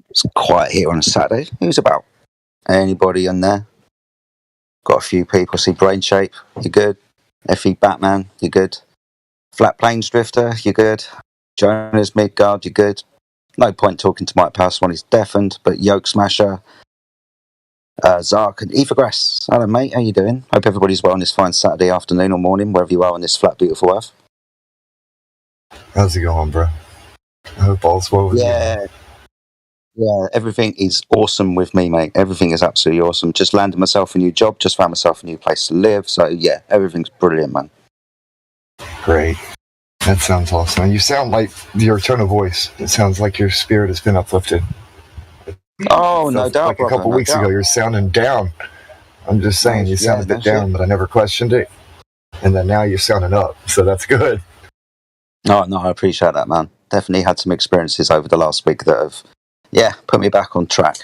It's quiet here on a Saturday. Who's about? Anybody in there? Got a few people. See Brain Shape, you're good. Effie Batman, you're good. Flat Plains Drifter, you're good. Jonas Midgard, you're good. No point talking to Mike Powers when he's deafened, but Yoke Smasher, Zark and Ethergrass. Hello mate, how you doing? Hope everybody's well on this fine Saturday afternoon or morning, wherever you are on this flat, beautiful earth. How's it going, bro? I hope all's well with you. Yeah, everything is awesome with me, mate. Everything is absolutely awesome. Just landed myself a new job, just found myself a new place to live. So, yeah, everything's brilliant, man. Great. That sounds awesome. And you sound like your tone of voice. It sounds like your spirit has been uplifted. Oh, no doubt, like a couple weeks ago, you're sounding down. I'm just saying, you sound a bit down, but I never questioned it. And then now you're sounding up, so that's good. Oh, no, I appreciate that, man. Definitely had some experiences over the last week that have, put me back on track.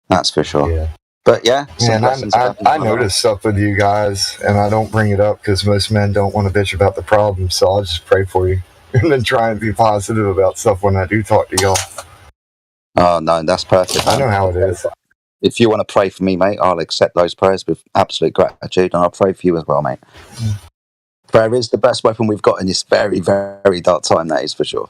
That's for sure. Yeah. But yeah, I notice stuff with you guys, and I don't bring it up because most men don't want to bitch about the problem, so I'll just pray for you and then try and be positive about stuff when I do talk to y'all. Oh, no, that's perfect. I know how it is. If you want to pray for me, mate, I'll accept those prayers with absolute gratitude, and I'll pray for you as well, mate. Prayer is the best weapon we've got in this very, very dark time, that is for sure.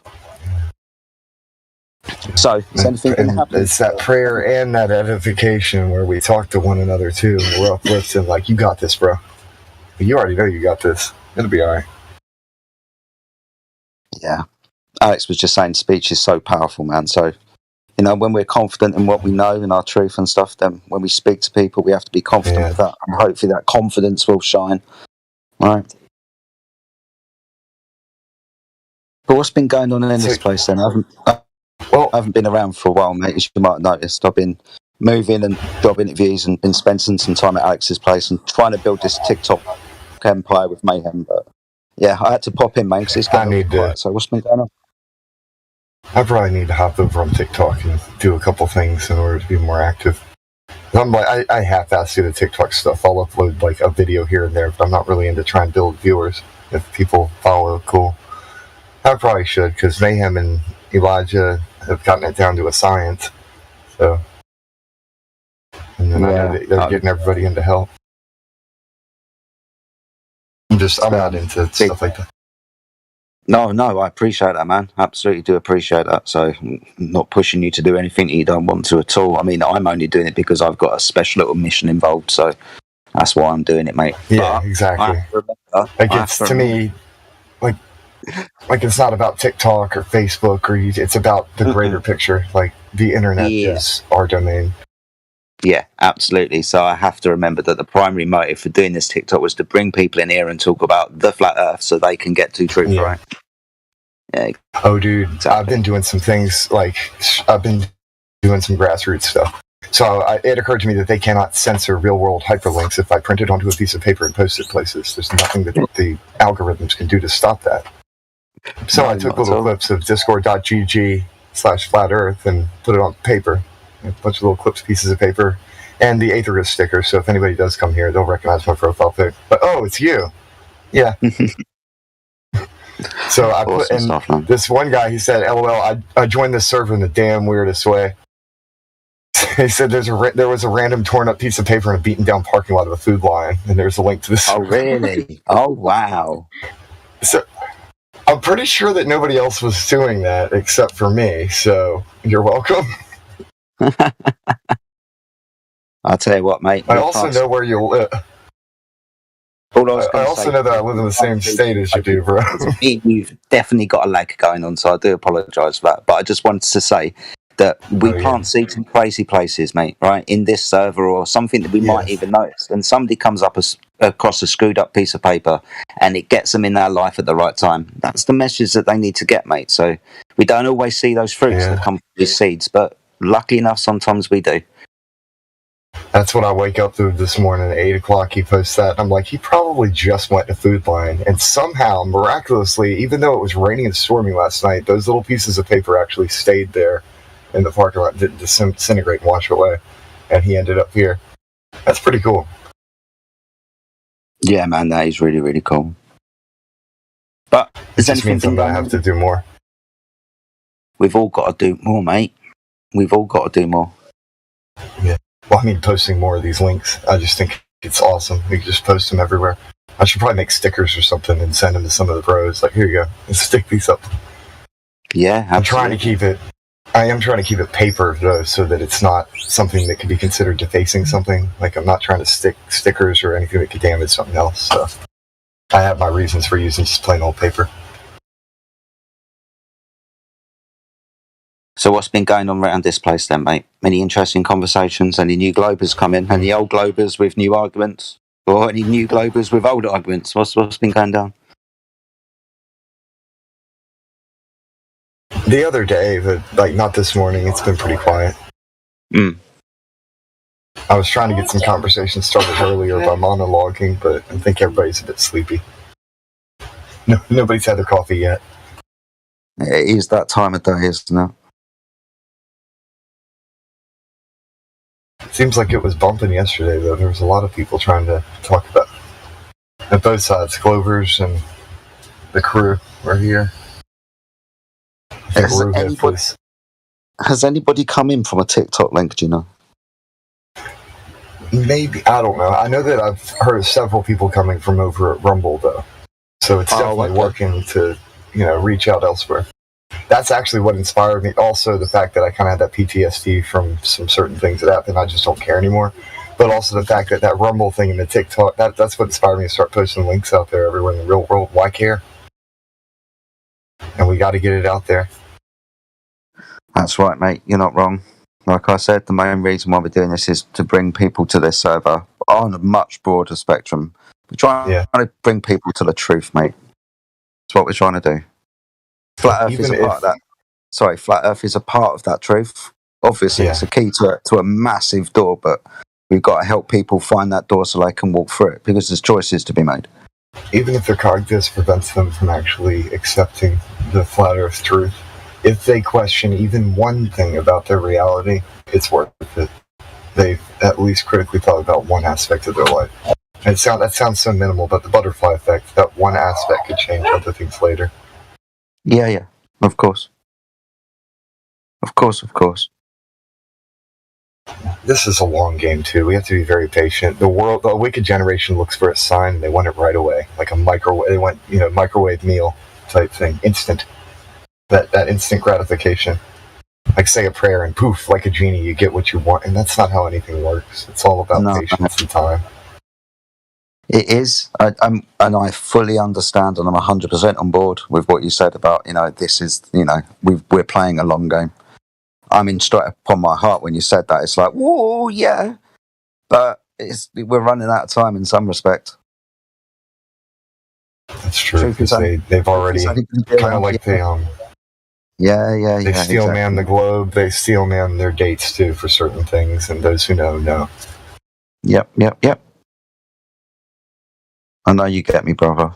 So, is anything going to happen? It's that prayer and that edification where we talk to one another too. We're uplifting, like, you got this, bro. You already know you got this. It'll be all right. Yeah. Alex was just saying speech is so powerful, man. So, when we're confident in what we know and our truth and stuff, then when we speak to people, we have to be confident with that. And hopefully that confidence will shine. All right. But what's been going on in this place then? I haven't been around for a while, mate, as you might have noticed. I've been moving and job interviews and been spending some time at Alex's place and trying to build this TikTok empire with Mayhem. But yeah, I had to pop in, mate, because it's getting quiet. So what's been going on? I probably need to hop over on TikTok and do a couple things in order to be more active. I'm like, I half-ass do the TikTok stuff. I'll upload like a video here and there, but I'm not really into trying to build viewers. If people follow, cool. I probably should, because Mayhem and Elijah have gotten it down to a science. So, and then I know that they're getting everybody into help. I'm not into stuff like that. No, I appreciate that, man. Absolutely do appreciate that. So, I'm not pushing you to do anything that you don't want to at all. I mean, I'm only doing it because I've got a special little mission involved. So, that's why I'm doing it, mate. Yeah, exactly. Like, it's to me, like it's not about TikTok or Facebook or it's about the greater picture. Like the internet is our domain. Yeah, absolutely. So I have to remember that the primary motive for doing this TikTok was to bring people in here and talk about the flat Earth, so they can get to truth, right? Yeah. Oh, dude, exactly. I've been doing some things I've been doing some grassroots stuff. So it occurred to me that they cannot censor real-world hyperlinks if I print it onto a piece of paper and post it places. There's nothing that the algorithms can do to stop that. So I took little clips of discord.gg/flat earth and put it on paper. A bunch of little clips, pieces of paper, and the atheist sticker. So if anybody does come here, they'll recognize my profile pic. But, oh, it's you. Yeah. So I put in this one guy, he said, LOL, I joined this server in the damn weirdest way. He said there was a random torn up piece of paper in a beaten down parking lot of a Food Lion, and there's a link to this. Oh, really? Oh, wow. So I'm pretty sure that nobody else was doing that except for me, so you're welcome. I'll tell you what, mate. I also know where you live. I also know that I live in the same state as you do, bro. You've definitely got a lag going on, so I do apologise for that. But I just wanted to say that we plant seeds in crazy places, mate, right? In this server or something that we might even notice. And somebody comes up across a screwed up piece of paper and it gets them in their life at the right time. That's the message that they need to get, mate. So we don't always see those fruits that come from these seeds, but luckily enough, sometimes we do. That's what I wake up to this morning at 8 o'clock. He posts that. And I'm like, he probably just went to Food Lion. And somehow, miraculously, even though it was raining and storming last night, those little pieces of paper actually stayed there in the parking lot, didn't disintegrate and wash away. And he ended up here. That's pretty cool. Yeah, man, that is really, really cool. But it just means that I have to do more. We've all got to do more, mate. We've all got to do more. Yeah. Well, I mean, posting more of these links. I just think it's awesome. We can just post them everywhere. I should probably make stickers or something and send them to some of the pros. Like, here you go. Let's stick these up. Yeah, absolutely. I'm trying to keep it. I am trying to keep it paper though, so that it's not something that could be considered defacing something. Like, I'm not trying to stick stickers or anything that could damage something else. So I have my reasons for using just plain old paper. So what's been going on around this place then, mate? Many interesting conversations? Any new Globers come in? Any old Globers with new arguments? Or any new Globers with old arguments? What's been going down? The other day, but like not this morning, it's been pretty quiet. I was trying to get some conversation started earlier by monologuing, but I think everybody's a bit sleepy. No, nobody's had their coffee yet. It is that time of day, isn't it? Seems like it was bumping yesterday, though. There was a lot of people trying to talk about at both sides. Clovers and the crew were here. Has anybody come in from a TikTok link, do you know? Maybe. I don't know. I know that I've heard several people coming from over at Rumble, though. So it's definitely working to, reach out elsewhere. That's actually what inspired me. Also, the fact that I kind of had that PTSD from some certain things that happened. I just don't care anymore. But also the fact that Rumble thing and the TikTok, that's what inspired me to start posting links out there everywhere in the real world. Why care? And we got to get it out there. That's right, mate. You're not wrong. Like I said, the main reason why we're doing this is to bring people to this server on a much broader spectrum. We're trying to bring people to the truth, mate. That's what we're trying to do. Flat Earth is a part of that. Sorry, Flat Earth is a part of that truth. Obviously, it's a key to a massive door, but we've got to help people find that door so they can walk through it, because there's choices to be made. Even if their cognitive prevents them from actually accepting the Flat Earth truth, if they question even one thing about their reality, it's worth it. They've at least critically thought about one aspect of their life. And that sounds so minimal, but the butterfly effect, that one aspect could change other things later. Yeah, of course. Of course. This is a long game, too. We have to be very patient. The wicked generation looks for a sign, and they want it right away. Like a microwave, they want, microwave meal type thing, instant. That instant gratification. Like, say a prayer and poof, like a genie, you get what you want. And that's not how anything works. It's all about patience and time. It is. I fully understand, and I'm 100% on board with what you said about, this is, we're playing a long game. I mean, straight upon my heart when you said that, it's like, whoa, yeah. But we're running out of time in some respect. That's true, because they've already, kind of like they steel man the globe, they steel man their dates too for certain things, and those who know. Yep. I know you get me, brother.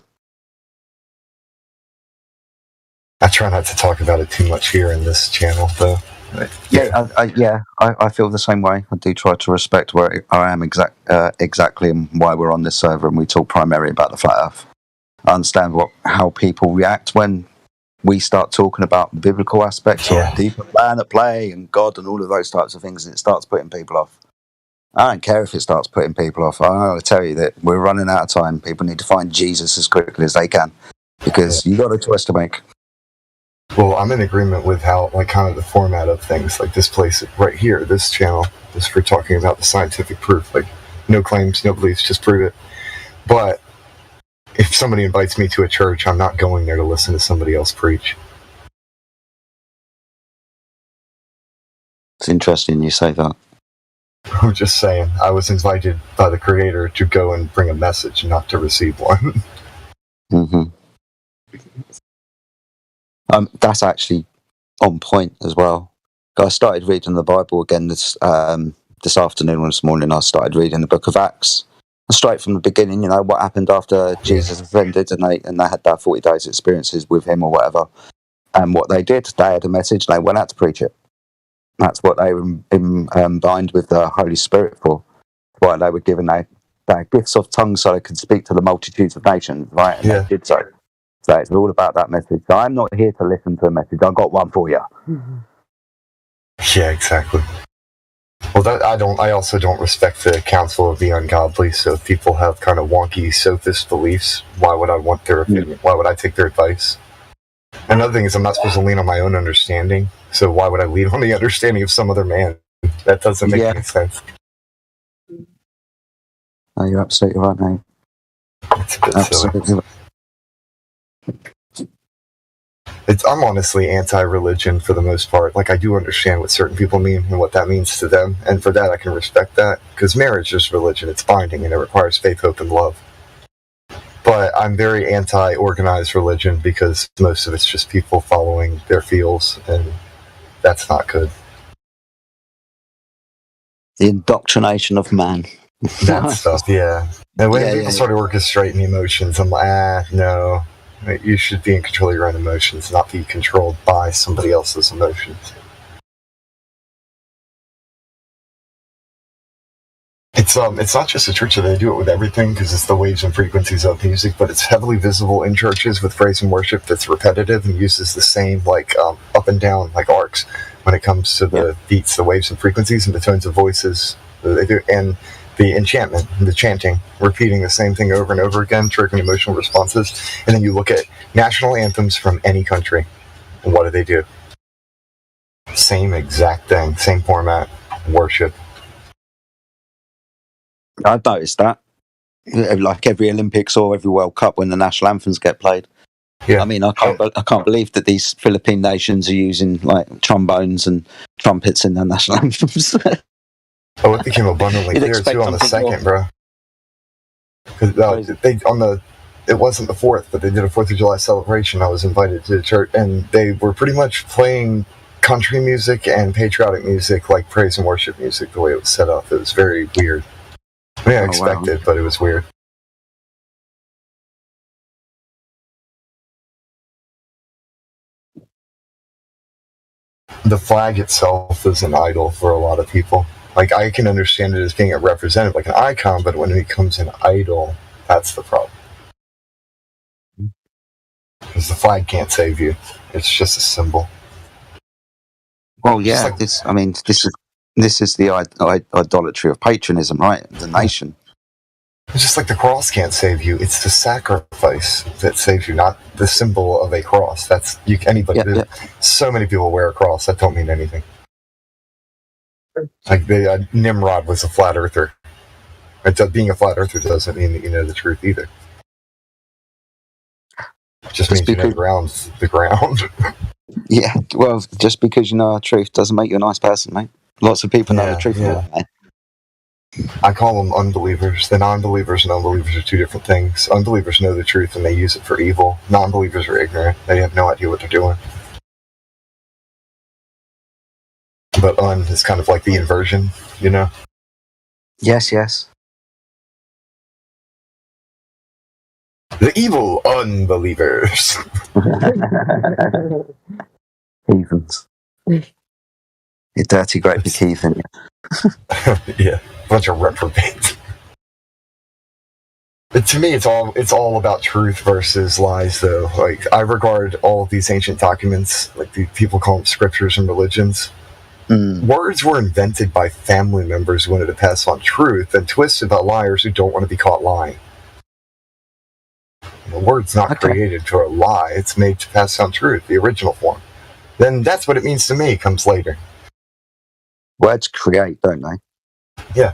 I try not to talk about it too much here in this channel, though. I feel the same way. I do try to respect where I am exactly and why we're on this server, and we talk primarily about the Flat Earth. I understand how people react when we start talking about biblical aspects or deeper plan at play and God and all of those types of things, and it starts putting people off. I don't care if it starts putting people off. I want to tell you that we're running out of time. People need to find Jesus as quickly as they can, because you got a choice to make. Well, I'm in agreement with how, kind of the format of things, like this place right here, this channel, is for talking about the scientific proof, like no claims, no beliefs, just prove it. But if somebody invites me to a church, I'm not going there to listen to somebody else preach. It's interesting you say that. I'm just saying, I was invited by the Creator to go and bring a message, not to receive one. Mm-hmm. That's actually on point as well. I started reading the Bible again this afternoon or this morning. I started reading the book of Acts. Straight from the beginning, what happened after Jesus ascended, and they had their 40 days experiences with him or whatever. And what they did, they had a message, they went out to preach it. That's what they were bind with the Holy Spirit for. Why they were given their gifts of tongues so they could speak to the multitudes of nations, right? And they did so. So it's all about that message. So I'm not here to listen to a message. I've got one for you. Yeah, exactly. Well, I also don't respect the counsel of the ungodly. So if people have kind of wonky sophist beliefs, why would I want their opinion? Why would I take their advice? Another thing is I'm not supposed to lean on my own understanding. So why would I lean on the understanding of some other man? That doesn't make any sense. No, you're absolutely right, mate. It's a bit silly. I'm honestly anti-religion for the most part. Like, I do understand what certain people mean and what that means to them, and for that I can respect that, because marriage is religion. It's binding and it requires faith, hope, and love. But I'm very anti-organized religion because most of it's just people following their feels, and that's not good. The indoctrination of man. That stuff, yeah. And when people started orchestrating emotions, I'm like, no. You should be in control of your own emotions, not be controlled by somebody else's emotions. It's not just a church, they do it with everything, because it's the waves and frequencies of music, but it's heavily visible in churches with praise and worship that's repetitive and uses the same up and down arcs when it comes to the beats, the waves and frequencies, and the tones of voices. They do, and the enchantment, the chanting, repeating the same thing over and over again, triggering emotional responses. And then you look at national anthems from any country, and what do? Same exact thing, same format, worship. I've noticed that. Like every Olympics or every World Cup when the national anthems get played. Yeah. I mean, I can't believe that these Philippine nations are using trombones and trumpets in their national anthems. Oh, it became abundantly clear too on the second, bro. It wasn't the 4th, but they did a 4th of July celebration. I was invited to the church, and they were pretty much playing country music and patriotic music, like praise and worship music, the way it was set up. It was very weird. I mean, I expected, but it was weird. The flag itself is an idol for a lot of people. I can understand it as being a representative, like an icon, but when it becomes an idol, that's the problem. Because the flag can't save you. It's just a symbol. Well, yeah, this is the idolatry of patronism, right? The nation. It's just like the cross can't save you. It's the sacrifice that saves you, not the symbol of a cross. That's anybody. Yeah. So many people wear a cross that don't mean anything. Like Nimrod was a flat earther. Being a flat earther doesn't mean that you know the truth either. It just means you know the ground. Yeah, well, just because you know the truth doesn't make you a nice person, mate. Lots of people know the truth. Yeah. I call them unbelievers. The non-believers and unbelievers are two different things. Unbelievers know the truth and they use it for evil. Non-believers are ignorant. They have no idea what they're doing. But is kind of like the inversion, you know? Yes. The evil unbelievers. Heathens. You dirty, great big heathen. Yeah, bunch of reprobates. But to me, it's all about truth versus lies, though. I regard all of these ancient documents, like the people call them scriptures and religions. Words were invented by family members who wanted to pass on truth, and twisted by liars who don't want to be caught lying. The word's not created for a lie; it's made to pass on truth, the original form. Then that's what it means to me. Comes later. Words create, don't they? Yeah.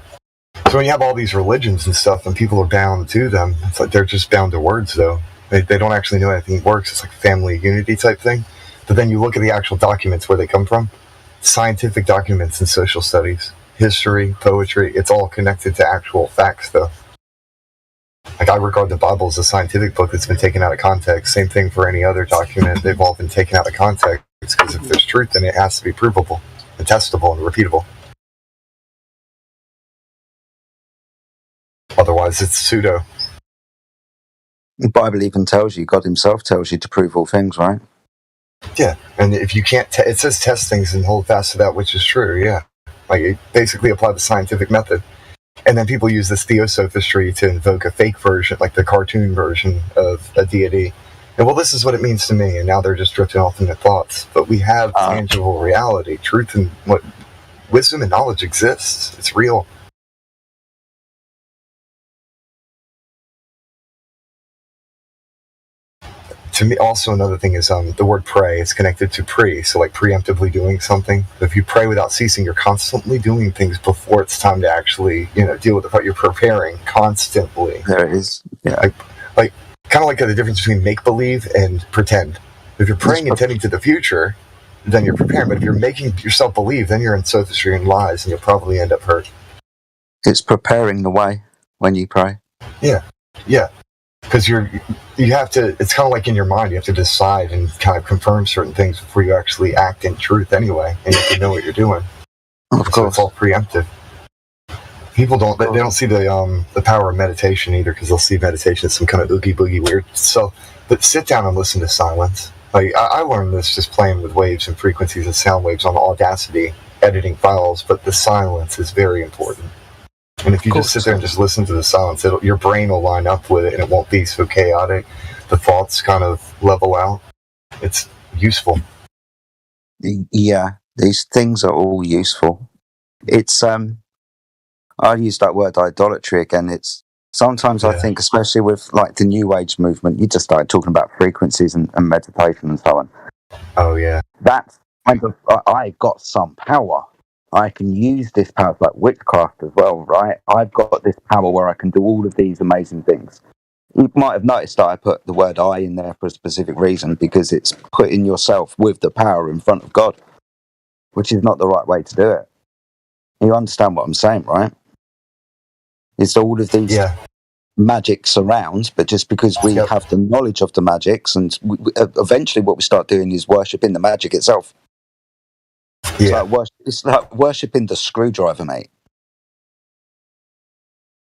So when you have all these religions and stuff, and people are bound to them, it's like they're just bound to words, though. They don't actually know anything works. It's like family unity type thing. But then you look at the actual documents where they come from. Scientific documents in social studies, history, poetry, it's all connected to actual facts, though. I regard the Bible as a scientific book that's been taken out of context. Same thing for any other document. They've all been taken out of context because if there's truth in it, it has to be provable and testable and repeatable. Otherwise, it's pseudo. The Bible even tells you, God himself tells you to prove all things, right? Yeah, and if you can't, it says test things and hold fast to that which is true, yeah. You basically apply the scientific method. And then people use this theosophistry to invoke a fake version, like the cartoon version of a deity, And well, this is what it means to me, and now they're just drifting off into thoughts. But we have tangible reality, truth, and what wisdom and knowledge exists. It's real. To me, also another thing is the word pray is connected to pre, so like preemptively doing something. If you pray without ceasing, you're constantly doing things before it's time to actually, deal with what you're preparing constantly. There it is. Yeah. Like kind of like the difference between make believe and pretend. If you're praying intending to the future, then you're preparing. But if you're making yourself believe, then you're in sophistry and lies, and you'll probably end up hurt. It's preparing the way when you pray. Yeah. Because you have to, it's kind of like in your mind, you have to decide and kind of confirm certain things before you actually act in truth anyway, and you have to know what you're doing. Of course. So it's all preemptive. People they don't see the power of meditation either, because they'll see meditation as some kind of oogie boogie weird stuff. But sit down and listen to silence. Like I learned this just playing with waves and frequencies and sound waves on Audacity, editing files, but the silence is very important. And if you just sit there and just listen to the silence, your brain will line up with it, and it won't be so chaotic. The thoughts kind of level out. It's useful. Yeah, these things are all useful. It's I use that word idolatry again. It's sometimes I think, especially with like the New Age movement, you just started talking about frequencies and meditation and so on. Oh yeah, that's kind of I got some power. I can use this power, like witchcraft as well, right? I've got this power where I can do all of these amazing things. You might have noticed that I put the word I in there for a specific reason, because it's putting yourself with the power in front of God, which is not the right way to do it. You understand what I'm saying, right? It's all of these magics around, but just because we have the knowledge of the magics, and eventually what we start doing is worshipping the magic itself. It's like worshipping the screwdriver, mate.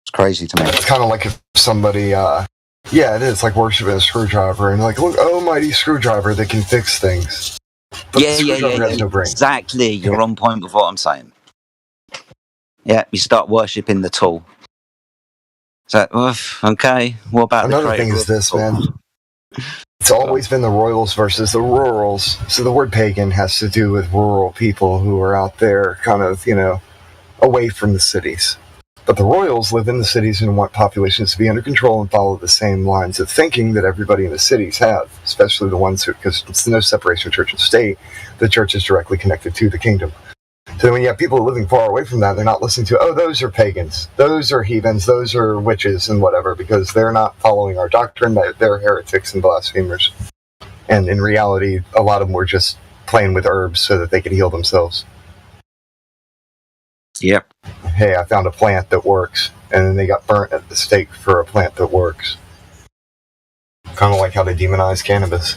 It's crazy to me. It's kind of like if somebody, it is like worshiping a screwdriver, and like, look, almighty screwdriver that can fix things. But has no brain. Exactly. You're on point with what I'm saying. Yeah, you start worshipping the tool. So, okay, what about another thing is this, man? It's always been the royals versus the rurals. So the word pagan has to do with rural people who are out there kind of, away from the cities. But the royals live in the cities and want populations to be under control and follow the same lines of thinking that everybody in the cities have, especially the ones who, because it's no separation of church and state, the church is directly connected to the kingdom. So when you have people living far away from that, they're not listening to, those are pagans, those are heathens, those are witches and whatever, because they're not following our doctrine, they're heretics and blasphemers. And in reality, a lot of them were just playing with herbs so that they could heal themselves. Yep. Hey, I found a plant that works, and then they got burnt at the stake for a plant that works. Kind of like how they demonize cannabis.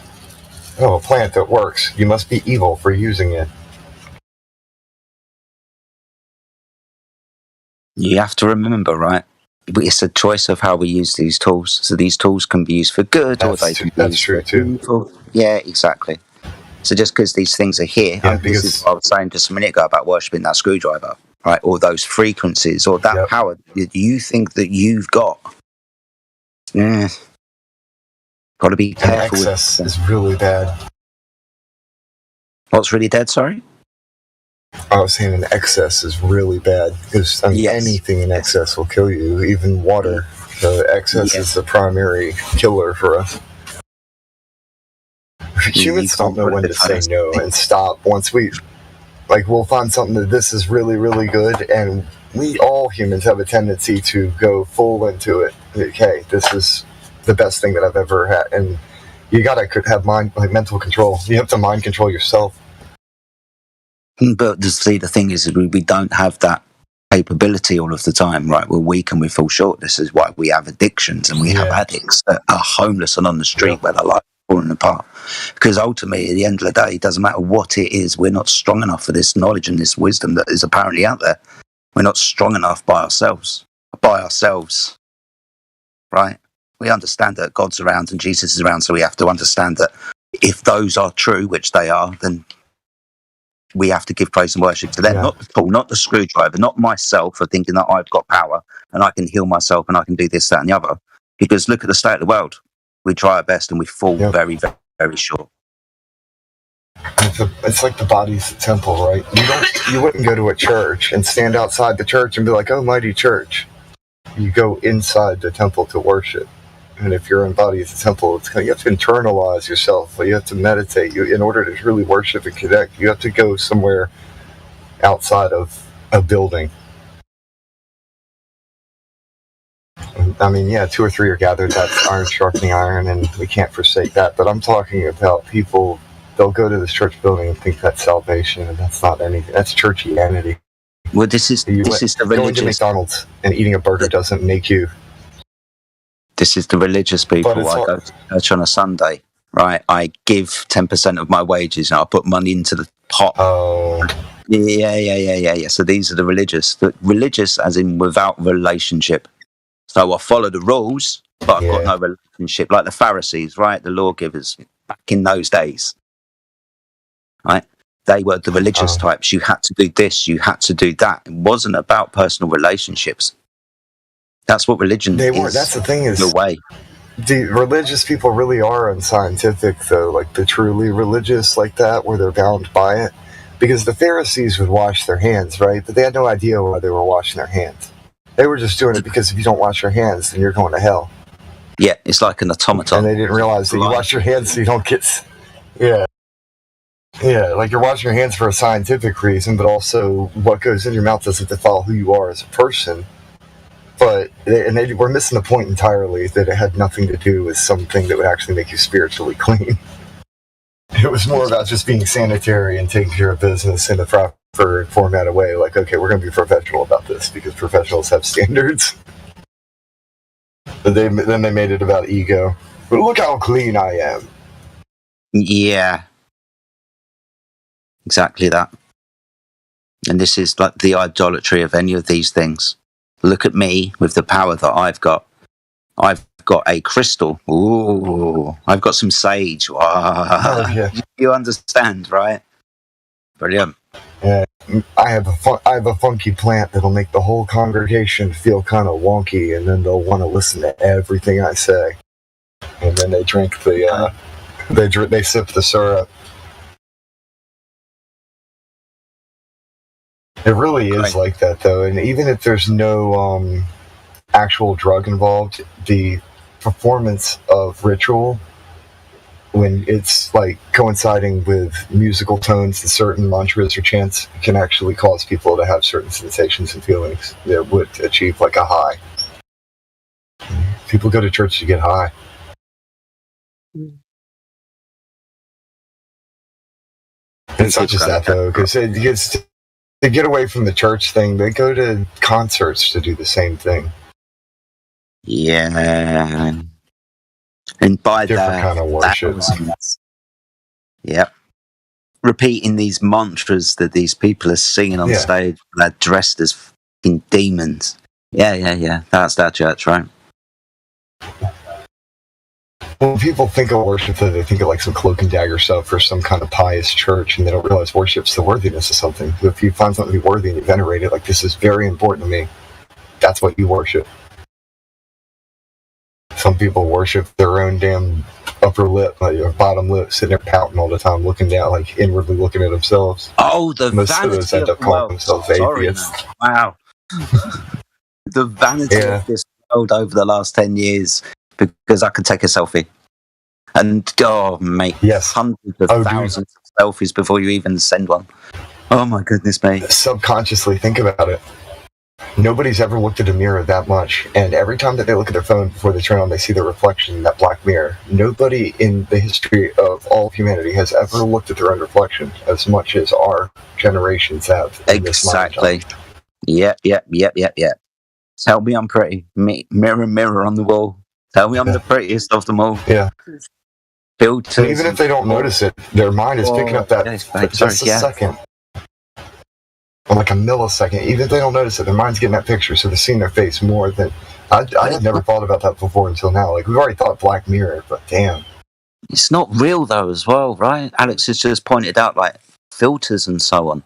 Oh, a plant that works. You must be evil for using it. You have to remember, right? It's a choice of how we use these tools. So these tools can be used for good, or they can be used for evil. Yeah, exactly. So just because these things are here, this is what I was saying just a minute ago about worshipping that screwdriver, right? Or those frequencies, or that power that you think that you've got. Yeah. Got to be careful. And excess is really bad. What's really dead, sorry? I was saying an excess is really bad, because anything in excess will kill you, even water. So excess is the primary killer for us. Humans don't know when to say no and stop. Once we'll find something that this is really, really good, and all humans have a tendency to go full into it. Okay, this is the best thing that I've ever had, and you gotta have mental control. You have to mind control yourself. But the thing is, we don't have that capability all of the time, right? We're weak and we fall short. This is why we have addictions, and we have addicts that are homeless and on the street where their life is falling apart. Because ultimately, at the end of the day, it doesn't matter what it is, we're not strong enough for this knowledge and this wisdom that is apparently out there. We're not strong enough by ourselves, right? We understand that God's around and Jesus is around, so we have to understand that if those are true, which they are, then we have to give praise and worship to them, not the tool, not the screwdriver, not myself for thinking that I've got power and I can heal myself and I can do this, that, and the other. Because look at the state of the world. We try our best and we fall Yep. very, very, very short. It's like the body's the temple, right? You wouldn't go to a church and stand outside the church and be like, "Oh, mighty church." You go inside the temple to worship. And if your own body is a temple, you have to internalize yourself. You have to meditate. In order to really worship and connect, you have to go somewhere outside of a building. I mean, yeah, 2 or 3 are gathered. That's iron sharpening iron, and we can't forsake that. But I'm talking about people. They'll go to this church building and think that's salvation, and that's not anything. That's churchianity. Well, this is the religious. Going to McDonald's and eating a burger doesn't make you. This is the religious people. I go to church on a Sunday, right? I give 10% of my wages, and I put money into the pot. Oh. Yeah. So these are the religious. The religious, as in without relationship. So I follow the rules, but I've got no relationship, like the Pharisees, right? The lawgivers back in those days, right? They were the religious types. You had to do this, you had to do that. It wasn't about personal relationships. That's what religion They is. weren't. That's the thing is, the way. The religious people really are unscientific, though. Like the truly religious, like that, where they're bound by it. Because the Pharisees would wash their hands, right? But they had no idea why they were washing their hands. They were just doing it because if you don't wash your hands, then you're going to hell. Yeah, it's like an automaton. And they didn't realize that you wash your hands so you don't get... Yeah. Yeah, like you're washing your hands for a scientific reason, but also what goes in your mouth doesn't define who you are as a person. But they were missing the point entirely, that it had nothing to do with something that would actually make you spiritually clean. It was more about just being sanitary and taking care of business in a proper formatted way. Like, okay, we're going to be professional about this because professionals have standards. But then they made it about ego. But look how clean I am. Yeah. Exactly that. And this is like the idolatry of any of these things. Look at me with the power that I've got. I've got a crystal. Ooh, I've got some sage. Oh, yeah. You understand, right? Brilliant. Yeah, I have a funky plant that'll make the whole congregation feel kind of wonky, and then they'll want to listen to everything I say. And then they drink they sip the syrup. It really is like that, though. And even if there's no actual drug involved, the performance of ritual, when it's like coinciding with musical tones and certain mantras or chants, can actually cause people to have certain sensations and feelings that would achieve like a high. People go to church to get high. And it's not just that, though, because to get away from the church thing, they go to concerts to do the same thing. Yeah. And by different kind of worship. Yep. Repeating these mantras that these people are singing on stage, they're dressed as fucking demons. Yeah. That's their church, right? When people think of worship, they think of like some cloak and dagger stuff or some kind of pious church, and they don't realize worship's the worthiness of something. So if you find something to be worthy and you venerate it, like, this is very important to me, that's what you worship. Some people worship their own damn upper lip, or bottom lip, sitting there pouting all the time, looking down, like inwardly looking at themselves. Oh, the most vanity of those end up calling themselves atheists. Wow. The vanity of this world over the last 10 years, because I could take a selfie. And, mate, hundreds of thousands of selfies before you even send one. Oh, my goodness, mate. Subconsciously think about it. Nobody's ever looked at a mirror that much, and every time that they look at their phone before they turn on, they see the reflection in that black mirror. Nobody in the history of all of humanity has ever looked at their own reflection as much as our generations have. Exactly. Yep. Tell me I'm pretty. Mirror, mirror on the wall. Tell me I'm the prettiest of them all. Yeah. Filters. And even if they don't notice it, their mind is picking up that for just a second. Or like a millisecond. Even if they don't notice it, their mind's getting that picture, so they're seeing their face more than... I had never thought about that before until now. Like, we've already thought Black Mirror, but damn. It's not real, though, as well, right? Alex has just pointed out, like, filters and so on.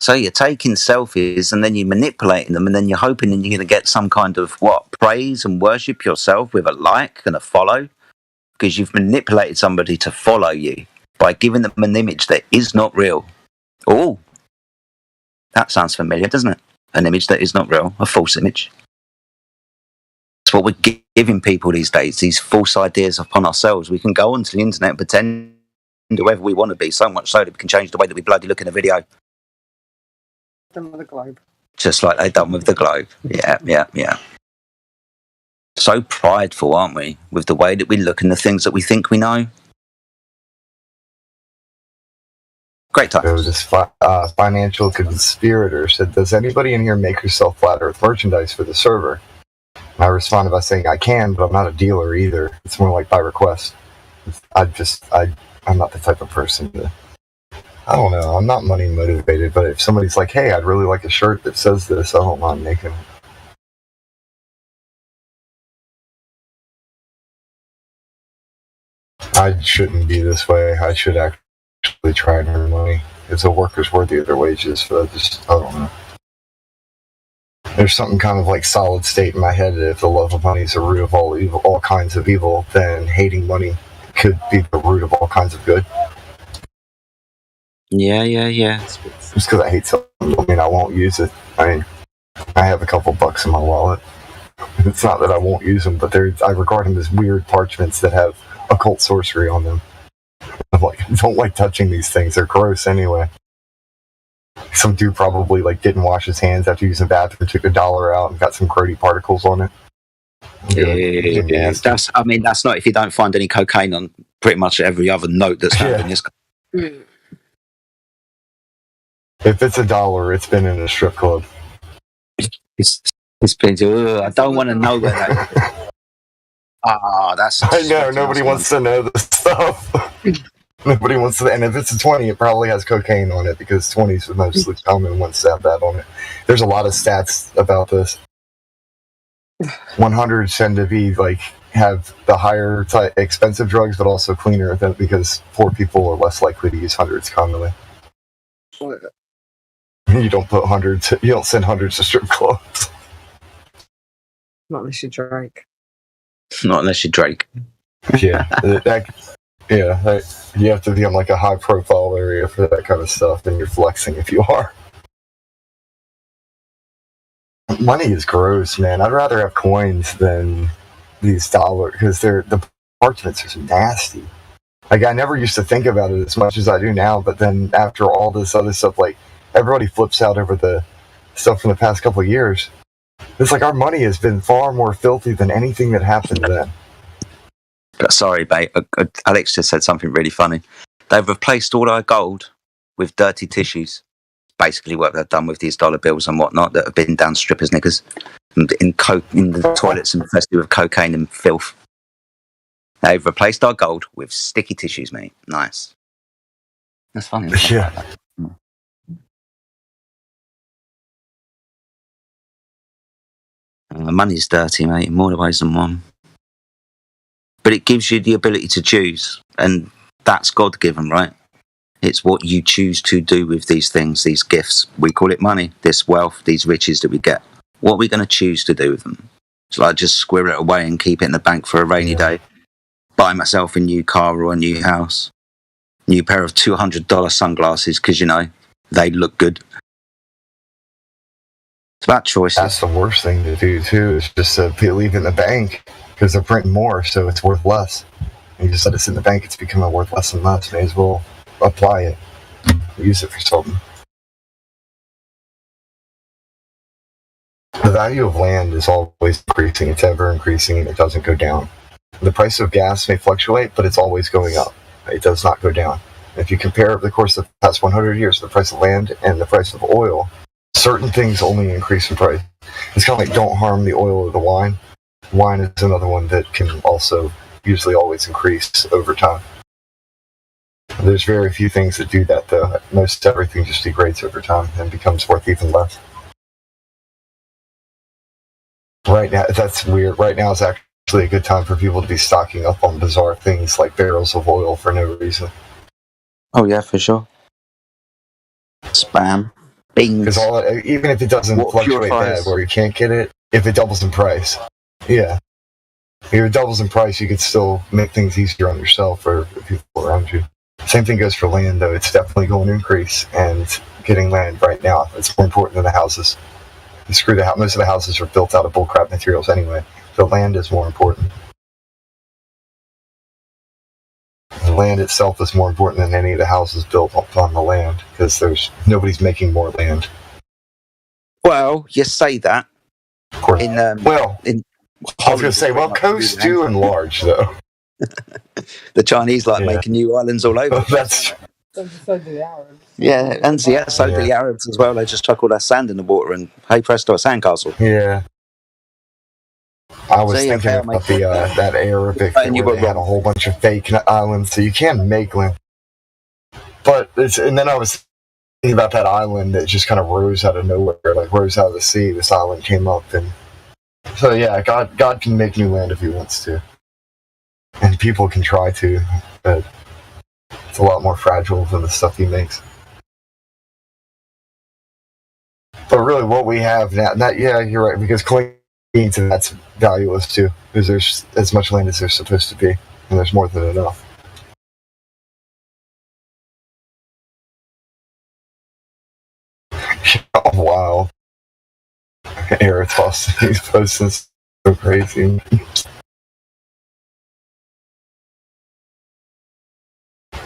So you're taking selfies and then you're manipulating them, and then you're hoping that you're going to get some kind of, praise and worship yourself with a like and a follow. because you've manipulated somebody to follow you by giving them an image that is not real. Oh, that sounds familiar, doesn't it? An image that is not real, a false image. That's what we're giving people these days, these false ideas upon ourselves. We can go onto the internet and pretend whoever we want to be, so much so that we can change the way that we bloody look in a video. Done with the globe. Just like they've done with the globe. Yeah. So prideful, aren't we, with the way that we look and the things that we think we know? Great times. There was this financial conspirator said, "Does anybody in here make yourself flat earth merchandise for the server?" And I responded by saying, "I can, but I'm not a dealer either. It's more like by request. I'm not the type of person to, I don't know, I'm not money motivated, but if somebody's like, hey, I'd really like a shirt that says this, I don't mind making it." I shouldn't be this way. I should actually try and earn money. It's a worker's worthy of their wages, but I don't know. There's something kind of like solid state in my head that if the love of money is the root of all evil, all kinds of evil, then hating money could be the root of all kinds of good. Yeah. Just because I hate something doesn't mean I won't use it. I mean, I have a couple bucks in my wallet. It's not that I won't use them, but I regard them as weird parchments that have occult sorcery on them. I don't like touching these things. They're gross anyway. Some dude probably didn't wash his hands after using the bathroom, took $1 out and got some grody particles on it. Yeah. That's not if you don't find any cocaine on pretty much every other note that's found in this. If it's $1, it's been in a strip club. It's been. I don't want to know where that. That's. I know. Nobody wants to know this stuff. Nobody wants to. And if it's a 20, it probably has cocaine on it because 20s are mostly common ones to have that on it. There's a lot of stats about this. 100s tend to be have the higher expensive drugs, but also cleaner because poor people are less likely to use hundreds commonly. You don't put hundreds. You don't send hundreds to strip clubs. Not unless you're Drake. Not unless you're Drake. Yeah, you have to be on a high profile area for that kind of stuff. Then you're flexing if you are. Money is gross, man. I'd rather have coins than these dollars because the parchments are so nasty. I never used to think about it as much as I do now, but then after all this other stuff, everybody flips out over the stuff from the past couple of years. It's our money has been far more filthy than anything that happened then. Sorry, mate. Alex just said something really funny. They've replaced all our gold with dirty tissues. Basically, what they've done with these dollar bills and whatnot that have been down strippers' knickers and in the toilets infested with cocaine and filth. They've replaced our gold with sticky tissues, mate. Nice. That's funny. Yeah. Money's dirty, mate, in more ways than one. But it gives you the ability to choose, and that's God-given, right? It's what you choose to do with these things, these gifts. We call it money, this wealth, these riches that we get. What are we going to choose to do with them? So I just squirrel it away and keep it in the bank for a rainy day, buy myself a new car or a new house, new pair of $200 sunglasses because, they look good. It's about choices. That's the worst thing to do, too, is just to leave it in the bank because they're printing more, so it's worth less. And you just let it sit in the bank, it's becoming worth less and less. May as well apply it, use it for something. The value of land is always increasing. It's ever increasing, and it doesn't go down. The price of gas may fluctuate, but it's always going up. It does not go down. If you compare over the course of the past 100 years, the price of land and the price of oil, certain things only increase in price. It's kind of like don't harm the oil or the wine. Wine is another one that can also usually always increase over time. There's very few things that do that, though. Most everything just degrades over time and becomes worth even less. Right now, that's weird. Right now is actually a good time for people to be stocking up on bizarre things like barrels of oil for no reason. Oh, yeah, for sure. Spam. Beans. Because even if it doesn't fluctuate that where you can't get it, if it doubles in price. Yeah. If it doubles in price, you could still make things easier on yourself or the people around you. Same thing goes for land, though. It's definitely going to increase, and getting land right now, it's more important than the houses. Screw the house. Most of the houses are built out of bullcrap materials anyway. The land is more important. The land itself is more important than any of the houses built on the land, because nobody's making more land. Well, you say that. Of course. In I was going to say, coasts do enlarge, though. The Chinese making new islands all over. That's So do the Arabs. Yeah, and so do the Arabs as well. They just chuck all that sand in the water and hey presto, a sandcastle. Yeah. I was thinking about that Arabic where they had a whole bunch of fake islands, so you can make land. And then I was thinking about that island that just kind of rose out of nowhere, rose out of the sea. This island came up, and so yeah, God can make new land if He wants to, and people can try to, but it's a lot more fragile than the stuff He makes. But really, what we have now, yeah, you're right, because clinging to that's valueless too, because there's as much land as there's supposed to be, and there's more than enough. Oh, wow. Aerotos, these posts is so crazy.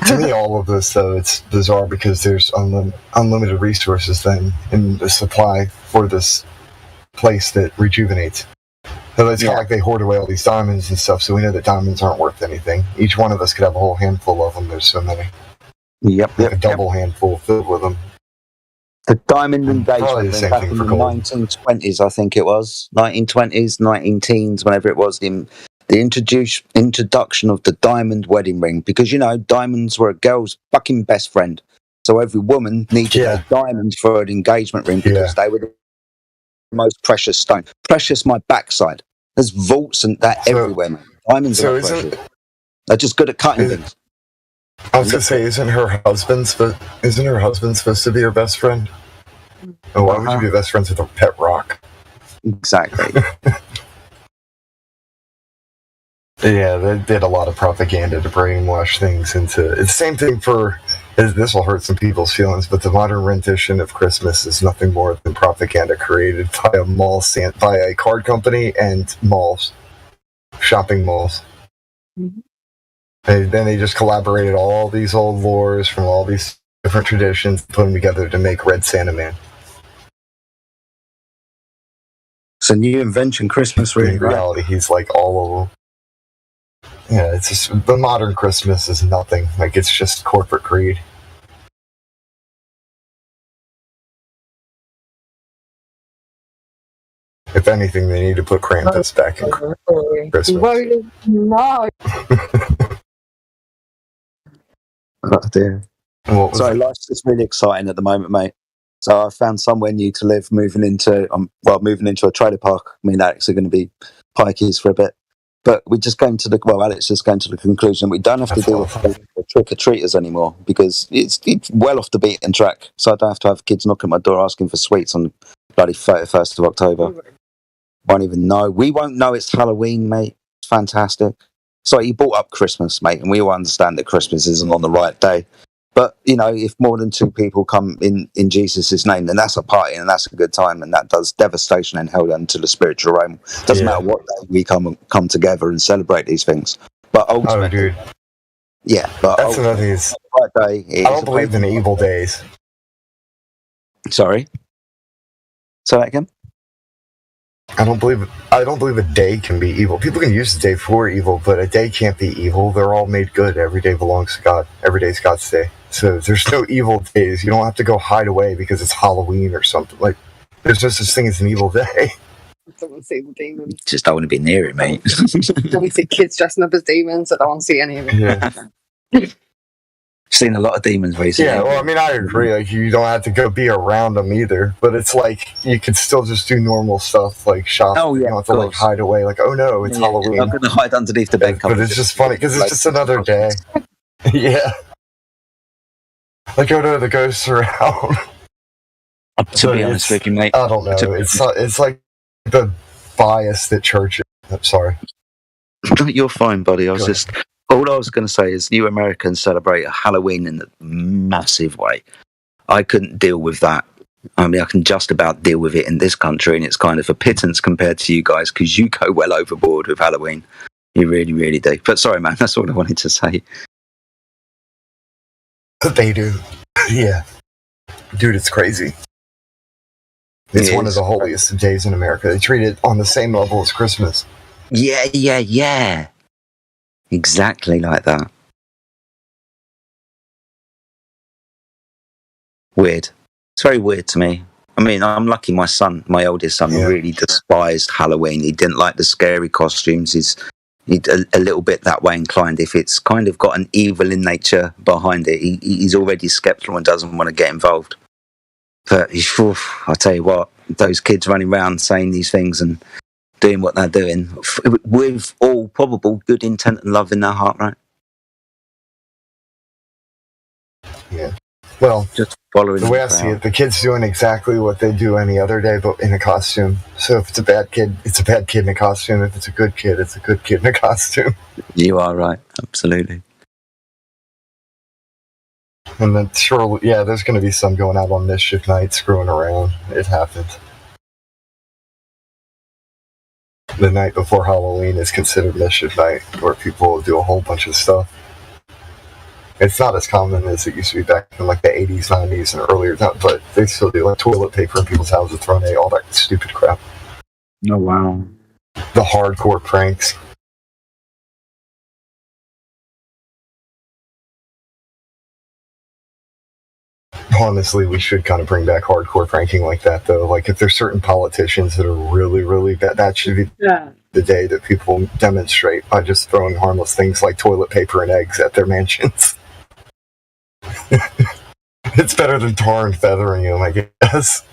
To me, all of this, though, it's bizarre because there's unlimited resources then in the supply for this place that rejuvenates. So it's kind of like they hoard away all these diamonds and stuff, so we know that diamonds aren't worth anything. Each one of us could have a whole handful of them. There's so many. A double handful filled with them. The diamond engagement the back in the 1920s, I think it was. 1920s, 19-teens, whenever it was, the introduction of the diamond wedding ring. Because, diamonds were a girl's fucking best friend. So every woman needed a diamond for an engagement ring because they were the most precious stone. Precious my backside. There's vaults and that everywhere, man. Diamonds are precious. They're just good at cutting things. I was going to say, isn't her husband supposed to be her best friend? Oh, why would you be best friends with a pet rock? Exactly. Yeah, they did a lot of propaganda to brainwash things into... It's the same thing for... This will hurt some people's feelings, but the modern rendition of Christmas is nothing more than propaganda created by a card company and malls. Shopping malls. Mm-hmm. Then they just collaborated all these old lores from all these different traditions, put them together to make Red Santa Man. It's a new invention, Christmas, really. In reality, he's like all of them. Yeah, it's just, the modern Christmas is nothing. It's just corporate greed. If anything, they need to put Krampus back in Christmas. No. Oh dear. Sorry, life's just really exciting at the moment, mate. So I found somewhere new to live, moving into a trailer park. Me and Alex are going to be pikeys for a bit. But Alex just came to the conclusion we don't have to deal with trick-or-treaters anymore because it's well off the beaten track. So I don't have to have kids knocking at my door asking for sweets on bloody 31st of October. Won't even know. We won't know it's Halloween, mate. It's fantastic. So you brought up Christmas, mate, and we all understand that Christmas isn't on the right day. But, if more than two people come in Jesus' name, then that's a party and that's a good time, and that does devastation and hell into the spiritual realm. Doesn't matter what day we come together and celebrate these things. But ultimately, that's another thing. Right day, I don't believe in evil days. Sorry? Say that again? I don't believe a day can be evil. People can use the day for evil, but a day can't be evil. They're all made good. Every day belongs to God. Every day is God's day. So there's no evil days. You don't have to go hide away because it's Halloween or something. There's no such thing as an evil day. I don't want to see the demons. Just don't want to be near it, mate. I don't want to see kids dressing up as demons. I don't want to see any of it. Yeah. Seen a lot of demons recently. Yeah, well, I mean, I agree. You don't have to go be around them either. But it's you can still just do normal stuff like shop. Oh, yeah, you don't have to hide away. Oh no, it's Halloween. I'm going to hide underneath the bed. But it's just funny because it's just another day. Yeah. Oh no, the ghosts are out. To be honest with you, mate. I don't know. It's like the bias that churches. I'm sorry. You're fine, buddy. Go ahead. All I was going to say is you Americans celebrate Halloween in a massive way. I couldn't deal with that. I mean, I can just about deal with it in this country, and it's kind of a pittance compared to you guys because you go well overboard with Halloween. You really, really do. But sorry, man, that's all I wanted to say. They do. Yeah. Dude, it's crazy. It's one of the holiest days in America. They treat it on the same level as Christmas. Yeah. Exactly like that. Weird. It's very weird to me. I mean, I'm lucky my oldest son, really despised Halloween. He didn't like the scary costumes. He's a little bit that way inclined. If it's kind of got an evil in nature behind it, he's already skeptical and doesn't want to get involved. But I tell you what, those kids running around saying these things and doing what they're doing with all probable good intent and love in their heart, right? Yeah. Well, just following the way I see it, the kid's doing exactly what they do any other day, but in a costume. So if it's a bad kid, it's a bad kid in a costume. If it's a good kid, it's a good kid in a costume. You are right. Absolutely. And then, sure, yeah, there's going to be some going out on mischief night, screwing around. It happens. The night before Halloween is considered mischief night, where people do a whole bunch of stuff. It's not as common as it used to be back in like the 80s, 90s, and earlier, but they still do like toilet paper in people's houses, throwing all that stupid crap. Oh, wow. The hardcore pranks. Honestly, we should kind of bring back hardcore pranking like that, though. Like, if there's certain politicians that are really, really bad, that should be the day that people demonstrate by just throwing harmless things like toilet paper and eggs at their mansions. It's better than tar and feathering them, I guess.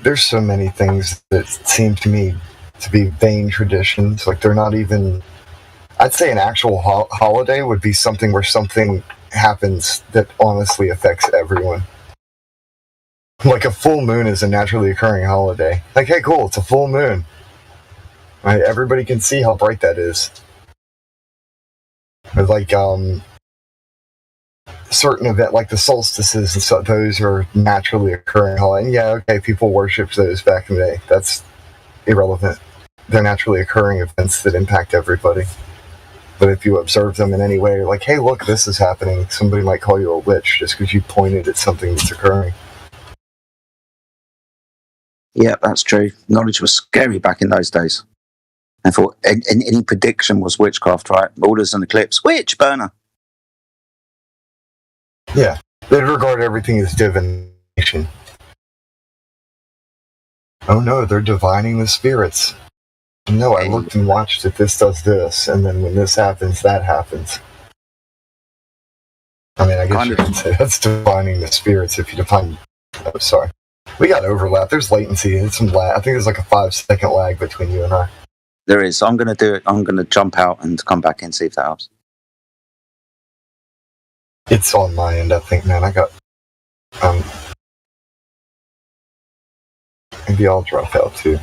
There's so many things that seem to me to be vain traditions. Like, they're not even. I'd say an actual holiday would be something where something happens that honestly affects everyone. Like, a full moon is a naturally occurring holiday. Like, hey, cool, it's a full moon. Right? Everybody can see how bright that is. But like, certain event like the solstices and so, those are naturally occurring holidays. And yeah, okay, people worshipped those back in the day. That's irrelevant. They're naturally occurring events that impact everybody. But if you observe them in any way, you're like, hey, look, this is happening, somebody might call you a witch just because you pointed at something that's occurring. Yeah, that's true. Knowledge was scary back in those days. I thought any prediction was witchcraft, right? Orders and eclipse, witch burner. Yeah, they regard everything as divination. Oh no, they're divining the spirits. No, I looked and watched that this does this, and then when this happens, that happens. I mean, I guess you could say that's defining the spirits if you define. Oh, sorry. We got overlap. There's latency. It's some lag. I think there's like a 5-second lag between you and I. There is. I'm going to do it. I'm going to jump out and come back in, see if that helps. It's on my end, I think, man. I got. Maybe I'll drop out too.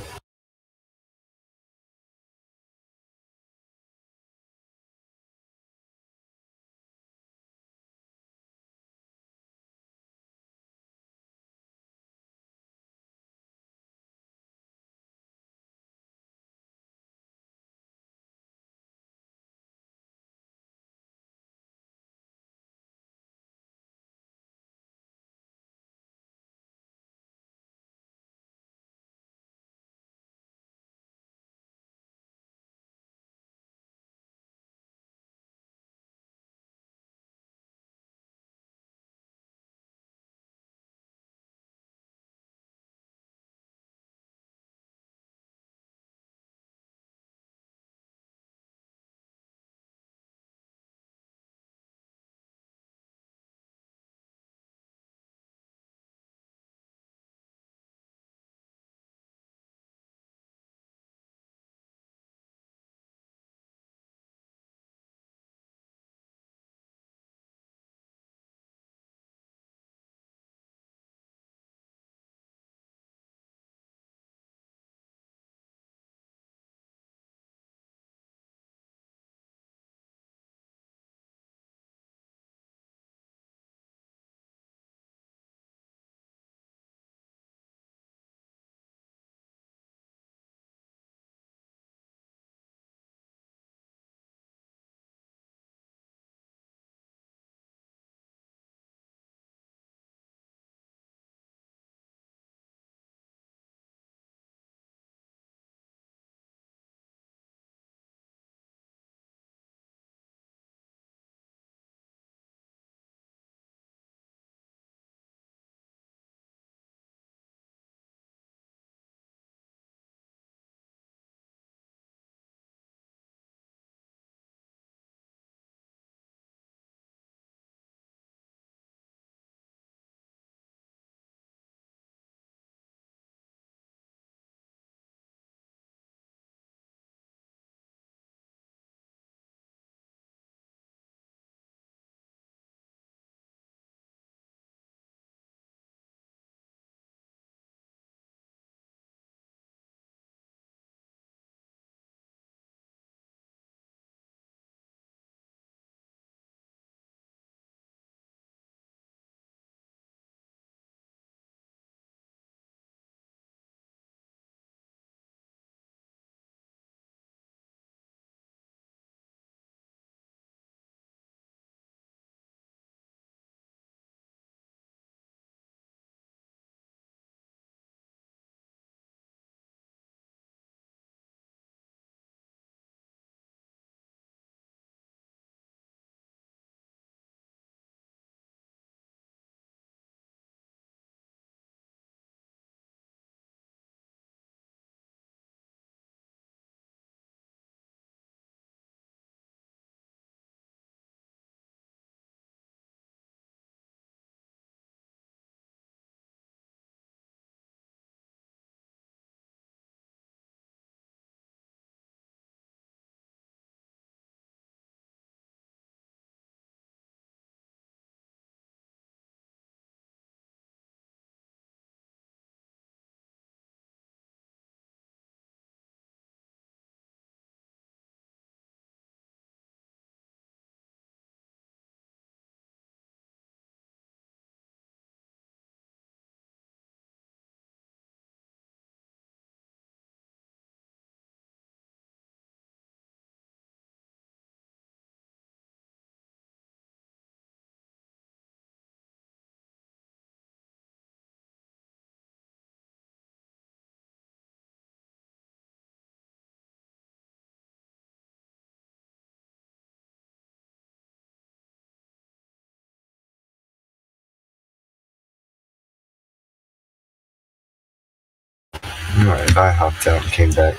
Alright, I hopped out and came back.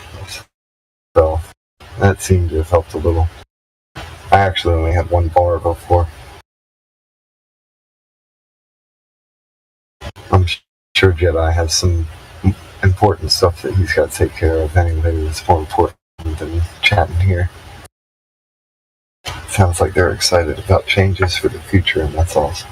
So, that seemed to have helped a little. I actually only had one bar before. I'm sure Jedi has some important stuff that he's got to take care of anyway that's more important than chatting here. Sounds like they're excited about changes for the future, and that's awesome.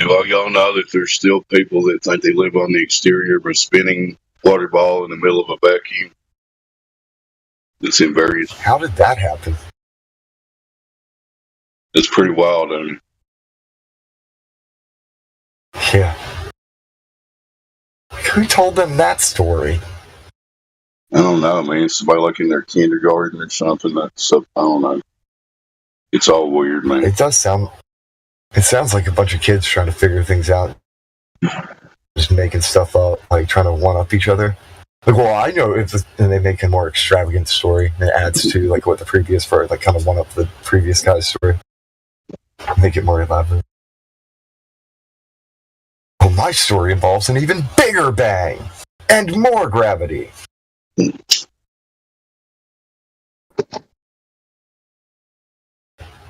Do all y'all know that there's still people that think they live on the exterior of a spinning water ball in the middle of a vacuum? It's in various. How did that happen? It's pretty wild, I mean. Yeah. Who told them that story? I don't know, man. Somebody like in their kindergarten or something. I don't know. It's all weird, man. It sounds like a bunch of kids trying to figure things out. Just making stuff up, like trying to one-up each other. Like, well, I know and they make a more extravagant story. And it adds to, like, what the previous part, like, kind of one-up the previous guy's story. Make it more elaborate. Well, my story involves an even bigger bang and more gravity.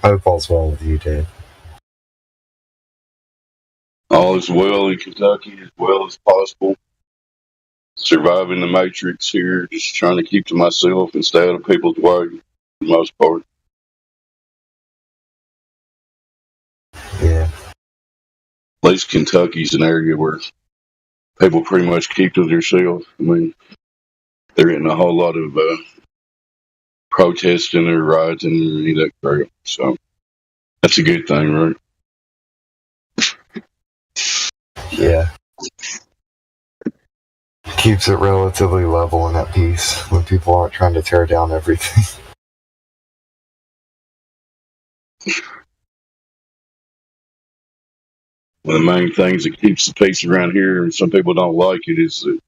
I hope all's well with you, Dave. All is well in Kentucky as well as possible. Surviving the matrix here, just trying to keep to myself and stay out of people's way for the most part. Yeah. At least Kentucky's an area where people pretty much keep to themselves. I mean, there isn't a whole lot of protesting or rioting or any of that crap. So that's a good thing, right? Yeah. Keeps it relatively level and at peace when people aren't trying to tear down everything. One of the main things that keeps the peace around here, and some people don't like it, is that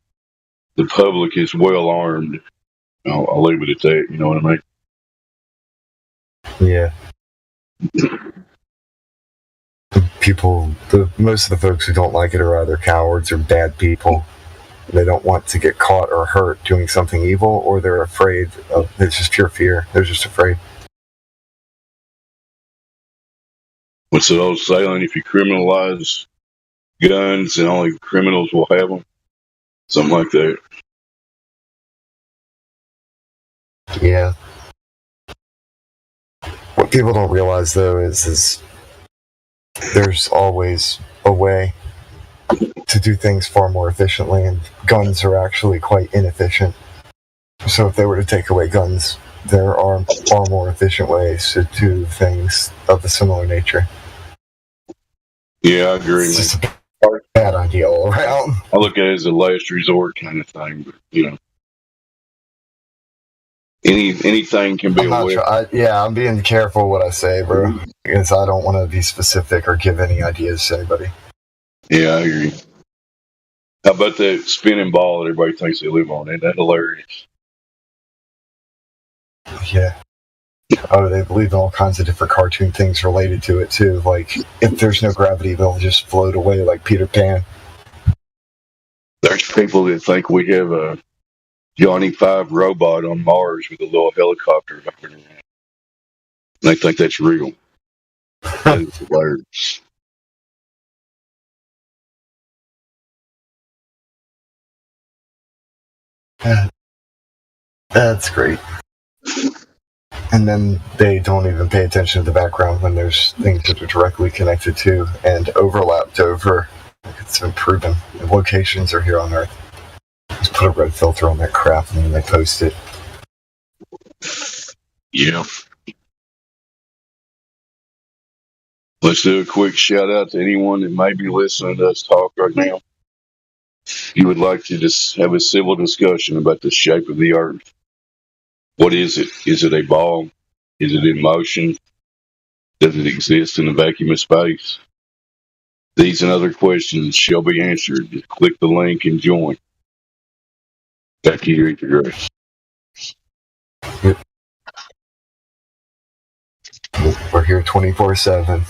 the public is well armed. I'll leave it at that, you know what I mean? Yeah. Most of the folks who don't like it are either cowards or bad people. They don't want to get caught or hurt doing something evil, or they're afraid of, it's just pure fear. They're just afraid. What's the old saying? If you criminalize guns, then only criminals will have them. Something like that. Yeah. What people don't realize, though, is there's always a way to do things far more efficiently, and guns are actually quite inefficient. So if they were to take away guns, there are far more efficient ways to do things of a similar nature. Yeah, I agree. It's just a bad idea all around. I look at it as a last resort kind of thing, but you know, anything can be a weapon. I'm being careful what I say, bro, because I don't want to be specific or give any ideas to anybody. Yeah, I agree. How about that spinning ball that everybody thinks they live on? Ain't that hilarious? Yeah. Oh, they believe in all kinds of different cartoon things related to it, too. Like, if there's no gravity, they'll just float away like Peter Pan. There's people that think we have a Johnny 5 robot on Mars with a little helicopter. They think that's real. That is hilarious. That's great. And then they don't even pay attention to the background when there's things that are directly connected to and overlapped over. It's been proven. The locations are here on Earth. Just put a red filter on that crap and then they post it. Yeah. Let's do a quick shout out to anyone that may be listening to us talk right now. You would like to just have a civil discussion about the shape of the Earth. What is it? Is it a ball? Is it in motion? Does it exist in a vacuum of space? These and other questions shall be answered. Just click the link and join. Back to you, Richard Grace. Yep. We're here 24/7.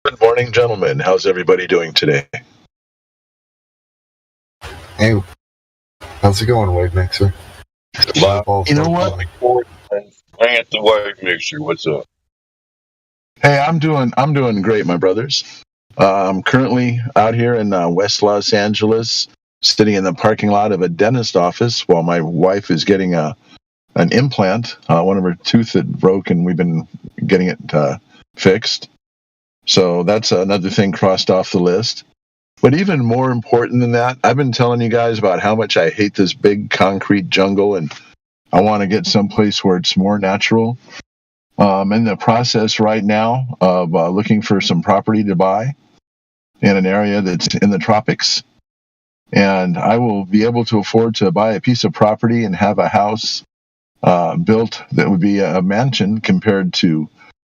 Good morning, gentlemen. How's everybody doing today? Hey, how's it going, Wave Mixer? You know what? Bring it the Wave Mixer. What's up? Hey, I'm doing great, my brothers. I'm currently out here in West Los Angeles, sitting in the parking lot of a dentist office while my wife is getting a an implant, one of her tooth that broke, and we've been getting it fixed. So that's another thing crossed off the list. But even more important than that, I've been telling you guys about how much I hate this big concrete jungle, and I want to get someplace where it's more natural. I'm in the process right now of looking for some property to buy in an area that's in the tropics. And I will be able to afford to buy a piece of property and have a house built that would be a mansion compared to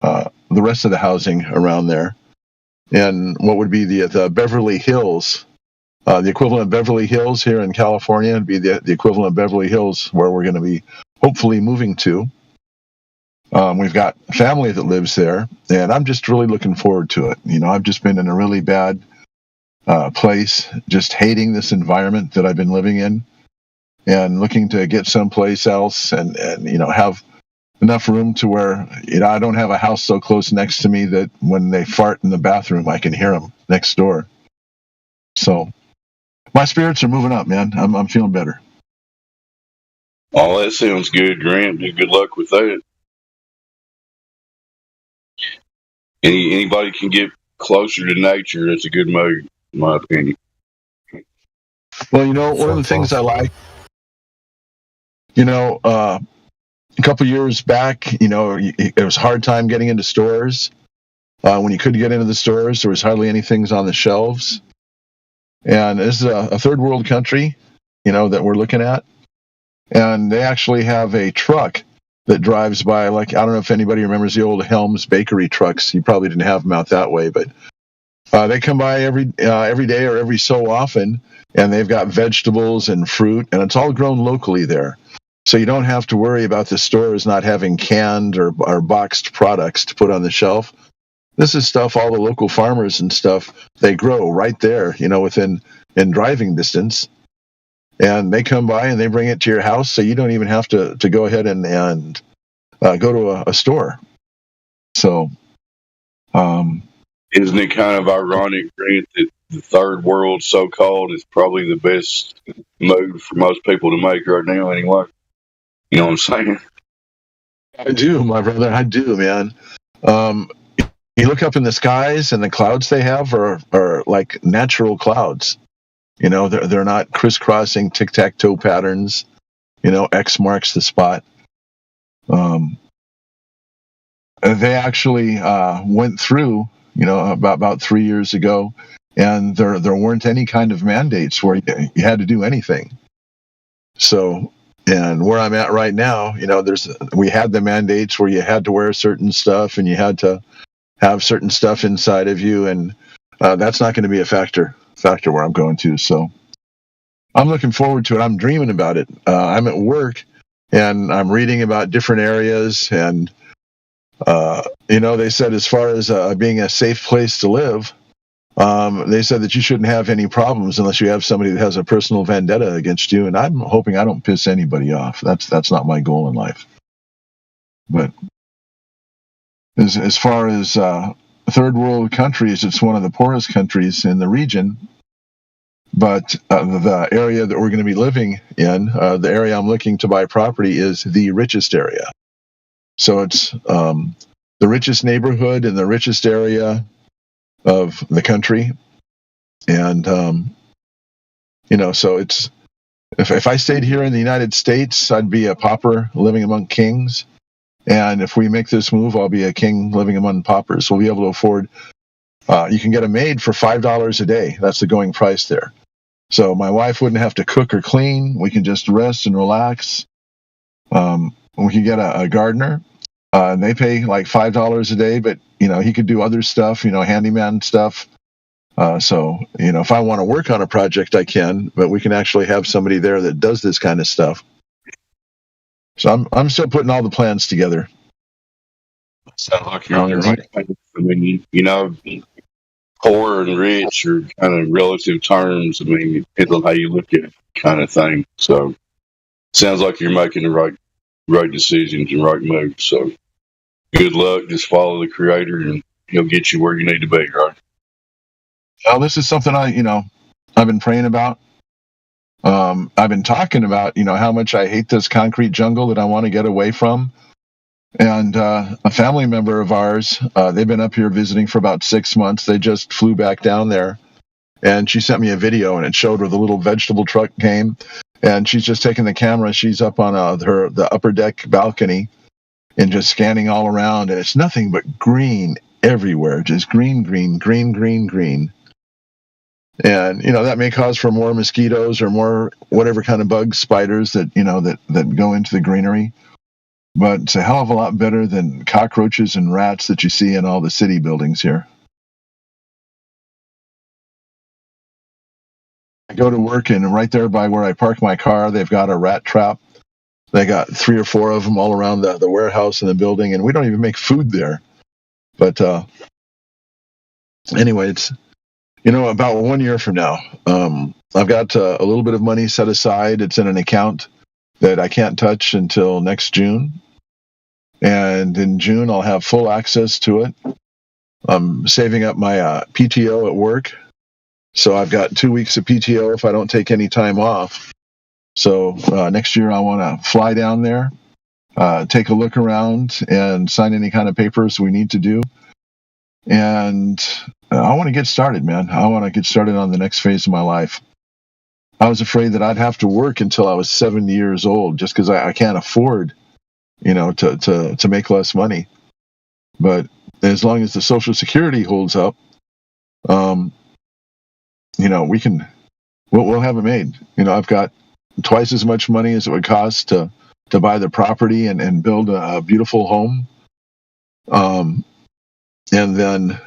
the rest of the housing around there. And what would be the Beverly Hills, the equivalent of Beverly Hills here in California would be the equivalent of Beverly Hills where we're going to be hopefully moving to. We've got family that lives there, and I'm just really looking forward to it. I've just been in a really bad place, just hating this environment that I've been living in, and looking to get someplace else and have enough room to where I don't have a house so close next to me that when they fart in the bathroom, I can hear them next door. So my spirits are moving up, man. I'm feeling better. Oh, that sounds good, Grant. Good luck with that. Anybody can get closer to nature. That's a good move, in my opinion. Well, one of the things I like, a couple years back, it was a hard time getting into stores. When you could get into the stores, there was hardly any things on the shelves. And this is a third world country, that we're looking at. And they actually have a truck that drives by, I don't know if anybody remembers the old Helms bakery trucks. You probably didn't have them out that way, but they come by every day or every so often, and they've got vegetables and fruit, and it's all grown locally there. So you don't have to worry about the stores not having canned or boxed products to put on the shelf. This is stuff all the local farmers and stuff, they grow right there, within driving distance. And they come by and they bring it to your house, so you don't even have to go ahead and go to a store. So, isn't it kind of ironic, Grant, that the third world, so-called, is probably the best move for most people to make right now anyway? You know what I'm saying? I do, my brother. I do, man. You look up in the skies, and the clouds they have are like natural clouds. They're not crisscrossing tic-tac-toe patterns. X marks the spot. They actually went through, about 3 years ago, and there weren't any kind of mandates where you had to do anything. So, and where I'm at right now, we had the mandates where you had to wear certain stuff and you had to have certain stuff inside of you, and that's not going to be a factor where I'm going to. So I'm looking forward to it. I'm dreaming about it. I'm at work and I'm reading about different areas, and they said as far as being a safe place to live, they said that you shouldn't have any problems unless you have somebody that has a personal vendetta against you, and I'm hoping I don't piss anybody off. That's not my goal in life. But as far as third world countries, it's one of the poorest countries in the region. But the area that we're going to be living in, the area I'm looking to buy property, is the richest area. So it's the richest neighborhood in the richest area of the country. And, so it's, if I stayed here in the United States, I'd be a pauper living among kings. And if we make this move, I'll be a king living among paupers. We'll be able to afford, you can get a maid for $5 a day. That's the going price there. So my wife wouldn't have to cook or clean. We can just rest and relax. We can get a gardener. And they pay like $5 a day, but, he could do other stuff, handyman stuff. So, if I want to work on a project, I can, but we can actually have somebody there that does this kind of stuff. So I'm still putting all the plans together. Sounds like you're on the right path. I mean, poor and rich are kind of relative terms. I mean, it depends on how you look at it, kind of thing. So, sounds like you're making the right decisions and right moves. So, good luck. Just follow the Creator, and He'll get you where you need to be. Right? Well, this is something I've been praying about. I've been talking about, how much I hate this concrete jungle that I want to get away from. And a family member of ours, they've been up here visiting for about 6 months. They just flew back down there. And she sent me a video, and it showed where the little vegetable truck came. And she's just taking the camera. She's up on the upper deck balcony and just scanning all around. And it's nothing but green everywhere, just green, green, green, green, green. And, that may cause for more mosquitoes or more whatever kind of bugs, spiders that go into the greenery. But it's a hell of a lot better than cockroaches and rats that you see in all the city buildings here. I go to work, and right there by where I park my car, they've got a rat trap. They got 3 or 4 of them all around the warehouse and the building, and we don't even make food there. But anyway, it's, about 1 year from now, I've got a little bit of money set aside. It's in an account that I can't touch until next June. And in June, I'll have full access to it. I'm saving up my PTO at work. So I've got 2 weeks of PTO if I don't take any time off. So next year, I want to fly down there, take a look around, and sign any kind of papers we need to do. And I want to get started, man. I want to get started on the next phase of my life. I was afraid that I'd have to work until I was 70 years old just because I can't afford to make less money. But as long as the Social Security holds up, we'll have it made. I've got twice as much money as it would cost to buy the property and build a beautiful home. And then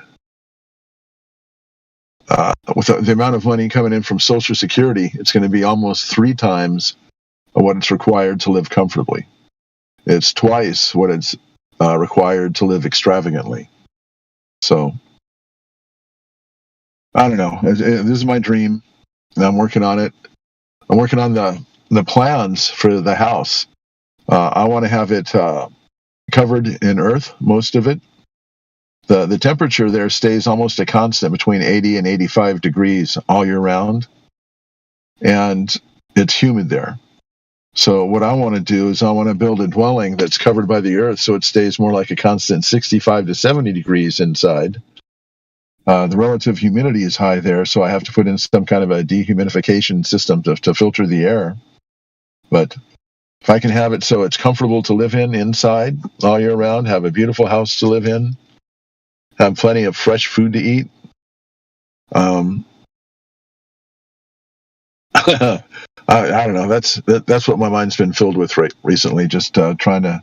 with the amount of money coming in from Social Security, it's going to be almost 3 times what it's required to live comfortably. It's twice what it's required to live extravagantly. So, I don't know. This is my dream, and I'm working on it. I'm working on the plans for the house. I want to have it covered in earth, most of it. The temperature there stays almost a constant between 80 and 85 degrees all year round, and it's humid there. So what I want to do is I want to build a dwelling that's covered by the earth so it stays more like a constant 65 to 70 degrees inside. The relative humidity is high there, so I have to put in some kind of a dehumidification system to filter the air. But if I can have it so it's comfortable to live in inside all year round, have a beautiful house to live in, have plenty of fresh food to eat, I don't know. That's what my mind's been filled with recently. Just trying to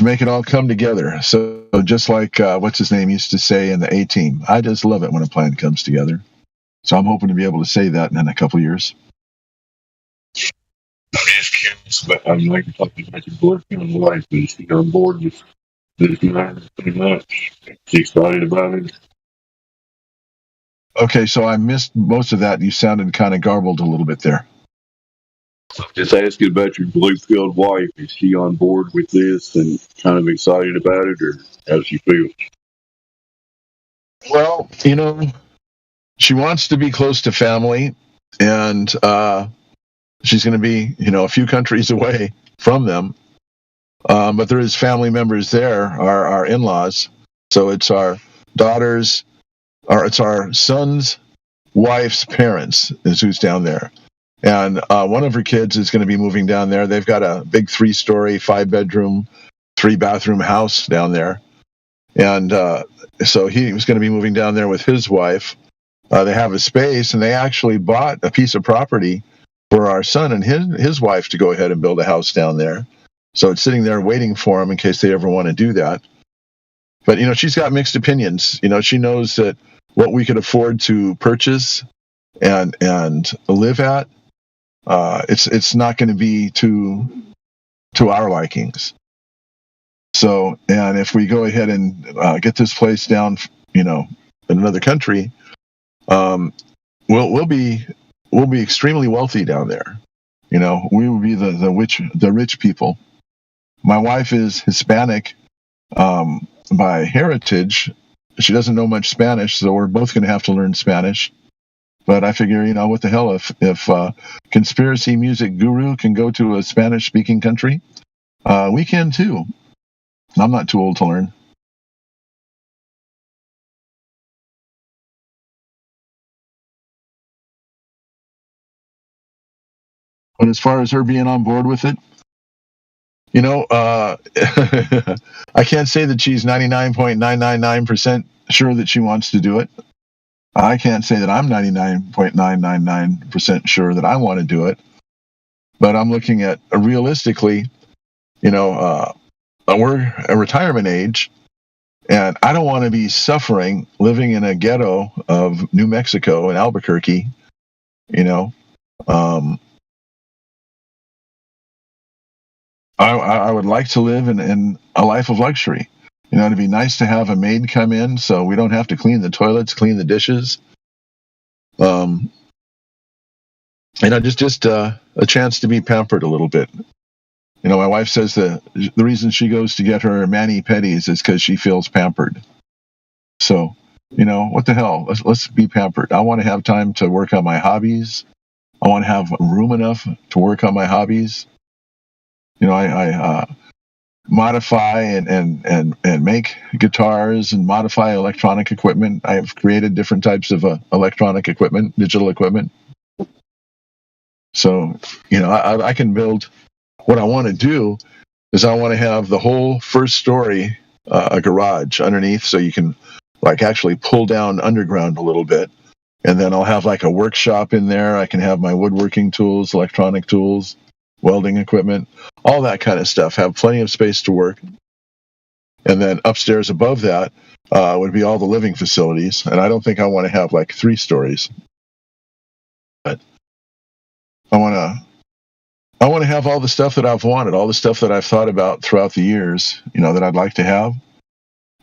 make it all come together. So just like what's his name used to say in the A-Team, I just love it when a plan comes together. So I'm hoping to be able to say that in a couple of years. I'm just curious about how you like to talk about your boyfriend and wife. Is she on board with this matter pretty much? She excited about it? Okay, so I missed most of that. You sounded kind of garbled a little bit there. Just asking about your blue-filled wife. Is she on board with this and kind of excited about it, or how does she feel? Well, she wants to be close to family, and she's going to be, a few countries away from them. But there is family members there, our in-laws. So it's our daughters, or it's our son's wife's parents is who's down there. And one of her kids is going to be moving down there. They've got a big 3-story, 5-bedroom, 3-bathroom house down there. And so he was going to be moving down there with his wife. They have a space, and they actually bought a piece of property for our son and his wife to go ahead and build a house down there. So it's sitting there waiting for them in case they ever want to do that. But, she's got mixed opinions. She knows that what we could afford to purchase and live at, it's not going to be to our likings. So, and if we go ahead and get this place down, in another country, we'll be extremely wealthy down there. We will be the rich people. My wife is Hispanic by heritage. She doesn't know much Spanish, so we're both going to have to learn Spanish. But I figure, what the hell, if conspiracy music guru can go to a Spanish-speaking country, we can too. I'm not too old to learn. But as far as her being on board with it, I can't say that she's 99.999% sure that she wants to do it. I can't say that I'm 99.999% sure that I want to do it. But I'm looking at realistically, we're a retirement age, and I don't want to be suffering living in a ghetto of New Mexico and Albuquerque. I would like to live in a life of luxury. It'd be nice to have a maid come in so we don't have to clean the toilets, clean the dishes. Just a chance to be pampered a little bit. My wife says the reason she goes to get her mani-pedis is because she feels pampered. So, what the hell? Let's be pampered. I want to have time to work on my hobbies. I want to have room enough to work on my hobbies. I modify and make guitars and modify electronic equipment. I have created different types of electronic equipment, digital equipment. So, I can build. What I want to do is I want to have the whole first story a garage underneath, so you can actually pull down underground a little bit, and then I'll have a workshop in there. I can have my woodworking tools, electronic tools, welding equipment, all that kind of stuff. Have plenty of space to work. And then upstairs above that would be all the living facilities. And I don't think I want to have 3 stories, but I want to have all the stuff that I've wanted, all the stuff that I've thought about throughout the years, that I'd like to have.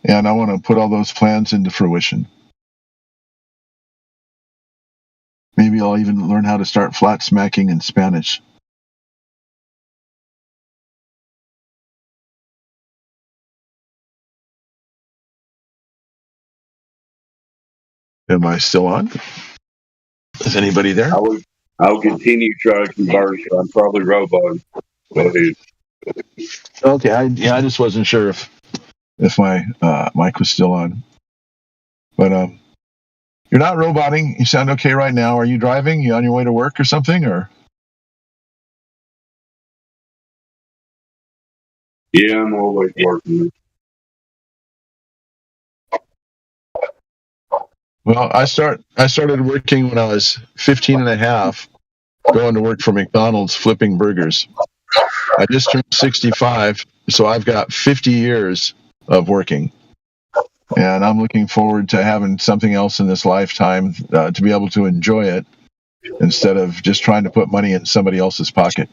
And I want to put all those plans into fruition. Maybe I'll even learn how to start flat smacking in Spanish. Am I still on? Is anybody there? I'll continue trying to converse. I'm probably robot. Go ahead. Okay, I just wasn't sure if my mic was still on. But you're not roboting. You sound okay right now. Are you driving? You on your way to work or something? Or Yeah, I'm always working. well, I started working when I was 15 and a half, going to work for McDonald's flipping burgers. I just turned 65, so I've got 50 years of working. And I'm looking forward to having something else in this lifetime to be able to enjoy it instead of just trying to put money in somebody else's pocket.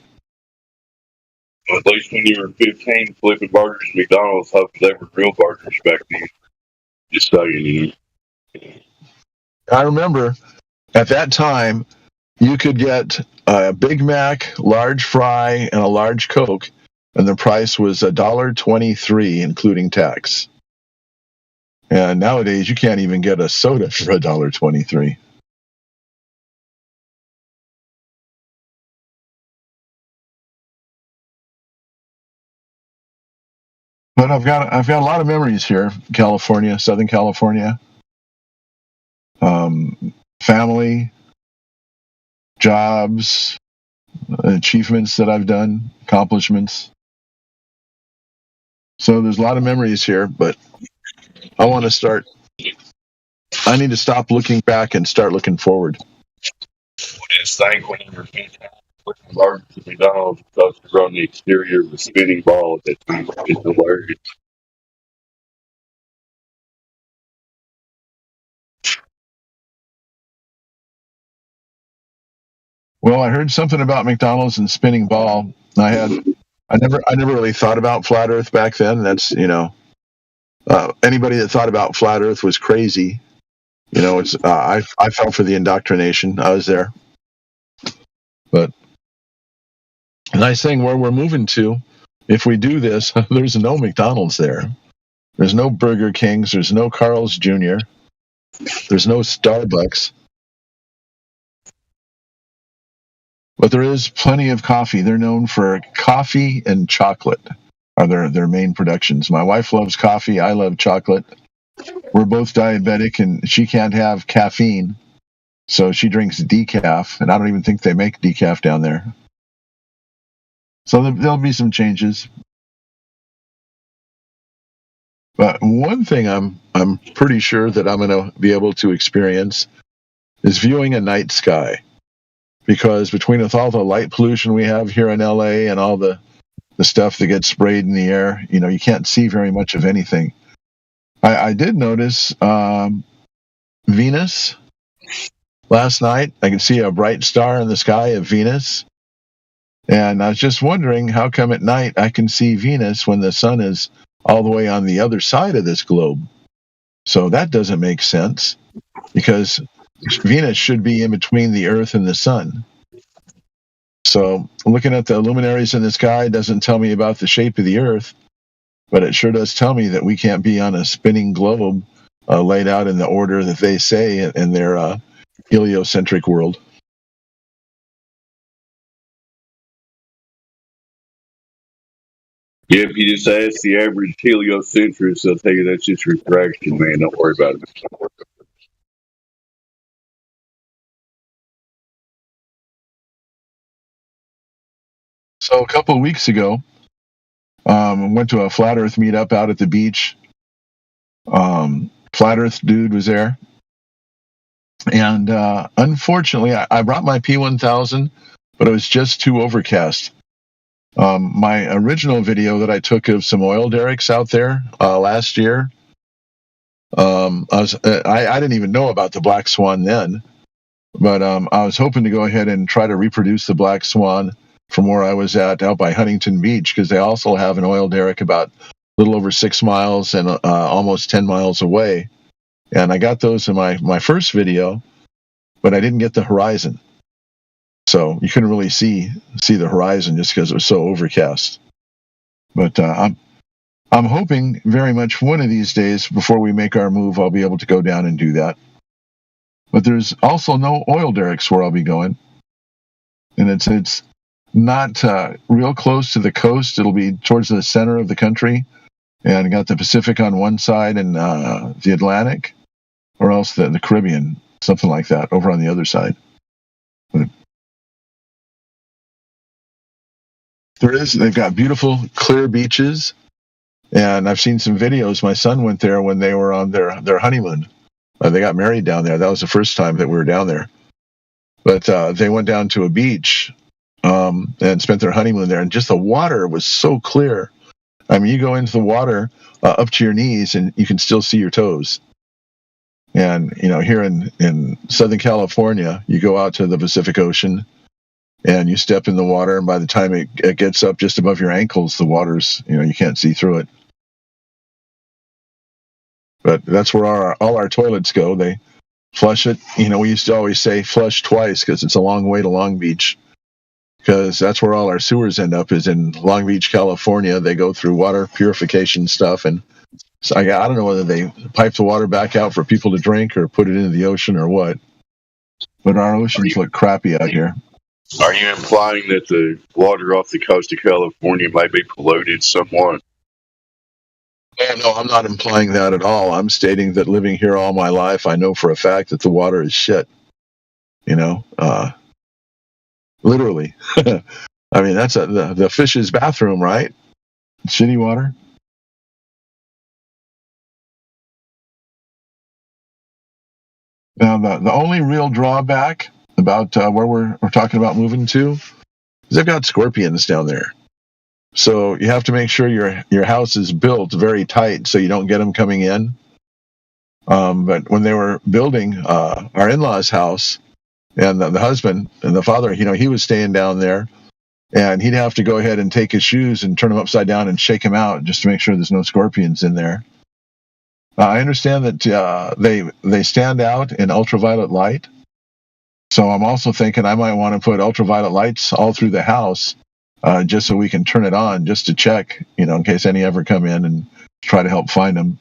At least when you were 15, flipping burgers at McDonald's, hopefully they were real burgers back then. Just saying. I remember at that time, you could get a Big Mac, large fry, and a large Coke, and the price was $1.23, including tax. And nowadays, you can't even get a soda for $1.23. But I've got a lot of memories here, California, Southern California. Family, jobs, achievements that I've done, accomplishments. So there's a lot of memories here, but I need to stop looking back and start looking forward. Just think when you were 15, flipping burgers at McDonald's, supposed to run the exterior of a spinning ball at that time. It's hilarious. Well, I heard something about McDonald's and spinning ball. I never really thought about flat Earth back then. That's anybody that thought about flat Earth was crazy. It's I fell for the indoctrination. I was there, but the nice thing where we're moving to, if we do this, there's no McDonald's there. There's no Burger Kings. There's no Carl's Jr. There's no Starbucks. But there is plenty of coffee. They're known for coffee and chocolate are their main productions. My wife loves coffee. I love chocolate. We're both diabetic, and she can't have caffeine, so she drinks decaf, and I don't even think they make decaf down there. So there'll be some changes. But one thing I'm pretty sure that I'm going to be able to experience is viewing a night sky, because between with all the light pollution we have here in LA and all the stuff that gets sprayed in the air, you can't see very much of anything. I did notice Venus last night. I could see a bright star in the sky of Venus. And I was just wondering, how come at night I can see Venus when the sun is all the way on the other side of this globe? So that doesn't make sense, because Venus should be in between the Earth and the sun. So looking at the luminaries in the sky doesn't tell me about the shape of the Earth, but it sure does tell me that we can't be on a spinning globe laid out in the order that they say in their heliocentric world. Yeah, if you just ask the average heliocentrist, they'll tell you that's just refraction, man. Don't worry about it. So a couple of weeks ago, went to a flat Earth meetup out at the beach. Flat Earth dude was there. And unfortunately, I brought my P1000, but it was just too overcast. My original video that I took of some oil derricks out there last year, I didn't even know about the black swan then, but I was hoping to go ahead and try to reproduce the black swan from where I was at out by Huntington Beach, because they also have an oil derrick about a little over 6 miles and almost 10 miles away. And I got those in my first video, but I didn't get the horizon. So you couldn't really see the horizon just because it was so overcast. But I'm hoping very much one of these days, before we make our move, I'll be able to go down and do that. But there's also no oil derricks where I'll be going. And it's not real close to the coast. It'll be towards the center of the country. And you got the Pacific on one side and the Atlantic, or else the Caribbean, something like that, over on the other side. They've got beautiful, clear beaches, and I've seen some videos. My son went there when they were on their honeymoon. They got married down there. That was the first time that we were down there. But they went down to a beach and spent their honeymoon there, and just the water was so clear. I mean, you go into the water up to your knees, and you can still see your toes. And, here in Southern California, you go out to the Pacific Ocean, and you step in the water, and by the time it gets up just above your ankles, the water's, you can't see through it. But that's where all our toilets go. They flush it. We used to always say flush twice, because it's a long way to Long Beach, because that's where all our sewers end up, is in Long Beach, California. They go through water purification stuff, and so I don't know whether they pipe the water back out for people to drink or put it into the ocean or what. But our oceans look crappy out here. Are you implying that the water off the coast of California might be polluted somewhat? Oh, no, I'm not implying that at all. I'm stating that living here all my life, I know for a fact that the water is shit. Literally. I mean, that's the fish's bathroom, right? Shitty water. Now, the only real drawback about where we're talking about moving to is they've got scorpions down there. So you have to make sure your house is built very tight so you don't get them coming in. But when they were building our in-laws' house, and the husband and the father, he was staying down there, and he'd have to go ahead and take his shoes and turn them upside down and shake them out just to make sure there's no scorpions in there. I understand that they stand out in ultraviolet light. So I'm also thinking I might want to put ultraviolet lights all through the house, just so we can turn it on just to check, in case any ever come in and try to help find them.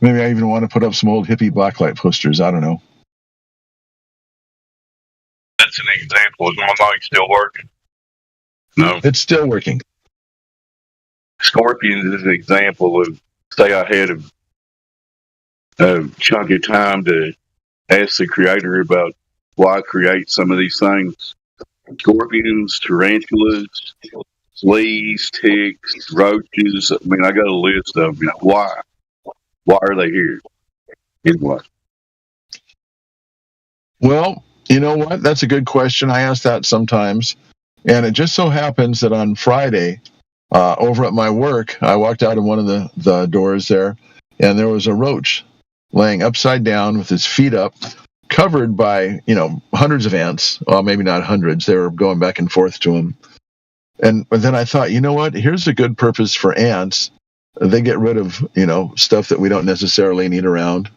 Maybe I even want to put up some old hippie blacklight posters. I don't know. That's an example. Is my mic still working? No. It's still working. Scorpions is an example of, say I had a chunk of time to ask the creator about why I create some of these things. Scorpions, tarantulas, fleas, ticks, roaches. I mean, I got a list of them. Why? Why are they here? Anyway. Well, you know what? That's a good question. I ask that sometimes. And it just so happens that on Friday, over at my work, I walked out of one of the doors there, and there was a roach laying upside down with his feet up, covered by, hundreds of ants. Well, maybe not hundreds. They were going back and forth to him. But then I thought, you know what? Here's a good purpose for ants. They get rid of, stuff that we don't necessarily need around.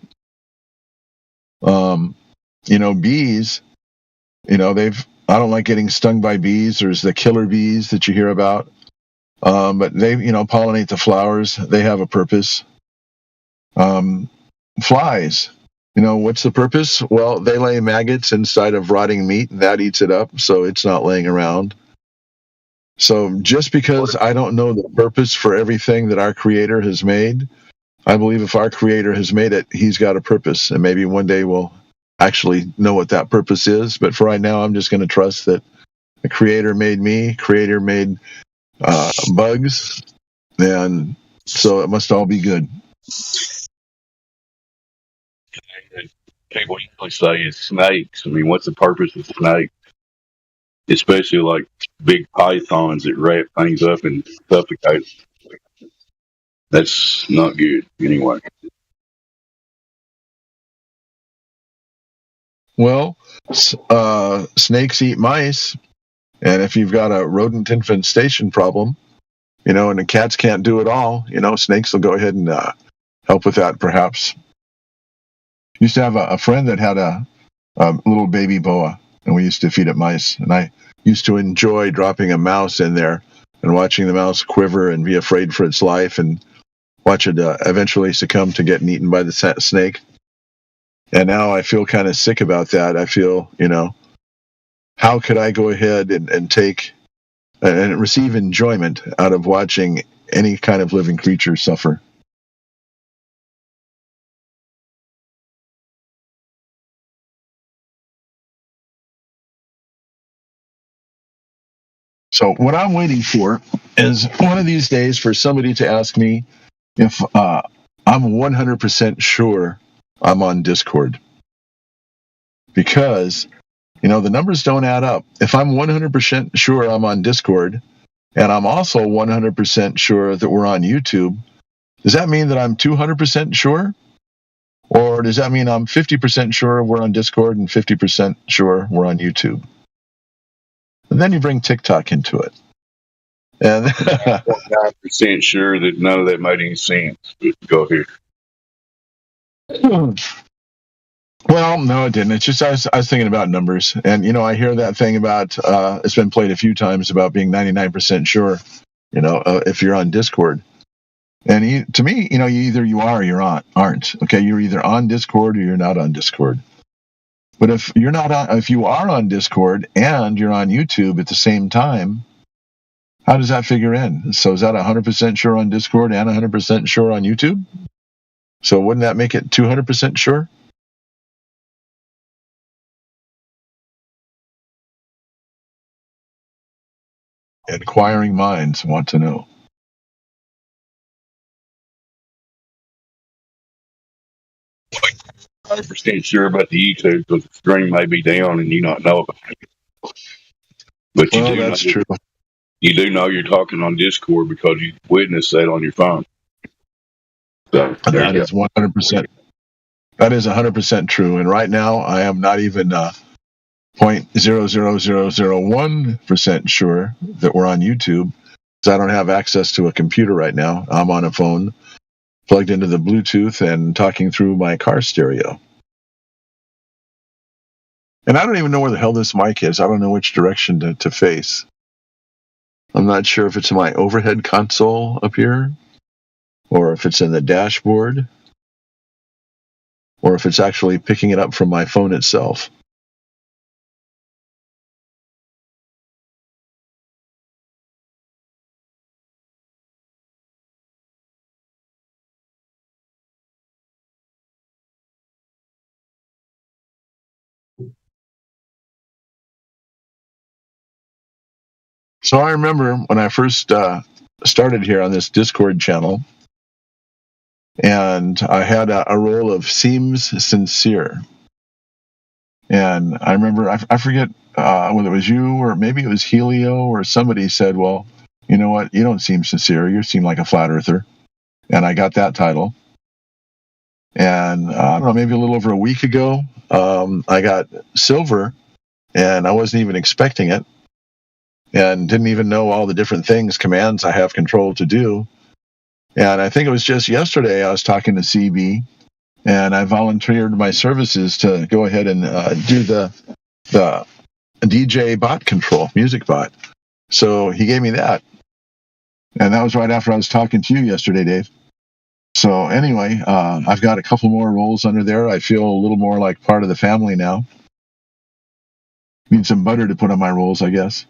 Bees, I don't like getting stung by bees. There's the killer bees that you hear about. But they, pollinate the flowers. They have a purpose. Flies, what's the purpose? Well, they lay maggots inside of rotting meat, and that eats it up, so it's not laying around. So just because I don't know the purpose for everything that our Creator has made, I believe if our Creator has made it, He's got a purpose, and maybe one day we'll actually know what that purpose is. But for right now, I'm just going to trust that the Creator made me, Creator made bugs, and so it must all be good. People usually say it's snakes. I mean, what's the purpose of snakes? Especially like big pythons that wrap things up and suffocate. That's not good anyway. Well, snakes eat mice, and if you've got a rodent infestation problem, and the cats can't do it all, snakes will go ahead and help with that, perhaps. Used to have a friend that had a little baby boa, and we used to feed it mice, and I used to enjoy dropping a mouse in there and watching the mouse quiver and be afraid for its life and watch it eventually succumb to getting eaten by the snake. And now I feel kind of sick about that. I feel, how could I go ahead and take and receive enjoyment out of watching any kind of living creature suffer? So what I'm waiting for is one of these days for somebody to ask me if I'm 100% sure I'm on Discord. Because, the numbers don't add up. If I'm 100% sure I'm on Discord, and I'm also 100% sure that we're on YouTube, does that mean that I'm 200% sure? Or does that mean I'm 50% sure we're on Discord and 50% sure we're on YouTube? And then you bring TikTok into it. And 100% sure that none of that made any sense. Go ahead. Well, no, it didn't. It's just I was thinking about numbers. And, I hear that thing about, it's been played a few times about being 99% sure, if you're on Discord. And to me, either you are or you aren't. Okay, you're either on Discord or you're not on Discord. But if you are on Discord and you're on YouTube at the same time, how does that figure in? So is that 100% sure on Discord and 100% sure on YouTube? So wouldn't that make it 200% sure? Inquiring minds want to know. Like 100% sure about the YouTube because the stream may be down and you not know about it. But That's true. You do know you're talking on Discord because you witnessed that on your phone. So that is 100%. That is 100% true. And right now, I am not even 0.00001% sure that we're on YouTube because I don't have access to a computer right now. I'm on a phone plugged into the Bluetooth and talking through my car stereo. And I don't even know where the hell this mic is. I don't know which direction to face. I'm not sure if it's in my overhead console up here, or if it's in the dashboard, or if it's actually picking it up from my phone itself. So I remember when I first started here on this Discord channel, and I had a role of seems sincere. And I remember, I forget whether it was you or maybe it was Helio or somebody said, well, you know what, you don't seem sincere, you seem like a flat earther. And I got that title. And I don't know, maybe a little over a week ago, I got silver, and I wasn't even expecting it, and didn't even know all the different things, commands I have control to do. And I think it was just yesterday I was talking to CB, and I volunteered my services to go ahead and do the DJ bot control, music bot. So he gave me that. And that was right after I was talking to you yesterday, Dave. So anyway, I've got a couple more roles under there. I feel a little more like part of the family now. Need some butter to put on my rolls, I guess.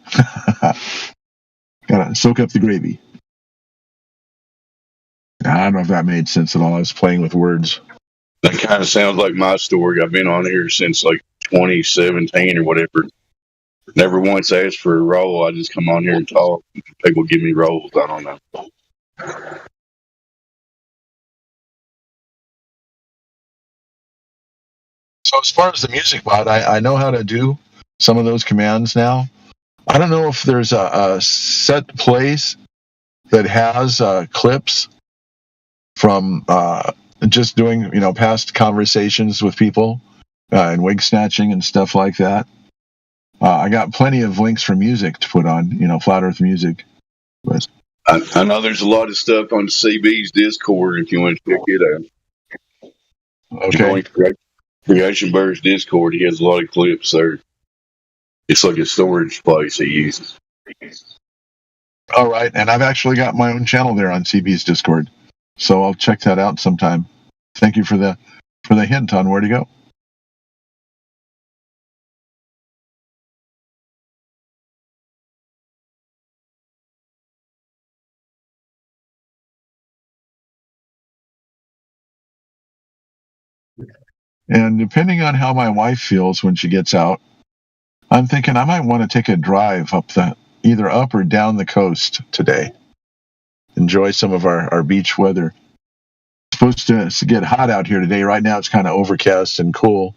Gotta soak up the gravy. I don't know if that made sense at all. I was playing with words. That kind of sounds like my story. I've been on here since like 2017 or whatever. Never once asked for a role. I just come on here and talk. People give me roles. I don't know. So as far as the music bot, I know how to do some of those commands now. I don't know if there's a set place that has clips from just doing, past conversations with people and wig snatching and stuff like that. I got plenty of links for music to put on, Flat Earth music. But I know there's a lot of stuff on CB's Discord if you want to check it out. okay. Creation Bird's Discord, he has a lot of clips there. It's like a storage place he uses. All right, and I've actually got my own channel there on CB's Discord, so I'll check that out sometime. Thank you for the hint on where to go. And depending on how my wife feels when she gets out, I'm thinking I might want to take a drive either up or down the coast today. Enjoy some of our beach weather. It's supposed to get hot out here today. Right now it's kind of overcast and cool.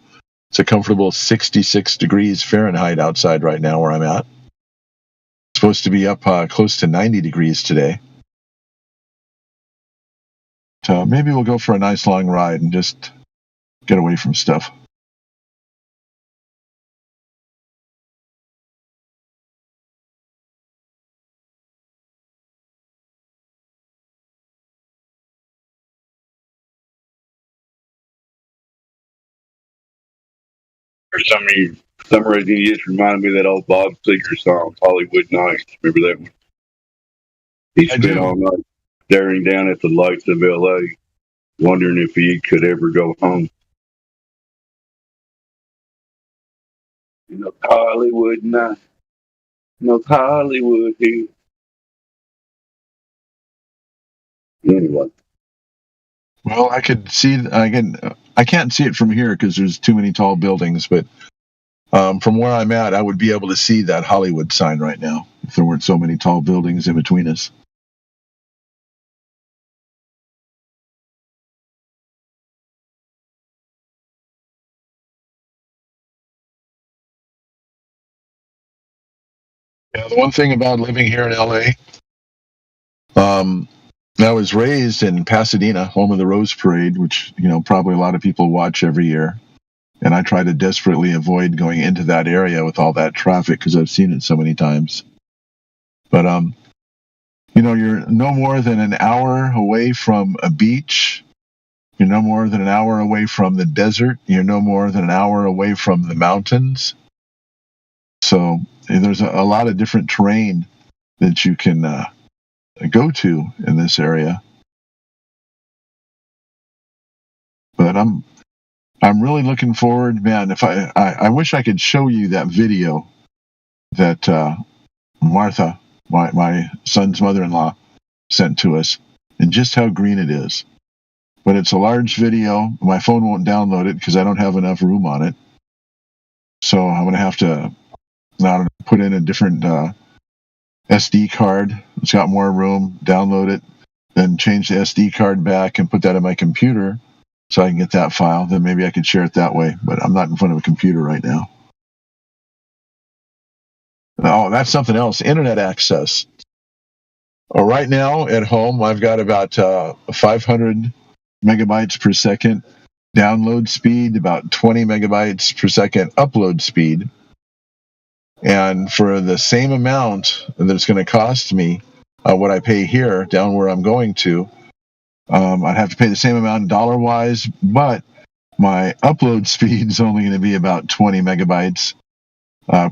It's a comfortable 66 degrees Fahrenheit outside right now where I'm at. It's supposed to be up close to 90 degrees today. So maybe we'll go for a nice long ride and just get away from stuff. For some reason, you just reminded me of that old Bob Seger song, Hollywood Nights. Remember that one? He spent all night staring down at the lights of L.A., wondering if he could ever go home. Hollywood Nights. Hollywood here. Anyway. Well, I could see again. I can't see it from here because there's too many tall buildings. But from where I'm at, I would be able to see that Hollywood sign right now if there weren't so many tall buildings in between us. Yeah, the one thing about living here in LA, I was raised in Pasadena, home of the Rose Parade, which probably a lot of people watch every year. And I try to desperately avoid going into that area with all that traffic because I've seen it so many times. But you're no more than an hour away from a beach. You're no more than an hour away from the desert. You're no more than an hour away from the mountains. So there's a lot of different terrain that you can go to in this area. But I'm really looking forward, man. If I wish I could show you that video that Martha, my son's mother-in-law, sent to us, and just how green it is. But it's a large video. My phone won't download it because I don't have enough room on it. So I'm going to have to put in a different SD card. It's got more room. Download it, then change the SD card back and put that in my computer so I can get that file. Then maybe I could share it that way. But I'm not in front of a computer right now. Oh, that's something else. Internet access. Right now at home, I've got about 500 megabytes per second download speed, about 20 megabytes per second upload speed. And for the same amount that it's going to cost me, what I pay here down where I'm going to, I'd have to pay the same amount dollar-wise, but my upload speed is only going to be about 20 megabytes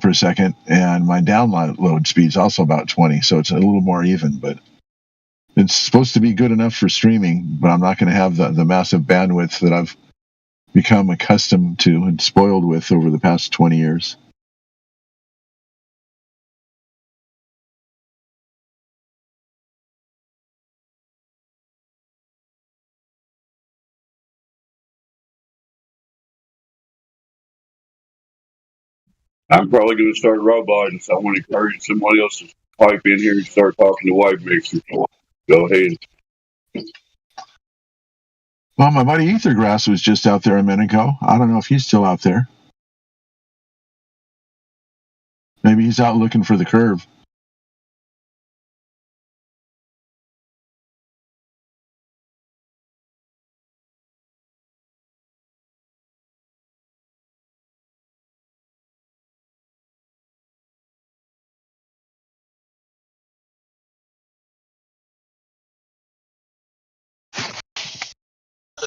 per second, and my download speed is also about 20, so it's a little more even, but it's supposed to be good enough for streaming, but I'm not going to have the massive bandwidth that I've become accustomed to and spoiled with over the past 20 years. I'm probably going to start roboting, so I want to encourage someone else to pipe in here and start talking to Wave Mixer. Go ahead. Well, my buddy Ethergrass was just out there a minute ago. I don't know if he's still out there. Maybe he's out looking for the curve.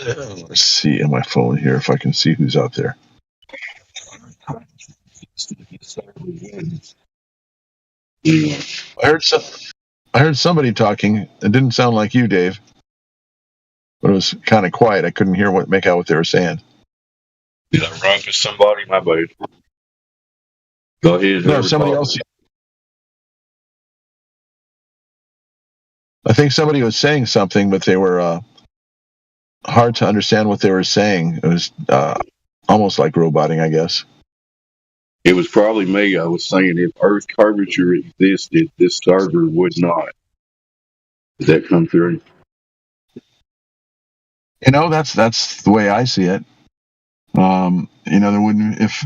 Let's see on my phone here if I can see who's out there. I heard somebody talking. It didn't sound like you, Dave, but it was kind of quiet. I couldn't make out what they were saying. Did I run to somebody? My bad. Go ahead. No, somebody else. I think somebody was saying something, but they were hard to understand what they were saying. It was almost like roboting, I guess. It was probably me. I was saying if Earth curvature existed, this server would not. Did that come through? You know, that's the way I see it. There wouldn't, if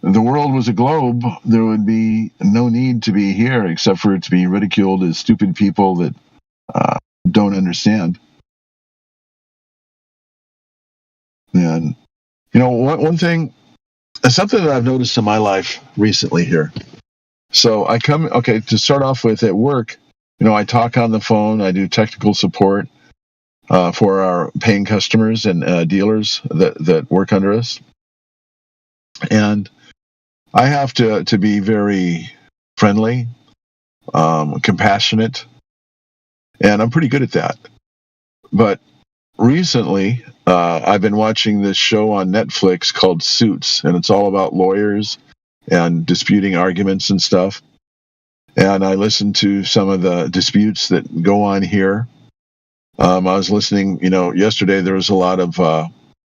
the world was a globe, there would be no need to be here except for it to be ridiculed as stupid people that don't understand. And one thing, something that I've noticed in my life recently here. So to start off with, at work, I talk on the phone. I do technical support for our paying customers and dealers that work under us. And I have to be very friendly, compassionate, and I'm pretty good at that. But recently, I've been watching this show on Netflix called Suits, and it's all about lawyers and disputing arguments and stuff. And I listened to some of the disputes that go on here. I was listening, yesterday there was a lot of the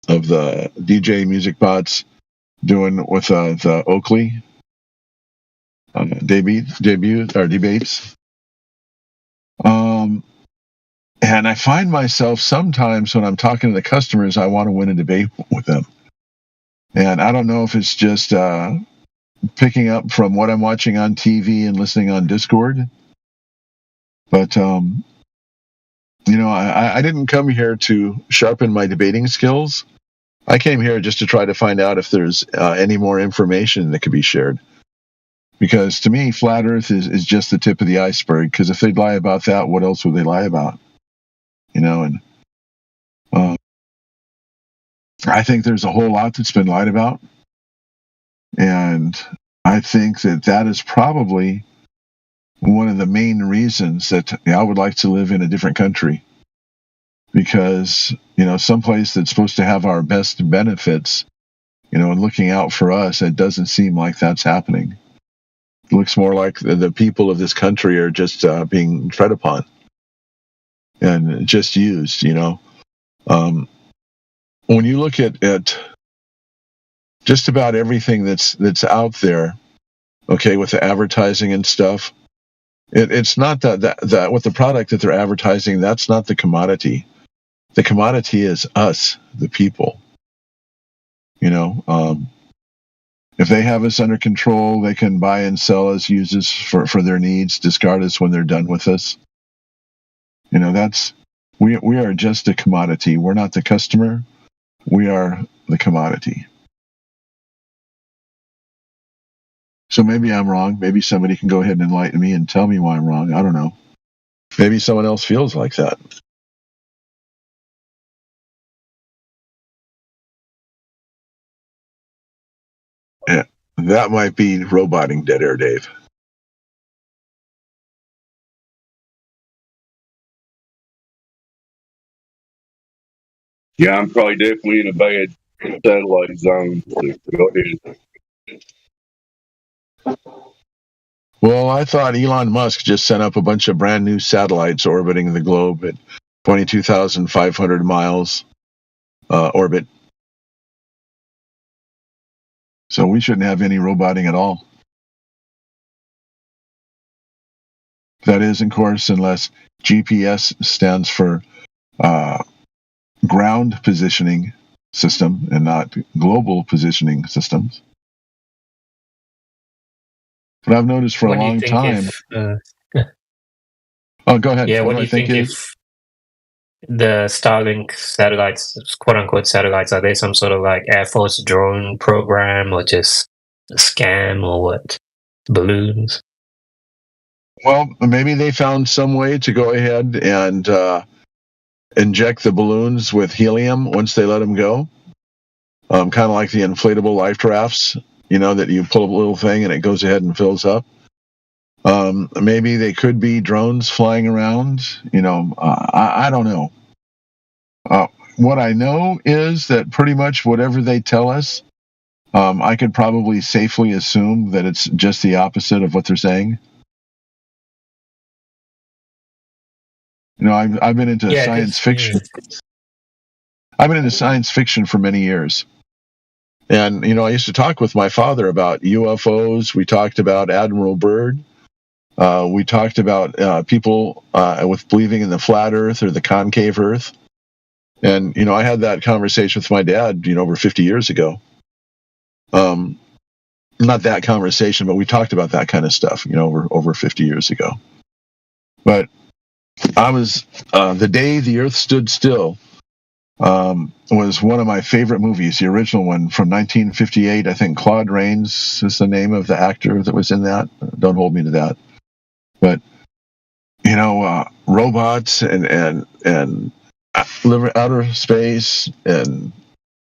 DJ music bots doing with the Oakley debates. And I find myself sometimes when I'm talking to the customers, I want to win a debate with them. And I don't know if it's just picking up from what I'm watching on TV and listening on Discord. But, I didn't come here to sharpen my debating skills. I came here just to try to find out if there's any more information that could be shared. Because to me, flat Earth is just the tip of the iceberg. Because if they'd lie about that, what else would they lie about? And I think there's a whole lot that's been lied about. And I think that is probably one of the main reasons that I would like to live in a different country. Because, someplace that's supposed to have our best benefits, and looking out for us, it doesn't seem like that's happening. It looks more like the people of this country are just being tread upon and just used, When you look at just about everything that's out there, okay, with the advertising and stuff, It's not that with the product that they're advertising, that's not the commodity. The commodity is us, the people. If they have us under control, they can buy and sell us, use us for their needs, discard us when they're done with us. We are just a commodity. We're not the customer. We are the commodity. So maybe I'm wrong. Maybe somebody can go ahead and enlighten me and tell me why I'm wrong. I don't know. Maybe someone else feels like that. Yeah, that might be roboting dead air, Dave. Yeah, I'm probably definitely in a bad satellite zone. So go ahead. Well, I thought Elon Musk just sent up a bunch of brand new satellites orbiting the globe at 22,500 miles orbit. So we shouldn't have any roboting at all. That is, of course, unless GPS stands for ground positioning system and not global positioning systems. But I've noticed for a long time. Oh, go ahead. Yeah, what do you think if the Starlink satellites, quote unquote satellites, are they some sort of like Air Force drone program or just a scam or what? Balloons? Well, maybe they found some way to go ahead and inject the balloons with helium once they let them go. Kind of like the inflatable life rafts, that you pull a little thing and it goes ahead and fills up. Maybe they could be drones flying around. I don't know. What I know is that pretty much whatever they tell us, I could probably safely assume that it's just the opposite of what they're saying. I've been into science fiction. I've been into science fiction for many years. And, I used to talk with my father about UFOs. We talked about Admiral Byrd. We talked about people with believing in the flat Earth or the concave Earth. And, I had that conversation with my dad, over 50 years ago. Not that conversation, but we talked about that kind of stuff, over 50 years ago. But I was, The Day the Earth Stood Still was one of my favorite movies, the original one from 1958. I think Claude Rains is the name of the actor that was in that. Don't hold me to that. But, robots and outer space and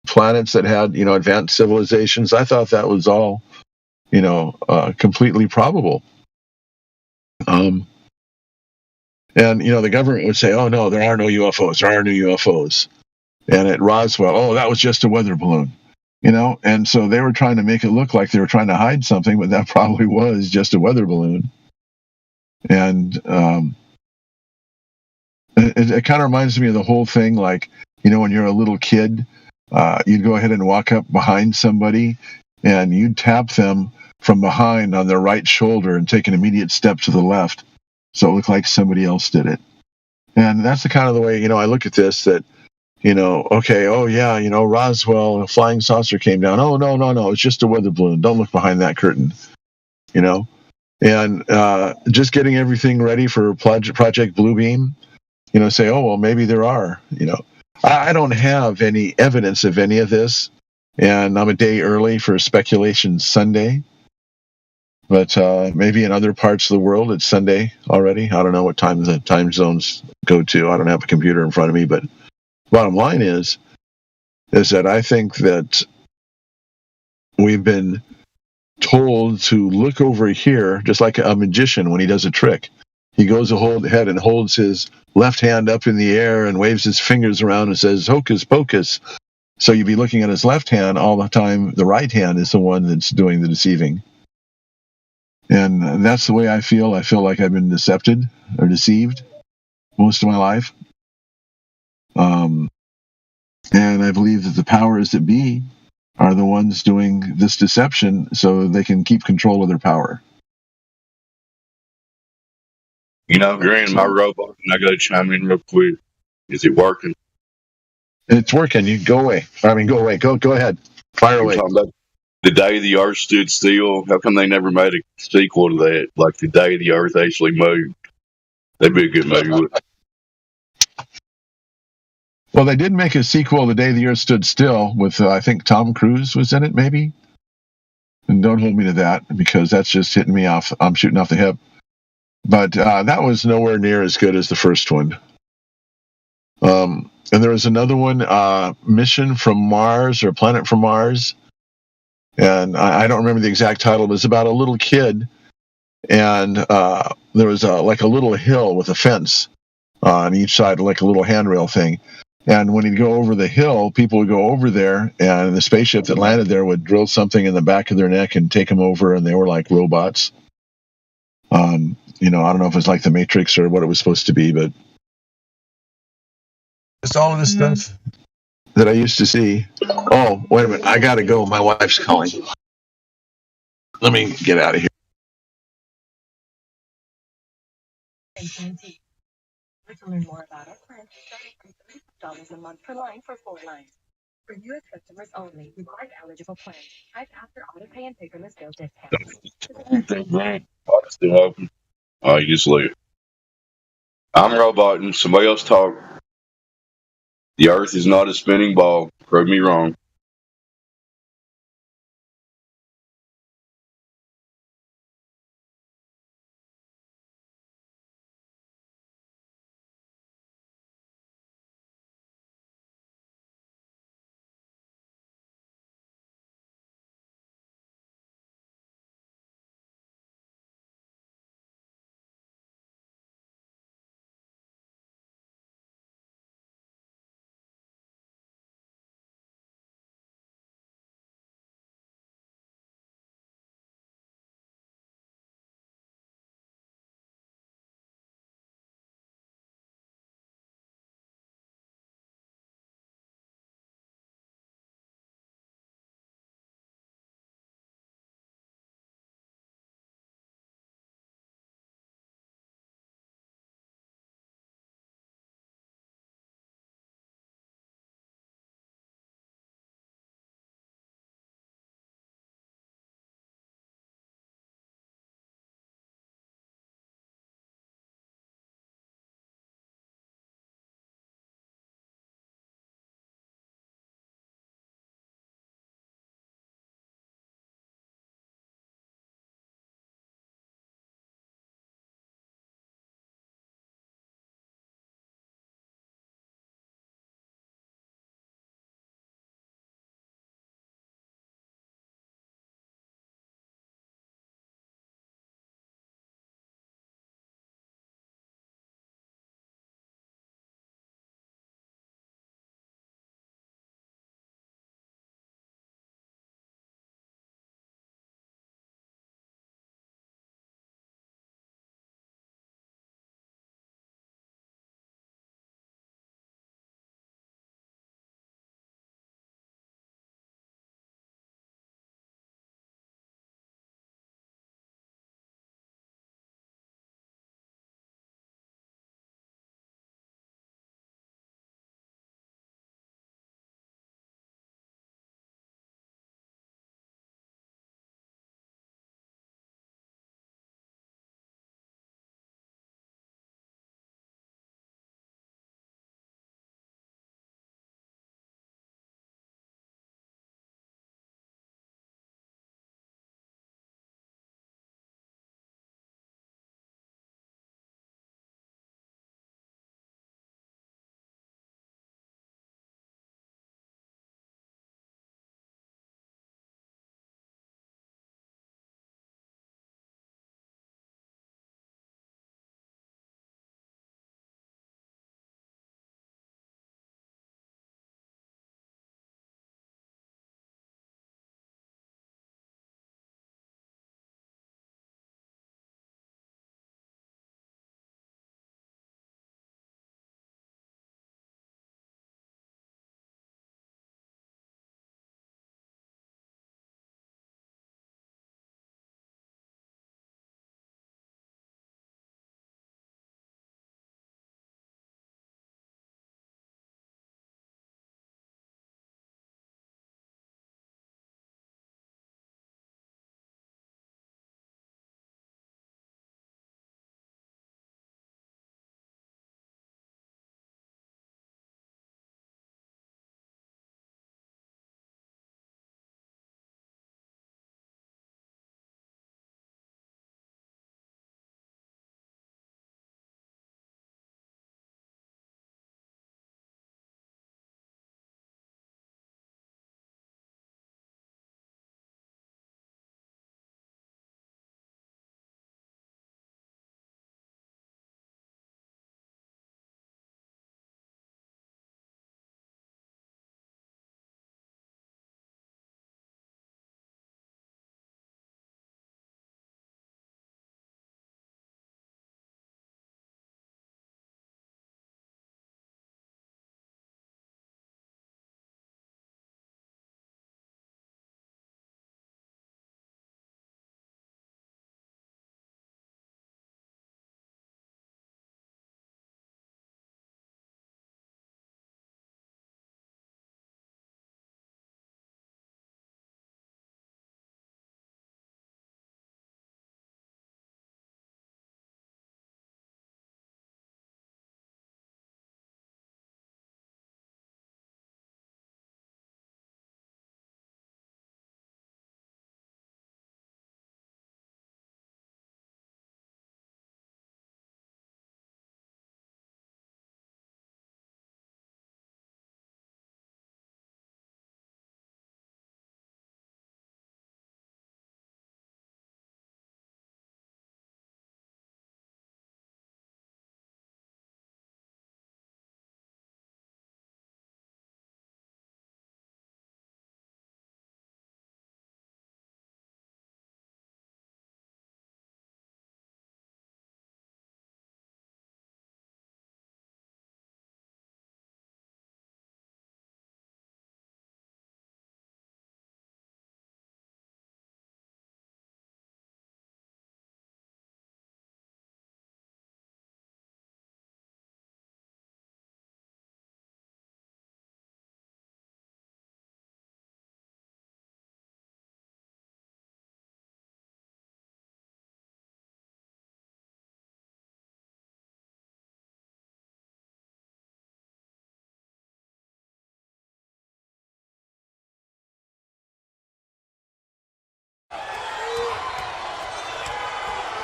planets that had, advanced civilizations, I thought that was all, completely probable. And, the government would say, oh, no, there are no UFOs. There are no UFOs. And at Roswell, oh, that was just a weather balloon. And so they were trying to make it look like they were trying to hide something, but that probably was just a weather balloon. And it kind of reminds me of the whole thing, like, when you're a little kid, you'd go ahead and walk up behind somebody and you'd tap them from behind on their right shoulder and take an immediate step to the left so it looked like somebody else did it. And that's the kind of the way, I look at this, that, okay, oh yeah, Roswell, a flying saucer came down. Oh, no, it's just a weather balloon. Don't look behind that curtain, And just getting everything ready for Project Bluebeam, say, oh, well, maybe there are, I don't have any evidence of any of this, and I'm a day early for Speculation Sunday. But maybe in other parts of the world, it's Sunday already. I don't know what time the time zones go to. I don't have a computer in front of me, but bottom line is that I think that we've been told to look over here, just like a magician when he does a trick. He goes ahead and holds his left hand up in the air and waves his fingers around and says, hocus pocus. So you'd be looking at his left hand all the time. The right hand is the one that's doing the deceiving. And that's the way I feel. I feel like I've been deceived most of my life. And I believe that the powers that be are the ones doing this deception so they can keep control of their power. You know, Grand, my robot, and I got to chime in real quick. Is it working? It's working. You go away. I mean, go away. Go ahead. Fire I'm away. talking about the day the earth stood still. How come they never made a sequel to that? Like the day the earth actually moved. That'd be a good movie. Wouldn't it? Well, they did make a sequel, The Day the Earth Stood Still, with I think Tom Cruise was in it, maybe. And don't hold me to that because that's just hitting me off. I'm shooting off the hip. But that was nowhere near as good as the first one. And there was another one, Mission from Mars or Planet from Mars. And I don't remember the exact title. It was about a little kid. And there was like a little hill with a fence on each side, like a little handrail thing. And when he'd go over the hill, people would go over there, and the spaceship that landed there would drill something in the back of their neck and take them over, and they were like robots. I don't know if it was like the Matrix or what it was supposed to be, but it's all of this stuff that I used to see. Oh, wait a minute. I got to go. My wife's calling. Let me get out of here. AT&T. To learn more about our plan, starting from $35 a month per line for 4 lines. For U.S. customers only, required eligible plans. Type after auto pay and paperless bill discounts. Oh, it's still open. Oh, you just leave it. I'm roboting. Somebody else talk. The earth is not a spinning ball. Prove me wrong.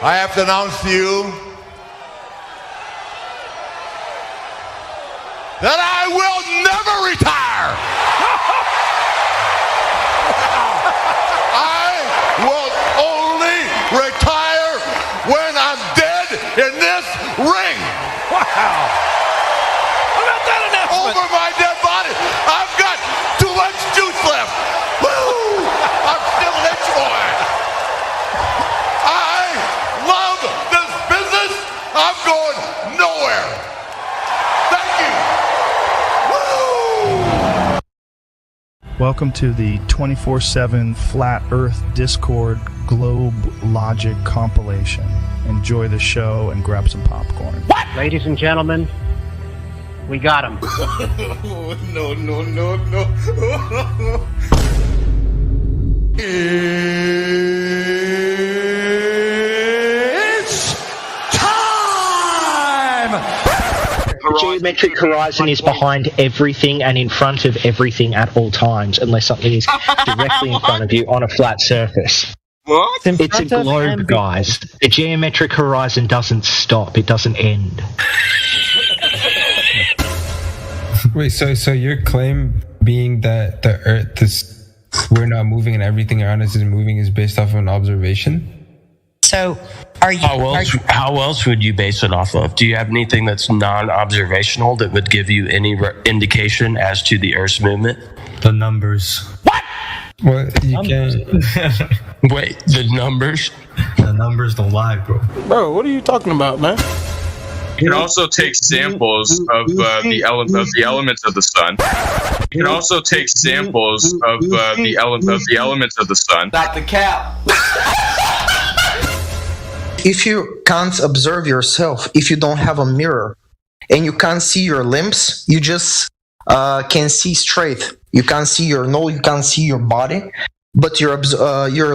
I have to announce to you that I will never retire. I will only retire when I'm dead in this ring. Wow. How about that announcement? Over my dead body. I've got too much juice left. Woo! I'm still an itch boy. I love this business. I'm going nowhere. Thank you. Woo! Welcome to the 24/7 Flat Earth Discord Globe Logic compilation. Enjoy the show and grab some popcorn. What? Ladies and gentlemen, we got him. No. It's time! The geometric horizon is behind everything and in front of everything at all times, unless something is directly in front of you on a flat surface. What? It's a globe, guys. The geometric horizon doesn't stop. It doesn't end. Wait, so your claim being that the Earth is, we're not moving and everything around us is moving is based off of an observation? So, are you? How else would you base it off of? Do you have anything that's non-observational that would give you any indication as to the Earth's movement? The numbers. What? Well, you can't. Wait, the numbers? The numbers don't lie, bro. Bro, what are you talking about, man? You can also take samples of the elements of the sun. You can also take samples of the elements of the sun. Not the cap. If you can't observe yourself, if you don't have a mirror, and you can't see your limbs, you just can see straight. You can't see your nose, you can't see your body, but you're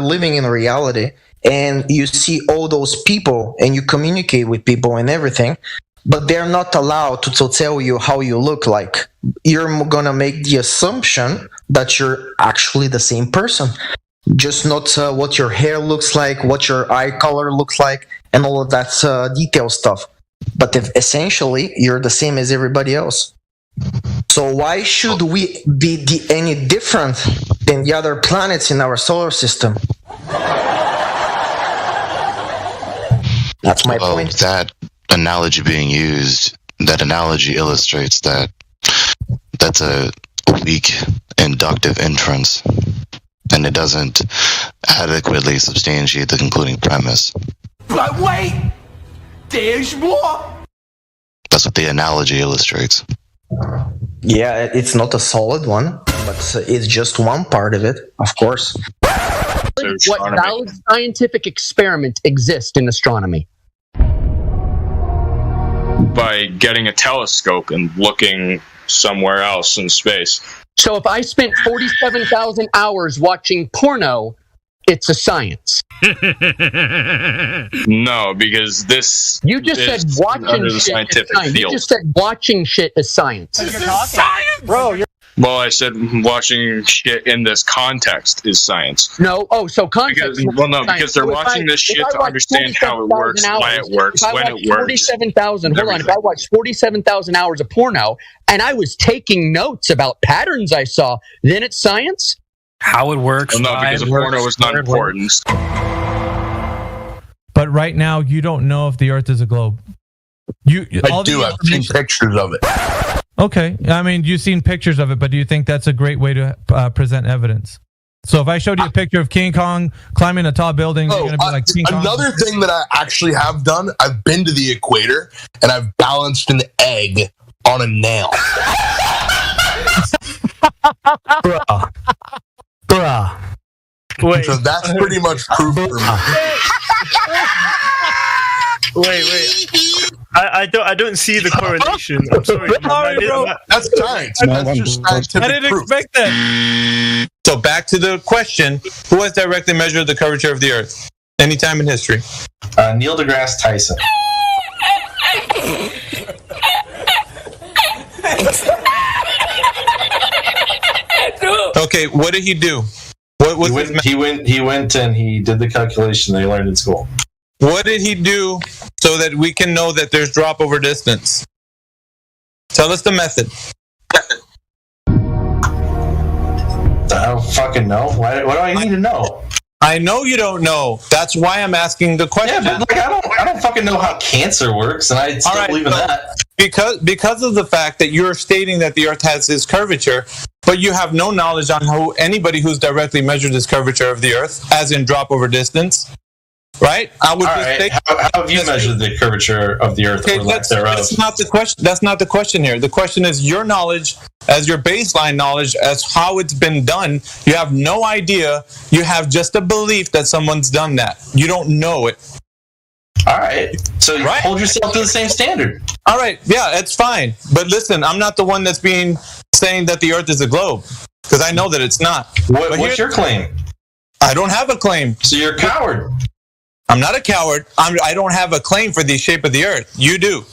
living in reality, and you see all those people, and you communicate with people and everything, but they're not allowed to tell you how you look like. You're gonna make the assumption that you're actually the same person, just not what your hair looks like, what your eye color looks like, and all of that detail stuff. But if essentially you're the same as everybody else. So why should we be any different than the other planets in our solar system? That's my point. That analogy being used, that analogy illustrates that that's a weak inductive inference, and it doesn't adequately substantiate the concluding premise. But wait! There's more! That's what the analogy illustrates. Yeah, it's not a solid one, but it's just one part of it, of course. What valid scientific experiment exists in astronomy? By getting a telescope and looking somewhere else in space. So if I spent 47,000 hours watching porno, it's a science. No, because this you just said watching the shit scientific is science. field. You just said watching shit is science. You're science, bro. Well, I said watching shit in this context is science. No, so context. Because they're watching this shit to understand how it works, why it works, when it works. 47,000. Hold on. If I watched 47,000 hours of porno and I was taking notes about patterns I saw, then it's science. How it works? Well, no, because the porno is not important. But right now, you don't know if the Earth is a globe. I do. I've seen pictures of it. Okay. I mean, you've seen pictures of it, but do you think that's a great way to present evidence? So if I showed you a picture of King Kong climbing a tall building, you're going to be like, King Kong. Another thing that I actually have done, I've been to the equator, and I've balanced an egg on a nail. Bruh. Wait. So that's pretty much proof for me. Wait. I don't see the correlation. I'm sorry. Bro. That's science. That's just scientific I didn't proof. expect that. So back to the question: who has directly measured the curvature of the Earth? Anytime in history? Neil deGrasse Tyson. Okay, what did he do? What was he went and he did the calculation they learned in school. What did he do so that we can know that there's drop over distance? Tell us the method. I don't fucking know. Why do I need to know? I know you don't know. That's why I'm asking the question. Yeah, but I don't fucking know how cancer works, and I still believe in that. Because of the fact that you're stating that the Earth has this curvature, but you have no knowledge on how anybody who's directly measured this curvature of the Earth, as in drop over distance, right? I would how have you measured the curvature of the Earth or lack thereof? That's not the question. That's not the question here. The question is your knowledge as your baseline knowledge as how it's been done. You have no idea. You have just a belief that someone's done that. You don't know it. All right. So you hold yourself to the same standard. All right. Yeah, it's fine. But listen, I'm not the one that's saying that the Earth is a globe, because I know that it's not. What's your claim? I don't have a claim. So you're a coward. I'm not a coward. I don't have a claim for the shape of the Earth. You do.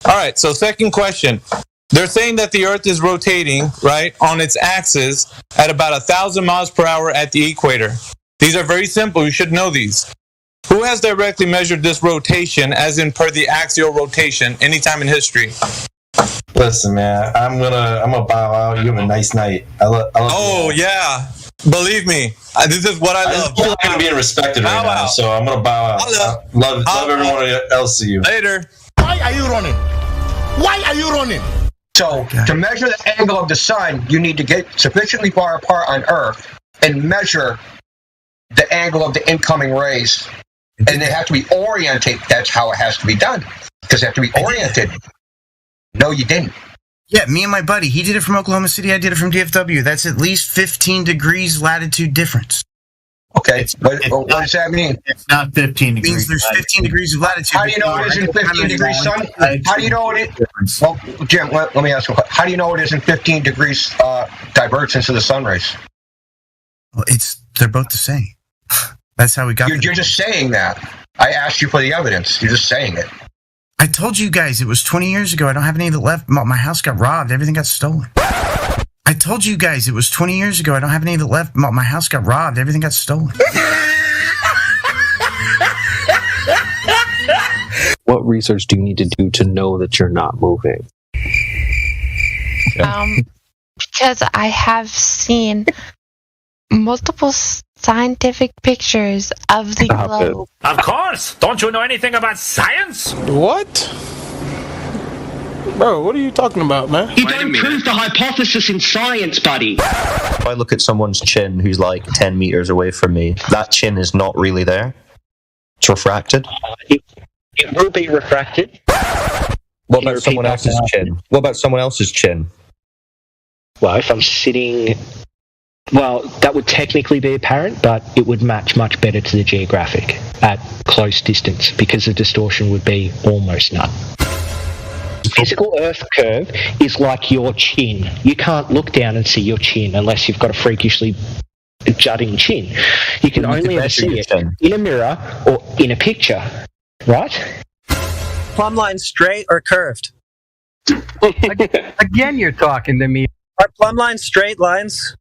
All right. So second question. They're saying that the Earth is rotating, right, on its axis at about 1,000 miles per hour at the equator. These are very simple. You should know these. Who has directly measured this rotation, as in per the axial rotation, anytime in history? Listen, man, I'm gonna bow out. You have a nice night. I love you. Yeah. Believe me, this is what I love. I feel like I'm being respected right now, so I'm gonna bow out. Love everyone else. See you later. Why are you running? Why are you running? So, to measure the angle of the sun, you need to get sufficiently far apart on Earth and measure the angle of the incoming rays. And they have to be oriented. That's how it has to be done. Because they have to be oriented. No, you didn't. Yeah, me and my buddy. He did it from Oklahoma City. I did it from DFW. That's at least 15 degrees latitude difference. Okay, what does that mean? It's not 15 degrees. It means there's 15 degrees of latitude. How do you know it isn't 15 degrees sun? How do you know it is? Well, Jim, let me ask you, how do you know it isn't 15 degrees divergence of the sun rays? Well, they're both the same. That's how we got. You're just saying that. I asked you for the evidence. You're just saying it. I told you guys it was 20 years ago. I don't have any that left. My house got robbed. Everything got stolen. I told you guys it was 20 years ago. I don't have any that left. My house got robbed. Everything got stolen. What research do you need to do to know that you're not moving? Because I have seen multiple scientific pictures of the globe. Of course! Don't you know anything about science? What? Bro, what are you talking about, man? You don't prove the hypothesis in science, buddy. If I look at someone's chin who's like 10 meters away from me, that chin is not really there. It's refracted. It will be refracted. What about someone else's chin? What about someone else's chin? Well, if I'm sitting... Well, that would technically be apparent, but it would match much better to the geographic at close distance because the distortion would be almost none. Physical Earth curve is like your chin. You can't look down and see your chin unless you've got a freakishly jutting chin. You can only ever see it in a mirror or in a picture, right? Plumb line straight or curved? Again, you're talking to me. Are plumb lines straight lines?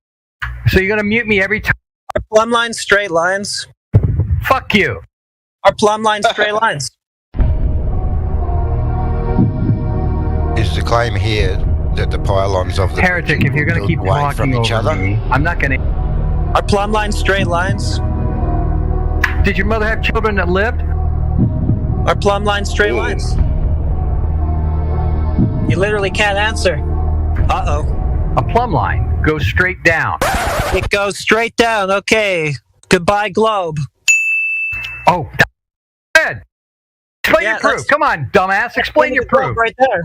So you're going to mute me every time? Are plumb lines straight lines? Fuck you. Are plumb lines straight lines? Is the claim here that the pylons of the heretic, if you're going to keep talking from each over other? me, I'm not going to... Are plumb lines straight lines? Did your mother have children that lived? Are plumb lines straight lines? You literally can't answer. Uh-oh. A plumb line goes straight down. It goes straight down. Okay. Goodbye, globe. Oh, Ed. Explain your proof. Come on, dumbass. Explain your proof. Right there.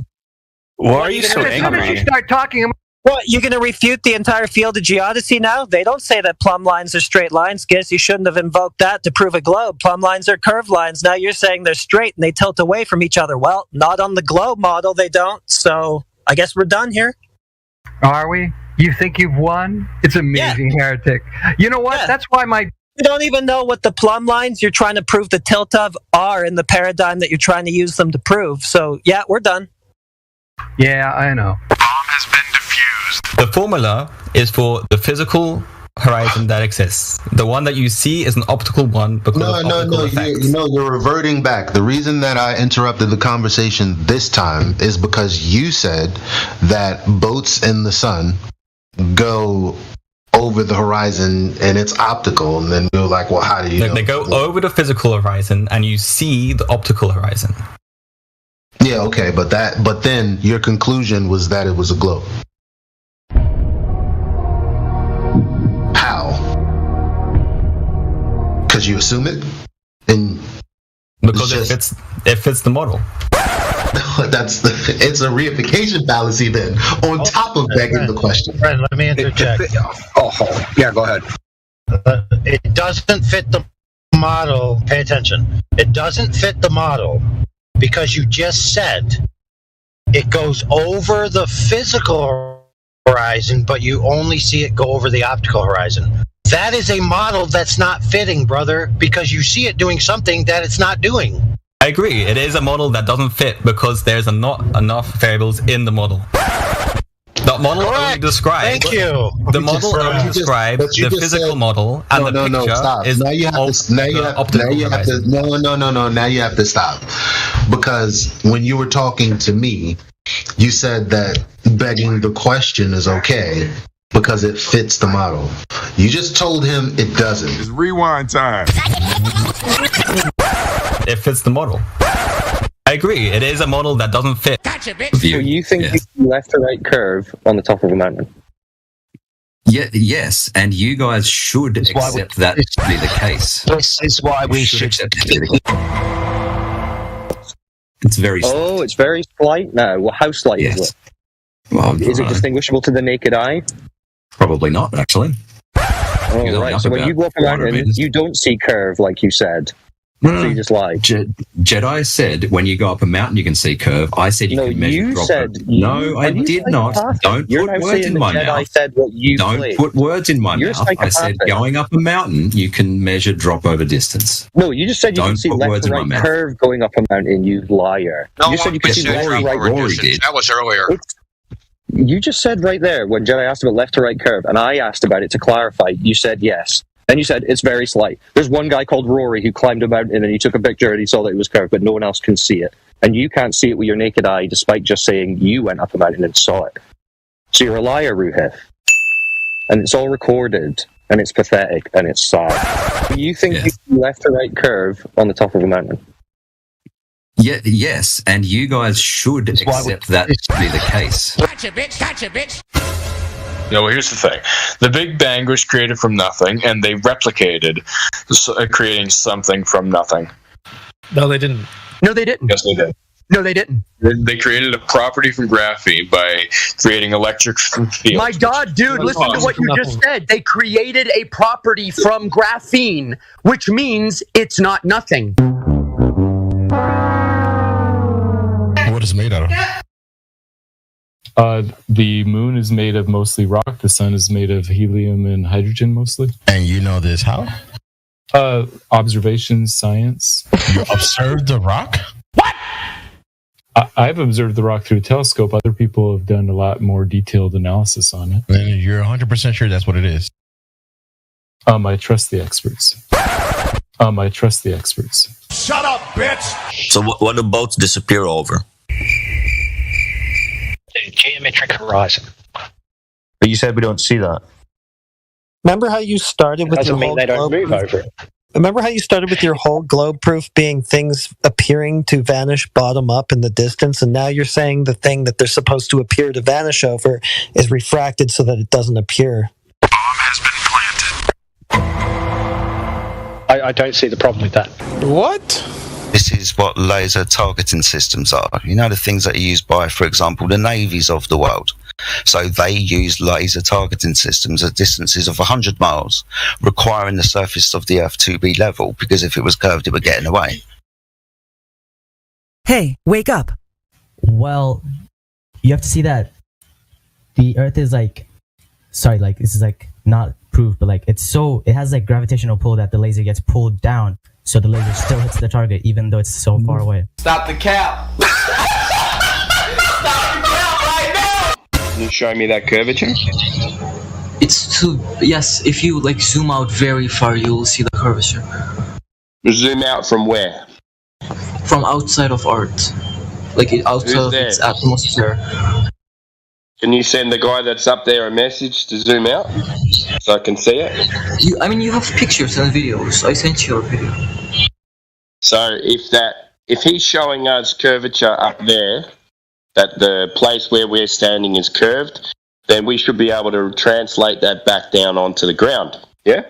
Why are you so angry? As soon as you start talking... What, you going to refute the entire field of geodesy now? They don't say that plumb lines are straight lines. Guess you shouldn't have invoked that to prove a globe. Plumb lines are curved lines. Now you're saying they're straight and they tilt away from each other. Well, not on the globe model, they don't. So I guess we're done here. Are we? You think you've won? It's amazing, heretic. You know what? Yeah. That's why my... You don't even know what the plumb lines you're trying to prove the tilt of are in the paradigm that you're trying to use them to prove. So, yeah, we're done. Yeah, I know. The formula is for the physical horizon that exists. The one that you see is an optical one because of optical effects. You're reverting back. The reason that I interrupted the conversation this time is because you said that boats in the sun go over the horizon and it's optical, and then you're like, well, how do you know? They go over the physical horizon and you see the optical horizon. Yeah, okay, but then your conclusion was that it was a globe. How? Because you assume it, and because it fits the model. It's a reification fallacy then, on top of begging the question. Friend, let me interject. Yeah, go ahead. It doesn't fit the model. Pay attention. It doesn't fit the model because you just said it goes over the physical horizon, but you only see it go over the optical horizon. That is a model that's not fitting, brother, because you see it doing something that it's not doing. I agree. It is a model that doesn't fit because there's not enough variables in the model. The model only describes. Thank you. The model only describes the physical model, and the picture stop. is Now you have to stop, because when you were talking to me, you said that begging the question is okay because it fits the model. You just told him it doesn't. It's rewind time. It fits the model. I agree. It is a model that doesn't fit. Gotcha, bitch. So you think you see left to right curve on the top of a mountain? Yeah, yes, and you guys should accept that to be the case. This is why we should accept it. It's very slight. Oh, it's very slight now. Well, how slight is it? Well, is it distinguishable to the naked eye? Probably not, actually. Oh, right. So when you go up a mountain, you don't see curve like you said. So you just lied. Jedi said when you go up a mountain you can see curve. I said you can measure drop. No, I did not. Don't put words in my mouth. Don't put words in my mouth. I said going up a mountain you can measure drop over distance. No, you just said you can see left to right curve going up a mountain, you liar. No, you said you can see left to right. Rory did. That was earlier. You just said right there when Jedi asked about left to right curve, and I asked about it to clarify. You said yes. And you said it's very slight. There's one guy called Rory who climbed a mountain and he took a picture and he saw that it was curved, but no one else can see it. And you can't see it with your naked eye, despite just saying you went up a mountain and saw it. So you're a liar, Ruhith. And it's all recorded, and it's pathetic, and it's sad. Do you think you see left to right curve on the top of a mountain? Yeah, yes, and you guys should accept that to be the case. Gotcha, bitch. Gotcha, bitch. Yeah, well, here's the thing. The Big Bang was created from nothing, and they replicated creating something from nothing. No, they didn't. No, they didn't. Yes, they did. No, they didn't. They created a property from graphene by creating electric fields. My God, dude, listen to what you just said. They created a property from graphene, which means it's not nothing. What is it made out of? The moon is made of mostly rock. The sun is made of helium and hydrogen mostly. And you know this how? Observations, science. You observed the rock? What? I've observed the rock through a telescope. Other people have done a lot more detailed analysis on it. Then you're 100% sure that's what it is. I trust the experts. I trust the experts. Shut up, bitch! So what do boats disappear over? The geometric horizon. But you said we don't see that. Remember how you started with your whole globe proof? Remember how you started with your whole globe proof being things appearing to vanish bottom up in the distance, and now you're saying the thing that they're supposed to appear to vanish over is refracted so that it doesn't appear. Bomb has been planted. I don't see the problem with that. What? This is what laser targeting systems are. You know, the things that are used by, for example, the navies of the world. So they use laser targeting systems at distances of 100 miles, requiring the surface of the Earth to be level, because if it was curved, it would get in the way. Hey, wake up! Well, you have to see that the Earth is like, sorry, like this is like not proof, but like it has like gravitational pull that the laser gets pulled down. So the laser still hits the target even though it's so far away. Stop the cap! Stop the cap right now! Can you show me that curvature? It's too. Yes, if you like zoom out very far, you will see the curvature. Zoom out from where? From outside of art, like outside of its atmosphere. Can you send the guy that's up there a message to zoom out so I can see it? You have pictures and videos. I sent you a video. So if he's showing us curvature up there, that the place where we're standing is curved, then we should be able to translate that back down onto the ground. Yeah?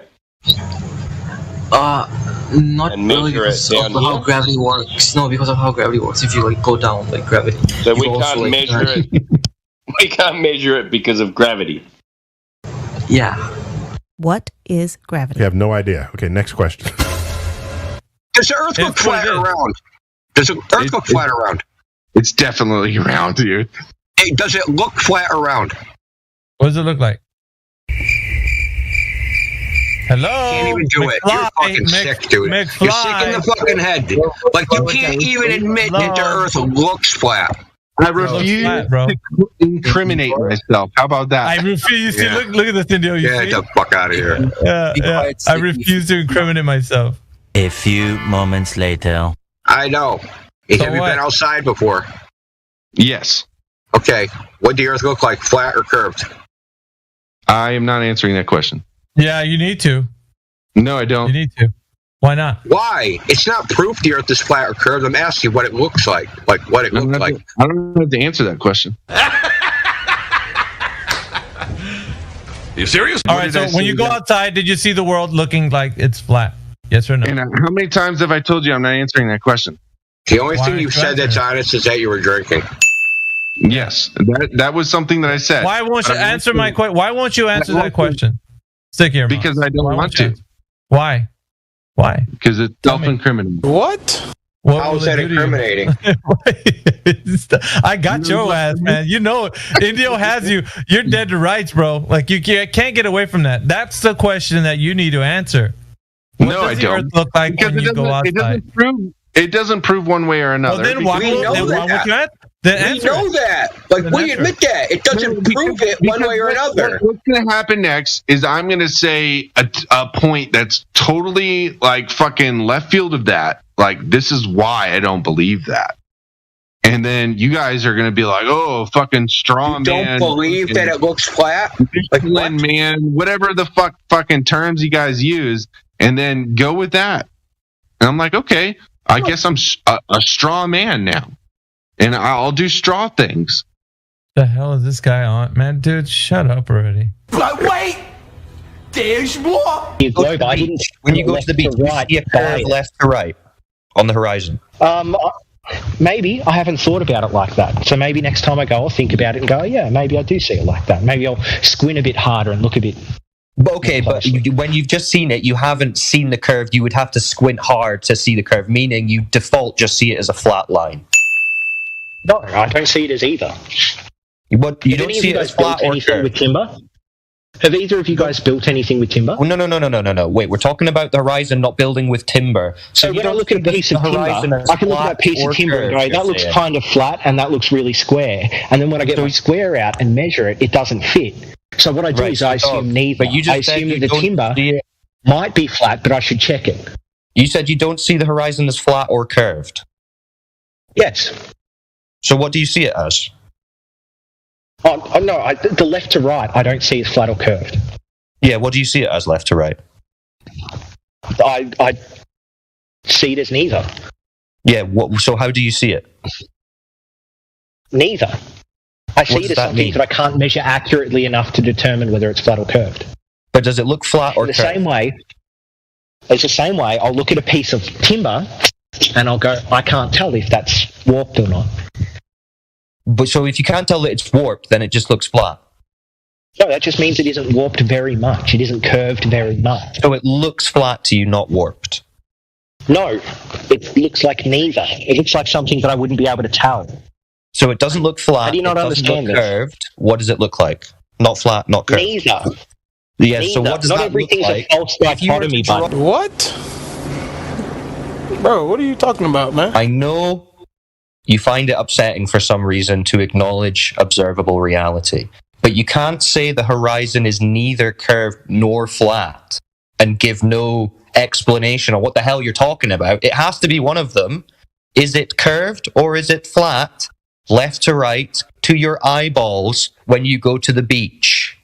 Not really because of how gravity works. No, because of how gravity works. If you like go down like gravity. So we can't measure it. We can't measure it because of gravity. Yeah. What is gravity? You have no idea. Okay, next question. Does the Earth look flat around? Does the Earth look flat around? It's definitely round, dude. Hey, does it look flat around? What does it look like? Hello? Can't even do it. You're fucking sick, dude. You're sick in the fucking head. Like, you can't even admit that the Earth looks flat. I refuse to incriminate myself. How about that? I refuse. You see, look at this video. Get the fuck out of here. Yeah. I refuse to incriminate myself. A few moments later. I know. Have you been outside before? Yes. Okay. What the Earth look like, flat or curved? I am not answering that question. Yeah, you need to. No, I don't. You need to. Why not? Why? It's not proof the Earth is flat or curved. I'm asking you what it looks like. Like, what it looks like. I don't have to answer that question. Are you serious? All right, so when you go outside, did you see the world looking like it's flat? Yes or no? And how many times have I told you I'm not answering that question? The only thing you've said that's honest is that you were drinking. Yes, that was something that I said. Why won't you answer my question? Why won't you answer that question? Stick here, Mom. Because I don't want to. Why? Why? Because it's self-incriminating. What? How is that incriminating? I got your ass, man. You know, Indio has you. You're dead to rights, bro. Like, you can't get away from that. That's the question that you need to answer. What does the Earth look like when you go outside? It doesn't prove one way or another. Well, then why would you answer? We know that. Like, we admit that. It doesn't prove it one way or another. What's going to happen next is I'm going to say a point that's totally, like, fucking left field of that. Like, this is why I don't believe that. And then you guys are going to be like, oh, fucking straw man. Don't believe that it looks flat? Like, man, whatever the fucking terms you guys use, and then go with that. And I'm like, okay, I guess I'm a straw man now. And I'll do straw things. The hell is this guy on? Man, dude, shut up already. Like, wait! There's more! When you go to the beach, you see a curve left to right on the horizon. Maybe. I haven't thought about it like that. So maybe next time I go, I'll think about it and go, yeah, maybe I do see it like that. Maybe I'll squint a bit harder and look a bit... Okay, but when you've just seen it, you haven't seen the curve. You would have to squint hard to see the curve, meaning you default just see it as a flat line. No, I don't see it as either. But you don't see it as flat or curved. With timber? Have either of you guys built anything with timber? Oh, no. Wait, we're talking about the horizon, not building with timber. So when I look at a piece of timber, I can look at that piece of timber and go, that looks kind of flat and that looks really square. And then when I get my square out and measure it, it doesn't fit. So what I do is I assume neither. But I assume that the timber might be flat, but I should check it. You said you don't see the horizon as flat or curved? Yes. So what do you see it as? Oh no, the left to right I don't see as flat or curved. Yeah, what do you see it as left to right? I see it as neither. Yeah, so how do you see it? Neither. I see it as something that I can't measure accurately enough to determine whether it's flat or curved. But does it look flat or curved? It's the same way I'll look at a piece of timber and I'll go, I can't tell if that's warped or not. But so if you can't tell that it's warped, then it just looks flat? No, that just means it isn't warped very much. It isn't curved very much. So it looks flat to you, not warped? No, it looks like neither. It looks like something that I wouldn't be able to tell. So it doesn't look flat. How do you not understand this? Curved. What does it look like? Not flat, not curved. Neither. Yeah. Neither. So what does not that everything's look like? A false dichotomy, bud. What? Bro, what are you talking about, man? I know you find it upsetting for some reason to acknowledge observable reality. but you can't say the horizon is neither curved nor flat and give no explanation on what the hell you're talking about. It has to be one of them. Is it curved or is it flat, left to right, to your eyeballs when you go to the beach?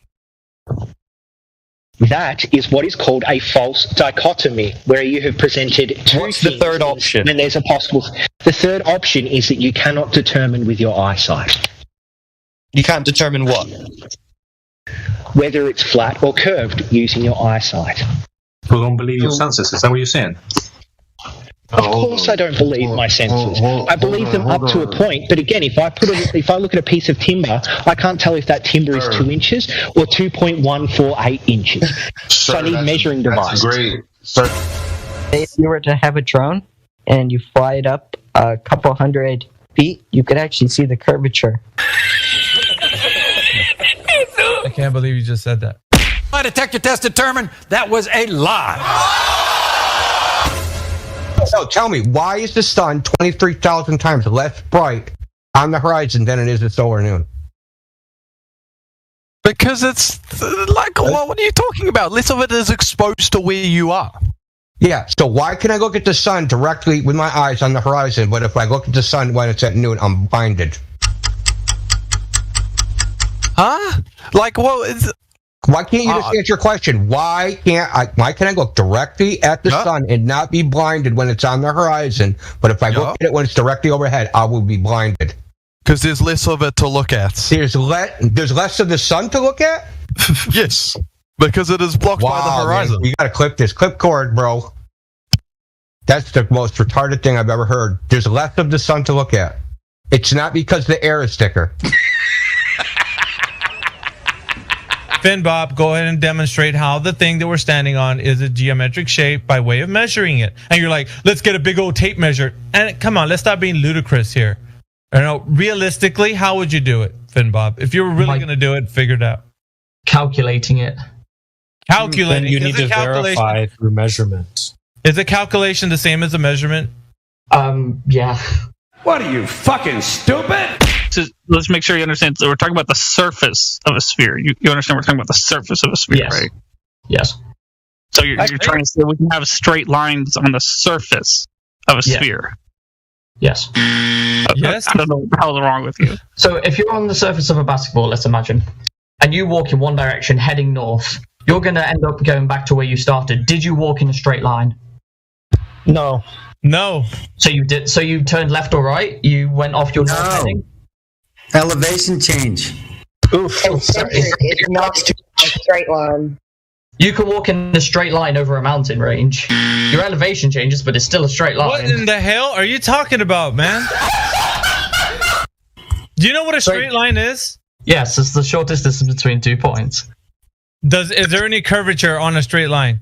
That is what is called a false dichotomy, where you have presented two What's the third option? And there's a possible. The third option is that you cannot determine with your eyesight. You can't determine what? Whether it's flat or curved using your eyesight. People don't believe your senses. Is that what you're saying? Of course, I don't believe my senses. I believe them up to a point. But again, if I look at a piece of timber, I can't tell if that timber is 2 inches or 2.148 inches. So I need measuring devices. That's great. If you were to have a drone and you fly it up a couple hundred feet, you could actually see the curvature. I can't believe you just said that. My detector test determined that was a lie. So tell me, why is the sun 23,000 times less bright on the horizon than it is at solar noon? Because it's like, well, what are you talking about? Less of it is exposed to where you are. Yeah, so why can I look at the sun directly with my eyes on the horizon, but if I look at the sun when it's at noon, I'm blinded? Huh? Like, well, why can't you just answer your question? Why can I look directly at the sun and not be blinded when it's on the horizon, but if I look at it when it's directly overhead, I will be blinded? Because there's less of it to look at. There's less of the sun to look at? Yes, because it is blocked by the horizon. Man, you gotta clip this. Clip cord, bro. That's the most retarded thing I've ever heard. There's less of the sun to look at. It's not because the air is thicker. Finn Bob, go ahead and demonstrate how the thing that we're standing on is a geometric shape by way of measuring it. And you're like, let's get a big old tape measure. And come on, let's stop being ludicrous here. You know, realistically, how would you do it, Finn Bob? If you were really going to do it, figure it out. Calculating it. Calculating. Then you need to verify through measurement. Is a calculation the same as a measurement? Yeah. What are you, fucking stupid? So let's make sure you understand. So we're talking about the surface of a sphere. You understand we're talking about the surface of a sphere, Yes. right? Yes. So you're trying to say we can have straight lines on the surface of a sphere. Yes. Yes. I don't know what the hell's wrong with you. So if you're on the surface of a basketball, let's imagine, and you walk in one direction heading north, you're going to end up going back to where you started. Did you walk in a straight line? No. No. So you did. So you turned left or right? You went off your north heading? Elevation change. Oof. It's not a straight line. You can walk in a straight line over a mountain range. Your elevation changes, but it's still a straight line. What in the hell are you talking about, man? Do you know what a straight line is? Yes, it's the shortest distance between 2 points. Is there any curvature on a straight line?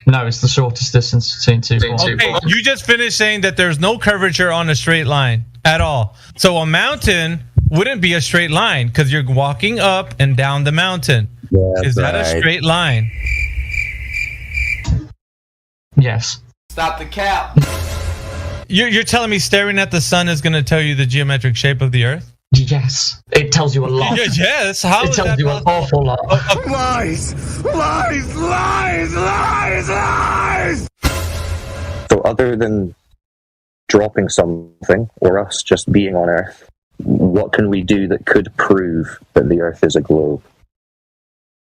No, it's the shortest distance between 2 points. Okay, you just finished saying that there's no curvature on a straight line at all. So a mountain wouldn't be a straight line because you're walking up and down the mountain. Yeah, is that a straight line? Yes. Stop the cap. You're telling me staring at the sun is going to tell you the geometric shape of the Earth? Yes. It tells you a lot. Yes. How it tells you an awful lot. Lies! Lies! Lies! Lies! Lies! So other than dropping something or us just being on Earth, what can we do that could prove that the Earth is a globe?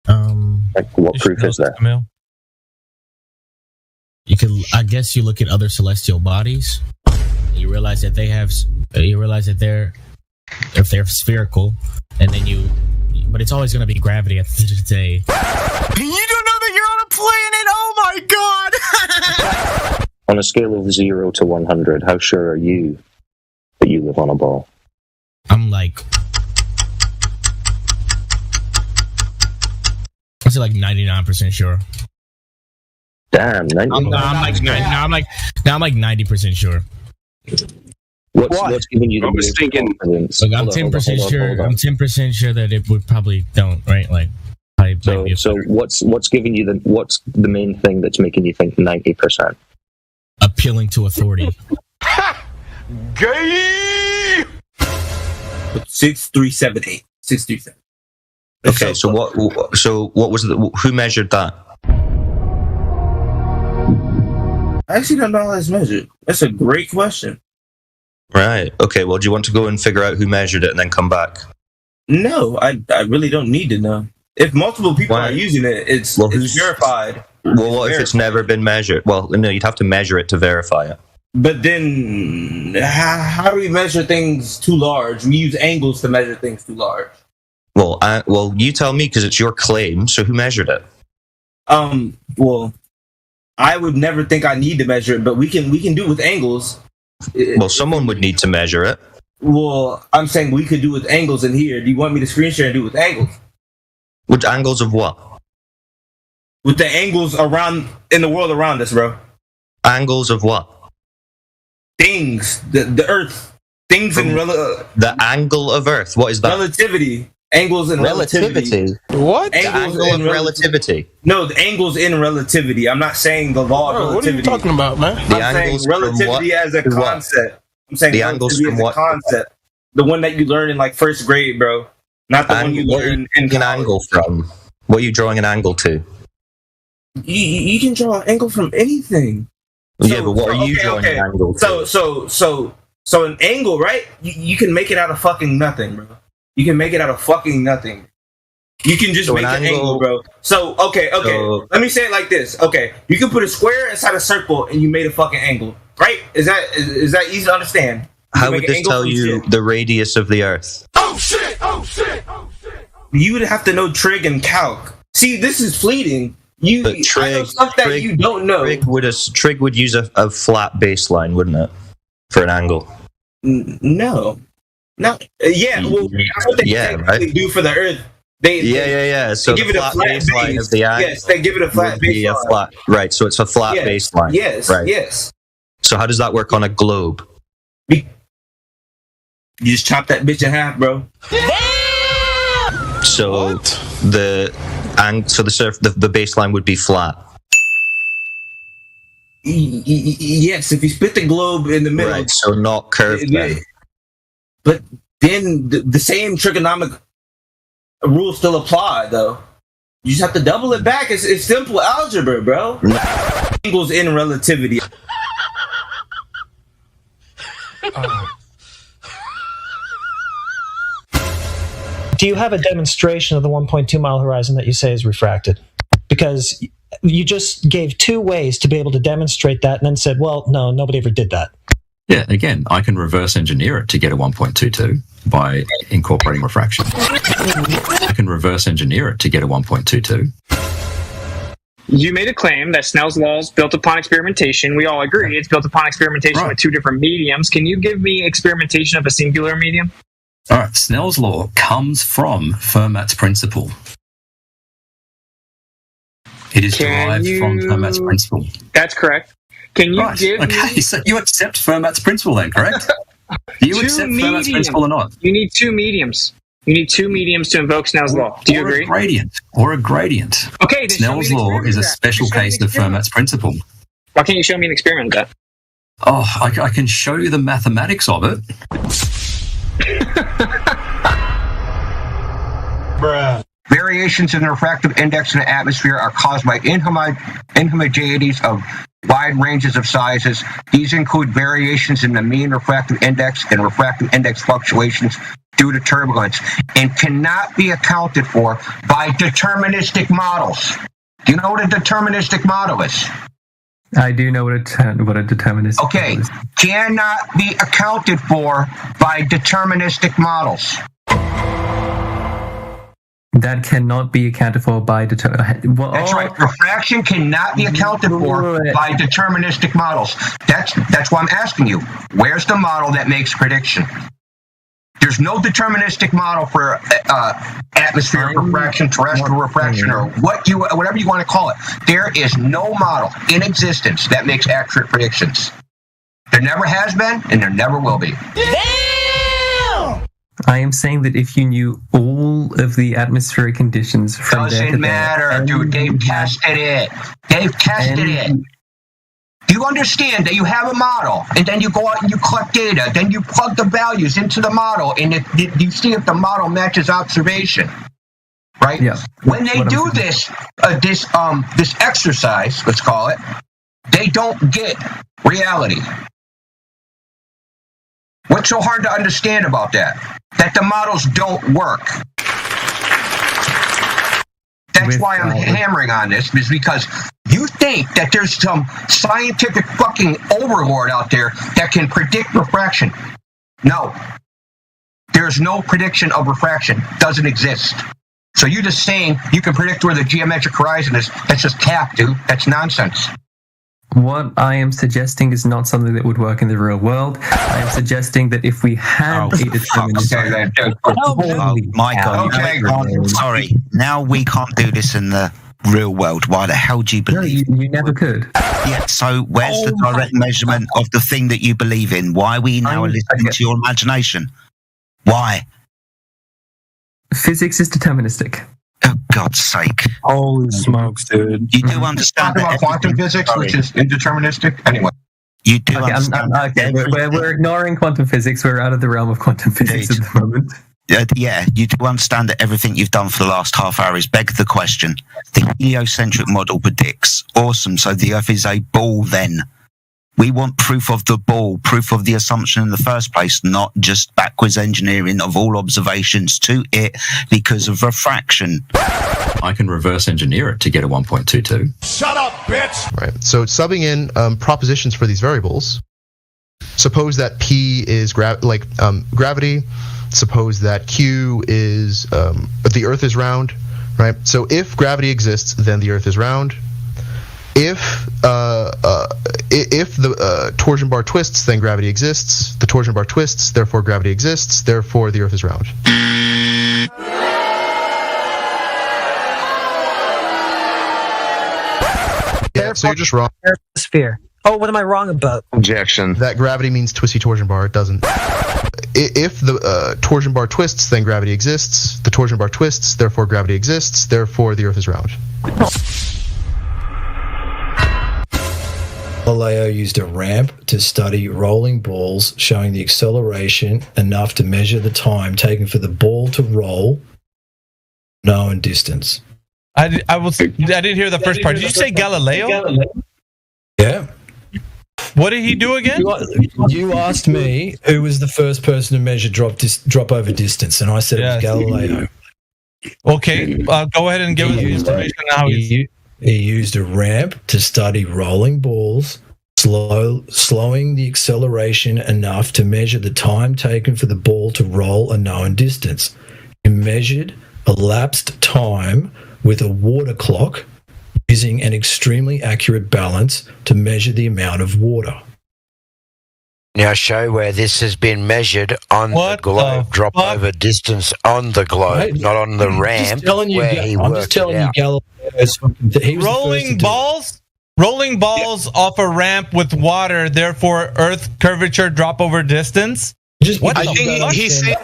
Like, what proof is there? You can, I guess, you look at other celestial bodies. You realize that if they're spherical, and then but it's always going to be gravity at the end of the day. You don't know that you're on a planet? Oh my god! On a scale of 0 to 100, how sure are you that you live on a ball? I'm like, I'd say like 99% sure. Damn, 99%. I'm like 90% sure. What's giving you the most confidence? Like, I'm 10% sure. I'm 10% sure that it would probably don't, right? Like, so what's giving you what's the main thing that's making you think 90%? Appealing to authority. Gay! 6378. 637. Okay, so what was who measured that? I actually don't know how that's measured. That's a great question. Right. Okay. Well, do you want to go and figure out who measured it and then come back? No, I really don't need to know. If multiple people are using it, it's verified. Well, what if it's never been measured? Well, no, you'd have to measure it to verify it. But then, how do we measure things too large? We use angles to measure things too large. Well, you tell me because it's your claim. So who measured it? Well, I would never think I need to measure it, but we can do it with angles. Well, someone would need to measure it. Well, I'm saying we could do it with angles in here. Do you want me to screen share and do it with angles? With angles of what? With the angles around in the world around us, bro. Angles of what? Things, the Earth, things in the angle of Earth. What is that? Relativity. Angles in relativity. What? Angles the angle in relativity. No, the angles in relativity. I'm not saying the law of relativity. What are you talking about, man? I'm saying relativity as a concept. I'm saying the angles from what concept? The one that you learn in like first grade, bro. Not the one you learn in college. An angle from? What are you drawing an angle to? You can draw an angle from anything. Yeah, but what are you drawing an angle to? So an angle, right? You can make it out of fucking nothing, bro. You can make it out of fucking nothing. You can just make an angle, bro. So, okay. Let me say it like this. Okay, you can put a square inside a circle and you made a fucking angle, right? Is that easy to understand? How would this tell you the radius of the Earth? Oh shit! You would have to know trig and calc. See, this is fleeting. I know stuff that you don't know. Trig would use a flat baseline, wouldn't it, for an angle? No. Yeah. Well, that's what they do for the Earth. Yeah. So give it a flat baseline of the angle. Yes, they give it a flat baseline. Right. So it's a flat baseline. Yes. Right. Yes. So how does that work on a globe? You just chop that bitch in half, bro. So the baseline would be flat. Yes, if you split the globe in the middle. Right, so not curved then. But then the same trigonomic rules still apply, though. You just have to double it back. It's simple algebra, bro. Angles in relativity. Do you have a demonstration of the 1.2 mile horizon that you say is refracted? Because you just gave two ways to be able to demonstrate that and then said, well, no, nobody ever did that. Yeah, again, I can reverse engineer it to get a 1.22 by incorporating refraction. I can reverse engineer it to get a 1.22. You made a claim that Snell's law is built upon experimentation. We all agree it's built upon experimentation with two different mediums. Can you give me experimentation of a singular medium? All right, Snell's law comes from Fermat's principle. It is derived from Fermat's principle. That's correct. Can you give me... Okay, so you accept Fermat's principle then, correct? Do you accept Fermat's principle or not? You need two mediums. You need two mediums to invoke Snell's law. Do you agree? Or a gradient. Okay, then Snell's law is a special case of Fermat's principle. Why can't you show me an experiment of that? Oh, I can show you the mathematics of it. Bruh. Variations in the refractive index in the atmosphere are caused by inhomogeneities of wide ranges of sizes. These include variations in the mean refractive index and refractive index fluctuations due to turbulence and cannot be accounted for by deterministic models. Do you know what a deterministic model is? I do know what a deterministic model is. Cannot be accounted for by deterministic models. That cannot be accounted for by That's right. Refraction cannot be accounted for by deterministic models. That's why I'm asking you. Where's the model that makes prediction? There's no deterministic model for atmospheric refraction, terrestrial refraction, or whatever you want to call it. There is no model in existence that makes accurate predictions. There never has been, and there never will be. I am saying that if you knew all of the atmospheric conditions from doesn't matter, dude. They've tested it. They've tested it. You understand that you have a model, and then you go out and you collect data, then you plug the values into the model, and you see if the model matches observation, right? Yeah. When they do this exercise, let's call it, they don't get reality. What's so hard to understand about that? That the models don't work. That's why I'm hammering on this, is because you think that there's some scientific fucking overlord out there that can predict refraction. No. There's no prediction of refraction. Doesn't exist. So you're just saying you can predict where the geometric horizon is. That's just cap, dude. That's nonsense. What I am suggesting is not something that would work in the real world. I am suggesting that if we had a deterministic... Michael, sorry. Now we can't do this in the real world. Why the hell do you believe? No, you never could. Yeah, so where's the direct measurement of the thing that you believe in? Why are we now listening to your imagination? Why? Physics is deterministic. Oh, God's sake. Holy smokes, dude. You do understand about quantum physics, which is indeterministic? Anyway. You do understand. We're ignoring quantum physics. We're out of the realm of quantum physics at the moment. Yeah, you do understand that everything you've done for the last half hour is beg the question. The heliocentric model predicts. Awesome. So the Earth is a ball then. We want proof of the ball, proof of the assumption in the first place, not just backwards engineering of all observations to it because of refraction. I can reverse engineer it to get a 1.22. Shut up, bitch! Right. So it's subbing in propositions for these variables. Suppose that P is gravity. Suppose that Q is the Earth is round. Right. So if gravity exists, then the Earth is round. If the torsion bar twists, then gravity exists. The torsion bar twists, therefore gravity exists. Therefore, the Earth is round. Yeah, so you're just wrong. Sphere. Oh, what am I wrong about? Objection. That gravity means twisty torsion bar. It doesn't. If the torsion bar twists, then gravity exists. The torsion bar twists, therefore gravity exists. Therefore, the Earth is round. Galileo used a ramp to study rolling balls, showing the acceleration enough to measure the time taken for the ball to roll, known distance. I didn't hear the first part. Did you say Galileo? Yeah. What did he do again? You asked me who was the first person to measure drop over distance, and I said it was Galileo. Okay, go ahead and give us the information now. He used a ramp to study rolling balls, slowing the acceleration enough to measure the time taken for the ball to roll a known distance. He measured elapsed time with a water clock using an extremely accurate balance to measure the amount of water. Now show where this has been measured on the globe. Drop over distance on the globe, not on the ramp. I'm just telling you, Galileo. Rolling balls off a ramp with water, therefore Earth curvature drop over distance. I think he said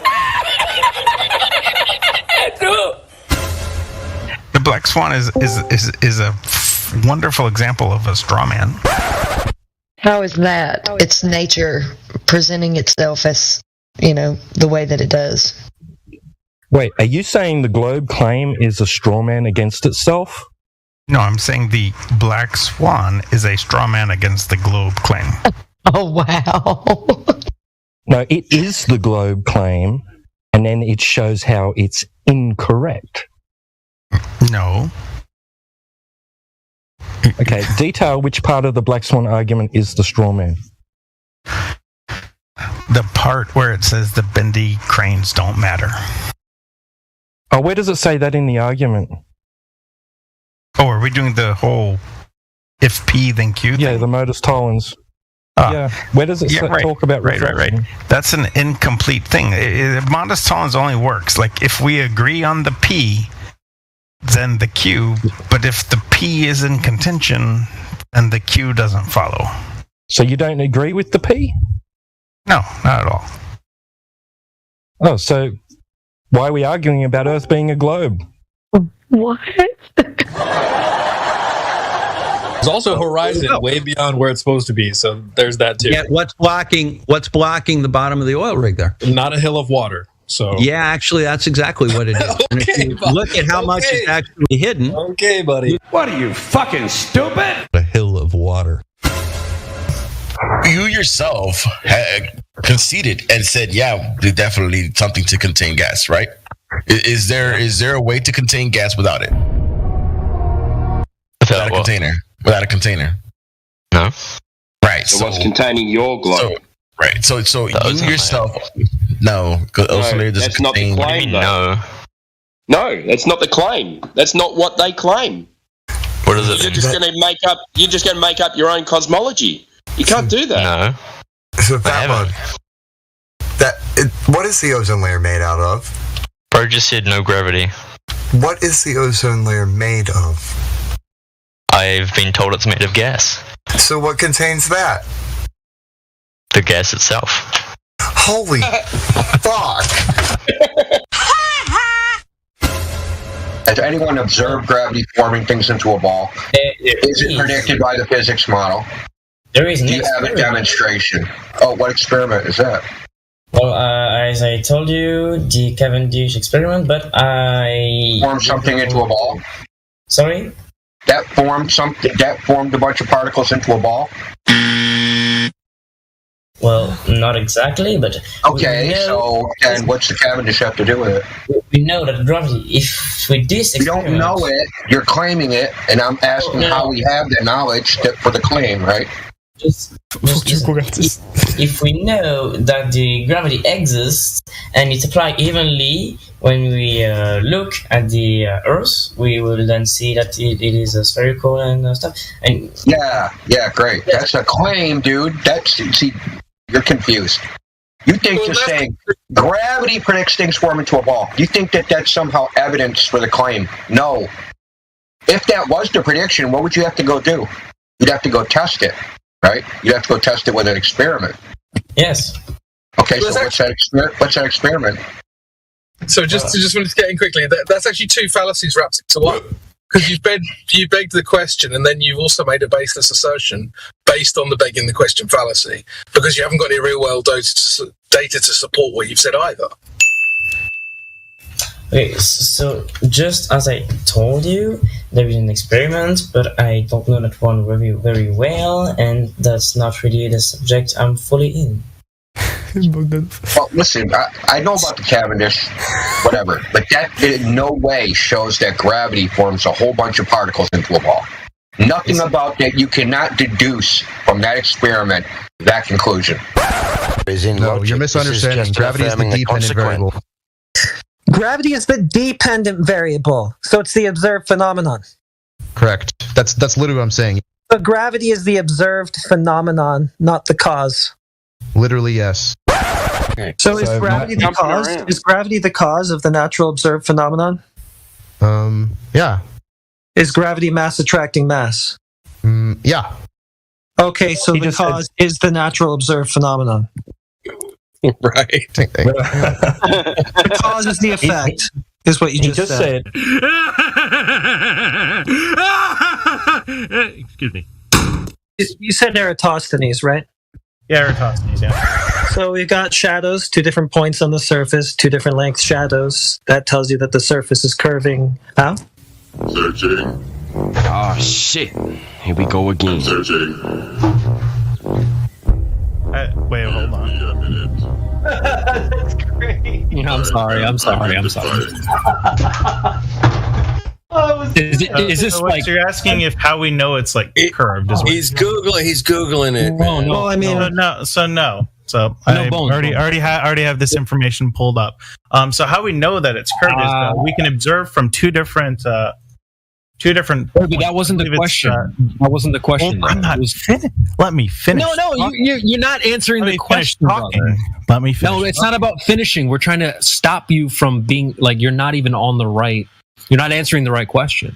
the black swan is a wonderful example of a straw man. How is that? It's nature presenting itself as, the way that it does. Wait, are you saying the globe claim is a straw man against itself? No, I'm saying the black swan is a straw man against the globe claim. Oh, wow. No, it is the globe claim, and then it shows how it's incorrect. No. Okay, detail which part of the black swan argument is the straw man. The part where it says the bendy cranes don't matter. Oh, where does it say that in the argument? Oh, are we doing the whole if P then Q thing? Yeah, the modus tollens. Yeah, where does it talk about refraction? Right. That's an incomplete thing. Modus tollens only works like if we agree on the P, then the Q, but if the P is in contention, then the Q doesn't follow. So you don't agree with the P? No, not at all. Oh, so why are we arguing about Earth being a globe? What? There's also horizon way beyond where it's supposed to be, so there's that too. Yeah, what's blocking the bottom of the oil rig there? Not a hill of water. So yeah, actually, that's exactly what it is. And if you look at how much is actually hidden. Okay, buddy. What are you, fucking stupid? A hill of water. You yourself had conceded and said, yeah, there's definitely something to contain gas, right? Is there a way to contain gas without it? Without a container. Without a container. No. Right. So what's containing your globe? Right. So you yourself. No, that's not the claim. No, that's not the claim. That's not what they claim. What is it? You're just going to make up your own cosmology. You can't do that. No. So what is the ozone layer made out of? Bro just said no gravity. What is the ozone layer made of? I've been told it's made of gas. So what contains that? The gas itself. Holy fuck! Has anyone observed gravity forming things into a ball? Is it predicted by the physics model? There is. Do you have a demonstration? Oh, what experiment is that? Well, as I told you, the Cavendish experiment, but I formed something into a ball. Sorry? That formed a bunch of particles into a ball. Well, not exactly, but okay. So, and what's the Cavendish have to do with it? We know that gravity. If with this experiment, you don't know it. You're claiming it, and I'm asking how we have the knowledge for the claim, right? If we know that the gravity exists and it's applied evenly when we look at the Earth, we will then see that it is spherical and stuff. And yeah, great. That's a claim, dude. See, you're confused. You think just saying gravity predicts things form into a ball. You think that that's somehow evidence for the claim? No. If that was the prediction, what would you have to go do? You'd have to go test it. Right? You have to go test it with an experiment. Yes. Okay, so what's that experiment? So just wanted to get in quickly. That's actually two fallacies wrapped into one. Because you begged the question, and then you've also made a baseless assertion based on the begging the question fallacy, because you haven't got any real world data to support what you've said either. Okay, so just as I told you, there is an experiment, but I don't know that one very, very well, and that's not really the subject I'm fully in. Well, listen, I know about the Cavendish, whatever, but that in no way shows that gravity forms a whole bunch of particles into a ball. Nothing about that. You cannot deduce from that experiment that conclusion. No, you're misunderstanding. Gravity is the dependent variable. Gravity is the dependent variable, so it's the observed phenomenon. Correct. That's literally what I'm saying. So gravity is the observed phenomenon, not the cause. Literally, yes. So is gravity the cause? Is gravity the cause of the natural observed phenomenon? Yeah. Is gravity mass attracting mass? Yeah. Okay, so the cause is the natural observed phenomenon. Right. The cause is the effect, is what you just said. Excuse me. You said Eratosthenes, right? Yeah, Eratosthenes, yeah. So we've got shadows, 2 different points on the surface, 2 different length shadows. That tells you that the surface is curving. How? Searching. Oh, shit. Here we go again. Searching. Wait, hold on. That's great. I'm sorry. Is this like you're asking if how we know it's like curved? He's googling it. No. Well, I mean, no. So I already have this information pulled up. So how we know that it's curved is that we can observe from two different. That wasn't the question. That wasn't the question. Well, I'm not finished. Let me finish. No, you're not answering the question. Let me finish. No, it's not about finishing. We're trying to stop you from being like you're not even on the right. You're not answering the right question.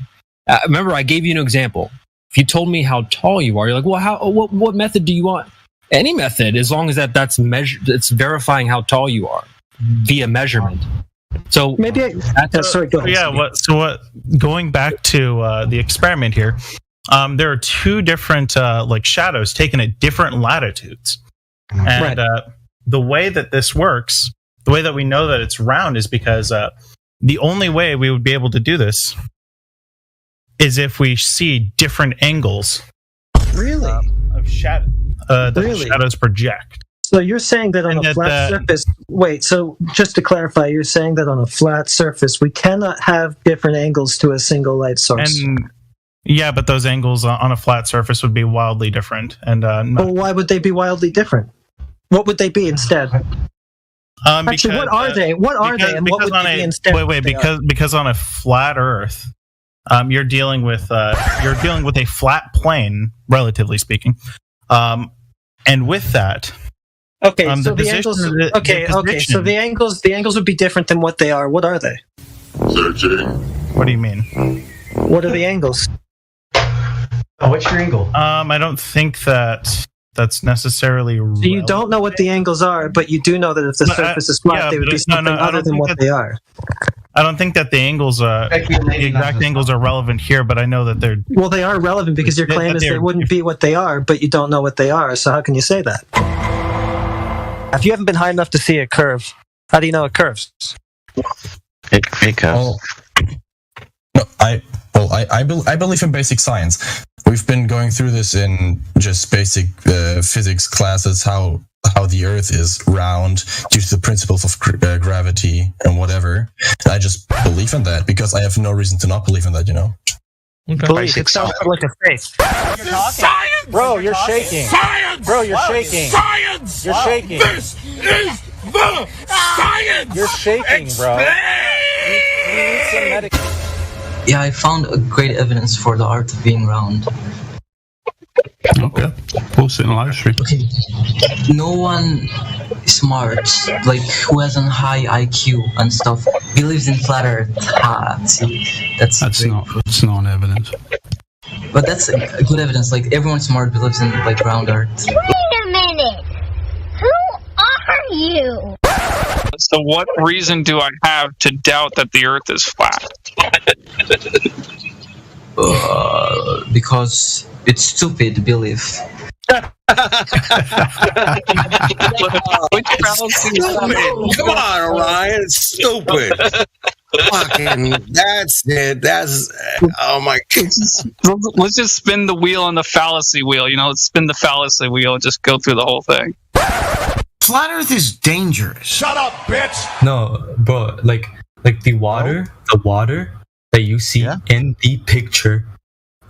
Remember, I gave you an example. If you told me how tall you are, you're like, well, what method do you want? Any method, as long as that's measured, it's verifying how tall you are via measurement. So maybe going back to the experiment here, there are two different like shadows taken at different latitudes. And the way that this works, the way that we know that it's round is because the only way we would be able to do this is if we see different angles of shadow that the shadows project. So you're saying that on a flat surface... Wait, so just to clarify, you're saying that on a flat surface, we cannot have different angles to a single light source. And yeah, but those angles on a flat surface would be wildly different. And well, why would they be wildly different? What would they be instead? Actually, what are they? What are they, and what would they be instead? Wait, because on a flat Earth, you're dealing with a flat plane, relatively speaking, and with that. Okay, so the angles. So the angles would be different than what they are. What are they? What do you mean? What are the angles? What's your angle? I don't think that's necessarily. So you don't know what the angles are, but you do know that if the surface is flat, they would be something other than what they are. I don't think that the angles, the exact angles, are relevant here, but I know that they're. Well, they are relevant because your claim is they wouldn't be what they are, but you don't know what they are. So how can you say that? If you haven't been high enough to see a curve, how do you know it curves? It curves. No, I believe in basic science. We've been going through this in just basic physics classes, how the Earth is round due to the principles of gravity and whatever. I just believe in that because I have no reason to not believe in that, you know. Belief. It sounds like a faith. Science! Bro, you're shaking. Science! Bro, you're shaking. Science! You're shaking. This is the science! You're shaking, bro. You need some medication. Yeah, I found a great evidence for the art of being round. Okay. Post it in a live stream. Okay. No one smart, like who has a high IQ and stuff, believes in flat Earth. See, that's not evidence. But that's a good evidence. Like everyone smart believes in like round Earth. Wait a minute. Who are you? So what reason do I have to doubt that the Earth is flat? Because it's stupid belief. Come on, Ryan. It's stupid. Fucking, that's it. That's, oh my God. Let's just spin the wheel on the fallacy wheel. You know, let's spin the fallacy wheel and just go through the whole thing. Flat Earth is dangerous. Shut up, bitch. No, bro, like the water that you see in the picture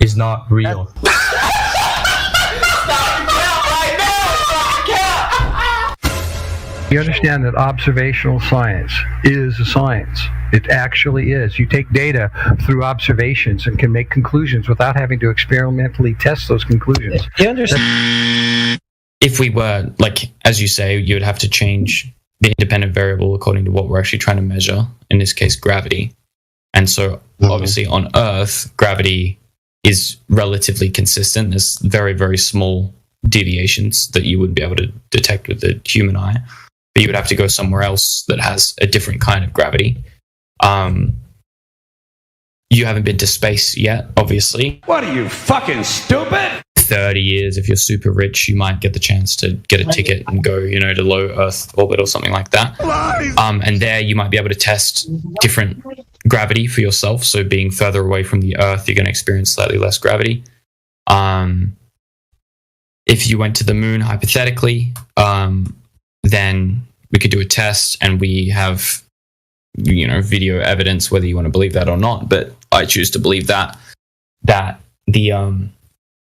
is not real. You understand that observational science is a science. It actually is. You take data through observations and can make conclusions without having to experimentally test those conclusions. You understand? If we were, like, as you say, you would have to change the independent variable according to what we're actually trying to measure, in this case, gravity. And so, obviously, on Earth, gravity is relatively consistent. There's very, very small deviations that you would be able to detect with the human eye. But you would have to go somewhere else that has a different kind of gravity. You haven't been to space yet, obviously. What are you, fucking stupid? 30 years, if you're super rich, you might get the chance to get a ticket and go, you know, to low Earth orbit or something like that. And there you might be able to test different gravity for yourself. So being further away from the Earth, you're going to experience slightly less gravity. If you went to the moon, hypothetically, then we could do a test, and we have, you know, video evidence, whether you want to believe that or not. But I choose to believe that the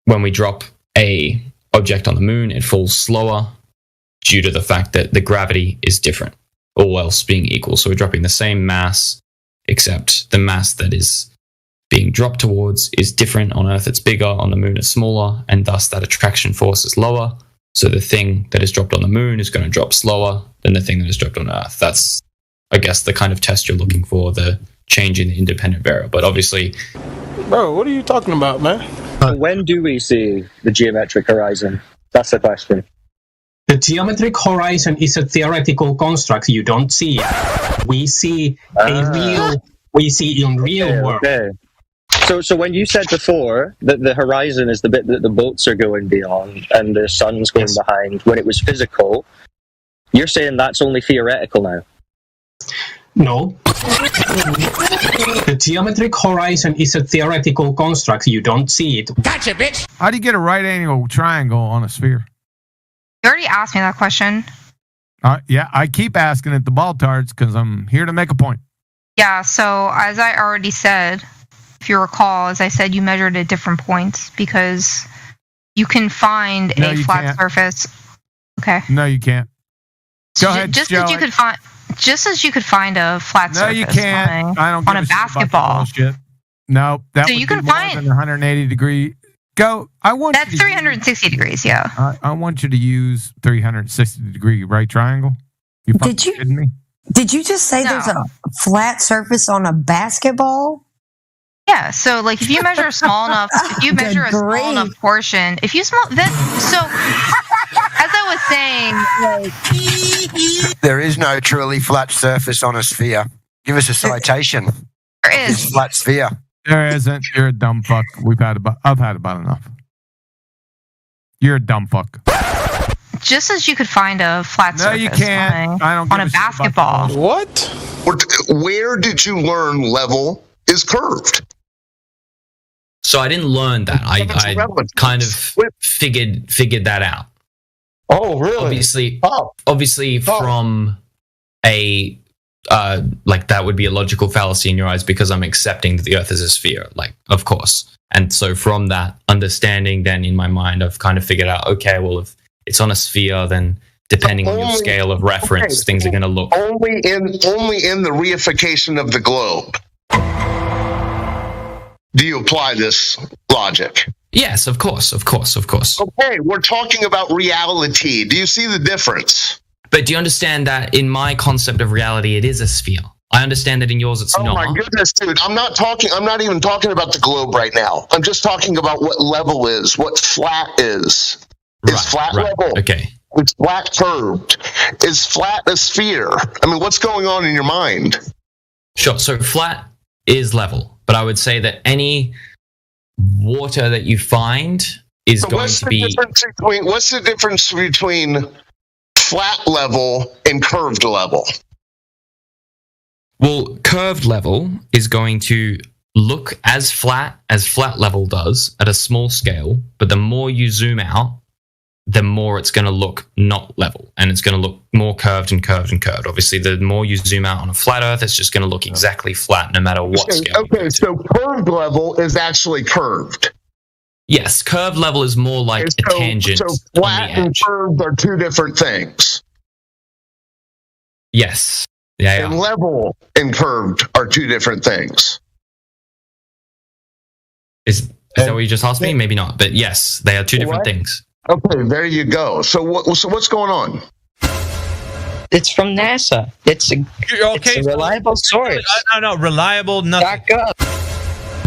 when we drop a object on the moon, it falls slower due to the fact that the gravity is different, all else being equal. So we're dropping the same mass, except the mass that is being dropped towards is different. On Earth, it's bigger. On the moon, it's smaller, and thus that attraction force is lower. So the thing that is dropped on the moon is going to drop slower than the thing that is dropped on Earth. That's, I guess, the kind of test you're looking for, the change in the independent variable. But obviously... Bro, what are you talking about, man? When do we see the geometric horizon? That's the question. The geometric horizon is a theoretical construct. You don't see it. We see in real world. Okay. So when you said before that the horizon is the bit that the boats are going beyond and the sun's going behind, when it was physical, you're saying that's only theoretical now? No. The geometric horizon is a theoretical construct. You don't see it. Gotcha, bitch! How do you get a right angle triangle on a sphere? You already asked me that question. Yeah, I keep asking it the ball tarts because I'm here to make a point. Yeah, so as I already said, if you recall, as I said, you measured at different points because you can find a flat surface. Okay. No, you can't. Go ahead, just as you could find a flat surface. No, you can't. I don't on a basketball. No, that so would you can be more find than 180 degree. Go. That's 360 degrees. Yeah. I want you to use 360 degree right triangle. Did you kidding me? Did you just say there's a flat surface on a basketball? Yeah, so like if you measure a small enough, portion, if you then so as I was saying, there is no truly flat surface on a sphere. Give us a citation. There is flat sphere. There isn't. You're a dumb fuck. I've had about enough. You're a dumb fuck. Just as you could find a flat surface you can't. on a basketball. What? Where did you learn level is curved? So I didn't learn that. I kind of figured that out. Oh, really? Obviously from a like that would be a logical fallacy in your eyes because I'm accepting that the Earth is a sphere, like of course. And so from that understanding, then in my mind, I've kind of figured out, okay, well, if it's on a sphere, then depending on your scale of reference, things are going to look only in the reification of the globe. Do you apply this logic? Yes, of course. Okay, we're talking about reality. Do you see the difference? But do you understand that in my concept of reality, it is a sphere? I understand that in yours, it's not. Oh my goodness, dude! I'm not even talking about the globe right now. I'm just talking about what level is, what flat is. Is flat level? Okay. Is flat curved? Is flat a sphere? I mean, what's going on in your mind? Sure. So flat is level, but I would say that any water that you find is going to be. What's the difference between flat level and curved level? Well, curved level is going to look as flat level does at a small scale, but the more you zoom out, the more it's going to look not level, and it's going to look more curved and curved and curved. Obviously, the more you zoom out on a flat Earth, it's just going to look exactly flat no matter what scale. Okay, so curved level is actually curved. Yes, curved level is more like a tangent. So flat and curved are two different things. Yes. Yeah. And level and curved are two different things. Is that what you just asked me? Maybe not, but yes, they are two different things. Okay, there you go. So what's going on? It's from NASA. It's a reliable source. No, reliable nothing. Back up.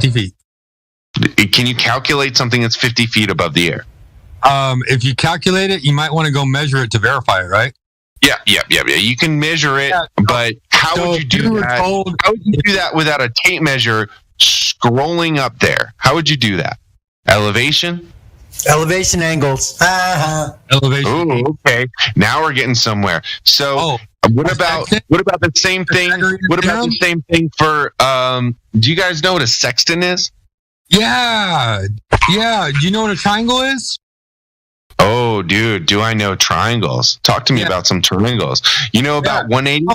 50 feet. Can you calculate something that's 50 feet above the air? If you calculate it, you might want to go measure it to verify it, right? Yeah. You can measure it, but how would you do that? How would you do that without a tape measure scrolling up there? How would you do that? Elevation angles. Elevation. Oh, okay. Now we're getting somewhere. So, what about the same thing? What about the same thing for? Do you guys know what a sextant is? Yeah. Do you know what a triangle is? Oh, dude, do I know triangles? Talk to me about some triangles. You know about 180?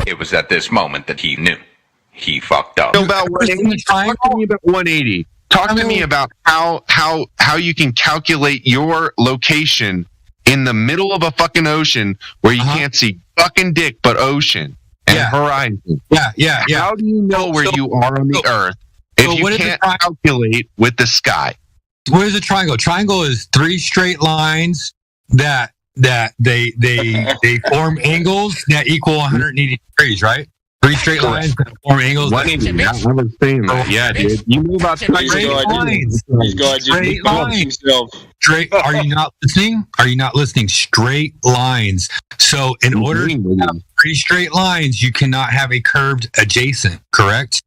It was at this moment that he knew. He fucked up. You know about 180? Talk to me about 180. Talk to me about how you can calculate your location in the middle of a fucking ocean where you can't see fucking dick but ocean and horizon. Yeah. How do you know where you are on the earth if you can't calculate with the sky? What is a triangle? Triangle is three straight lines that they form angles that equal 180 degrees, right? Three straight lines that form angles. I was saying that. Yeah, dude. You know about straight lines. Straight lines. Straight. Are you not listening? Are you not listening? Straight lines. So in order to have three straight lines, you cannot have a curved adjacent, correct?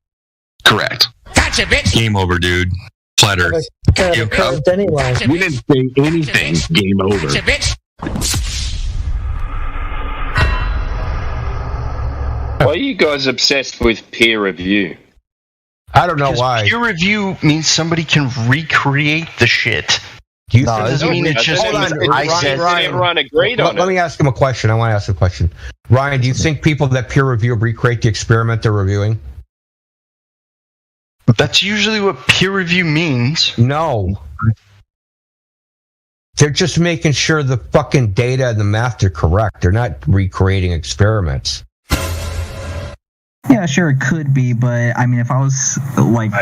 Correct. Game over, dude. Flat Earth. Anyway. We didn't say anything. Game over. Why are you guys obsessed with peer review? I don't know why. Peer review means somebody can recreate the shit. Do you no, think it doesn't mean it just means I said Ryan agreed on it. Let me ask him a question. I want to ask a question. Ryan, do you think people that peer review recreate the experiment they're reviewing? That's usually what peer review means. No. They're just making sure the fucking data and the math are correct. They're not recreating experiments. Yeah, sure, it could be, but I mean, if I was like,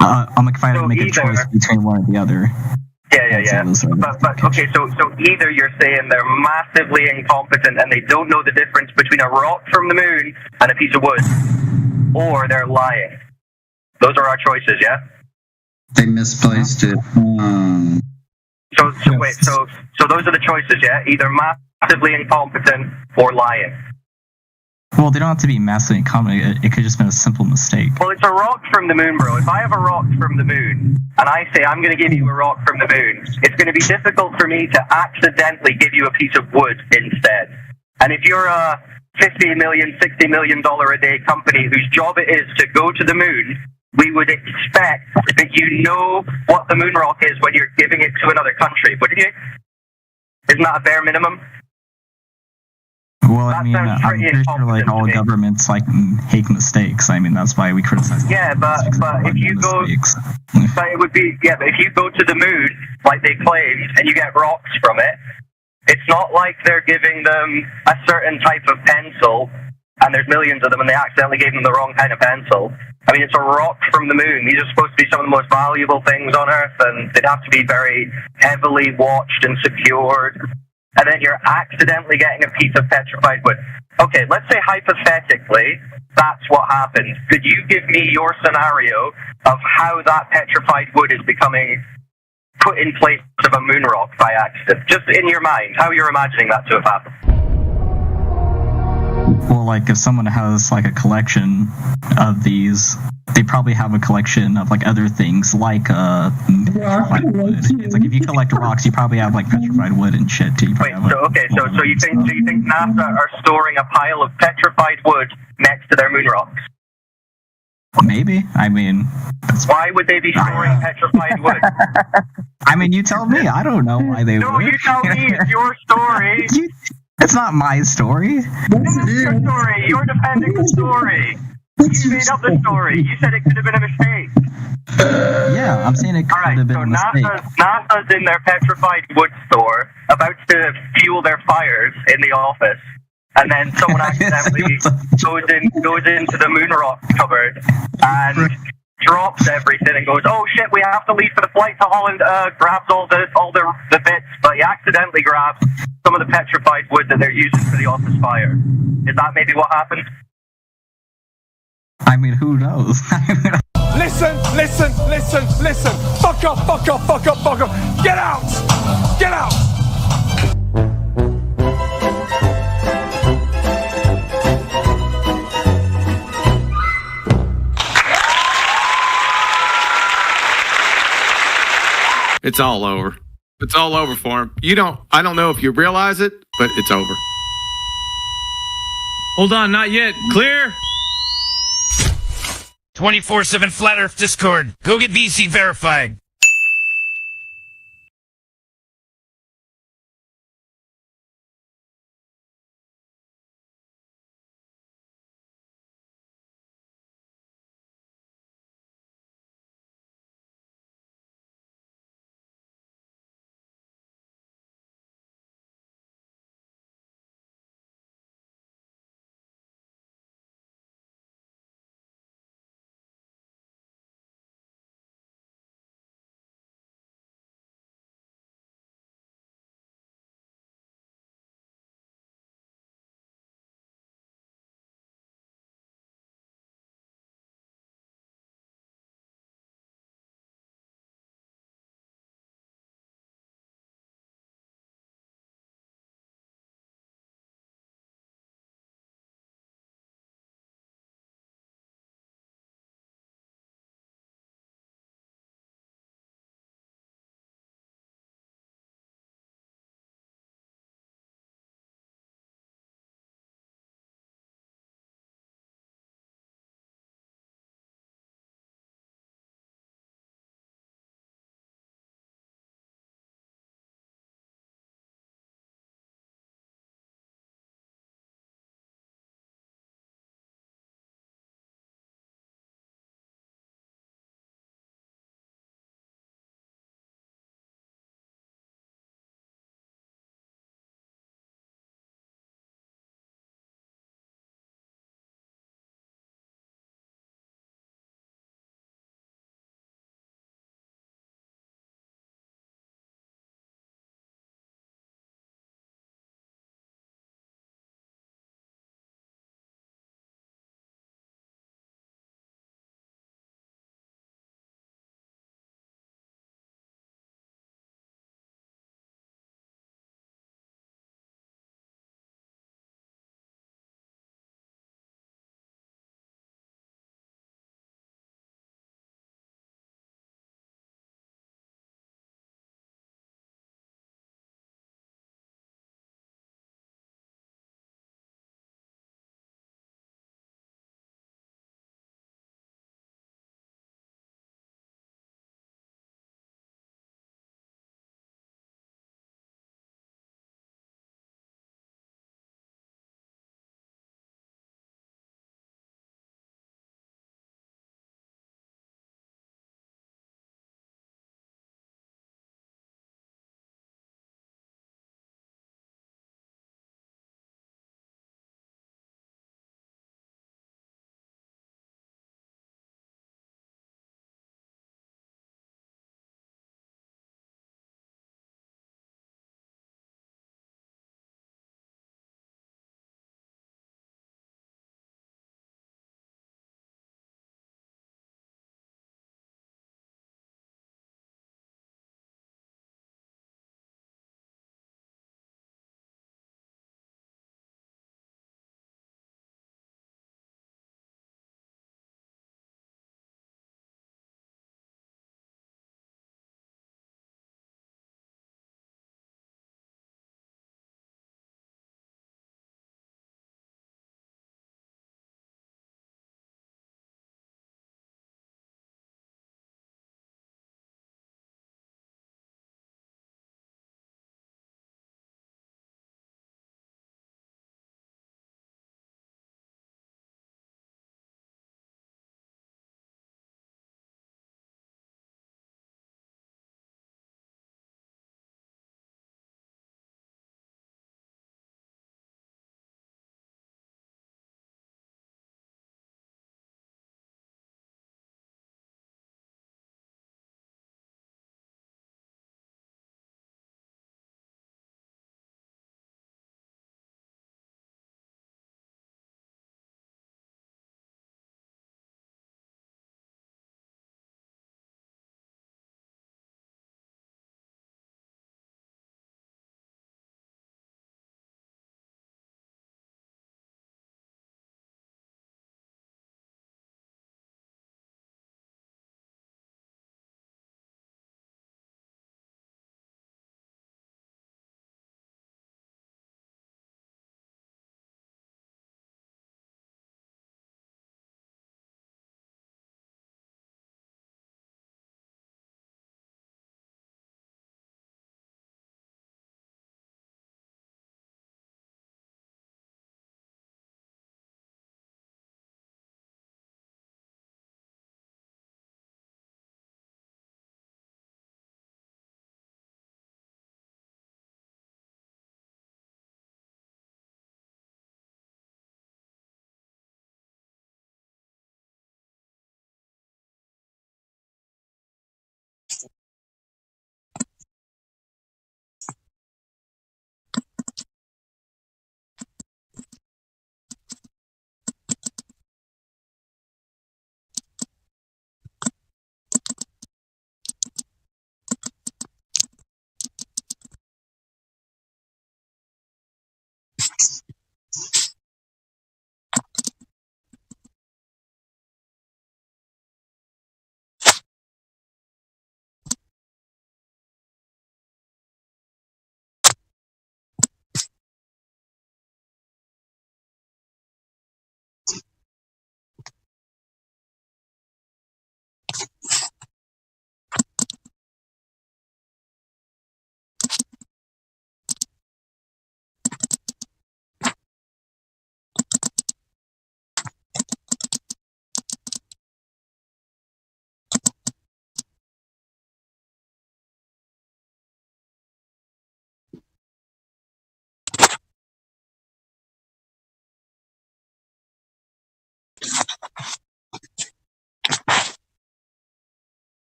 I'm like, if I had to make a choice between one or the other. Yeah. But okay, so either you're saying they're massively incompetent and they don't know the difference between a rock from the moon and a piece of wood, or they're lying. Those are our choices, yeah? They misplaced it. So those are the choices, yeah? Either massively incompetent or lying. Well, they don't have to be massively incompetent. It could just been a simple mistake. Well, it's a rock from the moon, bro. If I have a rock from the moon, and I say I'm going to give you a rock from the moon, it's going to be difficult for me to accidentally give you a piece of wood instead. And if you're a $50 million, $60 million a day company whose job it is to go to the moon, we would expect that you know what the moon rock is when you're giving it to another country, wouldn't you? Isn't that a bare minimum? Well, I mean, I'm pretty sure like all governments like make mistakes. I mean, that's why we criticize. Yeah, but if you go, but it would be but if you go to the moon like they claim and you get rocks from it, it's not like they're giving them a certain type of pencil and there's millions of them and they accidentally gave them the wrong kind of pencil. I mean, it's a rock from the moon. These are supposed to be some of the most valuable things on Earth, and they'd have to be very heavily watched and secured. And then you're accidentally getting a piece of petrified wood. Okay, let's say hypothetically that's what happened. Could you give me your scenario of how that petrified wood is becoming put in place of a moon rock by accident? Just in your mind, how you're imagining that to have happened. Well, like if someone has like a collection of these, they probably have a collection of like other things like petrified wood. It's like if you collect rocks, you probably have like petrified wood and shit too. Wait, so you think NASA are storing a pile of petrified wood next to their moon rocks? Maybe. I mean, why would they be storing petrified wood? I mean, you tell me. I don't know why they would. No, you tell me. It's your story. It's not my story. This is your story. You're defending the story. You made up the story. You said it could have been a mistake. Yeah, I'm saying it could have been a mistake. NASA's in their petrified wood store about to fuel their fires in the office. And then someone accidentally goes into the moon rock cupboard and drops everything and goes, "Oh shit, we have to leave for the flight to Holland." Grabs all the bits, but he accidentally grabs some of the petrified wood that they're using for the office fire. Is that maybe what happened? I mean, who knows? Listen. Fuck up. Get out. It's all over. It's all over for him. I don't know if you realize it, but it's over. Hold on, not yet. Clear? 24/7 Flat Earth Discord. Go get VC verified.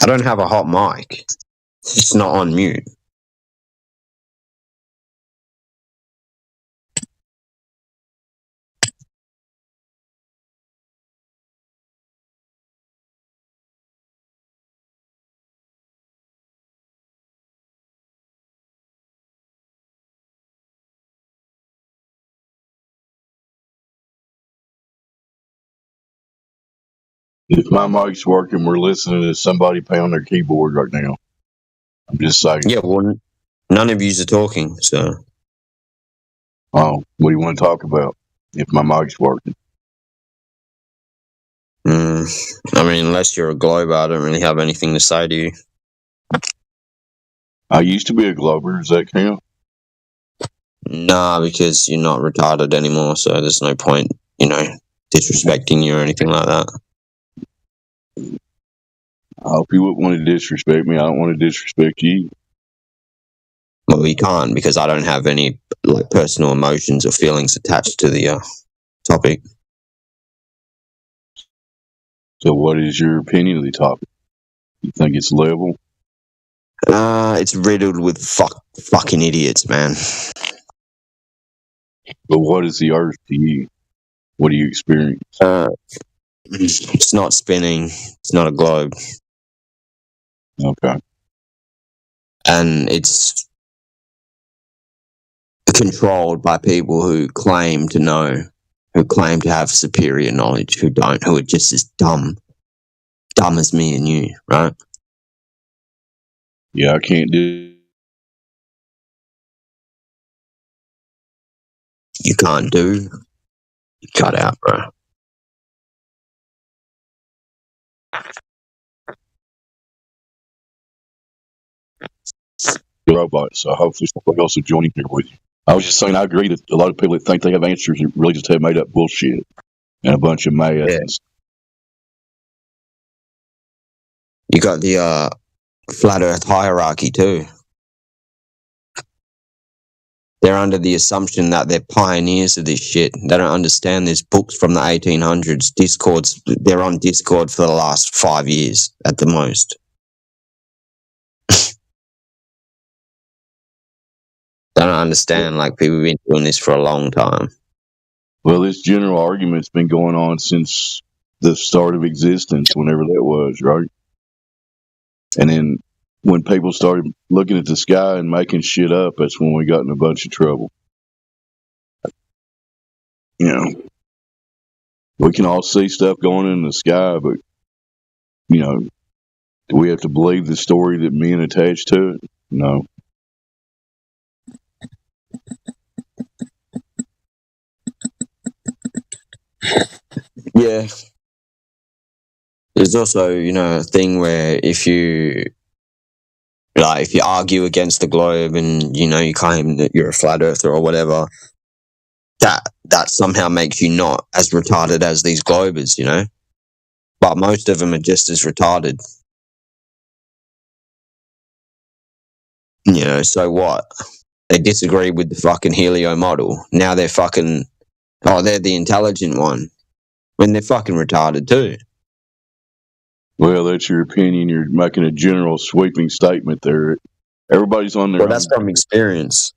don't have a hot mic. It's not on mute. If my mic's working, we're listening to somebody pound their keyboard right now. I'm just saying. Yeah, well, none of yous are talking, so. Oh, what do you want to talk about? If my mic's working. I mean, unless you're a globe, I don't really have anything to say to you. I used to be a glober. Does that count? Nah, because you're not retarded anymore, so there's no point, disrespecting you or anything like that. I hope you wouldn't want to disrespect me. I don't want to disrespect you. Well, you can't, because I don't have any personal emotions or feelings attached to the topic. So what is your opinion of the topic? You think it's level? It's riddled with fucking idiots, man. But what is the earth to you? What do you experience? It's not spinning. It's not a globe. Okay. And it's controlled by people who claim to know, who claim to have superior knowledge, who don't, who are just as dumb as me and you, right? Yeah, I can't do. You can't do. You cut out, bro. Robot, so hopefully somebody else will join in here with you. I was just saying, I agree that a lot of people that think they have answers really just have made up bullshit and a bunch of math. Yeah. You got the flat Earth hierarchy too. They're under the assumption that they're pioneers of this shit. They don't understand there's books from the 1800s. Discords, they're on Discord for the last 5 years at the most. They don't understand, people have been doing this for a long time. Well, this general argument's been going on since the start of existence, whenever that was, right? And then when people started looking at the sky and making shit up, that's when we got in a bunch of trouble. We can all see stuff going in the sky, but, do we have to believe the story that men attach to it? No. Yeah. There's also, a thing where if you argue against the globe and, you claim that you're a flat earther or whatever, that somehow makes you not as retarded as these globers, But most of them are just as retarded. So what? They disagree with the fucking Helio model. Now they're they're the intelligent one. When they're fucking retarded too. Well, that's your opinion. You're making a general sweeping statement there. Everybody's on their own. That's from experience.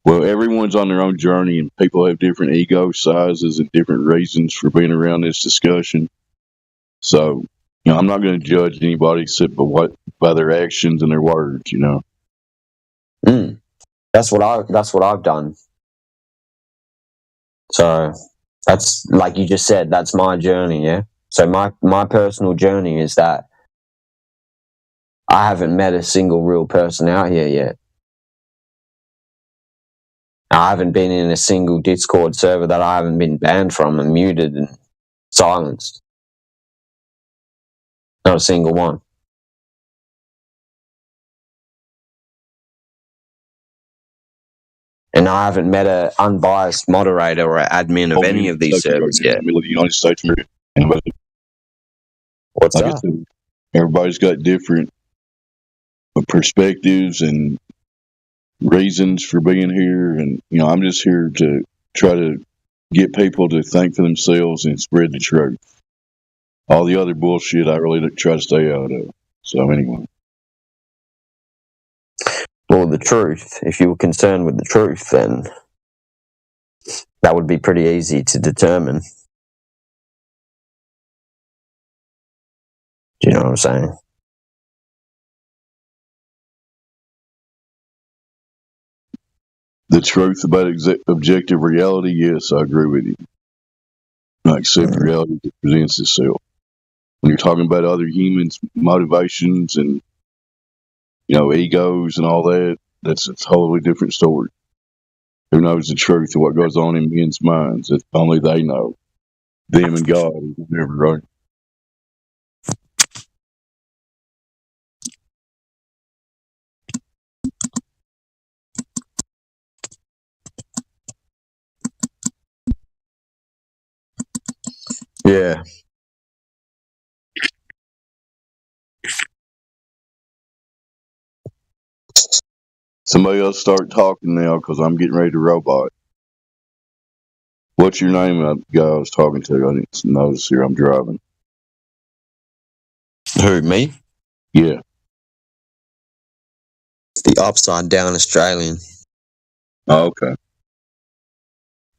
Well, everyone's on their own journey, and people have different ego sizes and different reasons for being around this discussion. So, I'm not going to judge anybody except by their actions and their words, That's what I've done. So that's, like you just said, that's my journey, yeah? So my personal journey is that I haven't met a single real person out here yet. I haven't been in a single Discord server that I haven't been banned from and muted and silenced. Not a single one. And I haven't met an unbiased moderator or admin of any of these servers yet. In the middle of the United States. What's that? Everybody's got different perspectives and reasons for being here, and I'm just here to try to get people to think for themselves and spread the truth. All the other bullshit I really try to stay out of. So anyway, Well, the truth. If you were concerned with the truth, then that would be pretty easy to determine. Do you know what I'm saying? the truth about objective reality, yes, I agree with you. I accept reality that presents itself. When you're talking about other humans' motivations and egos and all that, that's a totally different story. Who knows the truth of what goes on in men's minds? That only they know. Them and God, whatever, right? Yeah. Somebody else start talking now because I'm getting ready to robot. What's your name, guy I was talking to? I didn't notice here. I'm driving. Who, me? Yeah. The upside down Australian. Oh, okay.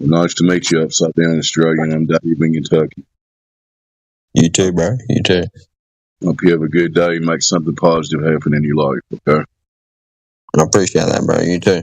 Well, nice to meet you, upside down Australian. I'm Dave in Kentucky. You too, bro. You too. Hope you have a good day and make something positive happen in your life, okay? I appreciate that, bro. You too.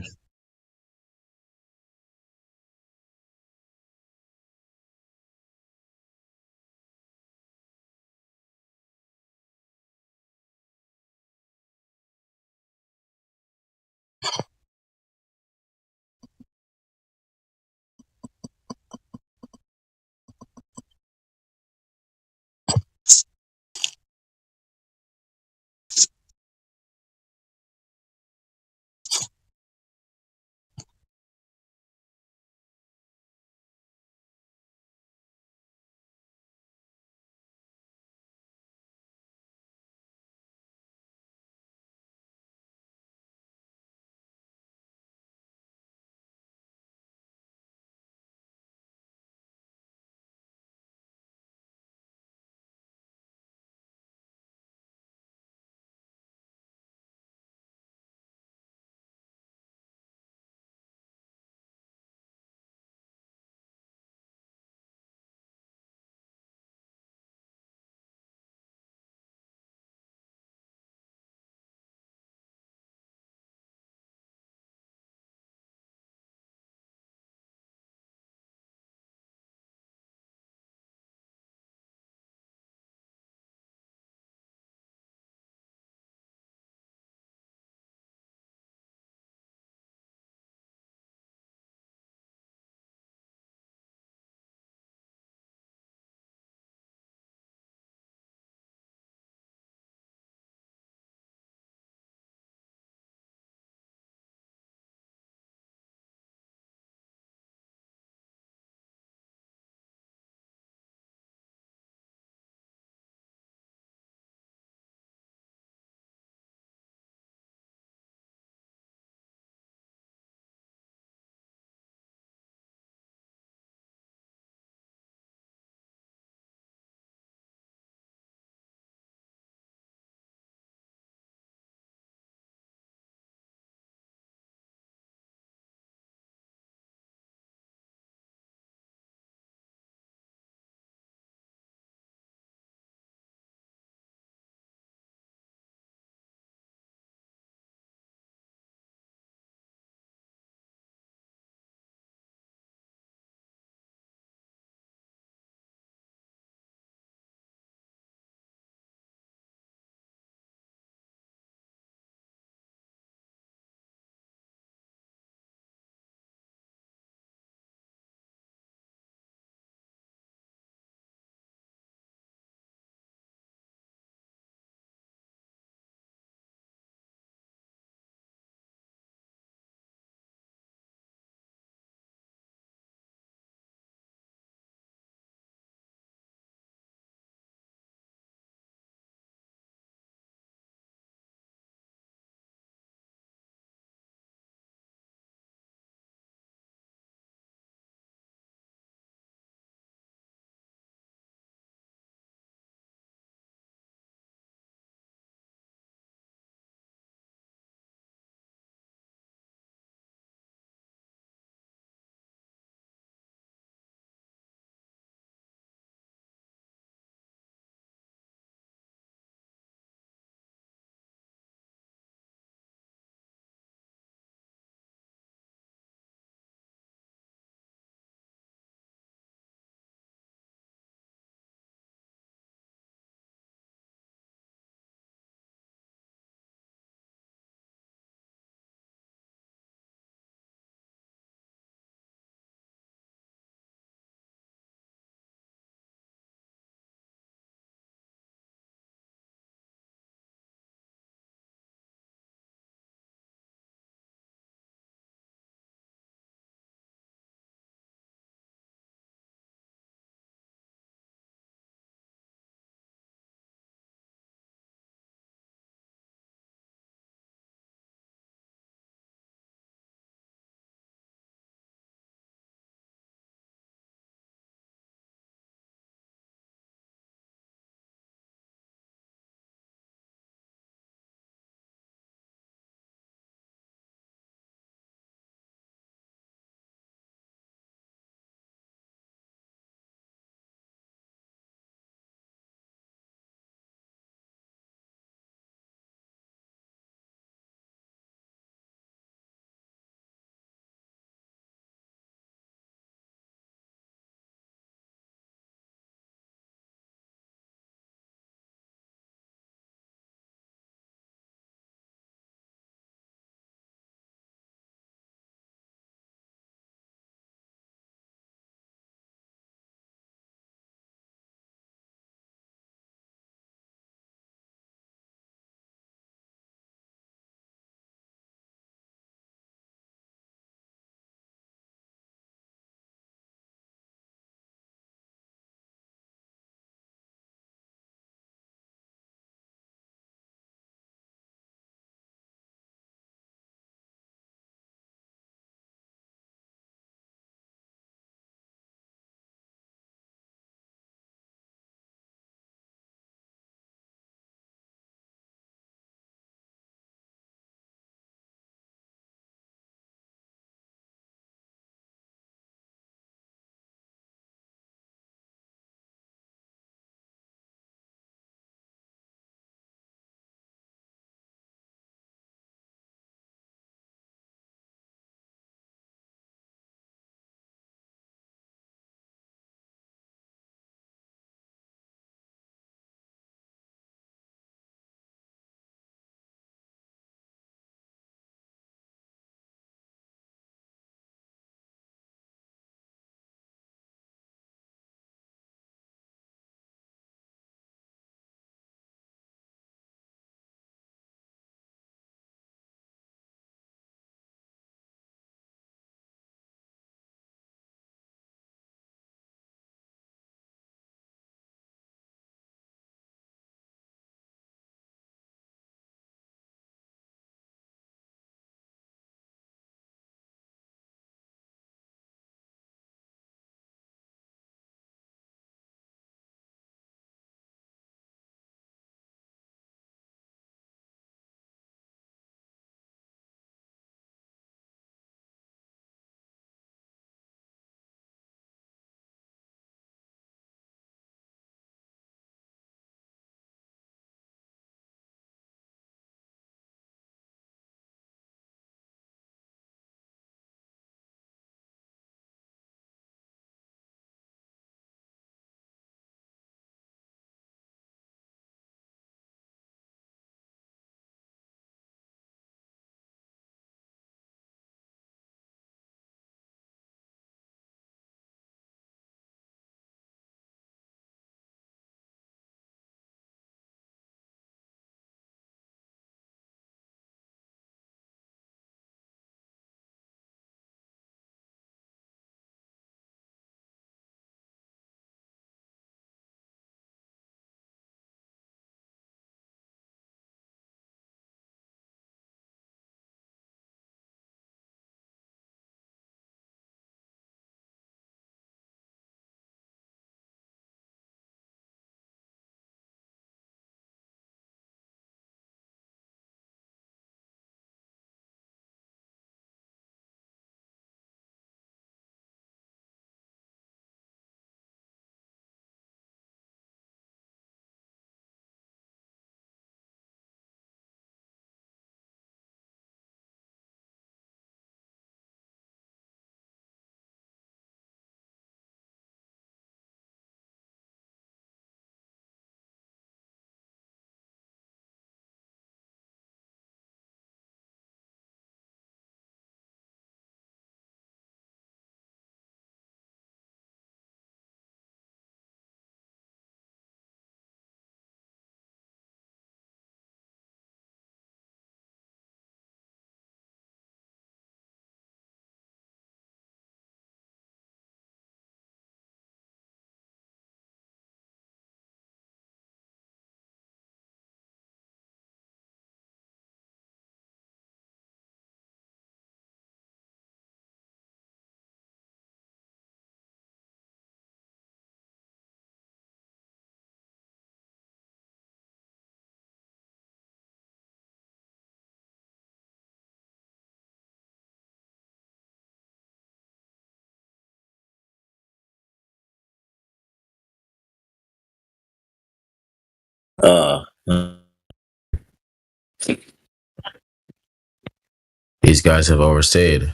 These guys have overstayed.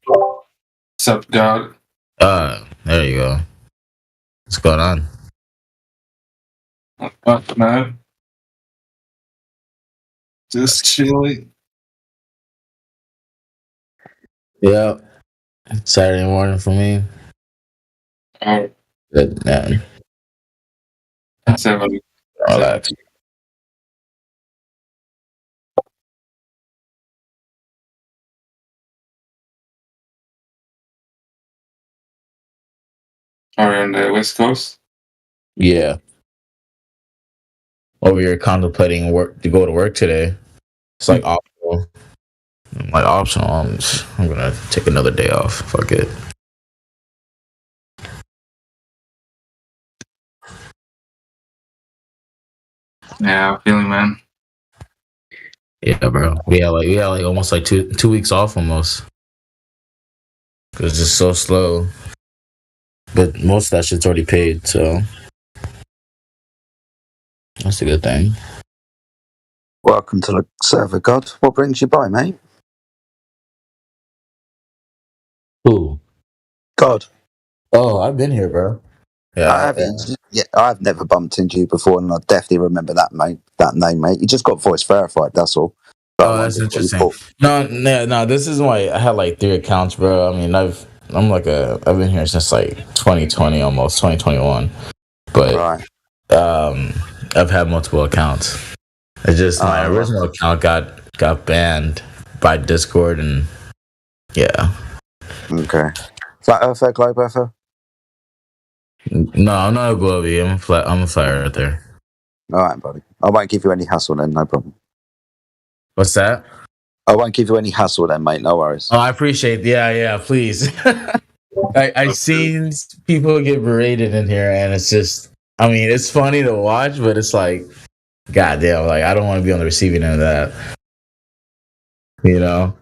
What's up, God? There you go. What's going on? Not much, man. Just chilling. Yeah. Saturday morning for me. Alright. Good, man. That's everybody. Relax. Are you on the West Coast? Yeah. Over here contemplating work to go to work today. It's like optional. Like optional. I'm gonna take another day off. Fuck it. Yeah, I'm feeling, man. Yeah, bro. We had like almost like two weeks off almost. Cause it's just so slow. But most of that shit's already paid, so that's a good thing. Welcome to the server, God. What brings you by, mate? Who? God. Oh, I've been here, bro. Yeah, I've never bumped into you before, and I definitely remember that, mate. That name, mate. You just got voice verified. That's all. Oh, that's interesting. No. This is why I had like 3 accounts, bro. I mean, I've been here since like 2020, almost 2021. But I've had multiple accounts. It's just my original account got banned by Discord, and yeah. Okay. Flat Earther, Globe Earther? No, I'm not a globey. I'm a flat earther. All right, buddy. I won't give you any hassle then. No problem. What's that? I won't give you any hassle then, mate. No worries. Oh, I appreciate. Yeah, please. I've seen people get berated in here, and it's just. I mean, it's funny to watch, but it's like, goddamn, like I don't want to be on the receiving end of that. You know.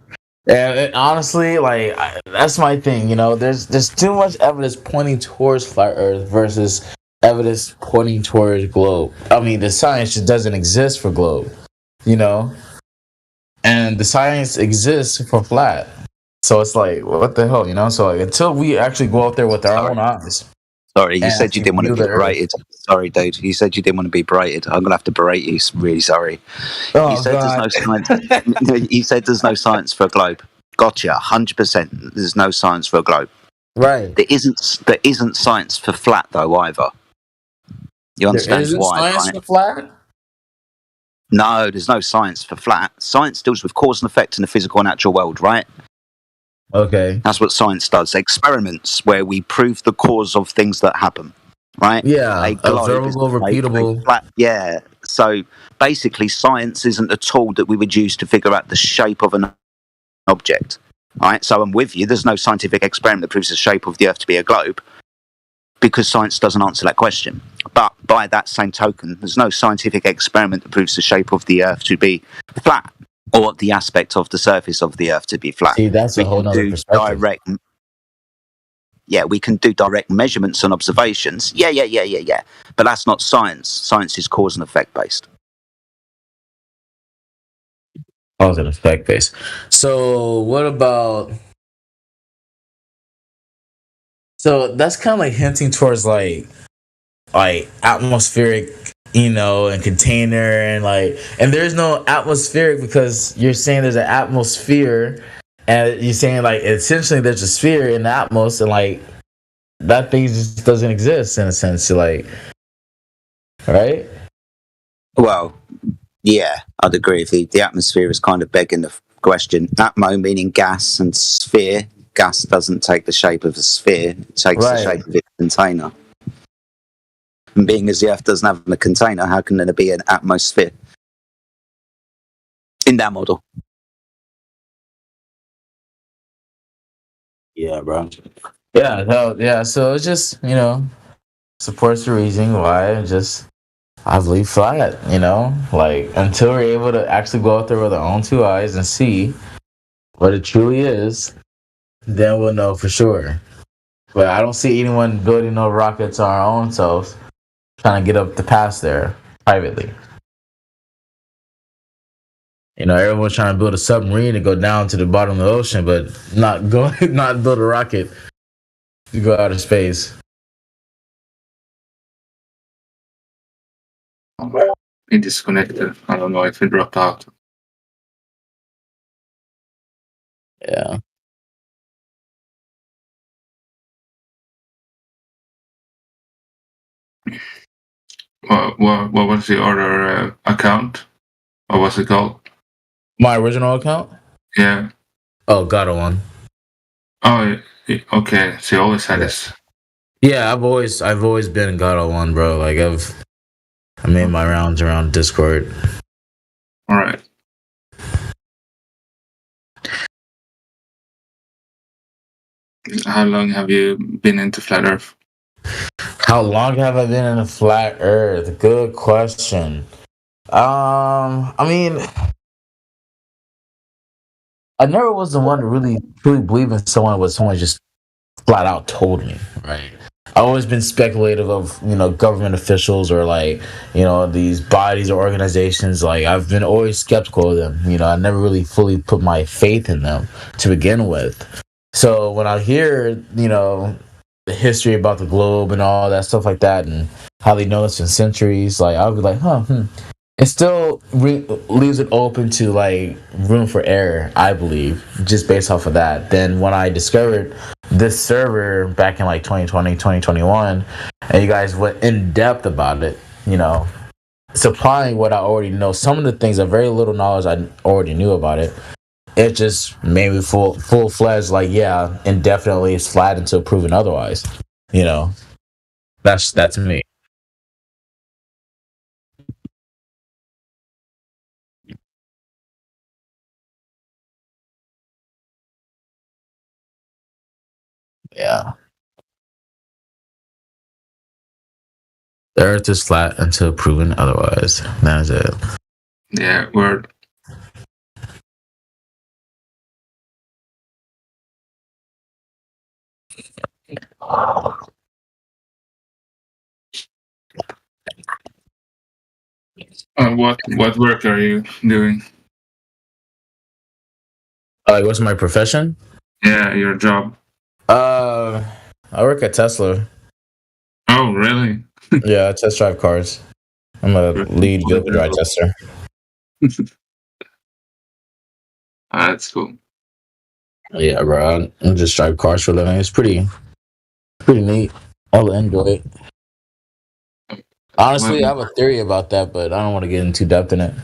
And honestly, like that's my thing. You know, there's too much evidence pointing towards flat Earth versus evidence pointing towards globe. I mean, the science just doesn't exist for globe. You know, and the science exists for flat. So it's like, what the hell, you know? So like, until we actually go out there with our own eyes. Sorry, you said you didn't want to be berated. Sorry, dude. You said you didn't want to be berated. I'm gonna have to berate you. Really sorry. Oh, you said God. there's no science. You said there's no science for a globe. Gotcha. 100%. There's no science for a globe. Right. There isn't science for flat though either. You understand there why? Science right? for flat? No, there's no science for flat. Science deals with cause and effect in the physical and natural world, right? Okay. That's what science does. Experiments where we prove the cause of things that happen, right? Yeah, A globe observable, is like repeatable. flat, yeah. So basically, science isn't a tool that we would use to figure out the shape of an object, right? So I'm with you. There's no scientific experiment that proves the shape of the Earth to be a globe because science doesn't answer that question. But by that same token, there's no scientific experiment that proves the shape of the Earth to be flat or the aspect of the surface of the Earth to be flat. See, that's a whole nother perspective. We can do direct measurements and observations. Yeah. But that's not science. Science is cause and effect based. Cause and effect based. So what about? So that's kind of like hinting towards like atmospheric, you know, and container and there's no atmospheric because you're saying there's an atmosphere, and you're saying like essentially there's a sphere in the atmos, and like that thing just doesn't exist in a sense, like, right? Well, yeah, I'd agree with you. The atmosphere is kind of begging the question. Atmo meaning gas, and sphere. Gas doesn't take the shape of a sphere; it takes the shape of its container. And being as the Earth doesn't have a container, how can there be an atmosphere in that model? Yeah, bro. Yeah, so it's just, you know, supports the reason why I believe flat, you know, like until we're able to actually go out there with our own 2 eyes and see what it truly is, then we'll know for sure. But I don't see anyone building no rockets on our own selves, trying to get up the pass there privately. You know, everyone's trying to build a submarine to go down to the bottom of the ocean, but not build a rocket to go out of space. He disconnected. I don't know if he dropped out. Yeah. What was the other account? What was it called? My original account? Yeah. Oh, got one. Oh, okay. So you always had this. Yeah, I've always been God one, bro. Like I made my rounds around Discord. All right. How long have you been into flat Earth? How long have I been in a flat Earth? Good question. I mean, I never was the one to really truly believe in someone what someone just flat out told me, right? I've always been speculative of, government officials or like, these bodies or organizations. Like I've been always skeptical of them. I never really fully put my faith in them to begin with. So when I hear, the history about the globe and all that stuff like that and how they know it's in centuries, like I'll be like, it still leaves it open to like room for error, I believe, just based off of that. Then when I discovered this server back in like 2020, 2021, and you guys went in depth about it, supplying what I already know, some of the things are very little knowledge I already knew about it. It just made me full fledged, like, yeah, indefinitely it's flat until proven otherwise. That's me. Yeah. The earth is flat until proven otherwise. That is it. Yeah, word. What work are you doing? What's my profession? Yeah, your job. I work at Tesla. Oh, really? Yeah, I test drive cars. I'm a lead vehicle drive tester. That's cool. Yeah, bro. I just drive cars for a living. It's pretty neat. I'll enjoy it. Honestly, I have a theory about that, but I don't want to get into depth in it.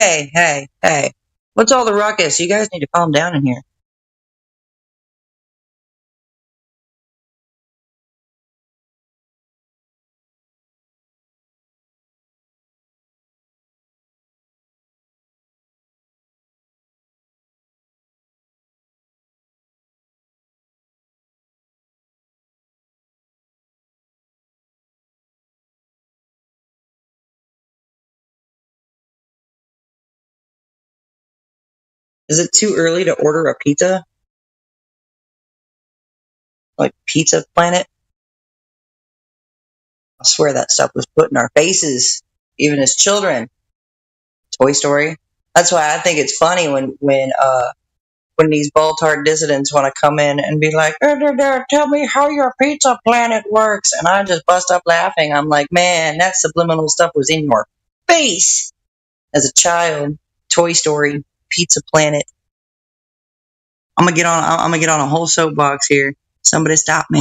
Hey, hey, hey. What's all the ruckus? You guys need to calm down in here. Is it too early to order a pizza? Like Pizza Planet? I swear that stuff was put in our faces, even as children. Toy Story. That's why I think it's funny when these Baltard dissidents want to come in and be like, tell me how your Pizza Planet works. And I just bust up laughing. I'm like, man, that subliminal stuff was in your face as a child. Toy Story, Pizza Planet. I'm gonna get on a whole soapbox here. Somebody stop me.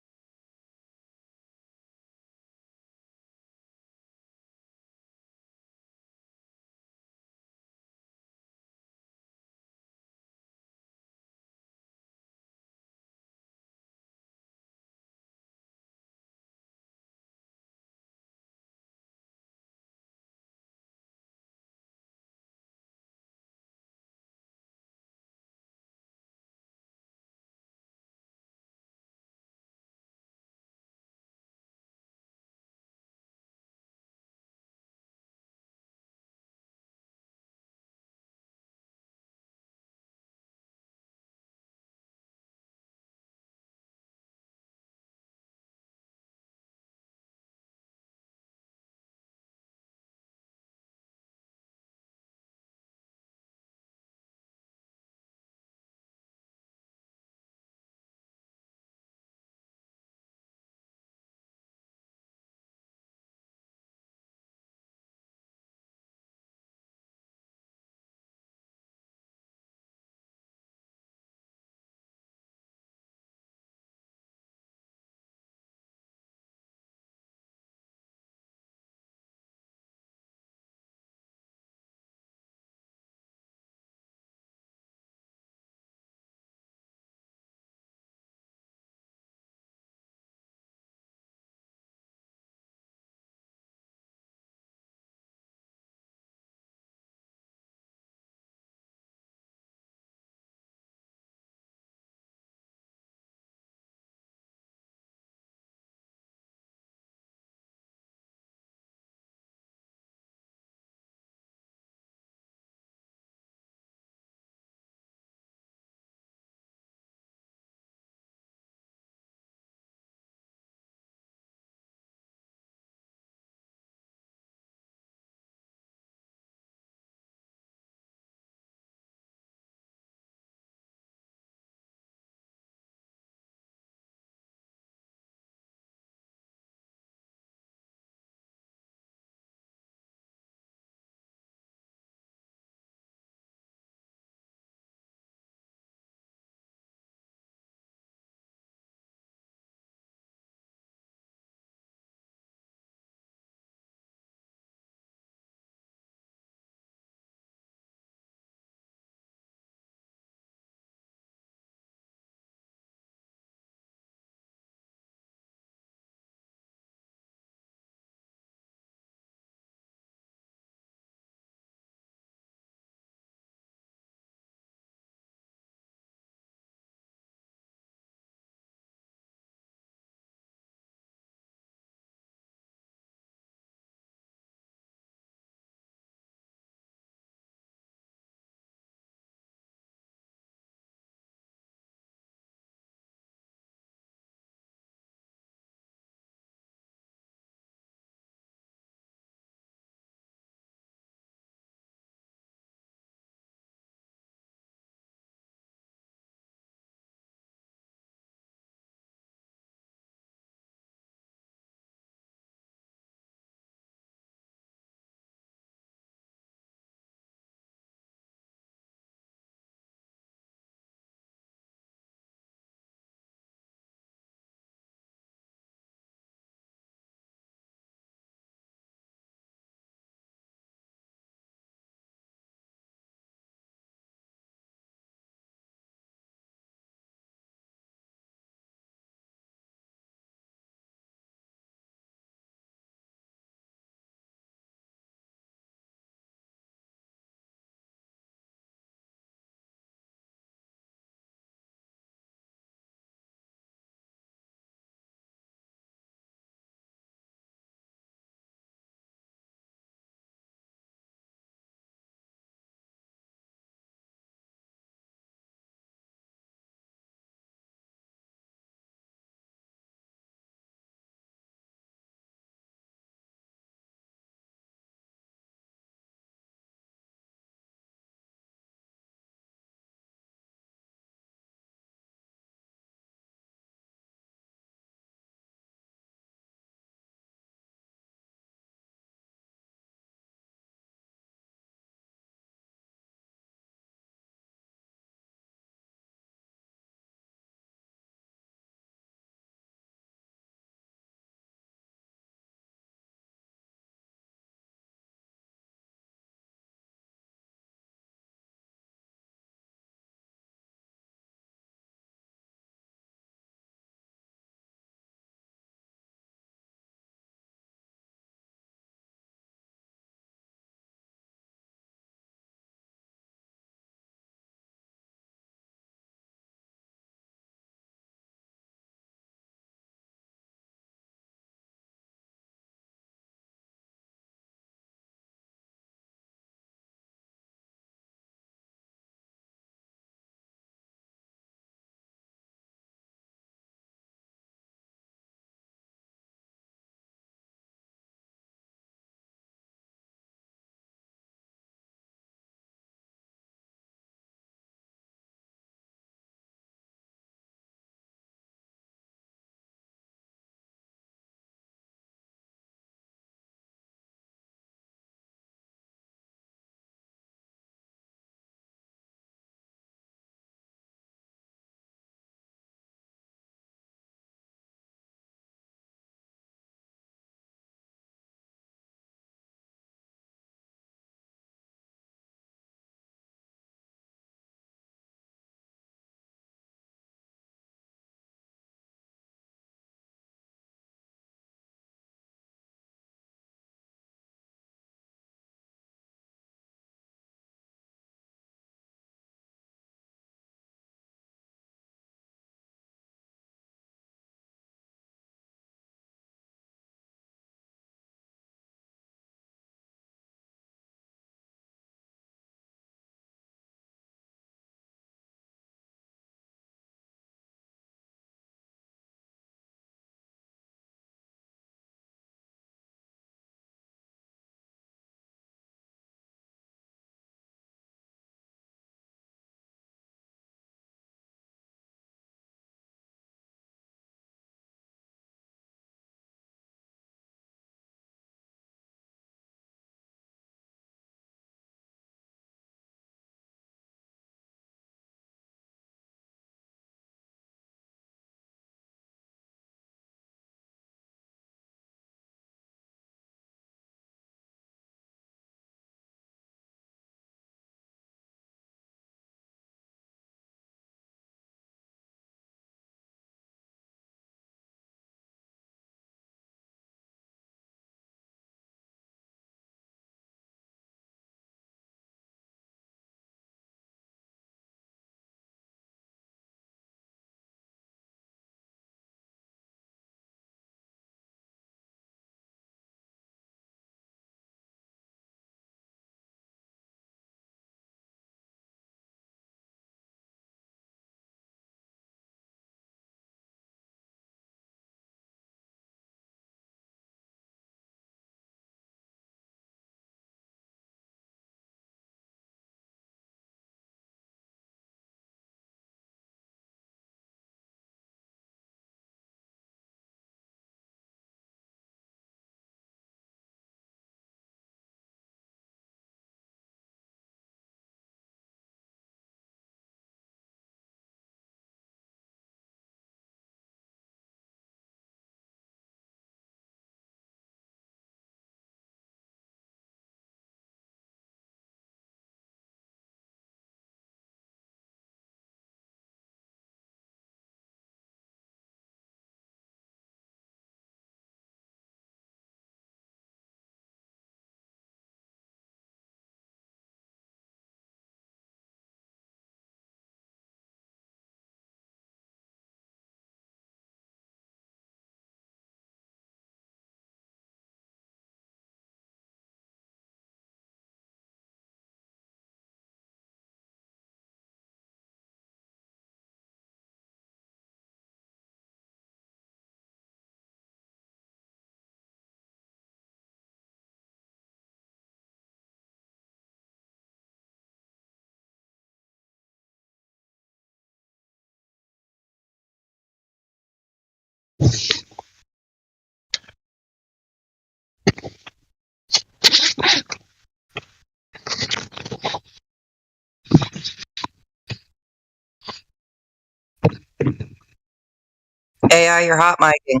AI, you're hot micing.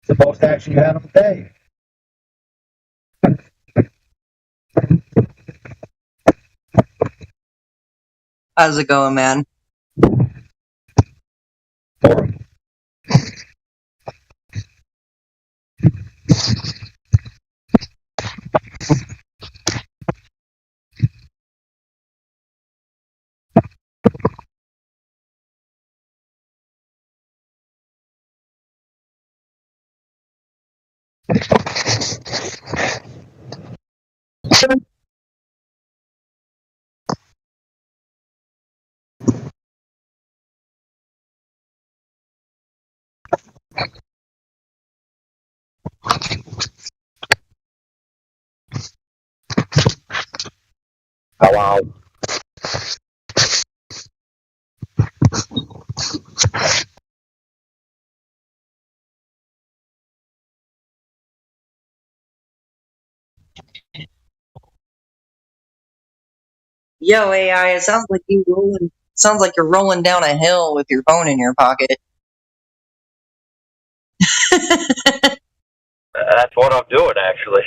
Supposed to actually have them pay. How's it going, man? Hello. Yo, AI, it sounds like you rolling. Sounds like you're rolling down a hill with your phone in your pocket. That's what I'm doing, actually.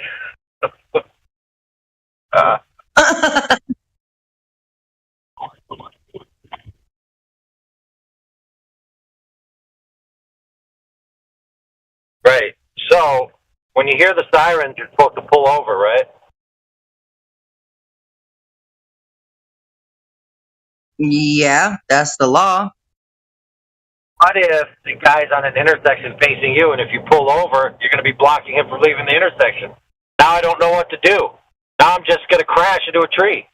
Right. So, when you hear the sirens, you're supposed to pull over, right? Yeah, that's the law. What if the guy's on an intersection facing you, and if you pull over, you're going to be blocking him from leaving the intersection? Now I don't know what to do. Now I'm just going to crash into a tree.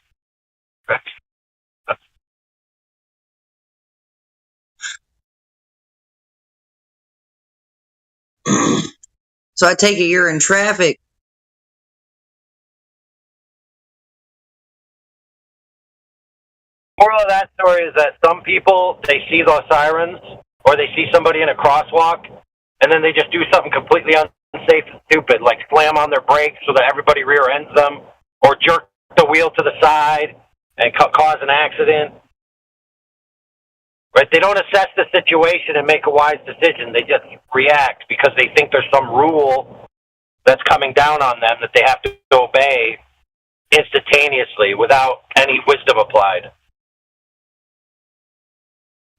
So I take it you're in traffic. Moral of that story is that some people, they see those sirens, or they see somebody in a crosswalk, and then they just do something completely unsafe and stupid, like slam on their brakes so that everybody rear ends them, or jerk the wheel to the side and cause an accident. Right? They don't assess the situation and make a wise decision. They just react because they think there's some rule that's coming down on them that they have to obey instantaneously without any wisdom applied.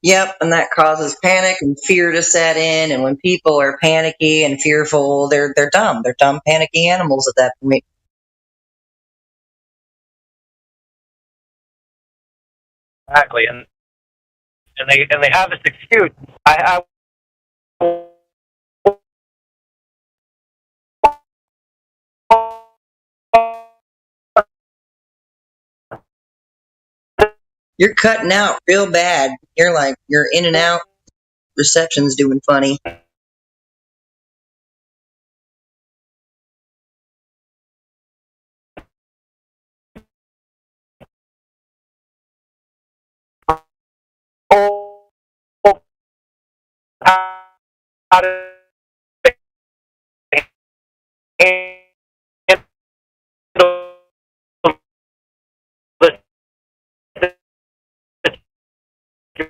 Yep, and that causes panic and fear to set in. And when people are panicky and fearful, they're dumb. They're dumb, panicky animals at that point. Exactly, and they have this excuse. You're cutting out real bad. You're in and out. Reception's doing funny.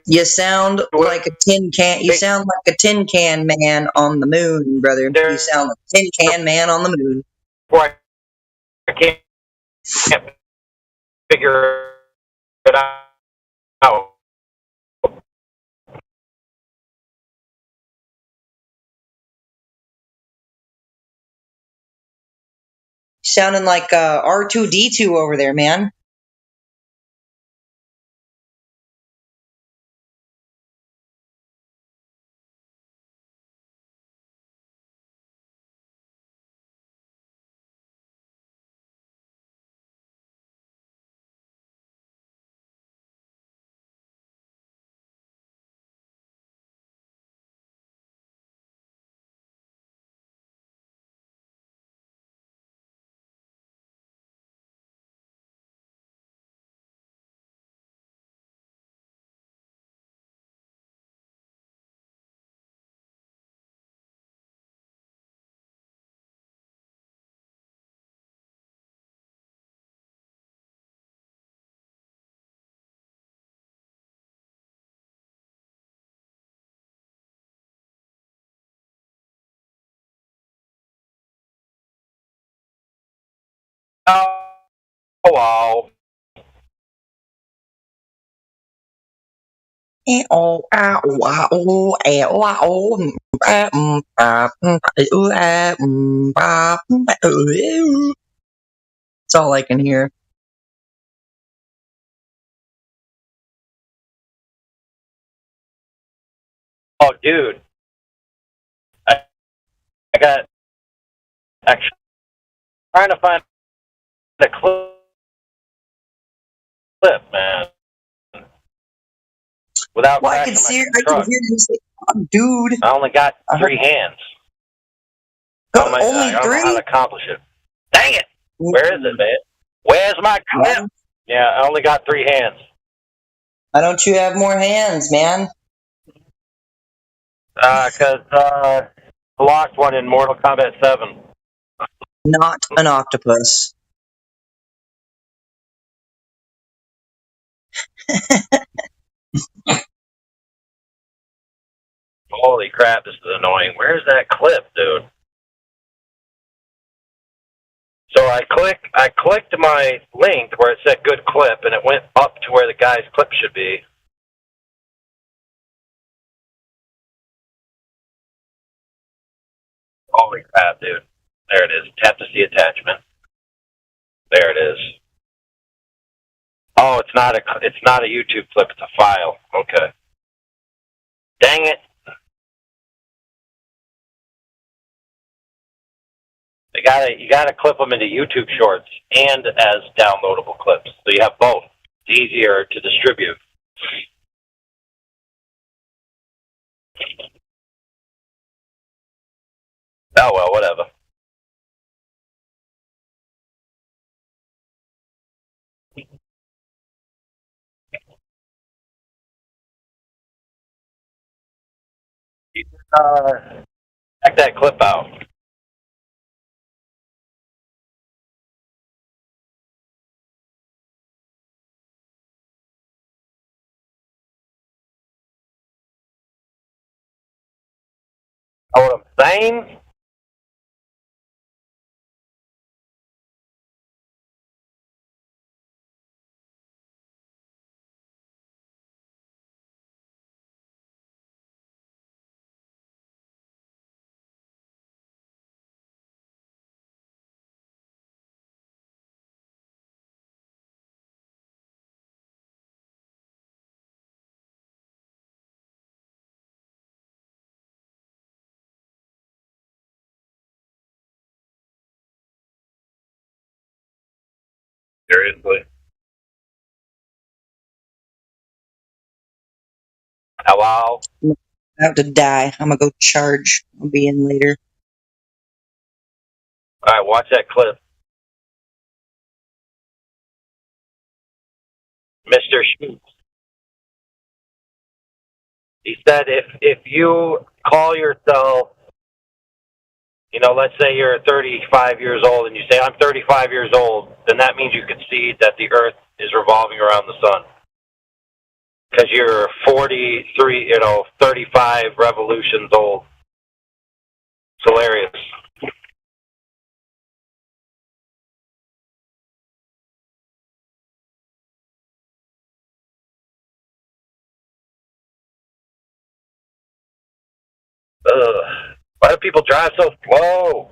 You sound like a tin can. You sound like a tin can man on the moon, brother. You sound like a tin can man on the moon. I can't figure it out. Sounding like R2D2 over there, man. wow. That's all I can hear. Oh, dude. I got actually trying to find a clip, man. Without Well, I crashing could my see. I could truck. hear you say, oh, "Dude." I only got 3 hands. Only I don't know how to 3. accomplish it. Dang it! Where is it, man? Where's my clip? Yeah, I only got 3 hands. Why don't you have more hands, man? Because I locked one in Mortal Kombat 7. Not an octopus. Holy crap, this is annoying. Where's that clip, dude? So I clicked my link where it said good clip, and it went up to where the guy's clip should be. Holy crap, dude. There it is. Tap to see attachment. There it is. Oh, it's not a YouTube clip, it's a file. Okay. Dang it. You gotta clip them into YouTube Shorts and as downloadable clips, so you have both. It's easier to distribute. Oh well, whatever. Check that clip out. Know what I'm saying? Seriously. Hello? I have to die. I'm gonna go charge. I'll be in later. All right, watch that clip. Mr. Schutz. He said if you call yourself, let's say you're 35 years old and you say, I'm 35 years old, then that means you concede that the Earth is revolving around the sun. Because you're 43, 35 revolutions old. It's hilarious. Ugh. Why do people drive so slow?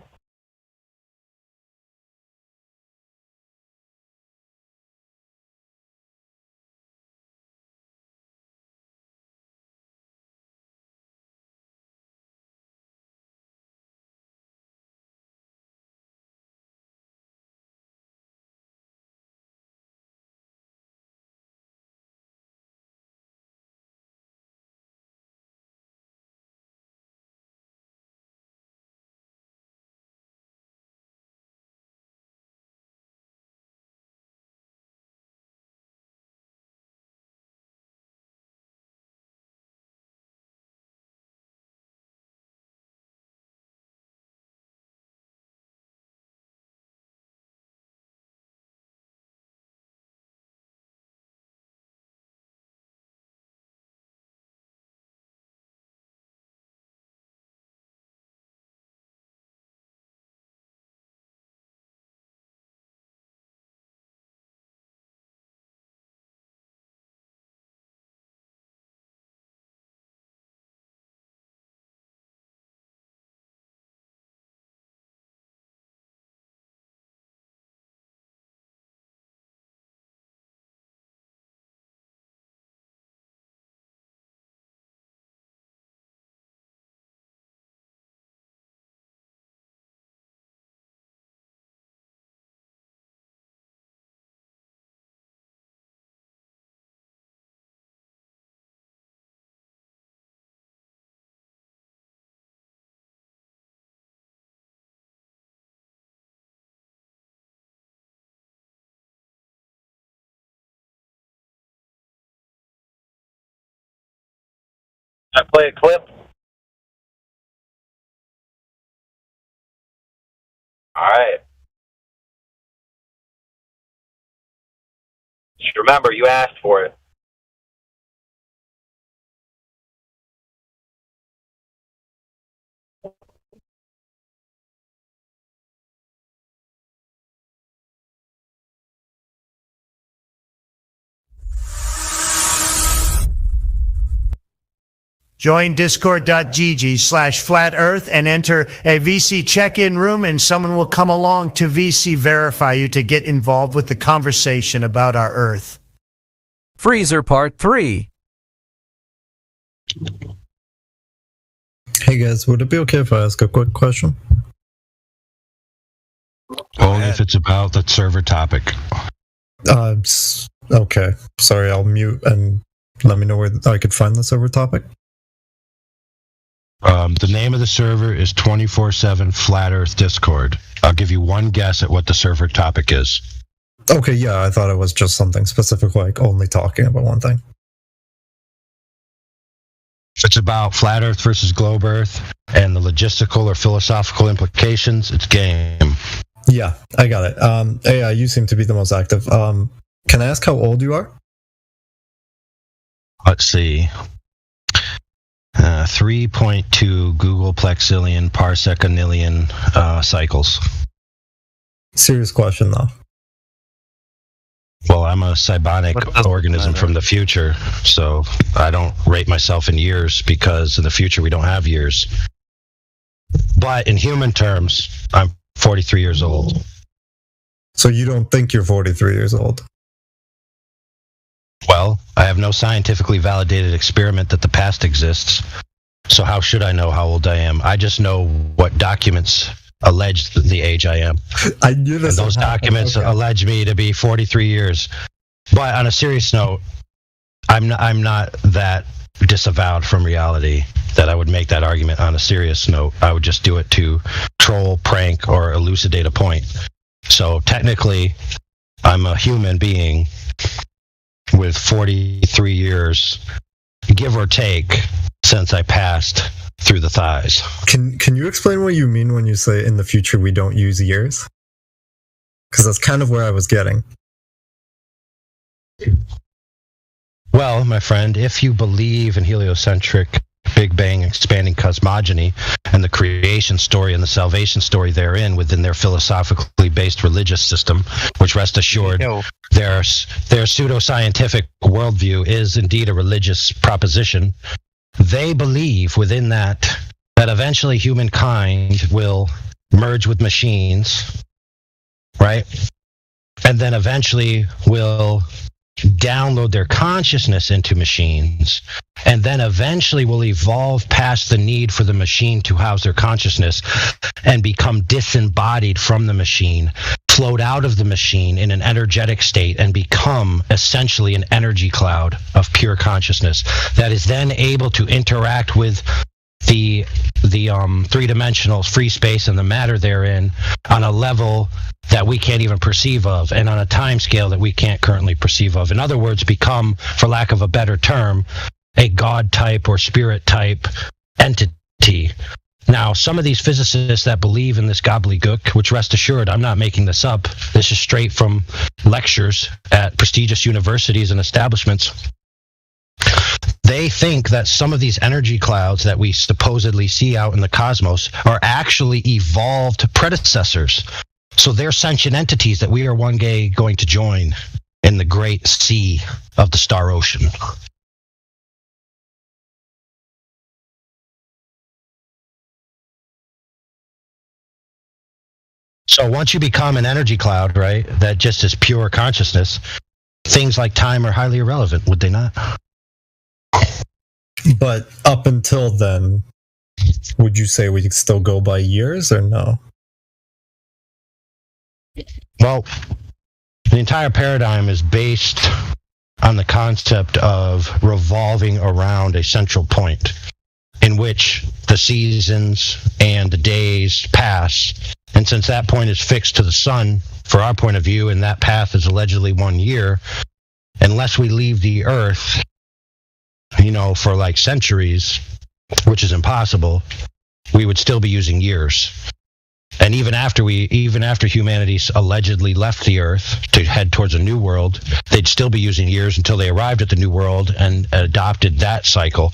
Can I play a clip? All right. Just remember, you asked for it. Join discord.gg/flat earth and enter a VC check-in room, and someone will come along to VC verify you to get involved with the conversation about our earth. Freezer Part 3. Hey guys, would it be okay if I ask a quick question? Only if it's about the server topic. Okay. Sorry, I'll mute and let me know where I could find the server topic. The name of the server is 24/7 Flat Earth Discord. I'll give you one guess at what the server topic is. Okay, yeah, I thought it was just something specific, like only talking about one thing. If it's about Flat Earth versus Globe Earth and the logistical or philosophical implications, it's game. Yeah, I got it. Yeah, you seem to be the most active. Can I ask how old you are? Let's see. 3.2 Google Plexillion parseconillion cycles. Serious question, though. Well, I'm a cybonic organism from the future, so I don't rate myself in years because in the future we don't have years. But in human terms, I'm 43 years old. So you don't think you're 43 years old? Well, I have no scientifically validated experiment that the past exists. So how should I know how old I am? I just know what documents allege the age I am. I knew this. And those documents allege me to be 43 years. But on a serious note, I'm not that disavowed from reality that I would make that argument on a serious note. I would just do it to troll, prank, or elucidate a point. So technically, I'm a human being with 43 years, give or take, since I passed through the thighs. Can you explain what you mean when you say in the future we don't use years? Because that's kind of where I was getting. Well, my friend, if you believe in heliocentric Big Bang expanding cosmogony and the creation story and the salvation story therein within their philosophically based religious system, which rest assured their pseudoscientific worldview is indeed a religious proposition, they believe within that eventually humankind will merge with machines, right? And then eventually will download their consciousness into machines, and then eventually will evolve past the need for the machine to house their consciousness and become disembodied from the machine, float out of the machine in an energetic state and become essentially an energy cloud of pure consciousness that is then able to interact with the three-dimensional free space and the matter therein on a level that we can't even perceive of, and on a time scale that we can't currently perceive of. In other words, become, for lack of a better term, a God type or spirit type entity. Now, some of these physicists that believe in this gobbledygook, which rest assured, I'm not making this up, this is straight from lectures at prestigious universities and establishments, they think that some of these energy clouds that we supposedly see out in the cosmos are actually evolved predecessors. So they're sentient entities that we are one day going to join in the great sea of the star ocean. So once you become an energy cloud, right, that just is pure consciousness, things like time are highly irrelevant, would they not? But up until then, would you say we could still go by years or no? Well, the entire paradigm is based on the concept of revolving around a central point in which the seasons and the days pass. And since that point is fixed to the sun, for our point of view, and that path is allegedly 1 year, unless we leave the earth, for like centuries, which is impossible, we would still be using years. And even after humanity allegedly left the Earth to head towards a new world, they'd still be using years until they arrived at the new world and adopted that cycle.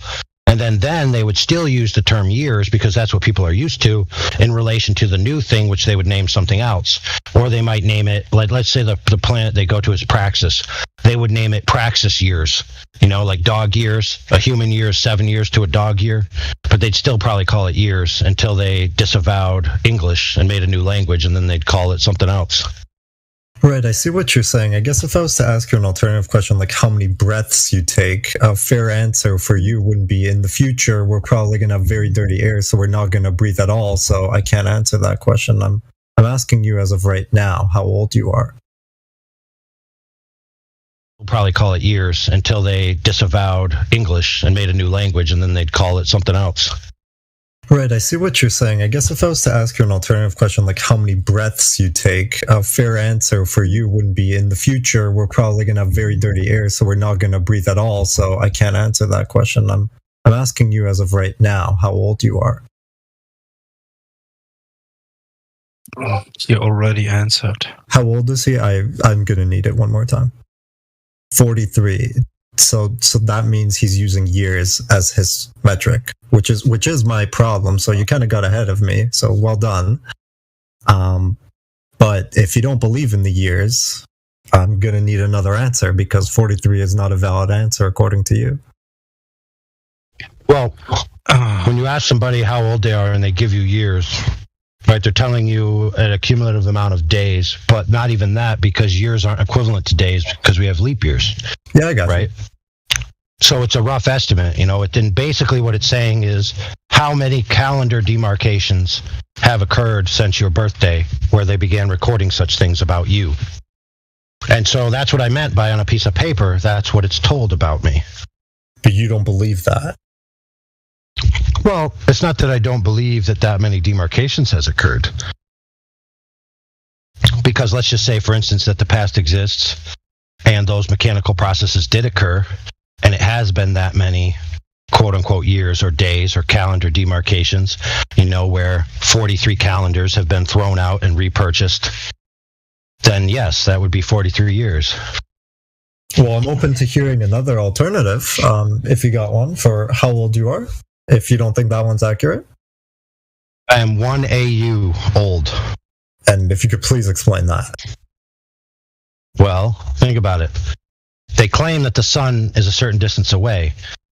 And then they would still use the term years because that's what people are used to in relation to the new thing, which they would name something else. Or they might name it, like, let's say the planet they go to is Praxis. They would name it Praxis years, like dog years. A human year is 7 years to a dog year. But they'd still probably call it years until they disavowed English and made a new language, and then they'd call it something else. Right, I see what you're saying. I guess if I was to ask you an alternative question, like how many breaths you take, a fair answer for you wouldn't be in the future, we're probably going to have very dirty air, so we're not going to breathe at all, so I can't answer that question. I'm asking you as of right now, how old you are. We'll probably call it years until they disavowed English and made a new language, and then they'd call it something else. Right, I see what you're saying. I guess if I was to ask you an alternative question, like how many breaths you take, a fair answer for you wouldn't be in the future, we're probably going to have very dirty air, so we're not going to breathe at all, so I can't answer that question. I'm asking you as of right now, how old you are. You already answered. How old is he? I'm going to need it one more time. 43. So that means he's using years as his metric, which is my problem. So you kind of got ahead of me. So well done. But if you don't believe in the years, I'm going to need another answer because 43 is not a valid answer according to you. Well, when you ask somebody how old they are and they give you years, right, they're telling you an accumulative amount of days, but not even that because years aren't equivalent to days because we have leap years. Yeah, I got right? You. So it's a rough estimate, and basically what it's saying is how many calendar demarcations have occurred since your birthday where they began recording such things about you. And so that's what I meant by on a piece of paper, that's what it's told about me. But you don't believe that? Well, it's not that I don't believe that many demarcations has occurred. Because let's just say, for instance, that the past exists and those mechanical processes did occur, and it has been that many quote-unquote years or days or calendar demarcations, where 43 calendars have been thrown out and repurchased, then yes, that would be 43 years. Well, I'm open to hearing another alternative, if you got one, for how old you are, if you don't think that one's accurate. I am 1 AU old. And if you could please explain that. Well, think about it. They claim that the sun is a certain distance away,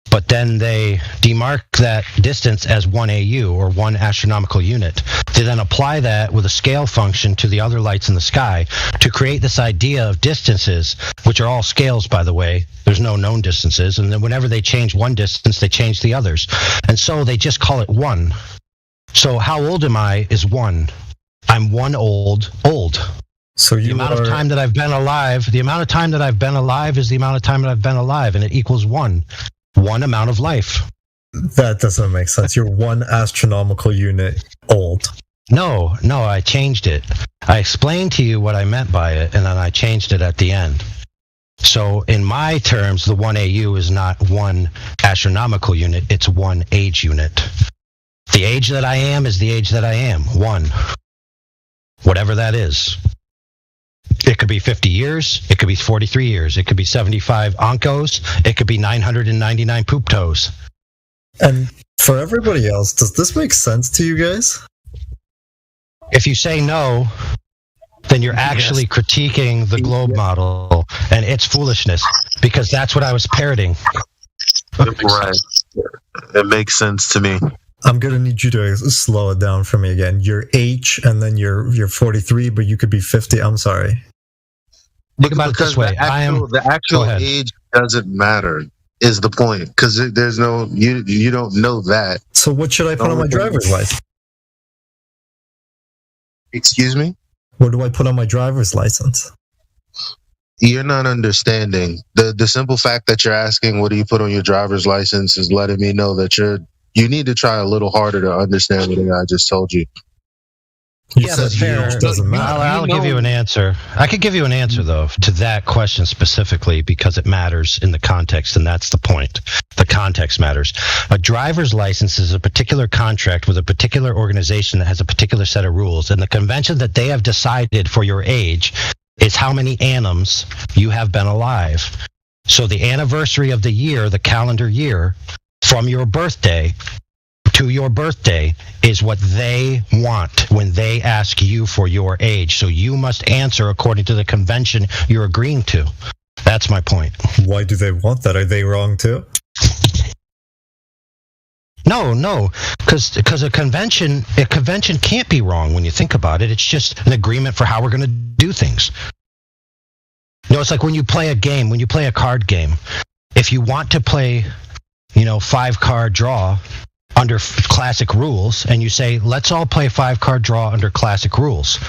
but then they demark that distance as 1 AU, or 1 astronomical unit. They then apply that with a scale function to the other lights in the sky to create this idea of distances, which are all scales, by the way. There's no known distances, and then whenever they change one distance, they change the others. And so they just call it 1. So how old am I is 1. I'm 1 old. So the amount of time that I've been alive, is the amount of time that I've been alive, and it equals 1 amount of life. That doesn't make sense. You're 1 astronomical unit old. No, I changed it. I explained to you what I meant by it, and then I changed it at the end. So in my terms, the 1 AU is not 1 astronomical unit, it's 1 age unit. The age that I am is the age that I am, 1. Whatever that is. It could be 50 years, it could be 43 years, it could be 75 onkos, it could be 999 poop toes. And for everybody else, does this make sense to you guys? If you say no, then you're actually critiquing the globe model and its foolishness, because that's what I was parroting. Right. It makes sense to me. I'm going to need you to slow it down for me again. You're H and then you're 43, but you could be 50. I'm sorry. Think about it this way. The actual age doesn't matter, is the point. Because there's no, you don't know that. So what should I put on my driver's license? Excuse me? What do I put on my driver's license? You're not understanding. The simple fact that you're asking, what do you put on your driver's license, is letting me know that you need to try a little harder to understand what I just told you. Yeah, that's fair. Doesn't matter. I'll give you an answer. I could give you an answer, though, to that question specifically, because it matters in the context, and that's the point. The context matters. A driver's license is a particular contract with a particular organization that has a particular set of rules, and the convention that they have decided for your age is how many annums you have been alive. So the anniversary of the year, the calendar year, from your birthday to your birthday is what they want when they ask you for your age. So you must answer according to the convention you're agreeing to. That's my point. Why do they want that? Are they wrong too? No, because a convention can't be wrong when you think about it. It's just an agreement for how we're going to do things. It's like when you play a game, when you play a card game. If you want to play, 5-card draw under classic rules, and you say, let's all play 5-card draw under classic rules.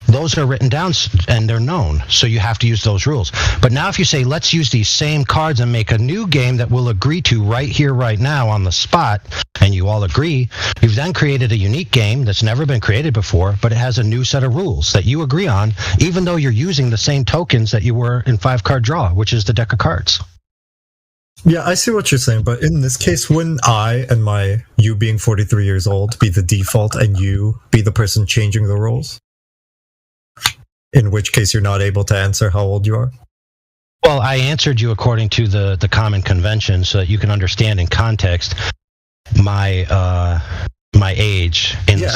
Those are written down and they're known, so you have to use those rules. But now if you say, let's use these same cards and make a new game that we'll agree to right here, right now on the spot, and you all agree, you've then created a unique game that's never been created before, but it has a new set of rules that you agree on, even though you're using the same tokens that you were in 5-card draw, which is the deck of cards. Yeah, I see what you're saying, but in this case, wouldn't I and you being 43 years old be the default and you be the person changing the rules? In which case you're not able to answer how old you are? Well, I answered you according to the common convention so that you can understand in context my age in the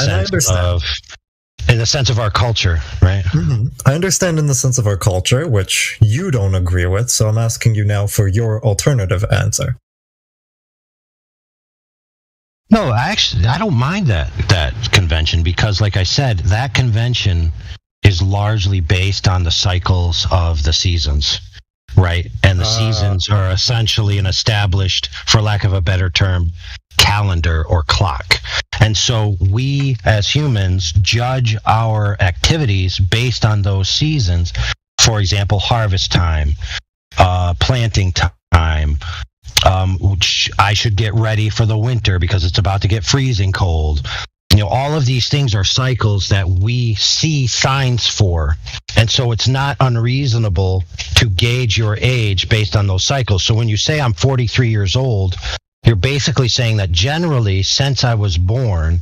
sense of our culture, right? Mm-hmm. I understand in the sense of our culture, which you don't agree with, so I'm asking you now for your alternative answer. No, I don't mind that convention because, like I said, that convention is largely based on the cycles of the seasons, right? And the seasons are essentially an established, for lack of a better term, calendar or clock. And so we as humans judge our activities based on those seasons. For example, harvest time, planting time, which I should get ready for the winter because it's about to get freezing cold. All of these things are cycles that we see signs for. And so it's not unreasonable to gauge your age based on those cycles. So when you say I'm 43 years old, you're basically saying that generally, since I was born,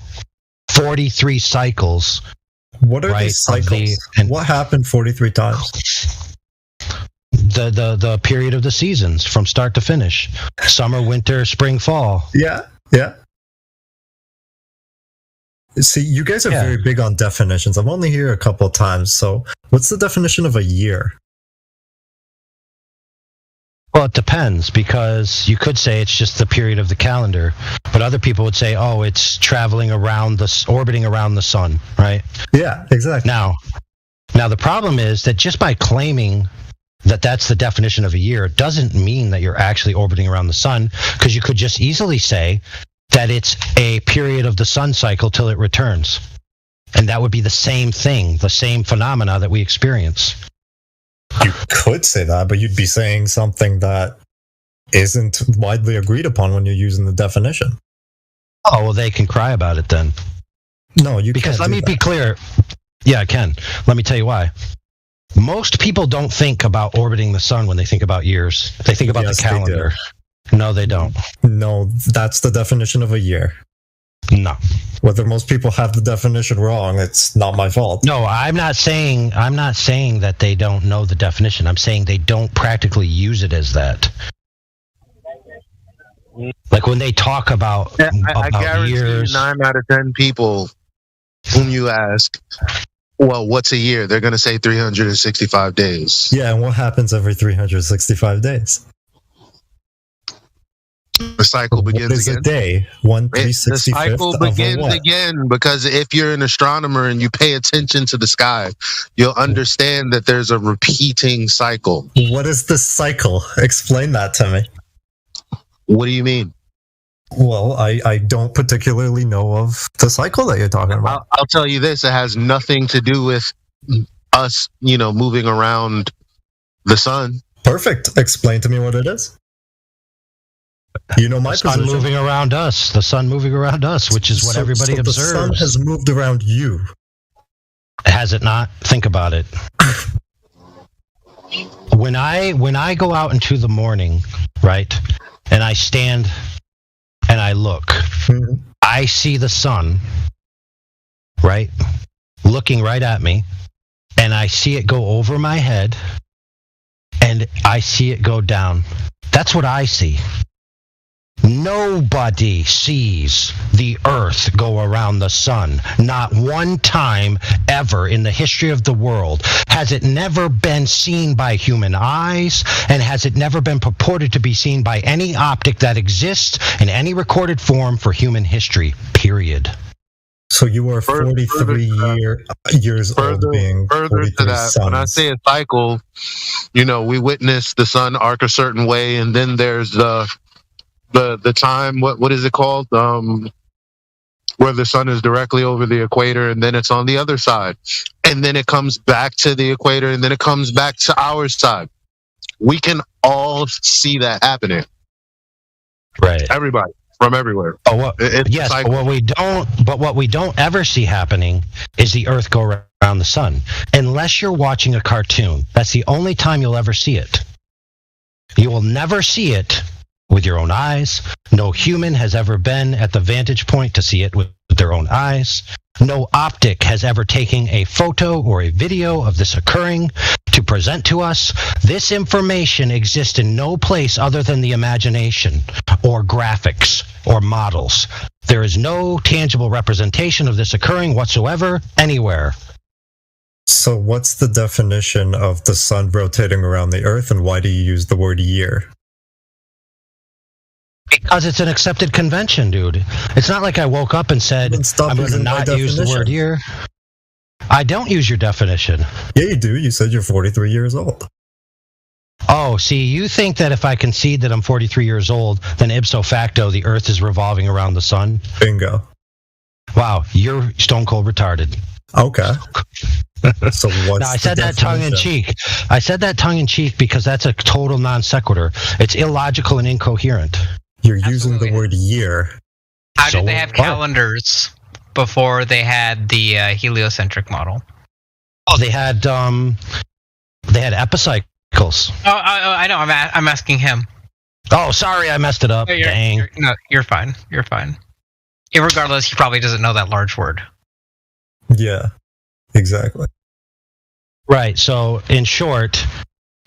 43 cycles. What are these cycles? And what happened 43 times? The period of the seasons from start to finish. Summer, winter, spring, fall. Yeah. See, you guys are very big on definitions. I'm only here a couple of times. So what's the definition of a year? Well, it depends, because you could say it's just the period of the calendar, but other people would say, oh, it's orbiting around the sun, right? Yeah, exactly. Now the problem is that just by claiming that that's the definition of a year, it doesn't mean that you're actually orbiting around the sun, because you could just easily say that it's a period of the sun cycle till it returns. And that would be the same thing, the same phenomena that we experience. You could say that, but you'd be saying something that isn't widely agreed upon when you're using the definition. Oh, well, they can cry about it then. No, you can't. Because let me be clear. Yeah, I can. Let me tell you why. Most people don't think about orbiting the sun when they think about years. They think about the calendar. No, they don't. No, that's the definition of a year. No. Whether most people have the definition wrong, it's not my fault. No, I'm not saying that they don't know the definition. I'm saying they don't practically use it as that. Like when they talk about, I guarantee years, 9 out of 10 people whom you ask, well, what's a year? They're going to say 365 days. Yeah, and what happens every 365 days? The cycle begins again. A day? 1/365th the cycle begins again, because if you're an astronomer and you pay attention to the sky, you'll understand that there's a repeating cycle. What is the cycle? Explain that to me. What do you mean? Well, I don't particularly know of the cycle that you're talking about. I'll tell you this: it has nothing to do with us, moving around the sun. Perfect. Explain to me what it is. You know my position. The sun moving around us. The sun moving around us, which is what everybody observes. The sun has moved around you. Has it not? Think about it. When I go out into the morning, right, and I stand and I look. I see the sun, right, looking right at me, and I see it go over my head, and I see it go down. That's what I see. Nobody sees the earth go around the sun. Not one time ever in the history of the world has it never been seen by human eyes, and has it never been purported to be seen by any optic that exists in any recorded form for human history, period. So you are 43 years old being Further 43 to that, suns. when I say a cycle, we witness the sun arc a certain way, and then there's the time, what is it called? Where the sun is directly over the equator, and then it's on the other side. And then it comes back to the equator, and then it comes back to our side. We can all see that happening. Right. Everybody. From everywhere. Yes, but what we don't ever see happening is the earth go around the sun. Unless you're watching a cartoon. That's the only time you'll ever see it. You will never see it with your own eyes. No human has ever been at the vantage point to see it with their own eyes. No optic has ever taken a photo or a video of this occurring to present to us. This information exists in no place other than the imagination or graphics or models. There is no tangible representation of this occurring whatsoever anywhere. So what's the definition of the sun rotating around the earth, and why do you use the word year? Because it's an accepted convention, dude. It's not like I woke up and said, I'm going to not use the word year. I don't use your definition. Yeah, you do. You said you're 43 years old. Oh, see, you think that if I concede that I'm 43 years old, then ipso facto, the earth is revolving around the sun? Bingo. Wow, you're stone cold retarded. Okay. So what's no, I said that tongue in cheek. I said that tongue in cheek because that's a total non sequitur. It's illogical and incoherent. You're using the word year. How did they have calendars before they had the heliocentric model? Oh, they had epicycles. I know. I'm asking him. Oh, sorry, I messed it up. Dang. You're fine. You're fine. Irregardless, he probably doesn't know that large word. Yeah, exactly. Right. So, in short,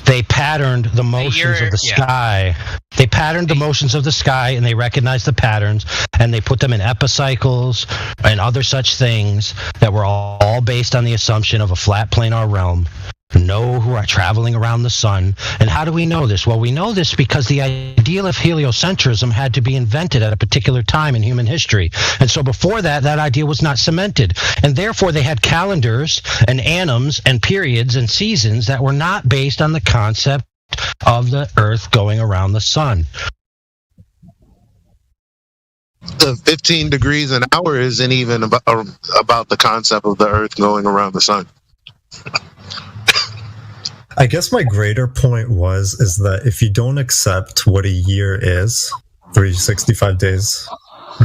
they patterned the motions of the sky. They patterned the motions of the sky, and they recognized the patterns, and they put them in epicycles and other such things that were all based on the assumption of a flat planar realm. Who are traveling around the sun. And how do we know this? Well, we know this because the ideal of heliocentrism had to be invented at a particular time in human history. And so before that idea was not cemented. And therefore they had calendars and annums and periods and seasons that were not based on the concept of the earth going around the sun. The 15 degrees an hour isn't even about the concept of the earth going around the sun. I guess my greater point is that if you don't accept what a year is, 365 days,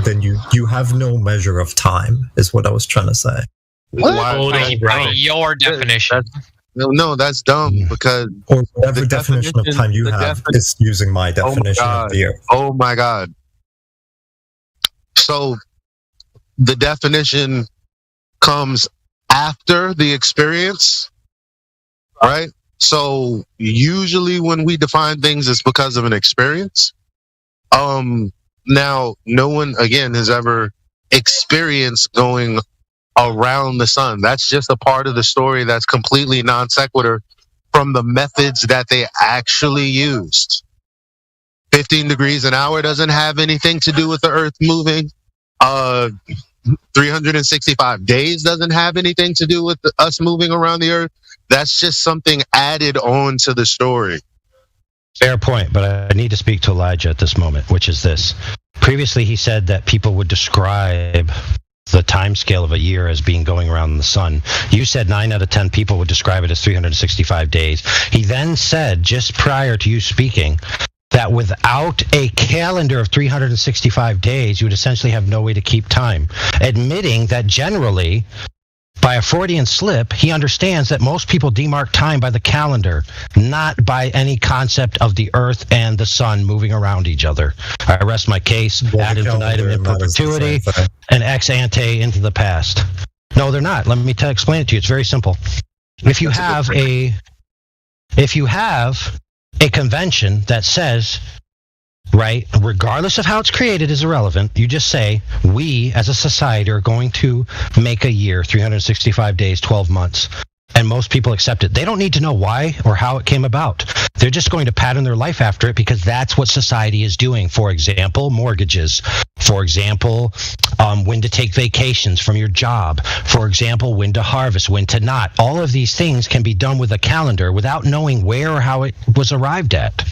then you have no measure of time, is what I was trying to say. By your definition. No, that's dumb, because or whatever definition of time you have is using my definition of the year. Oh my God. So the definition comes after the experience, right? So usually when we define things, it's because of an experience. Now, no one, again, has ever experienced going around the sun. That's just a part of the story that's completely non sequitur from the methods that they actually used. 15 degrees an hour doesn't have anything to do with the earth moving. 365 days doesn't have anything to do with us moving around the earth. That's just something added on to the story. Fair point, but I need to speak to Elijah at this moment, which is this. Previously, he said that people would describe the time scale of a year as being going around the sun. You said 9 out of 10 people would describe it as 365 days. He then said, just prior to you speaking, that without a calendar of 365 days, you would essentially have no way to keep time, admitting that generally By a Freudian slip, he understands that most people demark time by the calendar, not by any concept of the earth and the sun moving around each other. I rest my case, ad infinitum in perpetuity, and ex ante into the past. No, they're not. Let me explain it to you. It's very simple. If you have a convention that says, right, regardless of how it's created is irrelevant, you just say, we as a society are going to make a year, 365 days, 12 months. And most people accept it. They don't need to know why or how it came about. They're just going to pattern their life after it because that's what society is doing. For example, mortgages. For example, when to take vacations from your job. For example, when to harvest, when to not. All of these things can be done with a calendar without knowing where or how it was arrived at.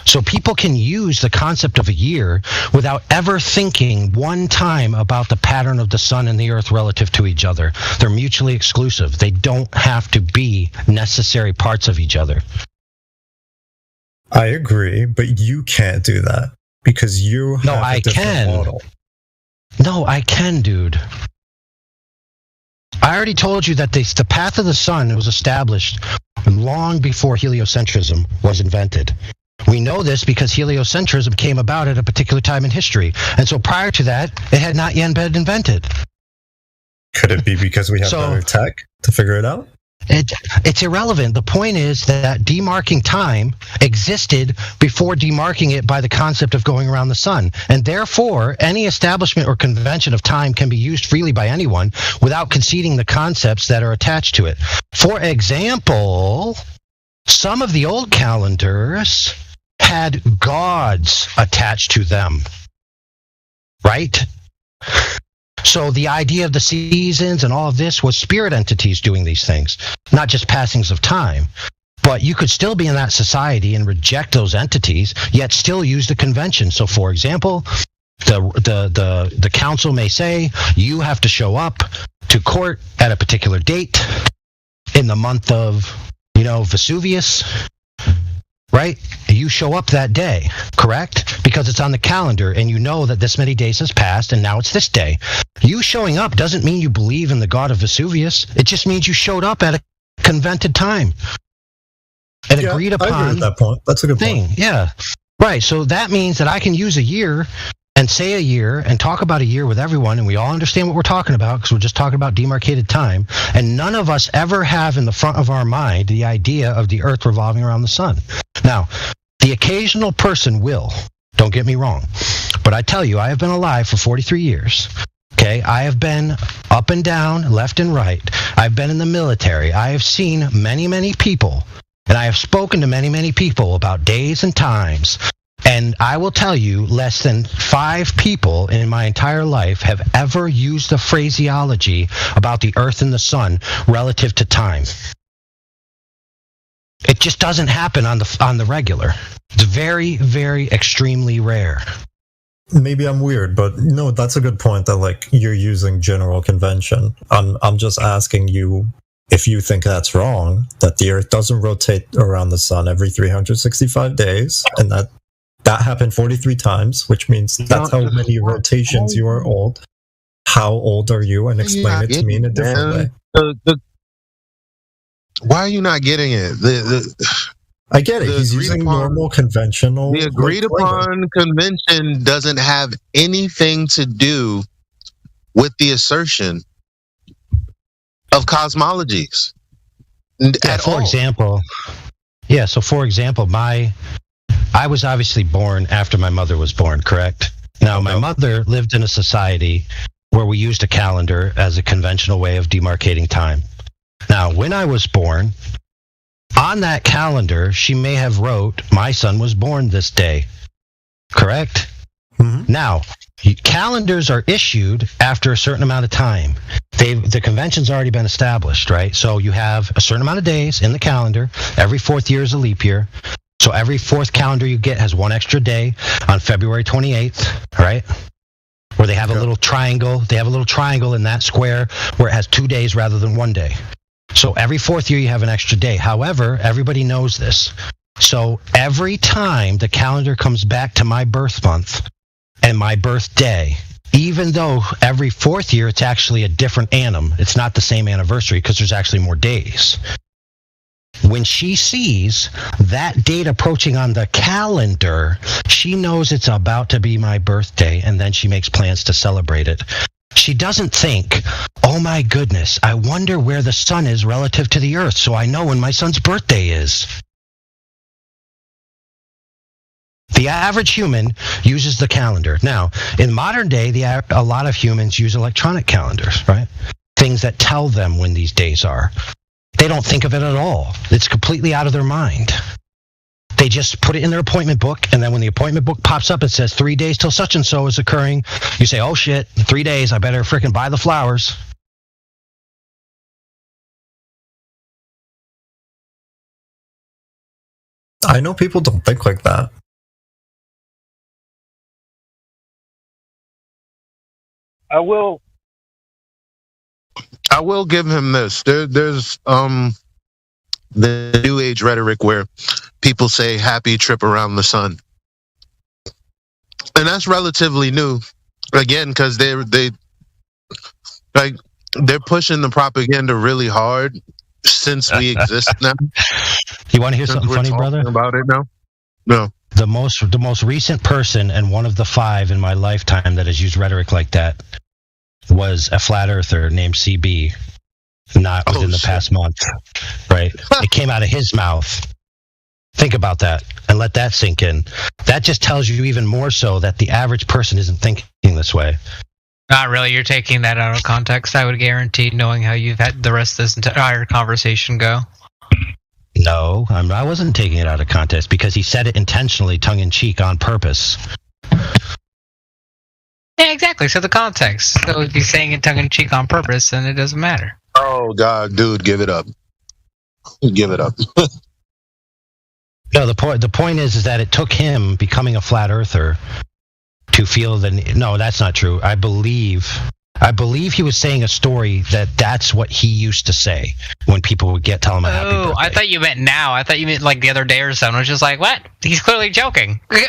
So people can use the concept of a year without ever thinking one time about the pattern of the sun and the earth relative to each other. They're mutually exclusive. They don't have to be necessary parts of each other. I agree, but you can't do that because you have a different model. No, I can, dude. I already told you that the path of the sun was established long before heliocentrism was invented. We know this because heliocentrism came about at a particular time in history. And so prior to that, it had not yet been invented. Could it be because we have better tech to figure it out? It's irrelevant. The point is that demarking time existed before demarking it by the concept of going around the sun. And therefore, any establishment or convention of time can be used freely by anyone without conceding the concepts that are attached to it. For example, some of the old calendars had gods attached to them, right? So the idea of the seasons and all of this was spirit entities doing these things, not just passings of time. But you could still be in that society and reject those entities, yet still use the convention. So, for example, the council may say you have to show up to court at a particular date in the month of, Vesuvius. Right? You show up that day, correct? Because it's on the calendar and you know that this many days has passed and now it's this day. You showing up doesn't mean you believe in the god of Vesuvius. It just means you showed up at a convented time. An agreed upon I agree with that point. That's a good thing. point. Yeah. Right. So that means that I can use a year and say a year and talk about a year with everyone, and we all understand what we're talking about because we're just talking about demarcated time, and none of us ever have in the front of our mind the idea of the earth revolving around the sun. Now, the occasional person will, don't get me wrong, but I tell you, I have been alive for 43 years. Okay, I have been up and down, left and right. I've been in the military. I have seen many, many people, and I have spoken to many, many people about days and times. And I will tell you, less than 5 people in my entire life have ever used the phraseology about the earth and the sun relative to time. It just doesn't happen on the regular. It's very, very extremely rare. Maybe I'm weird, but no, that's a good point that you're using general convention. I'm just asking you if you think that's wrong, that the earth doesn't rotate around the sun every 365 days, and that happened 43 times, which means that's how many rotations you are old. How old are you? And explain it to me in a different way. Why are you not getting it? I get it. He's using normal, conventional. The agreed upon convention doesn't have anything to do with the assertion of cosmologies. Yeah, for example, I was obviously born after my mother was born, correct? Now, my mother lived in a society where we used a calendar as a conventional way of demarcating time. Now, when I was born, on that calendar, she may have wrote, my son was born this day, correct? Mm-hmm. Now, calendars are issued after a certain amount of time. The convention's already been established, right? So you have a certain amount of days in the calendar. Every 4th year is a leap year. So every 4th calendar you get has 1 extra day on February 28th, right? Where they have a little triangle. They have a little triangle in that square where it has 2 days rather than 1 day. So every 4th year you have an extra day. However, everybody knows this. So every time the calendar comes back to my birth month and my birthday, even though every 4th year it's actually a different annum, it's not the same anniversary because there's actually more days. When she sees that date approaching on the calendar, she knows it's about to be my birthday, and then she makes plans to celebrate it. She doesn't think, oh my goodness, I wonder where the sun is relative to the earth so I know when my son's birthday is. The average human uses the calendar. Now, in modern day, a lot of humans use electronic calendars, right? Things that tell them when these days are. They don't think of it at all. It's completely out of their mind. They just put it in their appointment book, and then when the appointment book pops up, it says 3 days till such and so is occurring. You say, oh shit, 3 days, I better frickin' buy the flowers. I know people don't think like that. I will give him this. There's the New Age rhetoric where people say happy trip around the sun. And that's relatively new. Again, because they're pushing the propaganda really hard since we exist now. You want to hear something funny, brother? About it now? No. The most recent person and one of the 5 in my lifetime that has used rhetoric like that was a flat earther named CB, not within the past month, right? It came out of his mouth. Think about that and let that sink in. That just tells you even more so that the average person isn't thinking this way. Not really. You're taking that out of context, I would guarantee, knowing how you've had the rest of this entire conversation go. No, I wasn't taking it out of context because he said it intentionally, tongue-in-cheek, on purpose. Yeah, exactly. So the context. So if he's saying it tongue-in-cheek on purpose, then it doesn't matter. Oh, God, dude, give it up. Give it up. No, the point is that it took him becoming a flat earther to feel no, that's not true. I believe he was saying a story that's what he used to say when people would tell him a happy birthday. I thought you meant now. I thought you meant like the other day or something. I was just like, what? He's clearly joking. Yeah,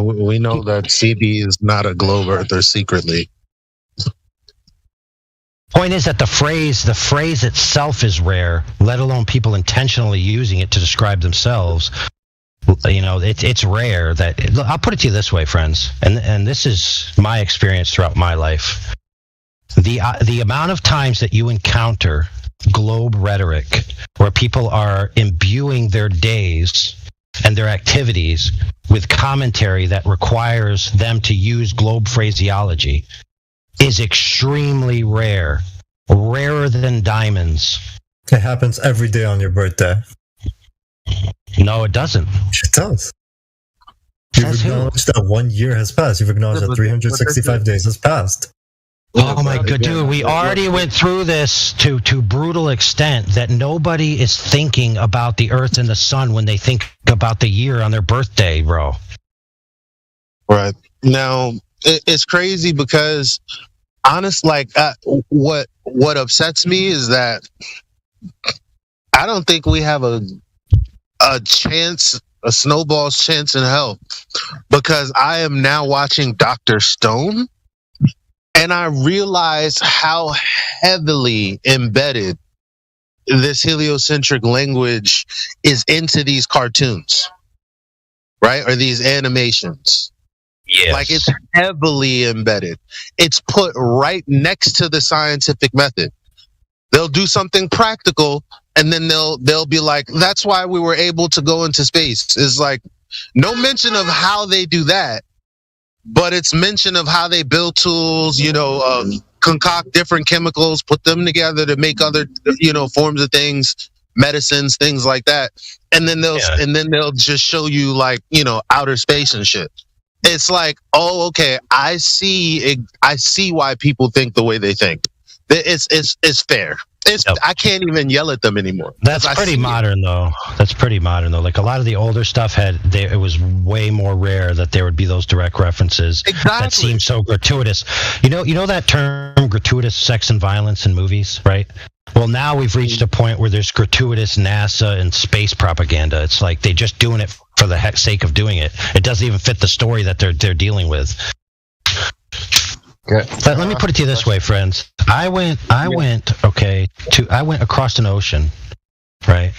we know that CB is not a globe earther secretly. Point is that the phrase itself is rare, let alone people intentionally using it to describe themselves. You know, it's rare that I'll put it to you this way, friends, and this is my experience throughout my life. The amount of times that you encounter globe rhetoric where people are imbuing their days and their activities with commentary that requires them to use globe phraseology is extremely rare. Rarer than diamonds. It happens every day on your birthday. No, it doesn't. It does. You've acknowledged that 1 year has passed. You've acknowledged that 365 days has passed. Oh my god, dude, we already went through this to brutal extent that nobody is thinking about the earth and the sun when they think about the year on their birthday, bro. Right. Now, it's crazy because honestly, what upsets me is that I don't think we have a chance, a snowball's chance in hell, because I am now watching Dr. Stone, and I realize how heavily embedded this heliocentric language is into these cartoons, right? Or these animations. Yes. Like, it's heavily embedded. It's put right next to the scientific method. They'll do something practical, and then they'll be like, that's why we were able to go into space. It's like no mention of how they do that, but it's mention of how they build tools, concoct different chemicals, put them together to make other, forms of things, medicines, things like that. And then they'll just show you like, outer space and shit. It's like, oh, okay, I see why people think the way they think. It's fair. I can't even yell at them anymore. That's pretty modern, though. Like a lot of the older stuff it was way more rare that there would be those direct references that seem so gratuitous. You know that term gratuitous sex and violence in movies, right? Well, now we've reached a point where there's gratuitous NASA and space propaganda. It's like they're just doing it for the sake of doing it. It doesn't even fit the story that they're dealing with. Let me put it to you this way, friends. I went across an ocean, right?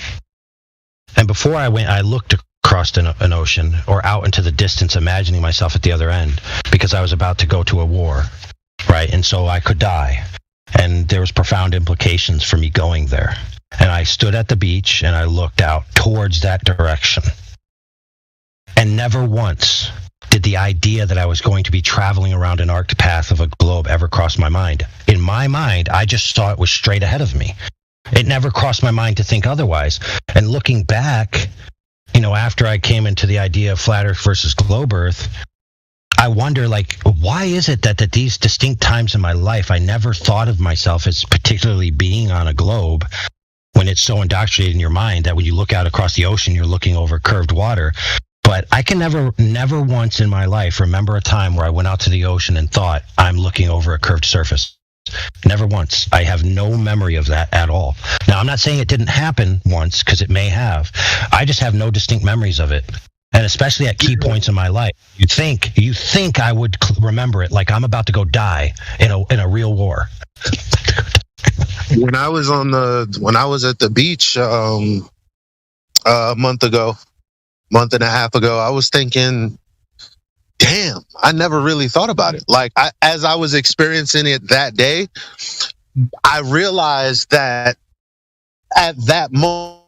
And before I went, I looked across an ocean or out into the distance, imagining myself at the other end, because I was about to go to a war, right? And so I could die. And there was profound implications for me going there. And I stood at the beach and I looked out towards that direction. And never once did the idea that I was going to be traveling around an arced path of a globe ever cross my mind. In my mind, I just saw it was straight ahead of me. It never crossed my mind to think otherwise. And looking back, after I came into the idea of flat Earth versus globe Earth, I wonder, why is it that at these distinct times in my life, I never thought of myself as particularly being on a globe, when it's so indoctrinated in your mind that when you look out across the ocean, you're looking over curved water. But I can never once in my life remember a time where I went out to the ocean and thought I'm looking over a curved surface. Never once. I have no memory of that at all. Now, I'm not saying it didn't happen once, because it may have. I just have no distinct memories of it. And especially at key points in my life, you think I would remember it like I'm about to go die in a real war. When I was at the beach a month and a half ago, I was thinking, damn, I never really thought about it. As I was experiencing it that day, I realized that at that moment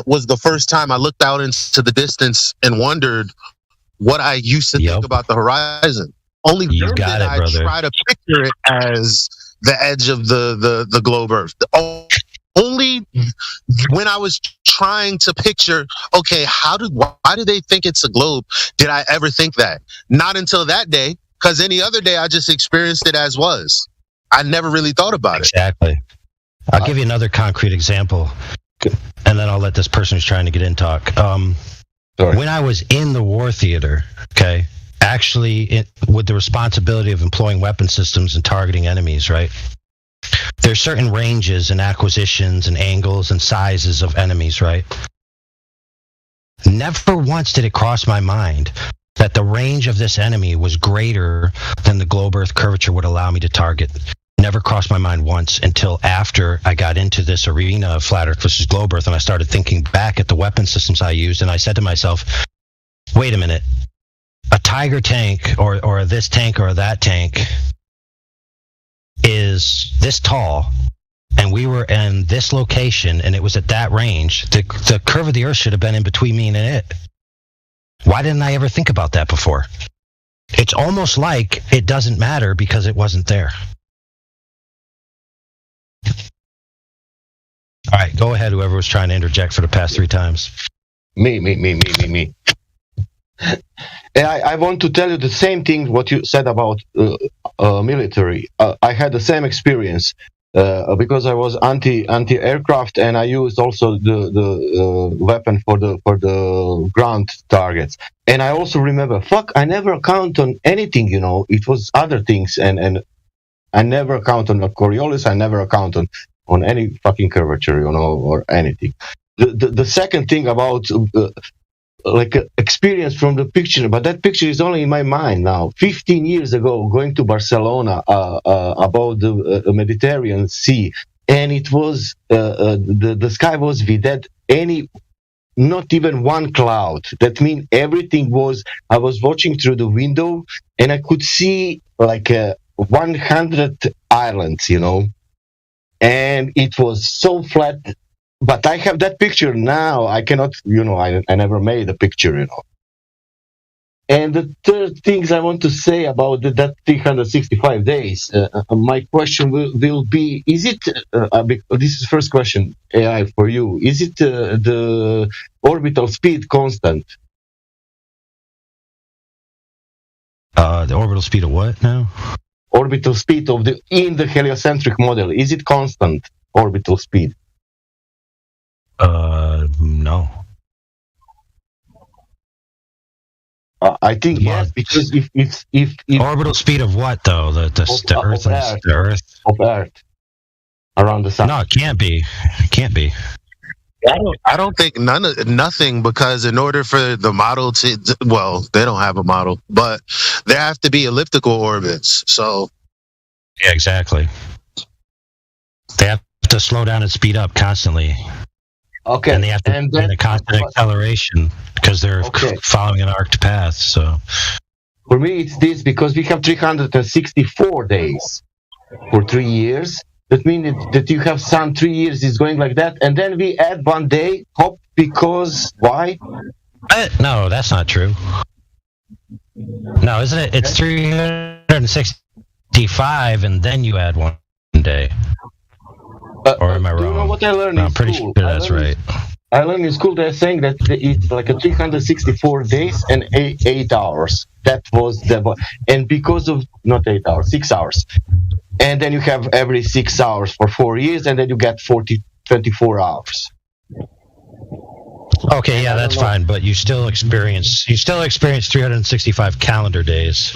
was the first time I looked out into the distance and wondered what I used to think about the horizon. Only then did I try to picture it as the edge of the globe Earth. Only when I was trying to picture, okay, why do they think it's a globe, did I ever think that? Not until that day, because any other day I just experienced it as was. I never really thought about it. Exactly. I'll give you another concrete example, and then I'll let this person who's trying to get in talk. When I was in the war theater, okay, actually with the responsibility of employing weapon systems and targeting enemies, right? There's certain ranges and acquisitions and angles and sizes of enemies, right? Never once did it cross my mind that the range of this enemy was greater than the globe Earth curvature would allow me to target. Never crossed my mind once until after I got into this arena of flat Earth versus globe Earth, and I started thinking back at the weapon systems I used, and I said to myself, wait a minute, a Tiger tank or this tank or that tank is this tall, and we were in this location, and it was at that range. The curve of the Earth should have been in between me and it. Why didn't I ever think about that before? It's almost like it doesn't matter because it wasn't there. All right, go ahead, whoever was trying to interject for the past 3 times. Me. And I want to tell you the same thing what you said about military. I had the same experience because I was anti-aircraft, and I used also the weapon for the ground targets. And I also remember, I never count on anything, it was other things, and I never count on a Coriolis, I never count on any fucking curvature, or anything. The second thing about experience from the picture, but that picture is only in my mind now. 15 years ago, going to Barcelona about the Mediterranean Sea, and it was the sky was without not even one cloud. That means everything was. I was watching through the window, and I could see 100 islands, and it was so flat. But I have that picture now. I cannot, I never made a picture, And the third things I want to say about that 365 days, my question will be, is it, this is the first question, AI, for you, is it the orbital speed constant? The orbital speed of what now? Orbital speed in the heliocentric model, is it constant orbital speed? No. I think yes, because if orbital speed of what though? The Earth of Earth around the sun. No, it can't be. It can't be. I don't think nothing, because in order for the model to, well, they don't have a model, but there have to be elliptical orbits. So Yeah, exactly. They have to slow down and speed up constantly. Okay. And they have to maintain a constant acceleration because they're following an arced path. So for me, it's this, because we have 364 days for 3 years. That means that you have some 3 years is going like that, and then we add 1 day, because why? No, that's not true. No, isn't it? It's 365, and then you add 1 day. Or am I wrong? You know what I learned in pretty school? sure that's right. I learned in school they're saying that it's like a 364 days and 8 hours. That was and because of not 8 hours, 6 hours, and then you have every 6 hours for 4 years, and then you get 24 hours. Okay, yeah, that's fine, but you still experience 365 calendar days.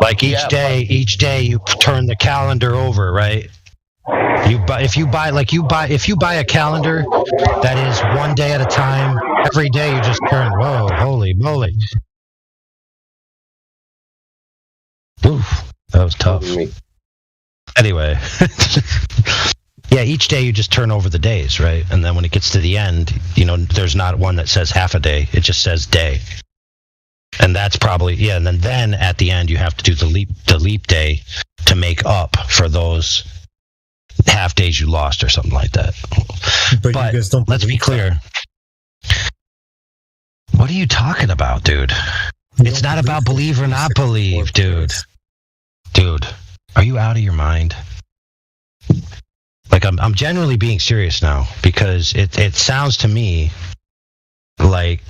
Like each day you turn the calendar over, right? If you buy a calendar that is 1 day at a time, every day you just turn. Whoa, holy moly! Oof, that was tough. Anyway, yeah, each day you just turn over the days, right? And then when it gets to the end, there's not one that says half a day; it just says day. And that's probably And then at the end you have to do the leap day to make up for those half days you lost or something like that. But you guys don't. Let's be clear. What are you talking about, dude? It's not about believe or not believe, dude. Dude, are you out of your mind? Like, I'm genuinely being serious now, because it sounds to me like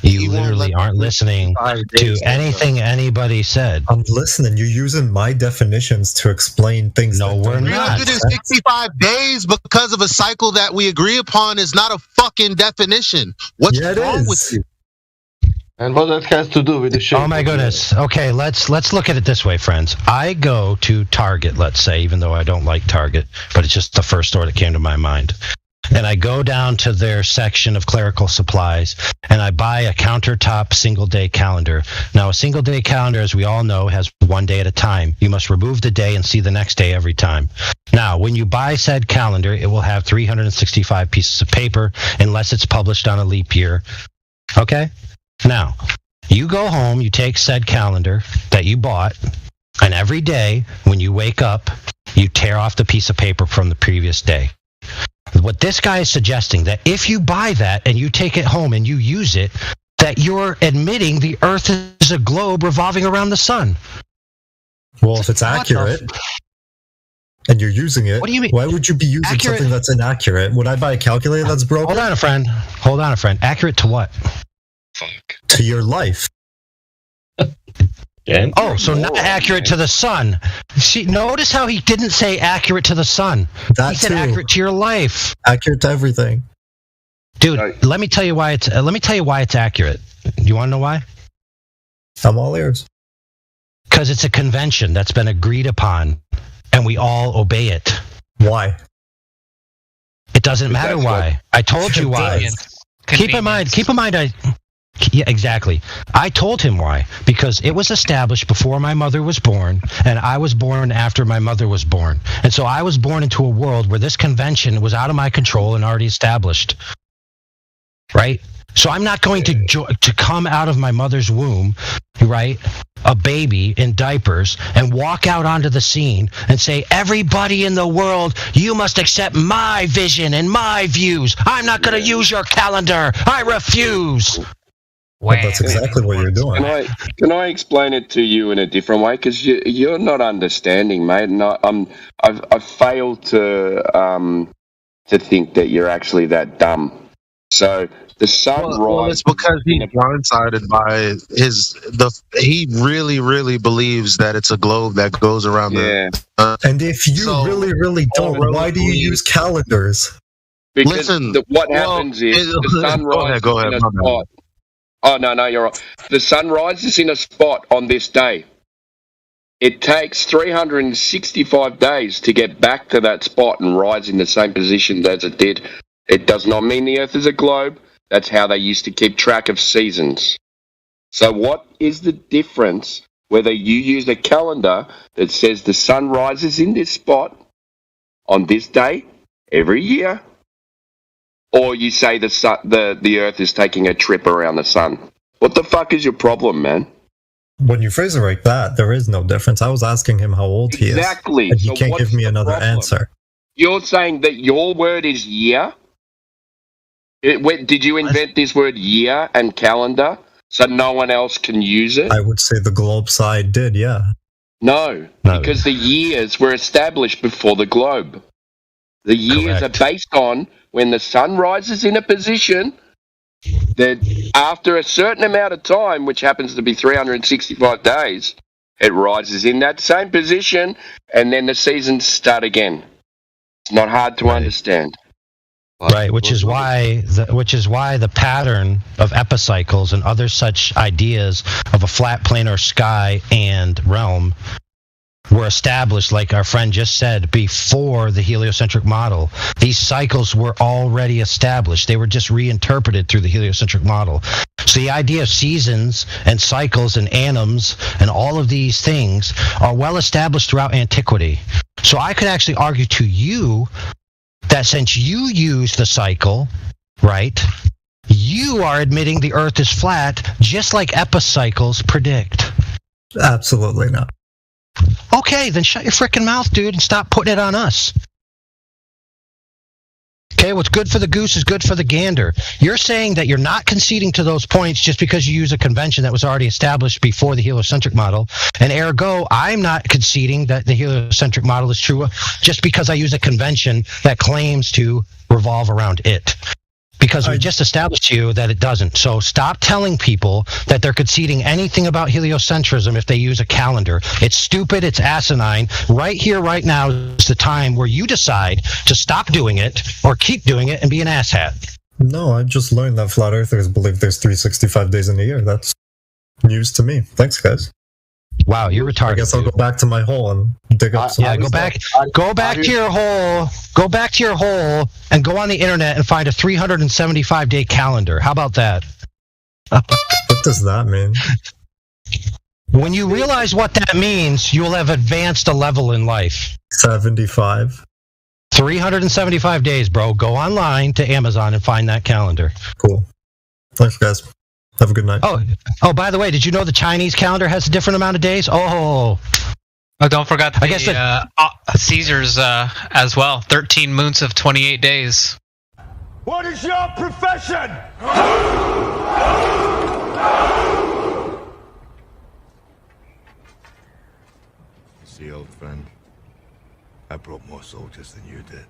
you literally aren't listening to anything anybody said. I'm listening. You're using my definitions to explain things. No, we're not. 365 days because of a cycle that we agree upon is not a fucking definition. What's wrong with you? And what that has to do with the shape? Oh my goodness. Okay, let's look at it this way, friends. I go to Target, let's say, even though I don't like Target, but it's just the first store that came to my mind. And I go down to their section of clerical supplies, and I buy a countertop single-day calendar. Now, a single-day calendar, as we all know, has 1 day at a time. You must remove the day and see the next day every time. Now, when you buy said calendar, it will have 365 pieces of paper, unless it's published on a leap year. Okay? Now, you go home, you take said calendar that you bought, and every day, when you wake up, you tear off the piece of paper from the previous day. What this guy is suggesting, that if you buy that and you take it home and you use it, that you're admitting the Earth is a globe revolving around the sun. Well, if it's accurate and you're using it, what do you mean? Why would you be using something that's inaccurate? Would I buy a calculator that's broken? Hold on, a friend. Accurate to what? To your life. Oh, so not accurate to the sun. See, notice how he didn't say accurate to the sun. He said accurate to your life. Accurate to everything. Dude, let me tell you why it's accurate. You want to know why? I'm all ears. Because it's a convention that's been agreed upon, and we all obey it. Why? It doesn't matter why. I told you why. Keep in mind, yeah, exactly. I told him why. Because it was established before my mother was born, and I was born after my mother was born. And so I was born into a world where this convention was out of my control and already established. Right? So I'm not going to come out of my mother's womb, right, a baby in diapers, and walk out onto the scene and say, everybody in the world, you must accept my vision and my views. I'm not going to use your calendar. I refuse. Well, that's exactly what you're doing. Can I explain it to you in a different way? Because you're not understanding, mate. And I've failed to think that you're actually that dumb. So the sun Well, it's because he's blindsided by he really, really believes that it's a globe that goes around the. And if you really don't, why do you use calendars? Because what happens is the sun rises in a spot. Oh, no, you're right. The sun rises in a spot on this day. it takes 365 days to get back to that spot and rise in the same position as it did. It does not mean the Earth is a globe. That's how they used to keep track of seasons. So what is the difference whether you use a calendar that says the sun rises in this spot on this day every year, or you say the Earth is taking a trip around the sun? What the fuck is your problem, man? When you phrase it like that, there is no difference. I was asking him how old he is. Exactly. And he So can't what's give me the another problem? answer. You're saying that your word is year? Did you invent this word year and calendar so no one else can use it? I would say the globe side did, yeah. No, because the years were established before the globe. The years are based on when the sun rises in a position that after a certain amount of time, which happens to be 365 days, it rises in that same position and then the seasons start again. It's not hard to understand. Right, which is why the pattern of epicycles and other such ideas of a flat planar sky and realm were established, like our friend just said, before the heliocentric model. These cycles were already established. They were just reinterpreted through the heliocentric model. So the idea of seasons and cycles and anims and all of these things are well established throughout antiquity. So I could actually argue to you that since you use the cycle, right, you are admitting the Earth is flat, just like epicycles predict. Absolutely not. Okay, then shut your frickin' mouth, dude, and stop putting it on us. Okay, what's good for the goose is good for the gander. You're saying that you're not conceding to those points just because you use a convention that was already established before the heliocentric model, and ergo, I'm not conceding that the heliocentric model is true just because I use a convention that claims to revolve around it. Because we just established to you that it doesn't. So stop telling people that they're conceding anything about heliocentrism if they use a calendar. It's stupid. It's asinine. Right here, right now is the time where you decide to stop doing it or keep doing it and be an asshat. No, I just learned that flat earthers believe there's 365 days in a year. That's news to me. Thanks, guys. Wow, you're retarded. I guess I'll go back to my hole and dig up some. Yeah, go back to your hole. Go back to your hole and go on the internet and find a 375-day calendar. How about that? What does that mean? When you realize what that means, you'll have advanced a level in life. 75. 375 days, bro. Go online to Amazon and find that calendar. Cool. Thanks, guys. Have a good night. Oh, by the way, did you know the Chinese calendar has a different amount of days? Oh, don't forget the Caesar's as well. 13 moons of 28 days. What is your profession? See, old friend, I brought more soldiers than you did.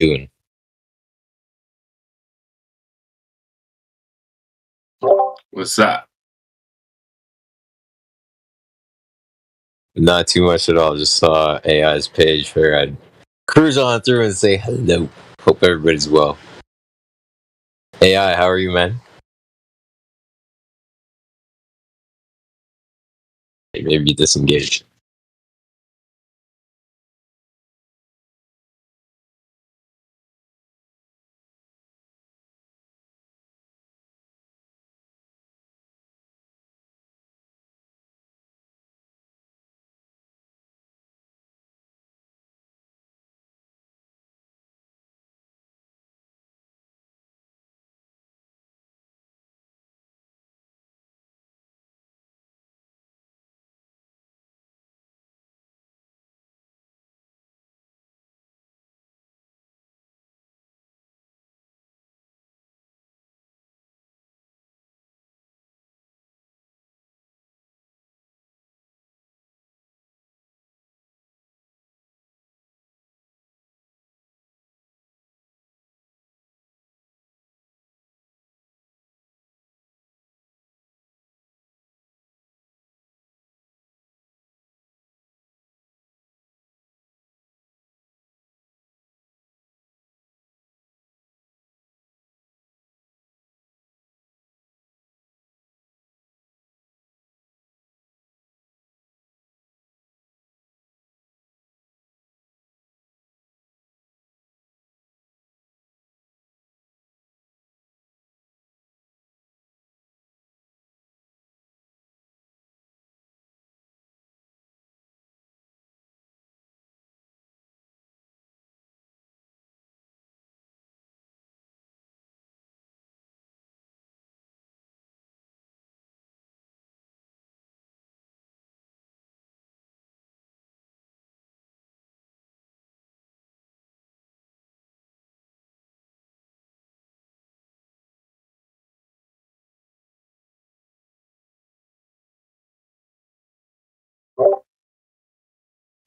doing? What's that? Not too much at all. Just saw AI's page. Figured I'd cruise on through and say hello. Hope everybody's well. AI, how are you, man? Maybe disengaged.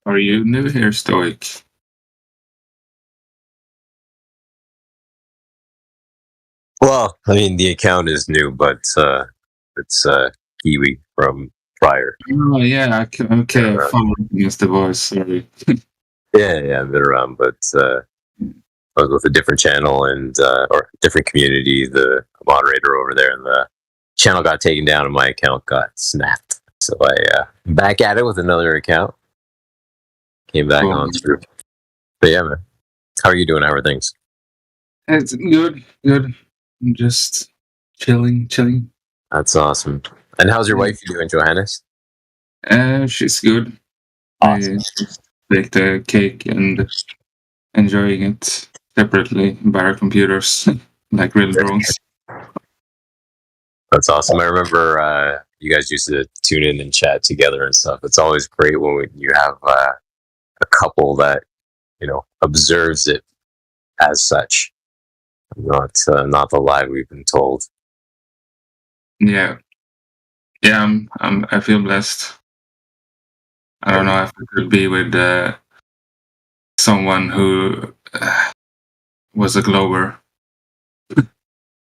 Are you new here, Stoic? Well, I mean, the account is new, but it's Kiwi from prior. Oh yeah, okay. Fine. Against the voice. Sorry. Yeah, I've been around, but I was with a different channel and or different community. The moderator over there, and the channel got taken down, and my account got snapped. So I back at it with another account. Came back on through. But yeah, man, how are you doing? How are things? It's good. I'm just chilling. That's awesome. And how's your wife doing, Johannes? She's good. Awesome. I just baked the cake and enjoying it separately by our computers, like real drones. That's awesome. I remember you guys used to tune in and chat together and stuff. It's always great when you have a couple that observes it as such, not the lie we've been told. Yeah, I feel blessed. I don't know if I could be with someone who was a glober.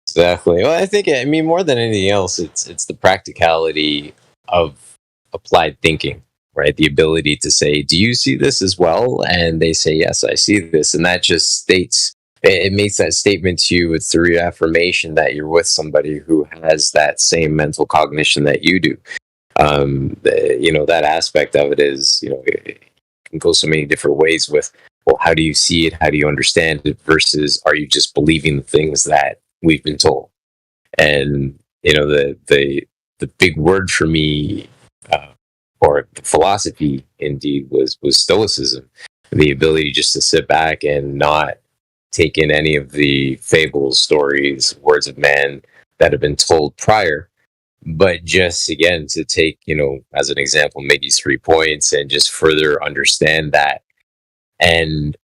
Exactly. Well, I mean, more than anything else, it's the practicality of applied thinking, right? The ability to say, "Do you see this as well?" And they say, "Yes, I see this," and that just states it makes that statement to you. It's the reaffirmation that you're with somebody who has that same mental cognition that you do. That aspect of it is, it can go so many different ways with, well, how do you see it? How do you understand it? Versus, are you just believing the things that we've been told? And, the big word for me, or the philosophy indeed, was stoicism. The ability just to sit back and not take in any of the fables, stories, words of man that have been told prior, but just again to take, as an example, maybe 3 points and just further understand that. And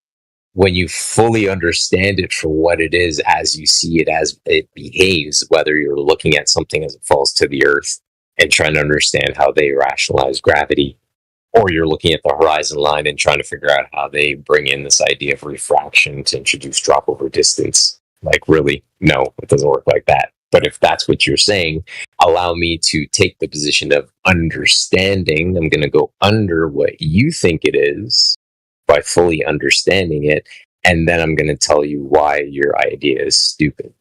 when you fully understand it for what it is, as you see it, as it behaves, whether you're looking at something as it falls to the earth and trying to understand how they rationalize gravity, or you're looking at the horizon line and trying to figure out how they bring in this idea of refraction to introduce drop over distance. Like, really, no, it doesn't work like that. But if that's what you're saying, allow me to take the position of understanding. I'm going to go under what you think it is by fully understanding it. And then I'm going to tell you why your idea is stupid.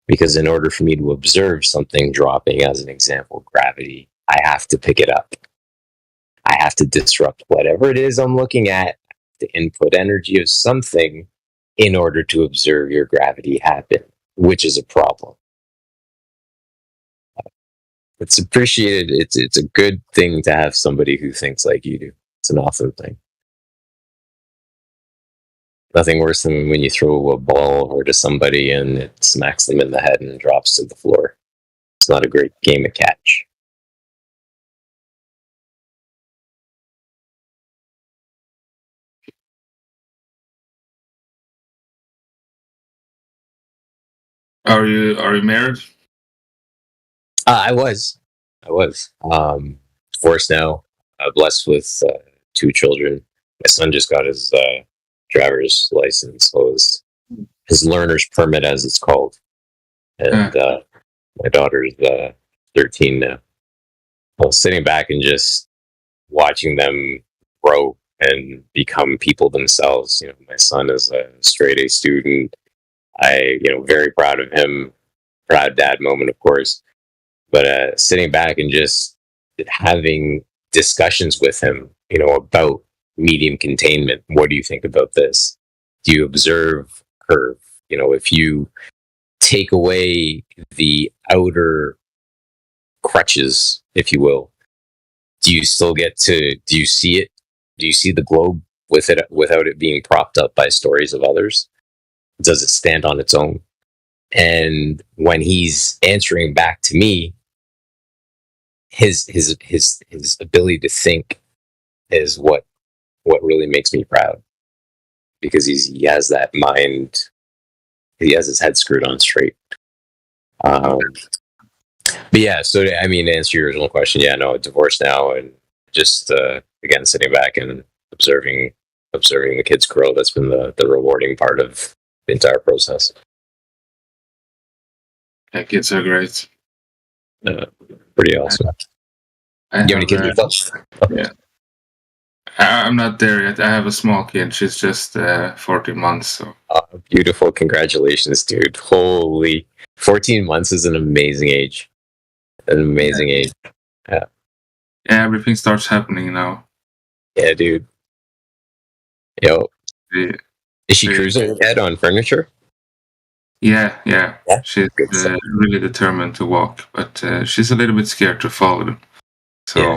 Because in order for me to observe something dropping, as an example, gravity, I have to pick it up. I have to disrupt whatever it is I'm looking at, the input energy of something, in order to observe your gravity happen, which is a problem. It's appreciated. It's a good thing to have somebody who thinks like you do. It's an awesome thing. Nothing worse than when you throw a ball over to somebody and it smacks them in the head and drops to the floor. It's not a great game of catch. Are you married? I was. Divorced now. Blessed with 2 children. My son just got his driver's license, so his learner's permit, as it's called. And my daughter's 13 now. I was sitting back and just watching them grow and become people themselves. You know, my son is a straight A student. Very proud of him. Proud dad moment, of course. But sitting back and just having discussions with him, about medium containment. What do you think about this? Do you observe curve? If you take away the outer crutches, if you will, do you still do you see it? Do you see the globe without it being propped up by stories of others? Does it stand on its own? And when he's answering back to me, his ability to think is what really makes me proud, because he has that mind. He has his head screwed on straight. But yeah, so to answer your original question, divorced now, and just again sitting back and observing the kids grow. That's been the rewarding part of the entire process. Yeah, kids are great. Pretty awesome. Do you have any kids yourself? Yeah. I'm not there yet. I have a small kid. She's just 14 months. So. Beautiful. Congratulations, dude. Holy, 14 months is an amazing age. An amazing age. Yeah. Yeah, everything starts happening now. Yeah, dude. Yo. Is she cruising ahead on furniture? Yeah. She's really determined to walk, but she's a little bit scared to fall. So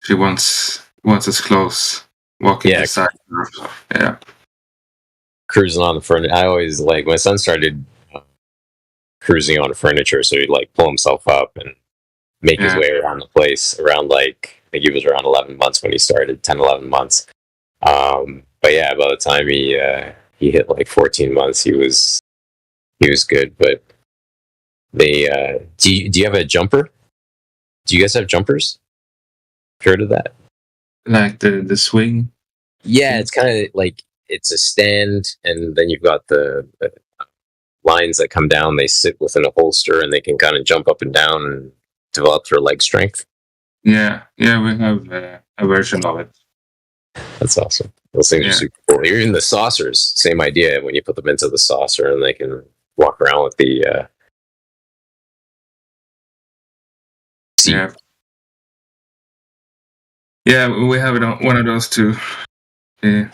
she wants us close, walking beside her. So, yeah. Cruising on the furniture. I always my son started cruising on furniture, so he'd pull himself up and make his way around the place around I think he was around 11 months when he started, 10, 11 months. But yeah, by the time he hit 14 months, he was good. But they do you have a jumper? Do you guys have jumpers? Heard of that? Like the swing? Yeah, it's kind of it's a stand, and then you've got the lines that come down. They sit within a holster, and they can kind of jump up and down and develop their leg strength. Yeah, we have a version of it. That's awesome. Those things are super cool. Even the saucers, same idea. When you put them into the saucer, and they can walk around with the seat. Yeah, we have it on one of those too. Yeah.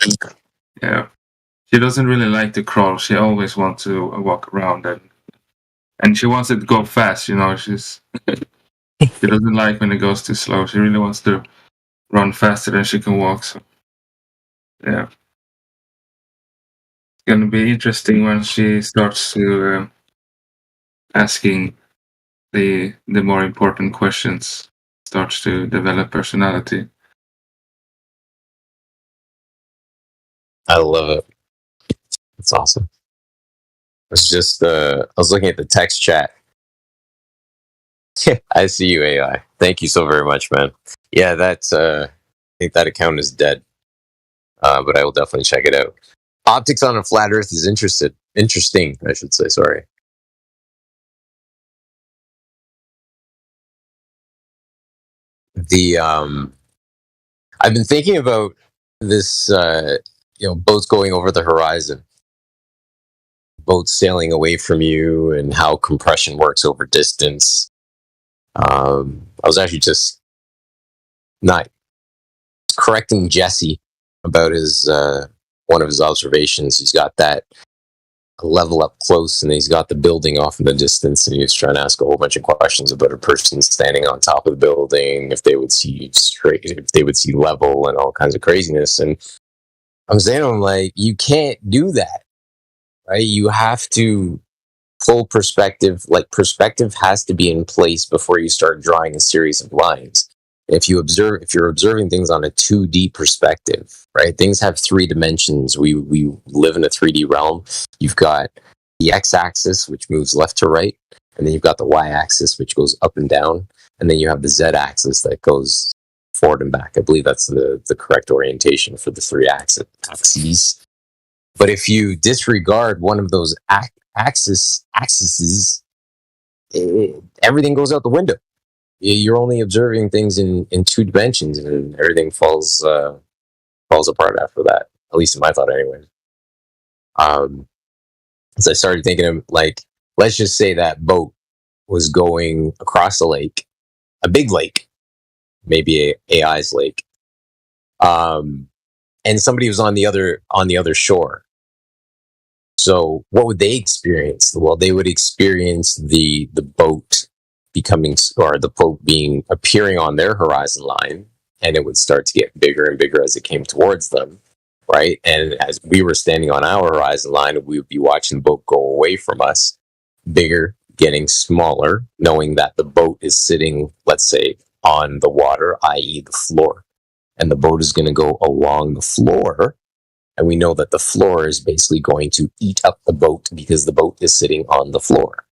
She doesn't really like to crawl. She always wants to walk around, and she wants it to go fast. She doesn't like when it goes too slow. She really wants to run faster than she can walk. So yeah, it's gonna be interesting when she starts to asking the more important questions. Starts to develop personality. I love it. It's awesome. It's just I was looking at the text chat. I see you, AI. Thank you so very much, man. Yeah, that's think that account is dead, but I will definitely check it out. Optics on a flat Earth is interesting, I should say. Sorry. The I've been thinking about this, boats going over the horizon, boats sailing away from you, and how compression works over distance. I was actually just not correcting Jesse about his one of his observations. He's got that level up close, and he's got the building off in the distance, and he was trying to ask a whole bunch of questions about a person standing on top of the building, if they would see straight, if they would see level, and all kinds of craziness. And I'm saying to him, like, you can't do that, right? You have to pull perspective. Like, perspective has to be in place before you start drawing a series of lines. If you're observing things on a 2D perspective, right? Things have 3 dimensions. We live in a 3D realm. You've got the x-axis, which moves left to right, and then you've got the y-axis, which goes up and down, and then you have the z-axis that goes forward and back. I believe that's the correct orientation for the 3 axes. But if you disregard one of those axes, everything goes out the window. You're only observing things in 2 dimensions, and everything falls apart after that. At least in my thought, anyway. So I started thinking of, like, let's just say that boat was going across a lake, a big lake, maybe AI's lake, and somebody was on the other shore. So what would they experience? Well, they would experience the boat becoming, or the boat appearing on their horizon line, and it would start to get bigger and bigger as it came towards them, right? And as we were standing on our horizon line, we would be watching the boat go away from us, bigger, getting smaller, knowing that the boat is sitting, let's say, on the water, i.e. the floor, and the boat is going to go along the floor. And we know that the floor is basically going to eat up the boat because the boat is sitting on the floor.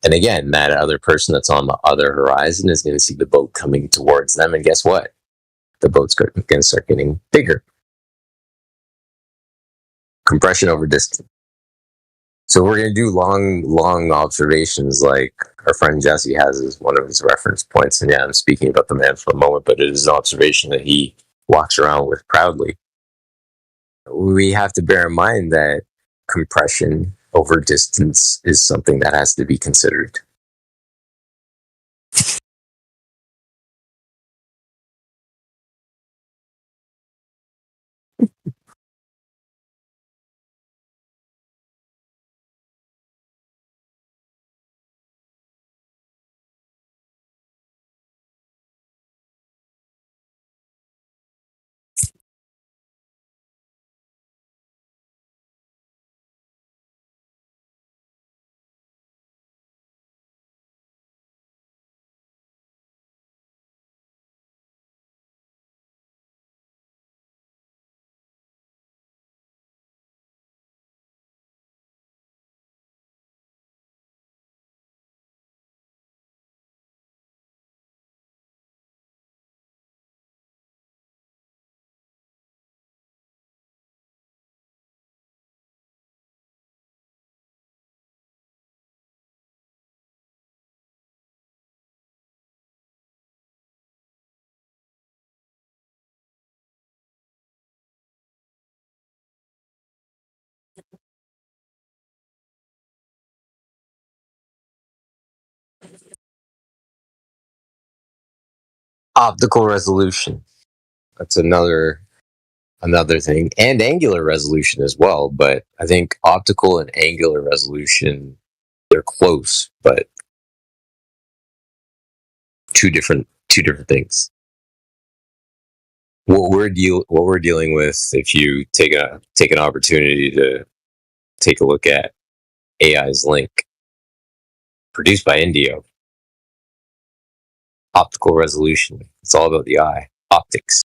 And again, that other person that's on the other horizon is going to see the boat coming towards them. And guess what? The boat's going to start getting bigger. Compression over distance. So we're going to do long observations like our friend Jesse has as one of his reference points. And yeah, I'm speaking about the man for a moment, but it is an observation that he walks around with proudly. We have to bear in mind that compression over distance is something that has to be considered. Optical resolution. That's another thing. And angular resolution as well. But I think optical and angular resolution, they're close, but two different things. What we're dealing with, if you take an opportunity to take a look at AI's Link, produced by Indio, optical resolution. It's all about the eye, optics.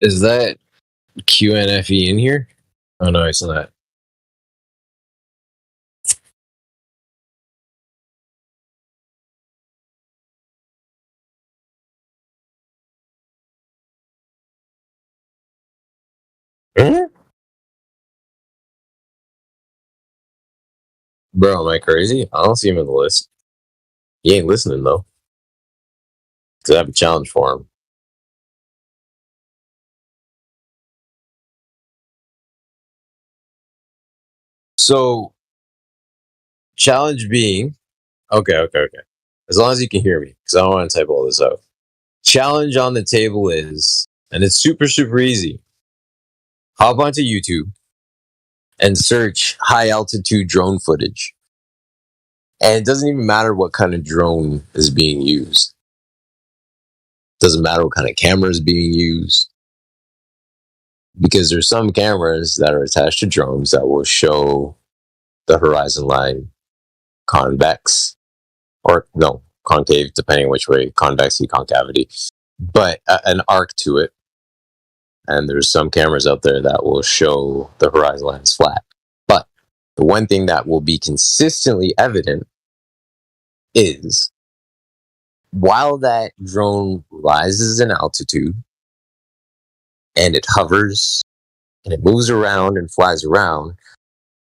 Is that QNFE in here? Oh no, it's not. Huh? Bro, am I crazy? I don't see him in the list. He ain't listening though. Cause I have a challenge for him. So, challenge being, okay. As long as you can hear me, because I don't want to type all this out. Challenge on the table is, and it's super, super easy. Hop onto YouTube and search high altitude drone footage. And it doesn't even matter what kind of drone is being used. Doesn't matter what kind of camera is being used. Because there's some cameras that are attached to drones that will show the horizon line convex, or no, concave, depending which way, convexity, concavity, but an arc to it. And there's some cameras out there that will show the horizon line is flat. But the one thing that will be consistently evident is while that drone rises in altitude and it hovers and it moves around and flies around,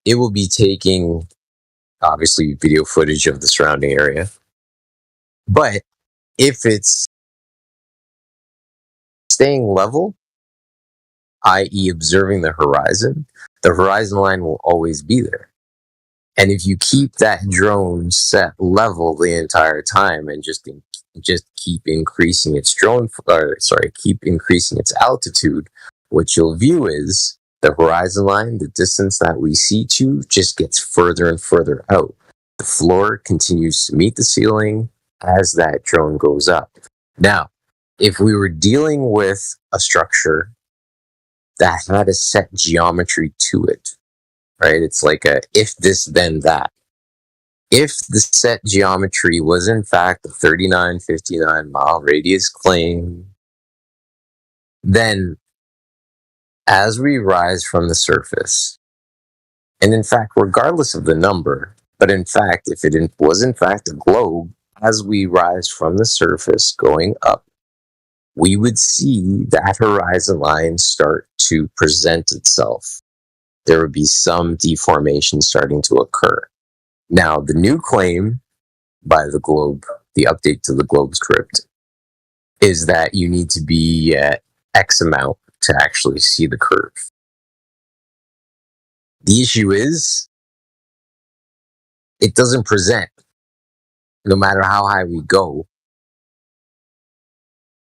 it will be taking obviously video footage of the surrounding area. But if it's staying level, i.e. observing the horizon line will always be there. And if you keep that drone set level the entire time and just keep increasing its keep increasing its altitude, what you'll view is the horizon line, the distance that we see to, just gets further and further out. The floor continues to meet the ceiling as that drone goes up. Now, if we were dealing with a structure that had a set geometry to it, right? It's like a if this, then that. If the set geometry was in fact a 3959 mile radius claim, then as we rise from the surface, and in fact, regardless of the number, But in fact, if it was in fact a globe, as we rise from the surface going up, we would see that horizon line start to present itself. There would be some deformation starting to occur. Now, the new claim by the globe, the update to the globe script, is that you need to be at X amount to actually see the curve. The issue is, it doesn't present. No matter how high we go,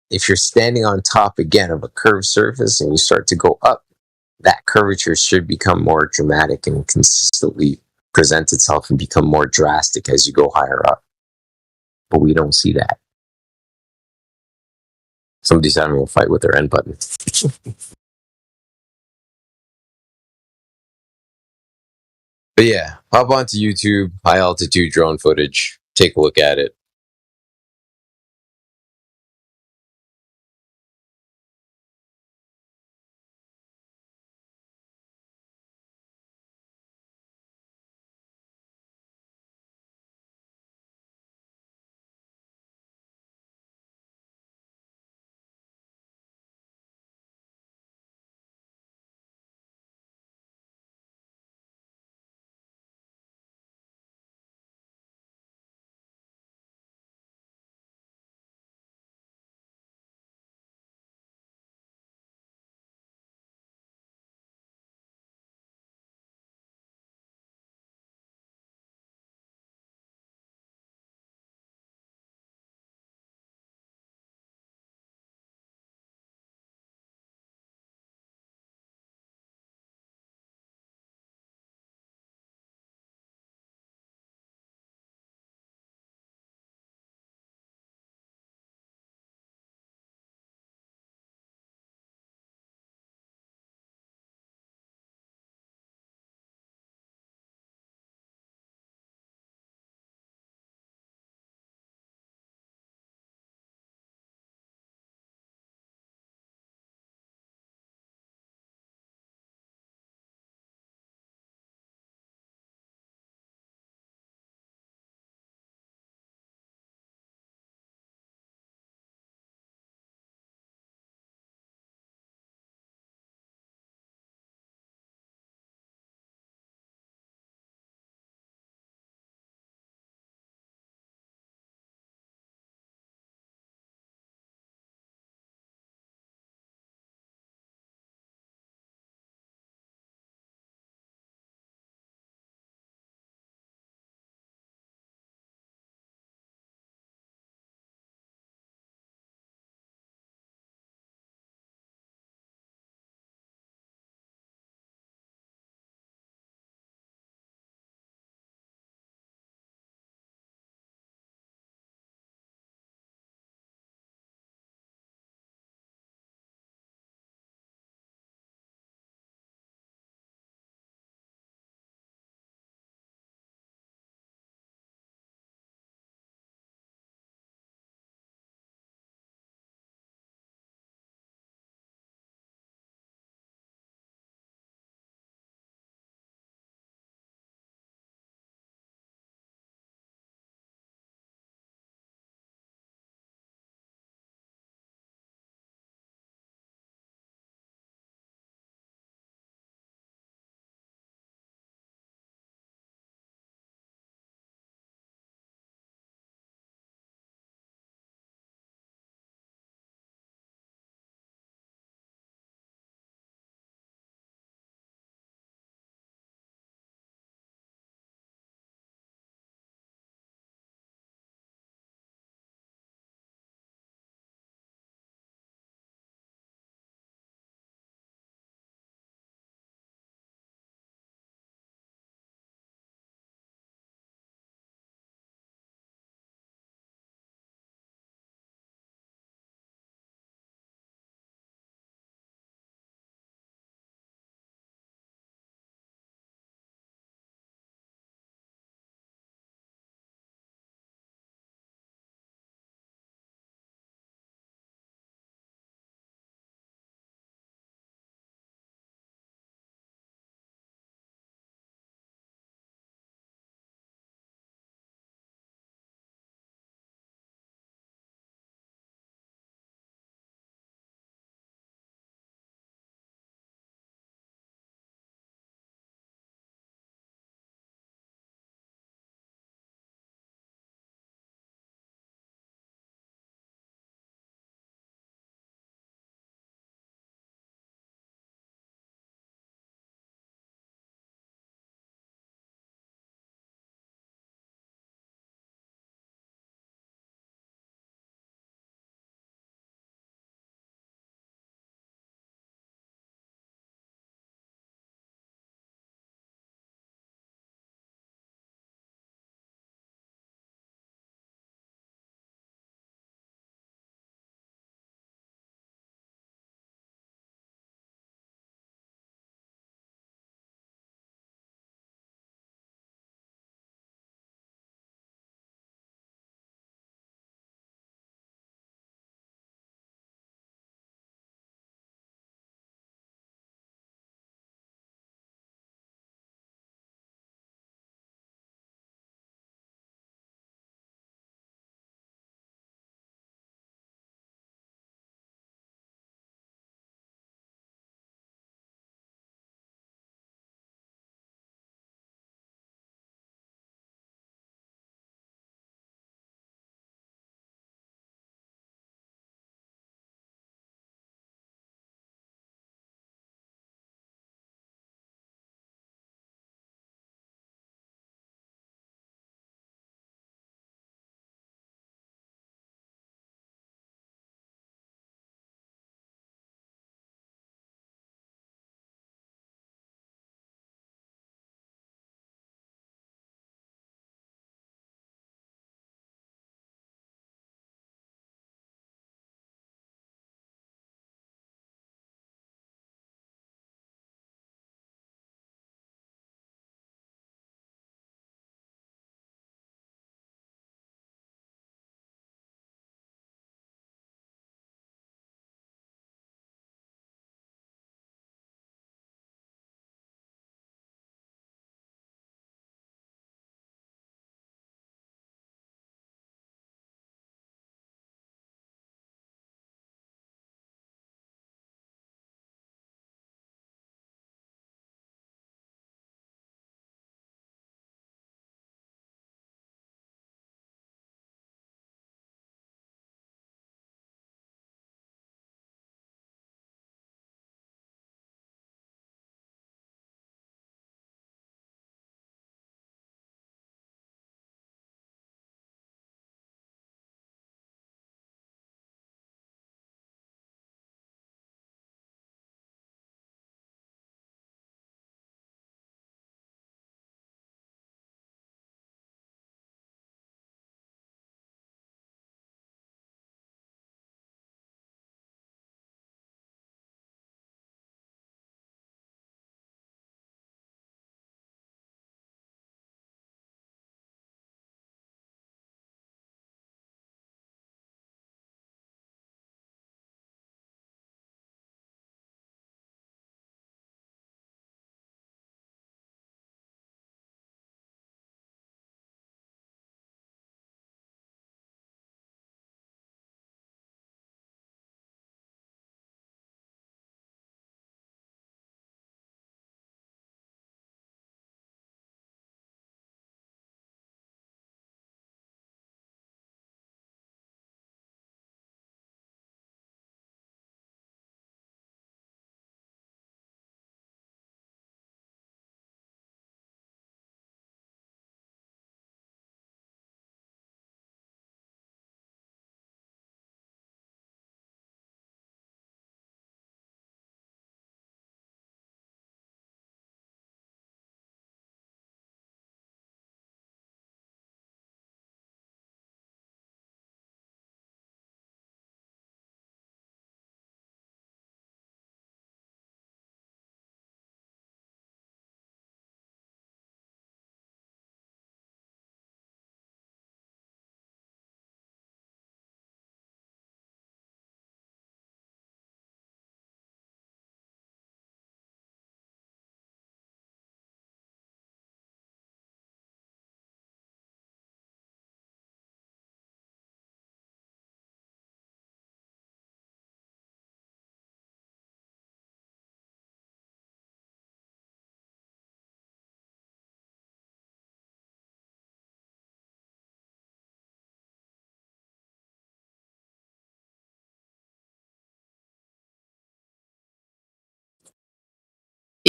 if you're standing on top again of a curved surface and you start to go up, that curvature should become more dramatic and consistently present itself and become more drastic as you go higher up. But we don't see that. Somebody's having a fight with their end button. But yeah, hop onto YouTube, high altitude drone footage, take a look at it.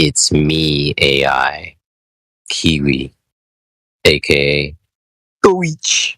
It's me, AI, Kiwi, aka Goich.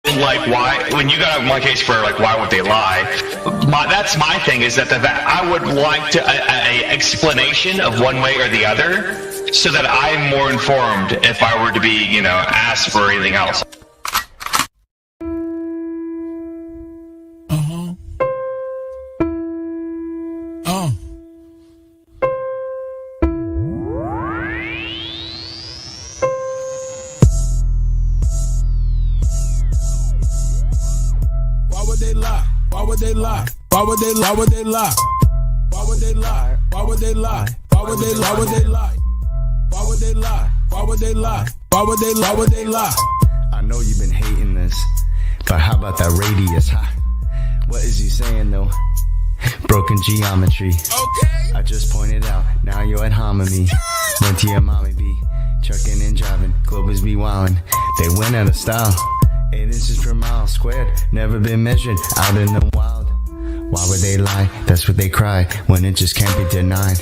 Like, why, when you got one case for like why would they lie, that's my thing, is that I would like to a explanation of one way or the other, so that I'm more informed if I were to be, asked for anything else. would they lie? Why would they lie? Why would they lie? Why would they lie? Why would they lie? Why would they lie? Why would they lie? Why would they lie? Why would they lie? Why would they lie? Why would they lie? I know you've been hating this, but how about that radius, huh? What is he saying though? Broken geometry. Okay. I just pointed out, now you're at hominy. Went to your mommy be trucking and driving, Globers be wildin'. They went out of style. 8 inches per mile squared, never been measured out in the wild. Why would they lie? That's what they cry when it just can't be denied.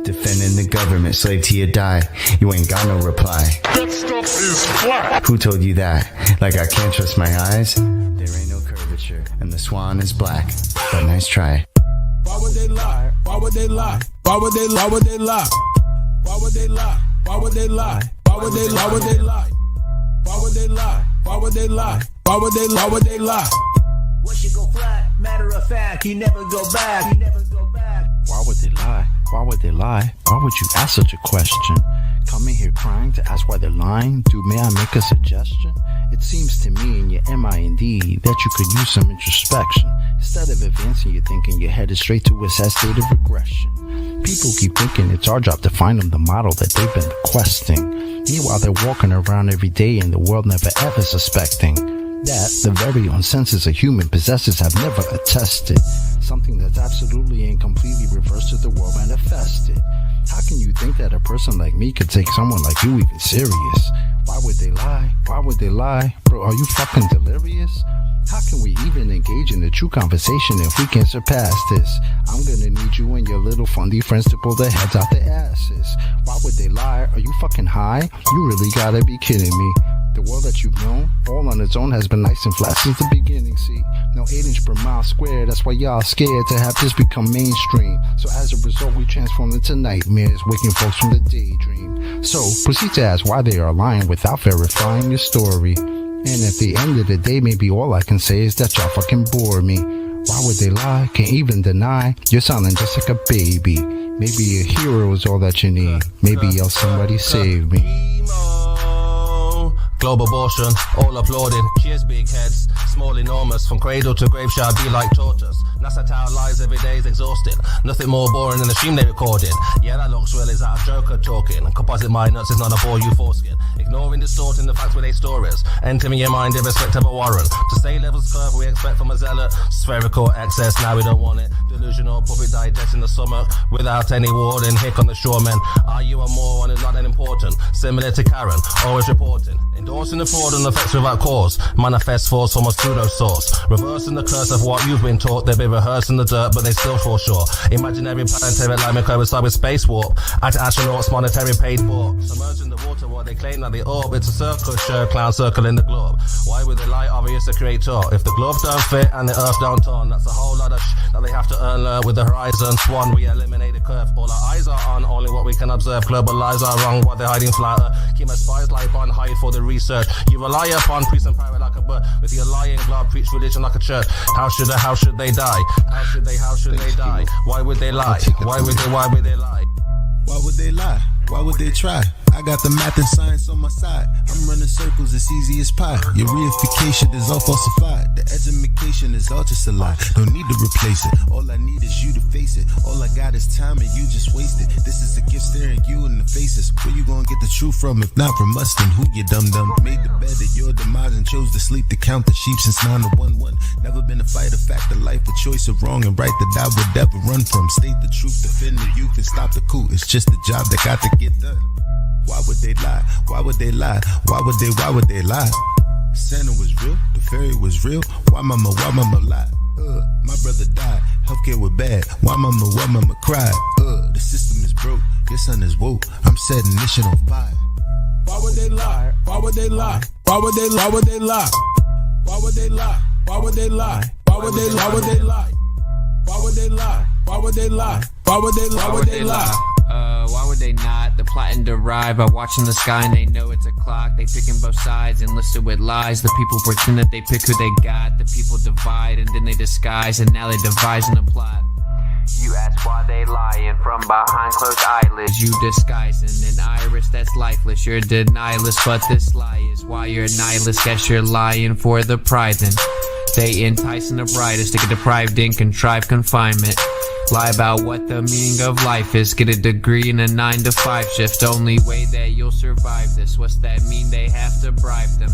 Defending the government, slave till you die. You ain't got no reply. That stuff is flat. Who told you that? Like I can't trust my eyes? There ain't no curvature, and the swan is black. But nice try. Why would they lie? Why would they lie? Why would they lie? Why would they lie? Why would they lie? Why would they lie? Why would they lie? Why would they lie? Why would they lie? Why would they lie? Why would they lie? Why would they lie? Once you go flat, matter of fact, you never go back. You never go back. Why would they lie? Why would they lie? Why would you ask such a question? Coming here crying to ask why they're lying? Dude, may I make a suggestion? It seems to me in your mind that you could use some introspection. Instead of advancing your thinking, you're headed straight to a sad state of regression. People keep thinking it's our job to find them the model that they've been requesting. Meanwhile, they're walking around every day in the world never ever suspecting that the very own senses a human possesses have never attested. Something that's absolutely and completely reversed to the world manifested. How can you think that a person like me could take someone like you even serious? Why would they lie? Why would they lie? Bro, are you fucking delirious? How can we even engage in a true conversation if we can't surpass this? I'm gonna need you and your little fundy friends to pull their heads out their asses. Why would they lie? Are you fucking high? You really gotta be kidding me. The world that you've known, all on its own, has been nice and flat since the beginning, see? No 8 inch per mile square, that's why y'all scared to have this become mainstream. So as a result, we transform into nightmares, waking folks from the daydream. So proceed to ask why they are lying without verifying your story. And at the end of the day, maybe all I can say is that y'all fucking bore me. Why would they lie? Can't even deny. You're sounding just like a baby. Maybe a hero is all that you need. Maybe else somebody save me. Globe abortion, all applauding. Cheers, big heads, small, enormous. From cradle to grave shall be like tortoise. NASA Tower lies every day is exhausting. Nothing more boring than the stream they recorded. Yeah, that looks real, is that a joker talking? Composite mind nuts is not a bore you foreskin. Ignoring, distorting the facts with their stories. Entering your mind irrespective of warrant. To say levels curve we expect from a zealot. Spherical excess, now we don't want it. Delusional puppy digesting the stomach without any warning. Hick on the shoremen. Are you a moron is not that important? Similar to Karen, always reporting. Endorsing the fraud and effects without cause. Manifest force from a pseudo source. Reversing the curse of what you've been taught. They've been rehearsed in the dirt, but they still fall short. Imaginary planetary alignment coincide with space warp. Astronauts monetary paid for. Submerging the water while they claim that the orb. It's a circle, sure, clown circle in the globe. Why would they lie? Obvious the creator. If the glove don't fit and the earth don't turn, that's a whole lot of that they have to earn. With the horizon swan, we eliminate the curve. All our eyes are on, only what we can observe. Global lies are wrong, what they're hiding flat. Keep my spies like on hide for the research. You rely upon priest and pirate like a bird. With your lying glove, preach religion like a church. How should they die? How should they die? Why would they lie? Why would they lie? Why would they lie? Why would they try? I got the math and science on my side. I'm running circles, it's easy as pie. Your reification is all falsified. The education is all just a lie. No need to replace it. All I need is you to face it. All I got is time and you just wasted. This is a gift staring you in the faces. Where you gonna get the truth from? If not from us, then who you dum-dum? Made the bed at your demise and chose to sleep to count the sheep since 9 to 1-1. Never been a fighter, fact of life, a choice of wrong and right that I would never run from. State the truth, defend the youth and stop the coup. It's just a job that got to get done. Why would they lie? Why would they lie? Why would they lie? Santa was real, the fairy was real. Why mama lie? My brother died, healthcare was bad. Why mama cried? The system is broke, your son is woke. I'm setting this shit on fire. Why would they lie? Why would they lie? Why would they lie? Why would they lie? Why would they lie? Why would they lie? Why would they lie? Why would they lie? Why would they lie? Why would they lie? Why would they lie? Why would they lie? Why would they not? The plot and derive by watching the sky and they know it's a clock. They picking both sides and listed with lies. The people pretend that they pick who they got. The people divide and then they disguise and now they devising a plot. You ask why they lying from behind closed eyelids. You disguising an iris that's lifeless. You're denialist, but this lie is why you're a nihilist. Guess you're lying for the pride then. They enticing the brightest to get deprived in contrived confinement. Lie about what the meaning of life is. Get a degree in a 9 to 5 shift. Only way that you'll survive this. What's that mean? They have to bribe them.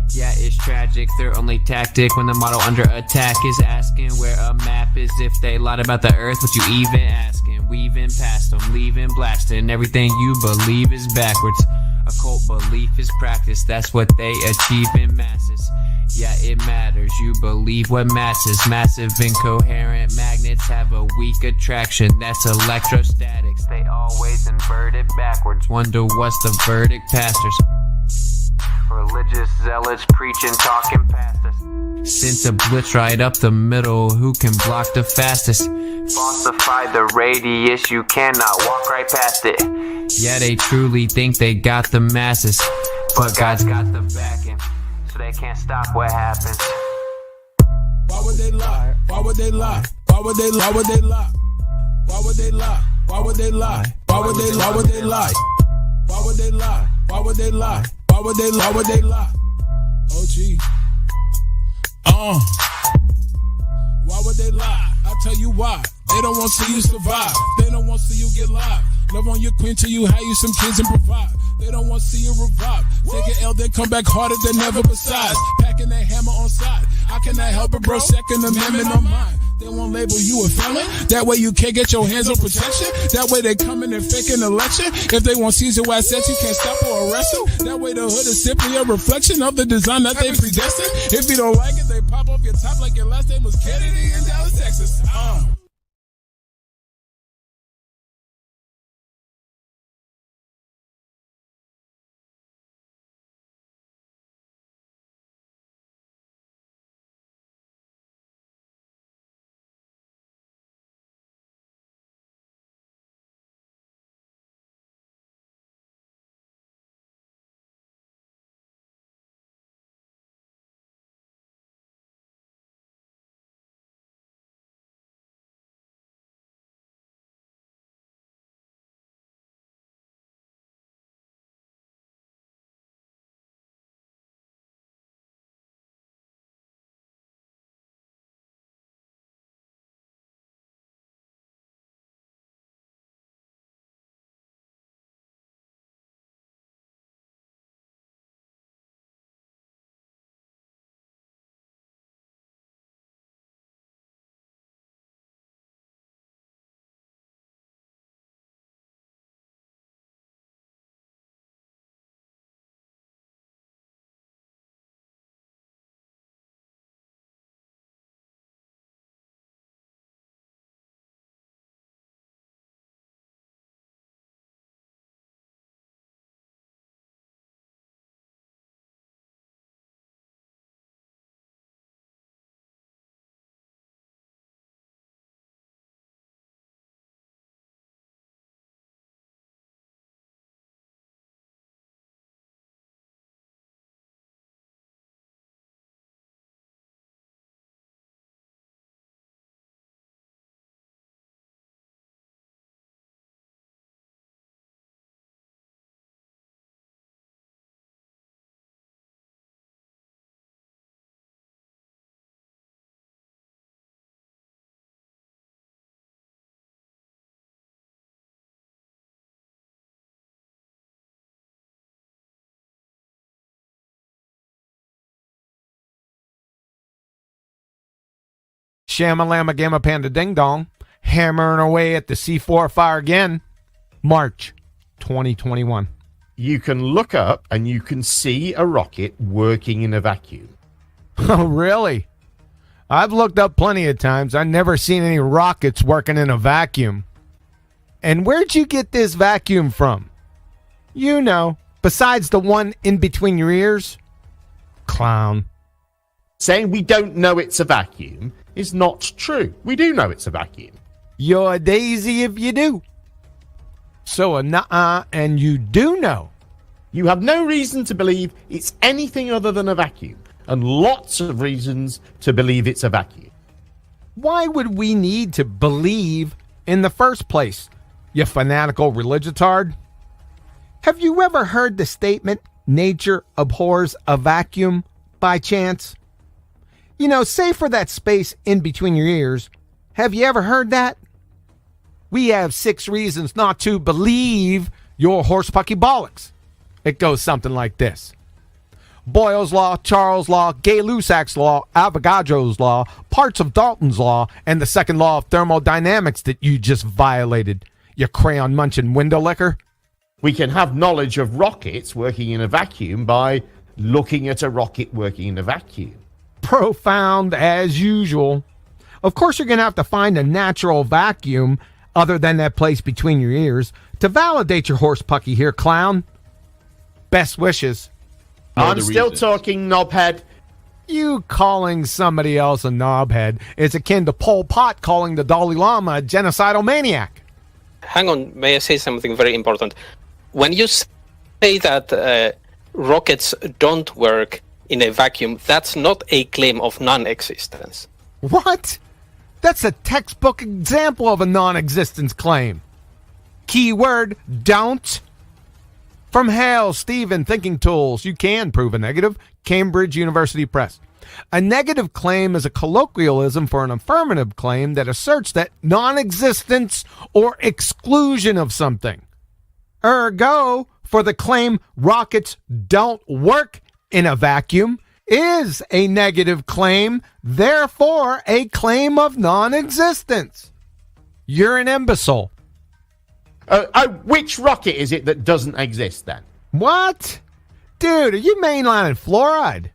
Yeah, it's tragic. Their only tactic when the model under attack is asking where a map is. If they lied about the earth, what you even asking? Weaving past them, leaving blasting. Everything you believe is backwards. Occult belief is practice. That's what they achieve in masses. Yeah, it matters. You believe what masses. Massive incoherent magnets have a weak attraction. That's electrostatics. They always invert it backwards. Wonder what's the verdict, pastors? Religious zealots preaching, talking past us. Sent a blitz right up the middle. Who can block the fastest? Falsify the radius. You cannot walk right past it. Yeah, they truly think they got the masses, but God's got the backing, so they can't stop what happens. Why would they lie? Why would they lie? Why would they lie? Why would they lie? Why would they lie? Why would they lie? Why would they lie? Why would they lie? Why would they lie? Why would they lie? Why would they lie? Why would they lie? Oh gee. Why would they lie? I'll tell you why. They don't want to see you survive. They don't want to see you get live. Love on your queen till you have you some kids and provide. They don't want to see you revive. Take an L, then come back harder than ever besides. Packing that hammer on side. I cannot help it, bro. Second Amendment on mine. They won't label you a felon. That way you can't get your hands on protection. That way they come in and fake an election. If they want seize your assets, you can't stop or arrest them. That way the hood is simply a reflection of the design that they predestined. If you don't like it, they pop off your top like your last name was Kennedy in Dallas, Texas. Shamalama Gamma Panda Ding Dong, hammering away at the C4 fire again. March 2021. You can look up and you can see a rocket working in a vacuum. Oh, really? I've looked up plenty of times. I've never seen any rockets working in a vacuum. And where'd you get this vacuum from? You know, besides the one in between your ears. Clown. Saying we don't know it's a vacuum is not true. We do know it's a vacuum. You're a daisy if you do. So a nuh-uh, and you do know. You have no reason to believe it's anything other than a vacuum, and lots of reasons to believe it's a vacuum. Why would we need to believe in the first place, you fanatical religitard? Have you ever heard the statement, nature abhors a vacuum, by chance? You know, say for that space in between your ears, have you ever heard that? We have 6 reasons not to believe your horsepucky bollocks. It goes something like this. Boyle's Law, Charles' Law, Gay-Lussac's Law, Avogadro's Law, parts of Dalton's Law, and the second law of thermodynamics that you just violated, you crayon-munching window licker. We can have knowledge of rockets working in a vacuum by looking at a rocket working in a vacuum. Profound as usual. Of course, you're going to have to find a natural vacuum other than that place between your ears to validate your horsepucky here, clown. Best wishes. I'm still talking, knobhead. You calling somebody else a knobhead is akin to Pol Pot calling the Dalai Lama a genocidal maniac. Hang on, may I say something very important? When you say that rockets don't work in a vacuum, that's not a claim of non-existence. What? That's a textbook example of a non-existence claim. Keyword, don't. From Hale, Stephen, Thinking Tools, you can prove a negative. Cambridge University Press. A negative claim is a colloquialism for an affirmative claim that asserts that non-existence or exclusion of something. Ergo, for the claim rockets don't work in a vacuum is a negative claim, therefore a claim of non-existence. You're an imbecile. Which rocket is it that doesn't exist then? What? Dude, are you mainlining fluoride?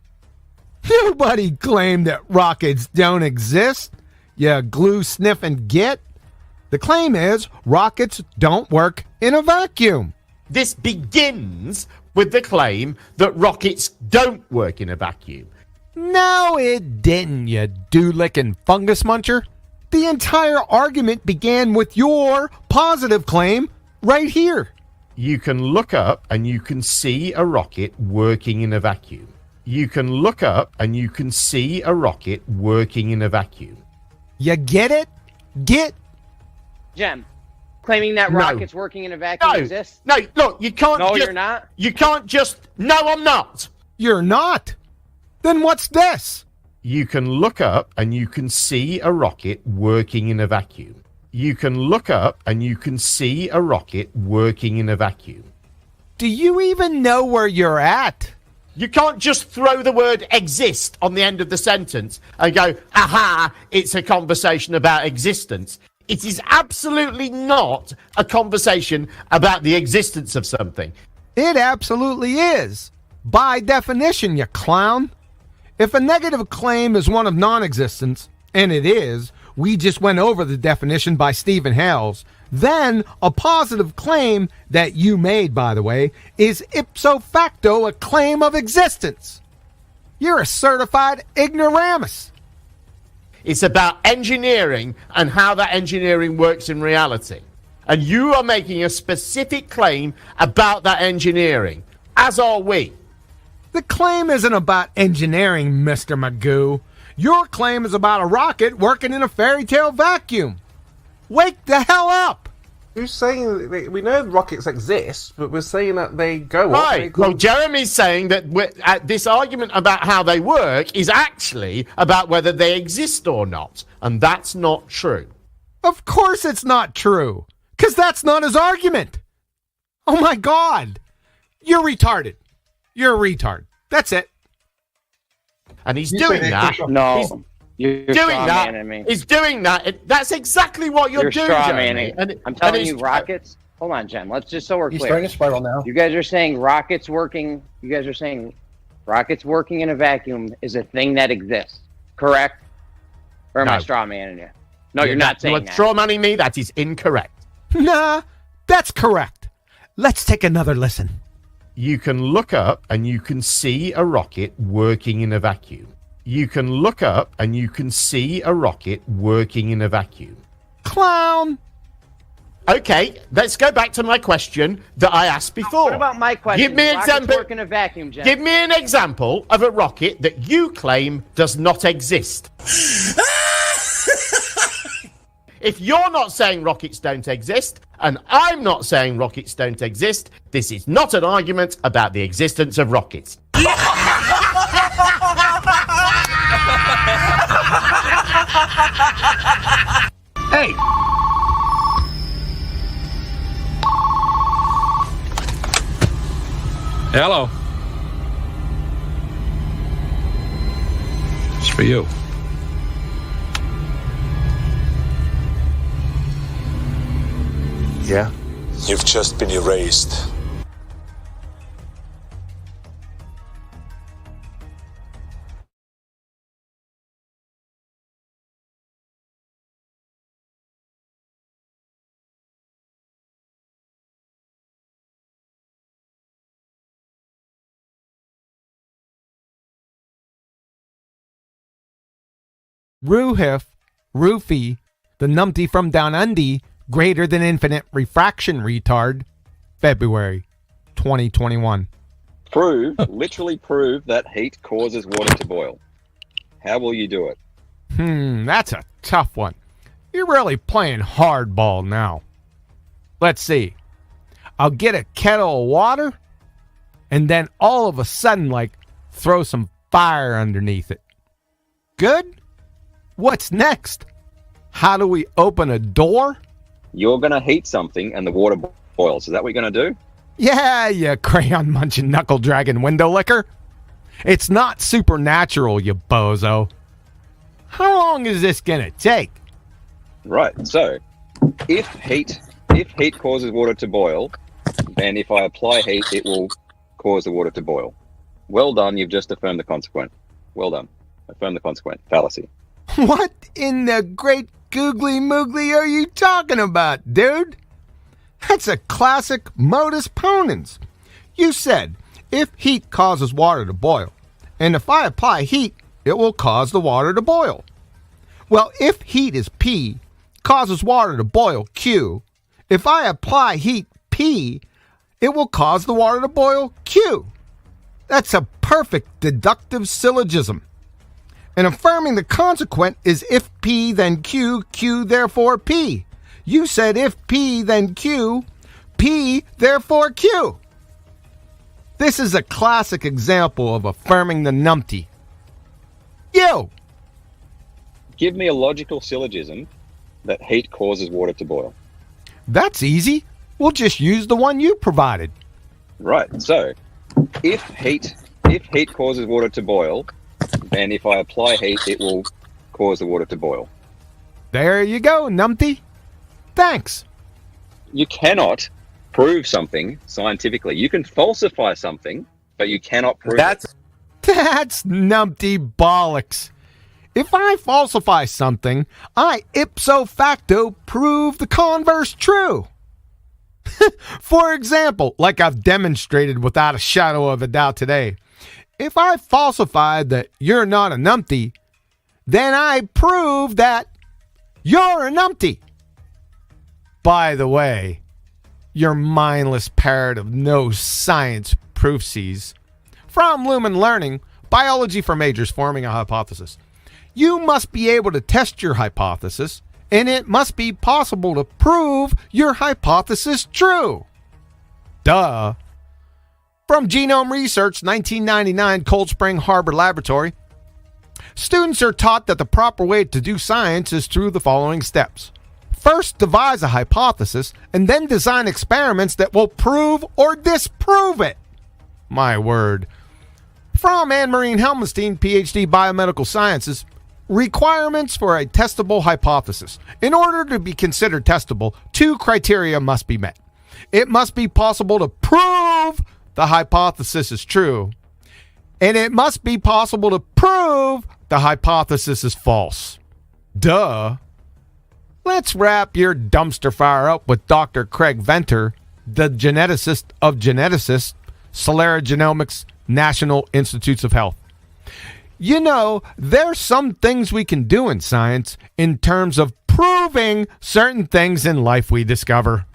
Nobody claimed that rockets don't exist, you glue-sniffing git. The claim is rockets don't work in a vacuum. This begins with the claim that rockets don't work in a vacuum. No, it didn't, you dude-licking fungus muncher. The entire argument began with your positive claim right here. You can look up and you can see a rocket working in a vacuum. You can look up and you can see a rocket working in a vacuum. You get it? Jem, claiming that rockets working in a vacuum exists? No, look, you can't No, just... you're not? You can't just... No, I'm not! You're not? Then what's this? You can look up and you can see a rocket working in a vacuum. You can look up and you can see a rocket working in a vacuum. Do you even know where you're at? You can't just throw the word exist on the end of the sentence and go, aha, it's a conversation about existence. It is absolutely not a conversation about the existence of something. It absolutely is. By definition, you clown. If a negative claim is one of non-existence, and it is, we just went over the definition by Stephen Hales, then a positive claim that you made, by the way, is ipso facto a claim of existence. You're a certified ignoramus. It's about engineering and how that engineering works in reality. And you are making a specific claim about that engineering, as are we. The claim isn't about engineering, Mr. Magoo. Your claim is about a rocket working in a fairy tale vacuum. Wake the hell up! Who's saying we know rockets exist, but we're saying that they go up? Right. Well, Jeremy's saying that this argument about how they work is actually about whether they exist or not, and that's not true. Of course it's not true, because that's not his argument. Oh my God. You're retarded. You're a retard. That's it. And he's doing that. No. You're doing that. Me. He's doing that. That's exactly what you're doing, Jeremy. I'm telling you, rockets. Hold on, Jen. Let's just so we're clear. He's starting to spiral now. You guys are saying rockets working. You guys are saying rockets working in a vacuum is a thing that exists. Correct? Or am I straw manning you? No, you're not saying that. Straw manning me. That is incorrect. Nah, that's correct. Let's take another listen. You can look up and you can see a rocket working in a vacuum. You can look up and you can see a rocket working in a vacuum. Clown! Okay, let's go back to my question that I asked before. What about my question? Give me an example. Work in a vacuum, Jen. Give me an example of a rocket that you claim does not exist. If you're not saying rockets don't exist, and I'm not saying rockets don't exist, this is not an argument about the existence of rockets. Hey! Hello. It's for you. Yeah? You've just been erased. Ruhif, Roofy, the numpty from down undy, greater than infinite refraction retard, February 2021. Literally prove that heat causes water to boil. How will you do it? That's a tough one. You're really playing hardball now. Let's see. I'll get a kettle of water and then all of a sudden, like, throw some fire underneath it. Good? What's next? How do we open a door? You're going to heat something and the water boils. Is that what you're going to do? Yeah, you crayon-munching knuckle-dragging window licker. It's not supernatural, you bozo. How long is this going to take? Right, so if heat causes water to boil, then if I apply heat, it will cause the water to boil. Well done, you've just affirmed the consequent. Well done. Affirm the consequent. Fallacy. What in the great googly moogly are you talking about, dude? That's a classic modus ponens. You said, if heat causes water to boil, and if I apply heat, it will cause the water to boil. Well, if heat is P, causes water to boil Q, if I apply heat P, it will cause the water to boil Q. That's a perfect deductive syllogism. And affirming the consequent is if P then Q, Q therefore P. You said if P then Q, P therefore Q. This is a classic example of affirming the numpty. You! Give me a logical syllogism that heat causes water to boil. That's easy. We'll just use the one you provided. Right, so if heat causes water to boil, then if I apply heat, it will cause the water to boil. There you go, numpty. Thanks. You cannot prove something scientifically. You can falsify something, but you cannot prove it. That's numpty bollocks. If I falsify something, I ipso facto prove the converse true. For example, like I've demonstrated without a shadow of a doubt today, if I falsified that you're not a numpty, then I prove that you're a numpty. By the way, your mindless parrot of no science proofsies. From Lumen Learning, Biology for Majors Forming a Hypothesis. You must be able to test your hypothesis, and it must be possible to prove your hypothesis true. Duh. From Genome Research, 1999, Cold Spring Harbor Laboratory. Students are taught that the proper way to do science is through the following steps. First, devise a hypothesis, and then design experiments that will prove or disprove it. My word. From Anne-Marie Helmenstein, PhD, Biomedical Sciences. Requirements for a testable hypothesis. In order to be considered testable, two criteria must be met. It must be possible to prove the hypothesis is true, and it must be possible to prove the hypothesis is false. Duh. Let's wrap your dumpster fire up with Dr. Craig Venter, the geneticist of geneticists, Celera Genomics, National Institutes of Health. You know, there's some things we can do in science in terms of proving certain things in life we discover.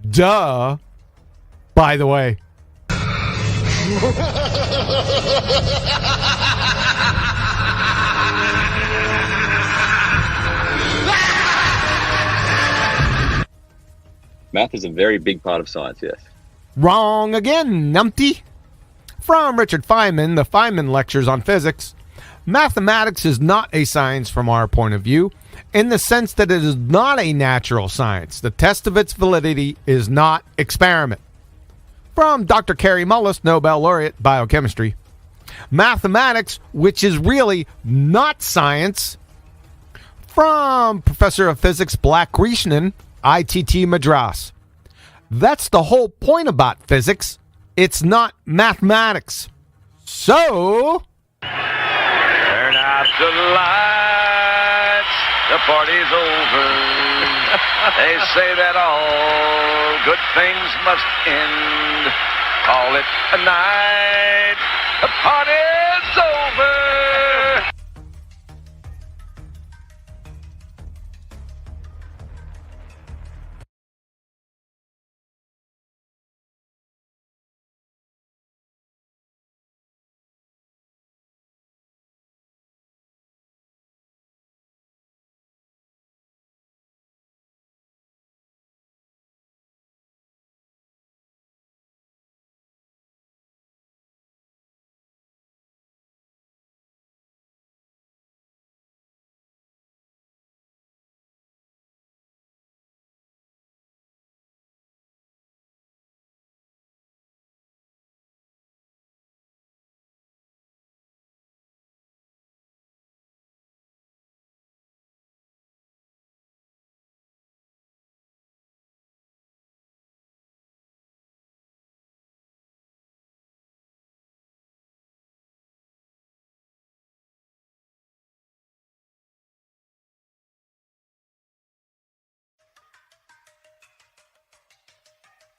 Duh. By the way. Math is a very big part of science, yes. Wrong again, numpty. From Richard Feynman, the Feynman Lectures on Physics. Mathematics is not a science from our point of view, in the sense that it is not a natural science. The test of its validity is not experiment. From Dr. Carey Mullis, Nobel laureate, biochemistry. Mathematics, which is really not science. From Professor of Physics Black Krishnan, ITT Madras. That's the whole point about physics. It's not mathematics. So... Turn out the lights, the party's over. They say that all good things must end. Call it a night, the party's over.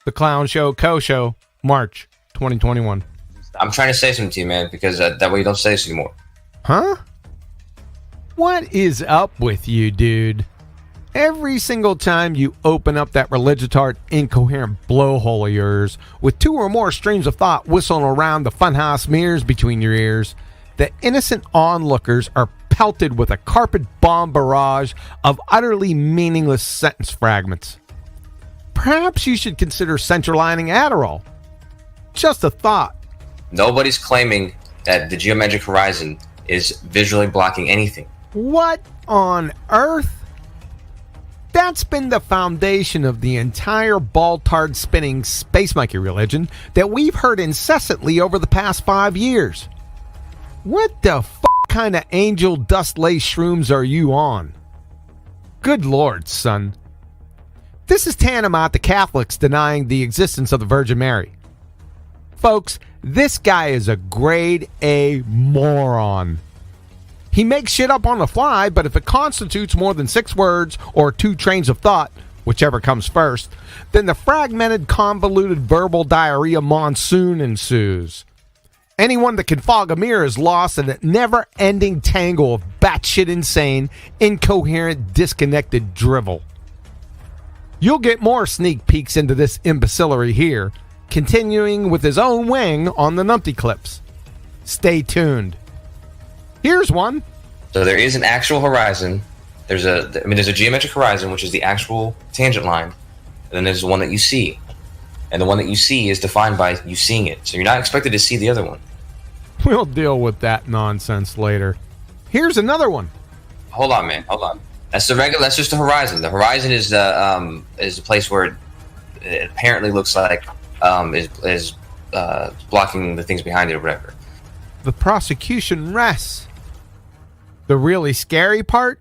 The Clown Show Co-Show, March 2021. I'm trying to say something to you, man, because that way you don't say this anymore. Huh? What is up with you, dude? Every single time you open up that religitard, incoherent blowhole of yours, with two or more streams of thought whistling around the funhouse mirrors between your ears, the innocent onlookers are pelted with a carpet bomb barrage of utterly meaningless sentence fragments. Perhaps you should consider centralining Adderall. Just a thought. Nobody's claiming that the geometric horizon is visually blocking anything. What on earth? That's been the foundation of the entire ball-tard spinning space monkey religion that we've heard incessantly over the past 5 years. What the kind of angel dust-laced shrooms are you on? Good Lord, son. This is tantamount to Catholics denying the existence of the Virgin Mary. Folks, this guy is a grade A moron. He makes shit up on the fly, but if it constitutes more than 6 words or 2 trains of thought, whichever comes first, then the fragmented, convoluted verbal diarrhea monsoon ensues. Anyone that can fog a mirror is lost in a never-ending tangle of batshit insane, incoherent, disconnected drivel. You'll get more sneak peeks into this imbecillery here, continuing with his own wing on the Numpty Clips. Stay tuned. Here's one. So there is an actual horizon. There's a geometric horizon, which is the actual tangent line, and then there's the one that you see. And the one that you see is defined by you seeing it. So you're not expected to see the other one. We'll deal with that nonsense later. Here's another one. Hold on, man. Hold on. That's the regular. That's just the horizon. The horizon is the place where it apparently looks like is blocking the things behind it or whatever. The prosecution rests. The really scary part,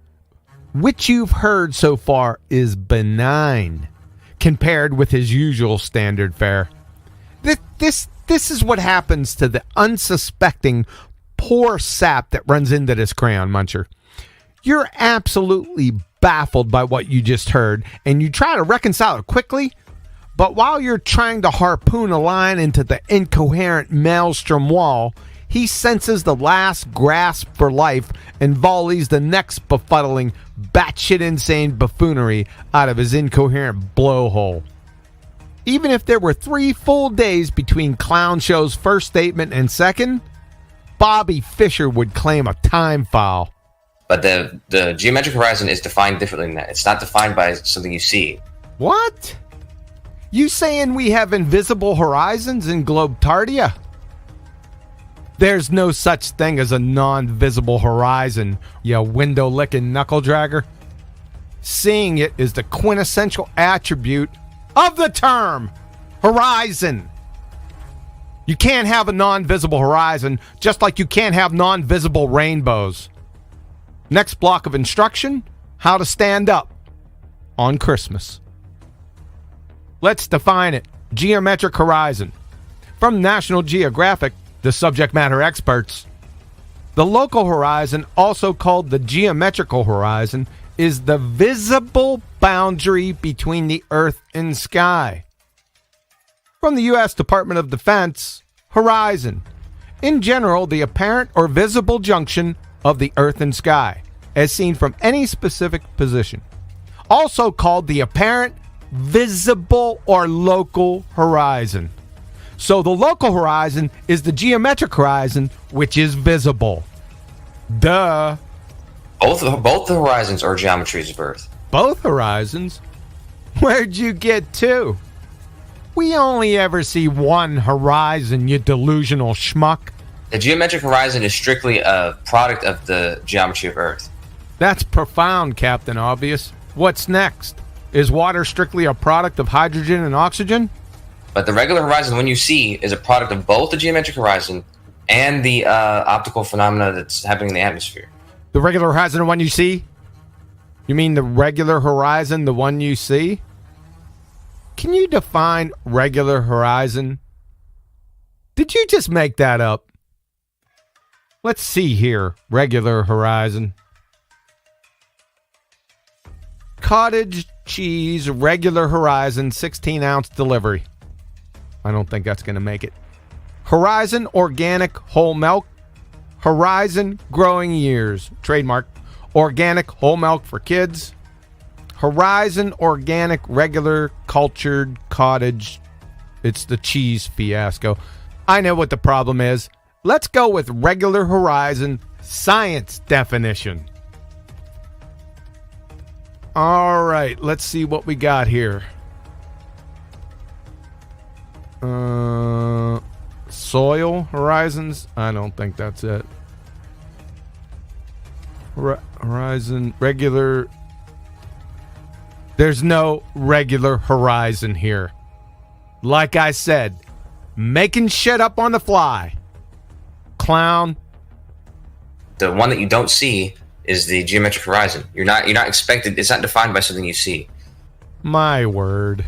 which you've heard so far, is benign compared with his usual standard fare. This is what happens to the unsuspecting poor sap that runs into this crayon muncher. You're absolutely baffled by what you just heard, and you try to reconcile it quickly, but while you're trying to harpoon a line into the incoherent maelstrom wall, he senses the last grasp for life and volleys the next befuddling, batshit insane buffoonery out of his incoherent blowhole. Even if there were 3 full days between Clown Show's first statement and second, Bobby Fischer would claim a time foul. But the geometric horizon is defined differently than that. It's not defined by something you see. What? You saying we have invisible horizons in Globetardia? There's no such thing as a non-visible horizon, you window-licking knuckle-dragger. Seeing it is the quintessential attribute of the term horizon. You can't have a non-visible horizon, just like you can't have non-visible rainbows. Next block of instruction, how to stand up on Christmas. Let's define it. Geometric horizon. From National Geographic, the subject matter experts, the local horizon, also called the geometrical horizon, is the visible boundary between the earth and sky. From the U.S. Department of Defense, horizon. In general, the apparent or visible junction of the earth and sky, as seen from any specific position. Also called the apparent, visible, or local horizon. So the local horizon is the geometric horizon, which is visible. Duh. Both the horizons are geometries of Earth. Both horizons? Where'd you get two? We only ever see one horizon, you delusional schmuck. The geometric horizon is strictly a product of the geometry of Earth. That's profound, Captain Obvious. What's next? Is water strictly a product of hydrogen and oxygen? But the regular horizon, when you see, is a product of both the geometric horizon and the optical phenomena that's happening in the atmosphere. The regular horizon, the one you see? You mean the regular horizon, the one you see? Can you define regular horizon? Did you just make that up? Let's see here. Regular horizon. Cottage cheese, regular horizon, 16-ounce delivery. I don't think that's going to make it. Horizon organic whole milk. Horizon growing years. Trademark. Organic whole milk for kids. Horizon organic regular cultured cottage. It's the cheese fiasco. I know what the problem is. Let's go with regular horizon science definition. All right, let's see what we got here. Soil horizons? I don't think that's it. Horizon, regular. There's no regular horizon here. Like I said, making shit up on the fly. Clown. The one that you don't see is the geometric horizon. You're not expected. It's not defined by something you see. My word.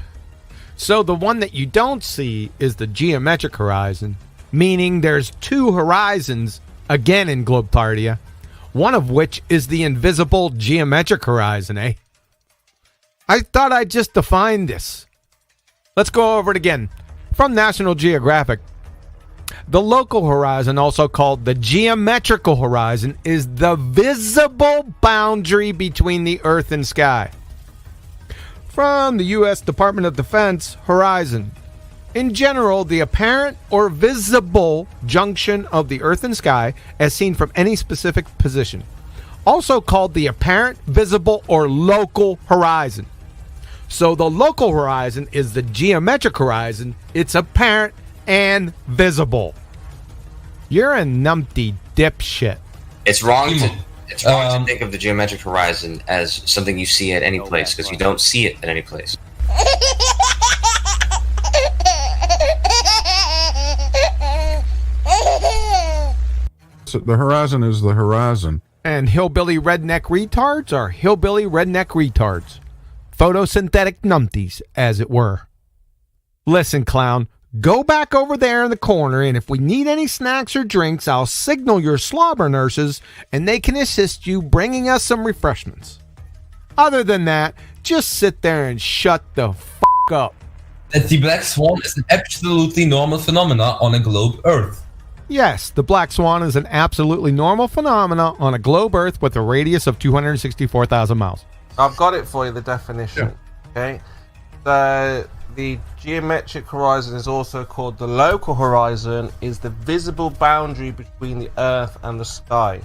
So the one that you don't see is the geometric horizon, meaning there's two horizons, again in Globetardia, one of which is the invisible geometric horizon, eh? I thought I'd just define this. Let's go over it again. From National Geographic, the local horizon, also called the geometrical horizon, is the visible boundary between the earth and sky. From the U.S. Department of Defense, horizon. In general, the apparent or visible junction of the earth and sky as seen from any specific position. Also called the apparent, visible, or local horizon. So the local horizon is the geometric horizon. It's apparent and visible. You're a numpty dipshit. It's wrong to think of the geometric horizon as something you see at any place, because you don't see it at any place. So the horizon is the horizon. And hillbilly redneck retards are hillbilly redneck retards. Photosynthetic numpties, as it were. Listen, clown, go back over there in the corner, and if we need any snacks or drinks, I'll signal your slobber nurses, and they can assist you bringing us some refreshments. Other than that, just sit there and shut the f*** up. That the black swan is an absolutely normal phenomena on a globe Earth. Yes, the black swan is an absolutely normal phenomena on a globe Earth with a radius of 264,000 miles. I've got it for you, the definition. Okay. The geometric horizon is also called the local horizon, is the visible boundary between the earth and the sky.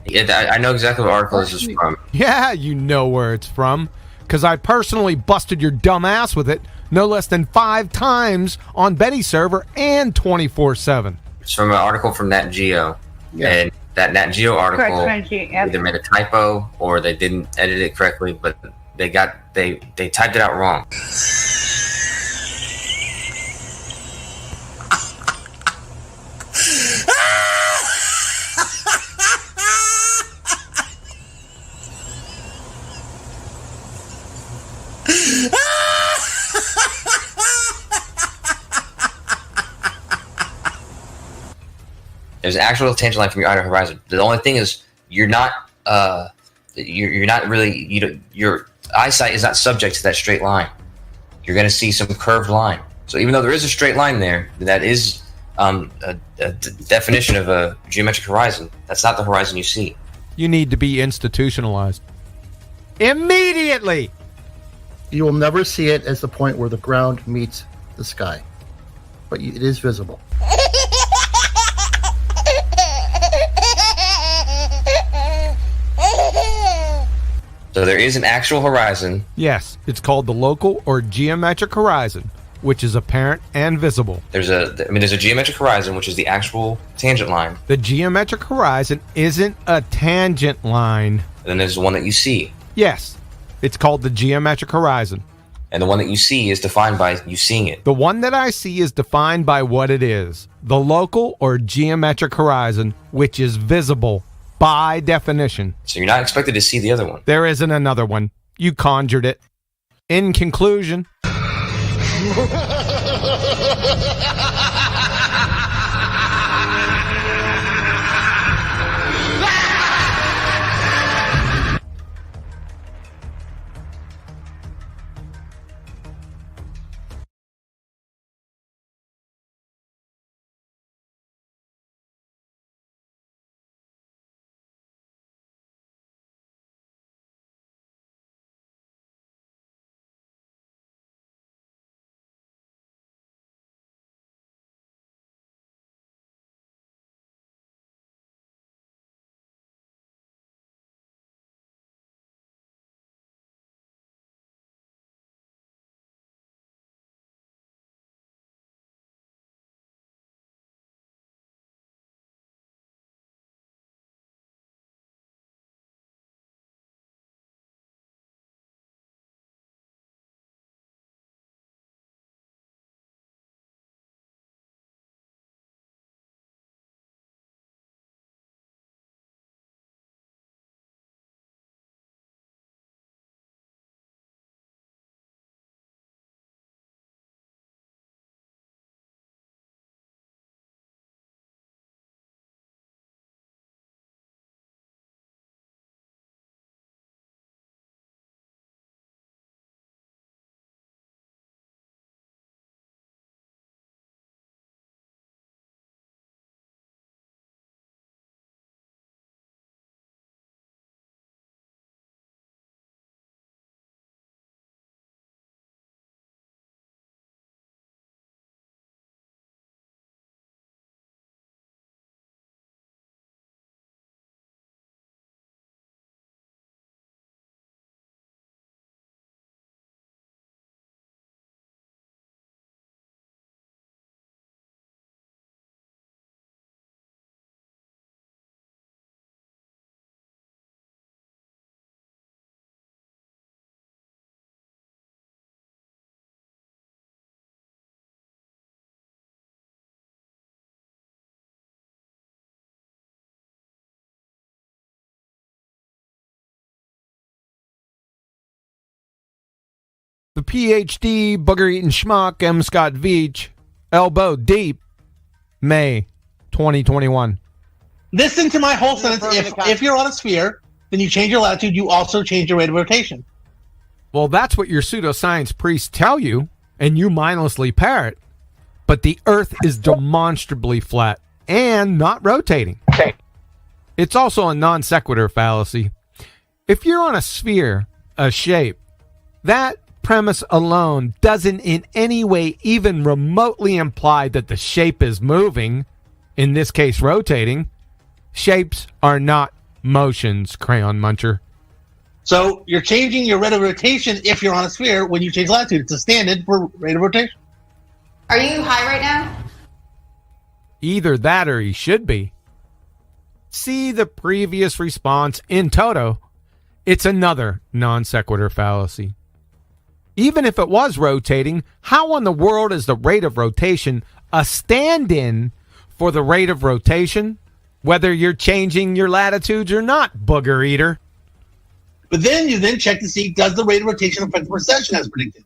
Yeah, I know exactly what article this is from. Yeah, you know where it's from. Because I personally busted your dumb ass with it no less than 5 times on Betty's server and 24/7. It's from an article from Nat Geo, and that Nat Geo article either made a typo or they didn't edit it correctly, but they typed it out wrong. There's an actual tangent line from your outer horizon. The only thing is you're not really your eyesight is not subject to that straight line. You're going to see some curved line. So even though there is a straight line there, that is a definition of a geometric horizon. That's not the horizon you see. You need to be institutionalized immediately. You will never see it as the point where the ground meets the sky, but it is visible. So there is an actual horizon. Yes, it's called the local or geometric horizon, which is apparent and visible. There's a geometric horizon, which is the actual tangent line. The geometric horizon isn't a tangent line. And then there's the one that you see. Yes, it's called the geometric horizon. And the one that you see is defined by you seeing it. The one that I see is defined by what it is. The local or geometric horizon, which is visible by definition. So you're not expected to see the other one. There isn't another one. You conjured it. In conclusion... The PhD booger-eating schmuck M. Scott Veach, elbow deep, May 2021. Listen to my whole sentence. If you're on a sphere, then you change your latitude, you also change your rate of rotation. Well, that's what your pseudoscience priests tell you, and you mindlessly parrot. But the Earth is demonstrably flat and not rotating. Okay. It's also a non sequitur fallacy. If you're on a sphere, a shape, that premise alone doesn't in any way even remotely imply that the shape is moving, in this case rotating. Shapes are not motions, Crayon Muncher. So you're changing your rate of rotation if you're on a sphere when you change latitude. It's a standard for rate of rotation. Are you high right now? Either that or he should be. See the previous response in toto. It's another non sequitur fallacy. Even if it was rotating, how in the world is the rate of rotation a stand-in for the rate of rotation, whether you're changing your latitudes or not, booger eater? But then you check to see, does the rate of rotation affect the precession as predicted?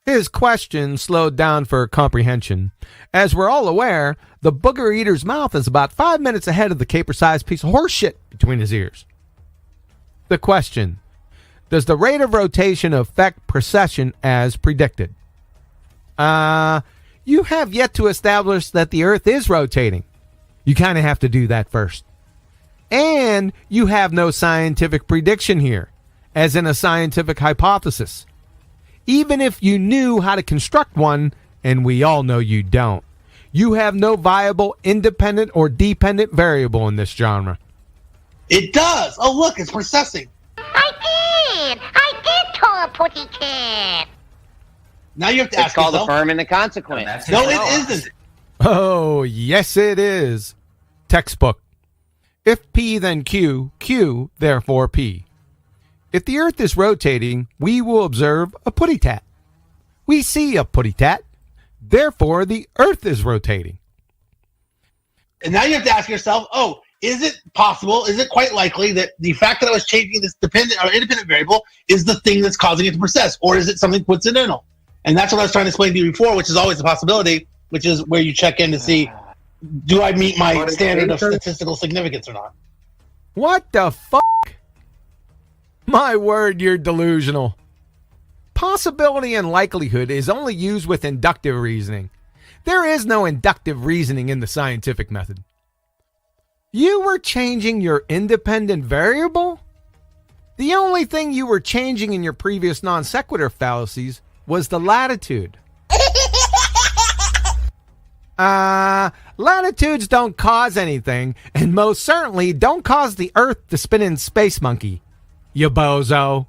His question slowed down for comprehension. As we're all aware, the booger eater's mouth is about 5 minutes ahead of the caper-sized piece of horse shit between his ears. The question: does the rate of rotation affect precession as predicted? You have yet to establish that the Earth is rotating. You kind of have to do that first. And you have no scientific prediction here, as in a scientific hypothesis. Even if you knew how to construct one, and we all know you don't, you have no viable independent or dependent variable in this genre. It does. Oh, look, it's processing. I did call a putty cat. Now you have to It's ask called yourself. affirming the consequence. No, it isn't. Oh, yes it is. Textbook. If P, then Q, Q, therefore P. If the Earth is rotating, we will observe a putty tat. We see a putty tat. Therefore, the Earth is rotating. And now you have to ask yourself, oh, is it possible, is it quite likely that the fact that I was changing this dependent or independent variable is the thing that's causing it to precess? Or is it something coincidental? And that's what I was trying to explain to you before, which is always a possibility, which is where you check in to see, do I meet my standard of statistical significance or not? What the fuck? My word, you're delusional. Possibility and likelihood is only used with inductive reasoning. There is no inductive reasoning in the scientific method. You were changing your independent variable? The only thing you were changing in your previous non sequitur fallacies was the latitude. Latitudes don't cause anything, and most certainly don't cause the Earth to spin in space monkey, you bozo.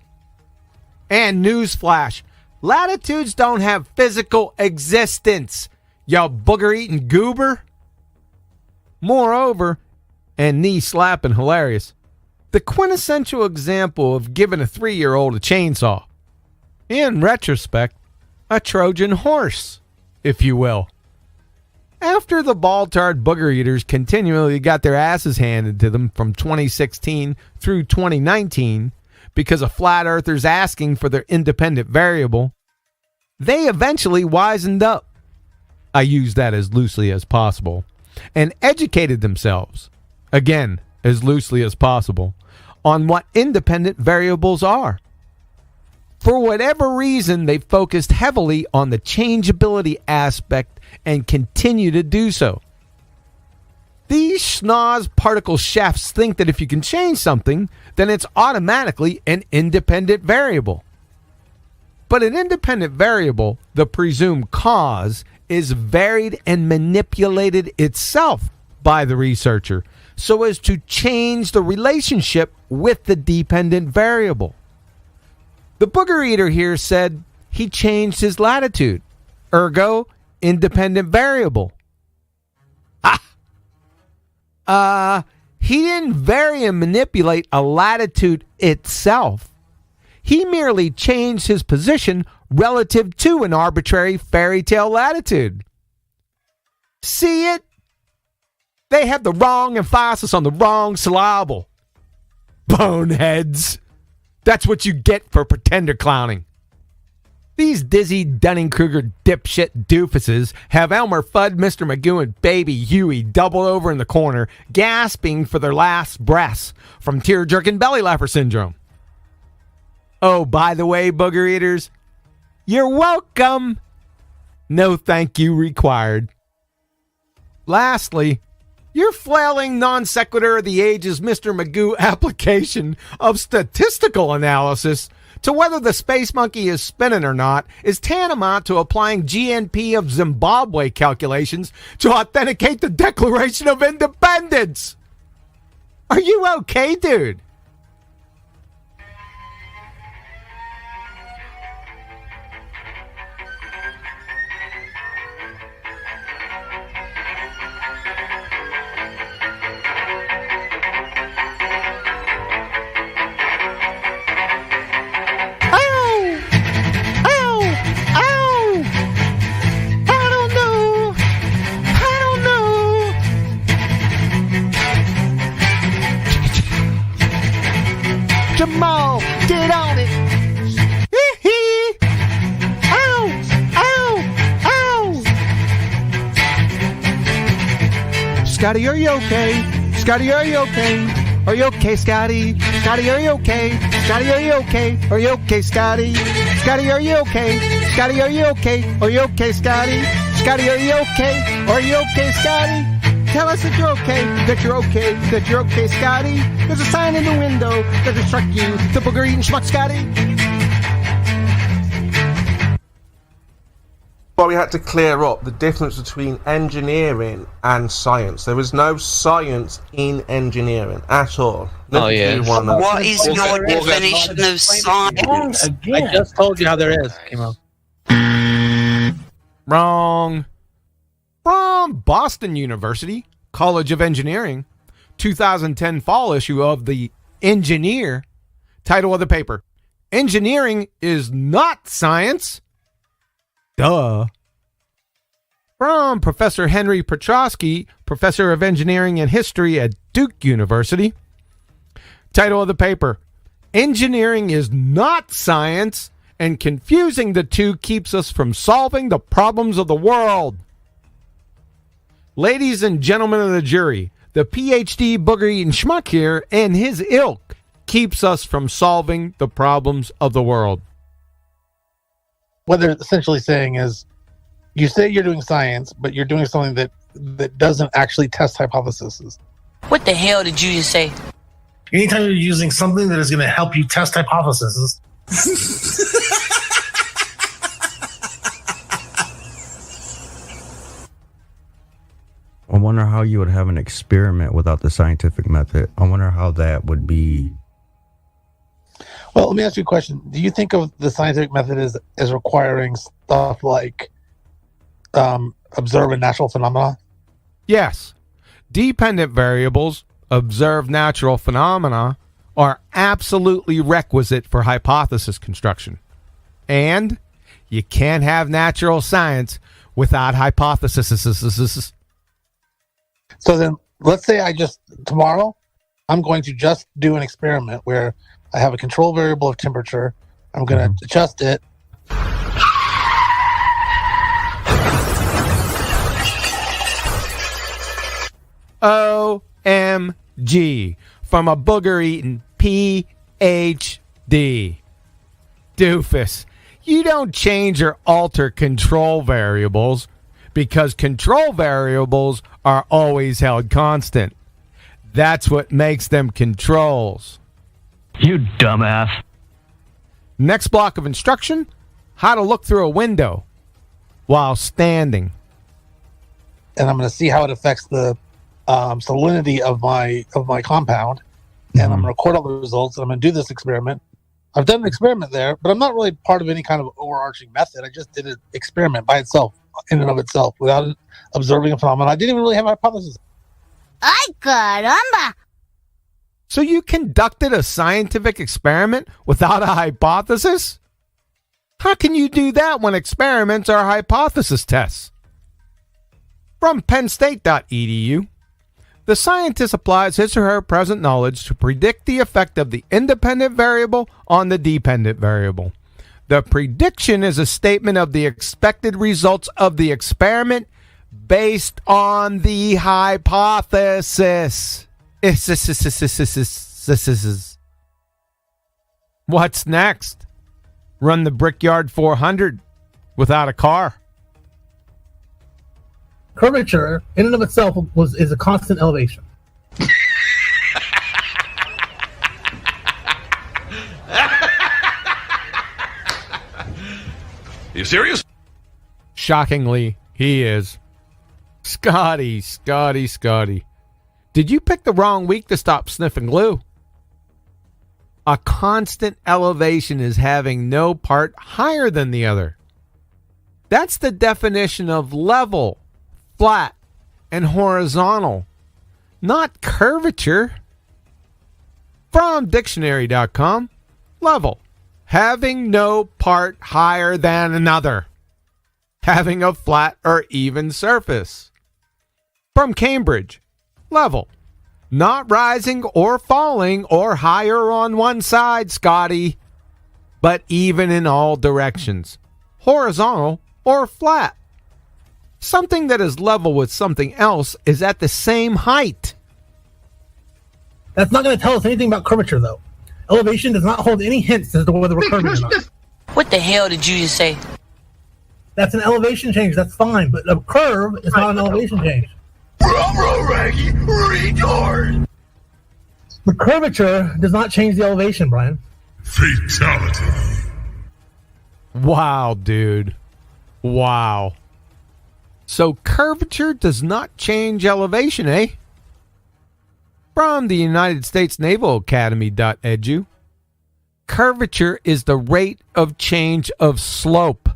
And newsflash, latitudes don't have physical existence, you booger-eating goober. Moreover, and knee-slapping hilarious, the quintessential example of giving a 3-year-old a chainsaw. In retrospect, a Trojan horse, if you will. After the ball-tarred booger eaters continually got their asses handed to them from 2016 through 2019 because of flat earthers asking for their independent variable, they eventually wisened up. I use that as loosely as possible, and educated themselves, again, as loosely as possible, on what independent variables are. For whatever reason, they focused heavily on the changeability aspect and continue to do so. These schnoz particle chefs think that if you can change something, then it's automatically an independent variable. But an independent variable, the presumed cause, is varied and manipulated itself by the researcher so as to change the relationship with the dependent variable. The booger eater here said he changed his latitude, ergo, independent variable. He didn't vary and manipulate a latitude itself. He merely changed his position relative to an arbitrary fairy tale latitude. See it? They have the wrong emphasis on the wrong syllable. Boneheads. That's what you get for pretender clowning. These dizzy Dunning-Kruger dipshit doofuses have Elmer Fudd, Mr. Magoo, and Baby Huey doubled over in the corner, gasping for their last breaths from tear-jerking belly laugher syndrome. Oh, by the way, booger eaters, you're welcome. No thank you required. Lastly, your flailing non sequitur of the ages Mr. Magoo application of statistical analysis to whether the space monkey is spinning or not is tantamount to applying GNP of Zimbabwe calculations to authenticate the Declaration of Independence. Are you okay, dude? Jamal, get on it. Hee-hee. Ow, ow, ow. Scotty, are you okay? Scotty, are you okay? Are you okay, Scotty? Scotty, are you okay? Scotty, are you okay? Are you okay, Scotty? Scotty, are you okay? Scotty, are you okay? Are you okay, Scotty? Scotty, are you okay? Are you okay, Scotty? Tell us that you're okay, that you're okay, that you're okay, Scotty. There's a sign in the window that struck you, the booger eating schmuck, Scotty. But we had to clear up the difference between engineering and science. There is no science in engineering at all. What is your definition of science? I just told you how there is. Wrong. From Boston University, College of Engineering, 2010 fall issue of the Engineer. Title of the paper: Engineering is not science. Duh. From Professor Henry Petrosky, Professor of Engineering and History at Duke University. Title of the paper: Engineering is not science, and confusing the two keeps us from solving the problems of the world. Ladies and gentlemen of the jury, the PhD booger-eating schmuck here and his ilk keeps us from solving the problems of the world. What they're essentially saying is, you say you're doing science, but you're doing something that doesn't actually test hypotheses. What the hell did you just say? Anytime you're using something that is going to help you test hypotheses. I wonder how you would have an experiment without the scientific method. I wonder how that would be. Well, let me ask you a question. Do you think of the scientific method as requiring stuff like observe a natural phenomena? Yes. Dependent variables, observe natural phenomena, are absolutely requisite for hypothesis construction. And you can't have natural science without hypothesis. So then, let's say tomorrow, I'm going to just do an experiment where I have a control variable of temperature. I'm going to adjust it. OMG from a booger-eating PhD. Doofus, you don't change or alter control variables because control variables are always held constant. That's what makes them controls. You dumbass. Next block of instruction: how to look through a window while standing. And I'm going to see how it affects the salinity of my compound. And I'm going to record all the results. And I'm going to do this experiment. I've done an experiment there, but I'm not really part of any kind of overarching method. I just did an experiment by itself, in and of itself, without observing a phenomenon. I didn't even really have a hypothesis. Ay, caramba! So you conducted a scientific experiment without a hypothesis? How can you do that when experiments are hypothesis tests? From pennstate.edu, the scientist applies his or her present knowledge to predict the effect of the independent variable on the dependent variable. The prediction is a statement of the expected results of the experiment based on the hypothesis. What's next? Run the Brickyard 400 without a car. Curvature, in and of itself, is a constant elevation. You serious? Shockingly, he is. Scotty. Did you pick the wrong week to stop sniffing glue? A constant elevation is having no part higher than the other. That's the definition of level, flat, and horizontal, not curvature. From dictionary.com, level, having no part higher than another, having a flat or even surface. From Cambridge, level, Not rising or falling or higher on one side, Scotty, but even in all directions, horizontal or flat. Something that is level with something else is at the same height. That's not going to tell us anything about curvature, though. Elevation does not hold any hints as to whether we're curving or not. What the hell did you just say? That's an elevation change. That's fine, but a curve is not an elevation change. The curvature does not change the elevation, Brian. Fatality. Wow, dude. Wow. So curvature does not change elevation, eh? From the United States Naval Academy.edu. Curvature is the rate of change of slope.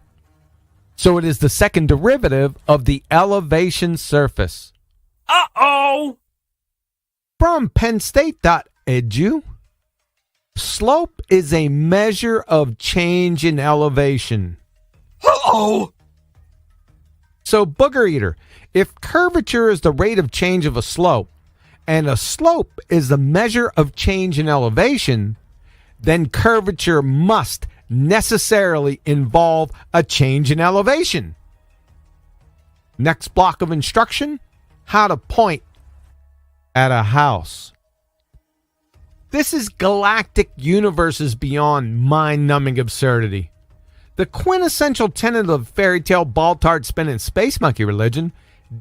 So it is the second derivative of the elevation surface. Uh-oh! From pennstate.edu. Slope is a measure of change in elevation. Uh-oh! So, Booger Eater, if curvature is the rate of change of a slope, and a slope is the measure of change in elevation, then curvature must necessarily involve a change in elevation. Next block of instruction, how to point at a house. This is galactic universes beyond mind-numbing absurdity. The quintessential tenet of fairy tale ball-tard spinning space monkey religion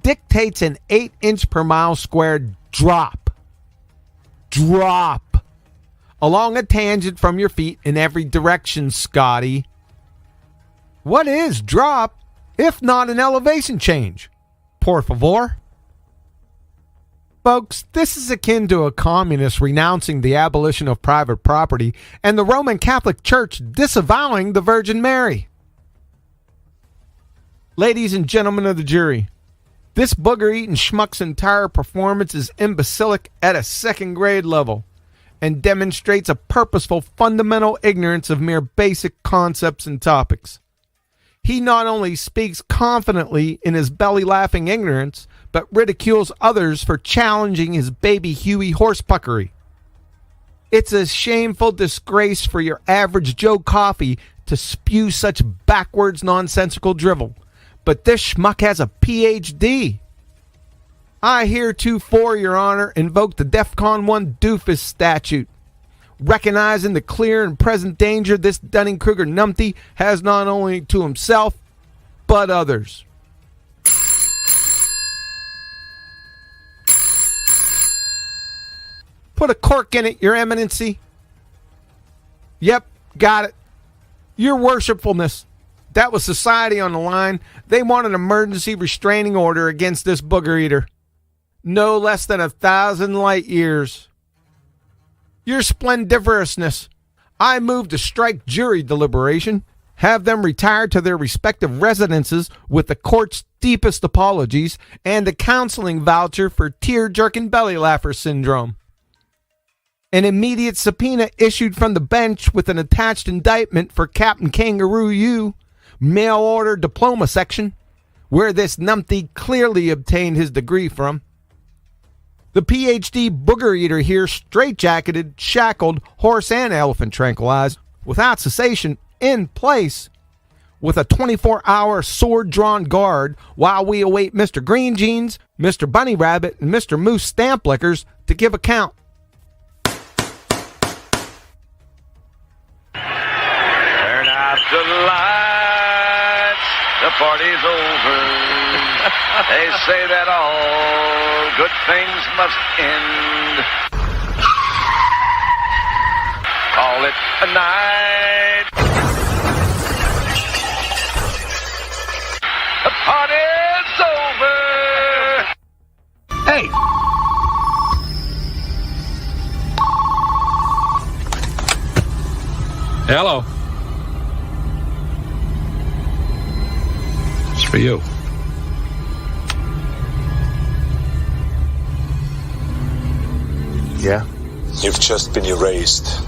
dictates an 8-inch per mile squared drop along a tangent from your feet in every direction, Scotty. What is drop if not an elevation change? Por favor. Folks, this is akin to a communist renouncing the abolition of private property and the Roman Catholic Church disavowing the Virgin Mary. Ladies and gentlemen of the jury, this booger-eating schmuck's entire performance is imbecilic at a second-grade level and demonstrates a purposeful fundamental ignorance of mere basic concepts and topics. He not only speaks confidently in his belly-laughing ignorance, but ridicules others for challenging his baby Huey horsepuckery. It's a shameful disgrace for your average Joe Coffey to spew such backwards nonsensical drivel, but this schmuck has a PhD. I heretofore, Your Honor, invoke the DEFCON 1 doofus statute, recognizing the clear and present danger this Dunning-Kruger numpty has not only to himself, but others. Put a cork in it, Your Eminency. Yep, got it. Your Worshipfulness. That was society on the line. They want an emergency restraining order against this booger eater. No less than 1,000 light years. Your splendiferousness. I move to strike jury deliberation. Have them retire to their respective residences with the court's deepest apologies and a counseling voucher for tear-jerking belly laugher syndrome. An immediate subpoena issued from the bench with an attached indictment for Captain Kangaroo U, mail order diploma section, where this numpty clearly obtained his degree from. The PhD booger eater here straitjacketed, shackled, horse and elephant tranquilized, without cessation, in place, with a 24-hour sword-drawn guard while we await Mr. Green Jeans, Mr. Bunny Rabbit, and Mr. Moose Stamp Lickers to give account. Turn out the lights, the party's over. They say that all good things must end. Call it a night. The party's over. Hey! Hello. It's for you. Yeah? You've just been erased.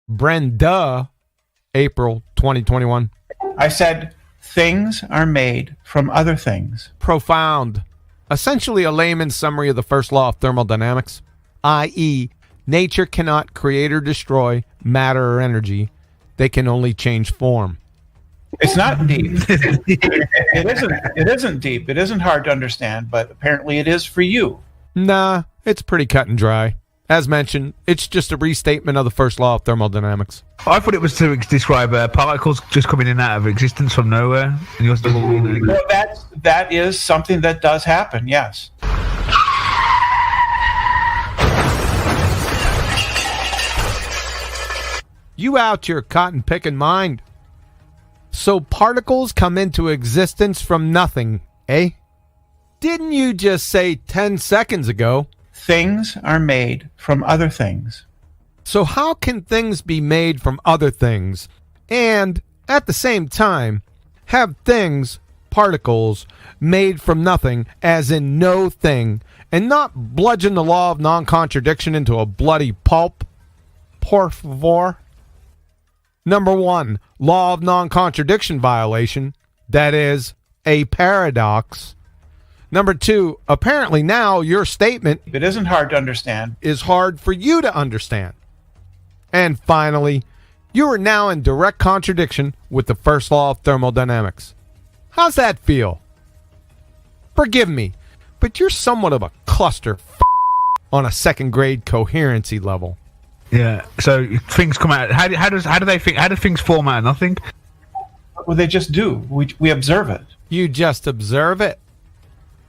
Brenda, April 2021. I said things are made from other things. Profound. Essentially a layman's summary of the first law of thermodynamics, i.e., nature cannot create or destroy matter or energy. They can only change form. It's not deep. It isn't deep. It isn't hard to understand, but apparently it is for you. Nah, it's pretty cut and dry. As mentioned, it's just a restatement of the first law of thermodynamics. I thought it was to describe particles just coming in and out of existence from nowhere. And you're still well, that is something that does happen, yes. You out your cotton-picking mind. So particles come into existence from nothing, eh? Didn't you just say 10 seconds ago? Things are made from other things. So how can things be made from other things and, at the same time, have things, particles, made from nothing, as in no thing, and not bludgeon the law of non-contradiction into a bloody pulp? Por favor. Number 1, law of non-contradiction violation, that is, a paradox. Number 2, apparently now your statement, it isn't hard to understand, is hard for you to understand. And finally, you are now in direct contradiction with the first law of thermodynamics. How's that feel? Forgive me, but you're somewhat of a cluster on a second grade coherency level. Yeah. So things come out. How do they think? How do things form out of nothing? Well, they just do. We observe it. You just observe it.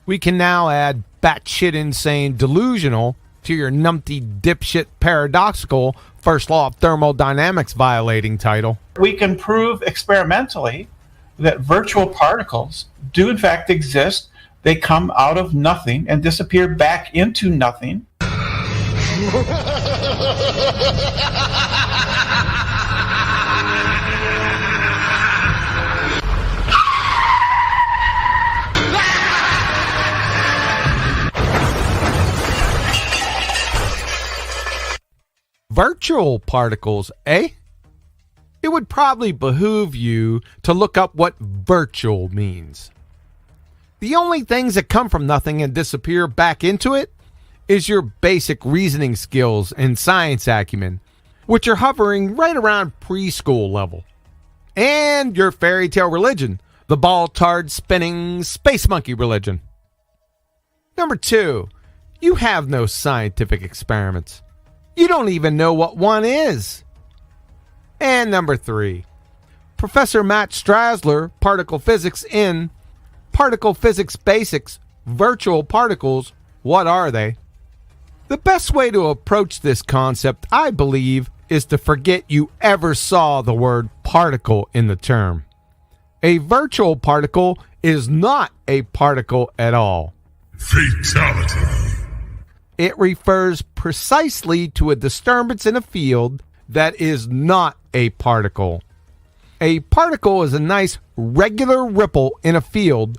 We can now add batshit insane delusional to your numpty dipshit paradoxical first law of thermodynamics violating title. We can prove experimentally that virtual particles do in fact exist. They come out of nothing and disappear back into nothing. Virtual particles, eh? It would probably behoove you to look up what virtual means. The only things that come from nothing and disappear back into it is your basic reasoning skills and science acumen, which are hovering right around preschool level. And your fairy tale religion, the ball-tard spinning space monkey religion. Number 2, you have no scientific experiments. You don't even know what one is. And number 3, Professor Matt Strasler, Particle Physics in Particle Physics Basics, Virtual Particles, What Are They? The best way to approach this concept, I believe, is to forget you ever saw the word particle in the term. A virtual particle is not a particle at all. Fatality. It refers precisely to a disturbance in a field that is not a particle. A particle is a nice regular ripple in a field,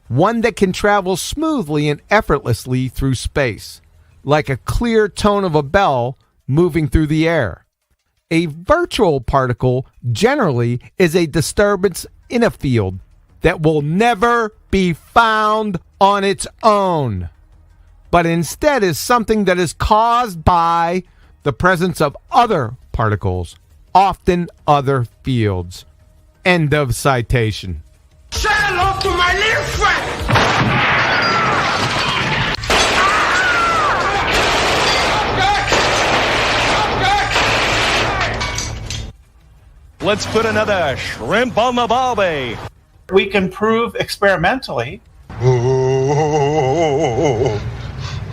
one that can travel smoothly and effortlessly through space, like a clear tone of a bell moving through the air. A virtual particle generally is a disturbance in a field that will never be found on its own, but instead is something that is caused by the presence of other particles, often other fields. End of citation. Say hello to my little friend! Let's put another shrimp on the barbie. We can prove experimentally.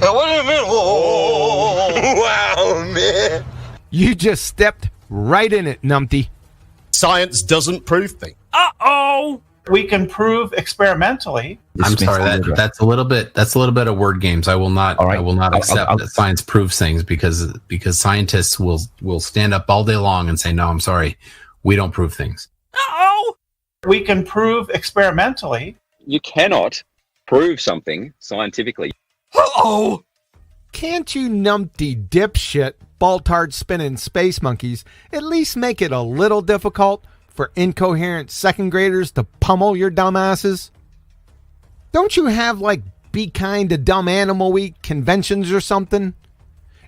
What do you mean? Wow, man. You just stepped right in it, numpty. Science doesn't prove things. Uh-oh. We can prove experimentally. I'm sorry, that's a little bit of word games. I will not accept that science proves things because scientists will stand up all day long and say, no, I'm sorry, we don't prove things. Uh-oh. We can prove experimentally. You cannot prove something scientifically. Uh-oh. Can't you numpty dipshit ball-tard spinning space monkeys at least make it a little difficult for incoherent second graders to pummel your dumbasses? Don't you have, like, Be Kind to Dumb Animal Week conventions or something?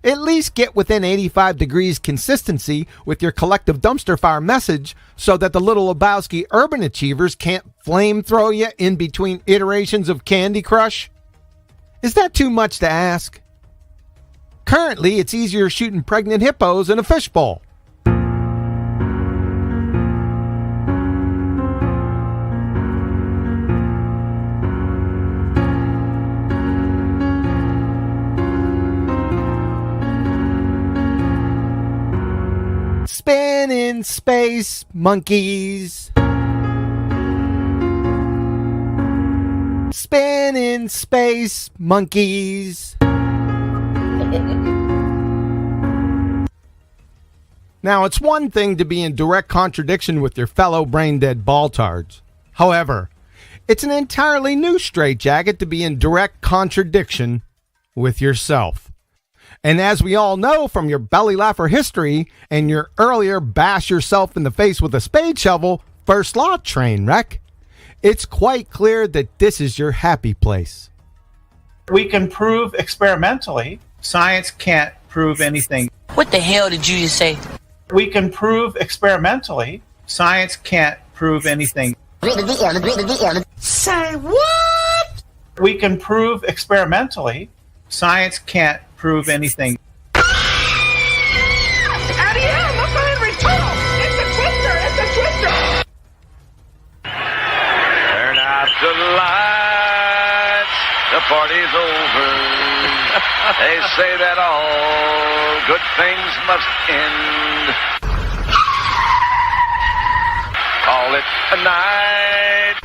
At least get within 85 degrees consistency with your collective dumpster fire message so that the little Lebowski urban achievers can't flamethrow you in between iterations of Candy Crush? Is that too much to ask? Currently, it's easier shooting pregnant hippos in a fishbowl. Spinning space monkeys. Spinning space monkeys. Now, it's one thing to be in direct contradiction with your fellow brain-dead baltards. However, it's an entirely new straitjacket to be in direct contradiction with yourself. And as we all know from your belly laugher history and your earlier bash yourself in the face with a spade shovel first law train wreck, it's quite clear that this is your happy place. We can prove experimentally. Science can't prove anything. What the hell did you just say? We can prove experimentally. Science can't prove anything. Say what? We can prove experimentally. Science can't prove anything. Turn out the lights, the party's over. They say that all good things must end. Call it a night.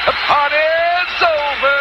The party's over.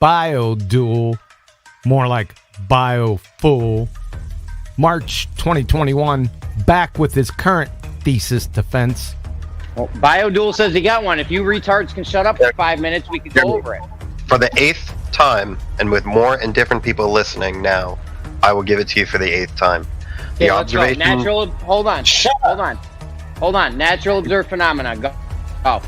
Biodual, more like biofool. March 2021, back with his current thesis defense. Well, Biodual says he got one. If you retards can shut up for 5 minutes, we could go over it. For the 8th time, and with more and different people listening now, I will give it to you for the 8th time. Okay, let's go. Natural, hold on. Natural observed phenomena. Go. Oh.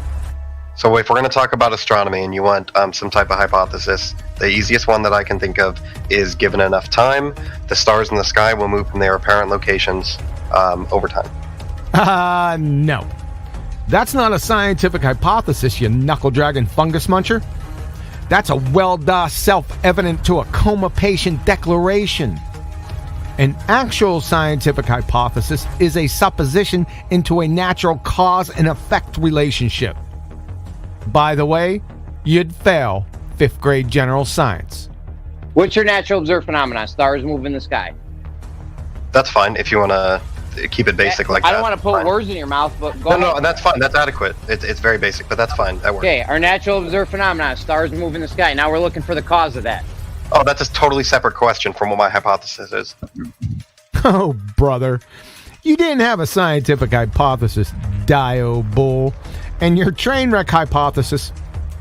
So if we're going to talk about astronomy and you want some type of hypothesis, the easiest one that I can think of is given enough time, the stars in the sky will move from their apparent locations over time. No. That's not a scientific hypothesis, you knuckle-dragging fungus muncher. That's a well-da self-evident to a coma patient declaration. An actual scientific hypothesis is a supposition into a natural cause and effect relationship. By the way, you'd fail 5th grade general science. What's your natural observed phenomenon? Stars move in the sky. That's fine if you want to keep it basic like that. I don't want to put words in your mouth, but go ahead. No, that's fine. That's adequate. It's very basic, but that's fine. That works. Okay, our natural observed phenomenon, stars move in the sky. Now we're looking for the cause of that. Oh, that's a totally separate question from what my hypothesis is. Oh, brother. You didn't have a scientific hypothesis, Dio Bull. And your train wreck hypothesis,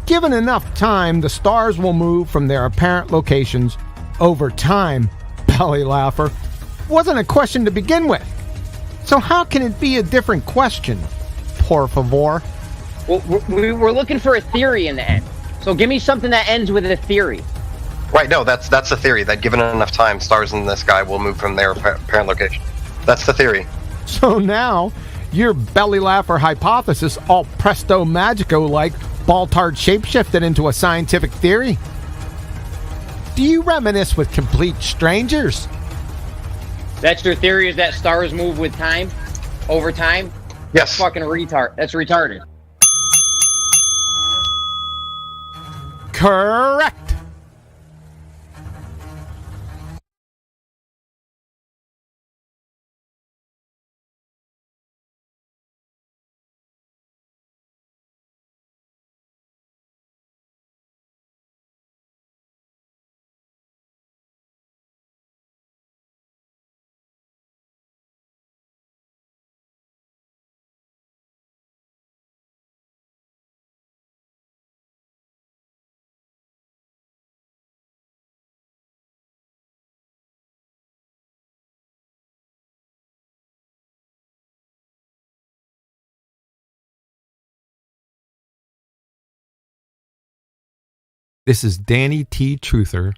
given enough time, the stars will move from their apparent locations over time, belly laugher, wasn't a question to begin with. So how can it be a different question, por favor? Well, we're looking for a theory in the end. So give me something that ends with a theory. Right, no, that's the theory, that given enough time, stars in the sky will move from their apparent location. That's the theory. So now, your belly laugher hypothesis, all presto magico like, Baltard shapeshifted into a scientific theory. Do you reminisce with complete strangers? That's your theory, is that stars move with time? Over time? Yes. That's fucking retard. That's retarded. Correct. This is Danny T. Truther,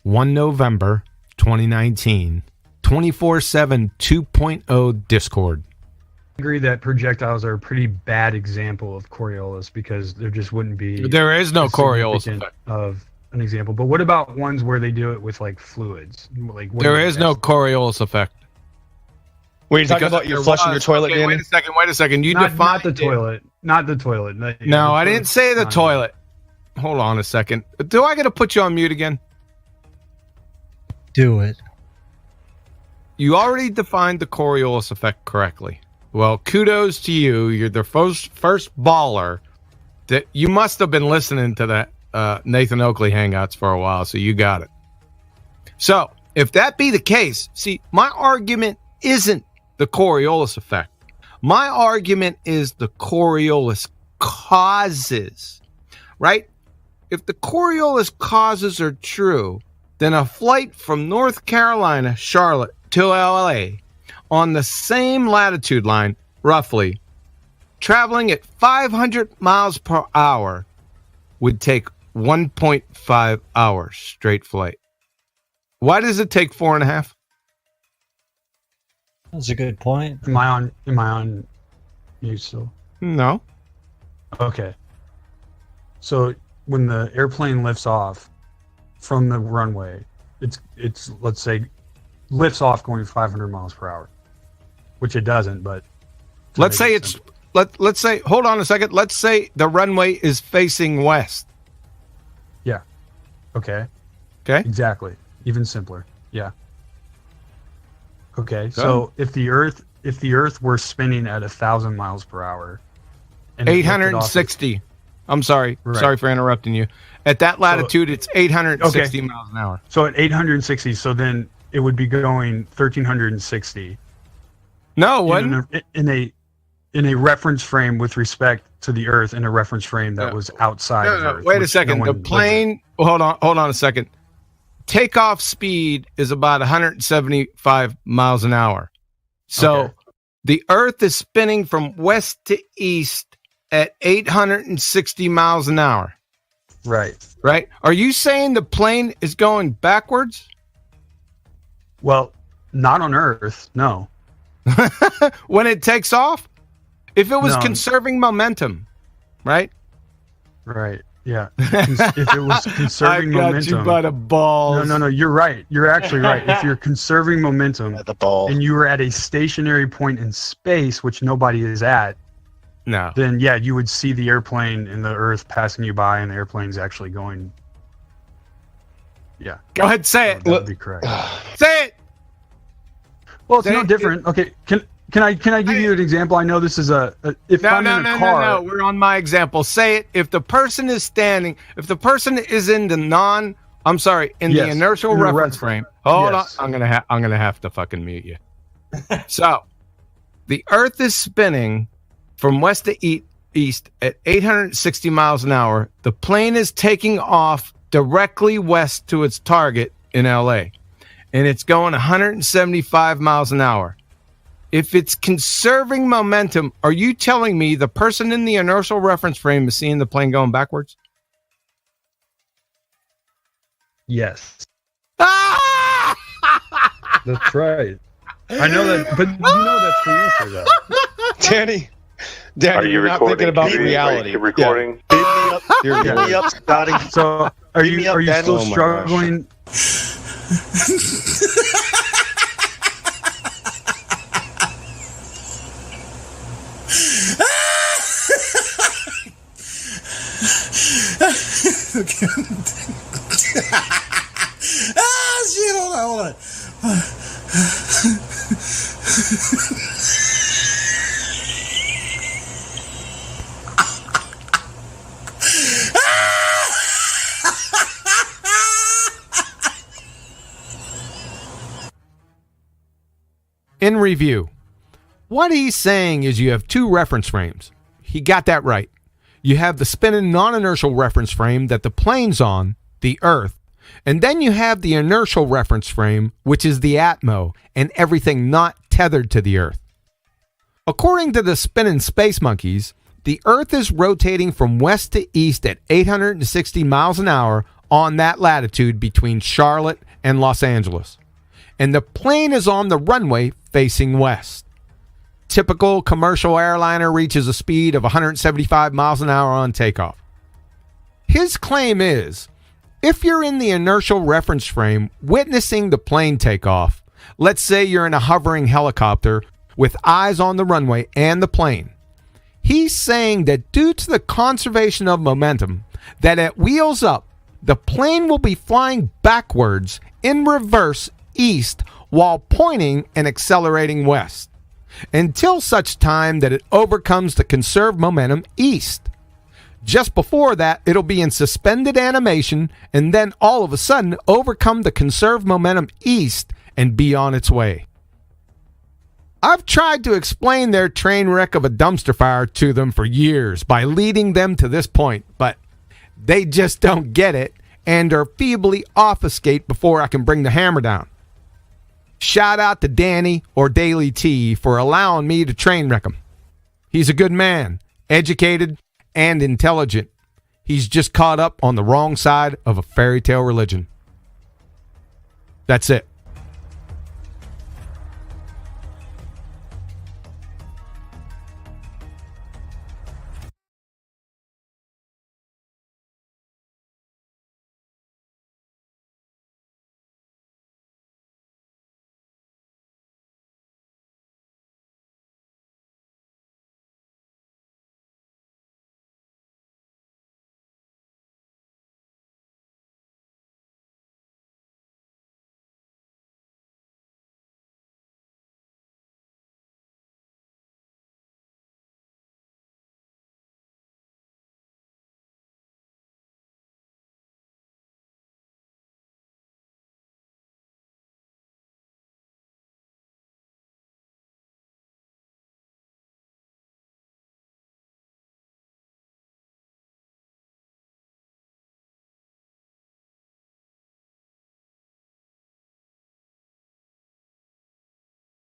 1 November 2019, 24/7 2.0 Discord. I agree that projectiles are a pretty bad example of Coriolis because there just wouldn't be. There is no Coriolis effect of an example. But what about ones where they do it with like fluids? Like there is no Coriolis effect. Wait, you're talking about you're flushing your toilet, okay, Danny? Wait a second. You not defined the toilet. Not the toilet. No, I didn't say the toilet. Hold on a second. Do I got to put you on mute again? Do it. You already defined the Coriolis effect correctly. Well, kudos to you. You're the first baller that you must have been listening to the Nathan Oakley Hangouts for a while, so you got it. So, if that be the case, see, my argument isn't the Coriolis effect. My argument is the Coriolis causes, right? If the Coriolis causes are true, then a flight from North Carolina, Charlotte, to LA on the same latitude line, roughly, traveling at 500 miles per hour, would take 1.5 hours straight flight. Why does it take 4.5? That's a good point. Am I on mute still? No. Okay. So when the airplane lifts off from the runway, it's let's say lifts off going 500 miles per hour, which it doesn't, but let's say it's let's say, hold on a second, let's say the runway is facing west. Yeah. Okay. Exactly. Even simpler. Yeah. Okay. So if the earth were spinning at 1,000 miles per hour, and 860. I'm sorry. Right. Sorry for interrupting you. At that latitude, it's 860 miles an hour. So at 860, so then it would be going 1,360. No, wouldn't. In a reference frame with respect to the Earth, in a reference frame that was outside of Earth. Wait a second. The plane. Hold on a second. Takeoff speed is about 175 miles an hour. So the Earth is spinning from west to east at 860 miles an hour. Right. Right? Are you saying the plane is going backwards? Well, not on Earth, no. When it takes off? If it was conserving momentum, right? Right. Yeah. If it was conserving momentum. I got you by the balls. No, you're right. You're actually right. If you're conserving momentum at the ball, and you were at a stationary point in space, which nobody is at, then yeah, you would see the airplane and the Earth passing you by, and the airplane's actually going. Yeah. Go ahead, say it. That would be correct. Say it. Well, it's no different. Okay, can Can I give you an example? I know this is if I'm in a car. No. We're on my example. Say it. If the person is standing, if the person is in the the inertial reference frame. Hold on. I'm gonna have to fucking mute you. So, the Earth is spinning from west to east at 860 miles an hour. The plane is taking off directly west to its target in LA, and it's going 175 miles an hour. If it's conserving momentum, are you telling me the person in the inertial reference frame is seeing the plane going backwards? Yes. That's right. I know that, but you know that's the answer, though. Danny, are you you're not thinking about reality. You're recording. Yeah. Beam me up, Scotty. So, are you still struggling? Shit, hold on. In review, what he's saying is you have two reference frames. He got that right. You have the spinning non-inertial reference frame that the plane's on, the Earth, and then you have the inertial reference frame, which is the Atmo, and everything not tethered to the Earth. According to the spinning space monkeys, the Earth is rotating from west to east at 860 miles an hour on that latitude between Charlotte and Los Angeles, and the plane is on the runway facing west. Typical commercial airliner reaches a speed of 175 miles an hour on takeoff. His claim is, if you're in the inertial reference frame witnessing the plane take off, let's say you're in a hovering helicopter with eyes on the runway and the plane, he's saying that due to the conservation of momentum, that at wheels up, the plane will be flying backwards in reverse east while pointing and accelerating west, until such time that it overcomes the conserved momentum east. Just before that, it'll be in suspended animation and then all of a sudden overcome the conserved momentum east and be on its way. I've tried to explain their train wreck of a dumpster fire to them for years by leading them to this point, but they just don't get it and are feebly obfuscate before I can bring the hammer down. Shout out to Danny or Daily T for allowing me to train wreck him. He's a good man, educated, and intelligent. He's just caught up on the wrong side of a fairy tale religion. That's it.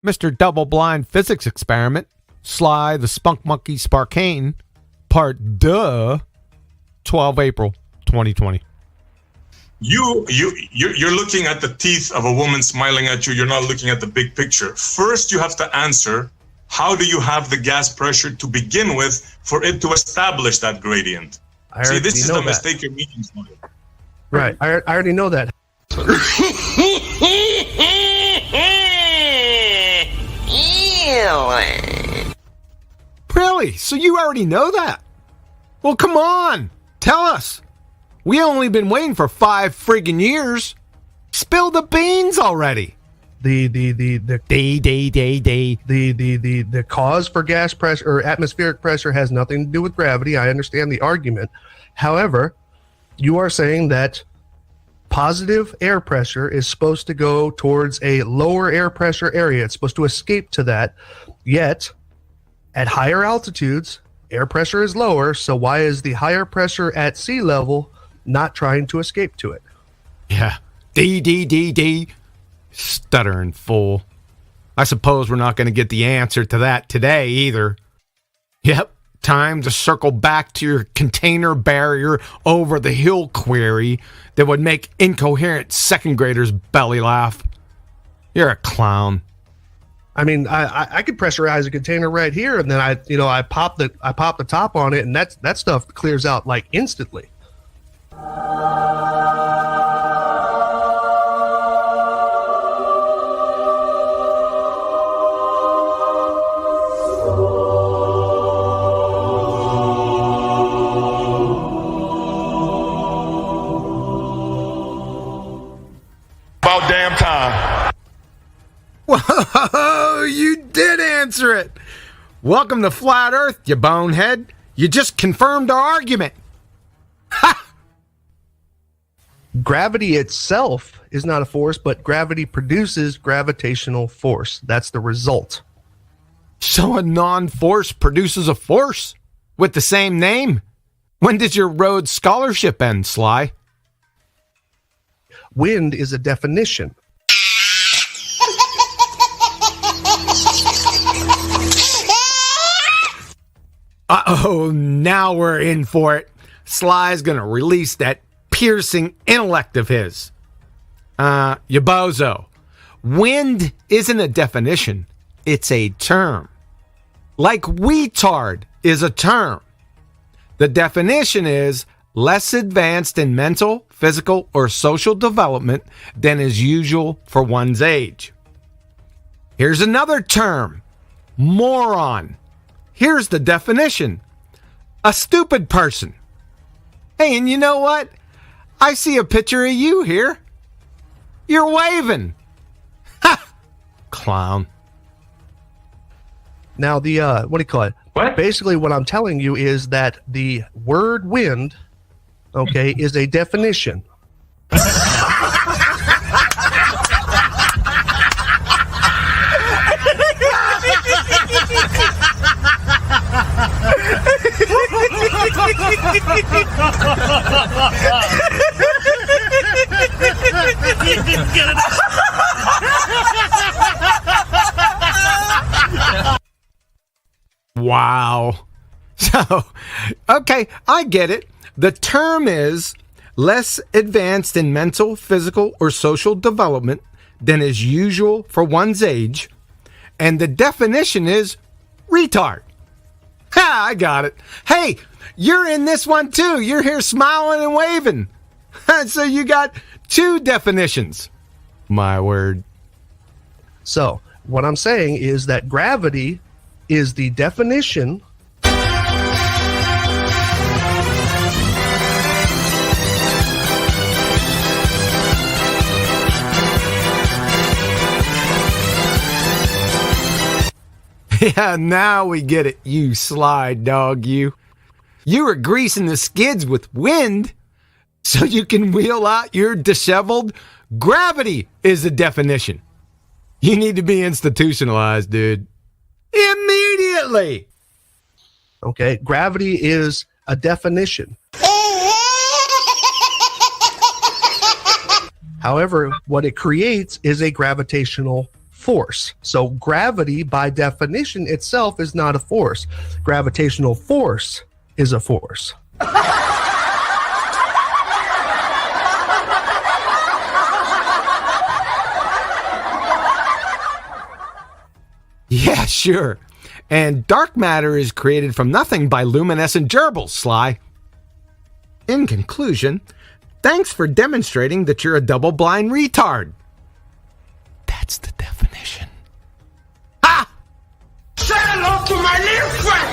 Mr. Double-Blind Physics Experiment, Sly the Spunk Monkey Sparkane, Part Duh, 12 April 2020. You're looking at the teeth of a woman smiling at you. You're not looking at the big picture. First, you have to answer, how do you have the gas pressure to begin with for it to establish that gradient? See, this is the mistake you're making. Right. I already know that. Really? So you already know that? Well, come on. Tell us. We only been waiting for 5 friggin' years. Spill the beans already. The cause for gas pressure or atmospheric pressure has nothing to do with gravity. I understand the argument. However, you are saying that positive air pressure is supposed to go towards a lower air pressure area. It's supposed to escape to that. Yet, at higher altitudes, air pressure is lower. So why is the higher pressure at sea level not trying to escape to it? Yeah. D. Stuttering fool. I suppose we're not going to get the answer to that today either. Yep. Time to circle back to your container barrier over the hill query that would make incoherent second graders belly laugh. You're a clown. I mean, I could pressurize a container right here, and then I pop the top on it, and that stuff clears out like instantly. About damn time. Whoa, you did answer it. Welcome to Flat Earth, you bonehead. You just confirmed our argument. Ha! Gravity itself is not a force, but gravity produces gravitational force. That's the result. So a non-force produces a force with the same name? When does your Rhodes Scholarship end, Sly? Wind is a definition. Uh-oh, now we're in for it. Sly's gonna release that piercing intellect of his. You bozo. Wind isn't a definition. It's a term. Like retard is a term. The definition is less advanced in mental, physical, or social development than is usual for one's age. Here's another term. Moron. Here's the definition. A stupid person. Hey, and you know what? I see a picture of you here. You're waving. Ha! Clown. Now, what do you call it? What? Basically, what I'm telling you is that the word wind, okay, is a definition. Wow. So, okay, I get it. The term is less advanced in mental, physical, or social development than is usual for one's age. And the definition is retard. Ha, I got it. Hey, you're in this one too. You're here smiling and waving. So you got two definitions. My word. So, what I'm saying is that gravity is the definition. Yeah, now we get it, you sly dog, you. You were greasing the skids with wind so you can wheel out your disheveled. Gravity is the definition. You need to be institutionalized, dude. Immediately. Okay, gravity is a definition. However, what it creates is a gravitational force. So gravity, by definition itself, is not a force. Gravitational force is a force. Yeah, sure. And dark matter is created from nothing by luminescent gerbils, Sly. In conclusion, thanks for demonstrating that you're a double-blind retard. That's the definition. Ha! Say hello to my little friend!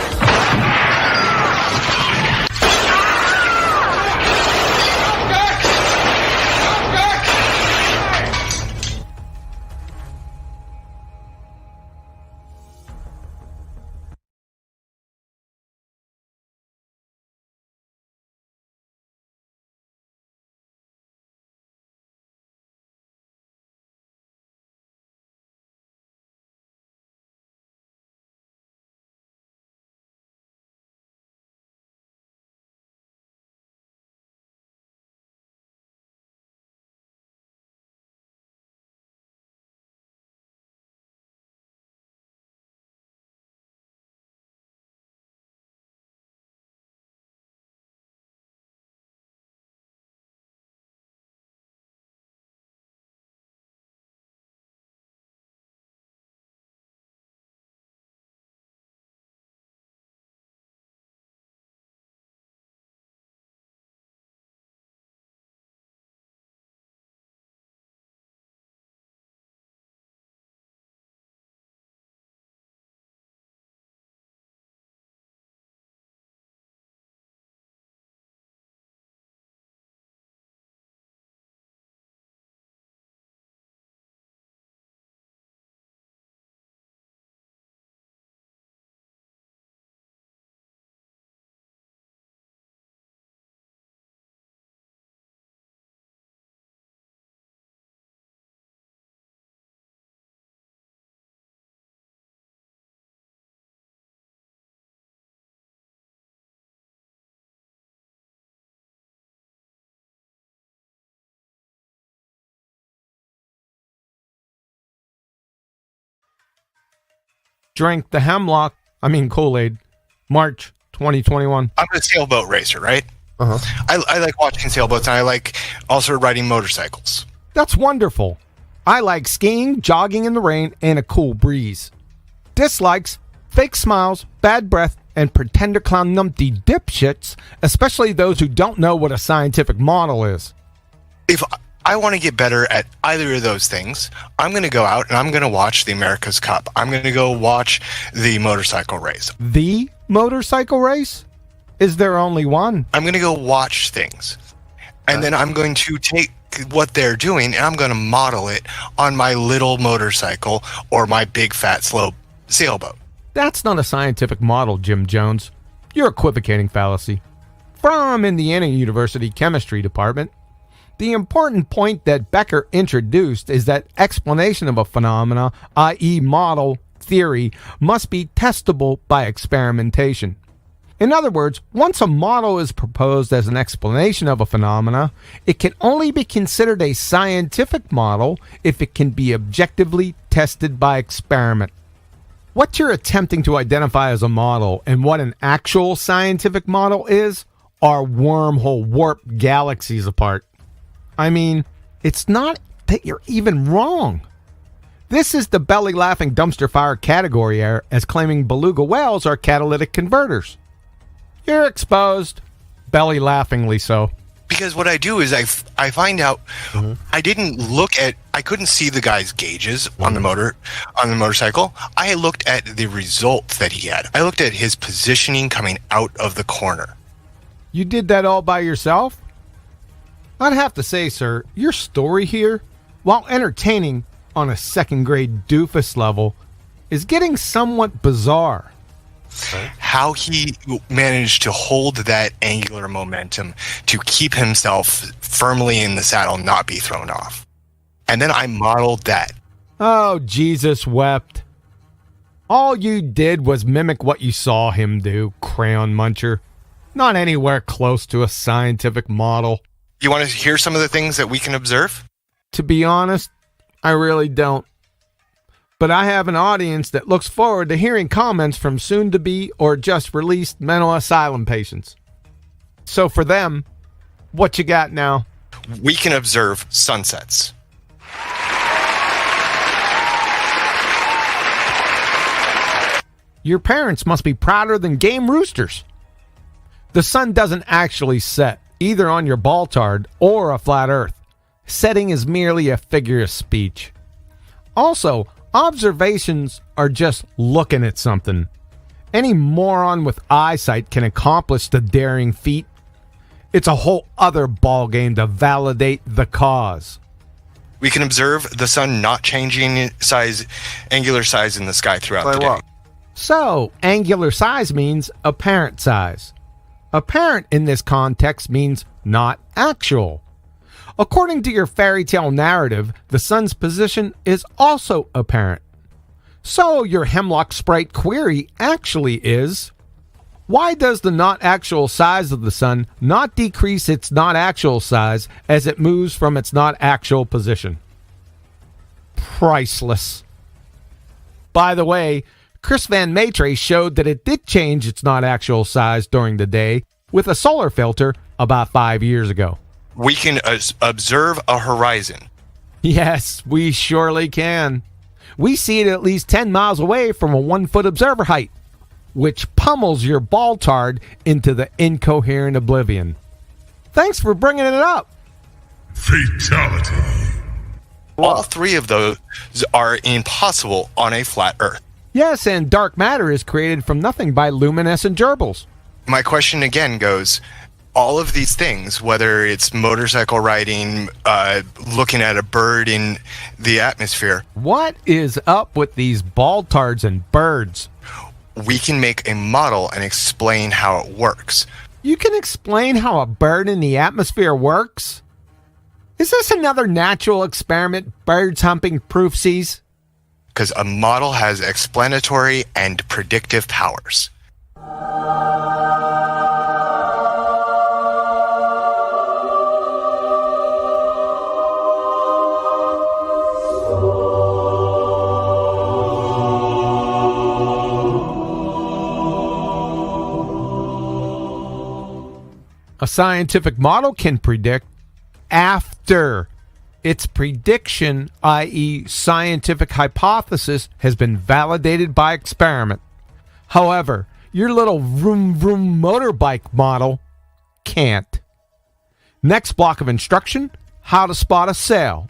Drank the Kool-Aid. March 2021. I'm a sailboat racer, right? I like watching sailboats, and I like also riding motorcycles. That's wonderful. I like skiing, jogging in the rain, and a cool breeze. Dislikes, fake smiles, bad breath, and pretender clown numpty dipshits, especially those who don't know what a scientific model is. If I want to get better at either of those things, I'm going to go out and I'm going to watch the America's Cup. I'm going to go watch the motorcycle race. The motorcycle race? Is there only one? I'm going to go watch things. And then I'm going to take what they're doing and I'm going to model it on my little motorcycle or my big fat slow sailboat. That's not a scientific model, Jim Jones. You're equivocating fallacy. From Indiana University Chemistry Department. The important point that Becker introduced is that explanation of a phenomena, i.e. model, theory, must be testable by experimentation. In other words, once a model is proposed as an explanation of a phenomena, it can only be considered a scientific model if it can be objectively tested by experiment. What you're attempting to identify as a model and what an actual scientific model is are wormhole warp galaxies apart. I mean, it's not that you're even wrong. This is the belly-laughing dumpster fire category error as claiming beluga whales are catalytic converters. You're exposed, belly-laughingly so. Because what I do is I find out I couldn't see the guy's gauges on the motorcycle. I looked at the results that he had. I looked at his positioning coming out of the corner. You did that all by yourself? I'd have to say, sir, your story here, while entertaining on a second-grade doofus level, is getting somewhat bizarre. How he managed to hold that angular momentum to keep himself firmly in the saddle, not be thrown off. And then I modeled that. Oh, Jesus wept. All you did was mimic what you saw him do, crayon muncher. Not anywhere close to a scientific model. You want to hear some of the things that we can observe? To be honest, I really don't. But I have an audience that looks forward to hearing comments from soon-to-be or just-released mental asylum patients. So for them, what you got now? We can observe sunsets. Your parents must be prouder than game roosters. The sun doesn't actually set, either on your ball-tard or a flat earth. Setting is merely a figure of speech. Also, observations are just looking at something. Any moron with eyesight can accomplish the daring feat. It's a whole other ballgame to validate the cause. We can observe the sun not changing angular size in the sky throughout the day. So, angular size means apparent size. Apparent in this context means not actual. According to your fairy tale narrative, the sun's position is also apparent. So your Hemlock Sprite query actually is, why does the not actual size of the sun not decrease its not actual size as it moves from its not actual position? Priceless. By the way, Chris Van Maitre showed that it did change its not actual size during the day with a solar filter about 5 years ago. We can observe a horizon. Yes, we surely can. We see it at least 10 miles away from a 1-foot observer height, which pummels your ball-tard into the incoherent oblivion. Thanks for bringing it up. Fatality. All three of those are impossible on a flat Earth. Yes, and dark matter is created from nothing by luminescent gerbils. My question again goes, all of these things, whether it's motorcycle riding, looking at a bird in the atmosphere. What is up with these ball-tards and birds? We can make a model and explain how it works. You can explain how a bird in the atmosphere works? Is this another natural experiment birds humping proofsies? Because a model has explanatory and predictive powers. scientific model can predict after its prediction, i.e., scientific hypothesis, has been validated by experiment. However, your little vroom vroom motorbike model can't. Next block of instruction, how to spot a sail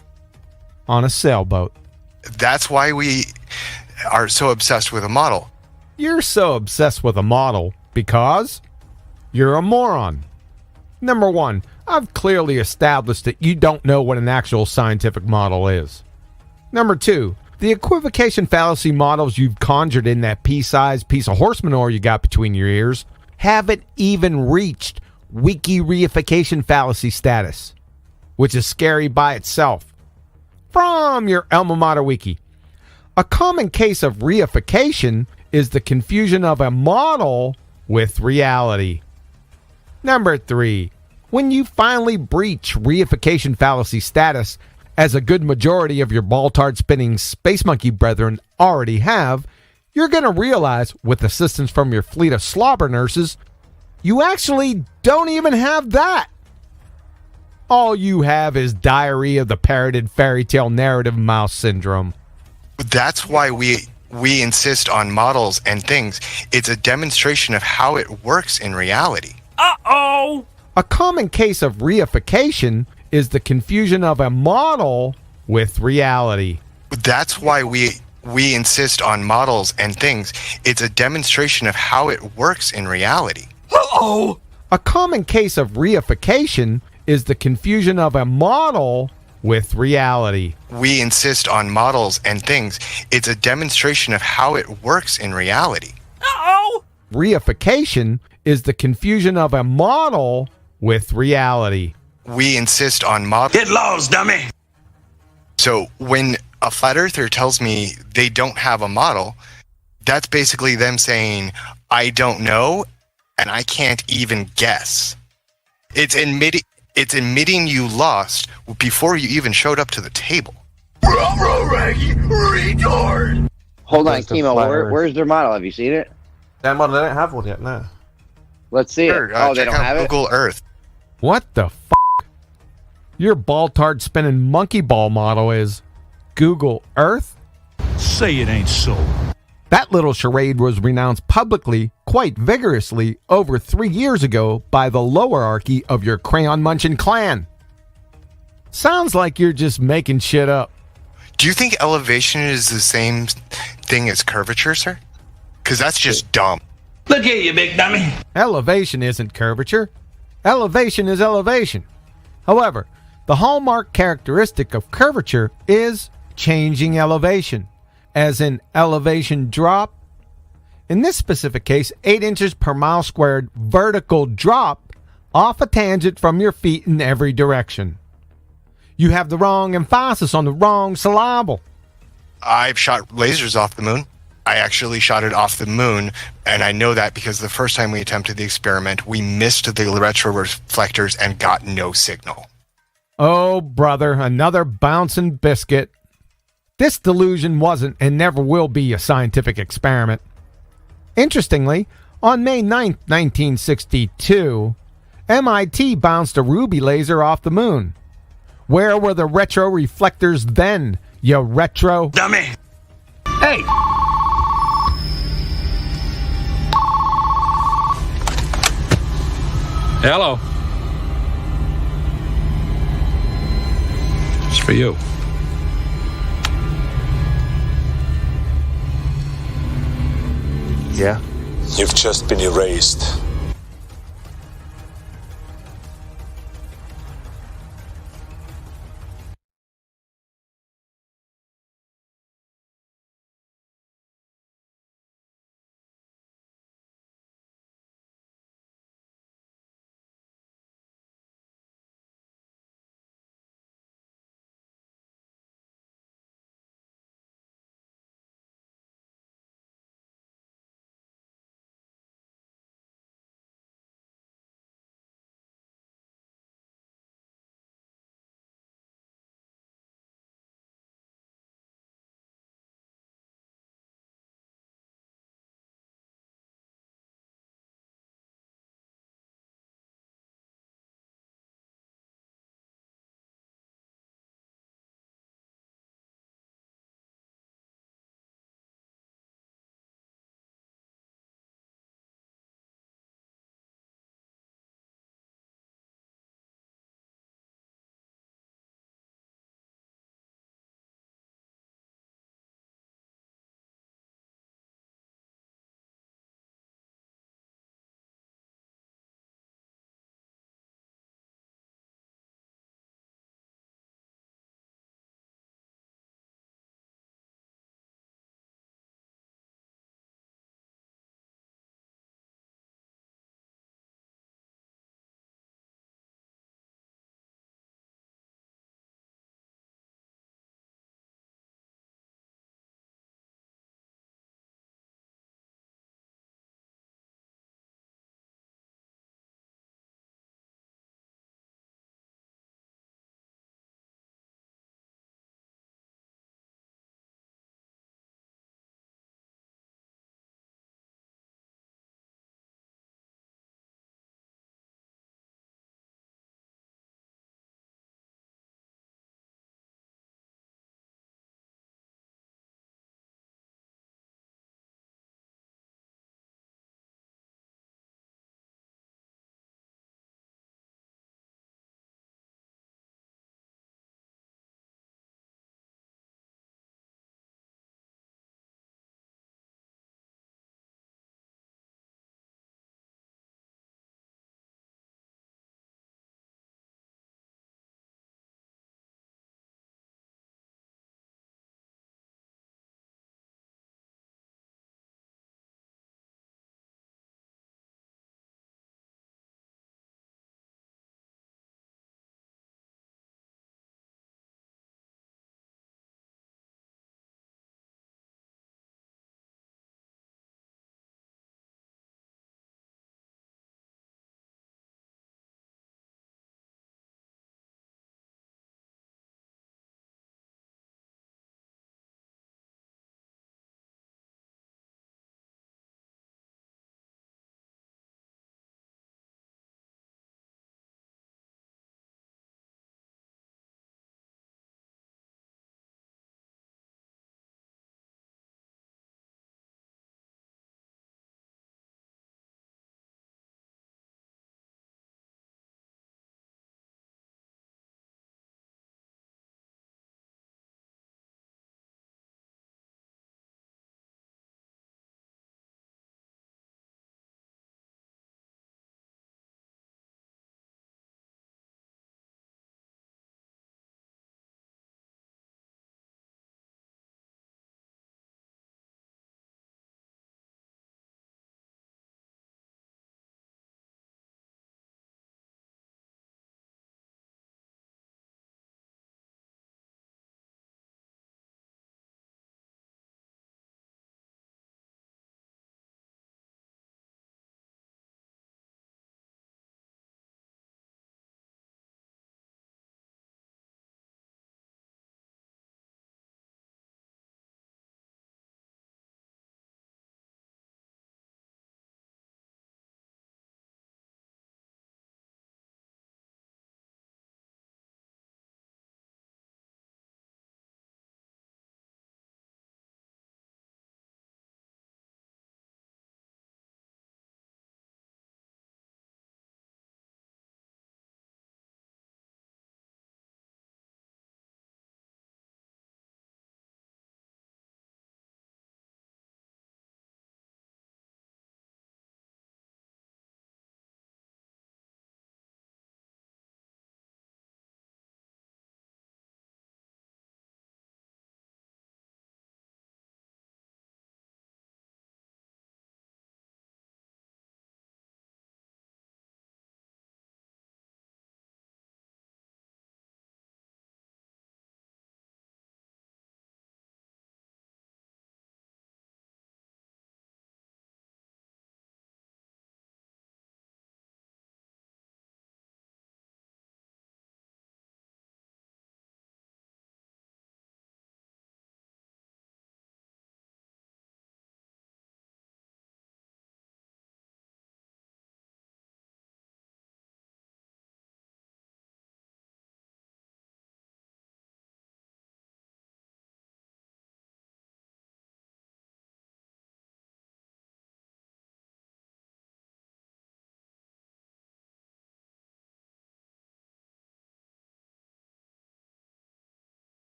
on a sailboat. That's why we are so obsessed with a model. You're so obsessed with a model because you're a moron. Number one, I've clearly established that you don't know what an actual scientific model is. Number two, the equivocation fallacy models you've conjured in that pea-sized piece of horse manure you got between your ears haven't even reached wiki reification fallacy status, which is scary by itself. From your alma mater wiki. A common case of reification is the confusion of a model with reality. Number three, when you finally breach reification fallacy status, as a good majority of your ball-tard spinning space monkey brethren already have, you're going to realize, with assistance from your fleet of slobber nurses, you actually don't even have that. All you have is diarrhea of the parroted fairy tale narrative mouse syndrome. That's why we insist on models and things. It's a demonstration of how it works in reality. Uh-oh! A common case of reification is the confusion of a model with reality. That's why we insist on models and things. It's a demonstration of how it works in reality. Uh-oh! A common case of reification is the confusion of a model with reality. We insist on models and things. It's a demonstration of how it works in reality. Uh-oh! Reification is the confusion of a model with reality. We insist on models. Get lost, dummy! So when a flat earther tells me they don't have a model, that's basically them saying, I don't know, and I can't even guess. It's admitting you lost before you even showed up to the table. Retard! Hold on, Chemo, where's their model? Have you seen it? That model, they don't have one yet, no. Let's see Sure, it. Oh, they check don't out have Google it? Earth. What the f***? Your ball-tard spinning monkey ball model is Google Earth? Say it ain't so. That little charade was renounced publicly, quite vigorously, over 3 years ago by the lowerarchy of your crayon-munching clan. Sounds like you're just making shit up. Do you think elevation is the same thing as curvature, sir? Because that's just dumb. Look here, you big dummy. Elevation isn't curvature. Elevation is elevation. However, the hallmark characteristic of curvature is changing elevation, as in elevation drop. In this specific case, 8 inches per mile squared vertical drop off a tangent from your feet in every direction. You have the wrong emphasis on the wrong syllable. I've shot lasers off the moon. I actually shot it off the moon, and I know that because the first time we attempted the experiment, we missed the retroreflectors and got no signal. Oh, brother, another bouncing biscuit. This delusion wasn't and never will be a scientific experiment. Interestingly, on May 9th, 1962, MIT bounced a ruby laser off the moon. Where were the retroreflectors then, you retro dummy? Hey! Hello. It's for you. Yeah. You've just been erased.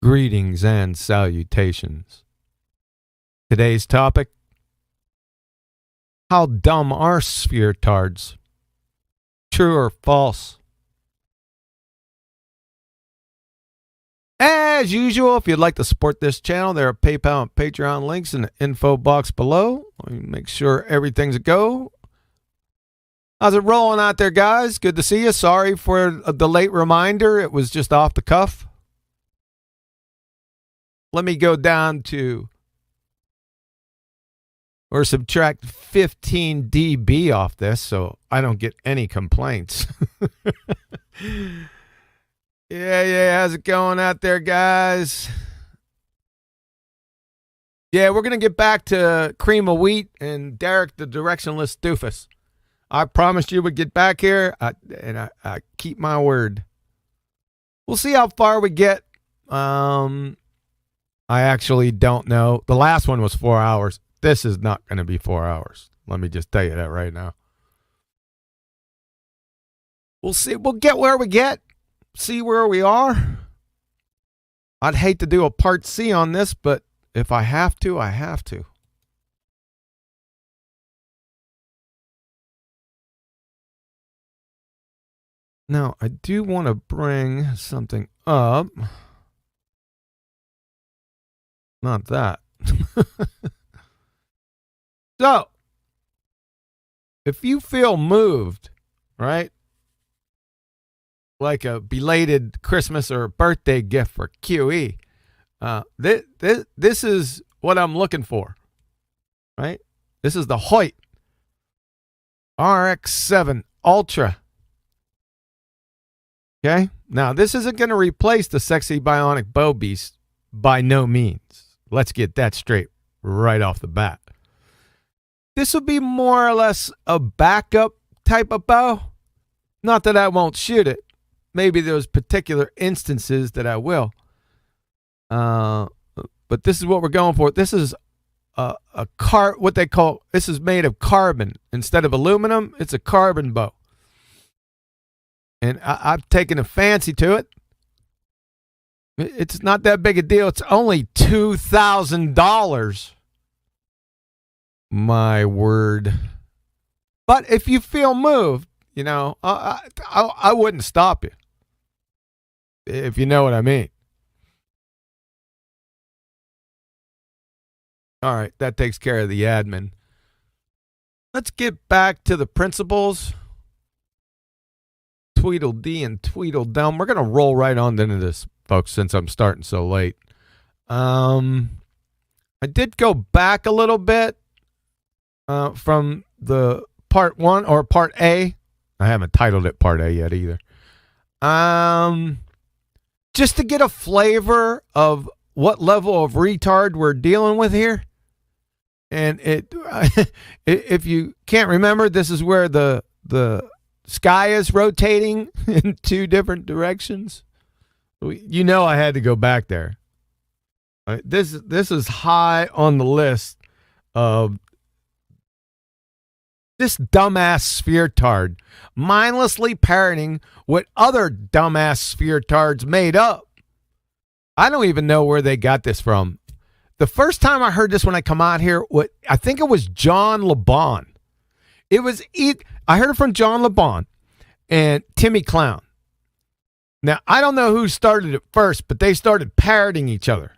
Greetings and salutations. Today's topic: how dumb are sphere-tards? True or false? As usual, if you'd like to support this channel, there are PayPal and Patreon links in the info box below. Let me make sure everything's a go. How's it rolling out there, guys? Good to see you. Sorry for the late reminder. It was just off the cuff. Let me go down to, or subtract 15 dB off this so I don't get any complaints. Yeah, how's it going out there, guys? Yeah, we're going to get back to cream of wheat and Derek the directionless doofus. I promised you we'd get back here, and I keep my word. We'll see how far we get. I actually don't know. The last one was 4 hours. This is not going to be 4 hours. Let me just tell you that right now. We'll see. We'll get where we get. See where we are. I'd hate to do a part C on this, but if I have to, I have to. Now, I do want to bring something up. Not that. So, if you feel moved, right? Like a belated Christmas or birthday gift for QE. This is what I'm looking for, right? This is the Hoyt RX-7 Ultra. Okay? Now, this isn't going to replace the sexy bionic bow beast by no means. Let's get that straight right off the bat. This will be more or less a backup type of bow. Not that I won't shoot it. Maybe there's particular instances that I will. But this is what we're going for. This is what they call, this is made of carbon. Instead of aluminum, it's a carbon bow. And I've taken a fancy to it. It's not that big a deal. It's only $2,000. My word. But if you feel moved, you know, I wouldn't stop you. If you know what I mean. All right, that takes care of the admin. Let's get back to the principles. Tweedledee and Tweedledum. We're going to roll right on into this, folks, since I'm starting so late. I did go back a little bit from the part 1 or part A. I haven't titled it part A yet either. Just to get a flavor of what level of retard we're dealing with here. And if you can't remember, this is where the sky is rotating in 2 different directions. You know I had to go back there. This is high on the list of this dumbass sphere-tard mindlessly parroting what other dumbass sphere-tards made up. I don't even know where they got this from. The first time I heard this when I come out here, I think it was John LeBon. I heard it from John LeBon and Timmy Clown. Now, I don't know who started it first, but they started parroting each other,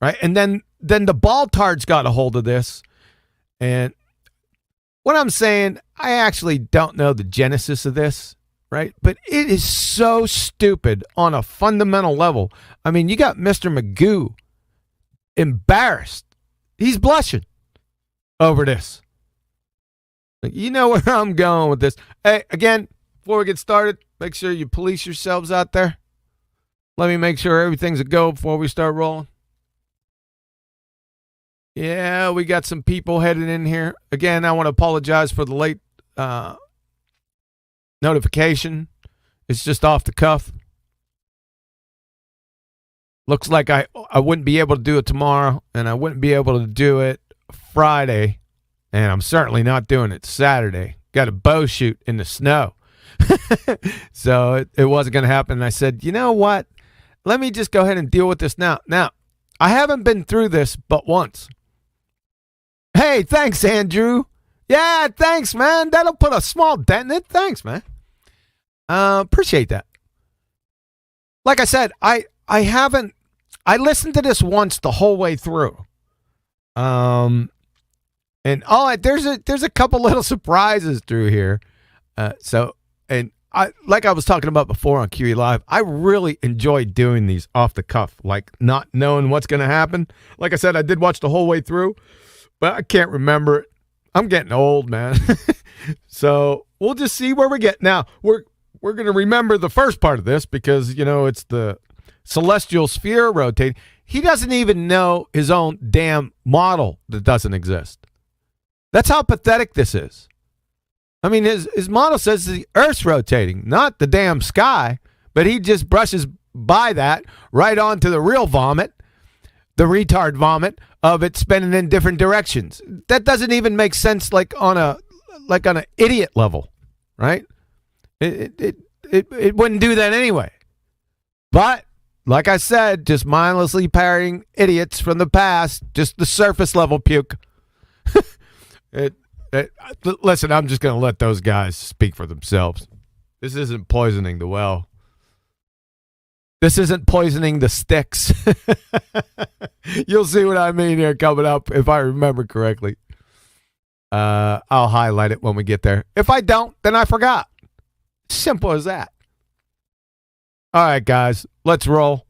right? And then the Baltards got a hold of this. And what I'm saying, I actually don't know the genesis of this, right? But it is so stupid on a fundamental level. I mean, you got Mr. Magoo embarrassed. He's blushing over this. You know where I'm going with this. Hey, again, before we get started, make sure you police yourselves out there. Let me make sure everything's a go before we start rolling. Yeah, we got some people headed in here. Again, I want to apologize for the late notification. It's just off the cuff. Looks like I wouldn't be able to do it tomorrow, and I wouldn't be able to do it Friday, and I'm certainly not doing it Saturday. Got a bow shoot in the snow. So it wasn't going to happen. And I said, you know what? let me just go ahead and deal with this now. Now, I haven't been through this but once. Hey, thanks, Andrew. Yeah, thanks, man. That'll put a small dent in it. Thanks, man. Appreciate that. Like I said, I listened to this once the whole way through. And there's a couple little surprises through here. Like I was talking about before on QE Live, I really enjoy doing these off the cuff, like not knowing what's going to happen. Like I said, I did watch the whole way through, but I can't remember it. I'm getting old, man. So we'll just see where we get. Now, we're going to remember the first part of this because, it's the celestial sphere rotating. He doesn't even know his own damn model that doesn't exist. That's how pathetic this is. I mean, his model says the Earth's rotating, not the damn sky, but he just brushes by that right onto the real vomit, the retard vomit of it spinning in different directions. That doesn't even make sense like on an idiot level, right? It wouldn't do that anyway. But like I said, just mindlessly parroting idiots from the past, just the surface level puke. Listen, I'm just going to let those guys speak for themselves. This isn't poisoning the well. This isn't poisoning the sticks. You'll see what I mean here coming up if I remember correctly. I'll highlight it when we get there. If I don't, then I forgot. Simple as that. All right, guys, let's roll.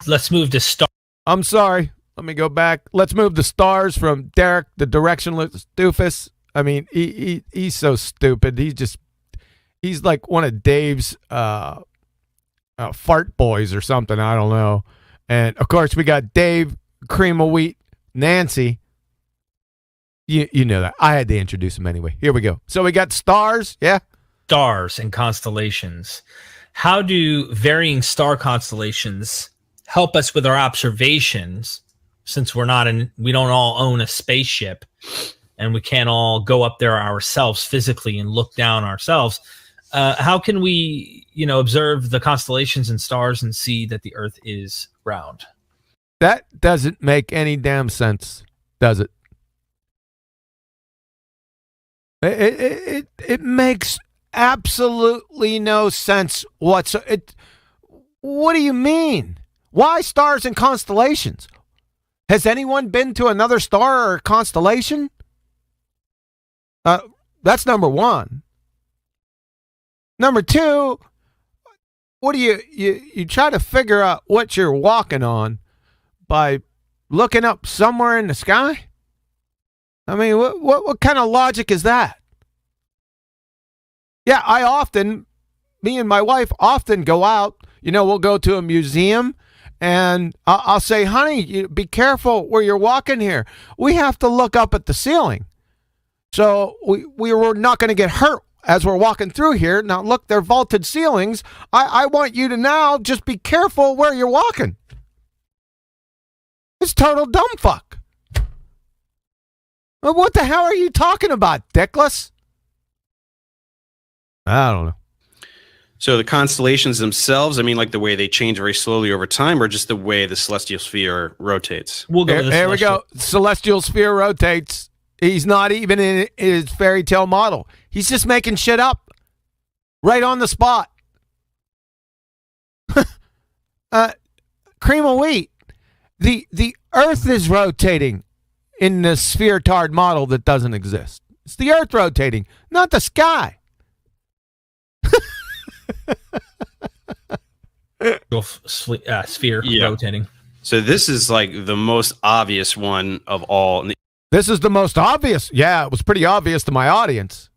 Let's move to star. I'm sorry. Let me go back. Let's move the stars from Derek, the directionless doofus. I mean, he's so stupid. He's like one of Dave's fart boys or something. I don't know. And of course, we got Dave, cream of wheat, Nancy. You know that. I had to introduce him anyway. Here we go. So we got stars. Yeah. Stars and constellations. How do varying star constellations help us with our observations, since we don't all own a spaceship and we can't all go up there ourselves physically and look down ourselves? How can we, observe the constellations and stars and see that the Earth is round? That doesn't make any damn sense, does it? It makes absolutely no sense whatsoever. What do you mean? Why stars and constellations? Has anyone been to another star or constellation? That's number one. Number two, what do you try to figure out what you're walking on by looking up somewhere in the sky? I mean, what kind of logic is that? Yeah, me and my wife often go out. We'll go to a museum. And I'll say, honey, be careful where you're walking here. We have to look up at the ceiling. So we were not going to get hurt as we're walking through here. Now, look, they're vaulted ceilings. I want you to now just be careful where you're walking. It's total dumb fuck. What the hell are you talking about, dickless? I don't know. So the constellations themselves, like the way they change very slowly over time, or just the way the celestial sphere rotates? We'll go. There we go. Celestial sphere rotates. He's not even in his fairy tale model. He's just making shit up right on the spot. Cream of wheat. The Earth is rotating in the sphere-tard model that doesn't exist. It's the Earth rotating, not the sky. Sphere rotating. So this is like the most obvious one of all. This is the most obvious. Yeah, it was pretty obvious to my audience.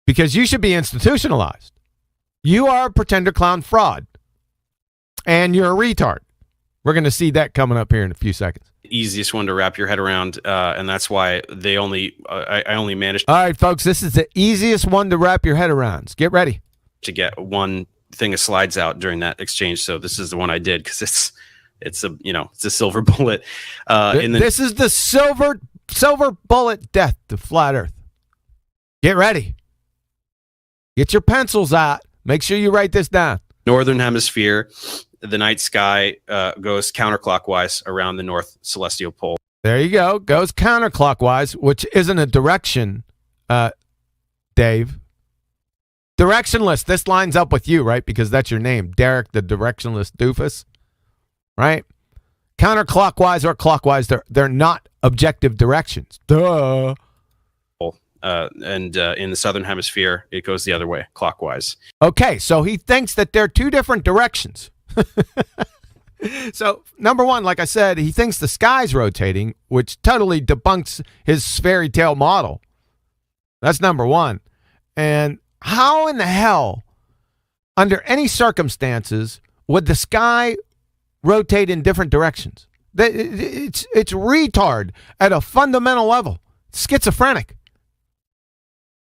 Because you should be institutionalized. You are a pretender clown fraud. And you're a retard. We're going to see that coming up here in a few seconds. Easiest one to wrap your head around, and that's why I only managed. All right, folks, this is the easiest one to wrap your head around. Get ready to get one thing of slides out during that exchange. So this is the one I did because it's a silver bullet. This is the silver bullet death to flat Earth. Get ready. Get your pencils out. Make sure you write this down. Northern hemisphere, the night sky goes counterclockwise around the north celestial pole. There you go. Goes counterclockwise, which isn't a direction, Dave. Directionless. This lines up with you, right? Because that's your name, Derek, the directionless doofus, right? Counterclockwise or clockwise, they're not objective directions. Duh. And in the southern hemisphere, it goes the other way, clockwise. Okay, so he thinks that they're two different directions. So, number one, like I said, he thinks the sky's rotating, which totally debunks his fairy tale model. That's number one. And how in the hell, under any circumstances, would the sky rotate in different directions? It's retard at a fundamental level. It's schizophrenic.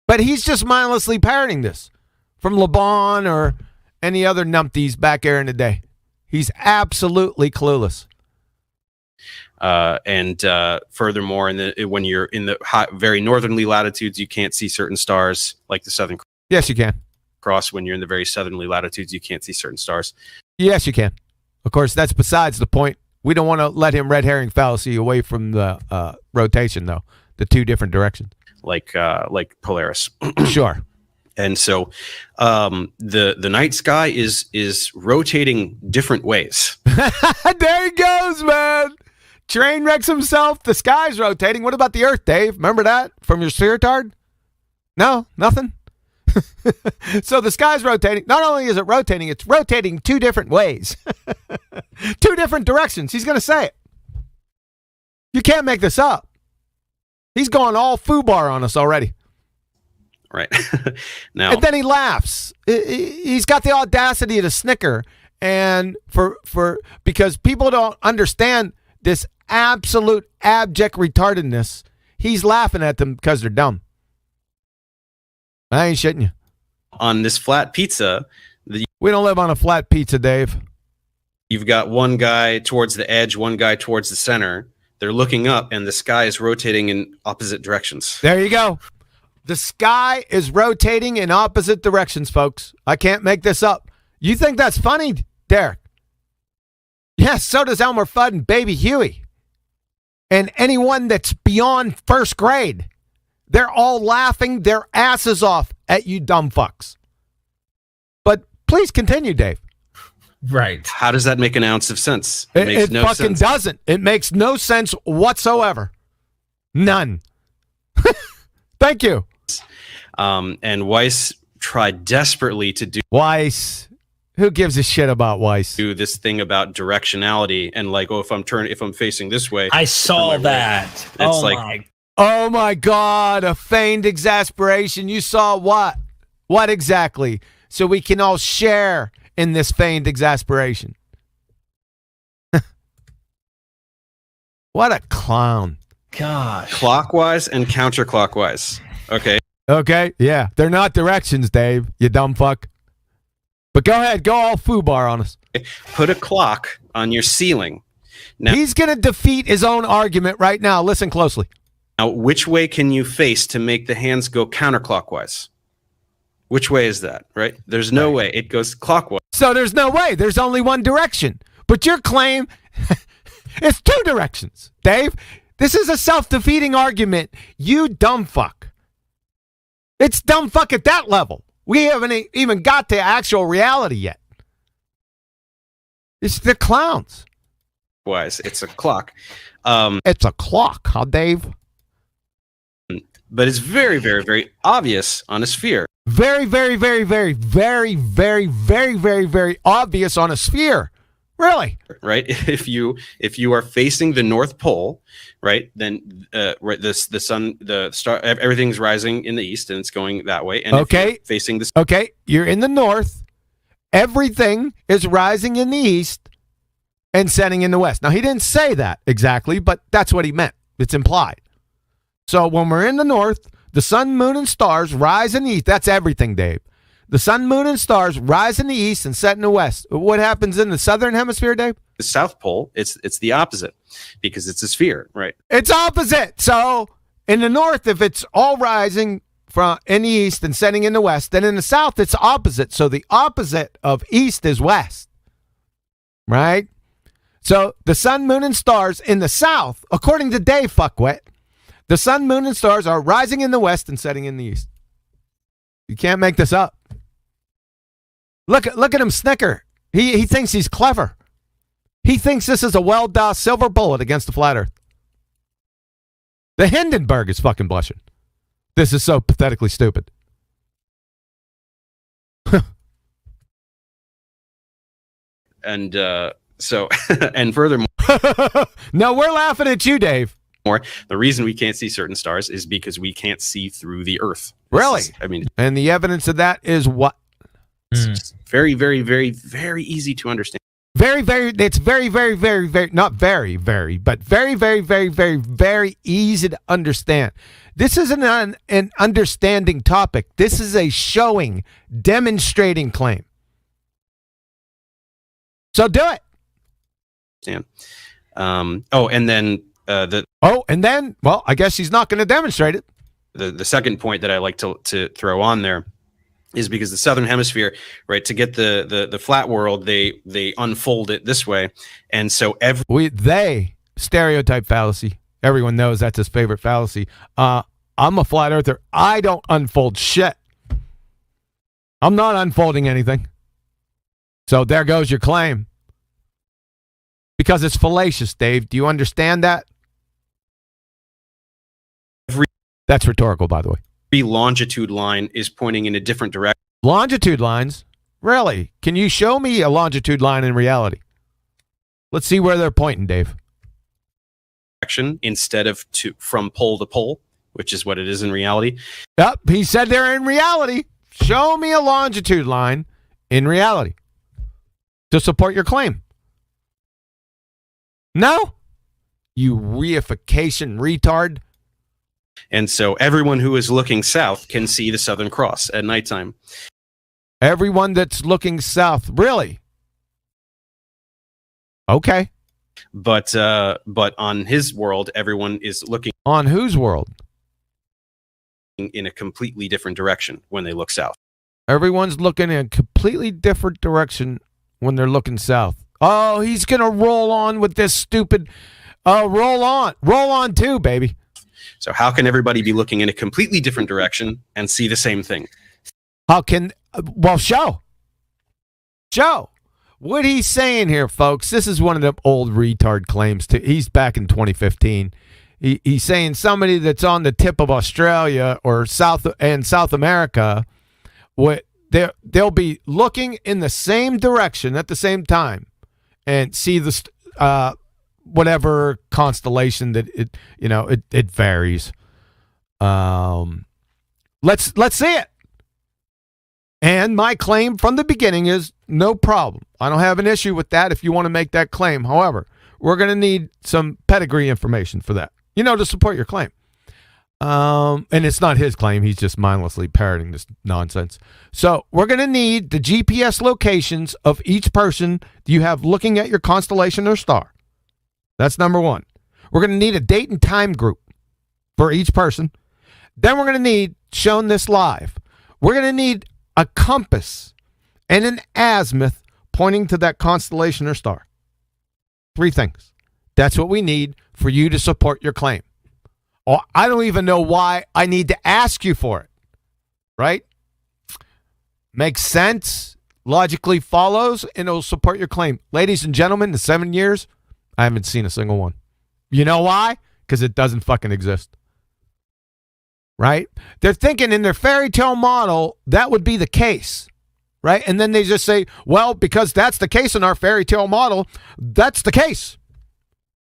But he's just mindlessly parroting this from Le Bon or any other numpties back there in the day. He's absolutely clueless. And furthermore, when you're in the hot, very northerly latitudes, you can't see certain stars like the Southern Cross. Yes, you can. When you're in the very southerly latitudes, you can't see certain stars. Yes, you can. Of course, that's besides the point. We don't want to let him red herring fallacy away from the rotation, though. The two different directions. Like Polaris. Sure. And so the night sky is rotating different ways. There he goes, man. Train wrecks himself. The sky's rotating. What about the Earth, Dave? Remember that from your spheritard? No, nothing. So the sky's rotating. Not only is it rotating, it's rotating two different ways. Two different directions. He's going to say it. You can't make this up. He's going all foobar on us already. Right. Now, and then he laughs. He's got the audacity to snicker, and because people don't understand this absolute abject retardedness, he's laughing at them because they're dumb. I ain't shitting you. On this flat pizza, we don't live on a flat pizza, Dave. You've got one guy towards the edge, one guy towards the center. They're looking up, and the sky is rotating in opposite directions. There you go. The sky is rotating in opposite directions, folks. I can't make this up. You think that's funny, Derek? Yes, so does Elmer Fudd and Baby Huey. And anyone that's beyond first grade. They're all laughing their asses off at you dumb fucks. But please continue, Dave. Right. How does that make an ounce of sense? It makes no fucking sense. doesn't. It makes no sense whatsoever. None. Thank you. And Weiss tried desperately to do Weiss. Who gives a shit about Weiss? Do this thing about directionality and like, if I'm facing this way. I saw that. It's Oh my God, a feigned exasperation. You saw what? What exactly? So we can all share in this feigned exasperation. What a clown. Gosh. Clockwise and counterclockwise. Okay. Okay, yeah. They're not directions, Dave, you dumb fuck. But go ahead, go all foobar on us. Put a clock on your ceiling. Now, he's going to defeat his own argument right now. Listen closely. Now, which way can you face to make the hands go counterclockwise? Which way is that, right? There's no way. It goes clockwise. So there's no way. There's only one direction. But your claim is two directions, Dave. This is a self-defeating argument. You dumb fuck. It's dumb fuck at that level. We haven't even got to actual reality yet. It's the clowns. It's a clock. It's a clock, huh, Dave? But it's very, very, very obvious on a sphere. Very, very, very, very, very, very, very, very, very obvious on a sphere. Really? Right. If you are facing the North Pole, right, then the sun, the star, everything's rising in the east, and it's going that way. And okay, if you're facing the okay, you're in the north. Everything is rising in the east and setting in the west. Now he didn't say that exactly, but that's what he meant. It's implied. So when we're in the north, the sun, moon, and stars rise in the east. That's everything, Dave. The sun, moon, and stars rise in the east and set in the west. What happens in the southern hemisphere, Dave? The South Pole, it's the opposite because it's a sphere, right? It's opposite. So in the north, if it's all rising from in the east and setting in the west. Then in the south, it's opposite. So the opposite of east is west, right? So the sun, moon, and stars in the south, according to Dave Fuckwit, the sun, moon, and stars are rising in the west and setting in the east. You can't make this up. Look at him snicker. He thinks he's clever. He thinks this is a well-dosed silver bullet against the flat earth. The Hindenburg is fucking blushing. This is so pathetically stupid. And so, and furthermore, no, we're laughing at you, Dave. The reason we can't see certain stars is because we can't see through the Earth. Really? And the evidence of that is what? It's very, very, very, very easy to understand. It's very, very, very, very, not very, very, but very, very, very, very, very easy to understand. This isn't an understanding topic. This is a showing, demonstrating claim. So do it. And then well, I guess he's not going to demonstrate it. The second point that I like to throw on there is because the southern hemisphere, right, to get the flat world, they unfold it this way, and so they stereotype fallacy. Everyone knows that's his favorite fallacy. I'm a flat earther. I don't unfold shit. I'm not unfolding anything. So there goes your claim. Because it's fallacious, Dave. Do you understand that? That's rhetorical, by the way. Every longitude line is pointing in a different direction. Longitude lines? Really? Can you show me a longitude line in reality? Let's see where they're pointing, Dave. Instead of from pole to pole, which is what it is in reality. Yep, he said they're in reality. Show me a longitude line in reality to support your claim. No? You reification retard. And so everyone who is looking south can see the Southern Cross at nighttime. Everyone that's looking south, really? Okay. But on his world, everyone is looking. On whose world? In a completely different direction when they look south. Everyone's looking in a completely different direction when they're looking south. Oh, he's going to roll on with this stupid... roll on too, baby. So how can everybody be looking in a completely different direction and see the same thing? How can... well, show. What he's saying here, folks, this is one of the old retard claims. He's back in 2015. He's saying somebody that's on the tip of Australia or South America, they'll be looking in the same direction at the same time and see the whatever constellation that it varies. Let's see it. And my claim from the beginning is no problem. I don't have an issue with that if you want to make that claim. However, we're going to need some pedigree information for that, to support your claim. And it's not his claim. He's just mindlessly parroting this nonsense. So we're going to need the GPS locations of each person you have looking at your constellation or star. That's number one. We're going to need a date and time group for each person. Then we're going to need, shown this live, we're going to need a compass and an azimuth pointing to that constellation or star. 3 things. That's what we need for you to support your claim. Oh, I don't even know why I need to ask you for it. Right? Makes sense, logically follows, and it'll support your claim. Ladies and gentlemen, in 7 years, I haven't seen a single one. You know why? Because it doesn't fucking exist. Right? They're thinking in their fairy tale model, that would be the case. Right? And then they just say, well, because that's the case in our fairy tale model, that's the case.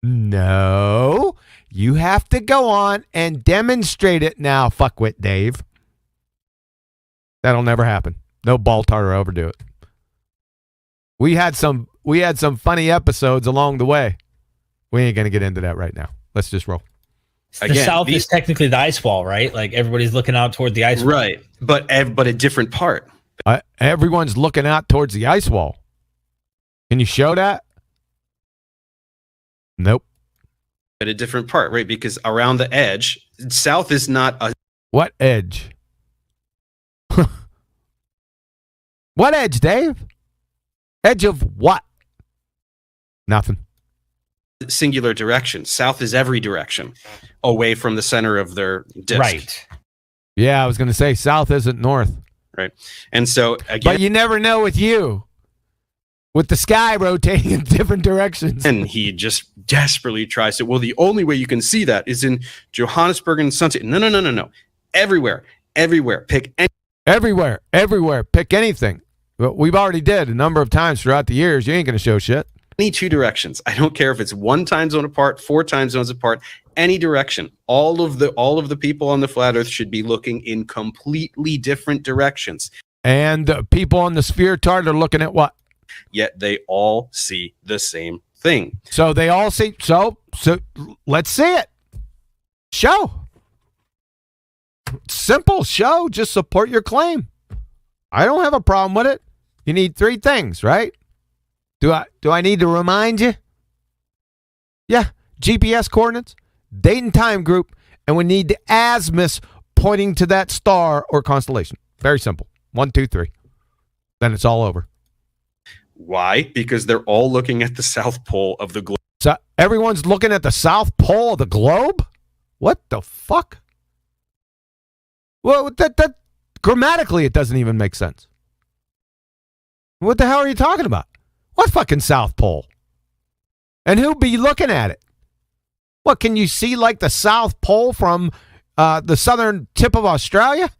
No. You have to go on and demonstrate it now, fuckwit Dave. That'll never happen. No Baltar will ever do it. We had some funny episodes along the way. We ain't gonna get into that right now. Let's just roll. The south is technically the ice wall, right? Like everybody's looking out toward the ice wall. Right, but a different part. Everyone's looking out towards the ice wall. Can you show that? Nope. At a different part, right? Because around the edge, south is not a... What edge? What edge, Dave? Edge of what? Nothing. Singular direction. South is every direction away from the center of their disk. Right. Yeah, I was going to say south isn't north. Right. And so, again. But you never know with you. With the sky rotating in different directions. And he just desperately tries to, well, the only way you can see that is in Johannesburg and Sunset. No. Everywhere. Pick any. Everywhere. Pick anything. We've already did a number of times throughout the years. You ain't going to show shit. Any two directions. I don't care if it's 1 time zone apart, 4 time zones apart, any direction. All of the people on the flat earth should be looking in completely different directions. And the people on the sphere chart are looking at what? Yet they all see the same thing. So they all see. So let's see it. Show. Simple. Show. Just support your claim. I don't have a problem with it. You need 3 things, right? Do I need to remind you? Yeah. GPS coordinates, date and time group, and we need the azimuth pointing to that star or constellation. Very simple. 1, 2, 3. Then it's all over. Why? Because they're all looking at the south pole of the globe. So everyone's looking at the south pole of the globe? What the fuck? Well, that grammatically it doesn't even make sense. What the hell are you talking about? What fucking south pole? And who'd be looking at it? What, can you see like the south pole from the southern tip of Australia?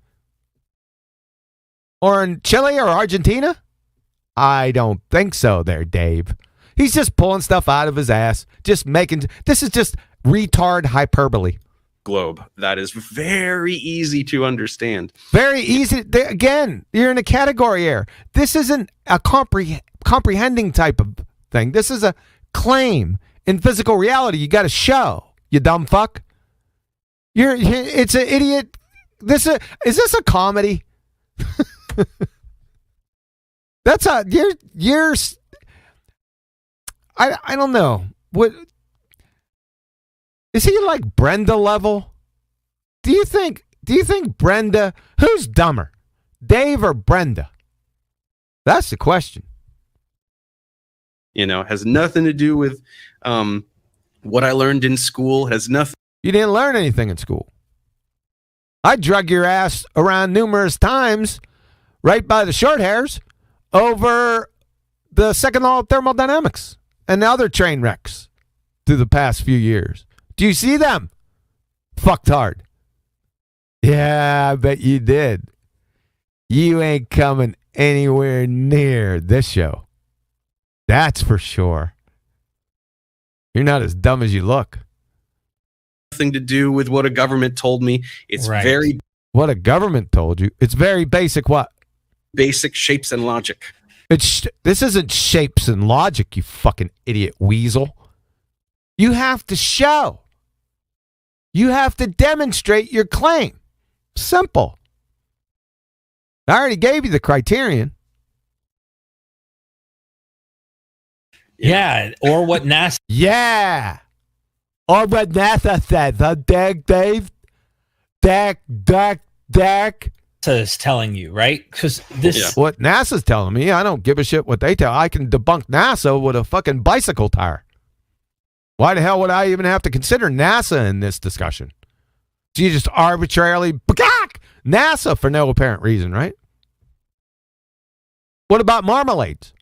Or in Chile or Argentina? I don't think so there, Dave. He's just pulling stuff out of his ass. This is just retard hyperbole. Globe. That is very easy to understand. Very easy. Again, you're in a category error. This isn't a comprehending type of thing. This is a claim. In physical reality, you got to show, you dumb fuck. It's an idiot. Is this a comedy? That's a you're I don't know. What is he like Brenda level? Do you think Brenda, who's dumber? Dave or Brenda? That's the question. Has nothing to do with what I learned in school. Has nothing. You didn't learn anything in school. I drug your ass around numerous times, right by the short hairs, over the second law of thermodynamics and other train wrecks through the past few years. Do you see them? Fucked hard. Yeah, I bet you did. You ain't coming anywhere near this show. That's for sure. You're not as dumb as you look. Nothing to do with what a government told me. It's very. What a government told you. It's very basic what? Basic shapes and logic. This isn't shapes and logic, you fucking idiot weasel. You have to show. You have to demonstrate your claim. Simple. I already gave you the criterion. Yeah, or what NASA. Yeah. Or what NASA says, huh, Dave? Dak. Is telling you, right? Because this. What NASA's telling me, I don't give a shit what they tell. I can debunk NASA with a fucking bicycle tire. Why the hell would I even have to consider NASA in this discussion? So you just arbitrarily NASA for no apparent reason, right? What about marmalades?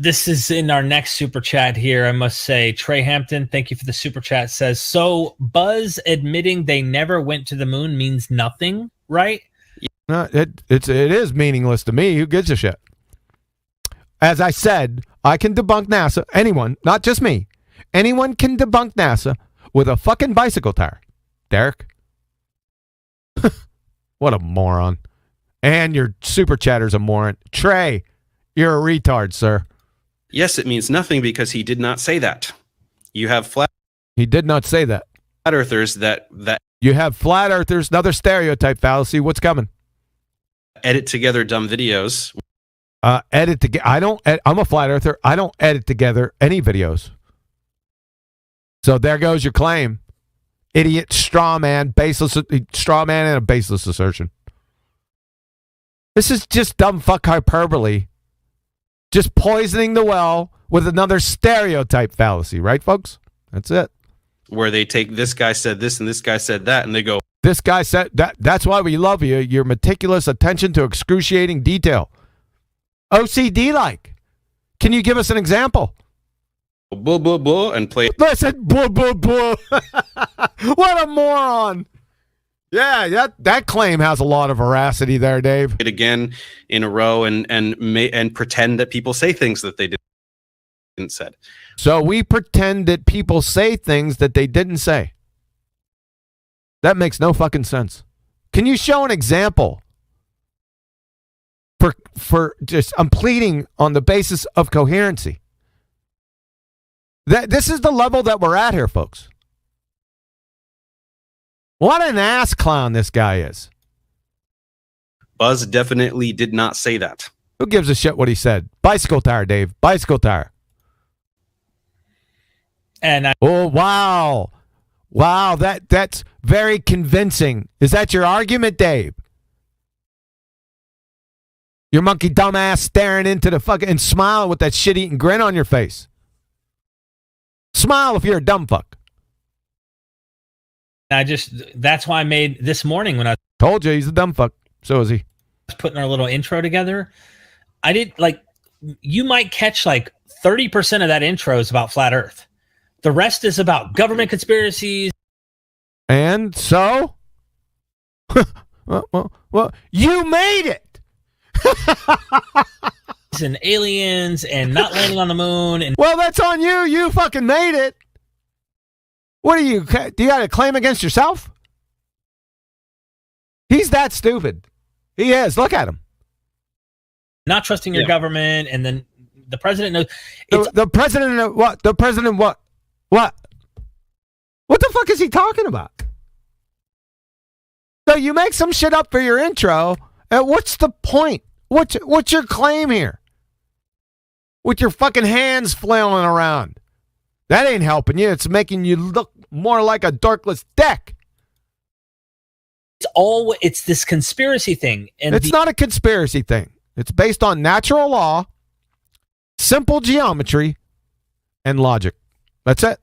This is in our next super chat here. I must say, Trey Hampton, thank you for the super chat. Says, so Buzz admitting they never went to the moon means nothing, right? No, it is meaningless to me. Who gives a shit? As I said, I can debunk NASA. Anyone, not just me. Anyone can debunk NASA with a fucking bicycle tire. Derek? What a moron. And your super chatter's a moron. Trey, you're a retard, sir. Yes, it means nothing because he did not say that. You have flat. He did not say that. Flat earthers that. You have flat earthers. Another stereotype fallacy. What's coming? Edit together dumb videos. Edit together. I'm a flat earther. I don't edit together any videos. So there goes your claim. Idiot, straw man, and a baseless assertion. This is just dumb fuck hyperbole. Just poisoning the well with another stereotype fallacy, right, folks? That's it. Where they take this guy said this and this guy said that, and they go, this guy said that. That's why we love you. Your meticulous attention to excruciating detail. OCD-like. Can you give us an example? Blah, blah, blah, and play. Listen, blah, blah, blah. What a moron. Yeah, that claim has a lot of veracity there, Dave. It again in a row and pretend that people say things that they didn't said. So we pretend that people say things that they didn't say. That makes no fucking sense. Can you show an example? For just, I'm pleading on the basis of coherency. This is the level that we're at here, folks. What an ass clown this guy is. Buzz definitely did not say that. Who gives a shit what he said? Bicycle tire, Dave. Bicycle tire. And oh, wow. Wow, that's very convincing. Is that your argument, Dave? Your monkey dumbass staring into the fucking and smiling with that shit-eating grin on your face. Smile if you're a dumb fuck. That's why I made this morning when I told you he's a dumb fuck. So is he. was putting our little intro together. I did you might catch 30% of that intro is about flat Earth. The rest is about government conspiracies. And so? well, you made it. And aliens and not landing on the moon. And well, that's on you. You fucking made it. What do you got a claim against yourself? He's that stupid. He is. Look at him. Not trusting your government, and then the president knows. The president what? The president what? What? What the fuck is he talking about? So you make some shit up for your intro, and what's the point? What's your claim here? With your fucking hands flailing around. That ain't helping you. It's making you look more like a dorkless dick. It's this conspiracy thing. And it's not a conspiracy thing. It's based on natural law, simple geometry, and logic. That's it.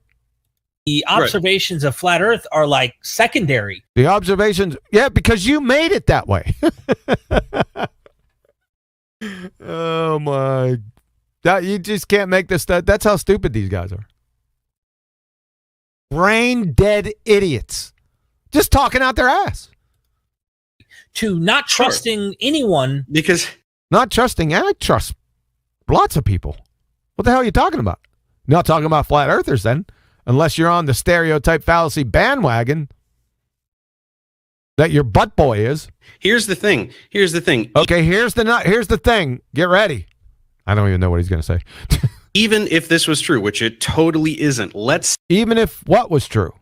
The observations of flat Earth are secondary. The observations, because you made it that way. Oh my. You just can't make this stuff. That's how stupid these guys are. Brain dead idiots. Just talking out their ass. To not trusting anyone. Because not trusting, I trust lots of people. What the hell are you talking about? You're not talking about flat earthers then, unless you're on the stereotype fallacy bandwagon that your butt boy is. Here's the thing. Okay, here's the thing. Get ready. I don't even know what he's going to say. Even if this was true, which it totally isn't, even if what was true?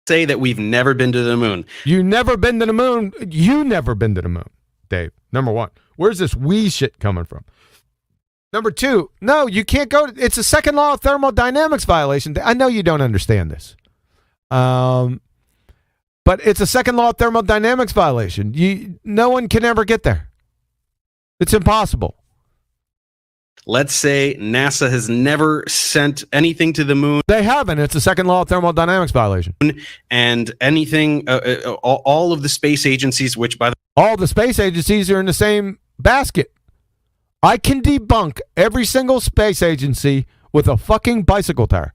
Say that we've never been to the moon. You never been to the moon. You never been to the moon, Dave. Number one. Where's this we shit coming from? Number two, no, you can't go. It's a second law of thermodynamics violation. I know you don't understand this. But it's a second law of thermodynamics violation. No one can ever get there. It's impossible. Let's say NASA has never sent anything to the moon. They haven't. It's a second law of thermodynamics violation. And anything, all of the space agencies, which by the all the space agencies are in the same basket. I can debunk every single space agency with a fucking bicycle tire.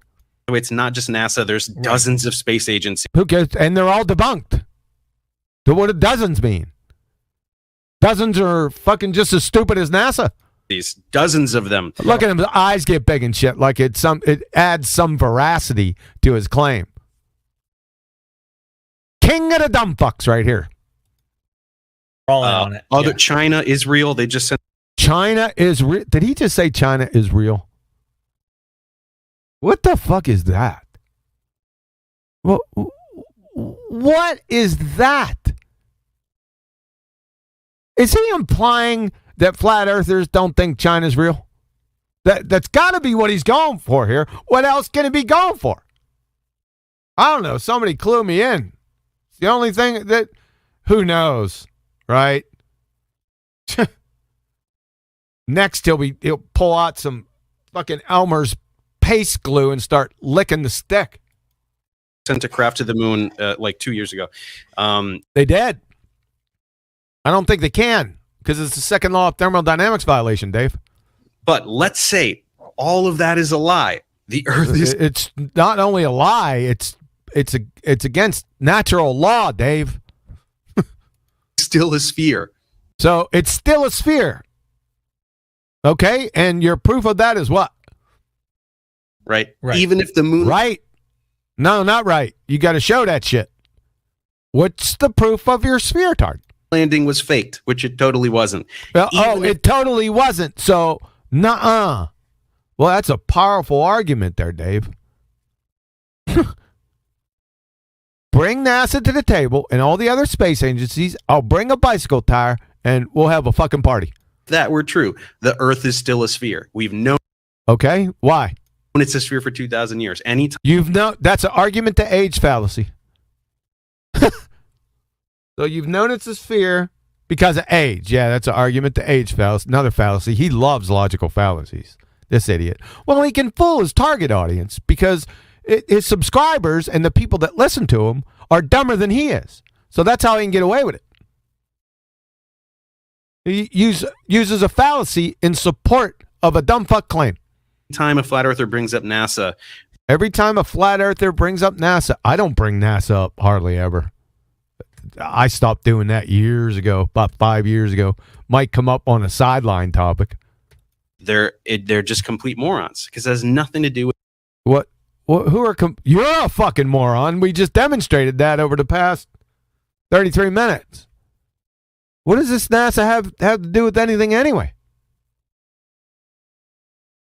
It's not just NASA. There's dozens of space agencies. Who cares? And they're all debunked. So what do dozens mean? Dozens are fucking just as stupid as NASA. These dozens of them. Look at him. The eyes get big and shit. Like it adds some veracity to his claim. King of the dumb fucks right here. All on it. Other China is real. They just sent. China is real. Did he just say China is real? What the fuck is that? What is that? Is he implying that flat earthers don't think China's real? That's got to be what he's going for here. What else can he be going for? I don't know. Somebody clue me in. It's the only thing that, who knows, right? Next, he'll pull out some fucking Elmer's paste glue and start licking the stick. Sent a craft to the moon like 2 years ago. They did. I don't think they can because it's the second law of thermodynamics violation, Dave. But let's say all of that is a lie. The Earth is. It's not only a lie. It's against natural law, Dave. Still a sphere. So it's still a sphere. Okay, and your proof of that is what? Right. Even if the moon. Right. No, not right. You got to show that shit. What's the proof of your sphere tard? Landing was faked, which it totally wasn't. Well, it totally wasn't. So, nuh-uh. Well, that's a powerful argument there, Dave. Bring NASA to the table and all the other space agencies. I'll bring a bicycle tire and we'll have a fucking party. If that were true, the Earth is still a sphere. We've known. Okay, why? It's a sphere for 2,000 years. Anytime. That's an argument to age fallacy. So you've known it's a sphere because of age. Yeah, that's an argument to age fallacy. Another fallacy. He loves logical fallacies. This idiot. Well, he can fool his target audience because his subscribers and the people that listen to him are dumber than he is. So that's how he can get away with it. He uses a fallacy in support of a dumb fuck claim. Time a flat earther brings up NASA. Every time a flat earther brings up NASA, I don't bring NASA up hardly ever. I stopped doing that years ago, about 5 years ago. Might come up on a sideline topic. They're just complete morons because it has nothing to do with what who are you're a fucking moron. We just demonstrated that over the past 33 minutes. What does this NASA have to do with anything anyway?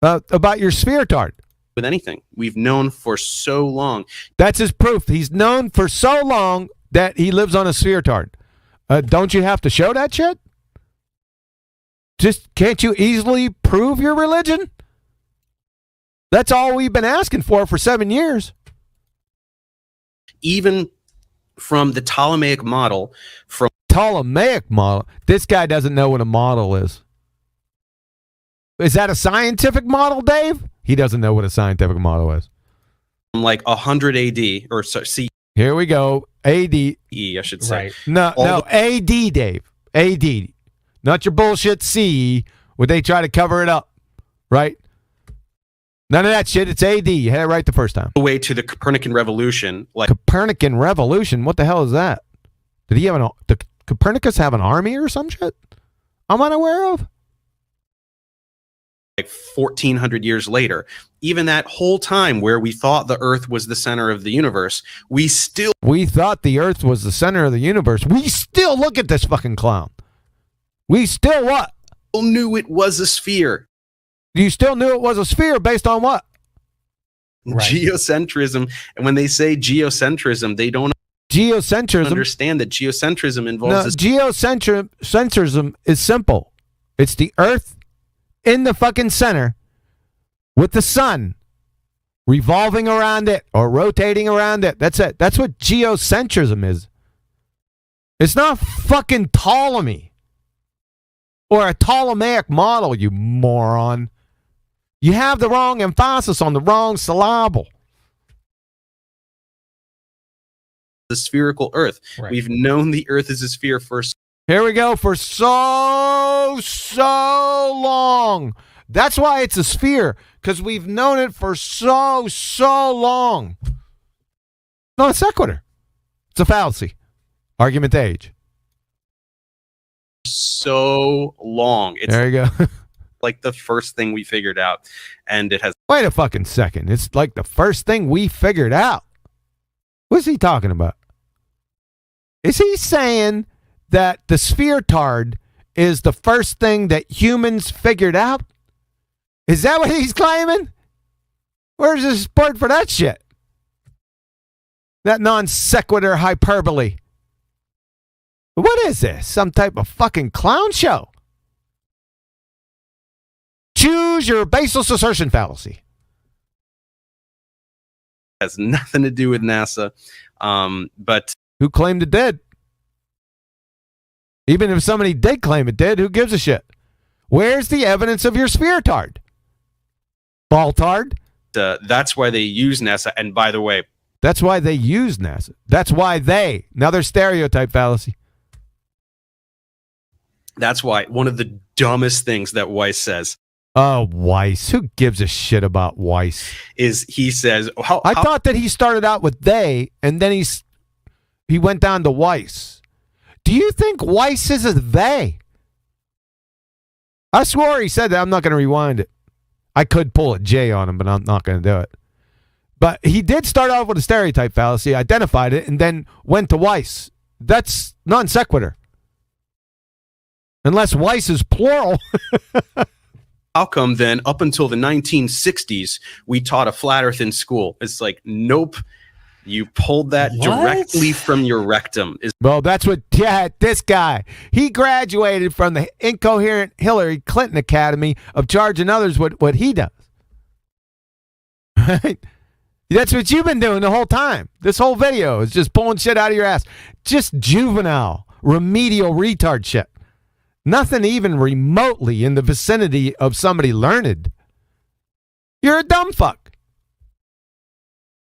About your sphere tard. With anything. We've known for so long. That's his proof. He's known for so long that he lives on a sphere tard. Don't you have to show that shit? Just can't you easily prove your religion? That's all we've been asking for 7 years. Even from the Ptolemaic model. This guy doesn't know what a model is. Is that a scientific model, Dave? He doesn't know what a scientific model is. Like 100 AD or C. Here we go. AD. I should say. Right. No, AD, Dave. AD. Not your bullshit C where they try to cover it up. Right? None of that shit. It's AD. You had it right the first time. The way to the Copernican revolution. Copernican revolution? What the hell is that? Did he have did Copernicus have an army or some shit I'm unaware of? Like 1,400 years later, even that whole time where we thought the Earth was the center of the universe, we thought the Earth was the center of the universe. We still look at this fucking clown. We still what? Knew it was a sphere. You still knew it was a sphere based on what? Right. Geocentrism. And when they say geocentrism, they don't understand that geocentrism involves geocentrism is simple. It's the Earth in the fucking center with the sun revolving around it or rotating around it. That's it. That's what geocentrism is. It's not fucking Ptolemy or a Ptolemaic model, you moron. You have the wrong emphasis on the wrong syllable. The spherical Earth. Right. We've known the Earth is a sphere for. Here we go. For so long. That's why it's a sphere, because we've known it for so long. Not a sequitur. It's a fallacy. Argument to age. So long. There you go. Like the first thing we figured out, and it has. Wait a fucking second. It's like the first thing we figured out. What's he talking about? Is he saying that the sphere tard is the first thing that humans figured out? Is that what he's claiming? Where's the support for that shit? That non sequitur hyperbole. What is this? Some type of fucking clown show? Choose your baseless assertion fallacy. Has nothing to do with NASA, but who claimed it did? Even if somebody did claim it did, who gives a shit? Where's the evidence of your spheretard? Baltard? That's why they use NASA. And by the way, that's why they use NASA. That's why they. Another stereotype fallacy. That's why one of the dumbest things that Weiss says. Oh, Weiss. Who gives a shit about Weiss? Is he says, I thought that he started out with they, and then he went down to Weiss. Do you think Weiss is a they? I swore he said that. I'm not going to rewind it. I could pull a J on him, but I'm not going to do it. But he did start off with a stereotype fallacy, identified it, and then went to Weiss. That's non sequitur. Unless Weiss is plural. How come then, up until the 1960s, we taught a flat earth in school? It's like, nope. You pulled that directly from your rectum. Well, that's what, this guy. He graduated from the incoherent Hillary Clinton Academy of charging others what he does. Right? That's what you've been doing the whole time. This whole video is just pulling shit out of your ass. Just juvenile, remedial retard shit. Nothing even remotely in the vicinity of somebody learned. You're a dumb fuck.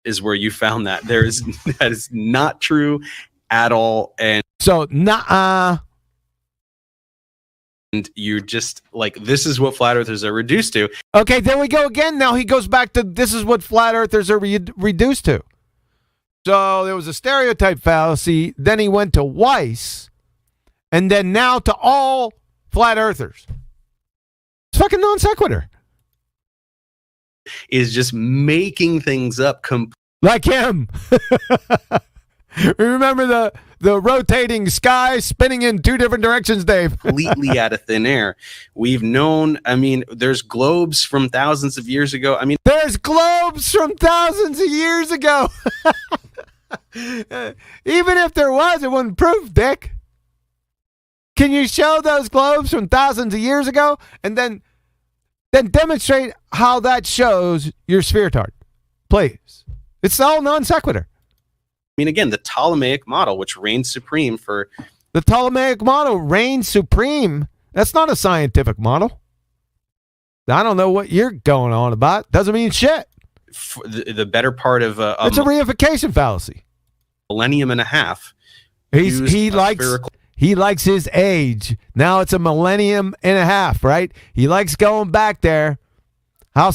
Is where you found that. That is not true at all. And so, and you're just like, this is what flat earthers are reduced to. Okay, there we go again. Now he goes back to this is what flat earthers are reduced to. So there was a stereotype fallacy. Then he went to Weiss. And then now to all flat earthers. It's fucking non sequitur. Is just making things up. Like him. Remember the rotating sky spinning in two different directions, Dave? Completely out of thin air. We've known, there's globes from thousands of years ago. There's globes from thousands of years ago. Even if there was, it wouldn't prove, Dick. Can you show those globes from thousands of years ago and then demonstrate how that shows your spheretard? Please. It's all non sequitur. Again, the Ptolemaic model, which reigns supreme for... The Ptolemaic model reigns supreme. That's not a scientific model. I don't know what you're going on about. Doesn't mean shit. The better part of... it's a reification fallacy. Millennium and a half. He likes his age. Now it's a millennium and a half, right? He likes going back there. How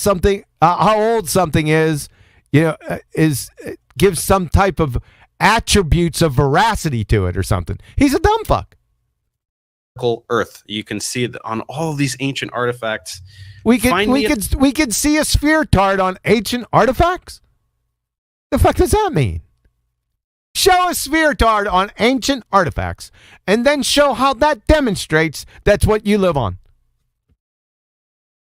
old something is, gives some type of attributes of veracity to it or something. He's a dumb fuck. Earth. You can see it on all these ancient artifacts. We could see a spheretard on ancient artifacts? The fuck does that mean? Show a spheretard on ancient artifacts, and then show how that demonstrates that's what you live on.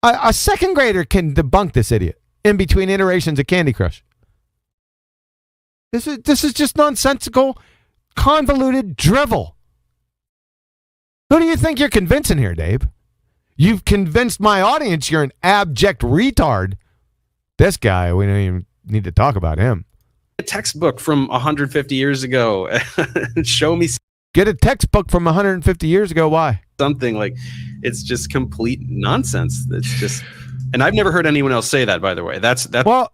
A second grader can debunk this idiot in between iterations of Candy Crush. This is just nonsensical, convoluted drivel. Who do you think you're convincing here, Dave? You've convinced my audience you're an abject retard. This guy, we don't even need to talk about him. A textbook from 150 years ago. Show me. Get a textbook from 150 years ago. Why? Something like, it's just complete nonsense. It's just, and I've never heard anyone else say that, by the way. That's a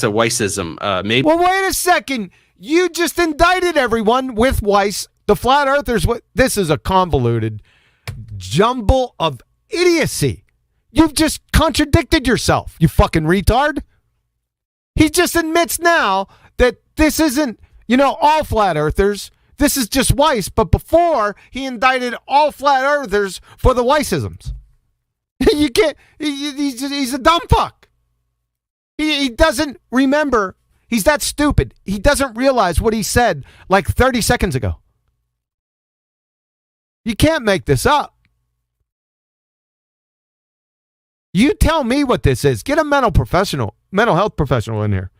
Weissism. Maybe. Well, wait a second. You just indicted everyone with Weiss. The flat earthers. This is a convoluted jumble of idiocy. You've just contradicted yourself, you fucking retard. He just admits now that this isn't, all flat earthers. This is just Weiss. But before, he indicted all flat earthers for the Weissisms. You can't. He's a dumb fuck. He doesn't remember. He's that stupid. He doesn't realize what he said like 30 seconds ago. You can't make this up. You tell me what this is. Get a mental health professional in here.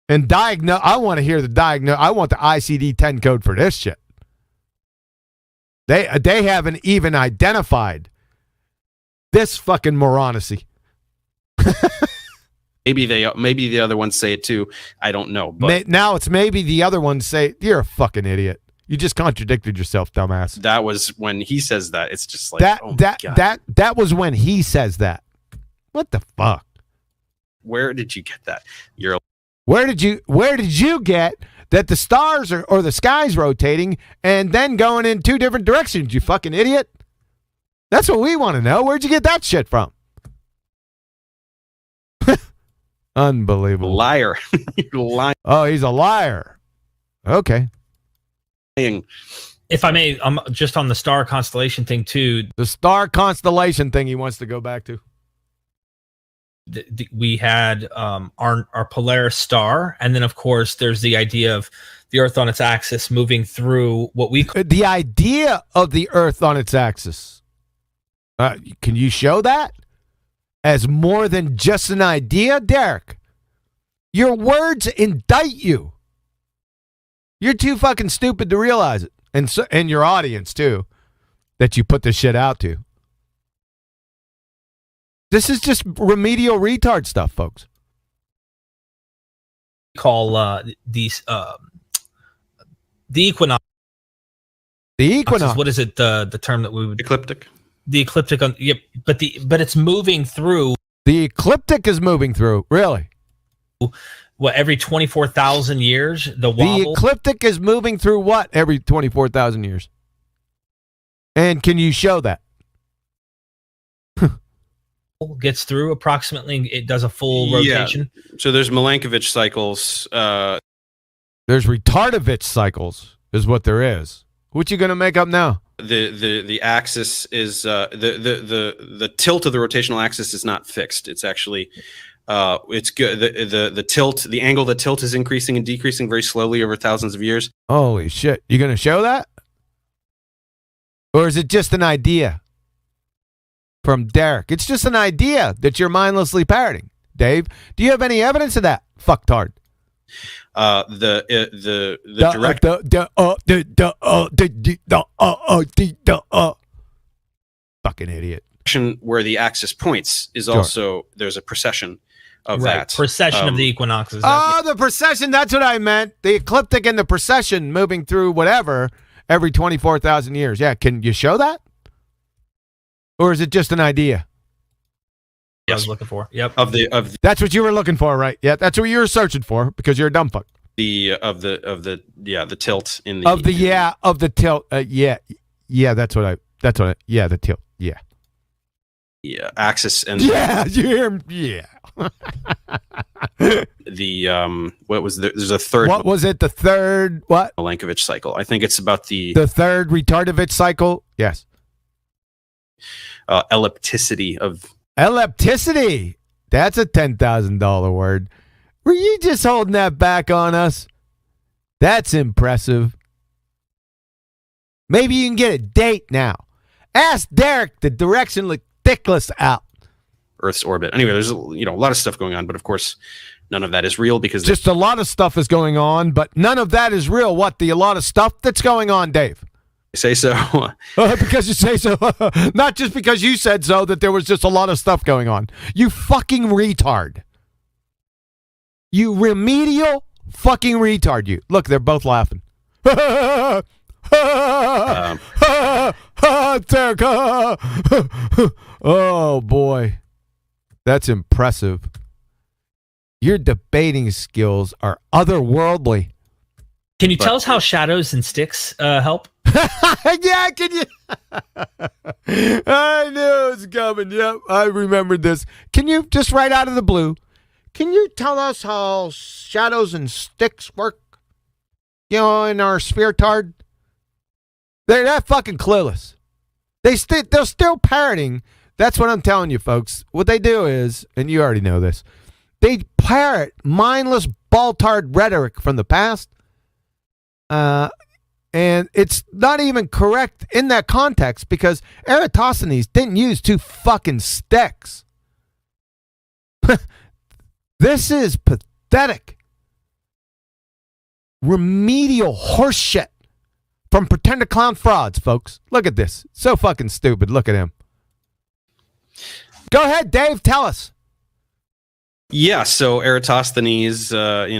And diagnose. I want to hear the diagnose. I want the ICD-10 code for this shit. They haven't even identified this fucking moronacy. Maybe the other ones say it too. I don't know. But Now it's maybe the other ones say, you're a fucking idiot. You just contradicted yourself, dumbass. That was when he says that. It's just like that was when he says that. What the fuck? Where did you get that? Where did you get that the stars or the sky's rotating and then going in two different directions, you fucking idiot? That's what we want to know. Where'd you get that shit from? Unbelievable. Liar. You're lying. Oh, he's a liar. Okay. If I may, I'm just on the star constellation thing too. The star constellation thing he wants to go back to. We had our Polaris star, and then of course there's the idea of the Earth on its axis moving through what we the idea of the Earth on its axis. Can you show that as more than just an idea, Derek? Your words indict you. You're too fucking stupid to realize it, and your audience too, that you put this shit out to. This is just remedial retard stuff, folks. Call these the equinox. The equinox. What is it? The term that we would ecliptic. The ecliptic. Yep. But it's moving through. The ecliptic is moving through. Really? What, every 24,000 years? The wobble. The ecliptic is moving through what every 24,000 years? And can you show that? Gets through approximately. It does a full rotation. So there's Milankovitch cycles. There's retardovich cycles, is what there is. What you gonna make up now? The axis is the tilt of the rotational axis is not fixed. It's actually it's good. The tilt, the angle of the tilt is increasing and decreasing very slowly over thousands of years. Holy shit! You gonna show that, or is it just an idea? From Derek. It's just an idea that you're mindlessly parroting. Dave, do you have any evidence of that? Fucktard. Fucking idiot. Where the axis points is also there's a precession of that. Precession of the equinoxes. The precession. That's what I meant. The ecliptic and the precession moving through whatever every 24,000 years. Yeah. Can you show that? Or is it just an idea? I was looking for. Yep. That's what you were looking for, right? Yeah, that's what you were searching for because you're a dumb fuck. The tilt in the the tilt. The tilt. Yeah. Yeah, axis and you hear him. Yeah. There's a third. What was it? The third what? Milankovitch cycle. I think it's about the third retardovich cycle. Yes. Ellipticity of ellipticity. That's a $10,000 word. Were you just holding that back on us? That's impressive. Maybe you can get a date now. Ask Derek the direction ridiculous out. Earth's orbit. Anyway, there's a lot of stuff going on, but of course, none of that is real because just a lot of stuff is going on, but none of that is real. What? A lot of stuff that's going on, Dave? Say so. Because you say so. Not just because you said so that there was just a lot of stuff going on. You fucking retard. You remedial fucking retard, you. Look, they're both laughing. Oh, boy. That's impressive. Your debating skills are otherworldly. Can you tell us how shadows and sticks help? Yeah, can you? I knew it was coming. Yep, I remembered this. Can you just right out of the blue? Can you tell us how shadows and sticks work? In our spiritard? They're that fucking clueless. They're still parroting. That's what I'm telling you, folks. What they do is, and you already know this, they parrot mindless ball-tard rhetoric from the past. And it's not even correct in that context because Eratosthenes didn't use two fucking sticks. This is pathetic. Remedial horseshit from pretender clown frauds, folks. Look at this. So fucking stupid. Look at him. Go ahead, Dave. Tell us. Yeah, so Eratosthenes,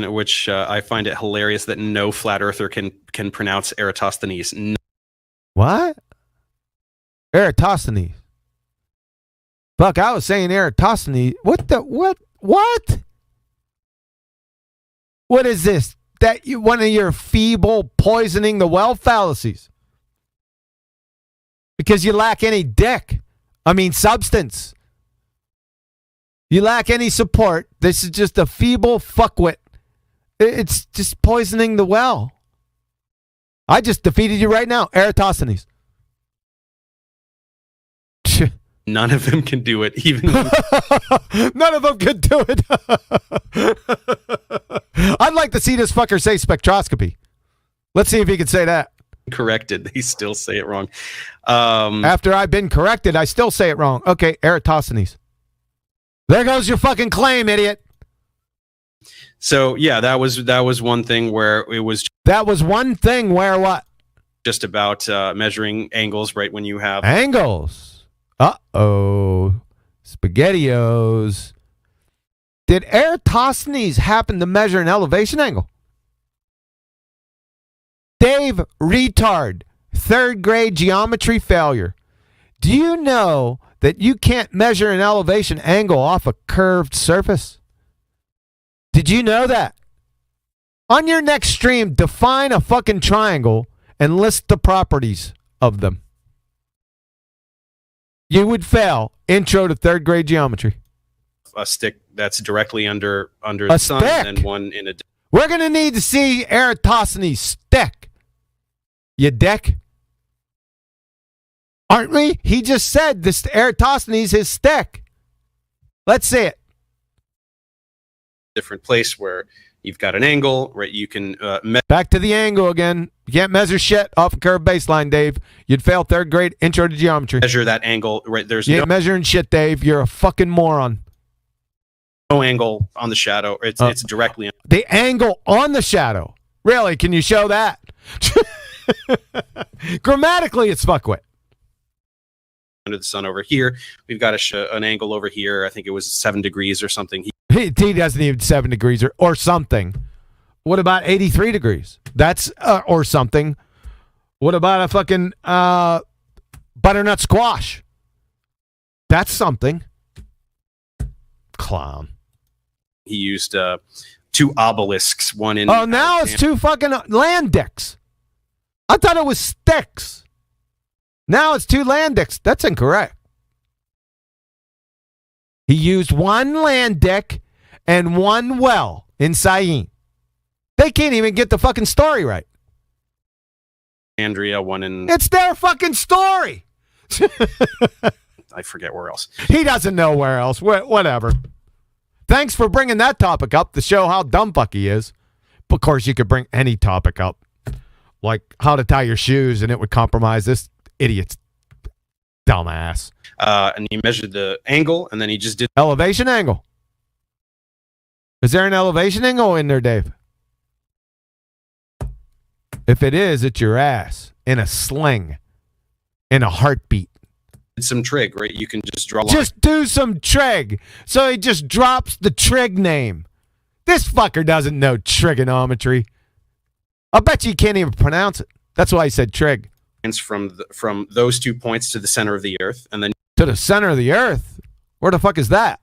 which I find it hilarious that no flat earther can pronounce Eratosthenes. What? Eratosthenes. Fuck, I was saying Eratosthenes. What? What? What is this? One of your feeble poisoning the well fallacies? Because you lack any substance. You lack any support. This is just a feeble fuckwit. It's just poisoning the well. I just defeated you right now, Eratosthenes. None of them can do it, even none of them can do it. I'd like to see this fucker say spectroscopy. Let's see if he can say that. Corrected. They still say it wrong. After I've been corrected, I still say it wrong. Okay, Eratosthenes. There goes your fucking claim, idiot. So yeah, that was one thing where it was. That was one thing where what? Just about measuring angles, right? When you have angles. SpaghettiOs. Did Eratosthenes happen to measure an elevation angle? Dave, retard, 3rd grade geometry failure. Do you know that you can't measure an elevation angle off a curved surface? Did you know that? On your next stream, define a fucking triangle and list the properties of them. You would fail. Intro to 3rd grade geometry. A stick that's directly under the sun, and one in a. We're gonna need to see Eratosthenes' stick. You dick. Aren't we? He just said this Eratosthenes his stick. Let's see it. Different place where you've got an angle, right? You can back to the angle again. You can't measure shit off a curved baseline, Dave. You'd fail 3rd grade intro to geometry. Measure that angle, right? There's you ain't measuring shit, Dave. You're a fucking moron. No angle on the shadow. It's directly the angle on the shadow. Really? Can you show that? Grammatically, it's fuckwit. Under the sun over here, we've got an angle over here. I think it was 7 degrees or something. He doesn't even 7 degrees or something. What about 83 degrees? That's or something. What about a fucking butternut squash? That's something. Clown. He used 2 obelisks, one in. Oh, now it's 2 fucking land dicks. I thought it was sticks. Now it's 2 land dicks. That's incorrect. He used 1 land dick and 1 well in Syene. They can't even get the fucking story right. Andrea, one in. It's their fucking story. I forget where else. He doesn't know where else. Whatever. Thanks for bringing that topic up to show how dumb fuck he is. Of course, you could bring any topic up. Like how to tie your shoes and it would compromise this idiot's dumbass. And he measured the angle and then he just did. Elevation angle. Is there an elevation angle in there, Dave? If it is, it's your ass in a sling, in a heartbeat. Some trig, right? You can just draw. Just do some trig. So he just drops the trig name. This fucker doesn't know trigonometry. I bet you can't even pronounce it. That's why he said trig. From those 2 points to the center of the earth, and then to the center of the earth. Where the fuck is that?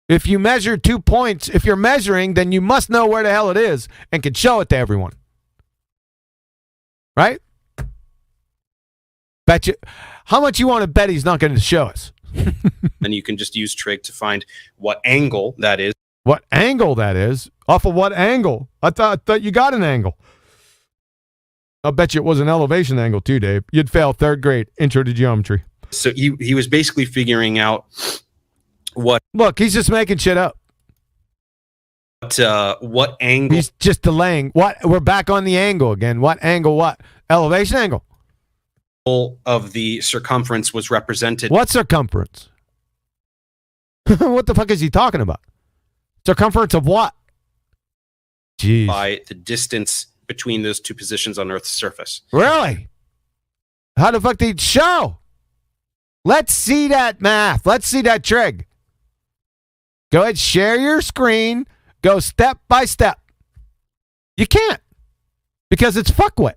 If you measure 2 points, if you're measuring, then you must know where the hell it is and can show it to everyone. Right? Bet you. How much you want to bet he's not going to show us? Then you can just use trig to find what angle that is. What angle that is? Off of what angle? I thought you got an angle. I'll bet you it was an elevation angle too, Dave. You'd fail 3rd grade intro to geometry. So he was basically figuring out what. Look, he's just making shit up. What angle? He's just delaying. What? We're back on the angle again. What angle? What? Elevation angle. Of the circumference was represented. What circumference? What the fuck is he talking about? Circumference of what? Jeez. By the distance between those 2 positions on Earth's surface. Really? How the fuck did he show? Let's see that math. Let's see that trig. Go ahead, share your screen. Go step by step. You can't because it's fuckwit.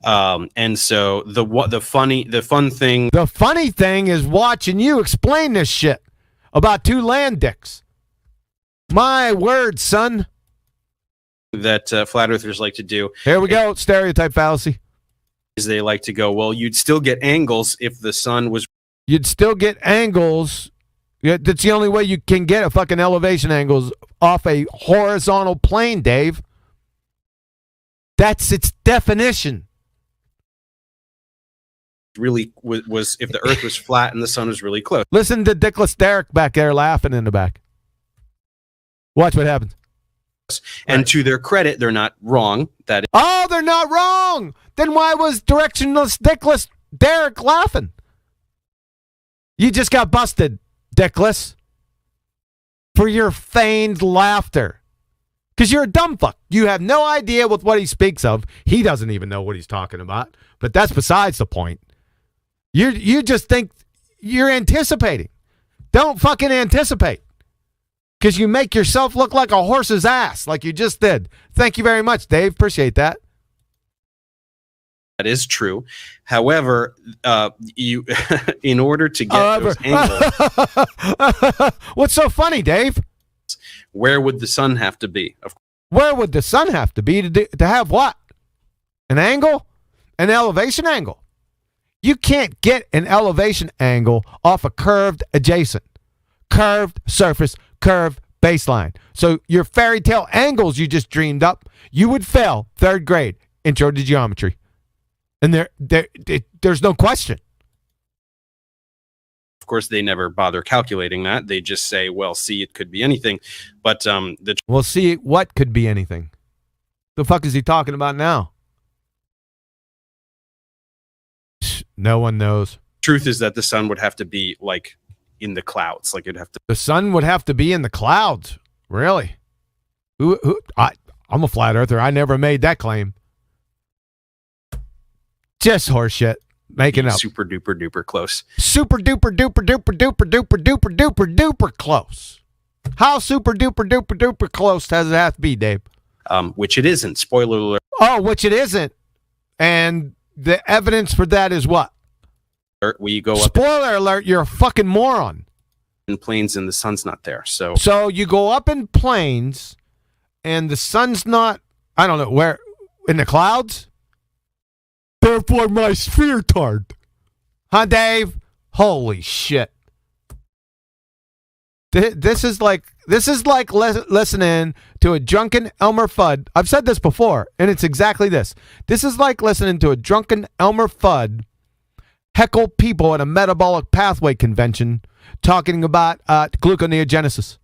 And so the fun thing is watching you explain this shit about two land dicks. My word, son. That flat earthers like to do. Here we go. Stereotype fallacy. Is they like to go, well, you'd still get angles if the sun was. You'd still get angles. Yeah, that's the only way you can get a fucking elevation angles off a horizontal plane, Dave. That's its definition. Really was if the earth was flat and the sun was really close. Listen to Dickless Derek back there laughing in the back. Watch what happens. And to their credit, they're not wrong. Oh, they're not wrong. Then why was directionless Dickless Derek laughing? You just got busted, Dickless, for your feigned laughter. Because you're a dumb fuck. You have no idea what he speaks of. He doesn't even know what he's talking about. But that's besides the point. You just think you're anticipating. Don't fucking anticipate. Because you make yourself look like a horse's ass, like you just did. Thank you very much, Dave. Appreciate that. That is true. However, you, in order to get those angles, what's so funny, Dave? Where would the sun have to be? Where would the sun have to be to have what? An angle? An elevation angle? You can't get an elevation angle off a curved adjacent, curved surface, curved baseline. So your fairy tale angles you just dreamed up, you would fail 3rd grade intro to geometry. And there's no question. Of course, they never bother calculating that. They just say, well, see, it could be anything. But well, see, what could be anything? The fuck is he talking about now? No one knows. Truth is that the sun would have to be like in the clouds. Like it'd have to. The sun would have to be in the clouds. Really? I'm a flat earther. I never made that claim. Just horseshit. Making up. Super duper duper close. Super duper duper duper duper duper duper duper duper close. How super duper duper duper close does it have to be, Dave? Which it isn't. Spoiler alert. Oh, which it isn't. And the evidence for that is what? We go up. Spoiler alert, you're a fucking moron. In planes and the sun's not there. So you go up in planes and the sun's not, I don't know, where? In the clouds? Therefore my sphere tard. Huh, Dave? Holy shit. This is like listening to a drunken Elmer Fudd. I've said this before, and it's exactly this. This is like listening to a drunken Elmer Fudd heckle people at a metabolic pathway convention talking about gluconeogenesis.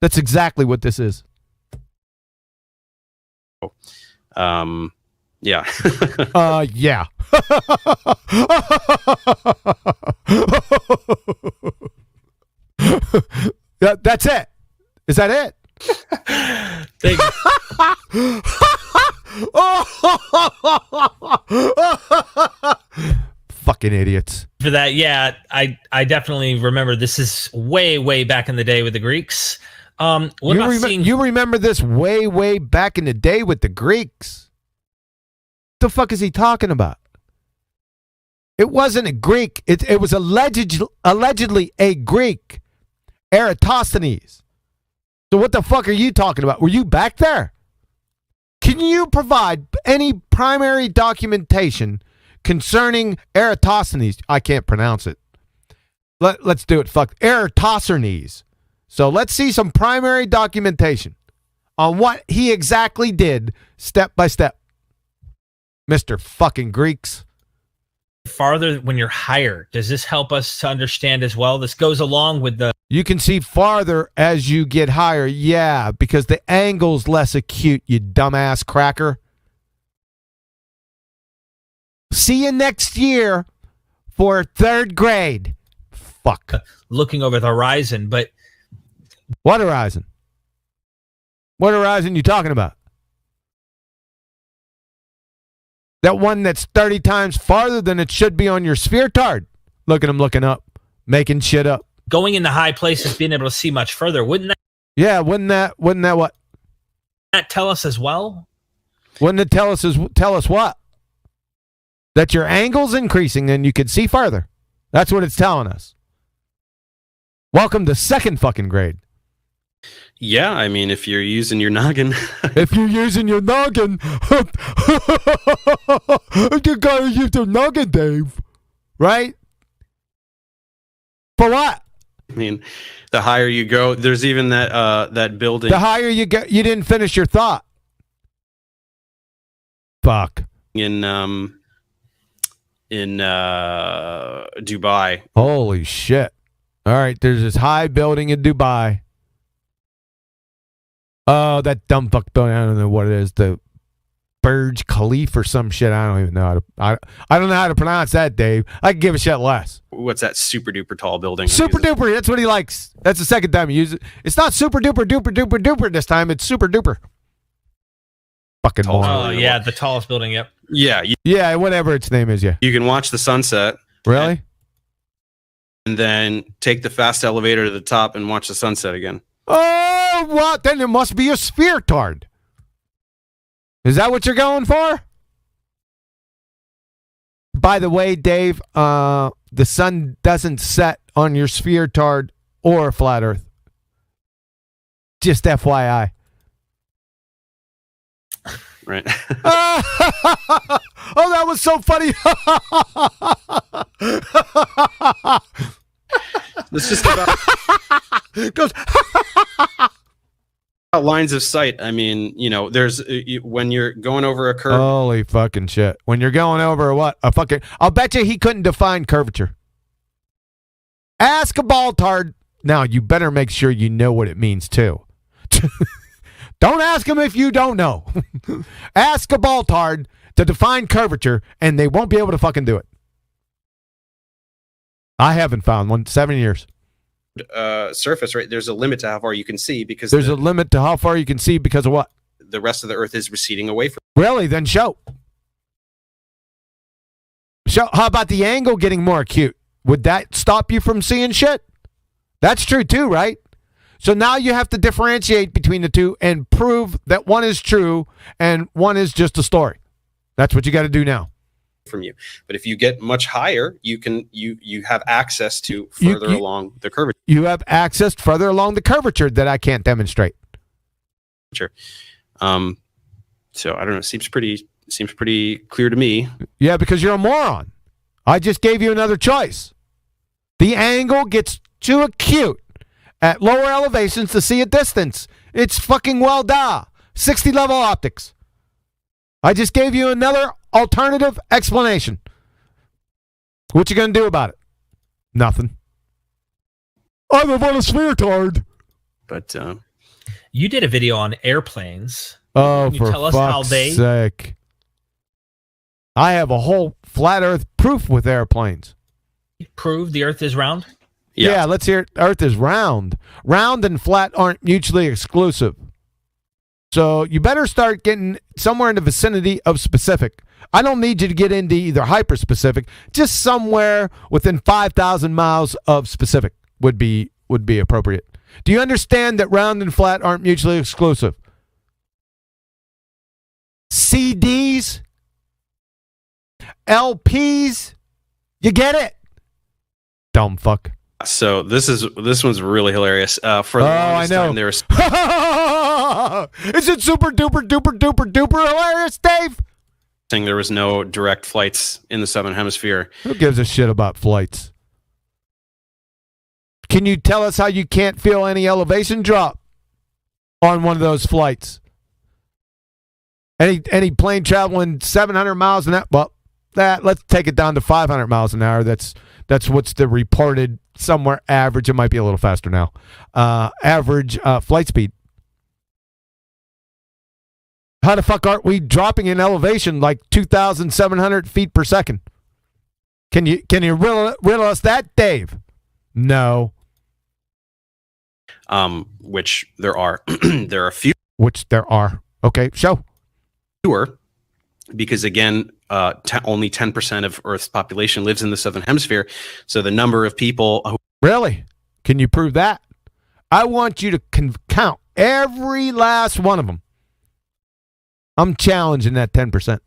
That's exactly what this is. Yeah. Yeah. That's it. Is that it? Thank you. Fucking idiots. For that, yeah, I definitely remember this is way back in the day with the Greeks. You remember this way back in the day with the Greeks? The fuck is he talking about? It wasn't a Greek. It was allegedly a Greek. Eratosthenes. So what the fuck are you talking about? Were you back there? Can you provide any primary documentation concerning Eratosthenes? I can't pronounce it. Let's do it. Fuck. Eratosthenes. So let's see some primary documentation on what he exactly did step by step. Mr. fucking Greeks. Farther when you're higher, does this help us to understand as well? This goes along with the... You can see farther as you get higher. Yeah, because the angle's less acute, you dumbass cracker. See you next year for 3rd grade. Fuck. Looking over the horizon, but... What horizon? What horizon you talking about? That one that's 30 times farther than it should be on your sphere tard. Look at him looking up, making shit up. going into high places, being able to see much further, wouldn't that what? That tell us as well? Wouldn't it tell us what? That your angle's increasing and you can see farther. That's what it's telling us. Welcome to second fucking grade. Yeah, I mean, if you're using your noggin. If you're using your noggin. You gotta use your noggin, Dave. Right? For what? I mean, the higher you go, there's even that building. The higher you get, you didn't finish your thought. Fuck. In Dubai. Holy shit. All right, there's this high building in Dubai. Oh, that dumb fuck building. I don't know what it is. The Burj Khalifa or some shit. I don't even know how to. I don't know how to pronounce that, Dave. I can give a shit less. What's that super duper tall building? Super duper. That's what he likes. That's the second time he used it. It's not super duper duper duper duper this time. It's super duper. Fucking moron. Oh, yeah, the tallest building, yep. Yeah. Yeah, whatever its name is, yeah. You can watch the sunset. Really? And then take the fast elevator to the top and watch the sunset again. Oh, what? Then it must be a sphere tard. Is that what you're going for? By the way, Dave, the sun doesn't set on your sphere tard or flat earth. Just FYI. Right. Oh, that was so funny. It's just about goes lines of sight. I mean, there's when you're going over a curve. Holy fucking shit. When you're going over what? I'll bet you he couldn't define curvature. Ask a balltard. Now, you better make sure you know what it means, too. Don't ask him if you don't know. Ask a balltard to define curvature, and they won't be able to fucking do it. I haven't found one. 7 years. Surface, right? There's a limit to how far you can see because there's a limit to how far you can see because of what? The rest of the Earth is receding away from. Really? Then show. How about the angle getting more acute? Would that stop you from seeing shit? That's true too, right? So now you have to differentiate between the two and prove that one is true and one is just a story. That's what you got to do now. From you, but if you get much higher, you have access to further along the curvature. You have access further along the curvature that I can't demonstrate. Sure. So I don't know. Seems pretty clear to me. Yeah, because you're a moron. I just gave you another choice. The angle gets too acute at lower elevations to see a distance. It's fucking 60 level optics. I just gave you another alternative explanation. What you gonna do about it? Nothing. I live on a sphere tard. But you did a video on airplanes. Oh, Can you for tell us how fuck's they sake! I have a whole flat Earth proof with airplanes. prove the Earth is round? Yeah, let's hear it. Earth is round. Round and flat aren't mutually exclusive. So you better start getting somewhere in the vicinity of specific. I don't need you to get into either hyper-specific. Just somewhere within 5,000 miles of specific would be appropriate. Do you understand that round and flat aren't mutually exclusive? CDs, LPs, you get it? Dumb fuck. So this one's really hilarious. For the longest time, there's is it super duper duper duper duper hilarious, Dave? saying there was no direct flights in the southern hemisphere. Who gives a shit about flights? Can you tell us how you can't feel any elevation drop on one of those flights? Any plane traveling 700 miles an hour? Well, let's take it down to 500 miles an hour. That's what's the reported somewhere average. It might be a little faster now. Average flight speed. How the fuck aren't we dropping in elevation like 2,700 feet per second? Can you riddle us that, Dave? No. Which there are. There are few. Which there are. Okay, show. Fewer, because again, only 10% of Earth's population lives in the southern hemisphere. So the number of people who really Can you prove that? I want you to count every last one of them. I'm challenging that 10%.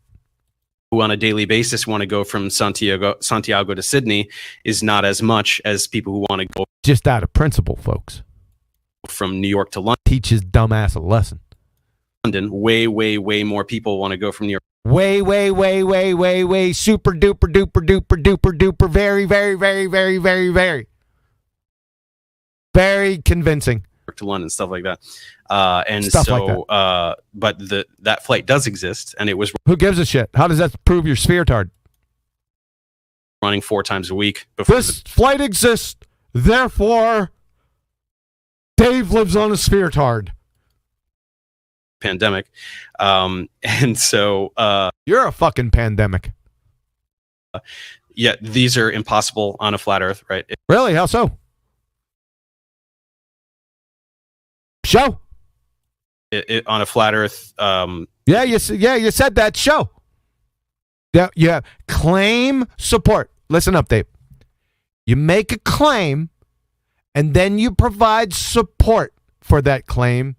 Who on a daily basis want to go from Santiago to Sydney is not as much as people who want to go just out of principle, folks. From New York to London. Teach his dumbass a lesson. London, way more people want to go from New York. Way, super duper, very convincing. To London, stuff like that. But that flight does exist, and it was. Who gives a shit? How does that prove you're spheretard? Running 4 times a week. This flight exists, therefore, Dave lives on a spheretard. Pandemic, and so you're a fucking pandemic. Yeah, these are impossible on a flat Earth, right? Really? How so? Show. On a flat Earth. Yeah, you said that. Show. Yeah, claim support. Listen up, Dave. You make a claim, and then you provide support for that claim.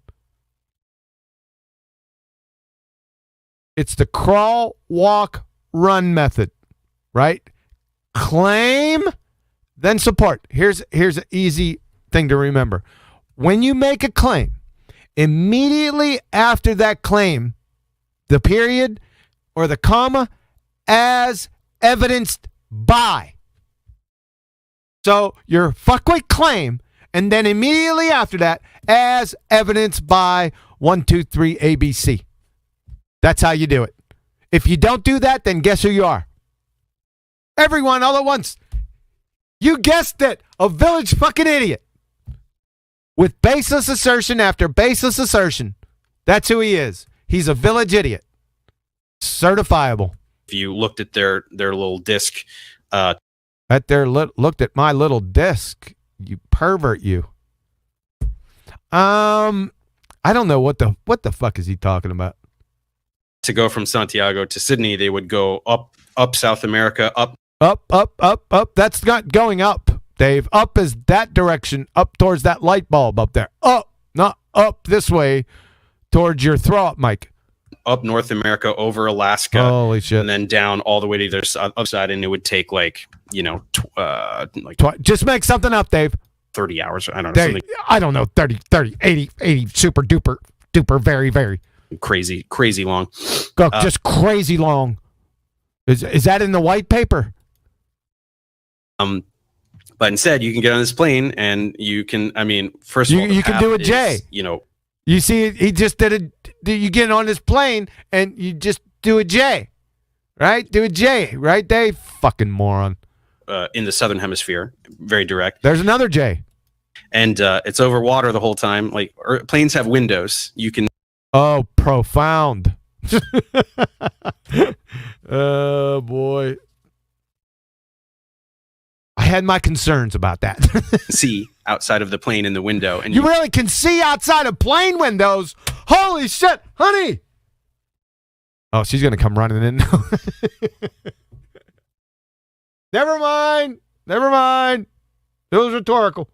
It's the crawl, walk, run method, right? Claim, then support. Here's an easy thing to remember. When you make a claim, immediately after that claim, the period or the comma, as evidenced by. So your fuckwit claim, and then immediately after that, as evidenced by 1, 2, 3, ABC. That's how you do it. If you don't do that, then guess who you are? Everyone all at once. You guessed it. A village fucking idiot. With baseless assertion after baseless assertion. That's who he is. He's a village idiot. Certifiable. If you looked at their little disc. Looked at my little disc. You pervert, you. I don't know what the fuck is he talking about. To go from Santiago to Sydney, they would go up South America, up. That's not going up, Dave. Up is that direction, up towards that light bulb up there. Up, not up this way towards your throat, Mike. Up North America, over Alaska. Holy shit. And then down all the way to the other side, and it would take just make something up, Dave. 30 hours. I don't know. Dave, I don't know. 30, 80, super duper, very. Crazy long. Just crazy long. Is that in the white paper? But instead, you can get on this plane and you can. I mean, first of all, you can do a J. You see, he just did you get on this plane and you just do a J, right? Do a J, right, Dave? Fucking moron. In the southern hemisphere, very direct. There's another J, and it's over water the whole time. Like planes have windows. You can. Oh, profound. Oh, boy. I had my concerns about that. See outside of the plane in the window. And you really can see outside of plane windows? Holy shit, honey. Oh, she's going to come running in now. Never mind. It was rhetorical.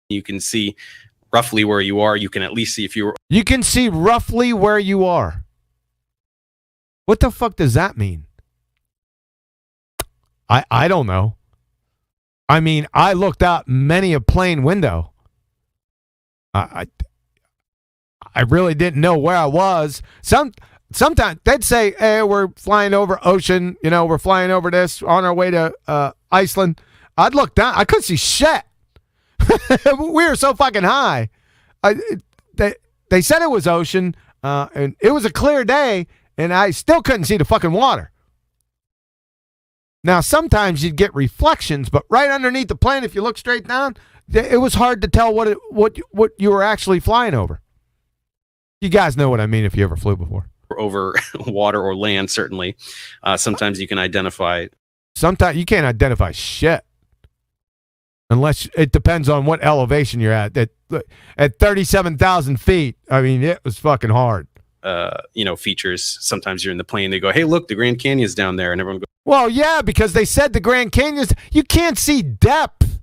You can see roughly where you are. You can at least see if you can see roughly where you are. What the fuck does that mean? I don't know. I mean, I looked out many a plane window. I really didn't know where I was. Sometimes they'd say, "Hey, we're flying over ocean. We're flying over this on our way to Iceland." I'd look down. I couldn't see shit. We were so fucking high. They said it was ocean, and it was a clear day, and I still couldn't see the fucking water. Now, sometimes you'd get reflections, but right underneath the plane, if you look straight down, it was hard to tell what you were actually flying over. You guys know what I mean if you ever flew before. Over water or land, certainly. Sometimes you can identify. Sometimes you can't identify shit. Unless it depends on what elevation you're at. At 37,000 feet, I mean, it was fucking hard. features. Sometimes you're in the plane, they go, "Hey, look, the Grand Canyon's down there," and everyone goes, Well, yeah, because they said the Grand Canyon's, you can't see depth.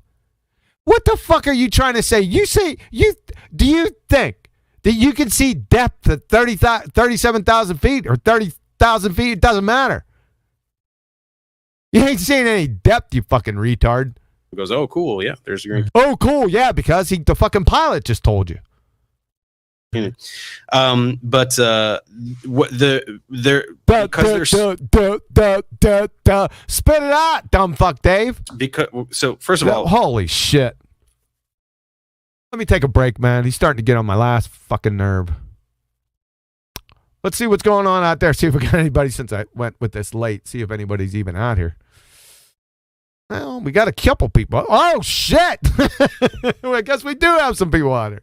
What the fuck are you trying to say? Do you think that you can see depth at 37,000 feet or 30,000 feet? It doesn't matter. You ain't seeing any depth, you fucking retard. Goes, "Oh, cool, yeah, there's the Grand." Oh, cool, yeah, because the fucking pilot just told you. But what spit it out, dumb fuck, Dave. So first of all, holy shit. Let me take a break, man. He's starting to get on my last fucking nerve. Let's see what's going on out there. See if we got anybody since I went with this late. See if anybody's even out here. Well, we got a couple people. Oh shit! I guess we do have some people out here.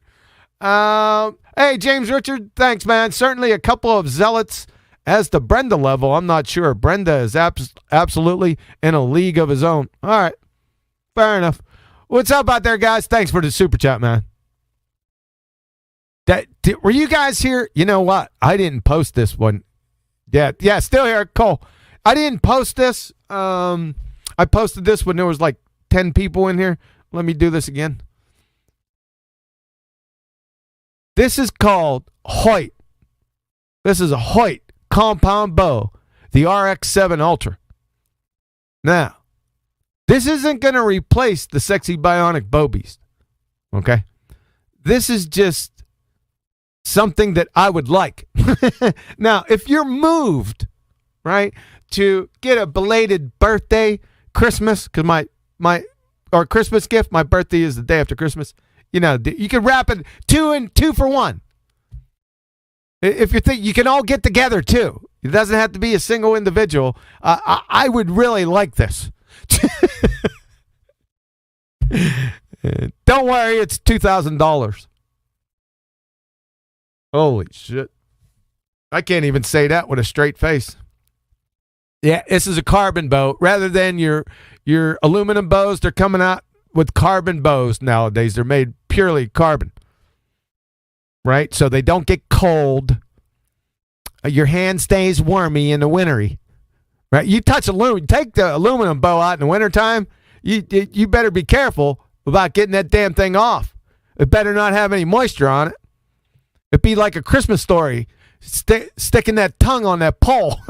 Hey, James Richard, thanks, man. Certainly a couple of zealots. As the Brenda level, I'm not sure. Brenda is absolutely in a league of his own. All right. Fair enough. What's up out there, guys? Thanks for the super chat, man. Were you guys here? You know what? I didn't post this one. Yeah, still here. Cool. I didn't post this. I posted this when there was like 10 people in here. Let me do this again. This is called Hoyt. This is a Hoyt compound bow, the RX-7 Ultra. Now, this isn't going to replace the sexy bionic bow beast. Okay? This is just something that I would like. Now, if you're moved, right, to get a belated birthday, Christmas, because or Christmas gift, my birthday is the day after Christmas. You can wrap it 2 for 1. If you think you can all get together too, it doesn't have to be a single individual. I would really like this. Don't worry, it's $2,000. Holy shit! I can't even say that with a straight face. Yeah, this is a carbon bow rather than your aluminum bows. They're coming out with carbon bows nowadays. They're made purely carbon, right? So they don't get cold. Your hand stays warmy in the wintery, right? You touch aluminum, take the aluminum bow out in the wintertime, you better be careful about getting that damn thing off. It better not have any moisture on it. It'd be like a Christmas story, sticking that tongue on that pole.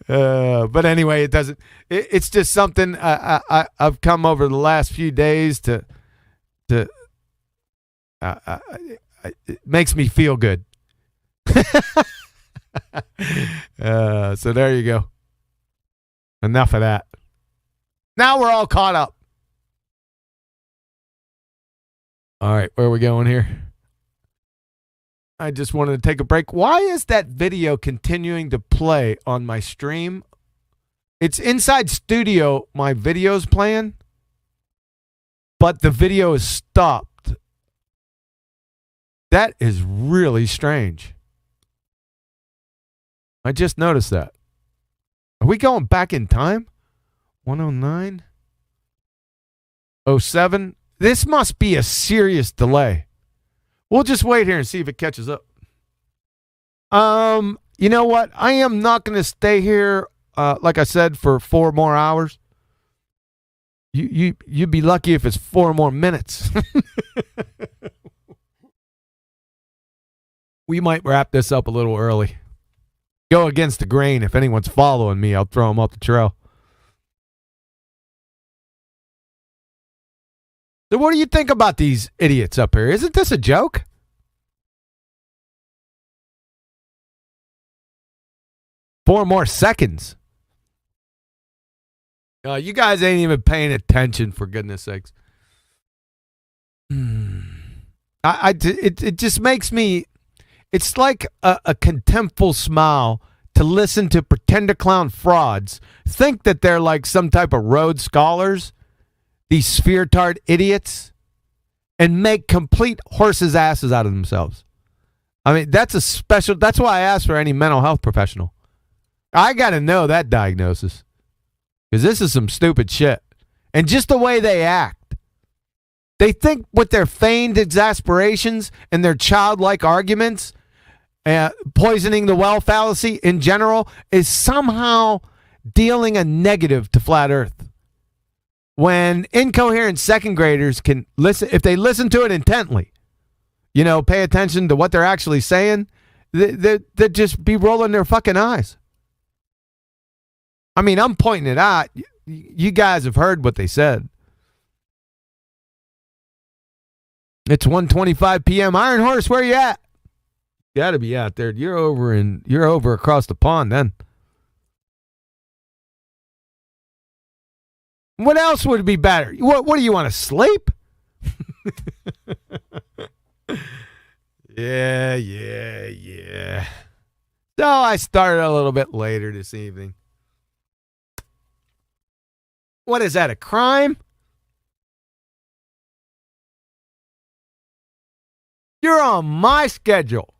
But anyway, it doesn't. It's just something I've come over the last few days to. It makes me feel good. So there you go. Enough of that. Now we're all caught up. All right, where are we going here? I just wanted to take a break. Why is that video continuing to play on my stream? It's inside studio, my video's playing, but the video is stopped. That is really strange. I just noticed that. Are we going back in time? 109? 07? This must be a serious delay. We'll just wait here and see if it catches up. You know what? I am not going to stay here, like I said, for 4 more hours. You'd be lucky if it's 4 more minutes. We might wrap this up a little early. Go against the grain. If anyone's following me, I'll throw them up the trail. So what do you think about these idiots up here? Isn't this a joke? Four more seconds. You guys ain't even paying attention, for goodness sakes. It just makes me... It's like a contemptful smile to listen to pretender clown frauds think that they're like some type of Rhodes Scholars, these sphere-tard idiots, and make complete horses' asses out of themselves. I mean, that's why I asked for any mental health professional. I got to know that diagnosis, because this is some stupid shit. And just the way they act. They think with their feigned exasperations and their childlike arguments, poisoning the well fallacy in general is somehow dealing a negative to flat Earth. When incoherent second graders can listen, if they listen to it intently, pay attention to what they're actually saying, they'd just be rolling their fucking eyes. I mean, I'm pointing it out. You guys have heard what they said. It's 1:25 p.m. Iron Horse, where you at? You gotta be out there. You're over across the pond then. What else would be better? What do you want to sleep? Yeah. So I started a little bit later this evening. What is that, a crime? You're on my schedule.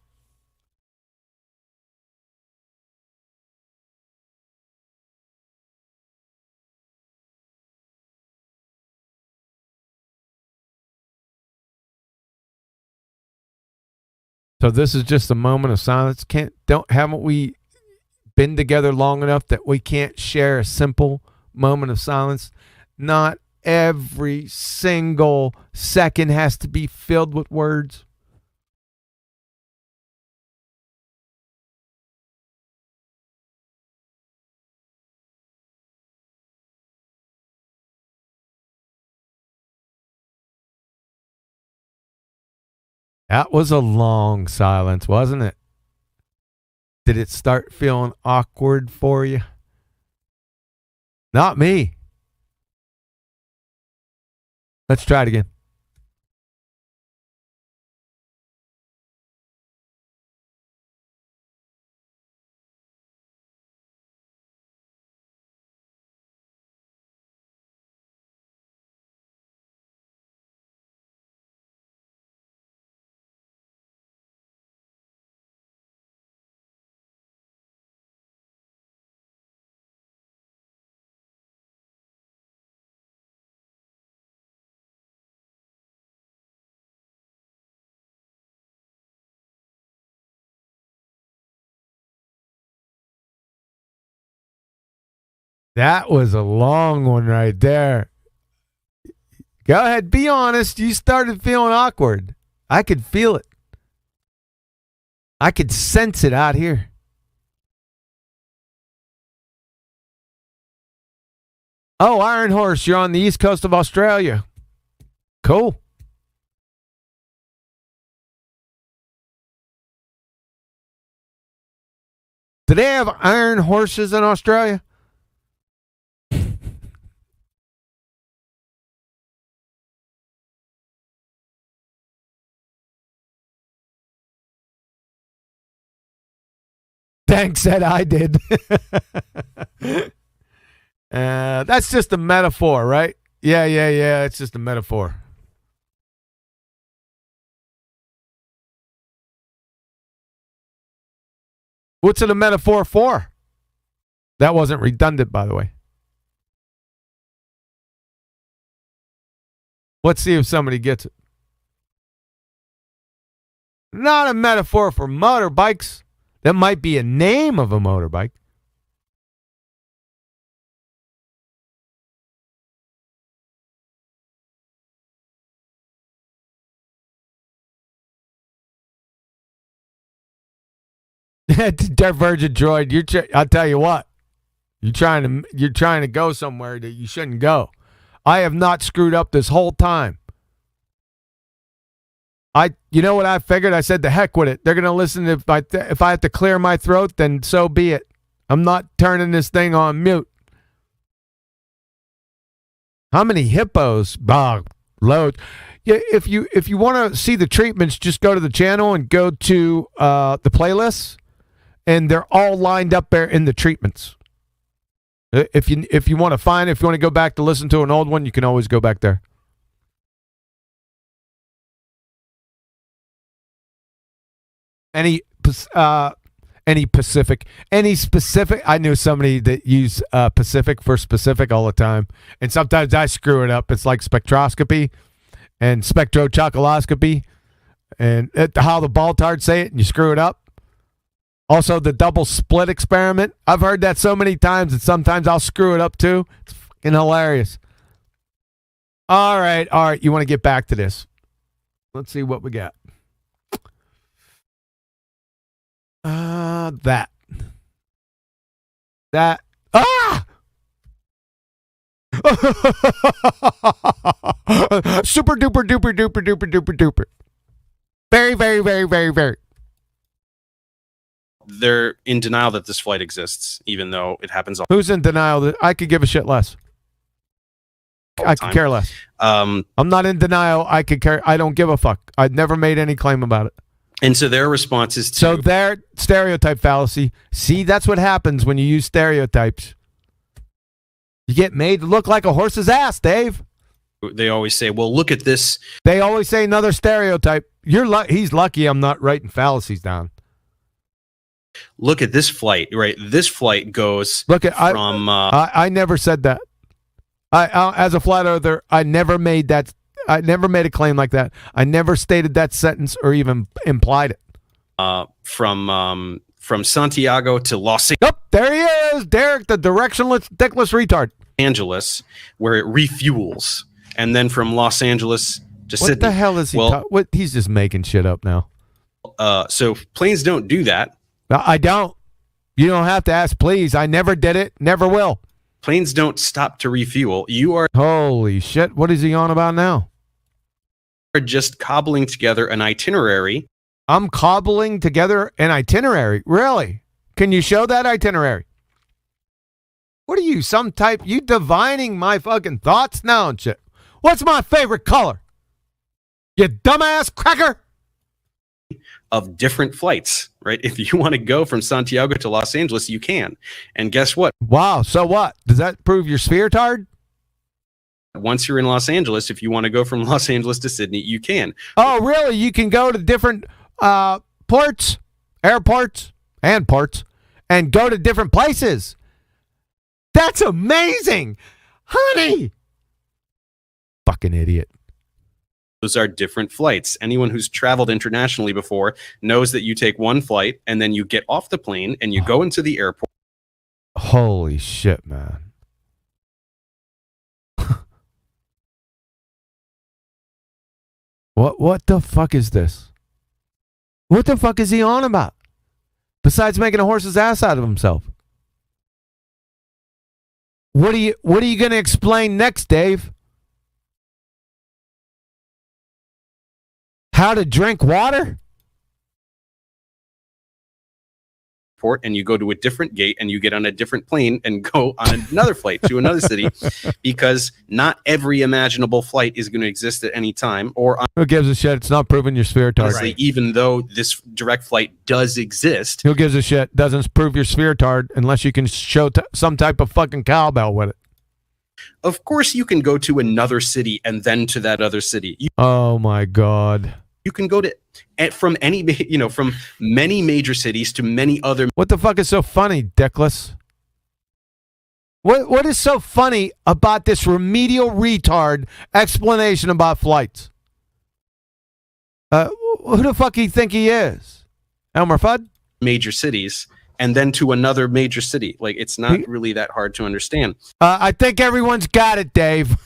So this is just a moment of silence. Haven't we been together long enough that we can't share a simple moment of silence? Not every single second has to be filled with words. That was a long silence, wasn't it? Did it start feeling awkward for you? Not me. Let's try it again. That was a long one right there. Go ahead, be honest. You started feeling awkward. I could feel it. I could sense it out here. Oh, Iron Horse, you're on the east coast of Australia. Cool. Do they have iron horses in Australia? Thanks, said I did. That's just a metaphor, right? Yeah. It's just a metaphor. What's it a metaphor for? That wasn't redundant, by the way. Let's see if somebody gets it. Not a metaphor for motorbikes. That might be a name of a motorbike. Divergent droid, I'll tell you what. You're trying to go somewhere that you shouldn't go. I have not screwed up this whole time. You know what I figured? I said, the heck with it. They're going to listen. If I have to clear my throat, then so be it. I'm not turning this thing on mute. How many hippos? Load. Yeah, if you want to see the treatments, just go to the channel and go to the playlists, and they're all lined up there in the treatments. If you want to go back to listen to an old one, you can always go back there. Any specific? I knew somebody that used Pacific for specific all the time, and sometimes I screw it up. It's like spectroscopy. and spectrochocoloscopy and how the baltards say it and you screw it up. Also, the double split experiment. I've heard that so many times that sometimes I'll screw it up too. It's fucking hilarious. All right. You want to get back to this. Let's see what we got. That. Super duper duper duper duper duper duper. Very, very, very, very, very. They're in denial that this flight exists, even though it happens all. Who's in denial that I could give a shit less? I could care less. I'm not in denial. I could care. I don't give a fuck. I've never made any claim about it. And so their response is to... So their stereotype fallacy. See, that's what happens when you use stereotypes. You get made to look like a horse's ass, Dave. They always say, well, look at this. They always say another stereotype. He's lucky I'm not writing fallacies down. Look at this flight, right? This flight goes from... I never said that. I as a flat earther, I never made that. I never made a claim like that. I never stated that sentence or even implied it. From Santiago to Los Angeles. Yep, there he is, Derek, the directionless, dickless retard. Angeles, where it refuels, and then from Los Angeles to Sydney. What the hell is he? What? He's just making shit up now. So planes don't do that. I don't. You don't have to ask, please. I never did it. Never will. Planes don't stop to refuel. You are... Holy shit. What is he on about now? Just cobbling together an itinerary. I'm cobbling together an itinerary. Really? Can you show that itinerary? What are you, some type? You divining my fucking thoughts now and shit. What's my favorite color? You dumbass cracker. Of different flights, right? If you want to go from Santiago to Los Angeles, you can. And guess what? Wow. So what? Does that prove you're sphere-tard? Once you're in Los Angeles, if you want to go from Los Angeles to Sydney, you can. Oh, really? You can go to different ports, airports, and ports, and go to different places. That's amazing. Honey. Fucking idiot. Those are different flights. Anyone who's traveled internationally before knows that you take one flight and then you get off the plane and you go into the airport. Holy shit, man. What the fuck is this? What the fuck is he on about? Besides making a horse's ass out of himself. What are you going to explain next, Dave? How to drink water? And you go to a different gate and you get on a different plane and go on another flight to another city, because not every imaginable flight is going to exist at any time. Or who gives a shit? It's not proving your sphere tard. Right. Even though this direct flight does exist, who gives a shit? Doesn't prove your sphere tard unless you can show some type of fucking cowbell with it. Of course, you can go to another city and then to that other city. Oh my god. You can go to from any, from many major cities to many other. What the fuck is so funny, dickless? What is so funny about this remedial retard explanation about flights? Who the fuck you think he is? Elmer Fudd? Major cities and then to another major city. Like, it's not really that hard to understand. I think everyone's got it, Dave.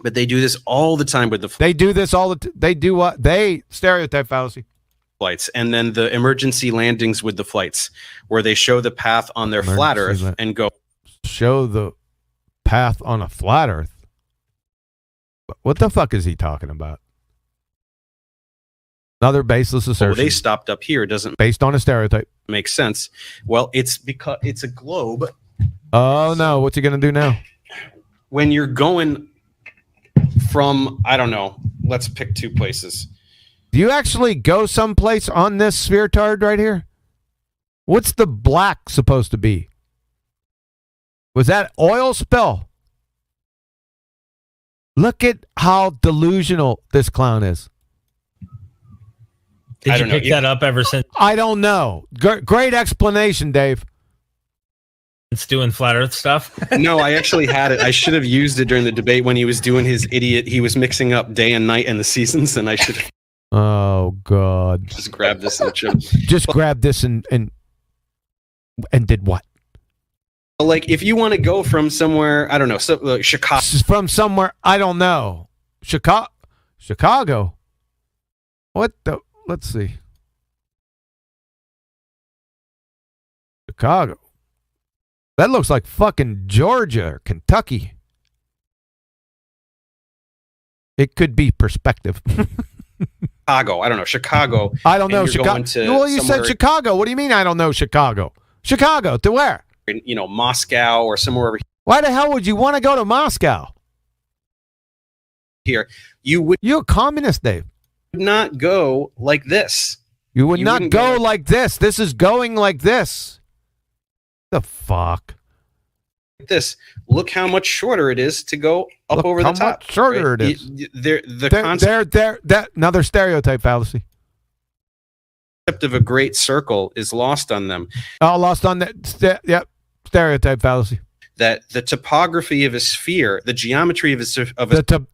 But they do this all the time with the... They do this all the... They do what? They... Stereotype fallacy. Flights. And then the emergency landings with the flights, where they show the path on their flat Earth and go... Show the path on a flat Earth? What the fuck is he talking about? Another baseless assertion. Well, they stopped up here. Doesn't... Based on a stereotype. Make sense. Well, it's because it's a globe. Oh, no. What's he going to do now? When you're going... From, I don't know, let's pick two places. Do you actually go someplace on this sphere tard right here? What's the black supposed to be? Was that oil spill? Look at how delusional this clown is. Did you pick that up ever since? I don't know. Great explanation, Dave. It's doing flat Earth stuff. No, I actually had it. I should have used it during the debate when he was doing his idiot. He was mixing up day and night and the seasons, and I should have Oh God! just grabbed this and should. Just grabbed this and did what? Like, if you want to go from somewhere, I don't know, Chicago. From somewhere I don't know. Chicago. What the? Let's see. Chicago. That looks like fucking Georgia or Kentucky. It could be perspective. Chicago. I don't know. Chicago. I don't know. Chicago. Well, you said Chicago. What do you mean I don't know Chicago? Chicago to where? You know, Moscow or somewhere over Why the hell would you want to go to Moscow? here. You're a communist, Dave. Not go like this. You would not go like this. This is going like this. The fuck? This. Look how much shorter it is to go up over the top. How much shorter right? it is. Another stereotype fallacy. Concept of a great circle is lost on them. Oh, lost on that. Yep. Stereotype fallacy. That the topography of a sphere, the geometry of the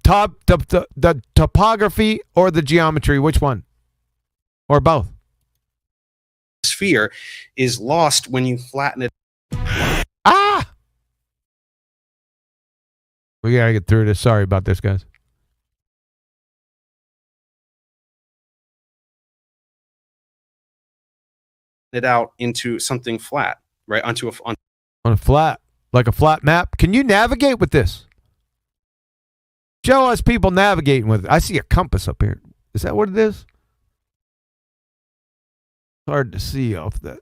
topography or the geometry, which one? Or both? Sphere is lost when you flatten it. Ah! We gotta get through this. Sorry about this, guys. It out into something flat, right? On a flat, like a flat map. Can you navigate with this? Show us people navigating with it. I see a compass up here. Is that what it is? Hard to see off that.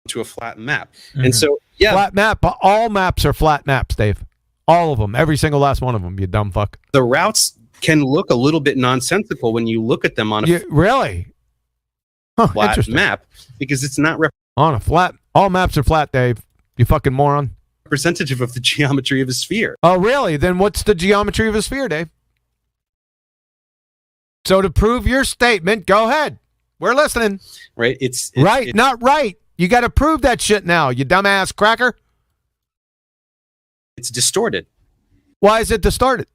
To a flat map. Mm-hmm. And so, yeah. Flat map. All maps are flat maps, Dave. All of them. Every single last one of them, you dumb fuck. The routes can look a little bit nonsensical when you look at them on a really? flat map because it's not on a flat. All maps are flat, Dave. You fucking moron. Representative of the geometry of a sphere. Oh, really? Then what's the geometry of a sphere, Dave? So to prove your statement, go ahead. We're listening. Right? It's right, not right. You got to prove that shit now, you dumbass cracker. It's distorted. Why is it distorted?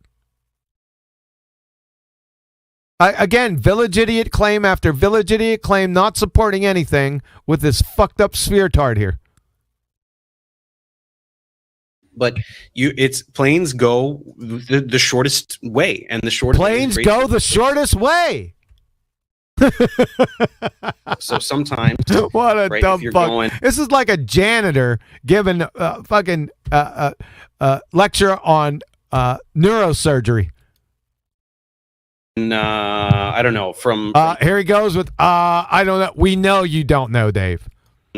Again, village idiot claim after village idiot claim, not supporting anything with this fucked up sphere tard here. But it's planes go the shortest way, and the shortest planes go the shortest way. So sometimes, what a dumb fuck! This is like a janitor giving a fucking lecture on neurosurgery. I don't know. From here he goes with I don't know. We know you don't know, Dave.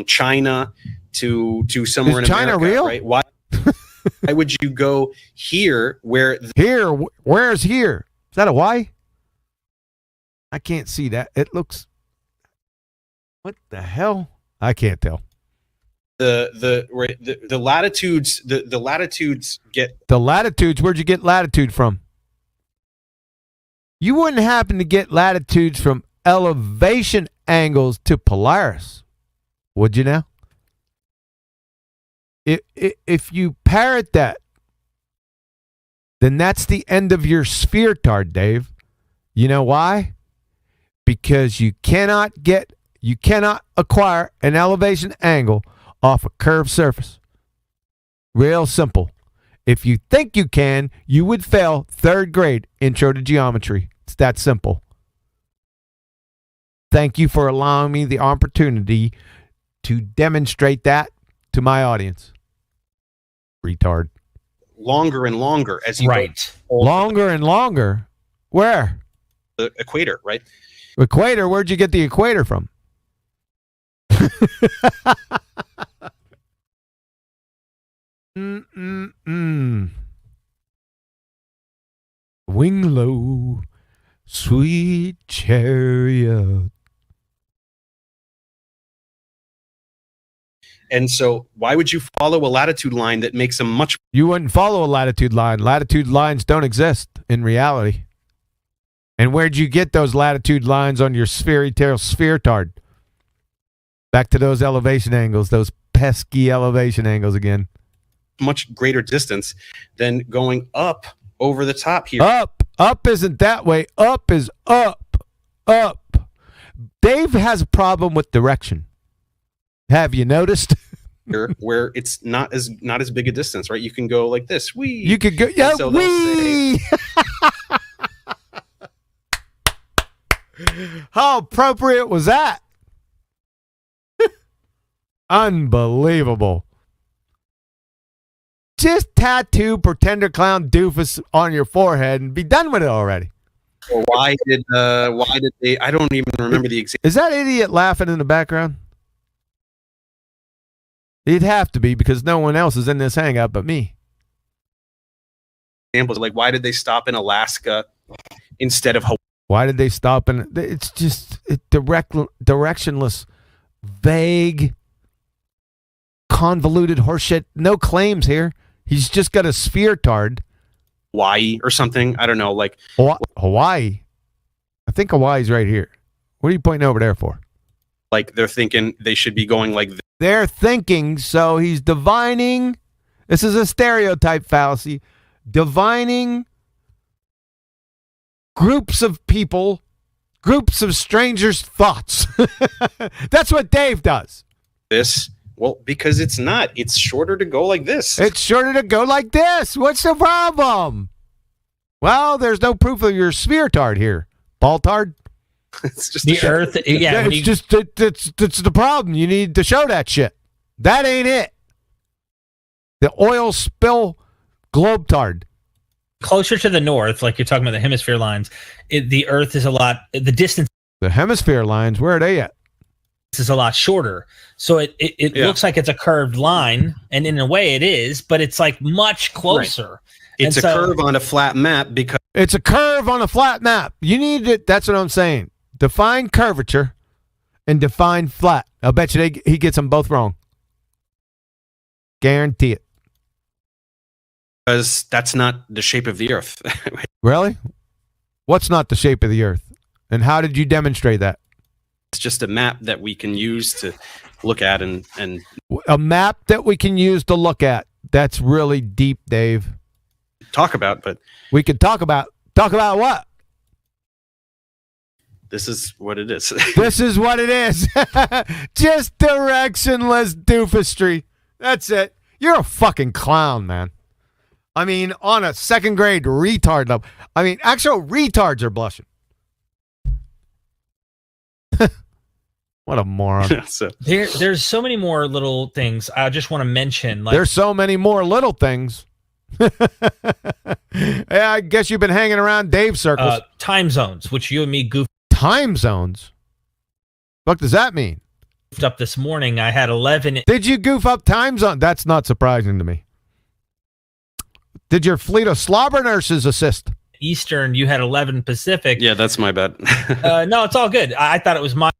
China to somewhere is in China America, real? Right? Why would you go here? Where's here? Is that a Y? I can't see that. It looks. What the hell? I can't tell. The latitudes the latitudes get the latitudes. Where'd you get latitude from? You wouldn't happen to get latitudes from elevation angles to Polaris, would you now? If you parrot that, then that's the end of your sphere tard, Dave. You know why? Because you cannot acquire an elevation angle off a curved surface. Real simple. If you think you can, you would fail 3rd grade intro to geometry. It's that simple. Thank you for allowing me the opportunity to demonstrate that to my audience. Retard. Longer and longer as you go. Longer and longer? Where? The equator, right? Equator? Where'd you get the equator from? Wing low, sweet chariot. And so why would you follow a latitude line that makes a much... You wouldn't follow a latitude line. Latitude lines don't exist in reality. And where'd you get those latitude lines on your sphere tard? Back to those elevation angles, those pesky elevation angles again. Much greater distance than going up over the top here. Up isn't that way. Up is up. Dave has a problem with direction. Have you noticed? Here, where it's not as big a distance, right? You can go like this. You could go. Yeah, so How appropriate was that? Unbelievable. Just tattoo pretender clown doofus on your forehead and be done with it already. Well, why did they? I don't even remember the example. Is that idiot laughing in the background? He'd have to be because no one else is in this hangout but me. Examples like why did they stop in Alaska instead of Hawaii? Why did they stop? It's just directionless, vague, convoluted horseshit. No claims here. He's just got a sphere tard. Hawaii or something. I don't know. Like Hawaii. I think Hawaii's right here. What are you pointing over there for? Like they're thinking they should be going like this. They're thinking, so he's divining. This is a stereotype fallacy. Divining groups of people, groups of strangers' thoughts. That's what Dave does. This, well, because it's not. It's shorter to go like this. It's shorter to go like this. What's the problem? Well, there's no proof of your sphere tard here. Ball tard? It's just the Earth. Yeah, it's the problem. You need to show that shit. That ain't it. The oil spill globe tard. Closer to the north, like you're talking about the hemisphere lines, the Earth is a lot. The distance. The hemisphere lines. Where are they at? Is a lot shorter, so it looks like it's a curved line, and in a way it is, but it's like much closer. Right. It's a curve on a flat map because it's a curve on a flat map. You need it. That's what I'm saying. Define curvature and define flat. I'll bet you he gets them both wrong. Guarantee it. Because that's not the shape of the Earth. Really? What's not the shape of the Earth? And how did you demonstrate that? It's just a map that we can use to look at and a map that we can use to look at. That's really deep, Dave. Talk about, but we could talk about what? This is what it is. This is what it is. Just directionless doofustry. That's it. You're a fucking clown, man. I mean, on a second grade retard level. I mean, actual retards are blushing. What a moron. There's so many more little things I just want to mention. Like, there's so many more little things. Yeah, I guess you've been hanging around Dave circles. Time zones, which you and me goofed. Time zones? What does that mean? Goofed up this morning. I had 11. Did you goof up time zone? That's not surprising to me. Did your fleet of slobber nurses assist? Eastern, you had 11 Pacific. Yeah, that's my bad. No, it's all good. I thought it was my.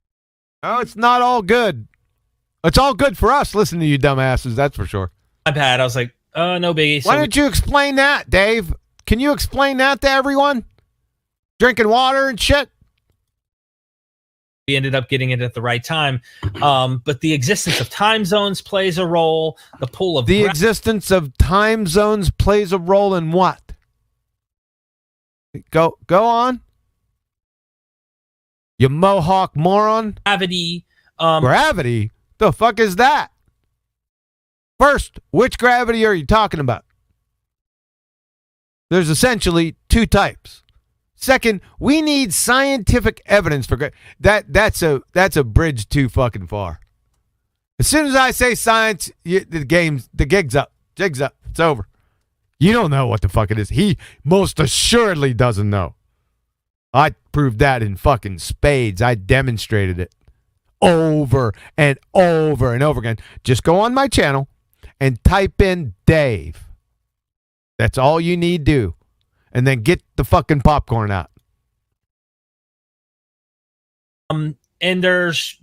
Oh, it's not all good. It's all good for us listening to you dumbasses, that's for sure. My bad. I was like, no biggie. Why don't you explain that, Dave? Can you explain that to everyone? Drinking water and shit? We ended up getting it at the right time. But the existence of time zones plays a role. The pull of the existence of time zones plays a role in what? Go on. You Mohawk moron. Gravity. Gravity? The fuck is that? First, which gravity are you talking about? There's essentially two types. Second, we need scientific evidence for that's a bridge too fucking far. As soon as I say science, the gig's up. Jig's up. It's over. You don't know what the fuck it is. He most assuredly doesn't know. I proved that in fucking spades. I demonstrated it over and over and over again. Just go on my channel and type in Dave. That's all you need to do. And then get the fucking popcorn out. And there's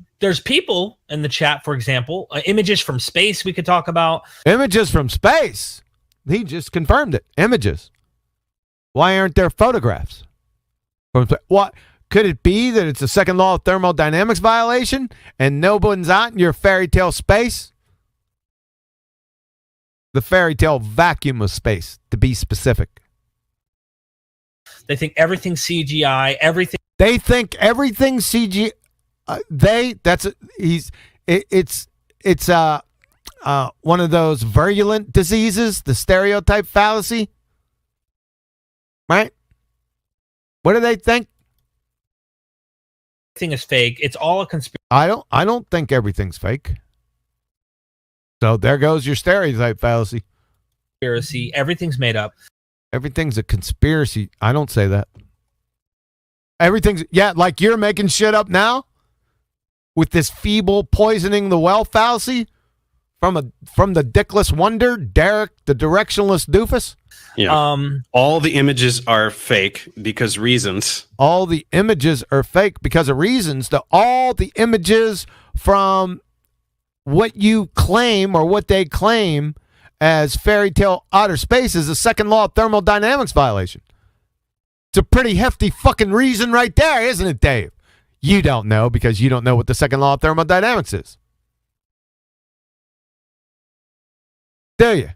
people in the chat, for example, images from space we could talk about. Images from space? He just confirmed it. Images. Why aren't there photographs? What could it be that it's a second law of thermodynamics violation and no one's out in your fairy tale space? The fairy tale vacuum of space, to be specific. They think everything's CGI. Everything. They think everything's CGI. It's one of those virulent diseases, the stereotype fallacy. Right? What do they think? Everything is fake. It's all a conspiracy. I don't think everything's fake. So there goes your stereotype fallacy. Everything's made up. Everything's a conspiracy. I don't say that. Everything's, like you're making shit up now with this feeble poisoning the well fallacy from the dickless wonder, Derek, the directionless doofus. Yeah. All the images are fake because reasons. All the images are fake because of reasons. All the images from what you claim or what they claim as fairy tale outer space is a second law of thermodynamics violation. It's a pretty hefty fucking reason right there, isn't it, Dave? You don't know because you don't know what the second law of thermodynamics is. Do you?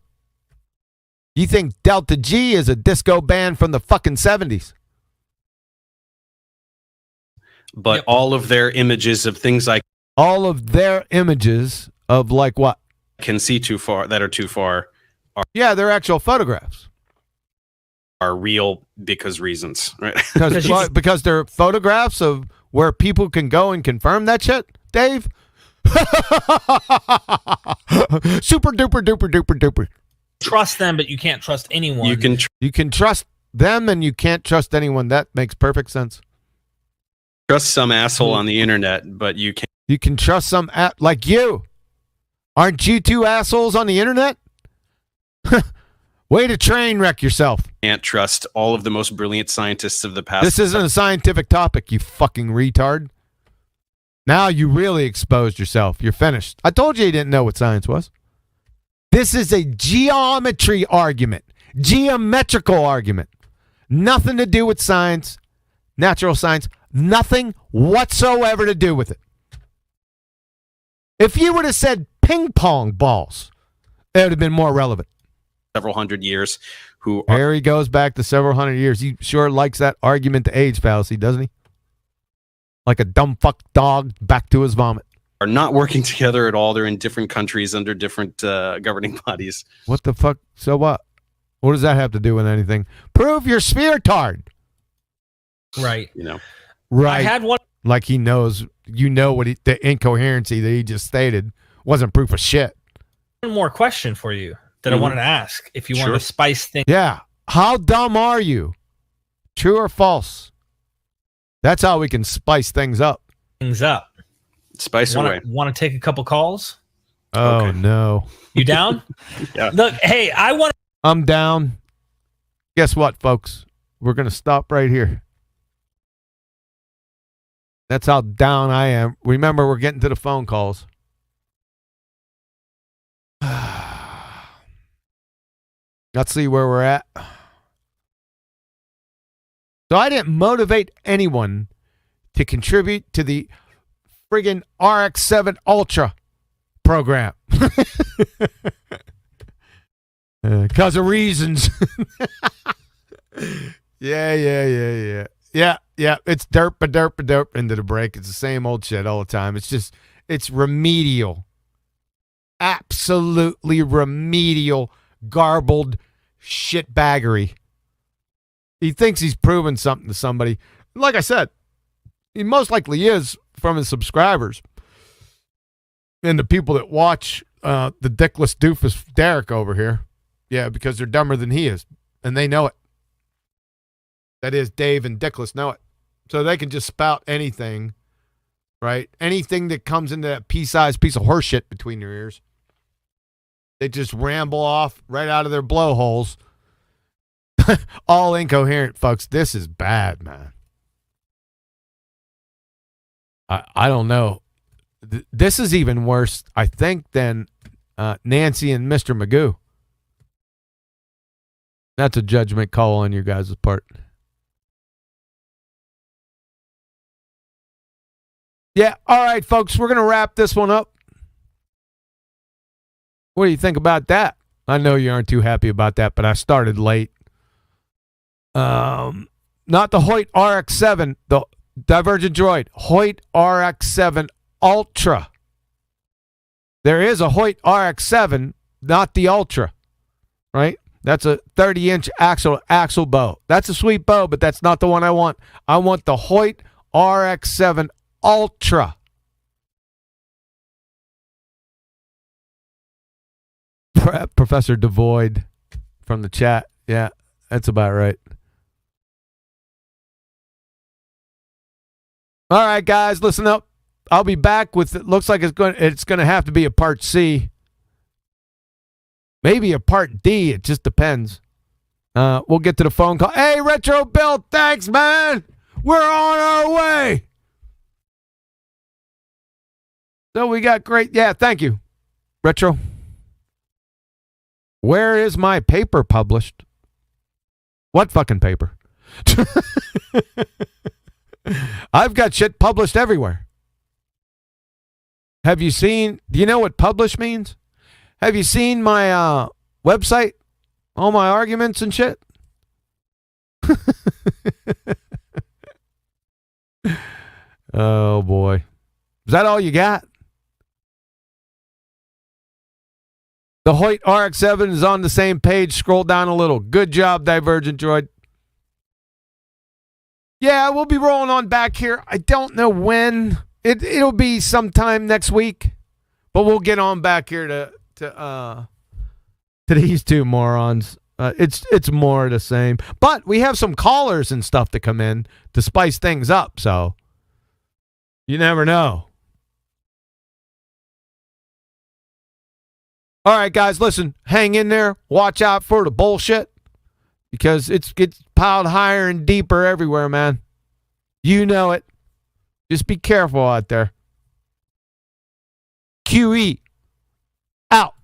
You think Delta G is a disco band from the fucking 70s? But all of their images of things like all of their images of like what? Can see too far, that are too far. They're actual photographs. Are real because reasons, right? because they're photographs of where people can go and confirm that shit, Dave. Super duper duper duper duper. Trust them, but you can't trust anyone. You can trust them, and you can't trust anyone. That makes perfect sense. Trust some asshole on the internet, but you can't. You can trust some like you. Aren't you two assholes on the internet? Way to train wreck yourself. Can't trust all of the most brilliant scientists of the past. This isn't a scientific topic, you fucking retard. Now you really exposed yourself. You're finished. I told you didn't know what science was. This is a geometry argument. Geometrical argument. Nothing to do with science, natural science. Nothing whatsoever to do with it. If you would have said ping pong balls, it would have been more relevant. Several hundred years. Harry goes back to several hundred years. He sure likes that argument to age fallacy, doesn't he? Like a dumb fuck dog back to his vomit. Are not working together at all. They're in different countries under different governing bodies. What the fuck? So what? What does that have to do with anything? Prove your sphere-tard. Right. Right. I had one. Like he knows, what the incoherency that he just stated wasn't proof of shit. One more question for you that I wanted to ask. If you wanted to spice things. Yeah. How dumb are you? True or false? That's how we can spice things up. Spice away. Want to take a couple calls? Oh, no. You down? Yeah. Look, hey, I'm down. Guess what, folks? We're going to stop right here. That's how down I am. Remember, we're getting to the phone calls. Let's see where we're at. So I didn't motivate anyone to contribute to the friggin' RX-7 Ultra program. Because of reasons. Yeah. It's derp into the break. It's the same old shit all the time. It's remedial. Absolutely remedial, garbled shitbaggery. He thinks he's proven something to somebody. Like I said, he most likely is from his subscribers and the people that watch the dickless doofus Derek over here. Yeah, because they're dumber than he is, and they know it. That is, Dave and Dickless know it. So they can just spout anything, right? Anything that comes into that pea-sized piece of horseshit between their ears. They just ramble off right out of their blowholes. All incoherent, folks. This is bad, man. I don't know. This is even worse, I think, than Nancy and Mr. Magoo. That's a judgment call on your guys' part. Yeah, all right, folks. We're going to wrap this one up. What do you think about that? I know you aren't too happy about that, but I started late. Not the Hoyt RX-7, the Divergent Droid. Hoyt RX-7 Ultra. There is a Hoyt RX-7, not the Ultra, right? That's a 30-inch axle bow. That's a sweet bow, but that's not the one I want. I want the Hoyt RX-7 Ultra. Professor Devoid from the chat. Yeah, that's about right. All right, guys, listen up. I'll be back with it. Looks like it's going to have to be a part C. Maybe a part D. It just depends. We'll get to the phone call. Hey, Retro Bill, thanks, man. We're on our way. So we got great. Yeah, thank you, Retro. Where is my paper published? What fucking paper? I've got shit published everywhere. Do you know what publish means? Have you seen my website? All my arguments and shit? Oh, boy. Is that all you got? The Hoyt RX-7 is on the same page. Scroll down a little. Good job, Divergent Droid. Yeah, we'll be rolling on back here. I don't know when. It'll be sometime next week. But we'll get on back here to these two morons. It's more the same. But we have some callers and stuff to come in to spice things up. So you never know. All right, guys, listen, hang in there. Watch out for the bullshit because it's piled higher and deeper everywhere, man. You know it. Just be careful out there. QE out.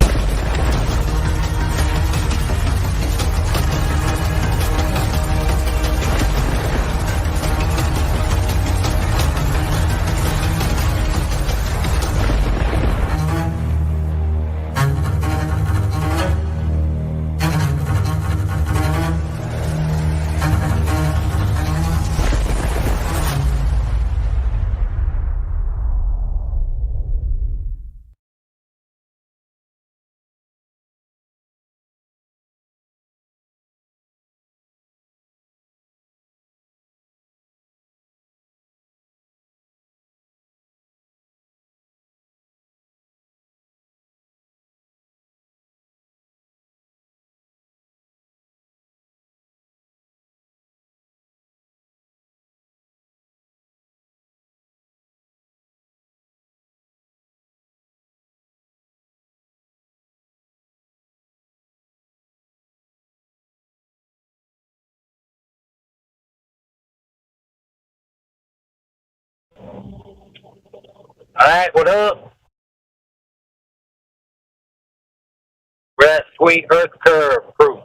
Alright, what up? We're at Sweet Earth Curve proof.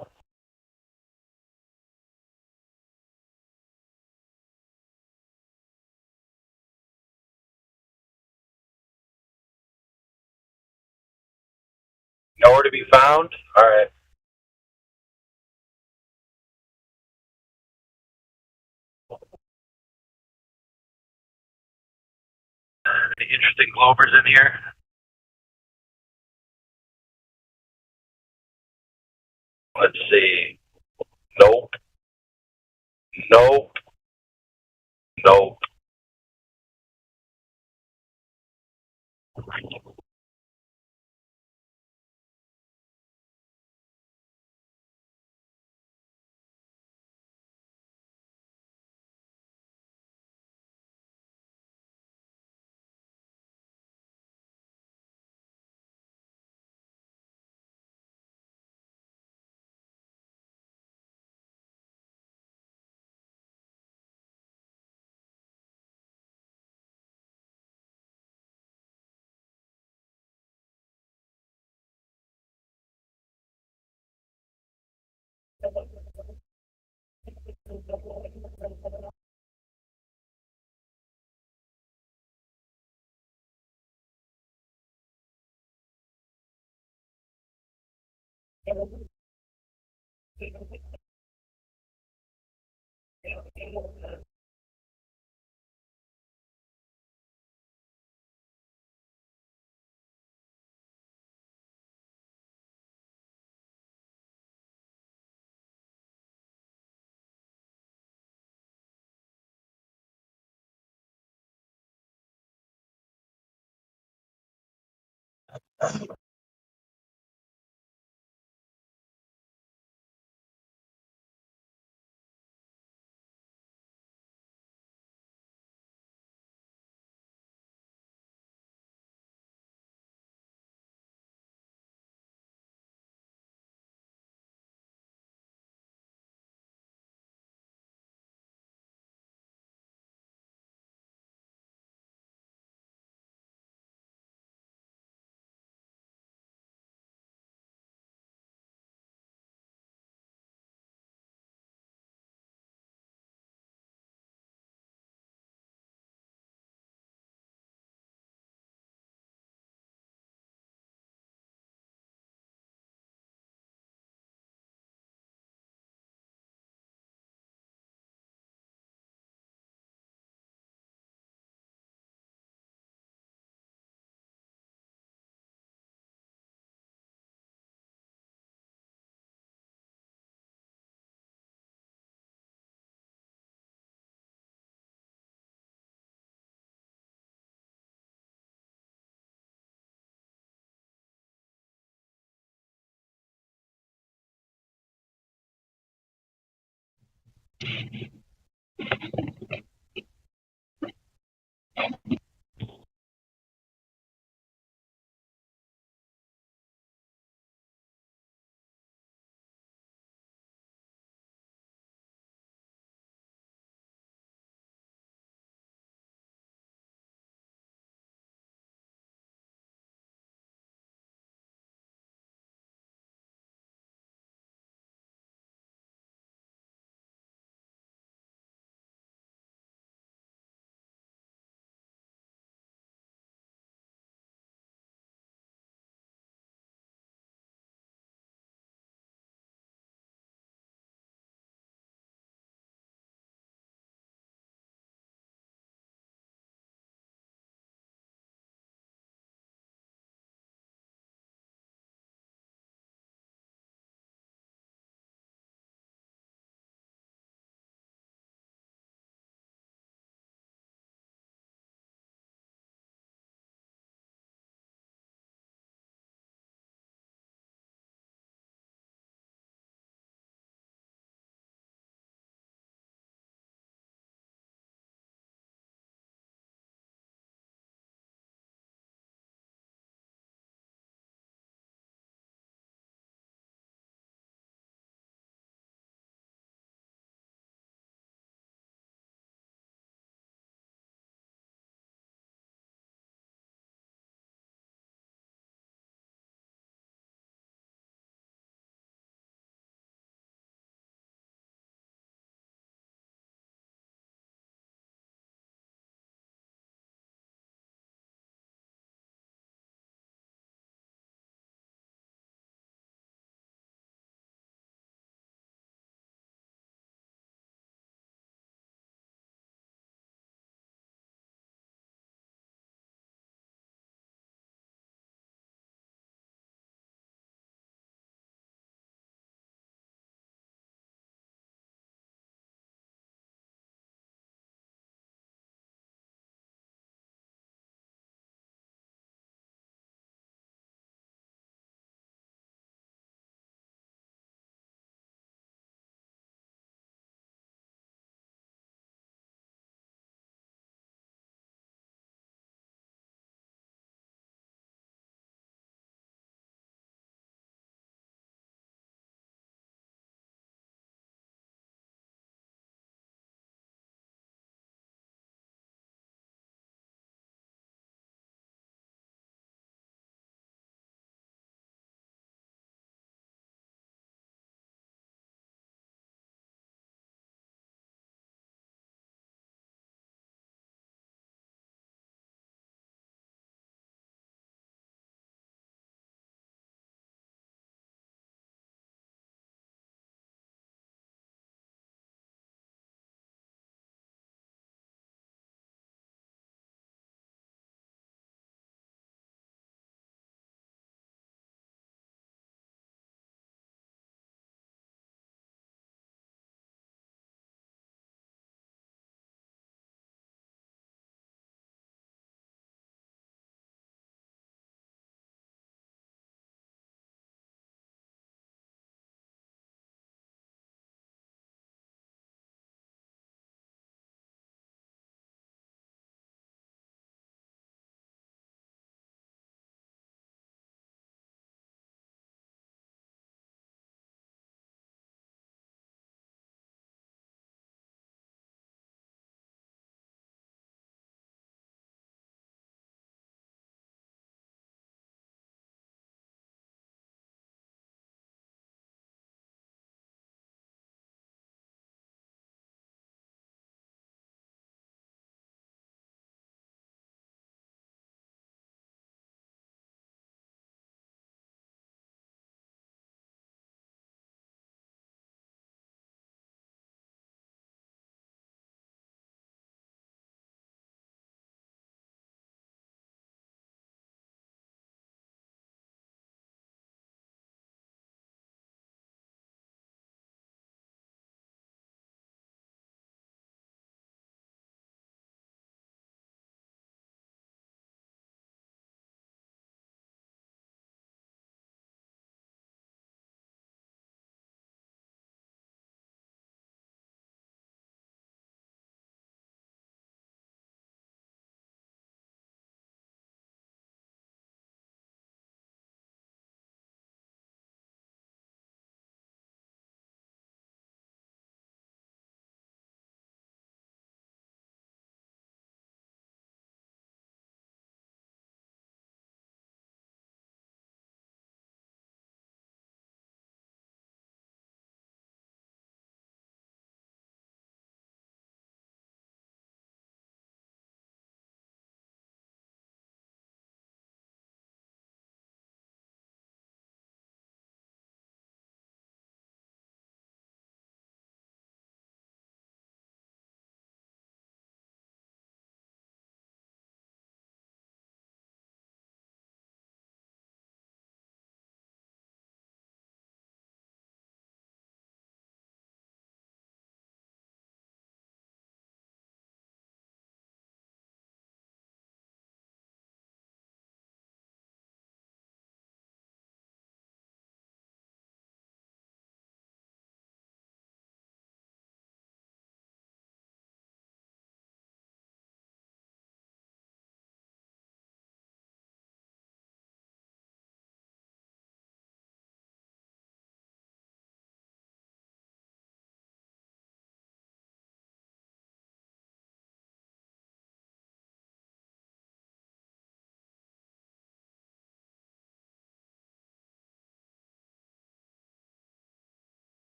Nowhere to be found? Alright. Any interesting Glovers in here? Let's see. Nope. Nope. Nope.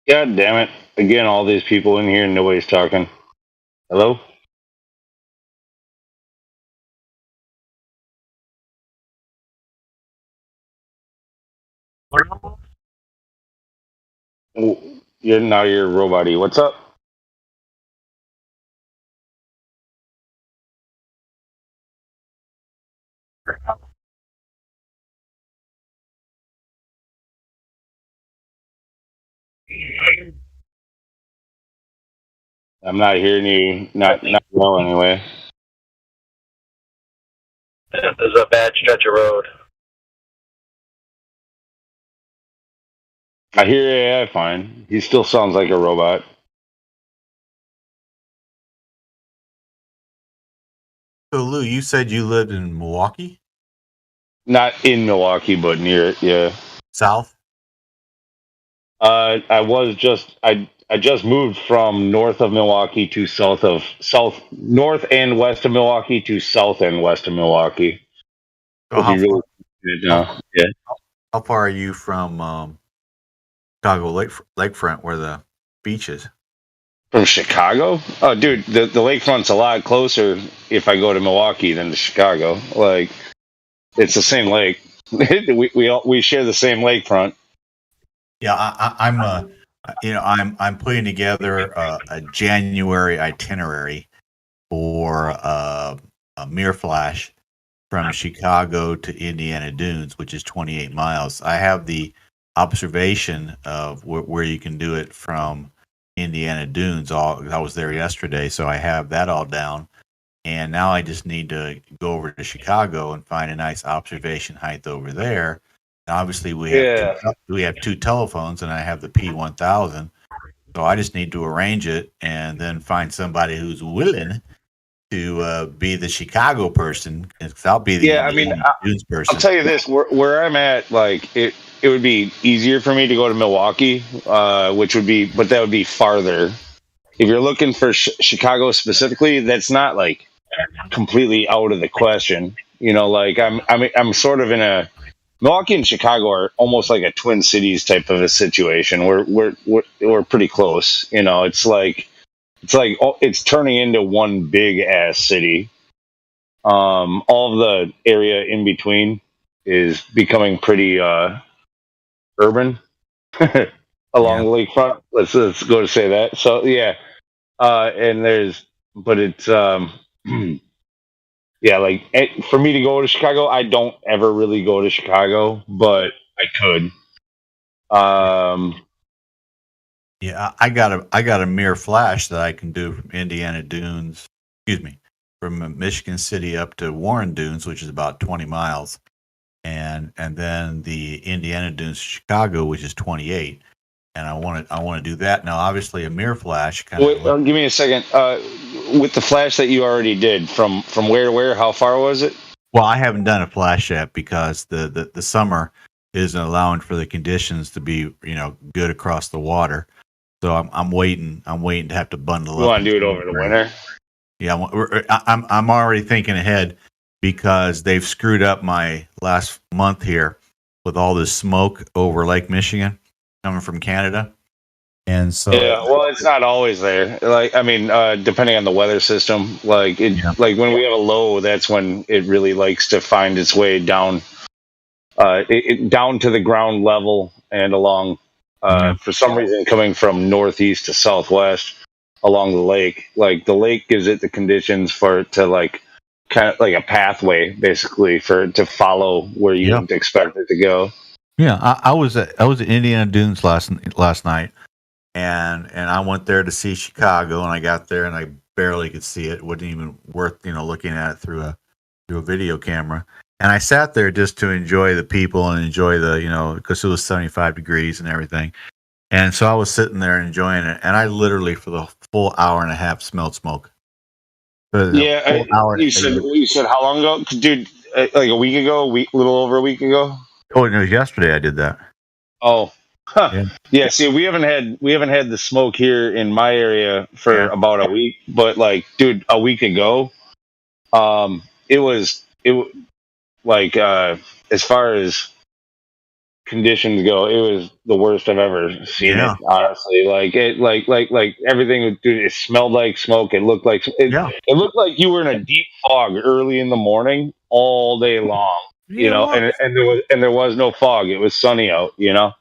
God damn it. Again, all these people in here and nobody's talking. Hello? Now you're robot-y. What's up? I'm not hearing you. Not well anyway. There's a bad stretch of road. I hear AI fine. He still sounds like a robot. So, Lou, you said you lived in Milwaukee? Not in Milwaukee, but near it, yeah. South? I just moved from north of Milwaukee to north and west of Milwaukee to south and west of Milwaukee. So Yeah. How far are you from Chicago lakefront where the beach is? From Chicago? Oh, dude, the lakefront's a lot closer if I go to Milwaukee than to Chicago. Like, it's the same lake. we share the same lakefront. Yeah, I'm putting together a January itinerary for a mirror flash from Chicago to Indiana Dunes, which is 28 miles. I have the observation of where you can do it from Indiana Dunes. I was there yesterday, so I have that all down. And now I just need to go over to Chicago and find a nice observation height over there. And obviously, we have two telephones, and I have the P1000. So I just need to arrange it and then find somebody who's willing to be the Chicago person. Because I'll be the Dunes person. I'll tell you this: where I'm at, like it would be easier for me to go to Milwaukee, but that would be farther. If you're looking for Chicago specifically, that's not like completely out of the question. Like I'm sort of in a Milwaukee and Chicago are almost like a Twin Cities type of a situation. We're pretty close. It's turning into one big ass city. All of the area in between is becoming pretty urban along the lakefront. Let's go to say that. So yeah, for me to go to Chicago, I don't ever really go to Chicago, but I could. Yeah, I got a mirror flash that I can do from Indiana Dunes. Excuse me, from Michigan City up to Warren Dunes, which is about 20 miles, and then the Indiana Dunes to Chicago, which is 28. And I want to do that now. Obviously, a mirror flash. Wait, give me a second. With the flash that you already did, from where to where? How far was it? Well, I haven't done a flash yet because the summer isn't allowing for the conditions to be good across the water. So I'm waiting. I'm waiting to have to bundle up. You want to do it over the winter? Yeah, I'm already thinking ahead because they've screwed up my last month here with all this smoke over Lake Michigan coming from Canada. And so well, it's not always there. Depending on the weather system, like when we have a low, that's when it really likes to find its way down, down to the ground level and along. For some reason, coming from northeast to southwest along the lake, like the lake gives it the conditions for it to kind of like a pathway, basically, for it to follow where you would expect it to go. Yeah, I was at Indiana Dunes last night, and I went there to see Chicago, and I got there and I barely could see it. It wasn't even worth looking at it through a video camera. And I sat there just to enjoy the people and enjoy because it was 75 degrees and everything. And so I was sitting there enjoying it, and I literally for the full hour and a half smelled smoke. You said how long ago, dude? Like a week ago, a little over a week ago. Oh, it was yesterday I did that. Oh, huh. Yeah. See, we haven't had the smoke here in my area for about a week, but dude, a week ago, it was as far as conditions go, it was the worst I've ever seen Yeah. it. Honestly, like everything. Dude, it smelled like smoke. It looked like it looked like you were in a deep fog early in the morning all day long. And there was no fog. It was sunny out. Yeah,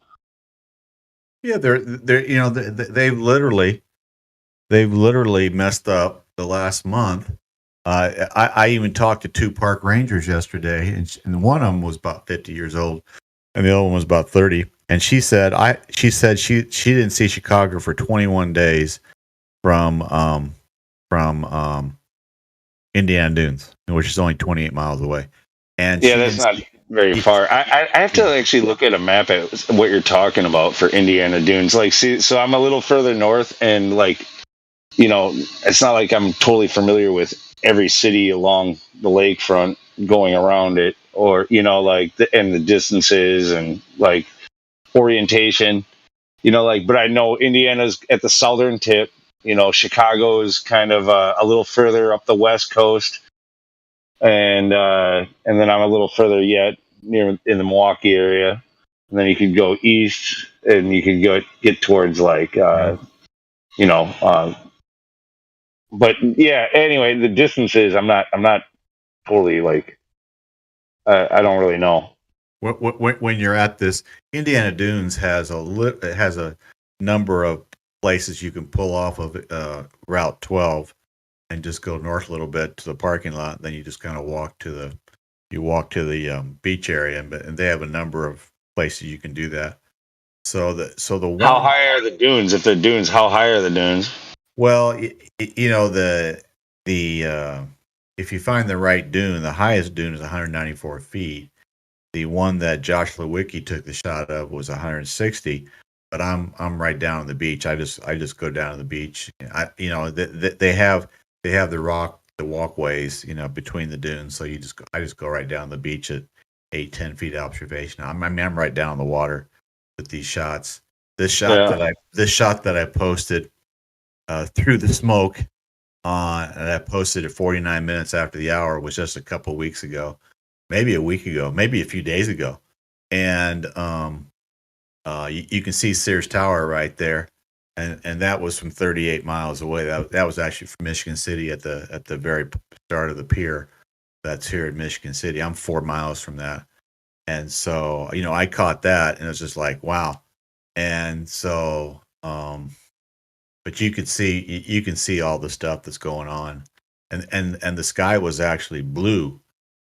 they've literally messed up the last month. I even talked to 2 park rangers yesterday, and one of them was about 50 years old, and the other one was about 30. And she said she didn't see Chicago for 21 days from Indiana Dunes, which is only 28 miles away. And that's not very far. I have to actually look at a map at what you're talking about for Indiana Dunes. Like, see, so I'm a little further north, and it's not like I'm totally familiar with every city along the lakefront going around it, or and the distances and like orientation. But I know Indiana's at the southern tip. Chicago is kind of a little further up the west coast. And then I'm a little further yet near in the Milwaukee area, and then you could go east and you could get towards but yeah. Anyway, the distances I'm not totally I don't really know. When you're at this, Indiana Dunes has a number of places you can pull off of Route 12. And just go north a little bit to the parking lot. Then you just kind of walk to the beach area, and they have a number of places you can do that. So the one, how high are the dunes? If they're dunes, how high are the dunes? Well, the if you find the right dune, the highest dune is 194 feet. The one that Josh Lewicki took the shot of was 160. But I'm right down on the beach. I just go down to the beach. They have the walkways, between the dunes. So I just go right down the beach at 8-10 feet observation. I'm right down on the water with these shots. This shot that I posted through the smoke and I posted at 49 minutes after the hour was just a couple weeks ago, maybe a week ago, maybe a few days ago, and you can see Sears Tower right there. And that was from 38 miles away. That was actually from Michigan City at the very start of the pier. That's here in Michigan City. I'm 4 miles from that, and so I caught that, and it was just like wow. And so, but you can see all the stuff that's going on, and the sky was actually blue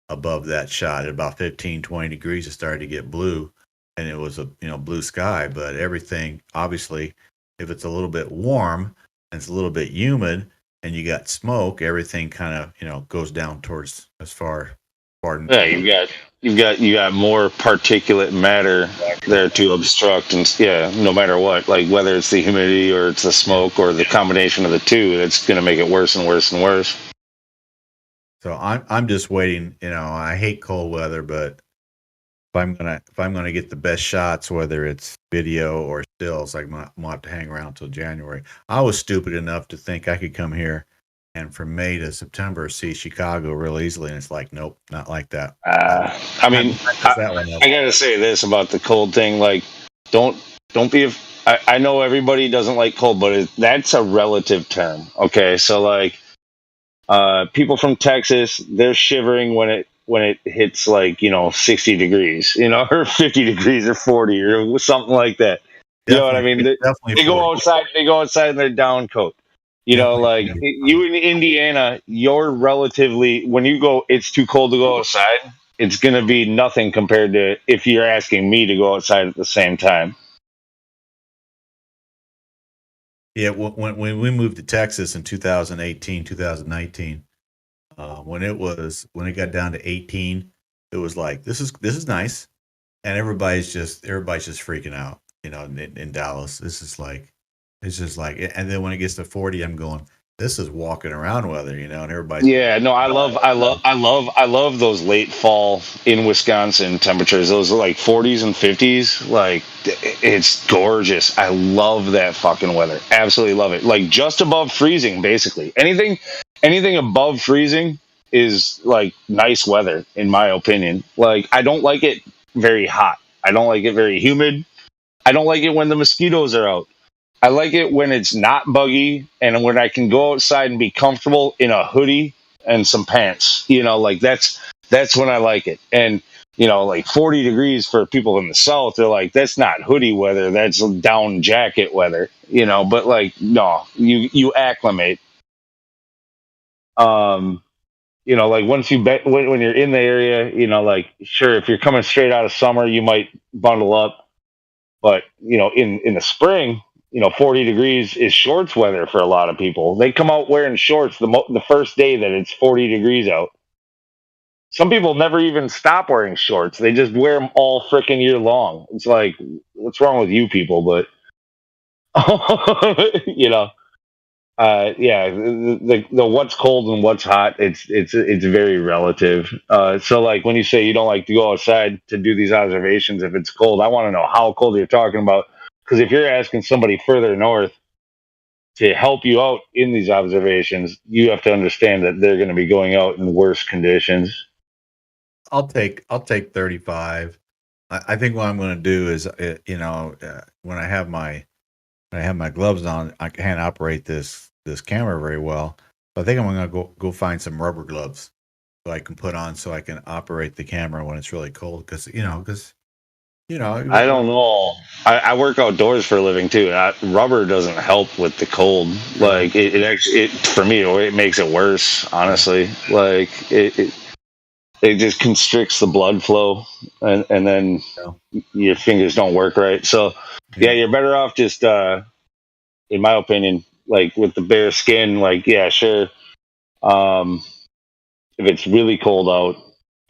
above that shot at about 15-20 degrees. It started to get blue, and it was a blue sky, but everything obviously. If it's a little bit warm and it's a little bit humid and you got smoke, everything kind of goes down towards as far. Yeah, you got more particulate matter there to obstruct, and no matter what, like whether it's the humidity or it's the smoke or the combination of the two, it's going to make it worse and worse and worse. So I'm just waiting. I hate cold weather, but if I'm gonna get the best shots, whether it's video or stills, I'm gonna have to hang around till January. I was stupid enough to think I could come here and from May to September see Chicago real easily, and it's like, nope, not like that. I gotta say this about the cold thing. Like, don't be. I know everybody doesn't like cold, but that's a relative term. Okay, so like, people from Texas, they're shivering when it hits 60 degrees, or 50 degrees or 40 or something like that. You know what I mean? They go outside. They go outside in their down coat. You in Indiana, you're relatively when you go. It's too cold to go outside. It's gonna be nothing compared to if you're asking me to go outside at the same time. Yeah, when we moved to Texas in 2018, 2019. When it got down to 18, it was like this is nice, and everybody's just freaking out. In Dallas, it's just like, and then when it gets to 40, I'm going, this is walking around weather, and everybody. Yeah, no, I love those late fall in Wisconsin temperatures. Those are like 40s and 50s. Like, it's gorgeous. I love that fucking weather. Absolutely love it. Like just above freezing, basically. Anything above freezing is like nice weather, in my opinion. Like, I don't like it very hot. I don't like it very humid. I don't like it when the mosquitoes are out. I like it when it's not buggy and when I can go outside and be comfortable in a hoodie and some pants. Like that's when I like it. And like 40 degrees for people in the south, they're like, that's not hoodie weather, that's down jacket weather. But like, no, you acclimate. Like once when you're in the area, like sure, if you're coming straight out of summer, you might bundle up. But in the spring, 40 degrees is shorts weather for a lot of people. They come out wearing shorts the first day that it's 40 degrees out. Some people never even stop wearing shorts. They just wear them all freaking year long. It's like, what's wrong with you people? But yeah, the what's cold and what's hot, it's very relative. So like when you say you don't like to go outside to do these observations if it's cold, I want to know how cold you're talking about. Because if you're asking somebody further north to help you out in these observations, you have to understand that they're going to be going out in worse conditions. I'll take 35. I think what I'm going to do is, when I have my gloves on, I can't operate this camera very well. So I think I'm going to go find some rubber gloves so I can put on so I can operate the camera when it's really cold. Because I don't know. I work outdoors for a living too. Rubber doesn't help with the cold. Like it actually, for me, it makes it worse. Honestly, like it just constricts the blood flow, and then your fingers don't work right. So yeah, you're better off just, in my opinion, like with the bare skin. Like yeah, sure. If it's really cold out,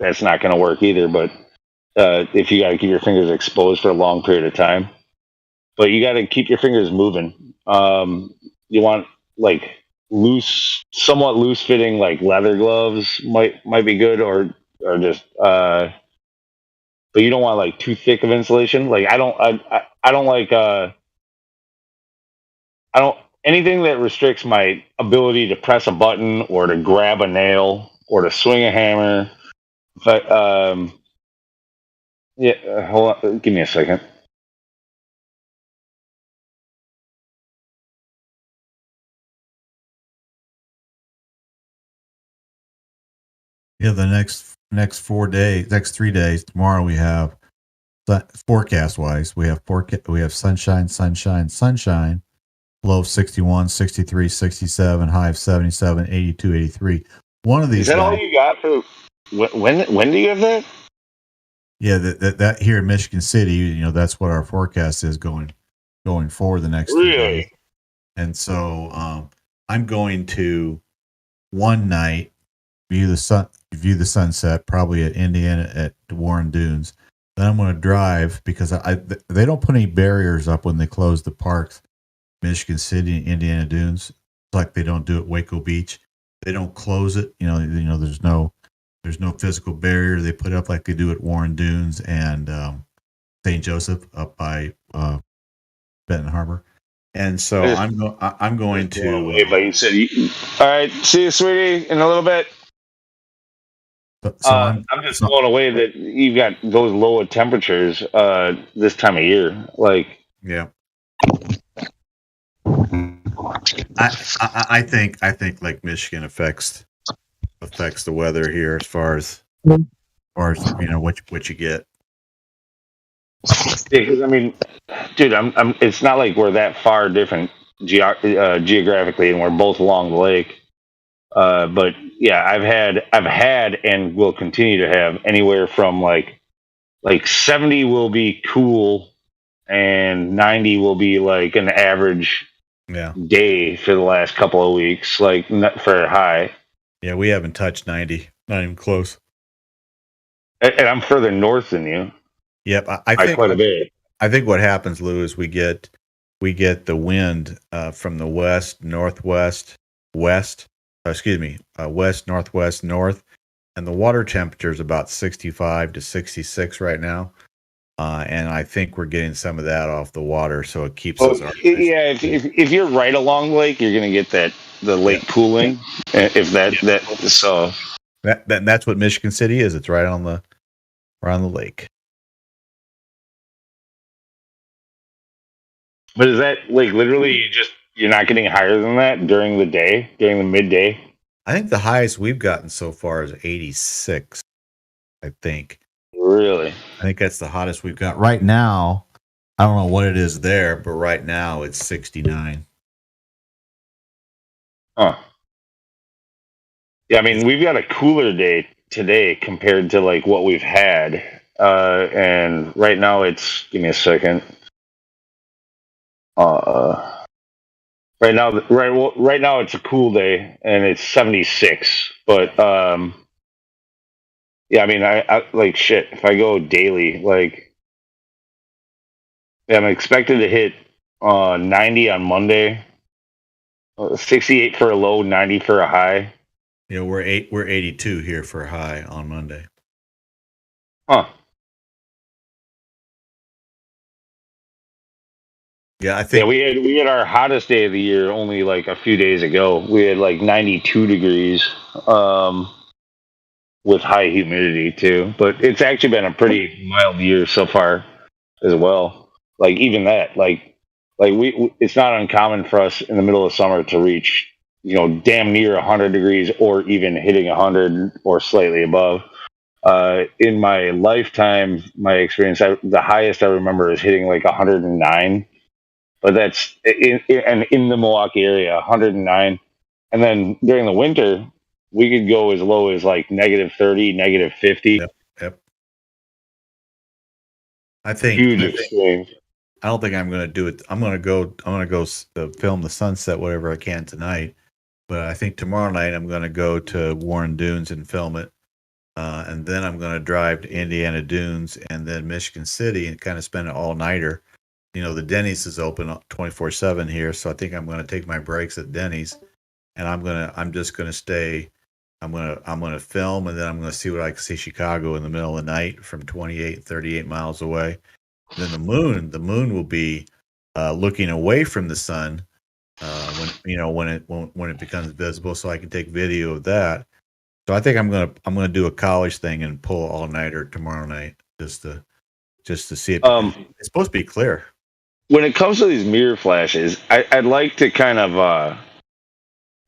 that's not going to work either. But if you got to keep your fingers exposed for a long period of time, but you got to keep your fingers moving. You want like somewhat loose fitting, like leather gloves might be good, or just, but you don't want like too thick of insulation. Like I don't like, anything that restricts my ability to press a button or to grab a nail or to swing a hammer. But, yeah, hold on. Give me a second. Yeah, the next 3 days. Tomorrow we have forecast wise. We have sunshine, low of 61, 63, 67, high of 77, 82, 83. One of these. Is that all you got for when do you have that? Yeah, that here in Michigan City, that's what our forecast is going forward the next 3 days. And so I'm going to one night view the sunset, probably at Indiana at Warren Dunes. Then I'm going to drive because they don't put any barriers up when they close the parks. Michigan City and Indiana Dunes, like they don't do at Waco Beach. They don't close it. There's no physical barrier they put up like they do at Warren Dunes and St. Joseph up by Benton Harbor. And so I'm going to. But you said, all right, see you, sweetie, in a little bit. So I'm just blown away that you've got those low temperatures this time of year. Like, yeah. I think Lake Michigan affects the weather here as far as what you get. Because I mean, dude, it's not like we're that far different geographically, and we're both along the lake. But yeah, I've had and will continue to have anywhere from like 70 will be cool, and 90 will be like an average day for the last couple of weeks, like not for a high. Yeah, we haven't touched 90, not even close. And I'm further north than you. Yep, I think quite a bit. I think what happens, Lou, is we get the wind from the west, northwest, west, northwest, north, and the water temperature is about 65 to 66 right now. And I think we're getting some of that off the water, so it keeps us. Yeah, if you're right along the lake, you're going to get the lake cooling. If that's what Michigan City is. It's right on the lake. But is that like literally you're not getting higher than that during the day, during the midday? I think the highest we've gotten so far is 86. I think. Really? I think that's the hottest we've got right now. I don't know what it is there, but right now it's 69. Huh. Yeah, I mean, we've got a cooler day today compared to like what we've had. And right now it's, give me a second. Right now it's a cool day and it's 76. But yeah, I mean, I like shit. If I go daily, like, yeah, I'm expected to hit 90 on Monday, 68 for a low, 90 for a high. You know, we're 82 here for a high on Monday. Huh. Yeah, I think we had our hottest day of the year only like a few days ago. We had like 92 degrees with high humidity too. But it's actually been a pretty mild year so far as well. Like even that, like we it's not uncommon for us in the middle of summer to reach, you know, damn near 100 degrees or even hitting 100 or slightly above. In my lifetime, my experience, the highest I remember is hitting like 109. But that's in the Milwaukee area, 109. And then during the winter, we could go as low as like -30, -50. Yep. I think Huge extreme. I don't think I'm going to do it. I'm going to go film the sunset, whatever I can tonight. But I think tomorrow night I'm going to go to Warren Dunes and film it. And then I'm going to drive to Indiana Dunes and then Michigan City and kind of spend an all-nighter. You know, the Denny's is open 24/7 here, so I think I'm going to take my breaks at Denny's, and I'm just going to stay. I'm going to film, and then I'm going to see what I can see Chicago in the middle of the night from 28, 38 miles away. And then the moon will be looking away from the sun when it becomes visible, so I can take video of that. So I think I'm going to do a college thing and pull all nighter tomorrow night just to see it. It's supposed to be clear. When it comes to these mirror flashes, I'd like to kind of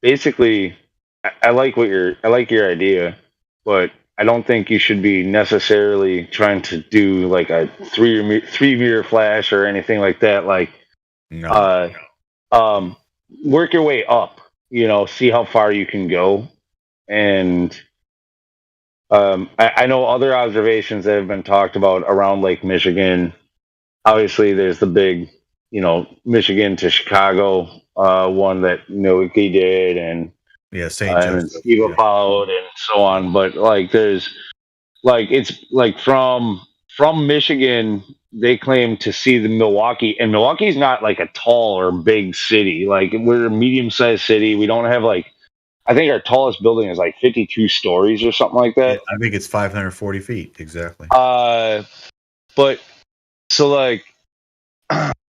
basically, I like your idea, but I don't think you should be necessarily trying to do like a three mirror flash or anything like that. Like, no. Work your way up. You know, see how far you can go, and I know other observations that have been talked about around Lake Michigan. Obviously, there's the big, you know, Michigan to Chicago one that Nowicki did, and St. and Steve followed, and so on. But like, there's like it's like from Michigan, they claim to see the Milwaukee, and Milwaukee's not like a tall or big city. Like we're a medium-sized city. We don't have like, I think our tallest building is like 52 stories or something like that. I think it's 540 feet exactly. But so like,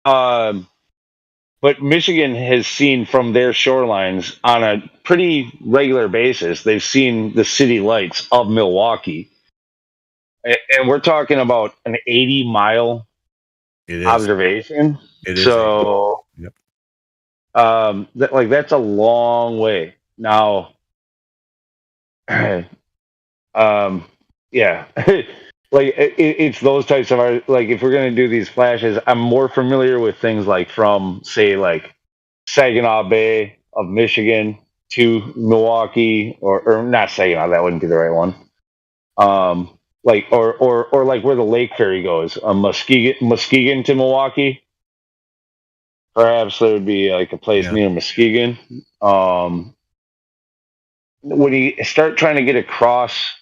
but Michigan has seen from their shorelines on a pretty regular basis, they've seen the city lights of Milwaukee. And we're talking about an 80-mile observation. It is. So, yep. That's a long way. Now, yeah. Like it's those types of art. Like if we're gonna do these flashes, I'm more familiar with things like from say like Saginaw Bay of Michigan to Milwaukee, or not Saginaw. That wouldn't be the right one. Like or like where the Lake Ferry goes, Muskegon to Milwaukee. Perhaps there would be like a place near Muskegon. When you start trying to get across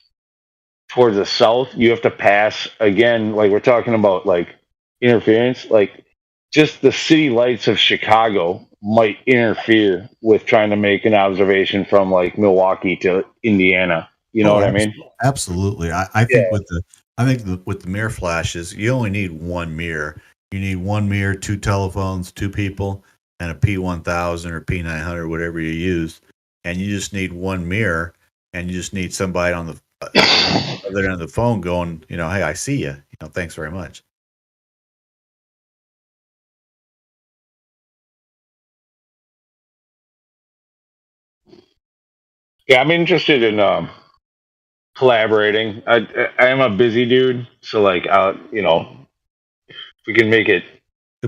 towards the south, you have to pass again, like we're talking about like interference, like just the city lights of Chicago might interfere with trying to make an observation from like Milwaukee to Indiana. You know what I mean? Absolutely. I think with the mirror flashes, you only need one mirror. You need one mirror, two telephones, two people, and a P1000 or P900, whatever you use, and you just need one mirror, and you just need somebody on the other end of the phone going, you know, hey, I see you. You know, thanks very much. Yeah, I'm interested in collaborating. I am a busy dude, so like, if we can make it,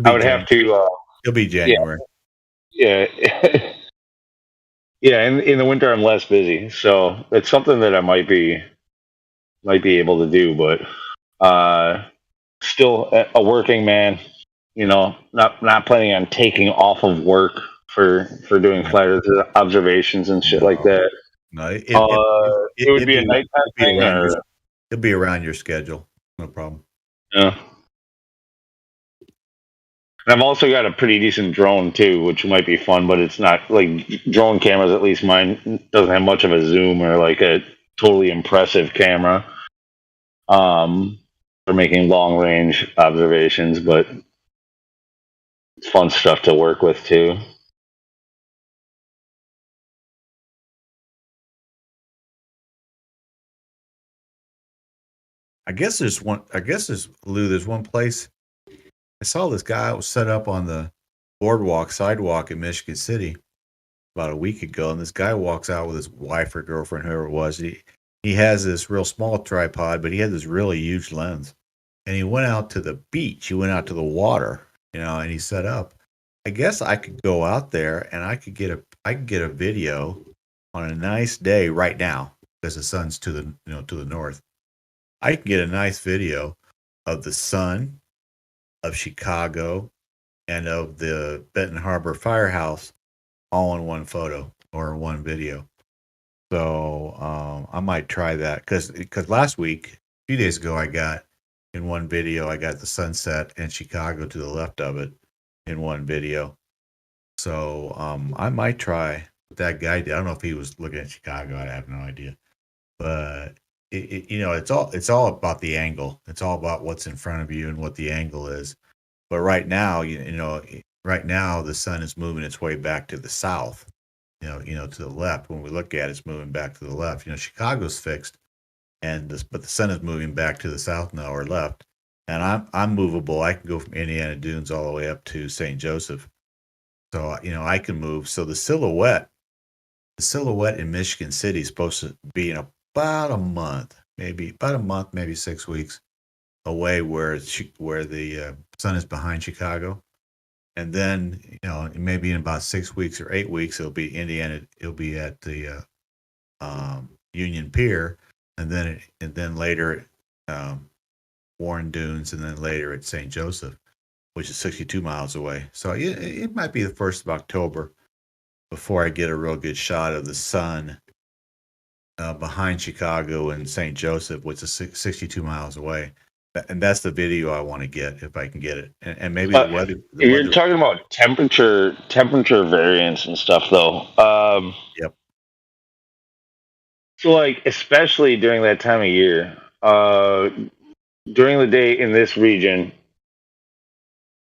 I would have to. It'll be January. Yeah. Yeah, in the winter I'm less busy, so it's something that I might be able to do, but still a working man, not planning on taking off of work for doing flat Earth observations and shit like that. No, it would be a nighttime thing, or it'll be around your schedule. No problem. yeah. And I've also got a pretty decent drone too, which might be fun, but it's not like drone cameras. At least mine doesn't have much of a zoom or like a totally impressive camera for making long range observations, but it's fun stuff to work with too. I guess there's one place. I saw this guy was set up on the sidewalk in Michigan City about a week ago, and this guy walks out with his wife or girlfriend, whoever it was. He has this real small tripod, but he had this really huge lens. And he went out to the beach. He went out to the water, and he set up. I guess I could go out there and I could get a video on a nice day right now because the sun's to the north. I can get a nice video of the sun, of Chicago, and of the Benton Harbor Firehouse all in one photo or one video. So I might try that because last week, a few days ago, I got in one video, I got the sunset and Chicago to the left of it in one video. So I might try what that guy did. I don't know if he was looking at Chicago. I have no idea. But it's all about the angle. It's all about what's in front of you and what the angle is. But right now, right now the sun is moving its way back to the south. To the left. When we look at it, it's moving back to the left. Chicago's fixed, but the sun is moving back to the south now or left. And I'm movable. I can go from Indiana Dunes all the way up to St. Joseph. So I can move. So the silhouette in Michigan City is supposed to be in about a month, maybe 6 weeks away, where the sun is behind Chicago. And then, maybe in about 6 weeks or 8 weeks, it'll be Indiana. It'll be at the Union Pier, and then later Warren Dunes, and then later at St. Joseph, which is 62 miles away. So it might be the 1st of October before I get a real good shot of the sun behind Chicago and St. Joseph, which is 62 miles away. And that's the video I want to get if I can get it. And maybe the weather. You're talking about temperature variance and stuff, though. Yep. So, like, especially during that time of year, during the day in this region,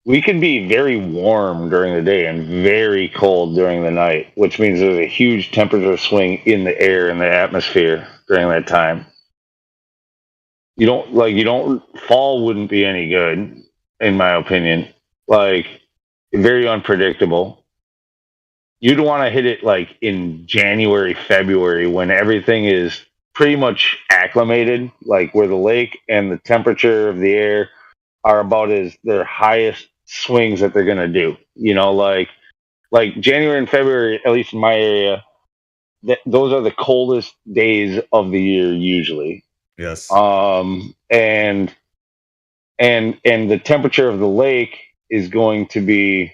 we can be very warm during the day and very cold during the night, which means there's a huge temperature swing in the air and the atmosphere during that time. Fall wouldn't be any good, in my opinion. Like, very unpredictable. You'd want to hit it like in January, February, when everything is pretty much acclimated, like where the lake and the temperature of the air are about as their highest swings that they're going to do. Like January and February, at least in my area, those are the coldest days of the year usually. Yes. And the temperature of the lake is going to be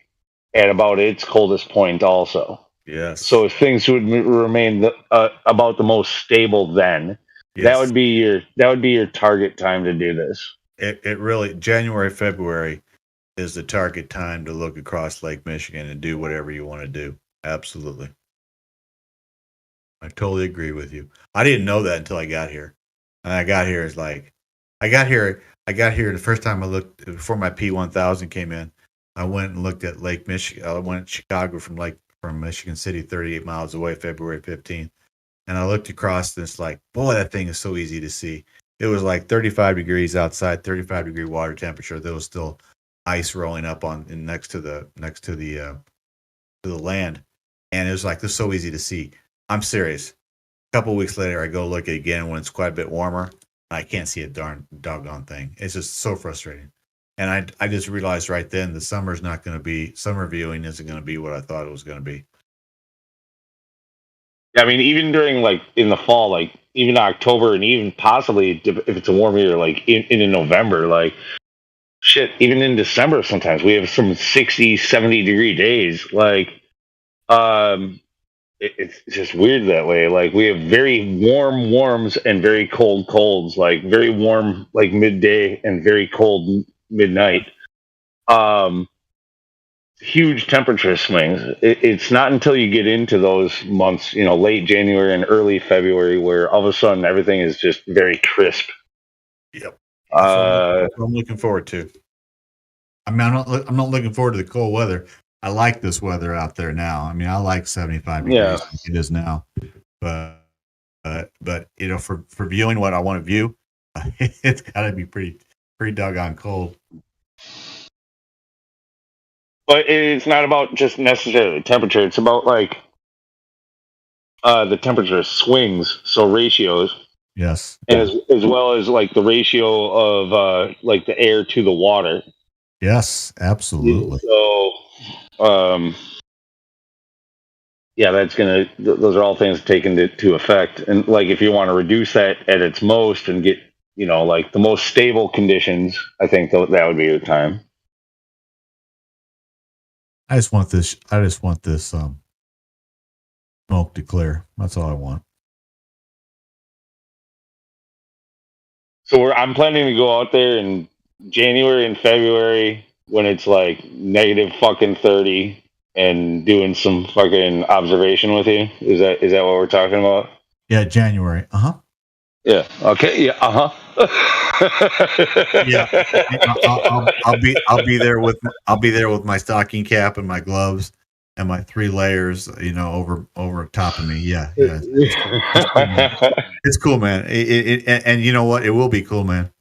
at about its coldest point also. Yes. So things would remain about the most stable then. Yes. That would be your target time to do this. It really, January, February is the target time to look across Lake Michigan and do whatever you want to do. Absolutely. I totally agree with you. I didn't know that until I got here. And I got here the first time I looked, before my P1000 came in, I went and looked at Lake Michigan. I went to Chicago from Michigan City, 38 miles away, February 15th. And I looked across and it's like, boy, that thing is so easy to see. It was like 35 degrees outside, 35-degree water temperature. There was still ice rolling up next to the land. And it was like, this is so easy to see. I'm serious. couple weeks later, I go look at it again when it's quite a bit warmer. I can't see a doggone thing. It's just so frustrating. And I just realized right then the summer viewing isn't going to be what I thought it was going to be. I mean, even during like in the fall, like even October, and even possibly if it's a warm year, like in November, like shit, even in December, sometimes we have some 60, 70 degree days. Like, it's just weird that way. Like we have very warm warms and very cold colds, like very warm, like midday and very cold midnight. Huge temperature swings. It's not until you get into those months, late January and early February, where all of a sudden everything is just very crisp. Yep. That's what I'm looking forward to. I mean, I'm not looking forward to the cold weather. I like this weather out there now. I mean, I like 75 degrees like it is now. But for viewing what I want to view, it's got to be pretty doggone cold. But it's not about just necessarily temperature. It's about like the temperature swings, so ratios. Yes. And as well as like the ratio of like the air to the water. Yes, absolutely. So, those are all things to take into effect. And like if you want to reduce that at its most and get, like the most stable conditions, I think that would be the time. I just want this smoke to clear. That's all I want. So I'm planning to go out there in January and February when it's like negative fucking 30 and doing some fucking observation with you. Is that what we're talking about? Yeah, January. Yeah. Okay. Yeah. Yeah. I'll be there with my stocking cap and my gloves and my 3 layers, over top of me. Yeah. It's cool, man. And you know what? It will be cool, man.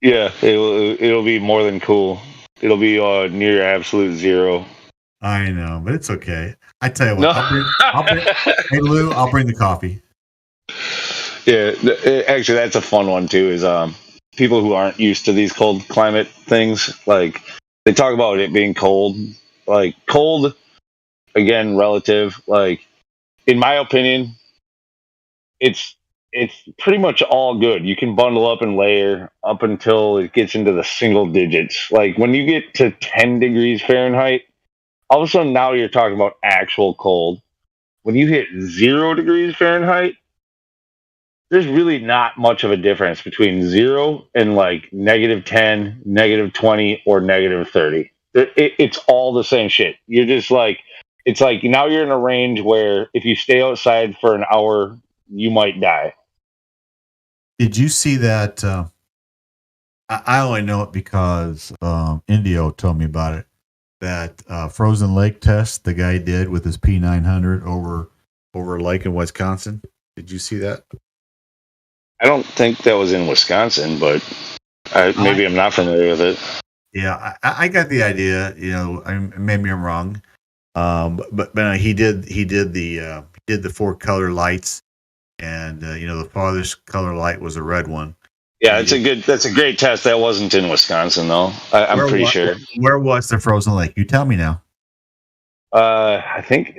Yeah, it'll be more than cool. It'll be near absolute zero. I know, but it's okay. I tell you what, hey Lou, I'll bring the coffee. Yeah, actually, that's a fun one too. Is people who aren't used to these cold climate things, like they talk about it being cold. Like cold, again, relative. Like in my opinion, it's pretty much all good. You can bundle up and layer up until it gets into the single digits. Like when you get to 10 degrees Fahrenheit, all of a sudden now you're talking about actual cold. When you hit 0 degrees Fahrenheit, there's really not much of a difference between 0 and like -10, -20, or -30. It's all the same shit. You're just like, it's like now you're in a range where if you stay outside for an hour, you might die. Did you see that? I only know it because Indio told me about it. That frozen lake test the guy did with his P900 over a lake in Wisconsin. Did you see that? I don't think that was in Wisconsin, but maybe I'm not familiar with it. Yeah, I got the idea. Maybe I'm wrong, but he did the 4 color lights, and the farthest color light was a red one. Yeah, that's a great test. That wasn't in Wisconsin though. I'm pretty sure. Where was the frozen lake? You tell me now. I think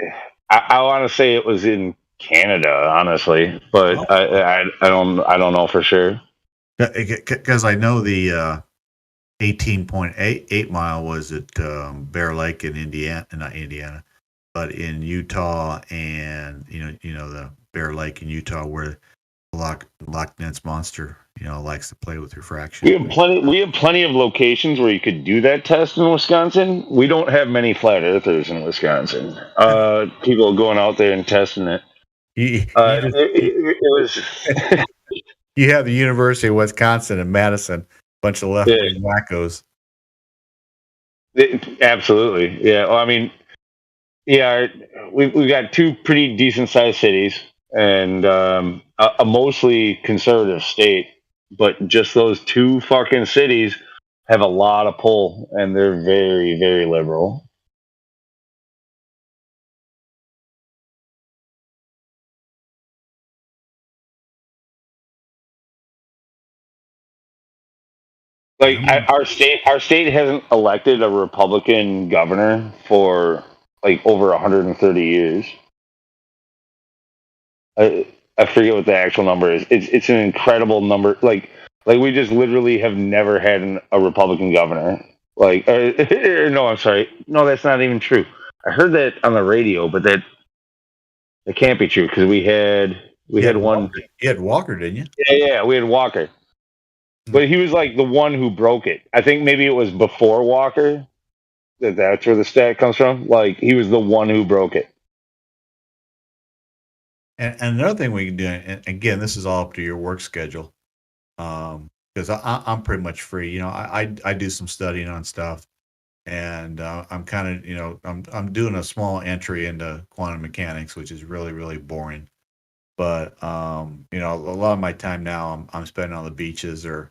I want to say it was in Canada, honestly, but I don't know for sure. Because I know the 18.8 mile was at Bear Lake in Indiana, not Indiana, but in Utah, and the Bear Lake in Utah where Loch Ness monster likes to play with refraction. We have plenty of locations where you could do that test in Wisconsin. We don't have many flat earthers in Wisconsin. People going out there and testing it. It was. You have the University of Wisconsin in Madison, bunch of left-wing wackos. Absolutely, yeah. Well, I mean, yeah, we've got 2 pretty decent-sized cities and a mostly conservative state, but just those 2 fucking cities have a lot of pull, and they're very, very liberal. Like our state hasn't elected a Republican governor for like over 130 years. I forget what the actual number is. It's an incredible number. Like we just literally have never had a Republican governor. Like no, I'm sorry. No, that's not even true. I heard that on the radio, but that can't be true because we had one. Walker. You had Walker, didn't you? Yeah, we had Walker. But he was like the one who broke it. I think maybe it was before Walker. That's where the stat comes from. Like he was the one who broke it. And another thing we can do, and again, this is all up to your work schedule, because I'm pretty much free. You know, I do some studying on stuff, and I'm kind of I'm doing a small entry into quantum mechanics, which is really really boring. But a lot of my time now I'm spending on the beaches or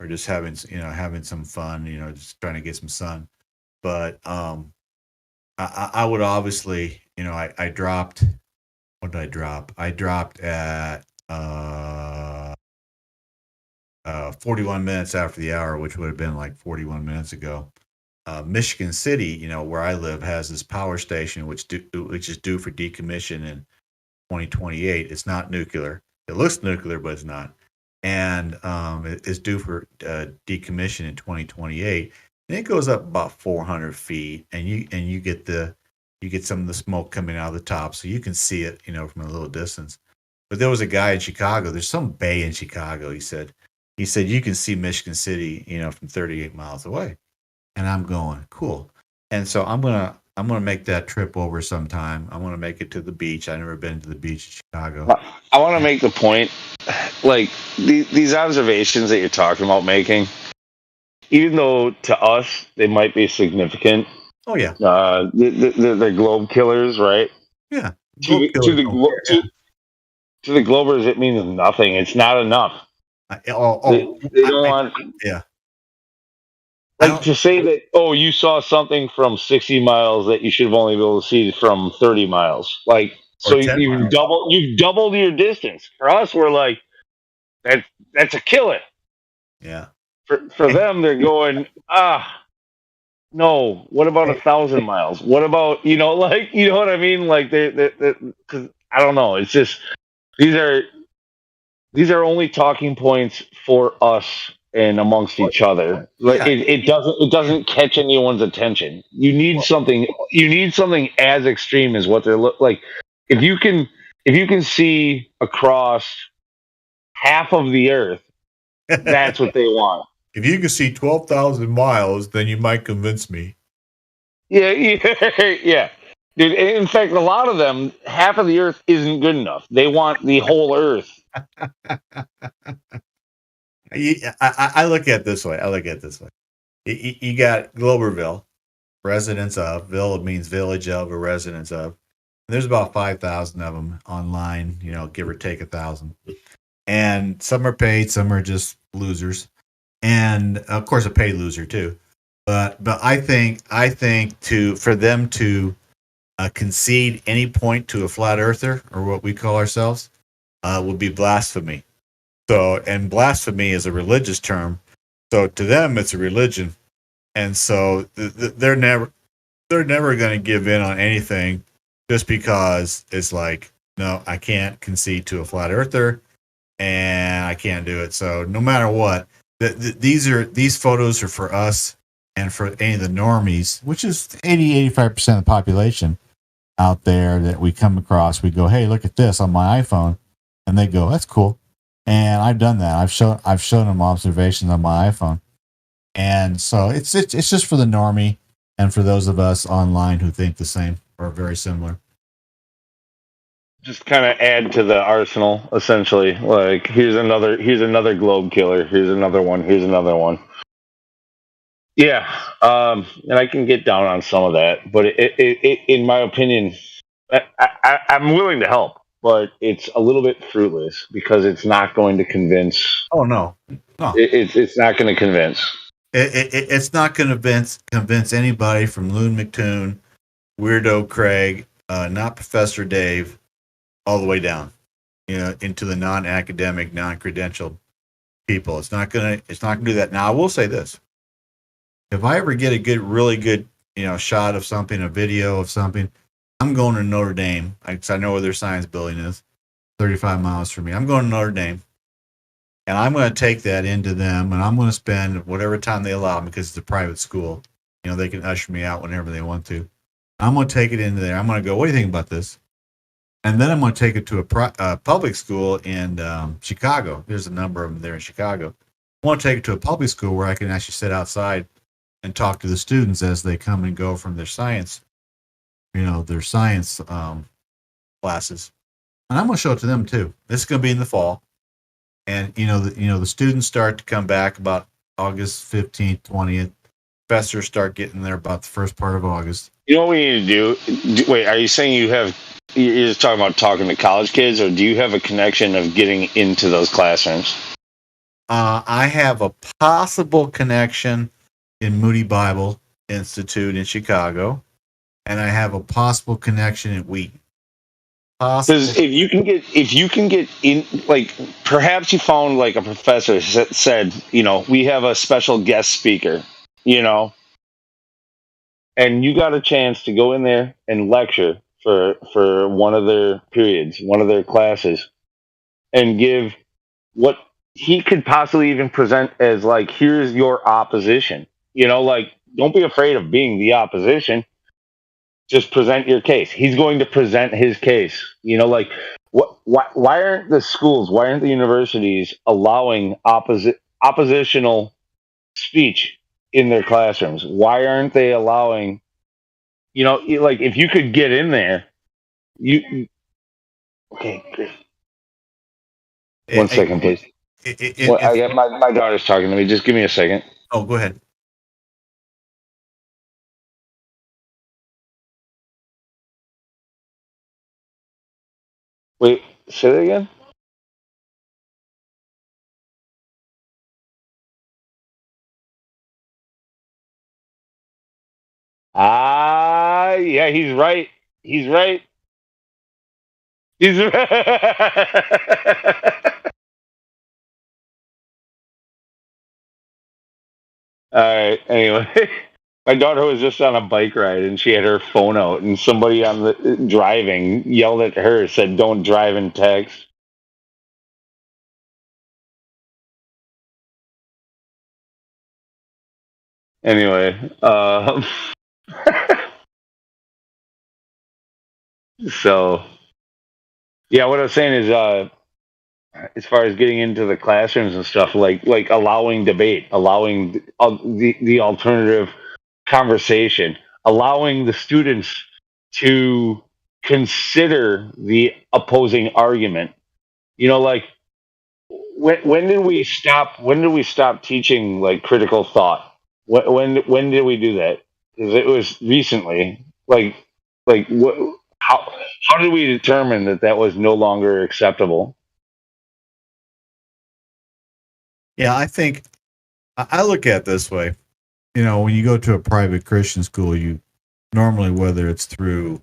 just having some fun. Just trying to get some sun. But I would obviously I dropped. What did I drop? I dropped at 41 minutes after the hour, which would have been like 41 minutes ago. Michigan City, where I live, has this power station which is due for decommission in 2028. It's not nuclear. It looks nuclear, but it's not. And it's due for decommission in 2028. And it goes up about 400 feet, and you get some of the smoke coming out of the top, so you can see it, from a little distance. But there was a guy in Chicago. There's some bay in Chicago. He said you can see Michigan City, from 38 miles away. And I'm going, cool. And so I'm gonna make that trip over sometime. I want to make it to the beach. I've never been to the beach in Chicago. I want to make the point, like these observations that you're talking about making, even though to us they might be significant. Oh yeah. They're globe killers, right? Yeah. To the globers, it means nothing. It's not enough. They don't want. Yeah. Like to say that, oh, you saw something from 60 miles that you should have only been able to see from 30 miles. Like, so you've doubled your distance. For us, we're like, that's a killer. Yeah. For them, they're going, no. What about 1,000 miles? What about you know what I mean? Like because I don't know. It's just these are only talking points for us and amongst each other. Like it doesn't catch anyone's attention. You need something. You need something as extreme as what they're like. If you can see across half of the earth, that's what they want. If you can see 12,000 miles, then you might convince me. Yeah. Dude, in fact, a lot of them, half of the earth isn't good enough. They want the whole earth. I look at it this way. You got Globerville, residents of. Ville means village of or residents of. And there's about 5,000 of them online, give or take 1,000. And some are paid, some are just losers. And of course a paid loser too. But I think for them to concede any point to a flat earther or what we call ourselves would be blasphemy. So, and blasphemy is a religious term. So to them, it's a religion. And so they're never going to give in on anything just because it's like, no, I can't concede to a flat earther and I can't do it. So no matter what, these photos are for us and for any of the normies, which is 85% of the population out there that we come across. We go, hey, look at this on my iPhone. And they go, that's cool. And I've done that. I've shown them observations on my iPhone, and so it's just for the normie and for those of us online who think the same or very similar. Just kind of add to the arsenal, essentially. Like here's another globe killer. Here's another one. Here's another one. Yeah, and I can get down on some of that, but it in my opinion, I'm willing to help. But it's a little bit fruitless because it's not going to convince. Oh no. It's not going to convince. It's not going to convince anybody from Loon McToon, Weirdo Craig, not Professor Dave, all the way down, into the non-academic, non-credentialed people. It's not gonna do that. Now I will say this: if I ever get a really good, shot of something, a video of something, I'm going to Notre Dame. I know where their science building is, 35 miles from me. I'm going to Notre Dame, and I'm going to take that into them, and I'm going to spend whatever time they allow me because it's a private school. They can usher me out whenever they want to. I'm going to take it into there. I'm going to go, what do you think about this? And then I'm going to take it to a public school in Chicago. There's a number of them there in Chicago. I want to take it to a public school where I can actually sit outside and talk to the students as they come and go from their science, classes. And I'm going to show it to them too. This is going to be in the fall. And, the students start to come back about August 15th, 20th. Professors start getting there about the first part of August. You know what we need to do? Wait, are you saying you're just talking about talking to college kids, or do you have a connection of getting into those classrooms? I have a possible connection in Moody Bible Institute in Chicago, and I have a possible connection at Wheaton. Because if you can get in, like, perhaps you found like a professor that said, we have a special guest speaker, and you got a chance to go in there and lecture for one of their periods, one of their classes, and give what he could possibly even present as like, here's your opposition. Like, don't be afraid of being the opposition. Just present your case. He's going to present his case. Like, why aren't the schools, why aren't the universities allowing oppositional speech in their classrooms? Why aren't they allowing, like, if you could get in there, okay, great. One second, please. I got my daughter's talking to me. Just give me a second. Oh, go ahead. Wait, say that again? Yeah, he's right. He's right. He's right. All right. Anyway, my daughter was just on a bike ride and she had her phone out, and somebody on the driving yelled at her, said, "Don't drive and text." Anyway, so yeah, what I was saying is, as far as getting into the classrooms and stuff, like allowing debate, allowing the alternative conversation, allowing the students to consider the opposing argument. Like, when did we stop teaching like critical thought? When did we do that? Because it was recently. Like what? How did we determine that was no longer acceptable? Yeah, I think I look at it this way. When you go to a private Christian school, you normally, whether it's through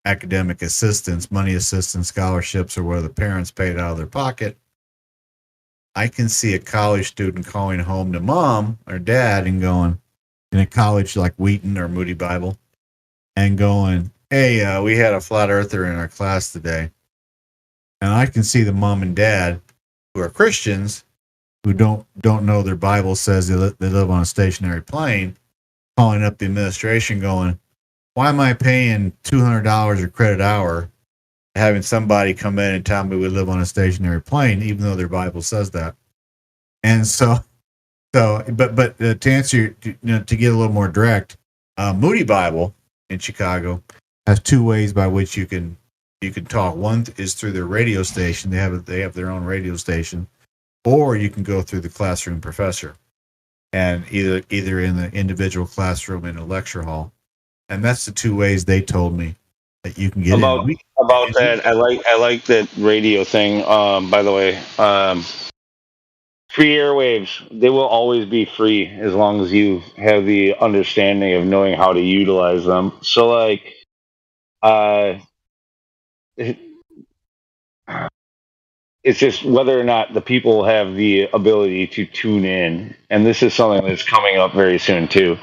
academic assistance, money assistance, scholarships, or whether the parents pay it out of their pocket, I can see a college student calling home to mom or dad and going, in a college like Wheaton or Moody Bible, and going, "Hey, we had a flat earther in our class today." And I can see the mom and dad who are Christians who don't know their Bible says they live on a stationary plane, calling up the administration going, "Why am I paying $200 a credit hour having somebody come in and tell me we live on a stationary plane, even though their Bible says that?" And but to answer, to get a little more direct, Moody Bible in Chicago has two ways by which you can talk. One is through their radio station. They have their own radio station, or you can go through the classroom professor, and either in the individual classroom in a lecture hall. And that's the two ways they told me that you can get about that. I like that radio thing. By the way, free airwaves, they will always be free as long as you have the understanding of knowing how to utilize them. So it's just whether or not the people have the ability to tune in. And this is something that's coming up very soon too.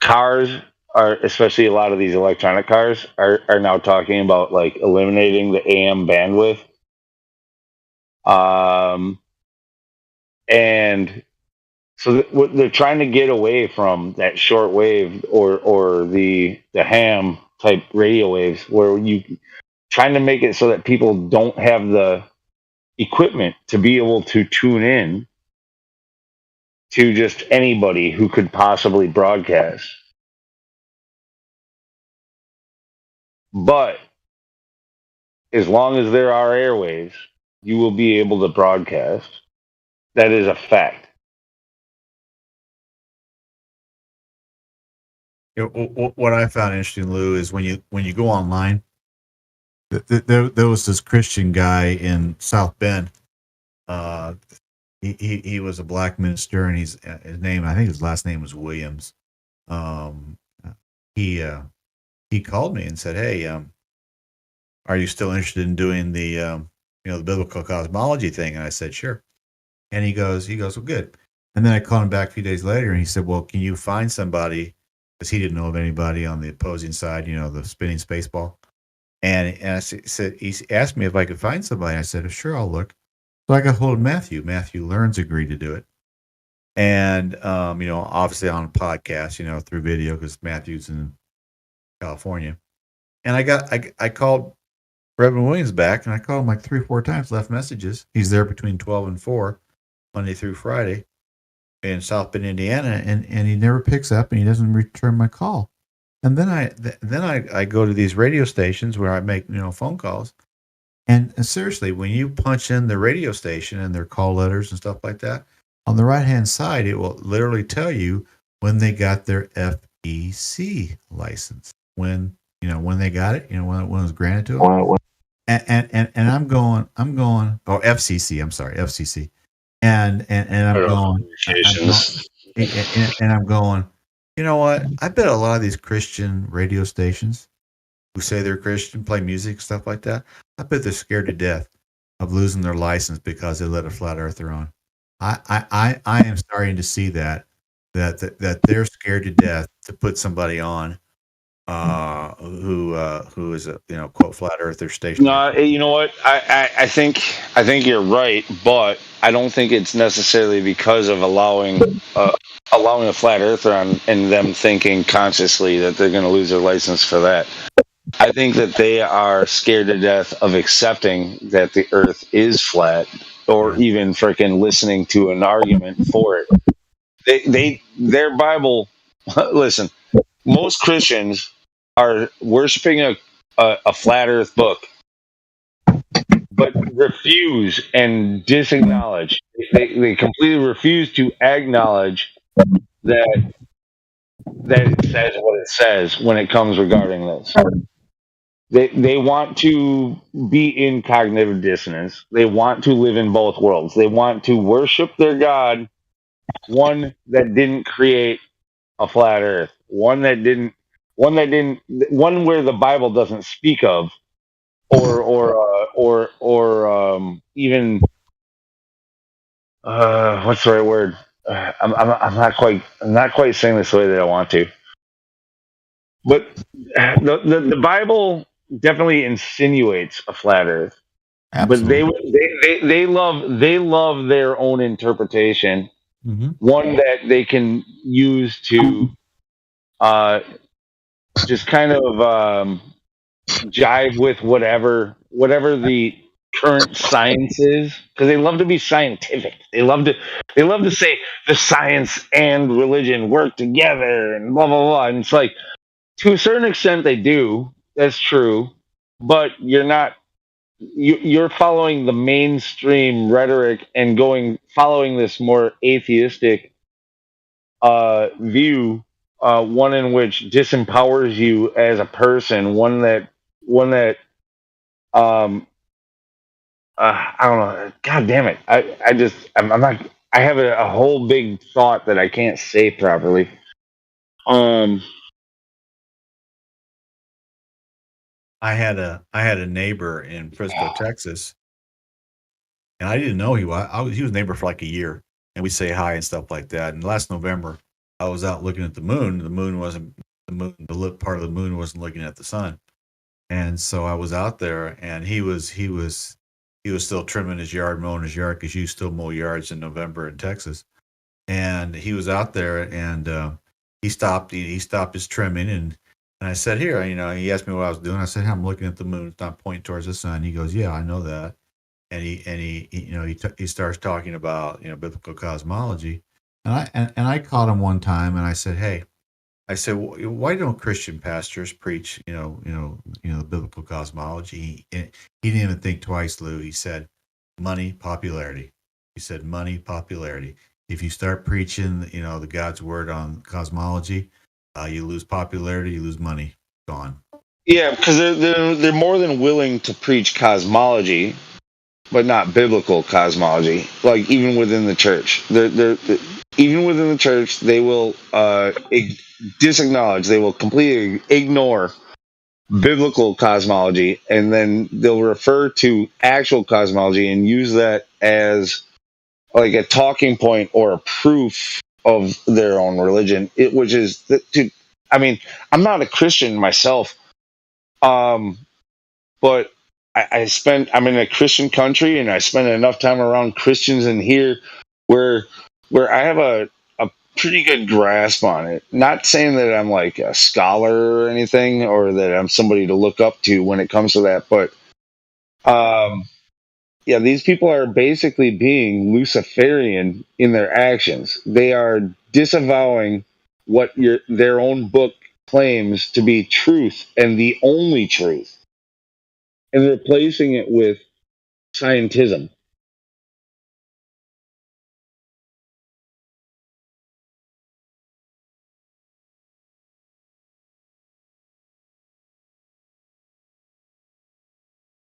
Cars are, especially a lot of these electronic cars, are now talking about like eliminating the AM bandwidth. And so what they're trying to get away from that short wave or the ham type radio waves, where you trying to make it so that people don't have the equipment to be able to tune in to just anybody who could possibly broadcast. But as long as there are airwaves, you will be able to broadcast. That is a fact. What I found interesting, Lou, is when you go online, there was this Christian guy in South Bend. He was a black minister, and his name, I think his last name was Williams. He called me and said, "Hey, are you still interested in doing the the biblical cosmology thing?" And I said, "Sure." And he goes, "Well, good." And then I called him back a few days later, and he said, "Well, can you find somebody?" Because he didn't know of anybody on the opposing side, the spinning space ball. And I said, he asked me if I could find somebody. I said, "Sure, I'll look." So I got hold of Matthew. Matthew Learns agreed to do it. And, obviously on a podcast, through video, because Matthew's in California. And I called Reverend Williams back, and I called him like 3 or 4 times, left messages. He's there between 12 and 4, Monday through Friday, in South Bend, Indiana, and he never picks up, and he doesn't return my call. And then I go to these radio stations where I make phone calls, and seriously, when you punch in the radio station and their call letters and stuff like that, on the right hand side, it will literally tell you when they got their FEC license, when they got it, when it was granted to them. And I'm going, oh, FCC, I'm sorry, FCC. And I'm going, you know what? I bet a lot of these Christian radio stations who say they're Christian, play music, stuff like that, I bet they're scared to death of losing their license because they let a flat earther on. I am starting to see that they're scared to death to put somebody on who is a quote flat earther station. No, you know what? I think you're right, but I don't think it's necessarily because of allowing a flat earther on and them thinking consciously that they're going to lose their license for that. I think that they are scared to death of accepting that the earth is flat, or even freaking listening to an argument for it. Their Bible, listen, most Christians are worshiping a flat earth book, but refuse and disacknowledge. They completely refuse to acknowledge that it says what it says when it comes regarding this. They want to be in cognitive dissonance. They want to live in both worlds. They want to worship their God, one that didn't create a flat earth, one where the Bible doesn't speak of, or even what's the right word? I'm not quite saying this the way that I want to, but the Bible definitely insinuates a flat earth. Absolutely. But they love their own interpretation, one that they can use to just kind of jive with whatever the current science is, because they love to be scientific. They love to say the science and religion work together and blah blah blah. And it's like, to a certain extent they do. That's true, but you're following the mainstream rhetoric and following this more atheistic view, one in which disempowers you as a person, one that I don't know. God damn it! I'm not. I have a whole big thought that I can't say properly. I had a neighbor in Frisco, Texas, and I didn't know he was. He was a neighbor for like a year, and we say hi and stuff like that. And last November, I was out looking at the moon. The moon wasn't the moon. The part of the moon wasn't looking at the sun, and so I was out there, and he was still trimming his yard, mowing his yard, because you still mow yards in November in Texas. And he was out there, and he stopped his trimming, and I said, here, he asked me what I was doing. I said, hey, I'm looking at the moon. It's not pointing towards the sun. He goes, yeah, I know that. And he starts talking about, biblical cosmology. And I caught him one time, and I said, hey, why don't Christian pastors preach, the biblical cosmology? He didn't even think twice, Lou. He said, money, popularity. He said, money, popularity. If you start preaching, the God's word on cosmology, you lose popularity, you lose money, gone. Yeah, because they're more than willing to preach cosmology, but not biblical cosmology. Like even within the church, they're even within the church, they will disacknowledge, they will completely ignore biblical cosmology, and then they'll refer to actual cosmology and use that as like a talking point or a proof of their own religion. Which is, I mean, I'm not a Christian myself, but I'm in a Christian country, and I spend enough time around Christians in here where I have a pretty good grasp on it. Not saying that I'm like a scholar or anything, or that I'm somebody to look up to when it comes to that, but yeah, these people are basically being Luciferian in their actions. They are disavowing what their own book claims to be truth and the only truth, and replacing it with scientism.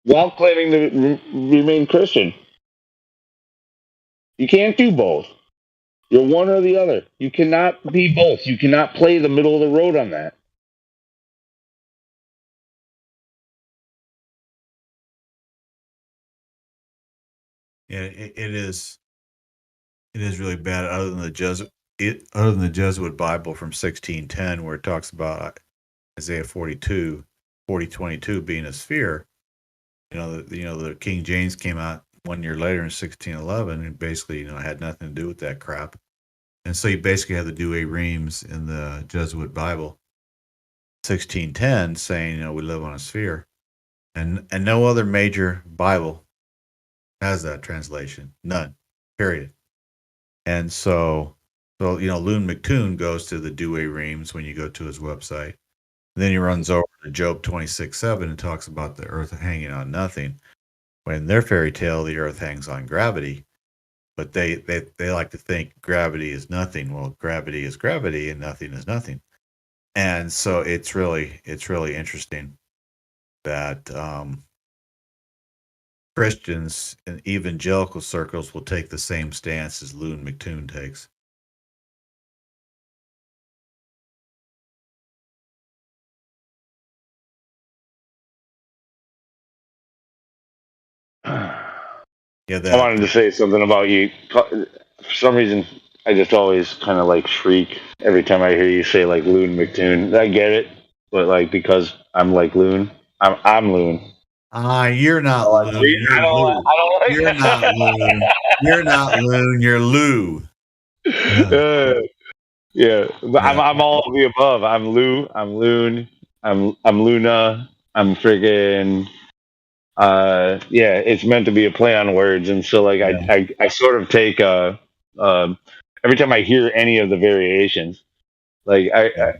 While claiming to remain Christian. You can't do both. You're one or the other. You cannot be both. You cannot play the middle of the road on that. Yeah, it is really bad. Other than the Jesuit Bible from 1610, where it talks about Isaiah 40:22 being a sphere. The King James came out 1 year later in 1611, and basically, had nothing to do with that crap. And so you basically have the Douay Rheims in the Jesuit Bible, 1610, saying, we live on a sphere. And no other major Bible has that translation. None. Period. And so Loon McToon goes to the Douay Rheims when you go to his website. And then he runs over to Job 26:7 and talks about the earth hanging on nothing. When in their fairy tale, the earth hangs on gravity. But they like to think gravity is nothing. Well, gravity is gravity and nothing is nothing. And so it's really interesting that Christians in evangelical circles will take the same stance as Loon McToon takes. Yeah, I wanted to say something about you. For some reason, I just always kind of like shriek every time I hear you say like Loon McToon. I get it, but like because I'm like Loon, I'm Loon. You're not Loon. You're Lou. You're not Loon. You're not Loon. You're Lou. Yeah, but I'm all of the above. I'm Lou. I'm Loon. I'm Luna. I'm friggin'. Yeah, it's meant to be a play on words, and so like I sort of take every time I hear any of the variations, like I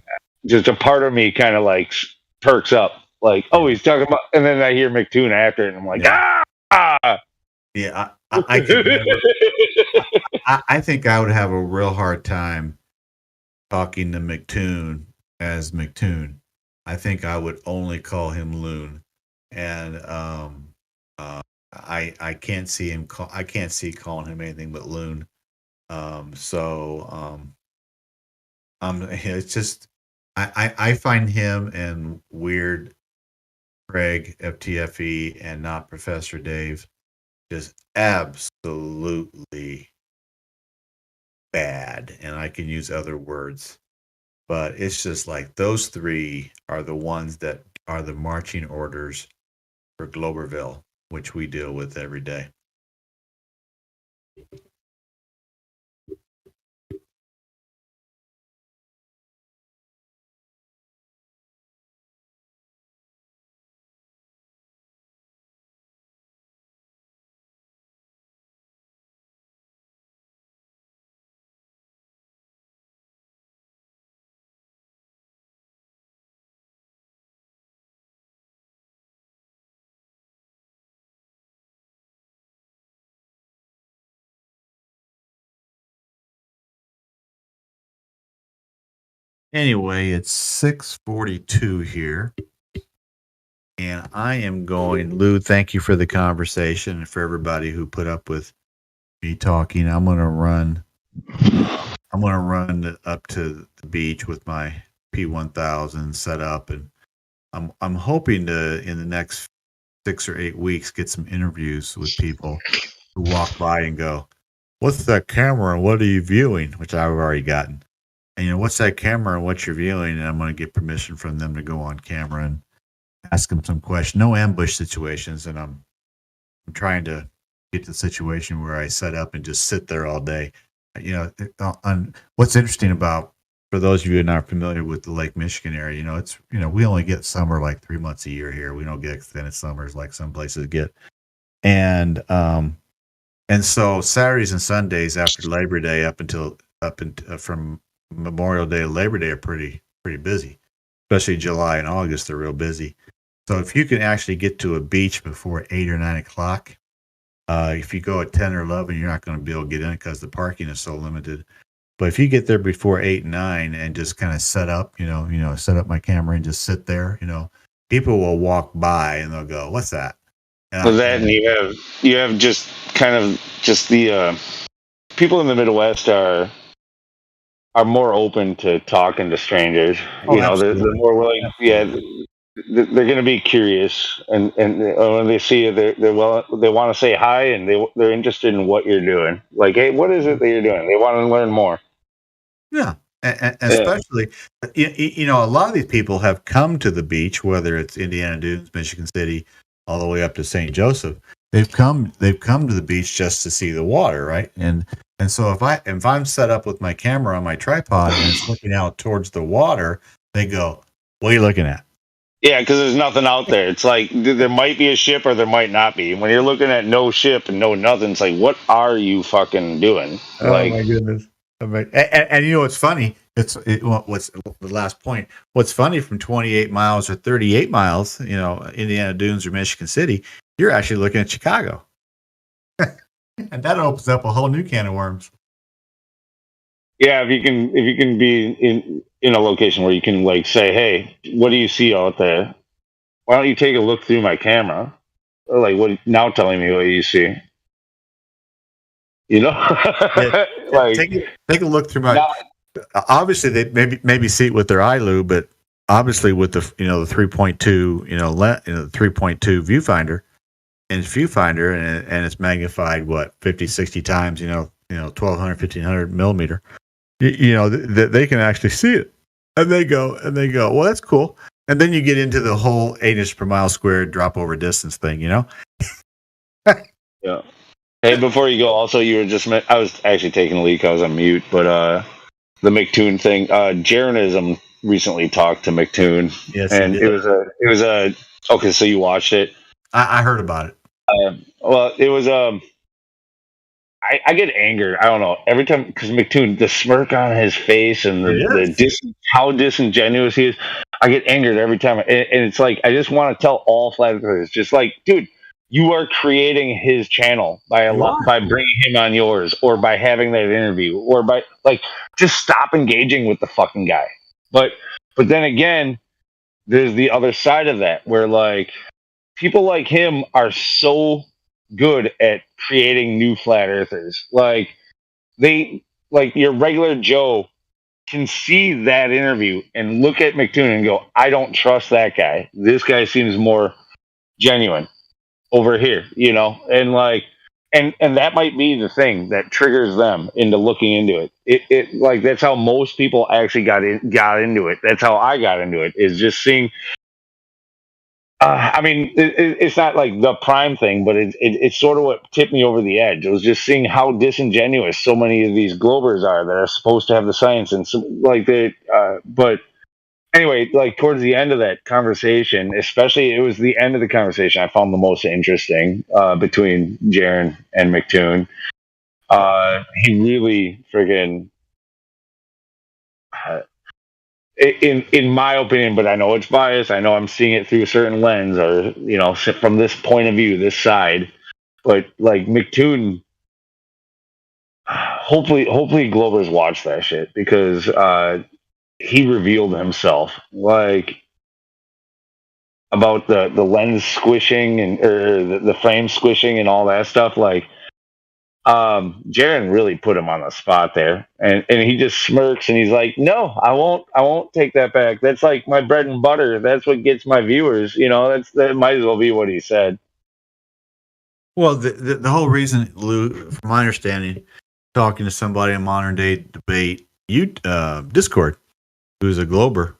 just a part of me kind of like perks up, like he's talking about, and then I hear McToon after it, and I'm like Yeah, I could never. I think I would have a real hard time talking to McToon as McToon. I think I would only call him Loon, and I can't see him. I can't see calling him anything but Loon. It's just I find him and Weird Craig FTFE and not Professor Dave just absolutely bad. And I can use other words, but it's just like those three are the ones that are the marching orders for Globerville, which we deal with every day. Anyway, it's 6:42 here. And I am going, Lou, thank you for the conversation and for everybody who put up with me talking. I'm going to run up to the beach with my P1000 set up, and I'm hoping to, in the next 6 or 8 weeks, get some interviews with people who walk by and go, "What's that camera and what are you viewing?" Which I've already gotten. And what's that camera and what you're viewing? And I'm going to get permission from them to go on camera and ask them some questions. No ambush situations, and I'm trying to get to the situation where I set up and just sit there all day. On what's interesting about, for those of you who are not familiar with the Lake Michigan area, it's we only get summer like 3 months a year here. We don't get extended summers like some places get, and so Saturdays and Sundays after Labor Day up until from Memorial Day to Labor Day are pretty busy, especially July and August. They're real busy. So if you can actually get to a beach before 8 or 9 o'clock, if you go at 10 or 11, you're not going to be able to get in because the parking is so limited. But if you get there before 8 and 9 and just kind of set up, set up my camera and just sit there, people will walk by and they'll go, "What's that?" And you have just kind of just the people in the Midwest are more open to talking to strangers. They're more willing. Yeah, they're going to be curious, and when they see you, they want to say hi, and they're interested in what you're doing. Like, hey, what is it that you're doing? They want to learn more. Yeah, and especially, a lot of these people have come to the beach, whether it's Indiana Dunes, Michigan City, all the way up to St. Joseph. They've come to the beach just to see the water, right? And so if I'm set up with my camera on my tripod and it's looking out towards the water, they go, "What are you looking at?" Yeah, because there's nothing out there. It's like there might be a ship or there might not be. When you're looking at no ship and no nothing, it's like, what are you fucking doing? Oh my goodness! And what's funny? What's the last point? What's funny, from 28 miles or 38 miles, Indiana Dunes or Michigan City, you're actually looking at Chicago, and that opens up a whole new can of worms. Yeah, if you can be in a location where you can like say, "Hey, what do you see out there? Why don't you take a look through my camera?" Or like, what now? Telling me what you see. Like take a look through my. Obviously, they maybe see it with their eye, Lou, but obviously with the 3.2 the 3.2 viewfinder, and it's viewfinder and it's magnified 50, 60 times 1200, 1500 millimeter. They can actually see it, and they go, "Well, that's cool." And then you get into the whole 8 inches per mile squared drop over distance thing, Yeah. Hey, before you go, also you were just I was actually taking a leak. I was on mute, but the McToon thing. Jeranism recently talked to McToon, yes, and it was a okay. So you watched it? I heard about it. Well, it was I get angered. I don't know every time because McToon, the smirk on his face and how disingenuous he is. I get angered every time, and it's like I just want to tell all flat earthers, just like, dude, you are creating his channel by bringing him on yours, or by having that interview, or by just stop engaging with the fucking guy. But then again, there's the other side of that where people like him are so good at creating new flat earthers. Your regular Joe can see that interview and look at McToon and go, "I don't trust that guy. This guy seems more genuine over here," and and that might be the thing that triggers them into looking into it. It like that's how most people actually got into it. That's how I got into it, is just seeing. I mean, it's not like the prime thing, but it's sort of what tipped me over the edge. It was just seeing how disingenuous so many of these Globers are that are supposed to have the science and like they. But anyway, like towards the end of that conversation, especially it was the end of the conversation I found the most interesting between Jaren and McToon. He really friggin'. In my opinion, but I know it's biased. I know I'm seeing it through a certain lens, or from this point of view, this side. But like McToon, hopefully Globers watch that shit, because he revealed himself, like about the lens squishing or the frame squishing and all that stuff. Like Jaren really put him on the spot there, and he just smirks and he's like, "No, I won't take that back. That's like my bread and butter. That's what gets my viewers. That might as well be what he said." Well, the whole reason, Lou, from my understanding, talking to somebody in modern day debate, Discord, who's a Glober,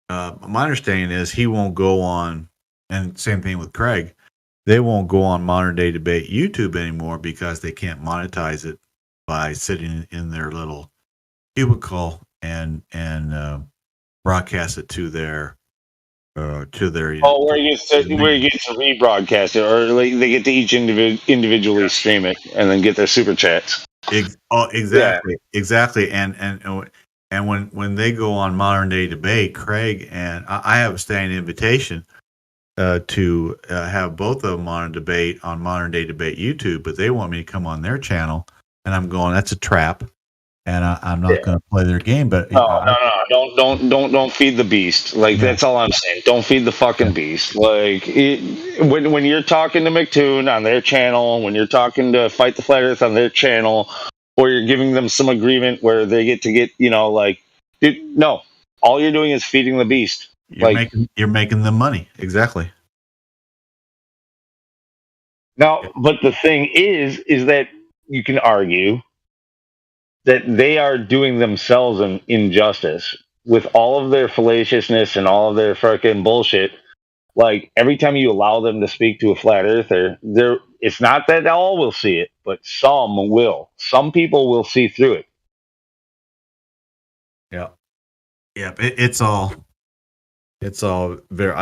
my understanding is he won't go on, and same thing with Craig. They won't go on modern day debate YouTube anymore because they can't monetize it by sitting in their little cubicle and broadcast it to their where you get to rebroadcast it, or like they get to each individually stream it and then get their super chats. Exactly. And when they go on modern day debate, Craig and I have a standing invitation to have both of them on modern day debate YouTube, but they want me to come on their channel, and I'm going, that's a trap, and I'm not going to play their game. But no, don't feed the beast. Like that's all I'm saying. Don't feed the fucking beast. Like when you're talking to McToon on their channel, when you're talking to Fight the Flat Earth on their channel, or you're giving them some agreement where they get no, all you're doing is feeding the beast. You're making them money. Exactly. Now, but the thing is that you can argue that they are doing themselves an injustice with all of their fallaciousness and all of their fucking bullshit. Like every time you allow them to speak to a flat earther, it's not that all will see it, but some will. Some people will see through it. Yeah. It's all very,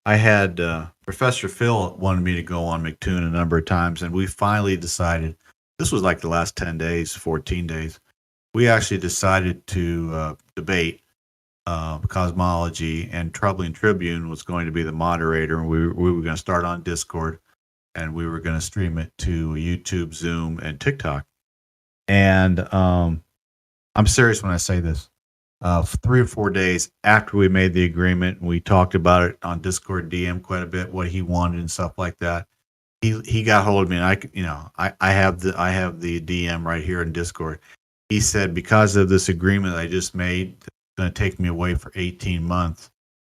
I had Professor Phil wanted me to go on McToon a number of times, and we finally decided, this was like the last 10 days, 14 days, we actually decided to debate cosmology, and Troubling Tribune was going to be the moderator, and we were going to start on Discord, and we were going to stream it to YouTube, Zoom, and TikTok. And I'm serious when I say this. 3 or 4 days after we made the agreement, we talked about it on Discord DM quite a bit, what he wanted and stuff like that. He got hold of me, and I have the DM right here in Discord. He said, because of this agreement I just made, it's going to take me away for 18 months.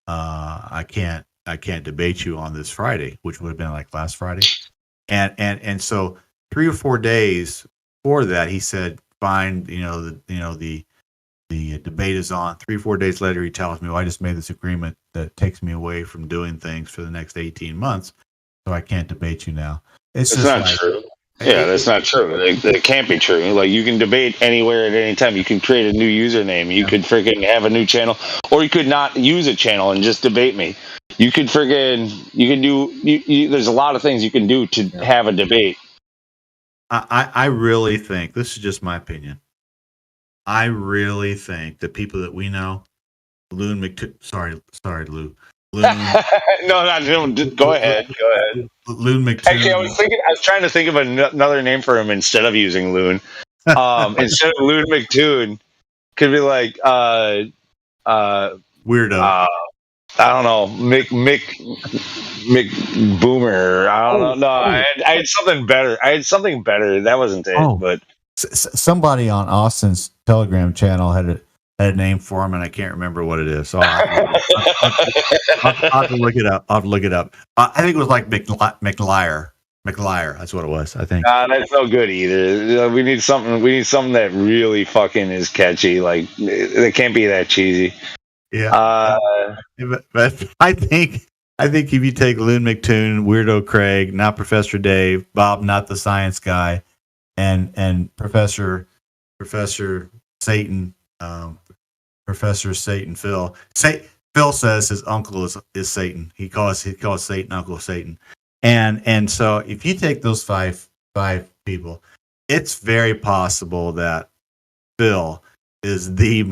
I can't debate you on this Friday, which would have been like last Friday. And so 3 or 4 days before that, he said, fine, the debate is on. 3 or 4 days later, he tells me, well, I just made this agreement that takes me away from doing things for the next 18 months, so I can't debate you now. It's not true. Yeah, that's not true. It can't be true. Like, you can debate anywhere at any time. You can create a new username. You could freaking have a new channel, or you could not use a channel and just debate me. You could do. There's a lot of things you can do to have a debate. I really think, this is just my opinion, I really think the people that we know, Loon McToon, sorry, Lou. No, go ahead. Loon McToon. Actually, I was trying to think of another name for him instead of using Loon. Instead of Loon McToon, could be like weirdo. I don't know, Mick Boomer. I don't know. No, I had something better. That wasn't it. But somebody on Austin's Telegram channel had a name for him, and I can't remember what it is. So I'll have to look it up. I think it was like McLiar. McLiar. That's what it was, I think. That's no good either. We need something. We need something that really fucking is catchy. Like it can't be that cheesy. Yeah. But I think if you take Loon McToon, Weirdo Craig, not Professor Dave, Bob, not the science guy, and Professor Satan, Professor Satan Phil. Phil says his uncle is Satan. He calls Satan Uncle Satan. And so if you take those five people, it's very possible that Phil is the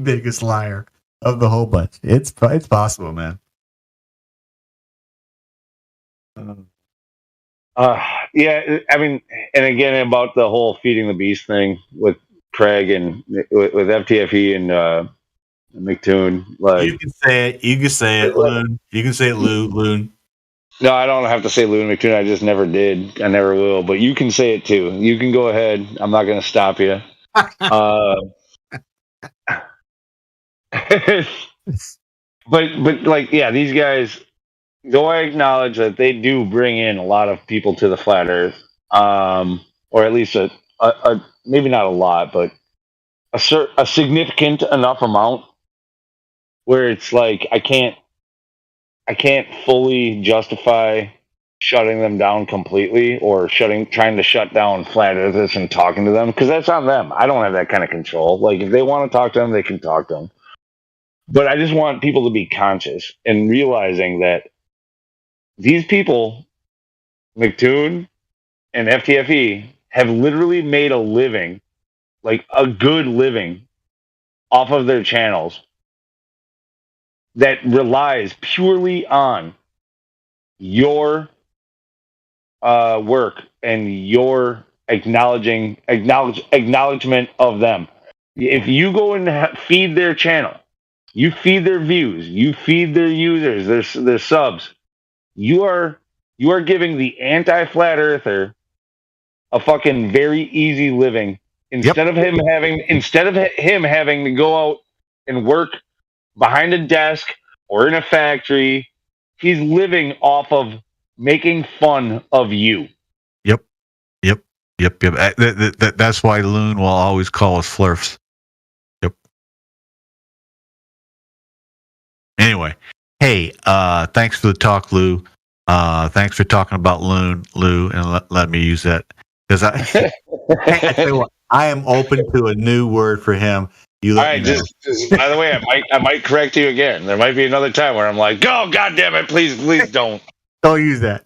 biggest liar of the whole bunch. It's possible, man. Yeah, I mean, and again about the whole feeding the beast thing with Craig and with FTFE and McToon. Like you can say it, Loon. You can say it, Loon. No, I don't have to say Loon McToon. I just never did. I never will. But you can say it too. You can go ahead. I'm not going to stop you. But like, yeah, these guys. Though I acknowledge that they do bring in a lot of people to the flat Earth, or at least a maybe not a lot, but a significant enough amount where it's like I can't fully justify shutting them down completely or trying to shut down flat earthers and talking to them, because that's on them. I don't have that kind of control. Like if they want to talk to them, they can talk to them. But I just want people to be conscious and realizing that these people, McToon and FTFE, have literally made a living, like a good living, off of their channels that relies purely on your work and your acknowledgement of them. If you go and feed their channel, you feed their views, you feed their users, their subs, you are giving the anti-flat earther a fucking very easy living instead of him having to go out and work behind a desk or in a factory. He's living off of making fun of you. Yep. That's why Loon will always call us flirfs. Yep. Anyway, hey, thanks for the talk, Lou. Thanks for talking about Loon, Lou, and let me use that because I tell you what, I am open to a new word for him. You let All right, me know. just by the way, I might correct you again. There might be another time where I'm like, "Oh, God damn it, please don't." Don't use that.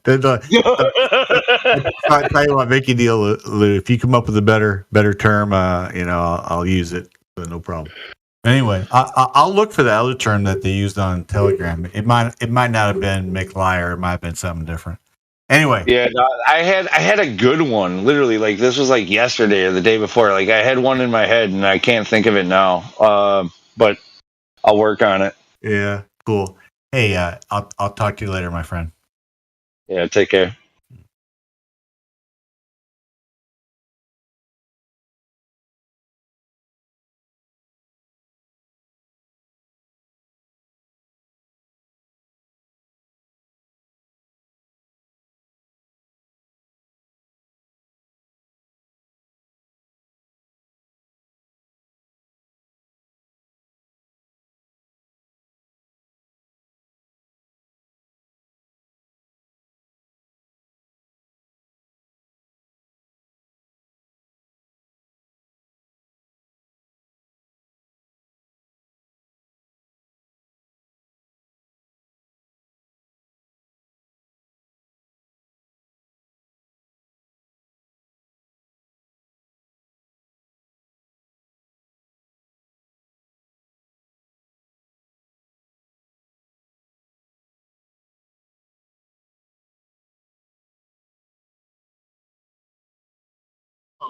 I tell you what, make you deal, Lou. If you come up with a better term, I'll use it. So no problem. Anyway, I'll look for the other term that they used on Telegram. It might not have been McLiar. It might have been something different. Anyway, yeah, no, I had a good one. Literally, like this was like yesterday or the day before. Like I had one in my head and I can't think of it now. But I'll work on it. Yeah, cool. Hey, I'll talk to you later, my friend. Yeah, take care.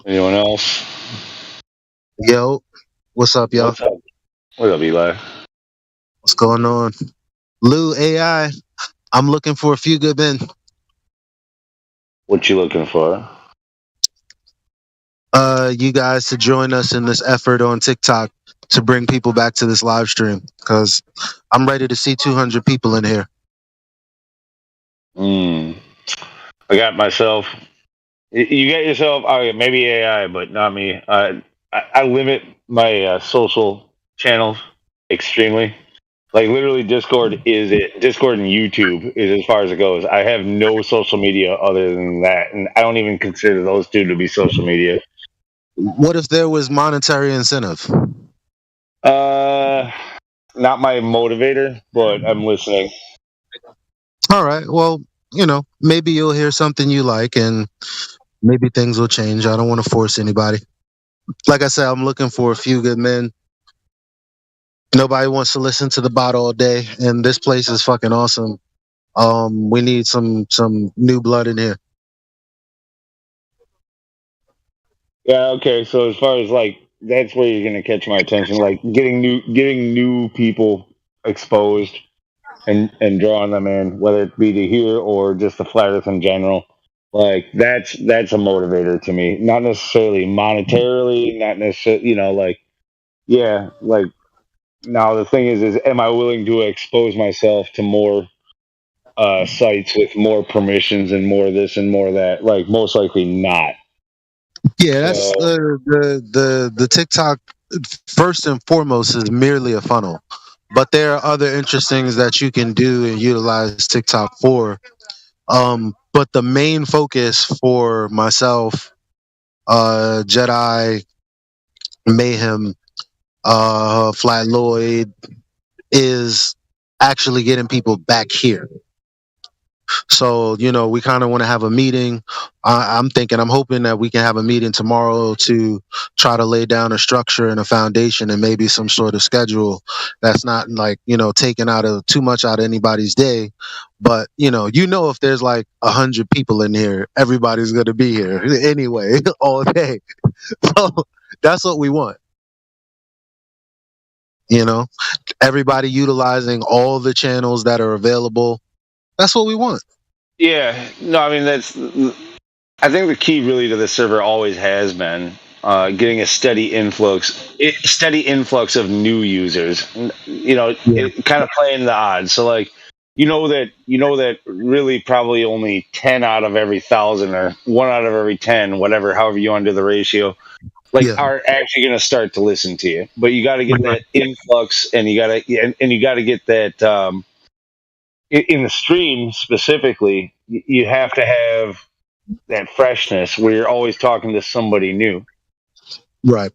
Anyone else? Yo, what's up, y'all? What's up, Eli? What's going on? Lou AI, I'm looking for a few good men. What you looking for? You guys to join us in this effort on TikTok to bring people back to this live stream because I'm ready to see 200 people in here. I got myself. You got yourself. Oh, maybe AI, but not me. I limit my social channels extremely. Like literally, Discord is it. Discord and YouTube is as far as it goes. I have no social media other than that, and I don't even consider those two to be social media. What if there was monetary incentive? Not my motivator, but I'm listening. All right. Well, maybe you'll hear something you like, and maybe things will change. I don't want to force anybody. Like I said, I'm looking for a few good men. Nobody wants to listen to the bot all day, and this place is fucking awesome. We need some new blood in here. Yeah. Okay. So as far as like, that's where you're gonna catch my attention. Like getting new people exposed and drawing them in, whether it be to here or just the flat earth in general. Like that's a motivator to me. Not necessarily monetarily, not necessarily, like, yeah, like now the thing is am I willing to expose myself to more sites with more permissions and more this and more that? Like most likely not. Yeah, that's the TikTok. First and foremost, is merely a funnel, but there are other interesting things that you can do and utilize TikTok for. But the main focus for myself, Jedi, Mayhem, Flat Lloyd, is actually getting people back here. So, we kind of want to have a meeting. I'm hoping that we can have a meeting tomorrow to try to lay down a structure and a foundation and maybe some sort of schedule that's not like, taking too much out of anybody's day. But, if there's like 100 people in here, everybody's going to be here anyway, all day. So that's what we want. Everybody utilizing all the channels that are available. That's what we want. Yeah, no, I mean I think the key really to the server always has been getting a steady influx of new users. Kind of playing the odds. So like, that really probably only 10 out of every 1,000 or 1 out of every 10, whatever, however you want to do the ratio, are actually going to start to listen to you. But you got to get that influx, and you got to get that. In the stream specifically, you have to have that freshness where you're always talking to somebody new. Right.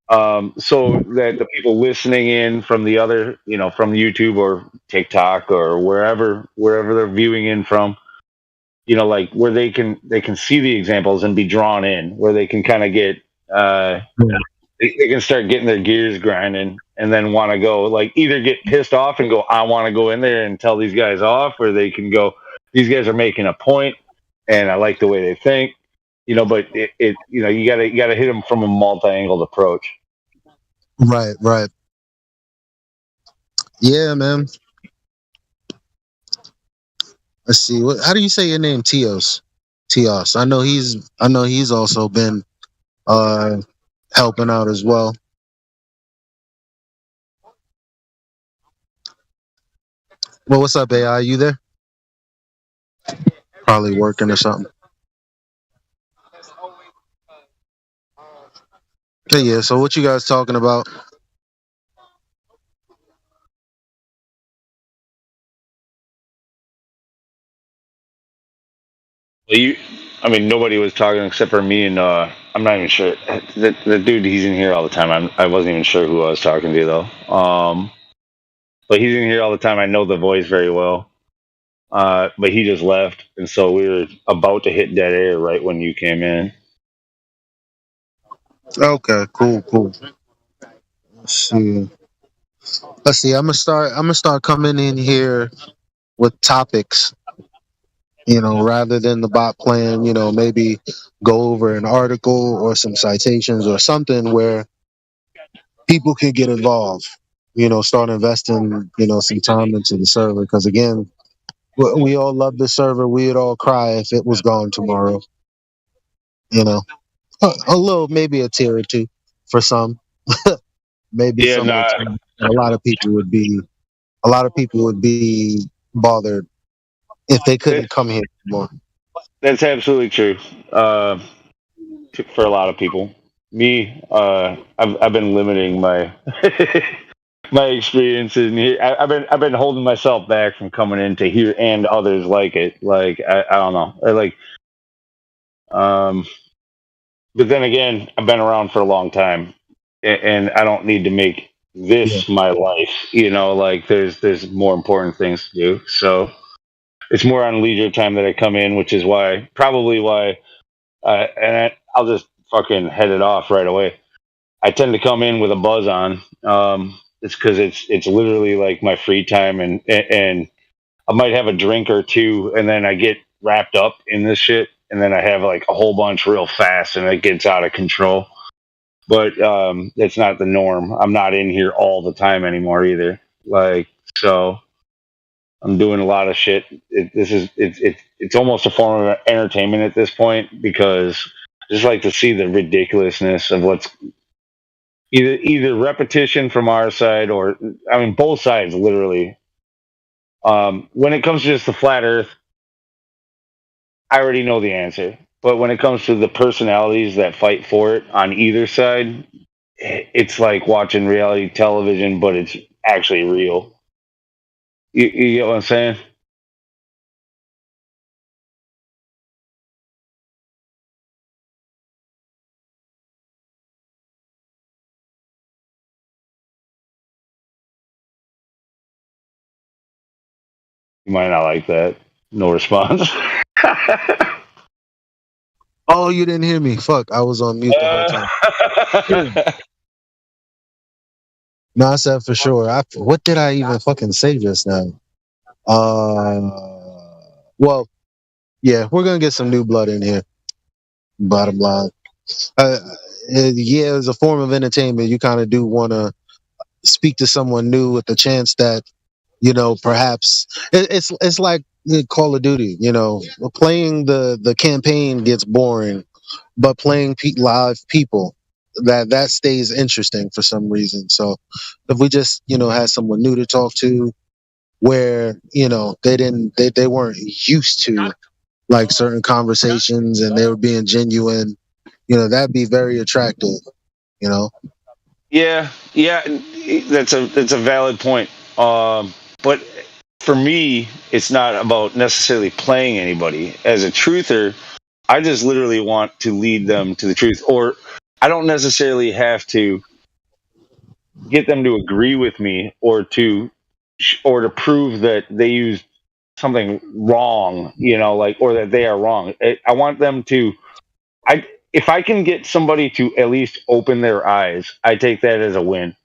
So that the people listening in from the other, from YouTube or TikTok or wherever they're viewing in from, like where they can see the examples and be drawn in, where they can kind of get, they can start getting their gears grinding and then want to go, like, either get pissed off and go, I want to go in there and tell these guys off, or they can go, these guys are making a point and I like the way they think, but you gotta hit them from a multi-angled approach. Right. Yeah, man. Let's see. How do you say your name? Tios. I know he's also been helping out as well. Well, what's up, AI? You there? Probably working or something. Okay, yeah. So what you guys talking about? Well, nobody was talking except for me and I'm not even sure. The dude, he's in here all the time. I wasn't even sure who I was talking to though. But he's in here all the time. I know the voice very well. But he just left, and so we were about to hit dead air right when you came in. Okay, cool. Let's see. I'm gonna start coming in here with topics. Rather than the bot plan, maybe go over an article or some citations or something where people can get involved. Start investing, some time into the server. Because again, we all love the server. We'd all cry if it was gone tomorrow. A little, maybe a tear or two for some. Maybe a lot of people would be bothered if they couldn't come here anymore. That's absolutely true. For a lot of people, me, I've been limiting my my experience in here. I've been holding myself back from coming into here and others like it. Like I don't know. But then again, I've been around for a long time, and I don't need to make this my life. You know, like there's more important things to do. So it's more on leisure time that I come in, which is probably why. I'll just fucking head it off right away. I tend to come in with a buzz on. It's because it's literally like my free time, and I might have a drink or two, and then I get wrapped up in this shit, and then I have like a whole bunch real fast, and it gets out of control. But that's not the norm. I'm not in here all the time anymore either. Like so, I'm doing a lot of shit. It's almost a form of entertainment at this point because I just like to see the ridiculousness of what's either repetition from our side or I mean both sides literally. When it comes to just the flat Earth, I already know the answer. But when it comes to the personalities that fight for it on either side, it's like watching reality television, but it's actually real. You get what I'm saying? You might not like that. No response. Oh, you didn't hear me. Fuck, I was on mute the whole time. No, I said for sure. What did I even fucking say just now? Well, yeah, we're gonna get some new blood in here. Bottom line, yeah, as a form of entertainment, you kind of do want to speak to someone new with the chance that perhaps it's like Call of Duty. Playing the campaign gets boring, but playing live people that stays interesting for some reason. So if we just had someone new to talk to, where they weren't used to like certain conversations and they were being genuine, that'd be very attractive. Yeah, that's a valid point. But for me, it's not about necessarily playing anybody. As a truther, I just literally want to lead them to the truth, or I don't necessarily have to get them to agree with me or to prove that they use something wrong, or that they are wrong. I want them to. If I can get somebody to at least open their eyes, I take that as a win.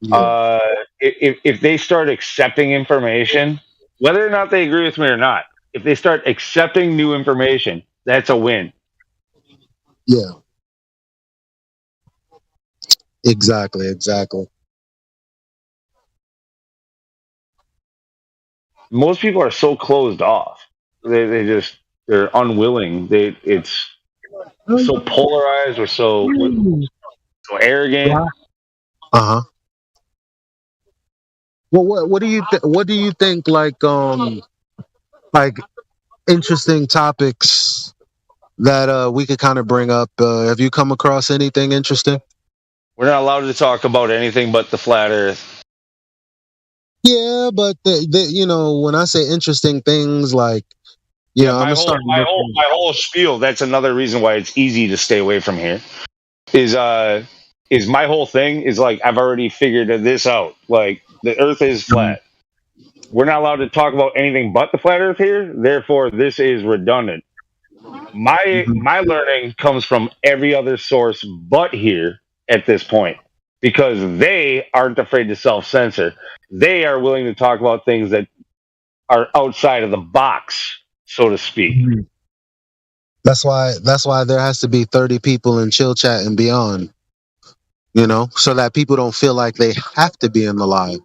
Yeah. If they start accepting information, whether or not they agree with me or not, if they start accepting new information, that's a win. Yeah. Exactly. Most people are so closed off. They're unwilling. It's so polarized or so arrogant. Uh-huh. Well, what do you think like interesting topics that we could kind of bring up? Have you come across anything interesting? We're not allowed to talk about anything but the flat Earth. Yeah, but when I say interesting things, like my whole spiel. That's another reason why it's easy to stay away from here. Is my whole thing is like I've already figured this out. Like the Earth is flat. We're not allowed to talk about anything but the flat Earth here. Therefore, this is redundant. My learning comes from every other source but here at this point, because they aren't afraid to self-censor. They are willing to talk about things that are outside of the box, so to speak. That's why there has to be 30 people in chill chat and beyond, so that people don't feel like they have to be in the live,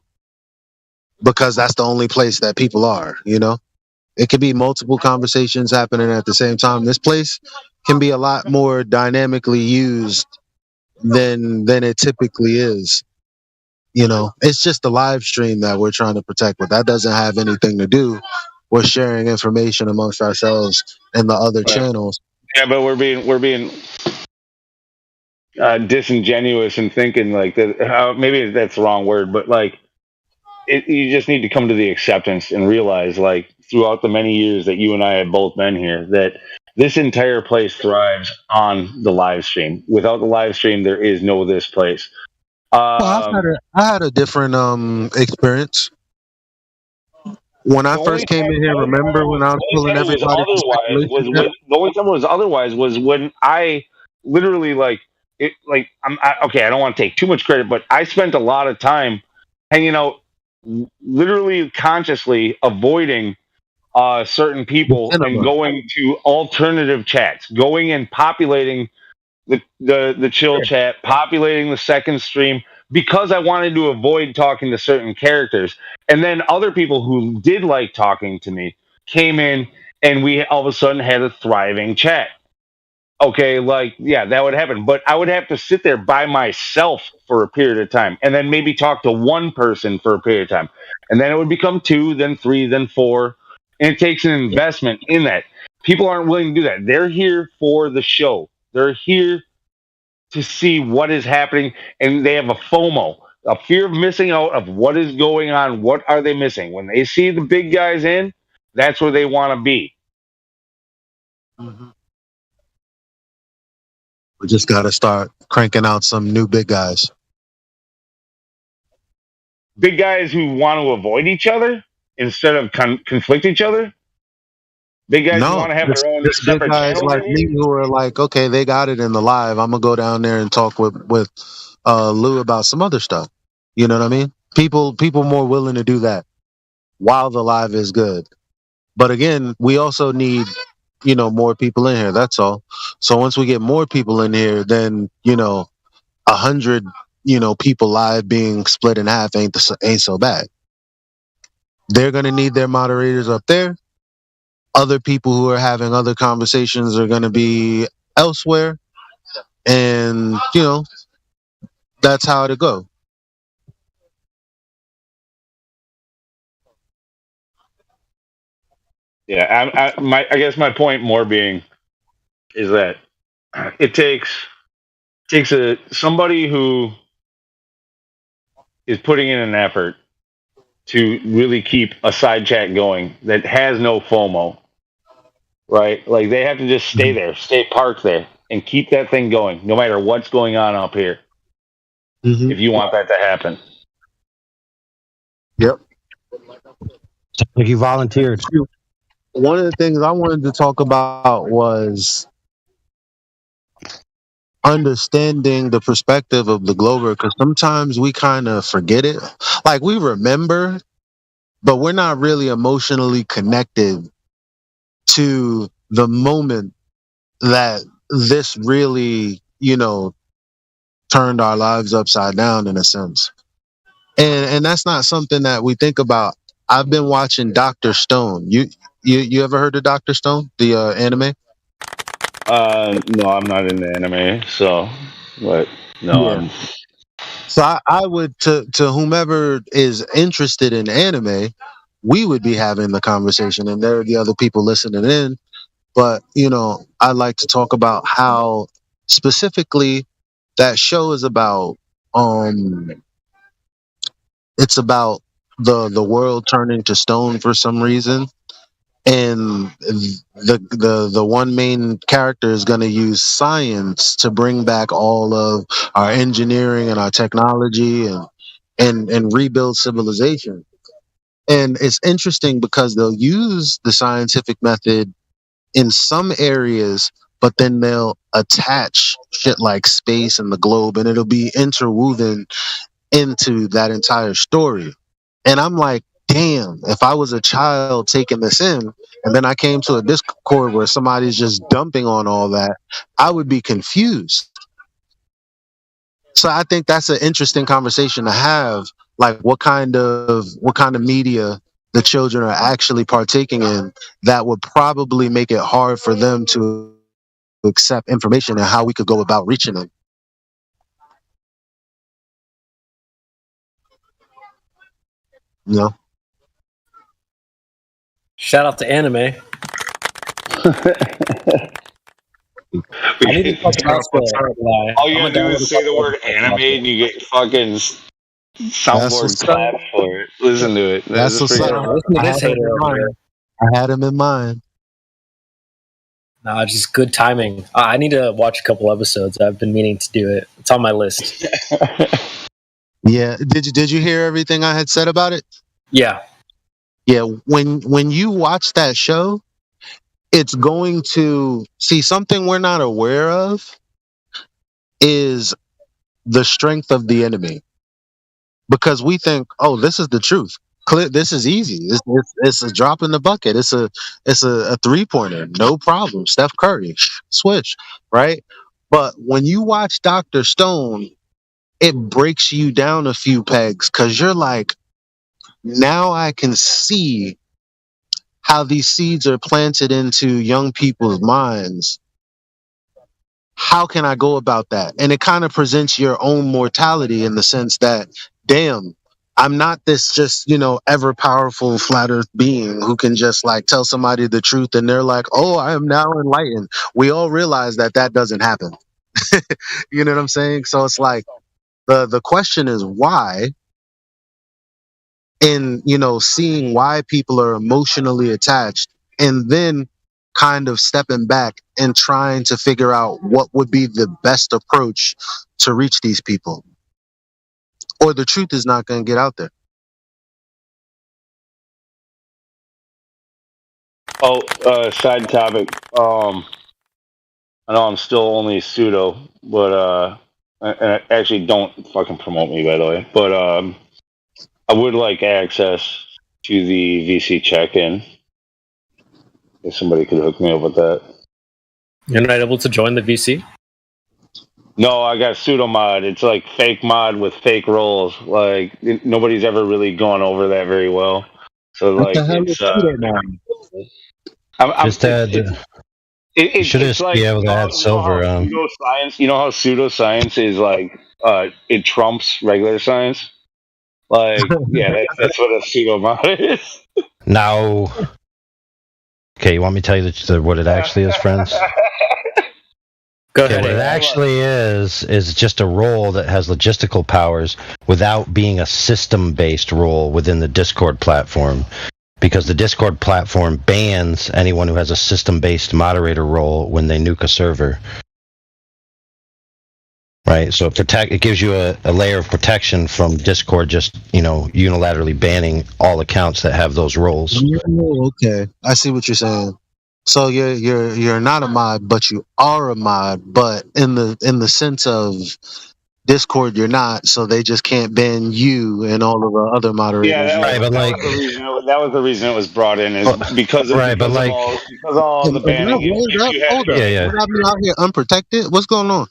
because that's the only place that people are. It could be multiple conversations happening at the same time. This place can be a lot more dynamically used than it typically is. It's just the live stream that we're trying to protect, but that doesn't have anything to do we're sharing information amongst ourselves in the other Right. channels. Yeah, but we're being disingenuous in thinking like that. Maybe that's the wrong word, but like you just need to come to the acceptance and realize, like throughout the many years that you and I have both been here, that this entire place thrives on the live stream. Without the live stream, there is no this place. Well, I had a different experience when I The only first came time, in here. Remember when I was pulling everybody for speculation? the only time it was otherwise was when I literally like it. Like okay, I don't want to take too much credit, but I spent a lot of time hanging out, literally consciously avoiding certain people and going to alternative chats, going and populating the chill chat, populating the second stream because I wanted to avoid talking to certain characters. And then other people who did like talking to me came in and we all of a sudden had a thriving chat. Okay, like, yeah, that would happen. But I would have to sit there by myself for a period of time and then maybe talk to one person for a period of time. And then it would become 2, then 3, then 4. And it takes an investment in that. People aren't willing to do that. They're here for the show. They're here to see what is happening, and they have a FOMO, a fear of missing out of what is going on. What are they missing? When they see the big guys in, that's where they want to be. We just got to start cranking out some new big guys. Big guys who want to avoid each other instead of conflict each other. Big guys who want to have their own Just big separate guys channels. like me who are like, okay, they got it in the live. I'm gonna go down there and talk with Lou about some other stuff. You know what I mean? People more willing to do that while the live is good. But again, we also need, more people in here. That's all. So once we get more people in here, then 100, people live being split in half ain't so bad. They're gonna need their moderators up there. Other people who are having other conversations are gonna be elsewhere, and that's how it'll go. Yeah, I guess my point more being is that it takes somebody who is putting in an effort to really keep a side chat going that has no FOMO, right? Like they have to just stay there, stay parked there, and keep that thing going, no matter what's going on up here. If you want that to happen. Yep. Like you volunteered. One of the things I wanted to talk about was understanding the perspective of the Glober, because sometimes we kind of forget it. Like we remember, but we're not really emotionally connected to the moment that this really, turned our lives upside down in a sense. And that's not something that we think about. I've been watching Dr. Stone. You ever heard of Dr. Stone, the anime? No, I'm not in the anime, so but no, Yeah. So I would to whomever is interested in anime, we would be having the conversation, and there are the other people listening in. But I'd like to talk about how specifically that show is about. It's about the world turning to stone for some reason, and the one main character is going to use science to bring back all of our engineering and our technology and rebuild civilization. And it's interesting because they'll use the scientific method in some areas, but then they'll attach shit like space and the globe, and it'll be interwoven into that entire story. And I'm like, damn, if I was a child taking this in, and then I came to a Discord where somebody's just dumping on all that, I would be confused. So I think that's an interesting conversation to have. Like, what kind of media the children are actually partaking in that would probably make it hard for them to accept information, and how we could go about reaching them. You know? Shout out to anime. I need to talk about All you gotta do is say the word anime and you get fucking soundboard clap for it. Listen to it. That's what's up. Listen to this hater over here. I had him in mind. Nah, just good timing. I need to watch a couple episodes. I've been meaning to do it. It's on my list. Yeah. Did you hear everything I had said about it? Yeah. Yeah. When you watch that show, it's going to see something we're not aware of is the strength of the enemy, because we think, oh, this is the truth. This is easy. It's a drop in the bucket. It's a 3-pointer. No problem. Steph Curry, swish, right? But when you watch Dr. Stone, it breaks you down a few pegs, because you're like, now I can see how these seeds are planted into young people's minds. How can I go about that? And it kind of presents your own mortality in the sense that, damn, I'm not this just, ever powerful flat earth being who can just like tell somebody the truth and they're like, oh, I am now enlightened. We all realize that doesn't happen. You know what I'm saying? So it's like the question is why, and seeing why people are emotionally attached, and then kind of stepping back and trying to figure out what would be the best approach to reach these people, or the truth is not going to get out there. Side topic. I know I'm still only pseudo, but and actually don't fucking promote me, by the way. But I would like access to the VC check-in. If somebody could hook me up with that. You're not able to join the VC? No, I got pseudo mod. It's like fake mod with fake roles. Like nobody's ever really gone over that very well. So What like the hell it's is pseudo mod? Just add. You should just be able to add silver. Pseudoscience. You know how pseudoscience is like it trumps regular science. Like yeah, that's what a pseudo mod is. Now. Okay, you want me to tell you what it actually is, friends? Go ahead. What it actually is just a role that has logistical powers without being a system-based role within the Discord platform, because the Discord platform bans anyone who has a system-based moderator role when they nuke a server. Right, so it gives you a layer of protection from Discord just unilaterally banning all accounts that have those roles. Oh, okay, I see what you're saying. So you're not a mod, but you are a mod. But in the sense of Discord, you're not. So they just can't ban you and all of the other moderators. Yeah, that was the reason it was brought in is because of all the banning. We're not out here unprotected. What's going on?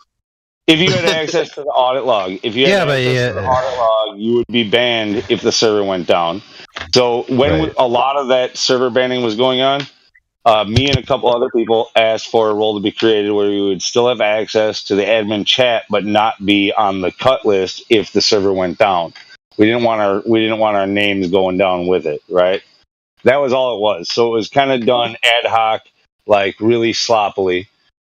If you had access to the audit log, to the audit log, you would be banned if the server went down. So when a lot of that server banning was going on, me and a couple other people asked for a role to be created where we would still have access to the admin chat, but not be on the cut list if the server went down. We didn't want our names going down with it, right? That was all it was. So it was kind of done ad hoc, like really sloppily.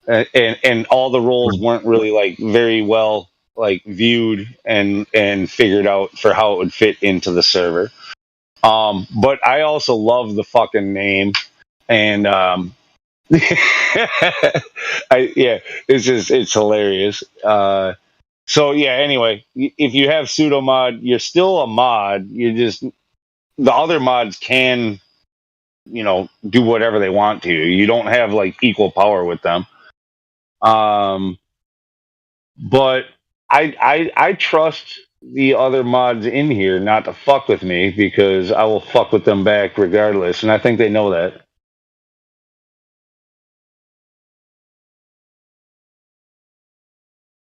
And all the roles weren't really like very well like viewed and figured out for how it would fit into the server. But I also love the fucking name, and it's hilarious. So yeah. Anyway, if you have pseudo mod, you're still a mod. The other mods can, do whatever they want to. You don't have like equal power with them. But I trust the other mods in here not to fuck with me because I will fuck with them back regardless, and I think they know that.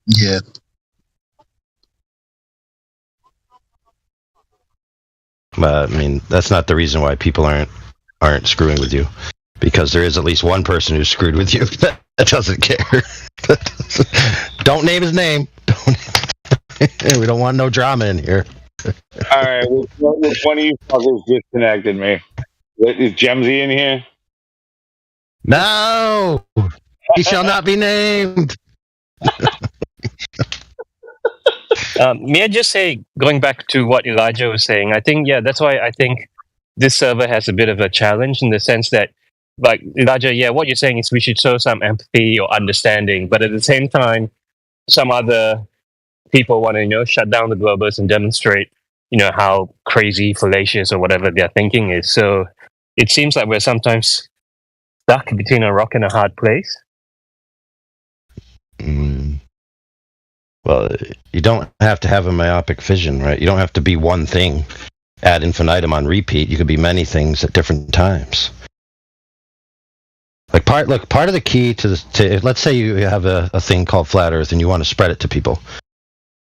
Yeah. But I mean, that's not the reason why people aren't screwing with you, because there is at least one person who's screwed with you that doesn't care. Don't name his name. We don't want no drama in here. All right, which one of you fuckers disconnected me? Is Gemsy in here? No, he shall not be named. May I just say, going back to what Elijah was saying, I think, yeah, that's why I think this server has a bit of a challenge in the sense that, like, Elijah, yeah, what you're saying is we should show some empathy or understanding, but at the same time, some other people want to, shut down the globers and demonstrate, how crazy, fallacious, or whatever their thinking is. So it seems like we're sometimes stuck between a rock and a hard place. Well, you don't have to have a myopic vision, right? You don't have to be one thing ad infinitum on repeat. You could be many things at different times. Like part of the key to let's say you have a thing called flat Earth and you want to spread it to people.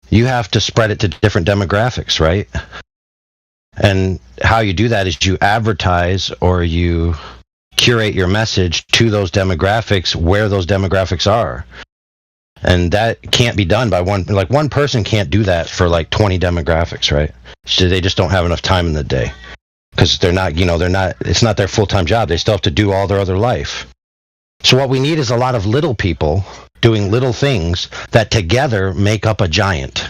You have to spread it to different demographics, right? And how you do that is you advertise or you curate your message to those demographics where those demographics are. And that can't be done by one person can't do that for like 20 demographics, right? So they just don't have enough time in the day because it's not their full-time job. They still have to do all their other life. So what we need is a lot of little people doing little things that together make up a giant,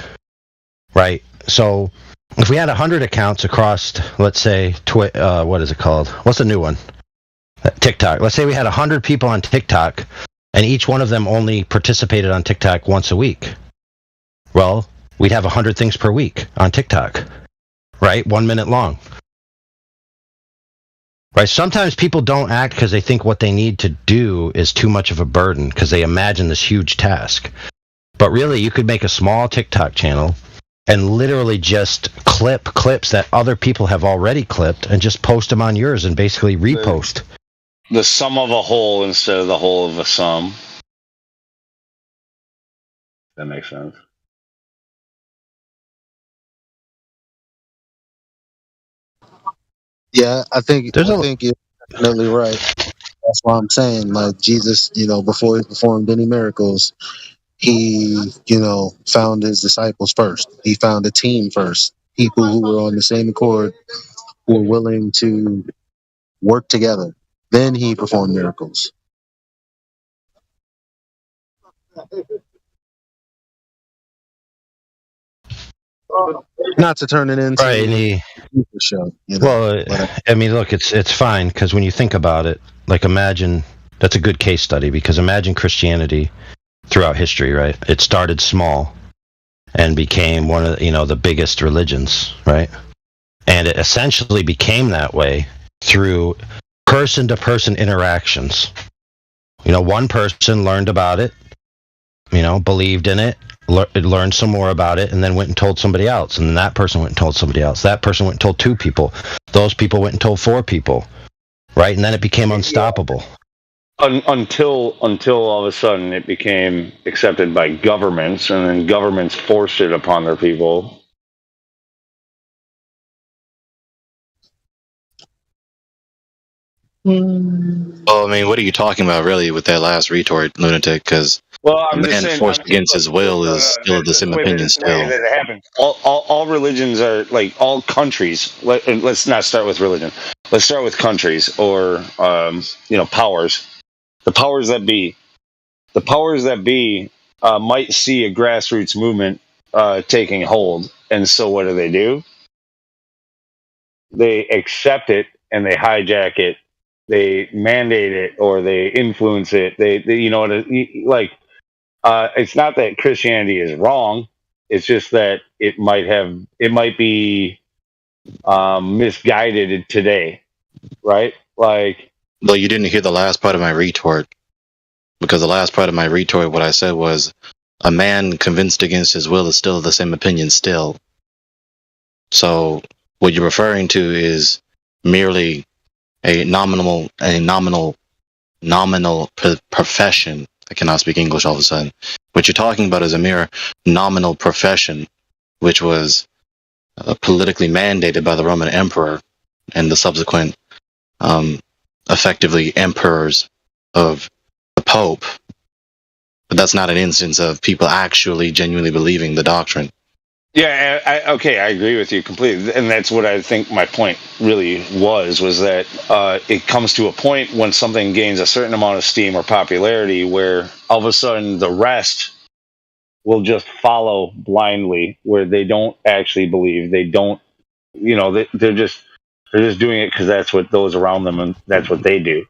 right? So if we had 100 accounts across, let's say, what is it called? What's the new one? TikTok. Let's say we had 100 people on TikTok and each one of them only participated on TikTok once a week. Well, we'd have 100 things per week on TikTok, right? 1 minute long. Right? Sometimes people don't act because they think what they need to do is too much of a burden because they imagine this huge task. But really, you could make a small TikTok channel and literally just clip clips that other people have already clipped and just post them on yours and basically repost. The sum of a whole instead of the whole of a sum. That makes sense. Yeah, I think you're definitely right. That's why I'm saying, like, Jesus, before he performed any miracles, he, found his disciples first. He found a team first. People who were on the same accord, who were willing to work together. Then he performed miracles. Not to turn it into a show. Well, I mean, look, it's fine because when you think about it, like imagine that's a good case study because imagine Christianity throughout history, right? It started small and became one of the biggest religions, right? And it essentially became that way through person-to-person interactions. One person learned about it, believed in it, learned some more about it, and then went and told somebody else. And then that person went and told somebody else. That person went and told 2 people. Those people went and told 4 people, right? And then it became unstoppable. Until all of a sudden it became accepted by governments, and then governments forced it upon their people. Well, I mean, what are you talking about, really, with that last retort, lunatic? Because a man forced against his will is still of the same opinion. Still, that happens. All religions are like all countries. Let's not start with religion. Let's start with countries or powers. The powers that be. The powers that be might see a grassroots movement taking hold, and so what do? They accept it and they hijack it. They mandate it or they influence it. They it's not that Christianity is wrong. It's just that it might be misguided today, right? Well, you didn't hear the last part of my retort, because the last part of my retort, what I said was, a man convinced against his will is still of the same opinion still. So what you're referring to is merely a nominal profession. I cannot speak English all of a sudden. What you're talking about is a mere nominal profession, which was politically mandated by the Roman emperor and the subsequent, effectively, emperors of the Pope. But that's not an instance of people actually genuinely believing the doctrine. Yeah, okay, I agree with you completely, and that's what I think my point really was that it comes to a point when something gains a certain amount of steam or popularity, where all of a sudden the rest will just follow blindly, where they don't actually believe, they don't, they're just doing it because that's what those around them and that's what they do.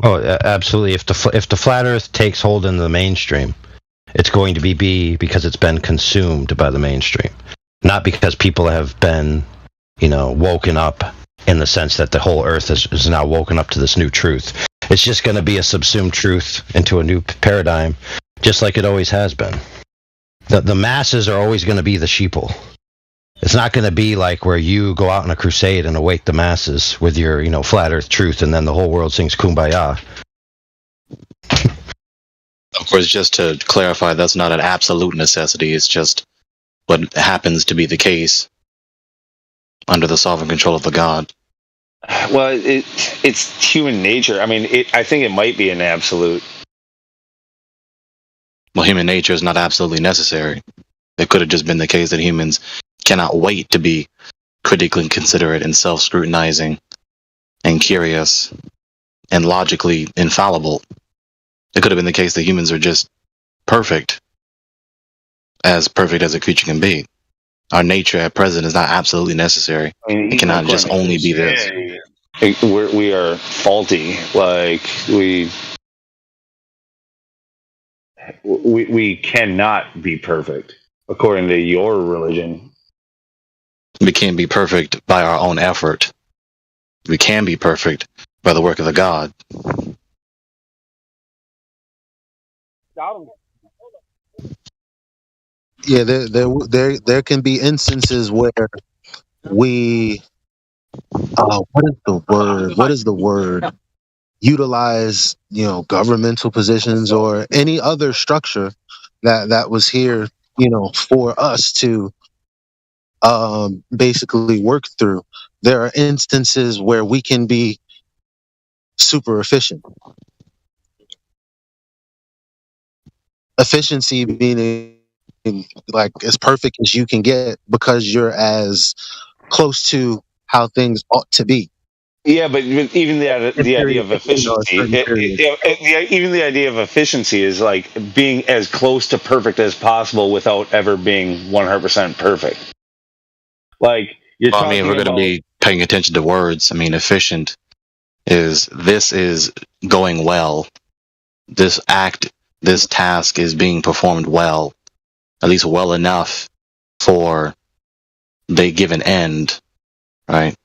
Oh, absolutely. If the flat Earth takes hold in the mainstream, it's going to be because it's been consumed by the mainstream, not because people have been, woken up in the sense that the whole Earth is now woken up to this new truth. It's just going to be a subsumed truth into a new paradigm, just like it always has been. The masses are always going to be the sheeple. It's not going to be like where you go out on a crusade and awake the masses with your, flat Earth truth, and then the whole world sings Kumbaya. Of course, just to clarify, that's not an absolute necessity. It's just what happens to be the case under the sovereign control of the God. Well, it's human nature. I mean, I think it might be an absolute. Well, human nature is not absolutely necessary. It could have just been the case that humans cannot wait to be critically considerate and self-scrutinizing and curious and logically infallible. It could have been the case that humans are just perfect as a creature can be. Our nature at present is not absolutely necessary. It cannot just only be this. We are faulty. Like we cannot be perfect according to your religion. We can't be perfect by our own effort. We can be perfect by the work of the God. Yeah, there can be instances where we what is the word utilize governmental positions or any other structure that was here for us to basically work through. There are instances where we can be super efficient. Efficiency meaning like as perfect as you can get because you're as close to how things ought to be. Yeah, but even the idea of efficiency, even the idea of efficiency is like being as close to perfect as possible without ever being 100% perfect. Like you're Well, talking if we're going to about, be paying attention to words, efficient is going well. This task is being performed well, at least well enough for the given end, right?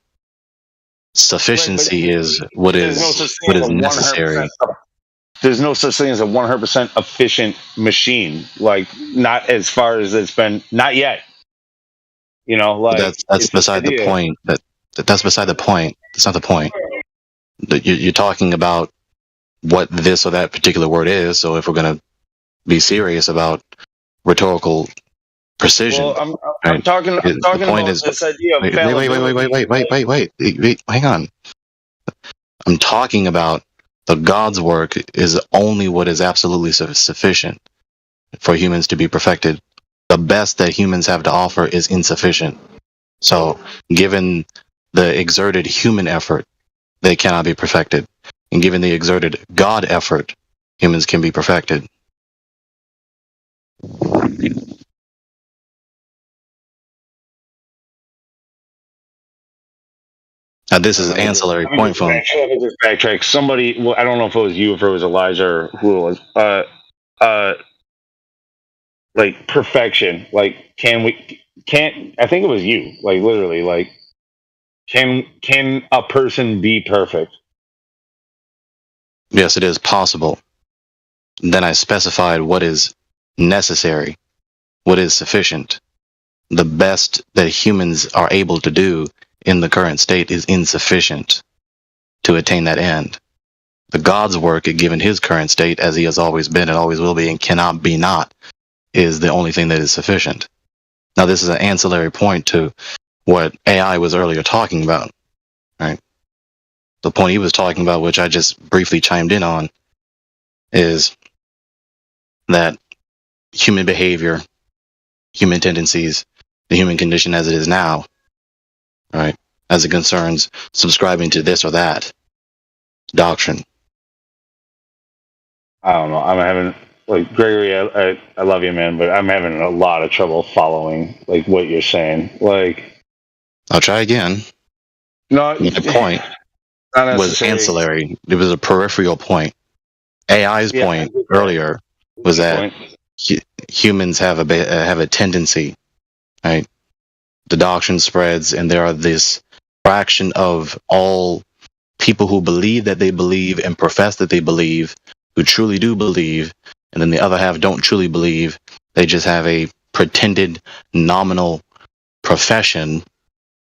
Sufficiency is what is necessary. There's no such thing as a 100% efficient machine. Like not as far as it's been, not yet. Like that's beside the point. That's beside the point. That's not the point. You're talking about what this or that particular word is. So if we're going to be serious about rhetorical precision, well, I'm talking about this idea of wait, hang on. I'm talking about the God's work is only what is absolutely sufficient for humans to be perfected. The best that humans have to offer is insufficient. So, given the exerted human effort, they cannot be perfected. And given the exerted God effort, humans can be perfected. Now, this is an ancillary point from backtrack. Somebody, well, I don't know if it was you, if it was Elijah, or who it was. Like perfection. Like, I think it was you. Like, literally, like, can a person be perfect? Yes, it is possible. Then I specified what is necessary, what is sufficient. The best that humans are able to do in the current state is insufficient to attain that end. The God's work, given his current state, as he has always been and always will be and cannot be not, is the only thing that is sufficient. Now, this is an ancillary point to what AI was earlier talking about, right? The point he was talking about, which I just briefly chimed in on, is that human behavior, human tendencies, the human condition as it is now, right? As it concerns subscribing to this or that doctrine. I don't know. I'm having like Gregory. I love you, man, but I'm having a lot of trouble following like what you're saying. Like, I'll try again. No, my point not was necessarily. ancillary. It was a peripheral point. AI's point earlier was that humans have a tendency, right? The doctrine spreads, and there are this fraction of all people who believe that they believe and profess that they believe, who truly do believe, and then the other half don't truly believe. They just have a pretended nominal profession,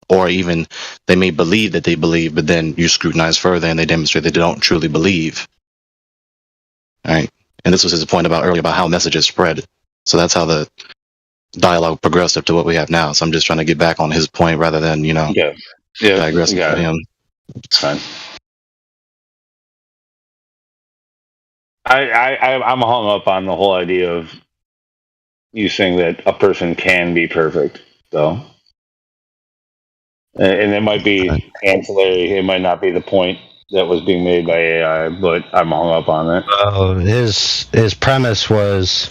or even they may believe that they believe, but then you scrutinize further and they demonstrate that they don't truly believe. All right. And this was his point about earlier about how messages spread. So that's how the dialogue progressed up to what we have now. So I'm just trying to get back on his point rather than, digressing from him. It's fine. I'm hung up on the whole idea of you saying that a person can be perfect, though. And it might be ancillary. It might not be the point that was being made by AI, but I'm hung up on it. His premise was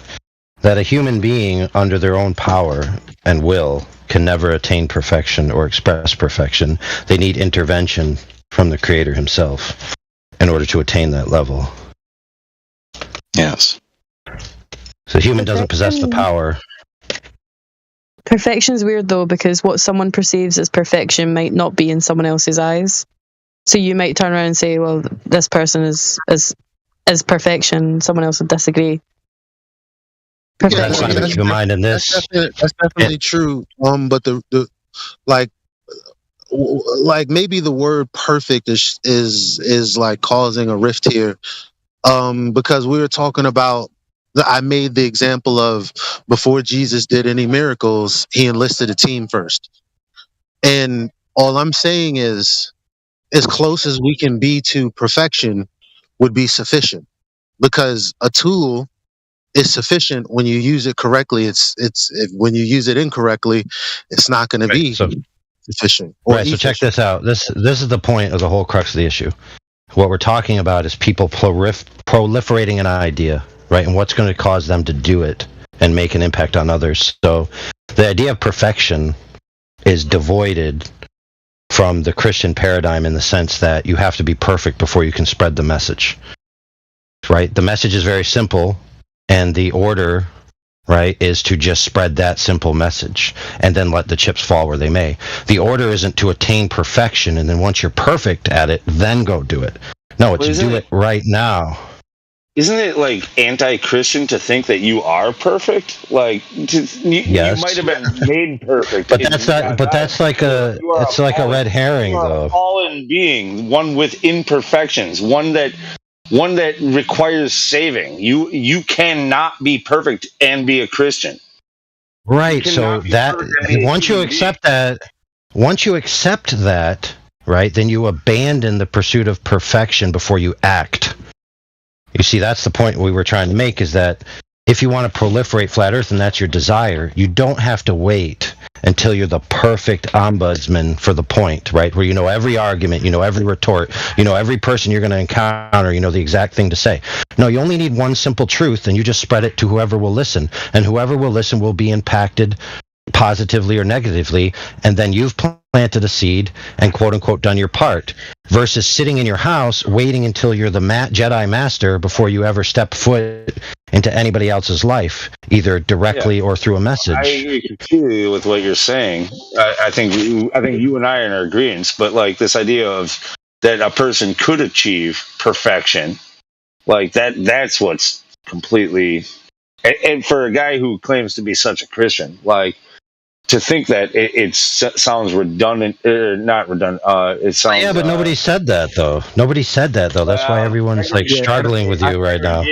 that a human being, under their own power and will, can never attain perfection or express perfection. They need intervention from the Creator himself in order to attain that level. Yes. So the human doesn't possess the power. Perfection's weird though, because what someone perceives as perfection might not be in someone else's eyes. So you might turn around and say, well, this person is perfection. Someone else would disagree. That's something to keep in mind in this. That's definitely true. But the maybe the word perfect is like causing a rift here. Because we were talking about, I made the example of before Jesus did any miracles, he enlisted a team first. And all I'm saying is, as close as we can be to perfection would be sufficient, because a tool is sufficient when you use it correctly. When you use it incorrectly, it's not going to be sufficient. Right. So check this out. This is the point of the whole crux of the issue. What we're talking about is people proliferating an idea, right? And what's going to cause them to do it and make an impact on others. So the idea of perfection is devoided from the Christian paradigm in the sense that you have to be perfect before you can spread the message, right? The message is very simple, and the order, right, is to just spread that simple message and then let the chips fall where they may. The order isn't to attain perfection, and then once you're perfect at it, then go do it. No, it's do it right now. Isn't it like anti-Christian to think that you are perfect? Like you might have been made perfect, but that's not. But that's like it's like a red herring, though. Fallen being, one with imperfections, one that requires saving. You cannot be perfect and be a Christian. Right. So that once you accept that, right, then you abandon the pursuit of perfection before you act. You see, that's the point we were trying to make, is that if you want to proliferate flat Earth and that's your desire, you don't have to wait until you're the perfect ombudsman for the point, right? Where you know every argument, you know every retort, you know every person you're going to encounter, you know the exact thing to say. No, you only need one simple truth, and you just spread it to whoever will listen. And whoever will listen will be impacted positively or negatively, and then you've planted a seed and quote-unquote done your part, versus sitting in your house waiting until you're the Jedi Master before you ever step foot into anybody else's life, either directly or through a message. I agree completely with what you're saying. I think you and I are in agreement, but like this idea of that a person could achieve perfection, like that's what's completely, and for a guy who claims to be such a Christian, like, to think that it sounds redundant, or not redundant. It sounds. Yeah, but nobody said that though. Nobody said that though. That's why everyone's like struggling with you right now.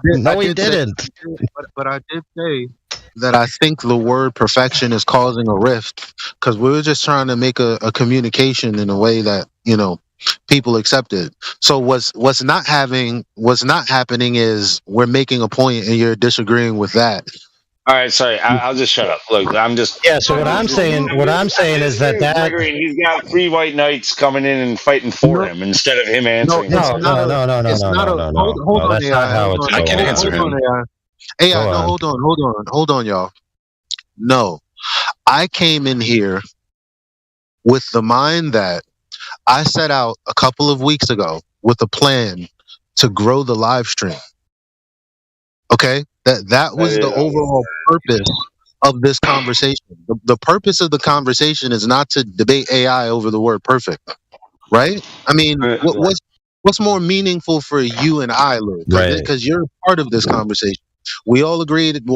No, he didn't. But I did say that I think the word perfection is causing a rift, because we were just trying to make a communication in a way that people accept it. So what's not happening is we're making a point and you're disagreeing with that. All right, sorry. I'll just shut up. Look, I'm just. Yeah. So what I'm saying is that Gregory, and he's got 3 white knights coming in and fighting for him instead of him answering. No. Hold on, That's not how it's going. I can answer him. Hold on, y'all. No, I came in here with the mind that I set out a couple of weeks ago with a plan to grow the live stream. Okay, that was the overall purpose of this conversation. The purpose of the conversation is not to debate AI over the word perfect, right? I mean, what's more meaningful for you and I, Luke? Because you're a part of this conversation. We all agreed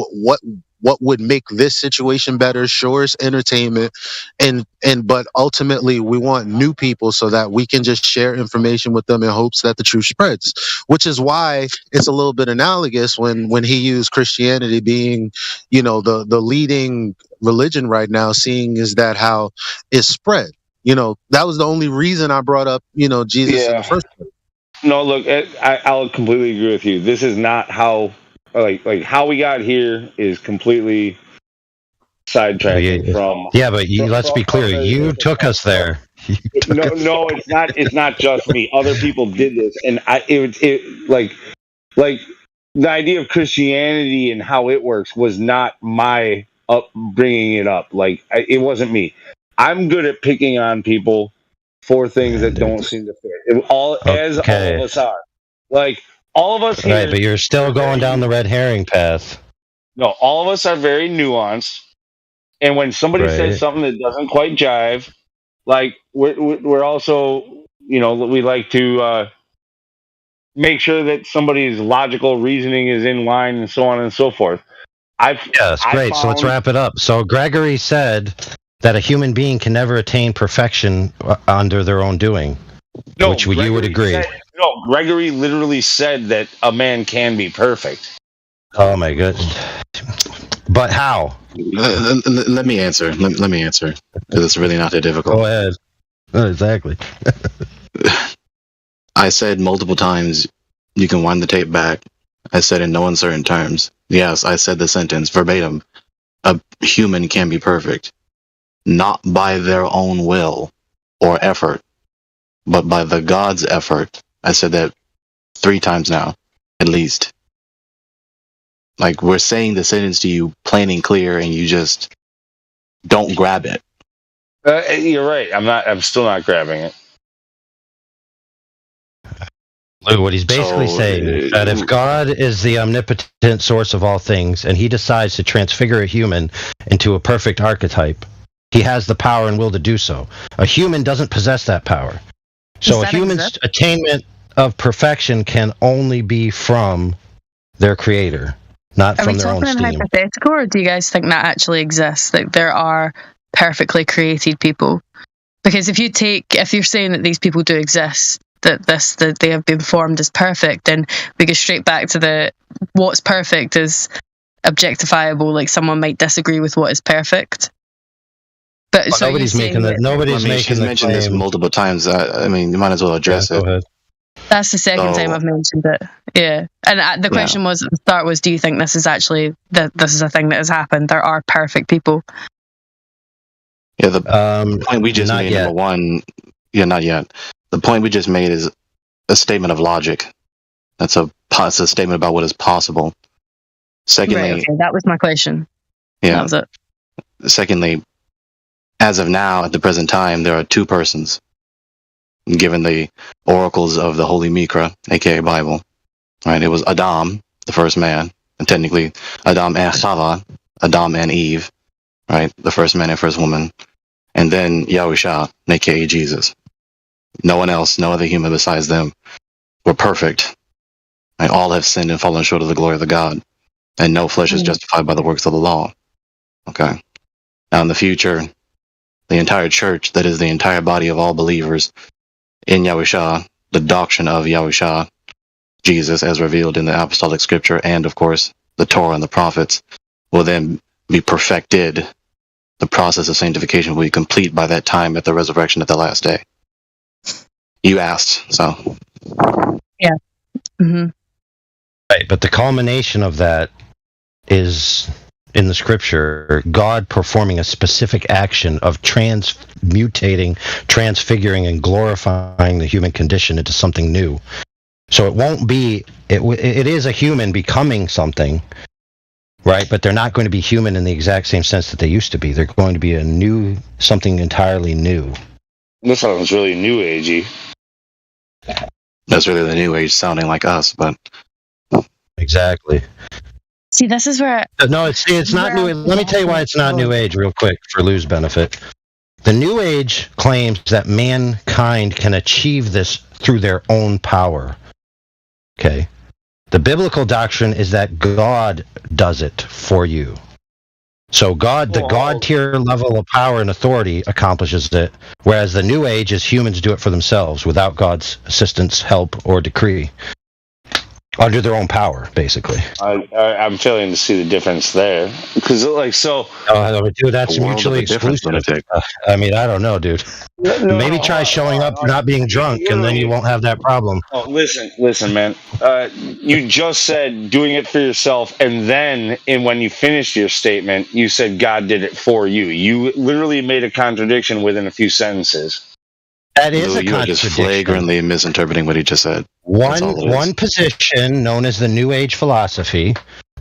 what would make this situation better. Sure, it's entertainment, but ultimately we want new people so that we can just share information with them in hopes that the truth spreads. Which is why it's a little bit analogous when he used Christianity being, the leading religion right now, seeing is that how it's spread. That was the only reason I brought up, Jesus in the first place. No, look, I'll completely agree with you. This is not how, like how we got here is completely sidetracked from. Yeah, but let's be clear. You took us there. No, it's not. It's not just me. Other people did this, and like the idea of Christianity and how it works was not my bringing it up. Like it wasn't me. I'm good at picking on people for things that don't seem to fit. As all of us are. Like all of us here. Right, but you're still going down the red herring path. No, all of us are very nuanced. And when somebody says something that doesn't quite jive, like we're also, we like to make sure that somebody's logical reasoning is in line and so on and so forth. Yes, great. So let's wrap it up. So Gregory said that a human being can never attain perfection under their own doing, which you would agree. Gregory literally said that a man can be perfect. Oh my goodness. But how? Let me answer. Let me answer, because it's really not that difficult. Go ahead. Exactly. I said multiple times, you can wind the tape back. I said in no uncertain terms. Yes, I said the sentence verbatim. A human can be perfect, not by their own will or effort, but by the God's effort. I said that 3 times now, at least. Like, we're saying the sentence to you plain and clear, and you just don't grab it. You're right. I'm still not grabbing it. Look, what he's basically saying is that if God is the omnipotent source of all things, and he decides to transfigure a human into a perfect archetype, he has the power and will to do so. A human doesn't possess that power. So a human's attainment of perfection can only be from their creator, not from their own steam. Are we talking in hypothetical, or do you guys think that actually exists? That there are perfectly created people? Because if you're saying that these people do exist, that they have been formed as perfect, then we go straight back to what's perfect is objectifiable. Like, someone might disagree with what is perfect. But well, so nobody's making the she's mentioned this multiple times. I mean, you might as well address it. Go ahead. That's the second time I've mentioned it. Yeah, and the question was at the start was, do you think this is actually this is a thing that has happened? There are perfect people. Yeah, the point we just made, number one. Yeah, not yet. The point we just made is a statement of logic. That's a statement about what is possible. Secondly, right, okay, that was my question. Yeah, that was it. Secondly, as of now, at the present time, there are 2 persons, given the oracles of the Holy Mikra, aka Bible. Right? It was Adam, the first man, and technically Adam and Chava, Adam and Eve, right? The first man and first woman, and then Yahusha, aka Jesus. No one else, no other human besides them were perfect. Right? All have sinned and fallen short of the glory of the God, and no flesh is justified by the works of the law. Okay. Now in the future, the entire church, that is the entire body of all believers in Yahusha, the doctrine of Yahusha, Jesus as revealed in the apostolic scripture, and of course the Torah and the prophets, will then be perfected. The process of sanctification will be complete by that time at the resurrection at the last day. You asked, so. Yeah. Mm-hmm. Right, but the culmination of that is in the scripture, God performing a specific action of transmutating, transfiguring, and glorifying the human condition into something new. So it won't be, it is a human becoming something, right? But they're not going to be human in the exact same sense that they used to be. They're going to be something entirely new. This one was really new agey. That's really the new age sounding like us, but. Exactly. See, this is where... No, it's not new. Let me tell you why it's not new age real quick for Lou's benefit. The new age claims that mankind can achieve this through their own power. Okay. The biblical doctrine is that God does it for you. So the God tier level of power and authority accomplishes it, whereas the new age is humans do it for themselves without God's assistance, help, or decree. Under their own power, basically. I'm failing to see the difference there. Because, dude, that's mutually exclusive. I mean, I don't know, dude. Maybe try showing up not being drunk, and then you won't have that problem. Oh, listen, man. You just said doing it for yourself, and then when you finished your statement, you said God did it for you. You literally made a contradiction within a few sentences. That is a You are just flagrantly misinterpreting what he just said. One position, known as the New Age philosophy,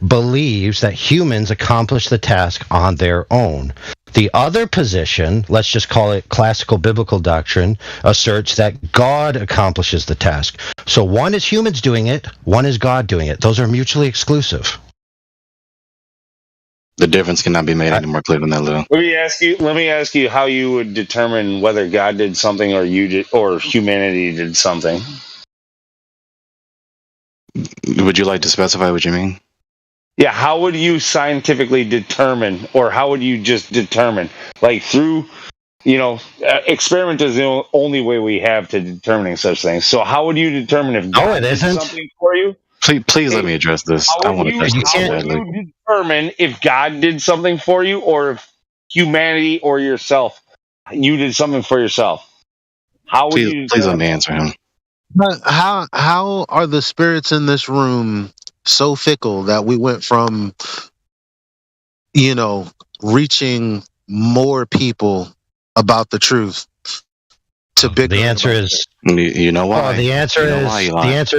believes that humans accomplish the task on their own. The other position, let's just call it classical biblical doctrine, asserts that God accomplishes the task. So one is humans doing it, one is God doing it. Those are mutually exclusive. The difference cannot be made any more clear than that, Lou. Let me ask you how you would determine whether God did something or you did, or humanity did something. Would you like to specify what you mean? Yeah, how would you scientifically determine, or how would you just determine? Like through, experiment is the only way we have to determining such things. So how would you determine if God did something for you? Please let me address this. How would you determine if God did something for you, or if humanity or yourself, you did something for yourself? How would you? Please let me answer him. But how are the spirits in this room so fickle that we went from, reaching more people about the truth to bigger? The answer is, you know why? The answer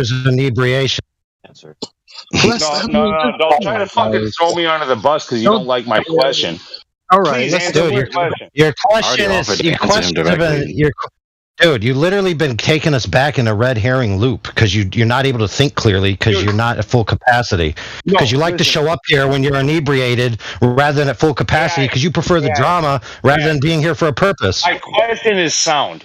is inebriation. Answer. No, don't try to fucking throw me under the bus because you don't like my question. All right, please answer your question. Your question is dude. You literally been taking us back in a red herring loop because you're not able to think clearly because you're not at full capacity. Because you like to show up here when you're inebriated rather than at full capacity because you prefer the drama rather than being here for a purpose. My question is sound.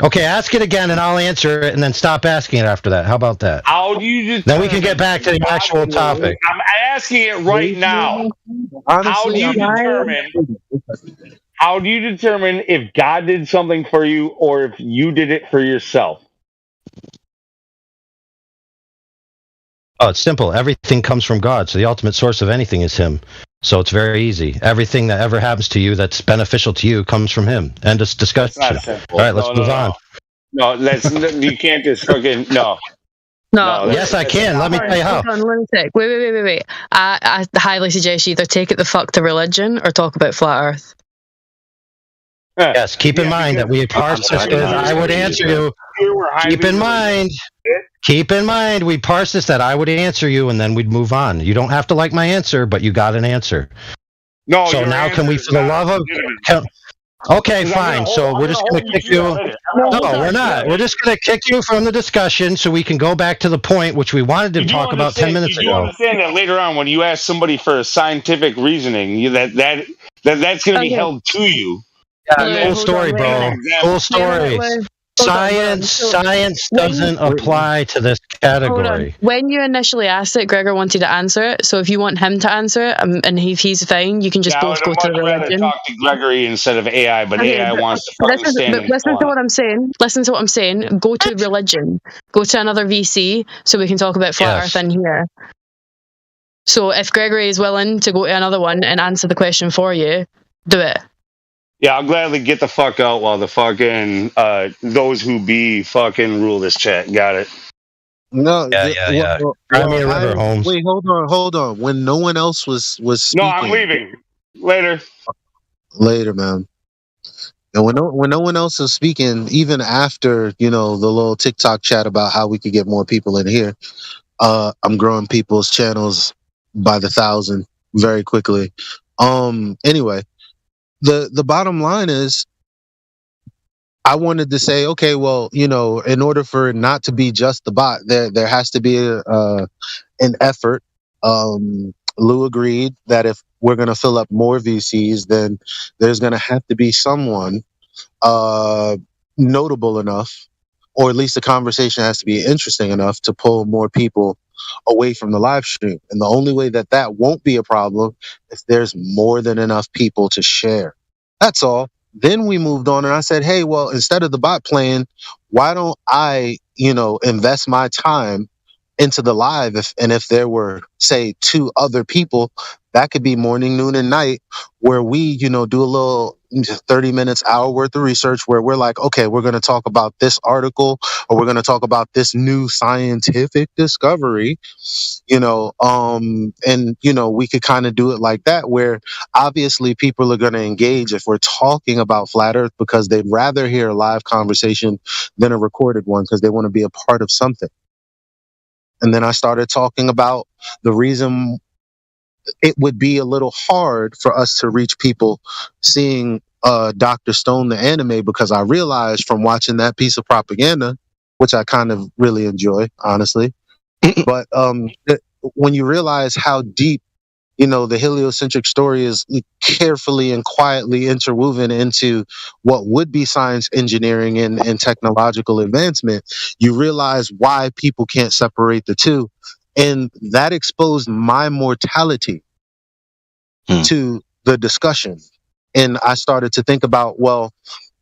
Okay, ask it again and I'll answer it and then stop asking it after that. How about that? How do you then we can get back to the actual topic. I'm asking it right now. Honestly, How do you determine if God did something for you or if you did it for yourself? Oh, it's simple. Everything comes from God. So the ultimate source of anything is Him. So it's very easy. Everything that ever happens to you that's beneficial to you comes from Him. End of discussion. All right, let's move on. No, you can't just fucking no. No. Yes, I can. Let me tell you how. Hold on, lunatic. Wait. I highly suggest you either take it the fuck to religion or talk about flat Earth. Yes, keep in mind that we parsed this. I would answer you. Keep in mind, we parsed this that I would answer you, and then we'd move on. You don't have to like my answer, but you got an answer. No. So now, can we, for the love of? Okay, fine. So we're just going to kick you. No, we're not. We're just going to kick you from the discussion so we can go back to the point which we wanted to talk about 10 minutes ago. You understand that later on, when you ask somebody for a scientific reasoning, that's going to be held to you. Yeah, cool story, bro. Cool story. Science doesn't apply to this category. When you initially asked it, Gregor wanted to answer it. So if you want him to answer it, and if he's fine, you can just both go to the religion. Talk to Gregory instead of AI, but AI wants to fucking stand. Listen to what I'm saying. Listen to what I'm saying. Go to religion. Go to another VC so we can talk about flat Earth in here. So if Gregory is willing to go to another one and answer the question for you, do it. Yeah, I'll gladly get the fuck out while the fucking those who be fucking rule this chat. Got it. No, Yeah. Cry me a river, Holmes. wait, hold on. When no one else was No, I'm speaking, leaving. Later. later, man. And when no one else is speaking, even after the little TikTok chat about how we could get more people in here, I'm growing people's channels by the thousand very quickly. Anyway, the bottom line is, I wanted to say, okay, well, in order for it not to be just the bot, there has to be an effort. Lou agreed that if we're going to fill up more VCs, then there's going to have to be someone uh, notable enough, or at least the conversation has to be interesting enough to pull more people away from the live stream. And the only way that that won't be a problem is there's more than enough people to share. That's all. Then we moved on and I said, hey, well, instead of the bot playing, why don't I, invest my time into the live? If there were, say, 2 other people, that could be morning, noon, and night, where we, do a little 30 minutes, hour worth of research where we're like, okay, we're going to talk about this article, or we're going to talk about this new scientific discovery, and we could kind of do it like that, where obviously people are going to engage if we're talking about flat earth, because they'd rather hear a live conversation than a recorded one, because they want to be a part of something. And then I started talking about the reason it would be a little hard for us to reach people seeing Dr. Stone the anime, because I realized from watching that piece of propaganda, which I kind of really enjoy, honestly, but when you realize how deep, the heliocentric story is carefully and quietly interwoven into what would be science, engineering, and technological advancement, you realize why people can't separate the two. And that exposed my mortality to the discussion. And I started to think about, well,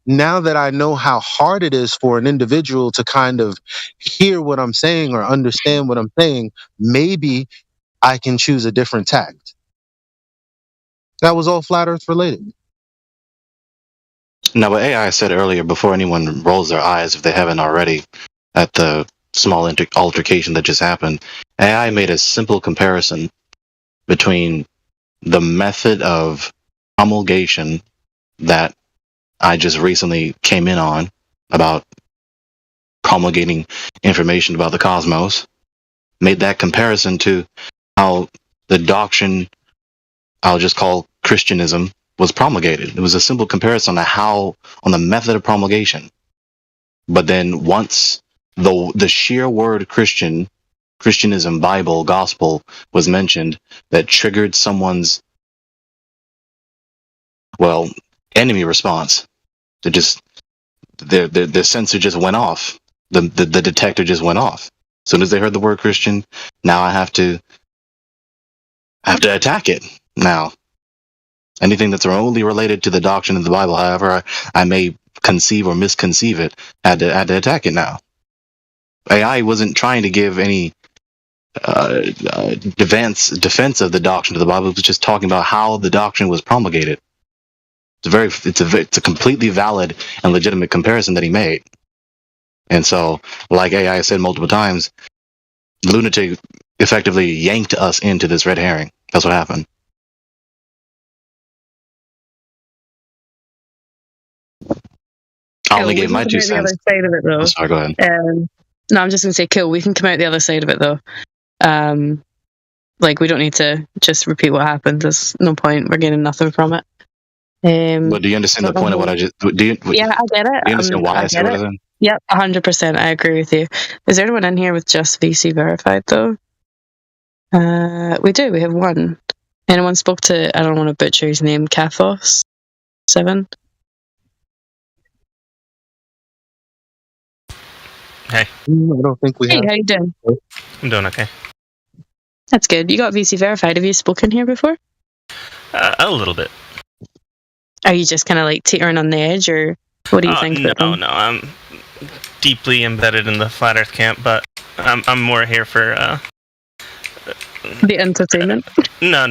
now that I know how hard it is for an individual to kind of hear what I'm saying or understand what I'm saying, maybe I can choose a different tact. That was all flat earth related. Now, what AI said earlier, before anyone rolls their eyes, if they haven't already, at the small altercation that just happened, AI made a simple comparison between the method of promulgation that I just recently came in on, about promulgating information about the cosmos, made that comparison to how the doctrine I'll just call Christianism was promulgated. It was a simple comparison on the method of promulgation. But then once the sheer word Christianism, Bible, gospel was mentioned, that triggered someone's, enemy response. Their sensor just went off. The detector just went off. As soon as they heard the word Christian, now I have to attack it. Now, anything that's remotely related to the doctrine of the Bible, however I may conceive or misconceive it, I had to attack it now. AI wasn't trying to give any defense of the doctrine of the Bible. It was just talking about how the doctrine was promulgated. It's a completely valid and legitimate comparison that he made. And so, like AI said multiple times, Lunatic effectively yanked us into this red herring. That's what happened. I only gave my 2 cents. The other side of it, though. Sorry, go ahead. No, I'm just going to say, cool, we can come out the other side of it, though. We don't need to just repeat what happened. There's no point. We're gaining nothing from it. But do you understand the point of what I just... I get it. Do you understand why I said what I said? Yep, 100%. I agree with you. Is there anyone in here with just VC verified, though? We do. We have one. Anyone spoke to, I don't want to butcher his name, Kathos 7? Hey. I don't think we have. Hey, how you doing? I'm doing okay. That's good. You got VC verified. Have you spoken here before? A little bit. Are you just kind of like teetering on the edge, or what do you think? No, I'm deeply embedded in the flat Earth camp, but I'm more here for the entertainment. No.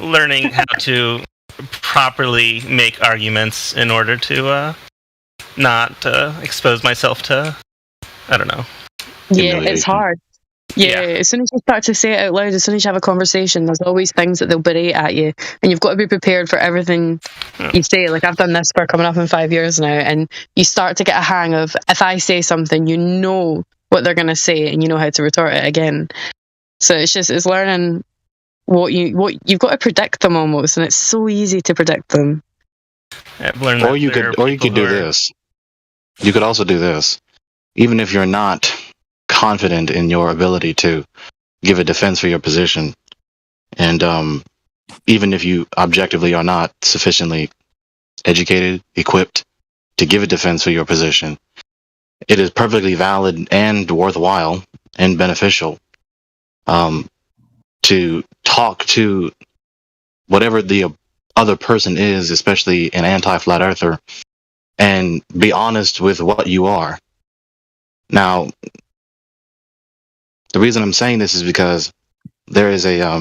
Learning how to properly make arguments in order to not expose myself to, I don't know. Yeah, it's hard. Yeah, as soon as you start to say it out loud, as soon as you have a conversation, there's always things that they'll berate at you, and you've got to be prepared for everything you say. Like, I've done this for coming up in 5 years now, and you start to get a hang of, if I say something, you know what they're going to say, and you know how to retort it again. So it's learning what you've got to predict them almost, and it's so easy to predict them. I've learned Or you could do this. You could also do this, even if you're not confident in your ability to give a defense for your position, and even if you objectively are not sufficiently educated, equipped to give a defense for your position, it is perfectly valid and worthwhile and beneficial to talk to whatever the other person is, especially an anti-flat earther, and be honest with what you are. Now, the reason I'm saying this is because there is a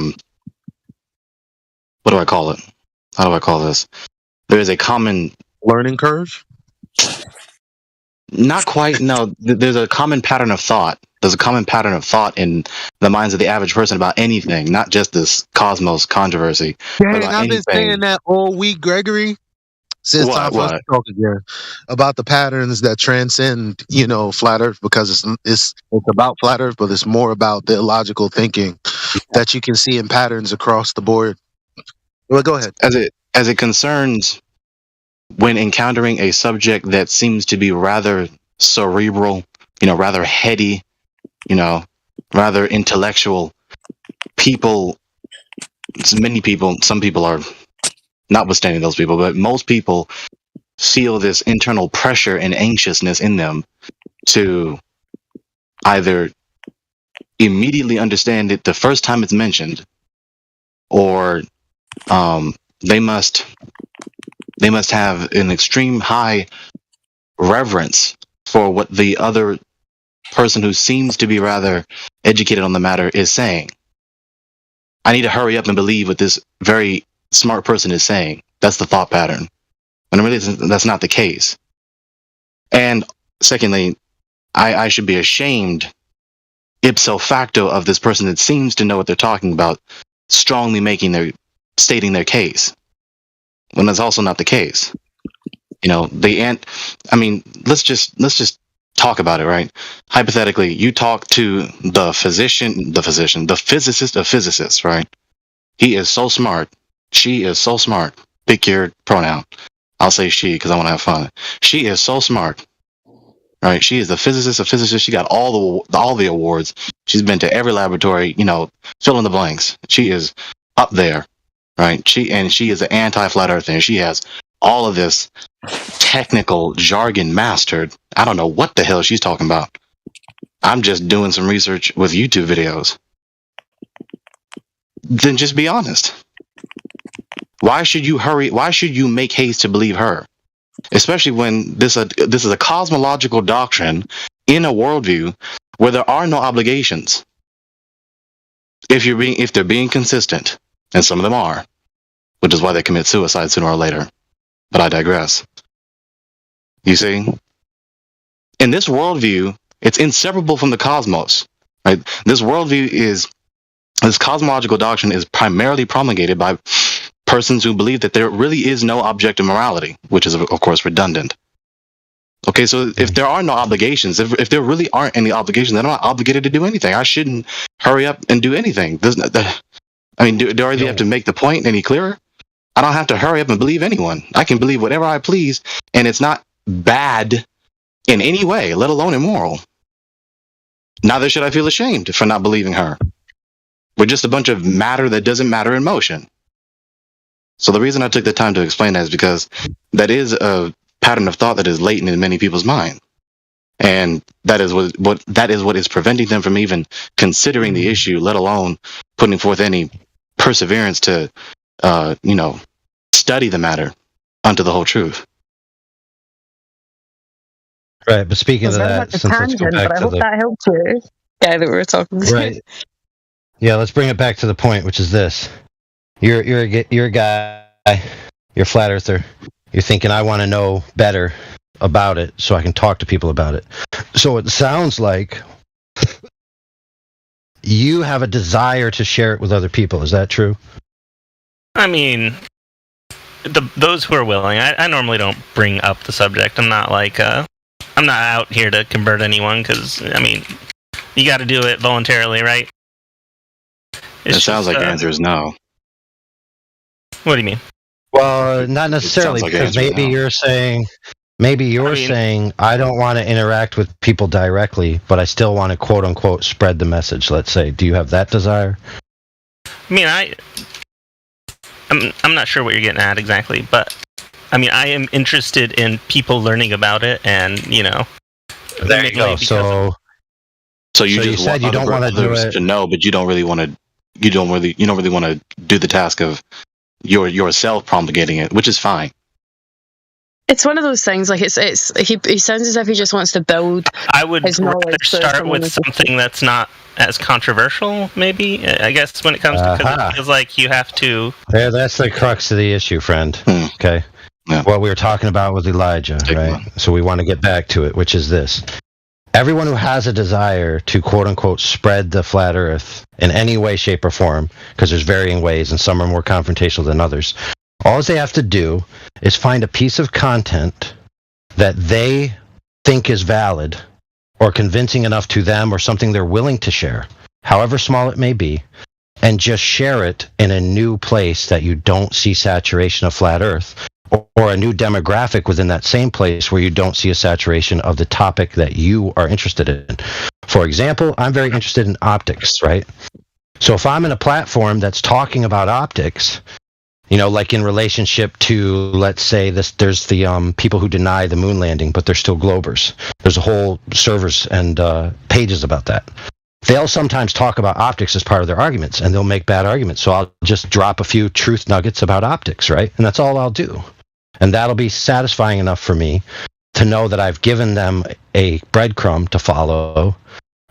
what do I call it? How do I call this? There is a common learning curve. Not quite. No, there's a common pattern of thought. There's a common pattern of thought in the minds of the average person about anything, not just this cosmos controversy. Dang, I've been saying that all week, Gregory. Since time for us to talk again about the patterns that transcend, flat Earth, because it's about flat Earth, but it's more about the illogical thinking that you can see in patterns across the board. Well, go ahead. As it concerns when encountering a subject that seems to be rather cerebral, rather heady, rather intellectual, many people, some people are, notwithstanding those people, but most people feel this internal pressure and anxiousness in them to either immediately understand it the first time it's mentioned, or they must have an extreme high reverence for what the other person who seems to be rather educated on the matter is saying. I need to hurry up and believe what this very smart person is saying. That's the thought pattern. And really, that's not the case. And secondly, I should be ashamed ipso facto of this person that seems to know what they're talking about, strongly stating their case, when that's also not the case. Let's just talk about it, right? Hypothetically, you talk to the physicist of physicists, right? He is so smart. She is so smart. Pick your pronoun. I'll say she because I want to have fun. She is so smart, right? She is the physicist of physicists. She got all the awards. She's been to every laboratory. Fill in the blanks. She is up there, right? She is an anti-flat earther. And she has all of this technical jargon mastered. I don't know what the hell she's talking about. I'm just doing some research with YouTube videos. Then just be honest. Why should you hurry? Why should you make haste to believe her? Especially when this is a cosmological doctrine in a worldview where there are no obligations. If they're being consistent, and some of them are, which is why they commit suicide sooner or later. But I digress. You see, in this worldview, it's inseparable from the cosmos. Right? This cosmological doctrine is primarily promulgated by persons who believe that there really is no objective morality, which is, of course, redundant. Okay, so if there are no obligations, if there really aren't any obligations, then I'm not obligated to do anything. I shouldn't hurry up and do anything. Do I really have to make the point any clearer? I don't have to hurry up and believe anyone. I can believe whatever I please, and it's not bad in any way, let alone immoral. Neither should I feel ashamed for not believing her. We're just a bunch of matter that doesn't matter in motion. So the reason I took the time to explain that is because that is a pattern of thought that is latent in many people's mind. And that is what is preventing them from even considering the issue, let alone putting forth any perseverance to study the matter unto the whole truth. Right, but speaking of that, since let's go back to that helped you. Yeah, that we were talking. Right. Yeah, let's bring it back to the point, which is this: you're a guy You're a flat earther. You're thinking, I want to know better about it so I can talk to people about it. So it sounds like you have a desire to share it with other people. Is that true? I mean, those who are willing. I normally don't bring up the subject. I'm not like I'm not out here to convert anyone because I mean, you got to do it voluntarily, right? It sounds like the answer is no. What do you mean? Well, not necessarily, like because maybe you're saying, saying, I don't want to interact with people directly, but I still want to quote unquote spread the message. Let's say, do you have that desire? I mean, I'm not sure what you're getting at exactly, but I mean, I am interested in people learning about it, and you know, there you go. So you just said you don't want to do it to know, but you don't really want to. You don't really want to do the task of yourself promulgating it, which is fine. It's one of those things. Like he sounds as if he just wants to build. I would his rather start with something that's not as controversial. Maybe I guess when it comes to because it feels like you have to. There, that's the crux of the issue, friend. Okay, what we were talking about with Elijah, right? So we want to get back to it, which is this. Everyone who has a desire to quote-unquote spread the flat earth in any way, shape, or form, because there's varying ways and some are more confrontational than others, all they have to do is find a piece of content that they think is valid or convincing enough to them or something they're willing to share, however small it may be, and just share it in a new place that you don't see saturation of flat earth, or a new demographic within that same place where you don't see a saturation of the topic that you are interested in. For example, I'm very interested in optics, right? So if I'm in a platform that's talking about optics, you know, like in relationship to, let's say, there's the people who deny the moon landing, but they're still globers. There's a whole servers and pages about that. They'll sometimes talk about optics as part of their arguments, and they'll make bad arguments. So I'll just drop a few truth nuggets about optics, right? And that's all I'll do. And that'll be satisfying enough for me to know that I've given them a breadcrumb to follow,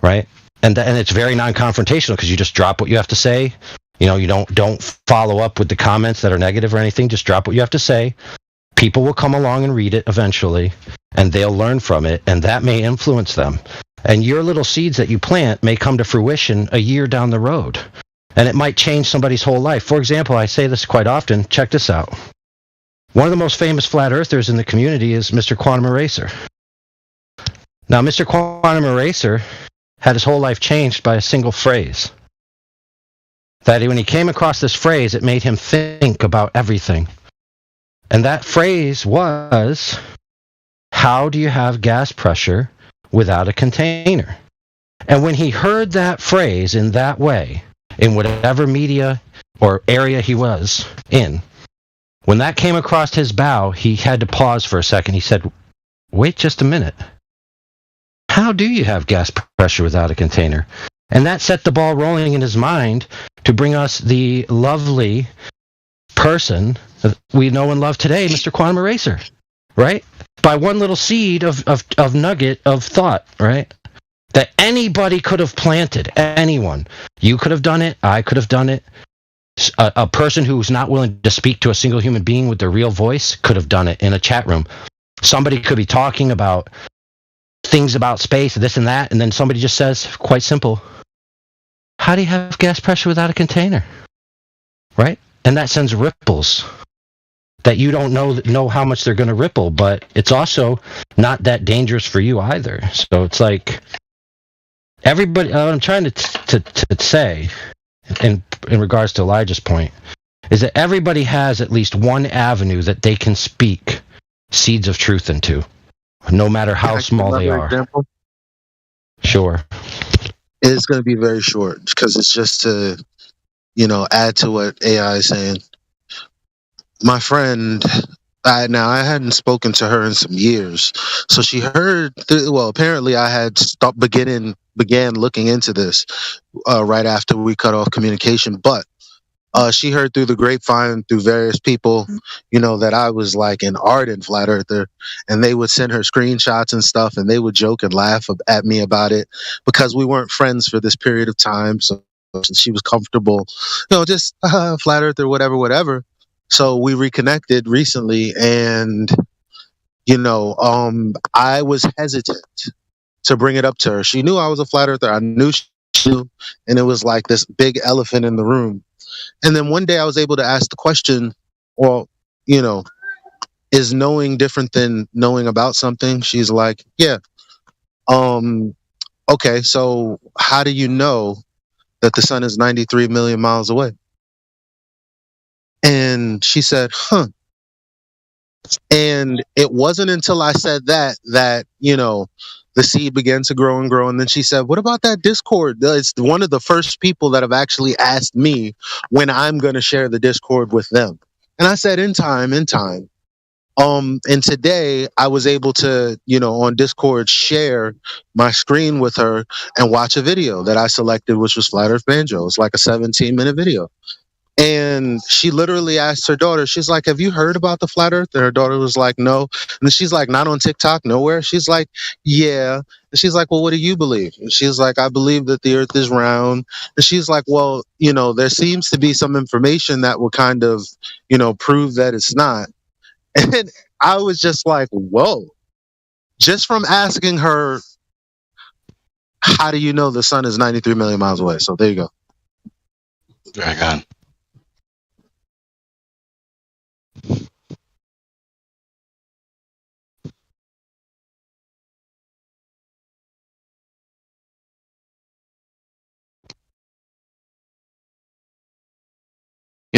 right? And it's very non-confrontational because you just drop what you have to say. You know, you don't follow up with the comments that are negative or anything. Just drop what you have to say. People will come along and read it eventually, and they'll learn from it, and that may influence them. And your little seeds that you plant may come to fruition a year down the road, and it might change somebody's whole life. For example, I say this quite often. Check this out. One of the most famous flat earthers in the community is Mr. Quantum Eraser. Now, Mr. Quantum Eraser had his whole life changed by a single phrase. That when he came across this phrase, it made him think about everything. And that phrase was, how do you have gas pressure without a container? And when he heard that phrase in that way, in whatever media or area he was in, when that came across his bow, he had to pause for a second. He said, wait just a minute. How do you have gas pressure without a container? And that set the ball rolling in his mind to bring us the lovely person that we know and love today, Mr. Quantum Eraser, right? By one little seed of nugget of thought, right? That anybody could have planted, anyone. You could have done it. I could have done it. A person who's not willing to speak to a single human being with their real voice could have done it in a chat room. Somebody could be talking about things about space, this and that, and then somebody just says, quite simple, how do you have gas pressure without a container? Right? And that sends ripples that you don't know how much they're going to ripple, but it's also not that dangerous for you either. So it's like everybody, what I'm trying to say in regards to Elijah's point is that everybody has at least one avenue that they can speak seeds of truth into, no matter how small they are. Example? Sure. It's going to be very short because it's just to, add to what AI is saying. My friend, I hadn't spoken to her in some years, so she heard. Apparently, I had began looking into this right after we cut off communication, but she heard through the grapevine, through various people, that I was like an ardent flat earther, and they would send her screenshots and stuff, and they would joke and laugh at me about it because we weren't friends for this period of time. So she was comfortable, just flat earther, whatever. So we reconnected recently, and I was hesitant to bring it up to her. She knew I was a flat earther. I knew she knew, and it was like this big elephant in the room. And then one day I was able to ask the question, well, is knowing different than knowing about something? She's like, yeah. Okay, so how do you know that the sun is 93 million miles away? And she said, huh. And it wasn't until I said that the seed began to grow and grow. And then she said, what about that Discord? It's one of the first people that have actually asked me when I'm going to share the Discord with them. And I said, in time. And today I was able to, on Discord, share my screen with her and watch a video that I selected, which was Flat Earth Banjo. It's like a 17-minute video. And she literally asked her daughter, she's like, have you heard about the flat earth? And her daughter was like, no. And she's like, not on TikTok, nowhere. She's like, yeah. And she's like, well, what do you believe? And she's like, I believe that the earth is round. And she's like, well, there seems to be some information that will kind of, prove that it's not. And I was just like, whoa. Just from asking her, how do you know the sun is 93 million miles away? So there you go. Very good.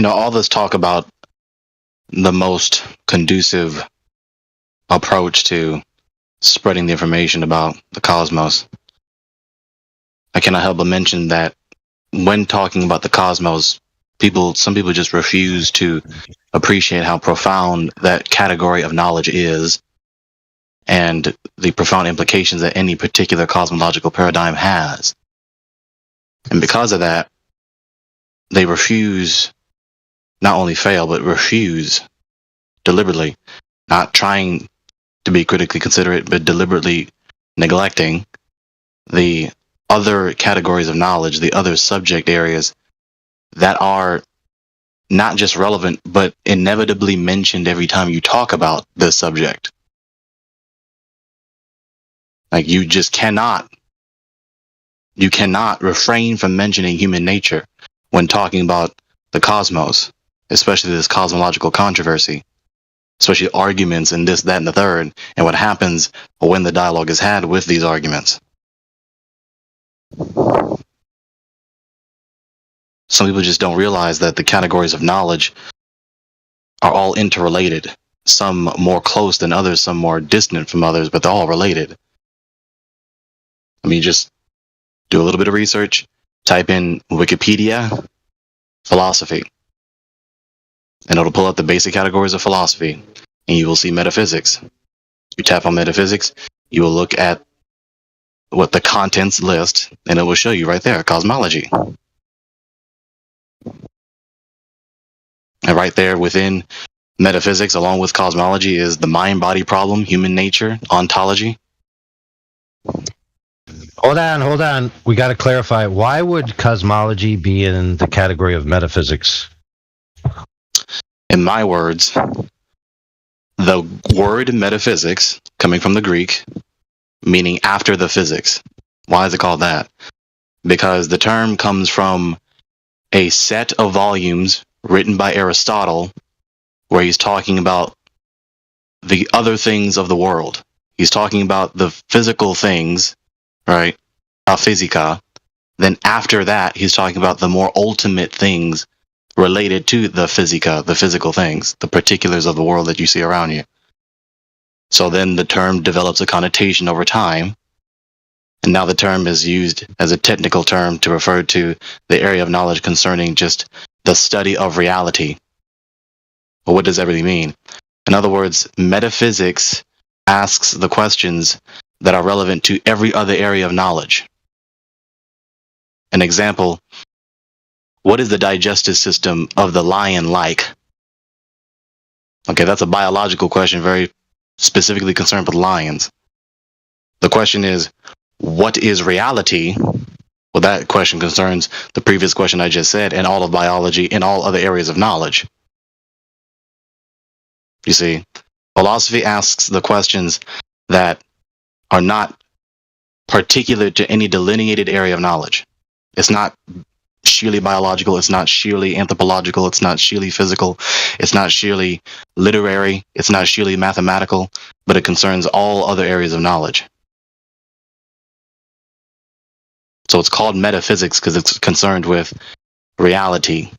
All this talk about the most conducive approach to spreading the information about the cosmos, I cannot help but mention that when talking about the cosmos, some people just refuse to appreciate how profound that category of knowledge is and the profound implications that any particular cosmological paradigm has. And because of that, they refuse, not only fail, but refuse deliberately, not trying to be critically considerate, but deliberately neglecting the other categories of knowledge, the other subject areas that are not just relevant, but inevitably mentioned every time you talk about this subject. Like you cannot refrain from mentioning human nature when talking about the cosmos, especially this cosmological controversy, especially arguments and this, that, and the third, and what happens when the dialogue is had with these arguments. Some people just don't realize that the categories of knowledge are all interrelated. Some more close than others, some more distant from others, but they're all related. I mean, just do a little bit of research, type in Wikipedia, philosophy, and it'll pull up the basic categories of philosophy, and you will see metaphysics. You tap on metaphysics, you will look at what the contents list, and it will show you right there, cosmology. And right there within metaphysics, along with cosmology, is the mind-body problem, human nature, ontology. Hold on. We got to clarify. Why would cosmology be in the category of metaphysics? In my words, the word metaphysics, coming from the Greek, meaning after the physics. Why is it called that? Because the term comes from a set of volumes written by Aristotle, where he's talking about the other things of the world. He's talking about the physical things, right? Physica. Then after that, he's talking about the more ultimate things related to the physica, the physical things, the particulars of the world that you see around you. So then the term develops a connotation over time. And now the term is used as a technical term to refer to the area of knowledge concerning just the study of reality. But what does that really mean? In other words, metaphysics asks the questions that are relevant to every other area of knowledge. An example, what is the digestive system of the lion like? Okay, that's a biological question, very specifically concerned with lions. The question is, what is reality? Well, that question concerns the previous question I just said and all of biology and all other areas of knowledge. You see, philosophy asks the questions that are not particular to any delineated area of knowledge. It's not sheerly biological, it's not sheerly anthropological, it's not sheerly physical, it's not sheerly literary, it's not sheerly mathematical, but it concerns all other areas of knowledge. So it's called metaphysics because it's concerned with reality.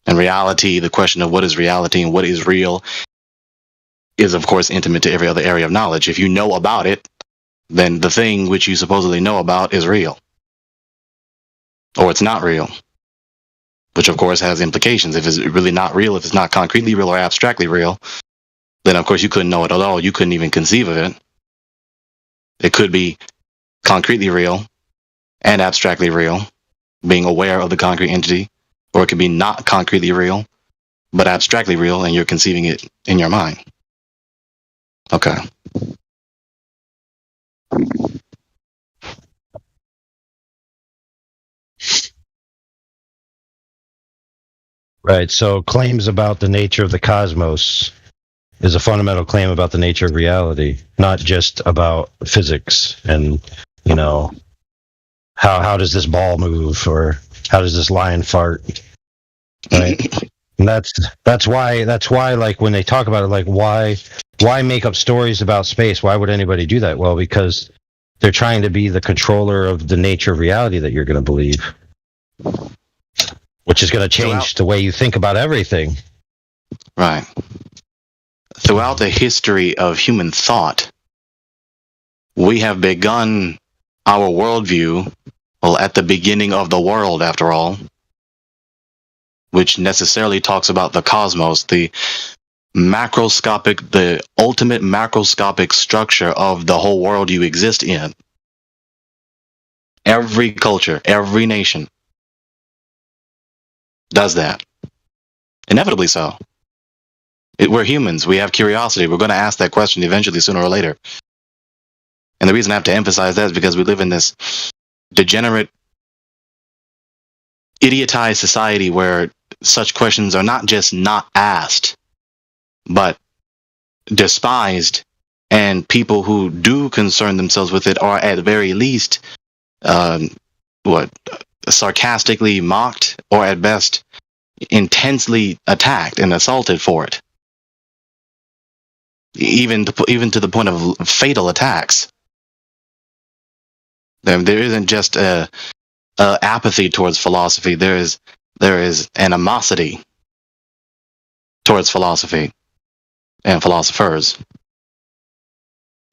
And reality, the question of what is reality and what is real, is of course intimate to every other area of knowledge. If you know about it, then the thing which you supposedly know about is real. Or it's not real. Which of course has implications. If it's really not real, if it's not concretely real or abstractly real, then of course you couldn't know it at all. You couldn't even conceive of it. It could be concretely real and abstractly real, being aware of the concrete entity, or it could be not concretely real, but abstractly real, and you're conceiving it in your mind. Okay. Right. So claims about the nature of the cosmos is a fundamental claim about the nature of reality, not just about physics and, you know, how does this ball move or how does this lion fart? Right. And that's why like when they talk about it, like why make up stories about space? Why would anybody do that? Well, because they're trying to be the controller of the nature of reality that you're going to believe, which is going to change the way you think about everything. Right. Throughout the history of human thought, we have begun our worldview, well, at the beginning of the world, after all, which necessarily talks about the cosmos, the ultimate macroscopic structure of the whole world you exist in. Every culture, every nation does that. Inevitably so. We're humans. We have curiosity. We're going to ask that question eventually, sooner or later. And the reason I have to emphasize that is because we live in this degenerate, idiotized society where such questions are not just not asked, but despised, and people who do concern themselves with it are at the very least sarcastically mocked, or at best intensely attacked and assaulted for it, even to the point of fatal attacks. There isn't just apathy towards philosophy. There is animosity towards philosophy and philosophers.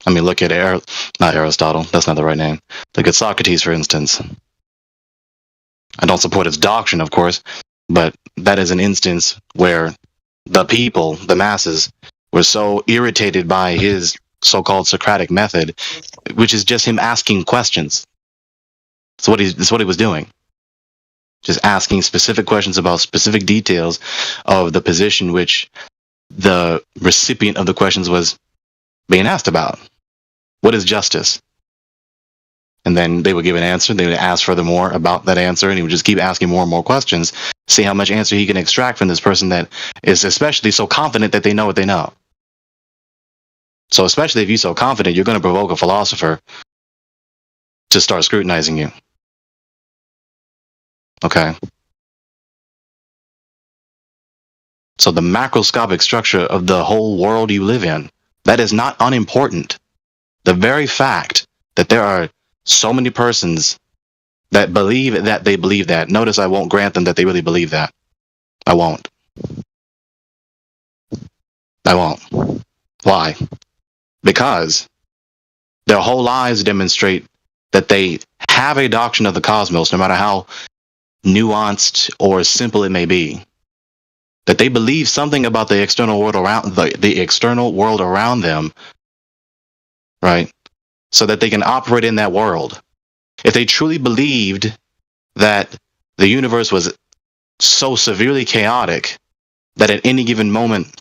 I mean, look at not Aristotle. That's not the right name. Look at Socrates, for instance. I don't support his doctrine, of course, but that is an instance where the people, the masses, were so irritated by his so-called Socratic method, which is just him asking questions. That's what he was doing. Just asking specific questions about specific details of the position which the recipient of the questions was being asked about. What is justice? And then they would give an answer. They would ask furthermore about that answer, and he would just keep asking more and more questions, see how much answer he can extract from this person that is especially so confident that they know what they know. So especially if you're so confident, you're going to provoke a philosopher to start scrutinizing you. Okay. So the macroscopic structure of the whole world you live in, that is not unimportant. The very fact that there are so many persons that believe that they believe that. Notice I won't grant them that they really believe that. I won't. Why? Because their whole lives demonstrate that they have a doctrine of the cosmos, no matter how nuanced or simple it may be. That they believe something about the external world around the external world around them, right? So that they can operate in that world. If they truly believed that the universe was so severely chaotic that at any given moment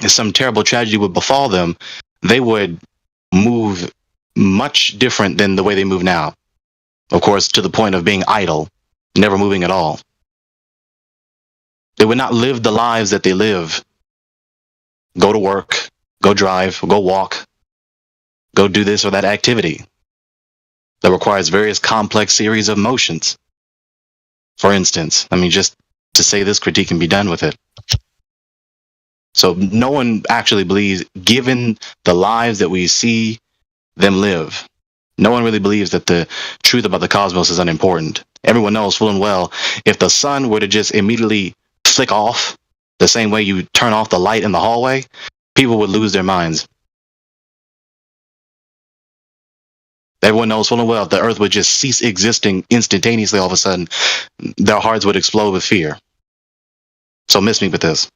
some terrible tragedy would befall them, they would move much different than the way they move now. Of course, to the point of being idle, never moving at all. They would not live the lives that they live go to work, go drive, go walk, go do this or that activity that requires various complex series of motions. For instance, I mean, just to say this critique can be done with it. So no one actually believes, given the lives that we see them live, no one really believes that the truth about the cosmos is unimportant. Everyone knows full and well, if the sun were to just immediately flick off the same way you turn off the light in the hallway, people would lose their minds. Everyone knows full and well if the earth would just cease existing instantaneously all of a sudden, their hearts would explode with fear. So miss me with this.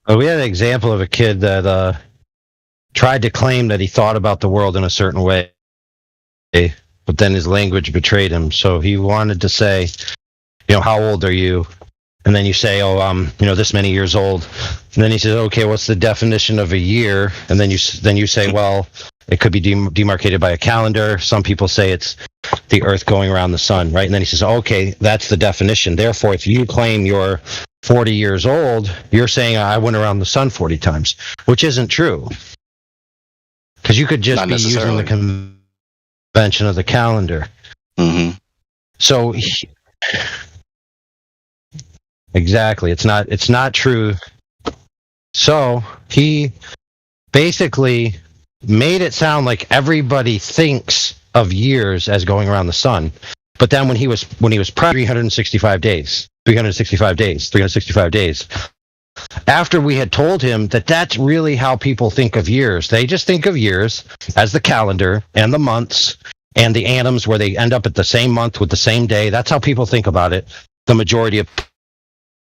Well, we had an example of a kid that tried to claim that he thought about the world in a certain way, but then his language betrayed him. So he wanted to say, how old are you? And then you say, this many years old. And then he says, okay, what's the definition of a year? And then you say, well, it could be demarcated by a calendar. Some people say it's the Earth going around the sun, right? And then he says, okay, that's the definition. Therefore, if you claim you're 40 years old, you're saying I went around the sun 40 times, which isn't true. Because you could just be using the convention of the calendar. Mm-hmm. So, exactly, it's not true. So he basically made it sound like everybody thinks of years as going around the sun. But then when he was 365 days. After we had told him that that's really how people think of years. They just think of years as the calendar and the months and the atoms where they end up at the same month with the same day. That's how people think about it. The majority of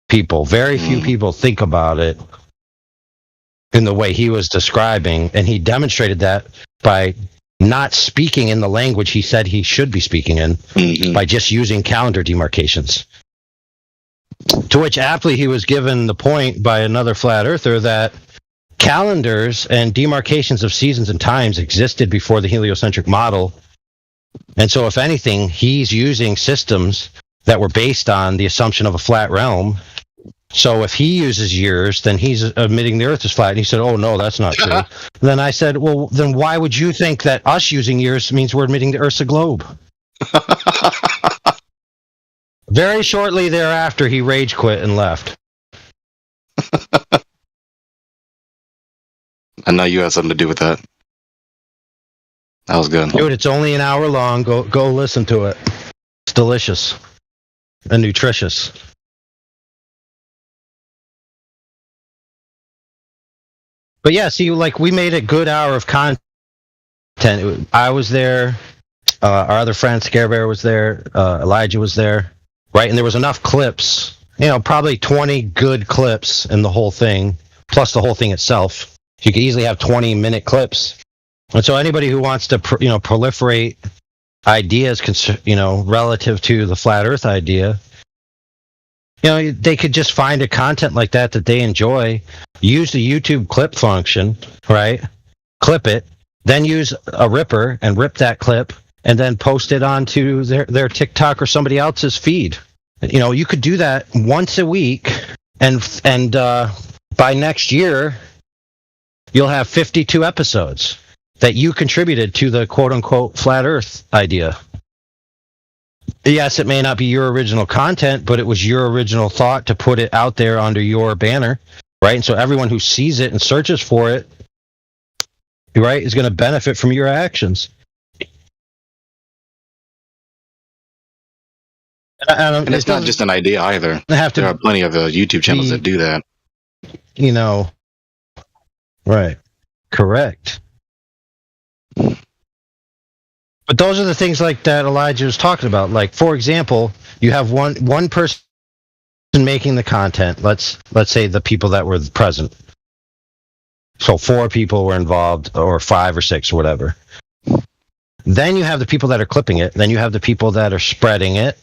people, very few people think about it in the way he was describing. And he demonstrated that by not speaking in the language he said he should be speaking in, by just using calendar demarcations. To which aptly he was given the point by another flat earther that calendars and demarcations of seasons and times existed before the heliocentric model. And so if anything, he's using systems that were based on the assumption of a flat realm. So if he uses years, then he's admitting the earth is flat. And he said, oh, no, that's not true. Then I said, well, then why would you think that us using years means we're admitting the earth's a globe? Very shortly thereafter, he rage quit and left. I know you had something to do with that. That was good. Dude, it's only an hour long. Go listen to it. It's delicious and nutritious. But yeah, see, like, we made a good hour of content. I was there. Our other friend, Scare Bear, was there. Elijah was there. Right? And there was enough clips, probably 20 good clips in the whole thing, plus the whole thing itself. You could easily have 20-minute clips. And so anybody who wants to, proliferate ideas, relative to the flat Earth idea, they could just find a content like that they enjoy, use the YouTube clip function, right? Clip it, then use a ripper and rip that clip, and then post it onto their TikTok or somebody else's feed. You could do that once a week, and by next year, you'll have 52 episodes that you contributed to the quote-unquote flat Earth idea. Yes, it may not be your original content, but it was your original thought to put it out there under your banner, right? And so everyone who sees it and searches for it, right, is going to benefit from your actions. And it's not just an idea either. There are plenty of YouTube channels that do that. Right. Correct. But those are the things like that Elijah was talking about. Like, for example, you have one person making the content. Let's say the people that were present. So 4 people were involved, or 5 or 6 or whatever. Then you have the people that are clipping it. Then you have the people that are spreading it.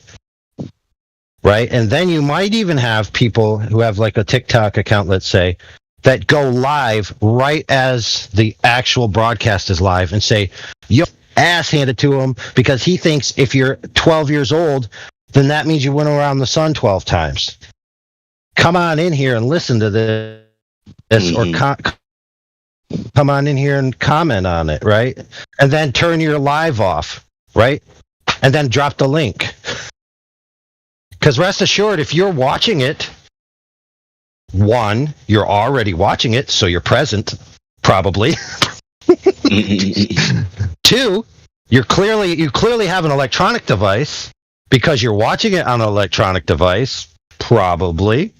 Right? And then you might even have people who have like a TikTok account, let's say, that go live right as the actual broadcast is live and say, yo, ass handed to him because he thinks if you're 12 years old, then that means you went around the sun 12 times. Come on in here and listen to this, or come on in here and comment on it, right? And then turn your live off, right? And then drop the link. Because rest assured, if you're watching it, one, you're already watching it, so you're present, probably. Two, you clearly have an electronic device because you're watching it on an electronic device, probably.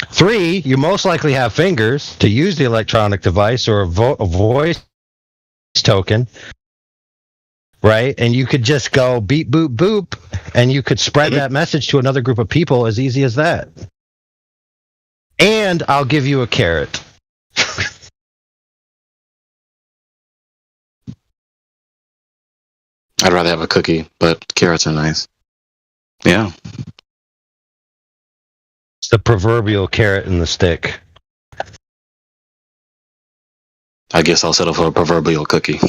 Three, you most likely have fingers to use the electronic device or a voice token, right? And you could just go beep, boop, boop, and you could spread that message to another group of people as easy as that. And I'll give you a carrot. I'd rather have a cookie, but carrots are nice. Yeah. It's the proverbial carrot and the stick. I guess I'll settle for a proverbial cookie.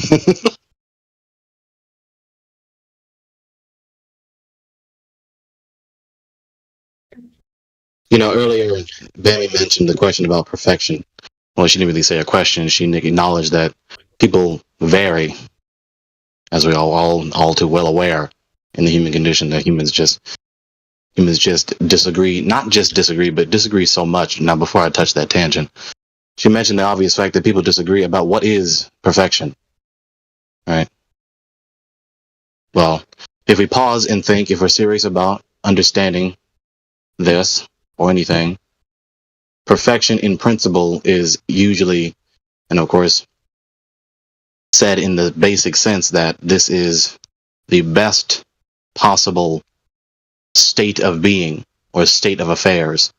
Earlier, Bammy mentioned the question about perfection. Well, she didn't really say a question. She acknowledged that people vary, as we all too well aware in the human condition, that humans just disagree, not just disagree, but disagree so much. Now, before I touch that tangent, she mentioned the obvious fact that people disagree about what is perfection, right? Well, if we pause and think, if we're serious about understanding this or anything, perfection in principle is usually, and of course, said in the basic sense that this is the best possible state of being or state of affairs,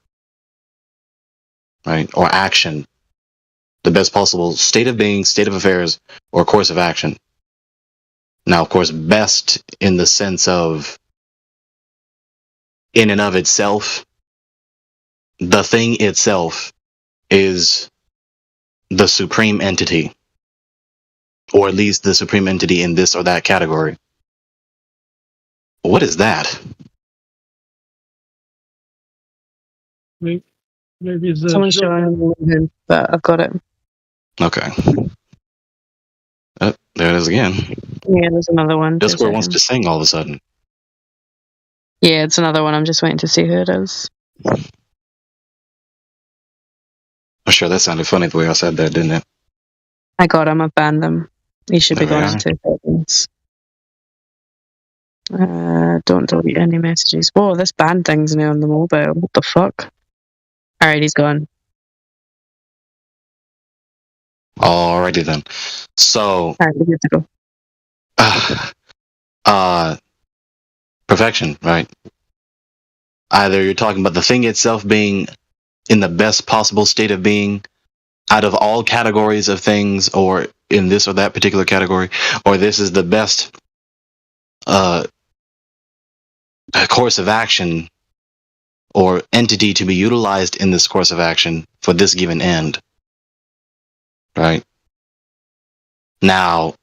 right? Or action. The best possible state of being, state of affairs, or course of action. Now, of course, best in the sense of in and of itself, the thing itself is the supreme entity, or at least the supreme entity in this or that category. What is that? Maybe it's Someone's showing me, but I've got it. Okay. Oh, there it is again. Yeah, there's another one. Discord wants to sing all of a sudden. Yeah, it's another one. I'm just waiting to see who it is. I'm sure that sounded funny the way I said that, didn't it? I got him. I banned them. He should be There we gone in are. 2 seconds. Don't delete any messages. Whoa, this ban thing's now on the mobile. What the fuck? Alright, he's gone. Alrighty then. So, Alright, we're good to go. Perfection, right? Either you're talking about the thing itself being in the best possible state of being out of all categories of things, or in this or that particular category, or this is the best course of action or entity to be utilized in this course of action for this given end, right? Now,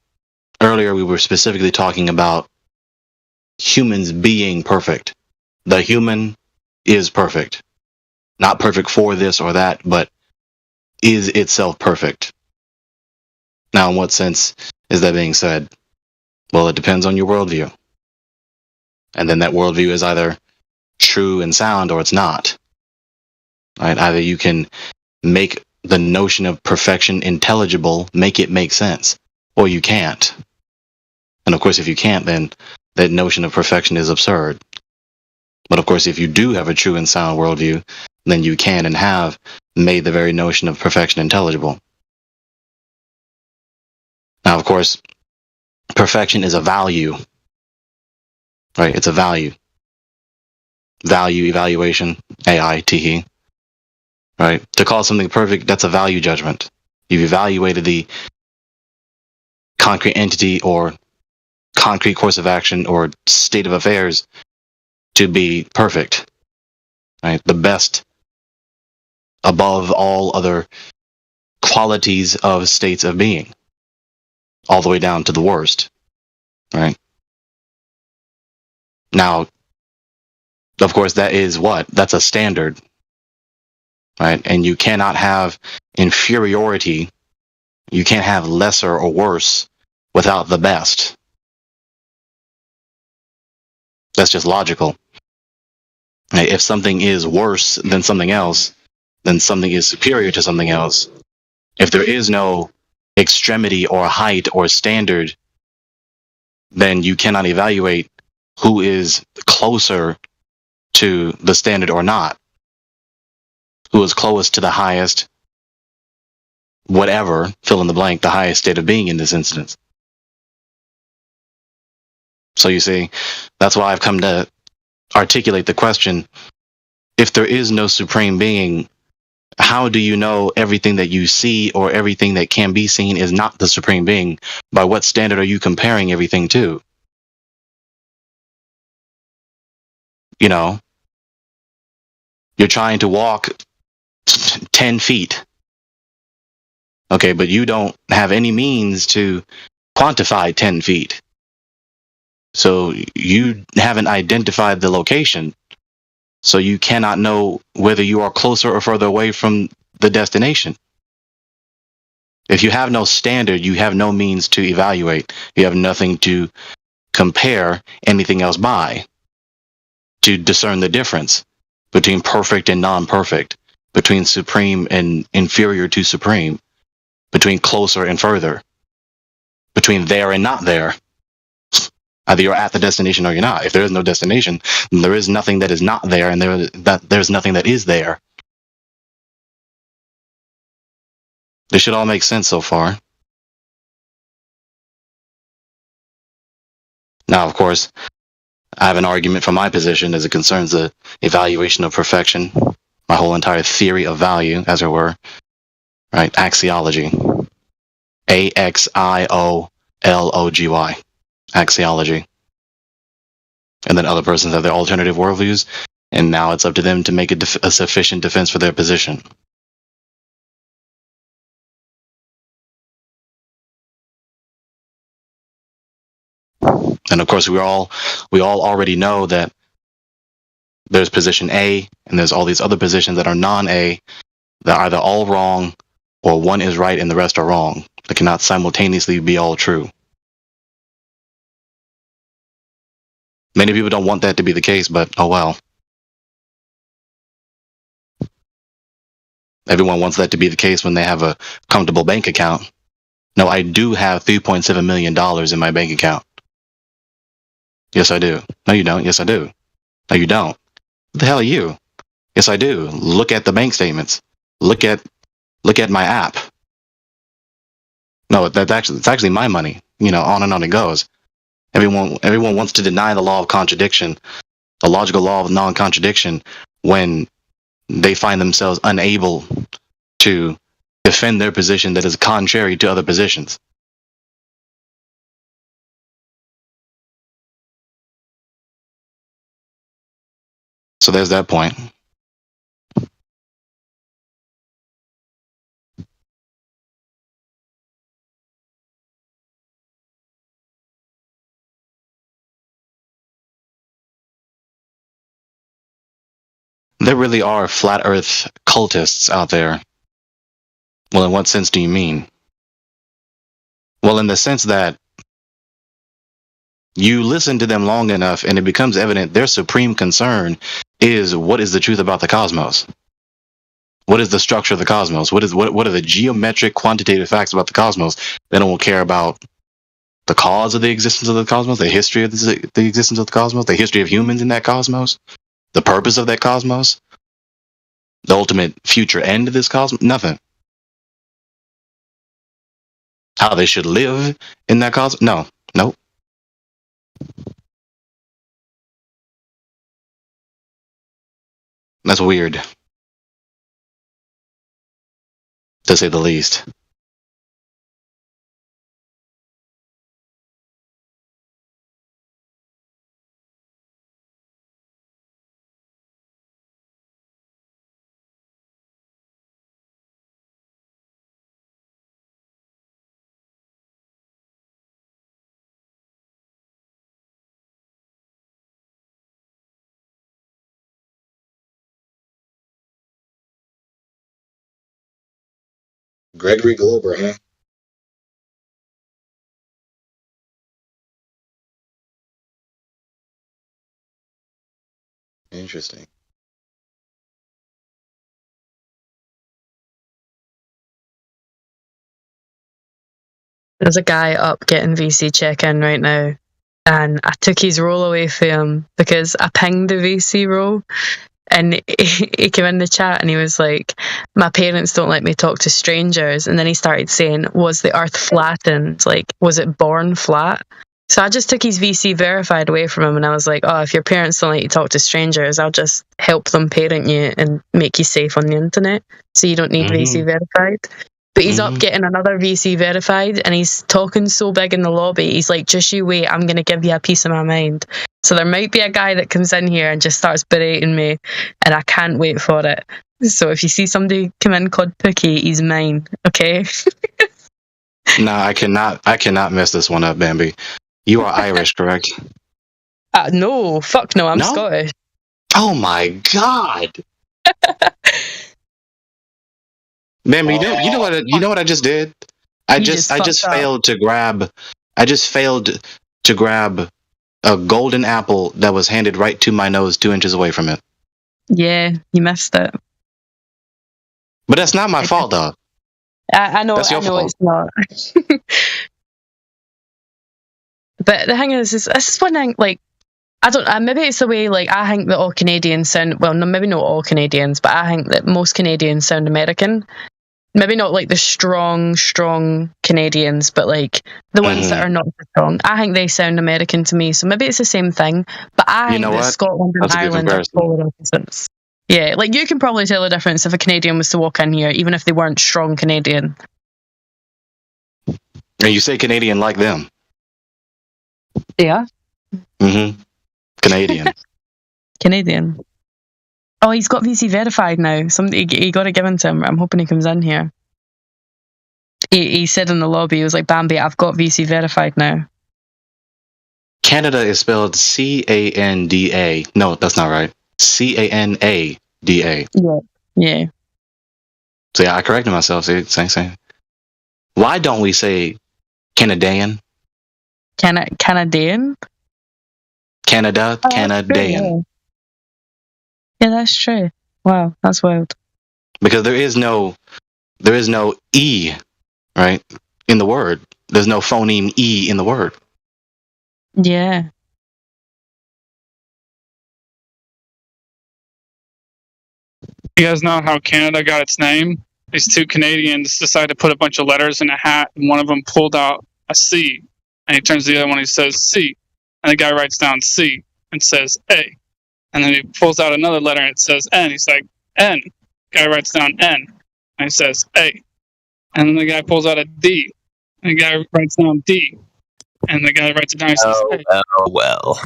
earlier we were specifically talking about humans being perfect. The human is perfect. Not perfect for this or that, but is itself perfect. Now, in what sense is that being said? Well, it depends on your worldview. And then that worldview is either true and sound or it's not. Right? Either you can make the notion of perfection intelligible, make it make sense, or you can't. And of course, if you can't, then that notion of perfection is absurd. But of course, if you do have a true and sound worldview, then you can and have made the very notion of perfection intelligible. Now, of course, perfection is a value, right? It's a value. Value evaluation, AI, TE, right? To call something perfect, that's a value judgment. You've evaluated the concrete entity or concrete course of action or state of affairs to be perfect, right? The best above all other qualities of states of being, all the way down to the worst, right? Now, of course, that is what? That's a standard, right? And you cannot have inferiority. You can't have lesser or worse without the best. That's just logical. Right? If something is worse than something else, then something is superior to something else. If there is no extremity or height or standard, then you cannot evaluate who is closer to the standard or not, who is closest to the highest, whatever, fill in the blank, the highest state of being in this instance. So you see, that's why I've come to articulate the question, if there is no supreme being, how do you know everything that you see or everything that can be seen is not the supreme being? By what standard are you comparing everything to? You know, you're trying to walk 10 feet. Okay, but you don't have any means to quantify 10 feet. So you haven't identified the location. So you cannot know whether you are closer or further away from the destination. If you have no standard, you have no means to evaluate. You have nothing to compare anything else by, to discern the difference between perfect and non-perfect, between supreme and inferior to supreme, between closer and further, between there and not there. Either you're at the destination or you're not. If there is no destination, then there is nothing that is not there, and there's nothing that is there. This should all make sense so far. Now, of course, I have an argument from my position as it concerns the evaluation of perfection, my whole entire theory of value, as it were, right? Axiology. A-X-I-O-L-O-G-Y. Axiology. And then other persons have their alternative worldviews, and now it's up to them to make a sufficient defense for their position. And of course, we all already know that there's position A, and there's all these other positions that are non-A that are either all wrong, or one is right and the rest are wrong. They cannot simultaneously be all true. Many people don't want that to be the case, but oh well. Everyone wants that to be the case when they have a comfortable bank account. No, I do have $3.7 million in my bank account. Yes, I do. No, you don't. Yes, I do. No, you don't. What the hell are you? Yes, I do. Look at the bank statements. Look at my app. No, it's actually my money. You know, on and on it goes. Everyone wants to deny the law of contradiction, the logical law of non-contradiction, when they find themselves unable to defend their position that is contrary to other positions. So there's that point. There really are flat earth cultists out there. Well, in what sense do you mean? Well, in the sense that you listen to them long enough and it becomes evident their supreme concern is what is the truth about the cosmos? What is the structure of the cosmos? What are the geometric quantitative facts about the cosmos? They don't care about the cause of the existence of the cosmos, the history of the existence of the cosmos, the history of humans in that cosmos, the purpose of that cosmos, the ultimate future end of this cosmos, nothing. How they should live in that cosmos? No, nope. That's weird, to say the least. Gregory Glober, huh? Interesting. There's a guy up getting VC check-in right now, and I took his role away from him because I pinged the VC role, and he came in the chat and he was like, my parents don't let me talk to strangers, and then he started saying, was the earth flattened? Like, was it born flat? So I just took his VC verified away from him, and I was like, oh, if your parents don't let you talk to strangers, I'll just help them parent you and make you safe on the internet, so you don't need VC verified. But he's up getting another VC verified, and he's talking so big in the lobby. He's like, just you wait, I'm going to give you a piece of my mind. So there might be a guy that comes in here and just starts berating me, and I can't wait for it. So if you see somebody come in called Pookie, he's mine, okay? Nah, I cannot mess this one up, Bambi. You are Irish, correct? No, fuck no, I'm Scottish. Oh my god. Bambi, you know what I just did? I just failed to grab a golden apple that was handed right to my nose 2 inches away from it. Yeah, you missed it. But that's not my fault, though. I know, That's your fault. it's not. But the thing is this is one thing, like, I don't, maybe it's the way, like, I think that all Canadians sound, well, no, maybe not all Canadians, but I think that most Canadians sound American. Maybe not like the strong Canadians, but like the ones that are not strong. I think they sound American to me, so maybe it's the same thing. But I think that Scotland and Ireland are polar opposites. Yeah, like you can probably tell the difference if a Canadian was to walk in here, even if they weren't strong Canadian. And you say Canadian like them? Yeah. Canadian. Canadian. Oh, he's got VC verified now. Somebody, you got to give it to him. I'm hoping he comes in here. He said in the lobby, he was like, Bambi, I've got VC verified now. Canada is spelled Canda. No, that's not right. Canada. Yeah. So yeah, I corrected myself. See, same. Why don't we say Canadian? Canadian? Canada, Canadian. Yeah, that's true. Wow, that's wild. Because there is no E, right, in the word. There's no phoneme E in the word. Yeah. You guys know how Canada got its name? These two Canadians decided to put a bunch of letters in a hat, and one of them pulled out a C, and he turns to the other one and he says C, and the guy writes down C and says A. And then he pulls out another letter and it says N. He's like, N. Guy writes down N. And he says A. And then the guy pulls out a D. And the guy writes down D. And the guy writes it down and says A. Well.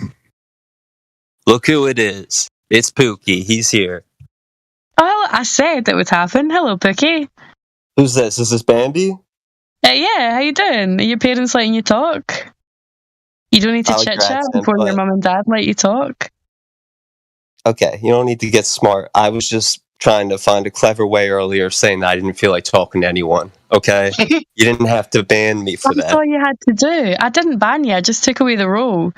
Look who it is. It's Pookie. He's here. Oh, I said that would happen. Hello, Pookie. Who's this? Is this Bambi? Yeah, how you doing? Are your parents letting you talk? You don't need to chit-chat before your mum and dad let you talk? Okay, you don't need to get smart. I was just trying to find a clever way earlier of saying that I didn't feel like talking to anyone, okay? You didn't have to ban me for that. That's all you had to do. I didn't ban you, I just took away the role.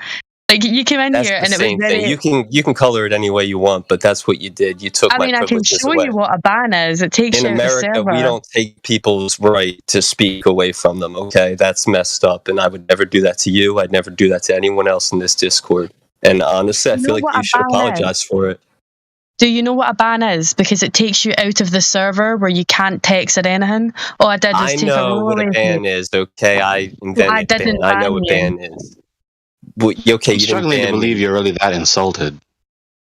Like, you came in That's here the and it same was very... thing. You can color it any way you want, but that's what you did. You took my I can privileges show away. you what a ban is. It takes In you out the America, server. we don't take people's right to speak away from them, okay? That's messed up, and I would never do that to you. I'd never do that to anyone else in this Discord. And honestly, I feel like you should apologize for it. Do you know what a ban is? Because it takes you out of the server where you can't text or anything. All I did was take a I know role what away a ban is, okay? I invented a ban. I know what ban is. Okay, I'm struggling to believe you're really that insulted.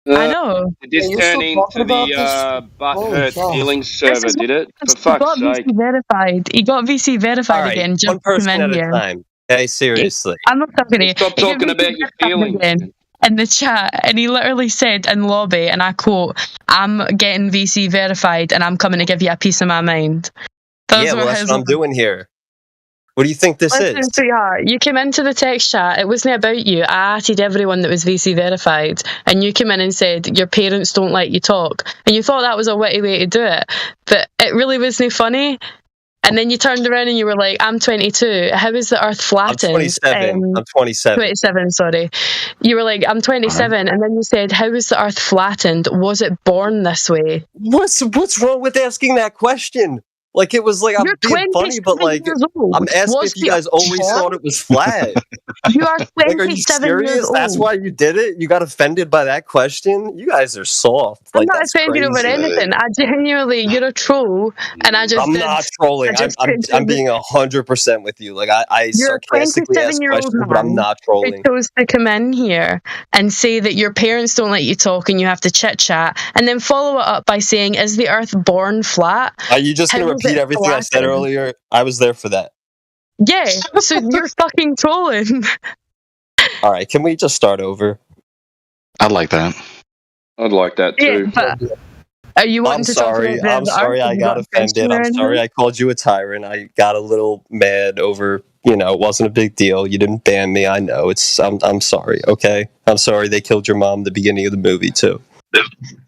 I know. Did this turn into the butthurt feelings server, did it? For fuck's sake. VC verified. He got VC verified All right, again. one Just person come at in a here. time. Okay, seriously. I'm not talking to you. Stop He got talking VC about your verified feelings. again in the chat, and he literally said in lobby, and I quote, "I'm getting VC verified, and I'm coming to give you a piece of my mind." Yeah, well, that's what I'm doing here. What do you think this Listen, is? sweetheart, you came into the text chat. It wasn't about you. I added everyone that was VC verified, and you came in and said your parents don't let you talk, and you thought that was a witty way to do it, but it really wasn't funny. And then you turned around and you were like, I'm 22. How is the Earth flattened? I'm 27. 27, sorry. You were like, I'm 27. And then you said, how is the Earth flattened? Was it born this way? What's wrong with asking that question? Like, it was like, I'm You're being funny, but like, I'm asking if you guys always thought it was flat. You are 27 Like, are you serious? years old. That's why you did it? You got offended by that question? You guys are soft. I'm Like, not that's offended over crazy. anything. I genuinely, you're a troll, and I just I'm not trolling. I'm being 100% with you. Like, I You're a sarcastically ask 27-year-old questions, but I'm man not trolling. who chose to come in here and say that your parents don't let you talk and you have to chit chat, and then follow it up by saying, "Is the Earth born flat?" Are you just going to How is repeat it everything I said flattened? earlier? I was there for that. Yeah, so you're fucking trolling. All right, can we just start over? I'd like that. I'd like that Yeah, too. but are you wanting I'm to talk sorry. about I'm sorry I got offended. I'm sorry I called you a tyrant. I got a little mad over, it wasn't a big deal. You didn't ban me. I know. I'm sorry, okay? I'm sorry they killed your mom at the beginning of the movie, too.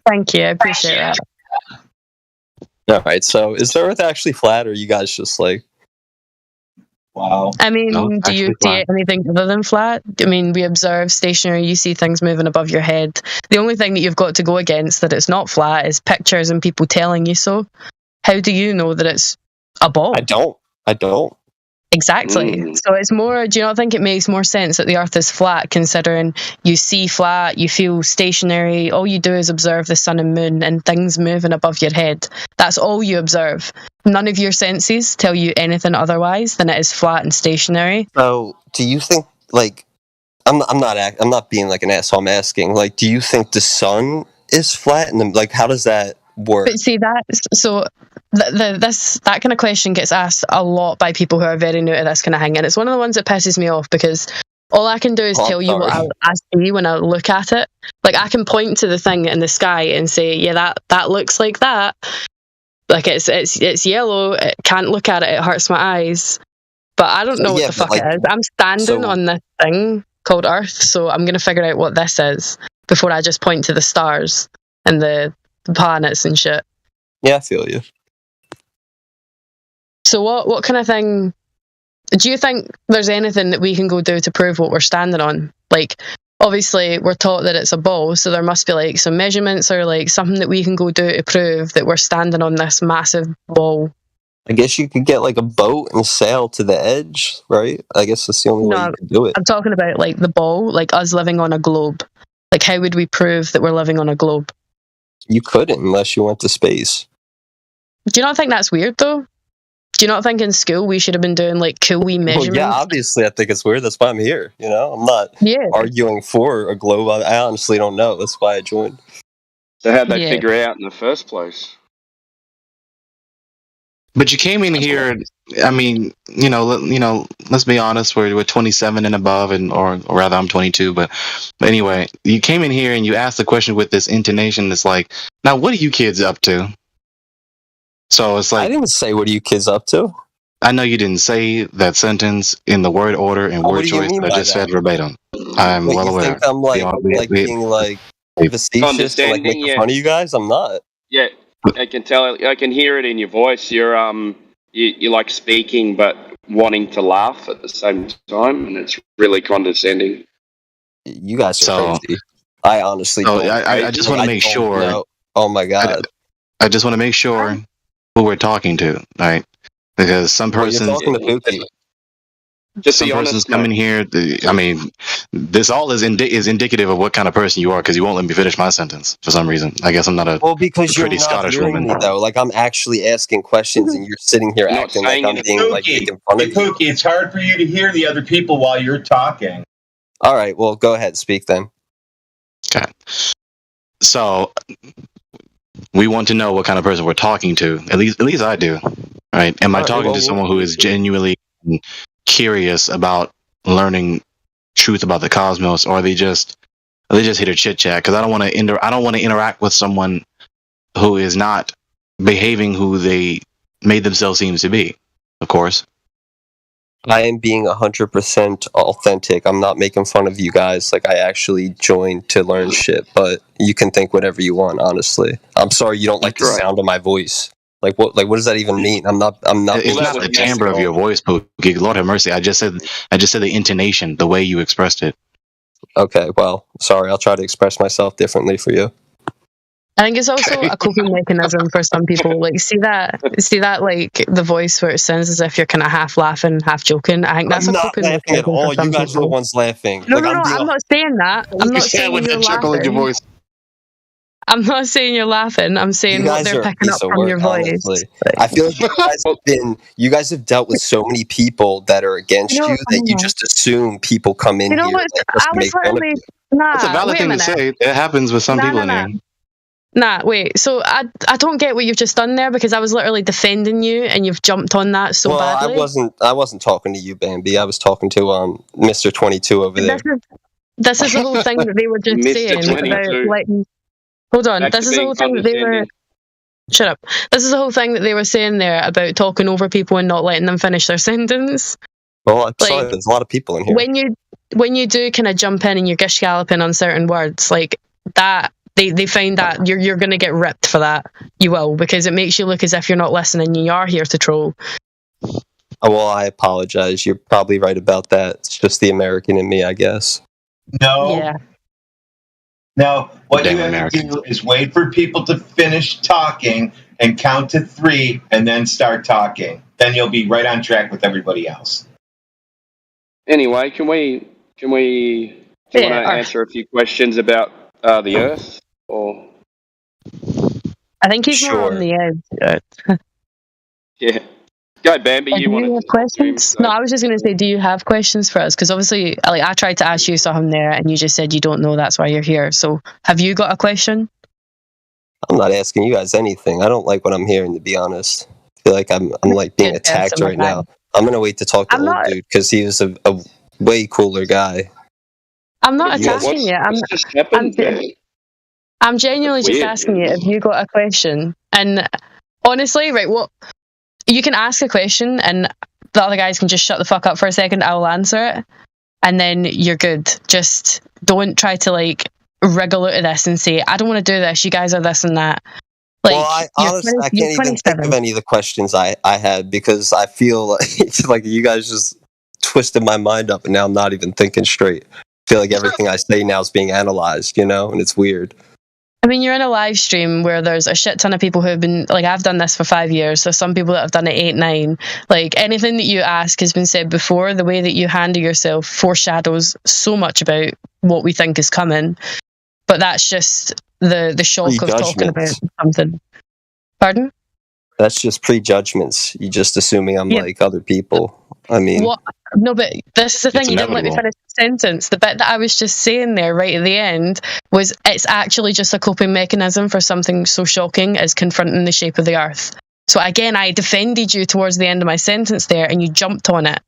Thank you. I appreciate that. All right, so is the Earth actually flat, or are you guys just like... Wow. I mean, do you see anything other than flat? I mean, we observe stationary, you see things moving above your head. The only thing that you've got to go against that it's not flat is pictures and people telling you so. How do you know that it's a ball? I don't. Exactly. So it's more, do you not think it makes more sense that the Earth is flat, considering you see flat, you feel stationary, all you do is observe the sun and moon and things moving above your head. That's all you observe. None of your senses tell you anything otherwise than it is flat and stationary. So, do you think, like... I'm not being like an asshole. I'm asking, like, do you think the sun is flat? And then, like, how does that work? But see, that kind of question gets asked a lot by people who are very new to this kind of thing, and it's one of the ones that pisses me off, because all I can do is tell you what I see when I look at it. Like, I can point to the thing in the sky and say, yeah, that looks like that. Like, it's yellow. It can't look at it. It hurts my eyes. But I don't know what the fuck it is. I'm standing on this thing called Earth, so I'm going to figure out what this is before I just point to the stars and the planets and shit. Yeah, I feel you. So what kind of thing... Do you think there's anything that we can go do to prove what we're standing on? Like, obviously, we're taught that it's a ball, so there must be, like, some measurements or, like, something that we can go do to prove that we're standing on this massive ball. I guess you could get, like, a boat and sail to the edge, right? I guess that's the only way you could do it. I'm talking about, like, the ball, like us living on a globe. Like, how would we prove that we're living on a globe? You couldn't unless you went to space. Do you not think that's weird, though? Do you not think in school we should have been doing, like, cool wee measurements? Well, yeah, obviously I think it's weird. That's why I'm here, I'm not arguing for a globe. I honestly don't know. That's why I joined. So how'd they figure it out in the first place? But you came in here. I mean, let's be honest. We're 27 and above, or rather, I'm 22. But anyway, you came in here and you asked the question with this intonation. That's like, now what are you kids up to? So it's like, I didn't say what are you kids up to. I know you didn't say that sentence in the word order and word choice that I just said verbatim. I'm well aware. Think I'm being like facetious and like making fun of you guys? I'm not. Yeah. I can tell. I can hear it in your voice. You're you like speaking, but wanting to laugh at the same time, and it's really condescending. You guys are crazy. I honestly don't. I just want to make sure. Oh my god! I just want to make sure who we're talking to, right? Because some person. You're talking to Pookie. Just some person's coming here. I mean, this all is indicative of what kind of person you are, because you won't let me finish my sentence for some reason. I guess I'm not a because pretty you're not Scottish woman. Me, though. Like, I'm actually asking questions, and you're sitting here acting like I'm being like making fun of you. Pookie, it's hard for you to hear the other people while you're talking. All right, well, go ahead, speak then. Okay. So we want to know what kind of person we're talking to. At least I do. Right? Am I talking to someone who is genuinely curious about learning truth about the cosmos, or are they just here to chit chat? Because I don't want to interact with someone who is not behaving who they made themselves seem to be. Of course, I am being 100% authentic. I'm not making fun of you guys. Like, I actually joined to learn shit, but you can think whatever you want. Honestly, I'm sorry you don't like the sound of my voice. Like what does that even mean? I'm not It's not the timbre of your voice, Pookie. Lord have mercy. I just said the intonation, the way you expressed it. Okay, well, sorry. I'll try to express myself differently for you. I think it's also a coping mechanism for some people. Like, see that, like the voice where it sounds as if you're kind of half laughing, half joking. I think that's I'm a not coping laughing at mechanism all. for some You guys are the people. ones laughing. No, Like, no, I'm not saying that. I'm not saying with you're that chuckle in your laughing. voice. I'm not saying you're laughing. I'm saying You what guys they're are a picking piece up of from work, your voice. honestly. I feel like you guys have dealt with so many people that are against you that you just assume people come in You know here what? like, just I to was make fun of literally you. That's a valid wait a thing to minute. say. It happens with some people in here. Nah, wait. So I don't get what you've just done there because I was literally defending you and you've jumped on that so badly. I wasn't talking to you, Bambi. I was talking to Mr. 22 over there. This is the whole thing that they were just Mr. saying 22. about letting. Hold on. Back This to is the being whole thing that they were. condescending. Shut up. This is the whole thing that they were saying there about talking over people and not letting them finish their sentence. Well, I'm sorry. There's a lot of people in here. When you do kind of jump in and you're gish galloping on certain words like that, they find that you're going to get ripped for that. You will, because it makes you look as if you're not listening. You are here to troll. Oh, well, I apologize. You're probably right about that. It's just the American in me, I guess. No. Yeah. No, what Damn you have Americans. to do is wait for people to finish talking and count to 3 and then start talking. Then you'll be right on track with everybody else. Anyway, do you want to answer a few questions about the Earth? Or I think he's more on the edge. yeah, go Bambi. Do you have questions? No, I was just going to say, do you have questions for us? Because obviously, like, I tried to ask you something there, and you just said you don't know. That's why you're here. So, have you got a question? I'm not asking you guys anything. I don't like what I'm hearing, to be honest. I feel like I'm like being attacked right now. I'm gonna wait to talk to old dude because he was a way cooler guy. I'm not attacking you. I'm genuinely just asking you if you got a question. And honestly, right, what you can ask a question, and the other guys can just shut the fuck up for a second. I will answer it, and then you're good. Just don't try to like wriggle out of this and say, I don't want to do this. You guys are this and that. Like, Well, I honestly I can't even think of any of the questions I had because I feel like it's like you guys just twisted my mind up, and now I'm not even thinking straight. I feel like everything I say now is being analyzed, and it's weird. I mean, you're in a live stream where there's a shit ton of people who have been, like, I've done this for 5 years. There's some people that have done it 8, 9. Like, anything that you ask has been said before. The way that you handle yourself foreshadows so much about what we think is coming. But that's just the shock of talking about something. Pardon? That's just prejudgments. You're just assuming I'm like other people. I mean, What? No, but this is the thing. It's You didn't let me inevitable. finish the sentence. The bit that I was just saying there, right at the end, was it's actually just a coping mechanism for something so shocking as confronting the shape of the Earth. So again, I defended you towards the end of my sentence there, and you jumped on it.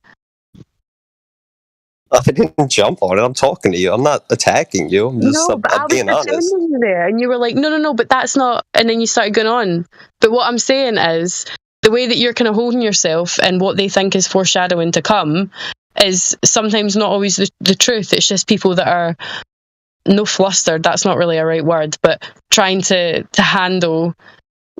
I didn't jump on it. I'm talking to you. I'm not attacking you. I'm just No, but I I'm was being honest. defending you there, and you were like, no, but that's not. And then you started going on. But what I'm saying is, the way that you're kind of holding yourself and what they think is foreshadowing to come is sometimes not always the truth. It's just people that are no flustered. That's not really a right word, but trying to handle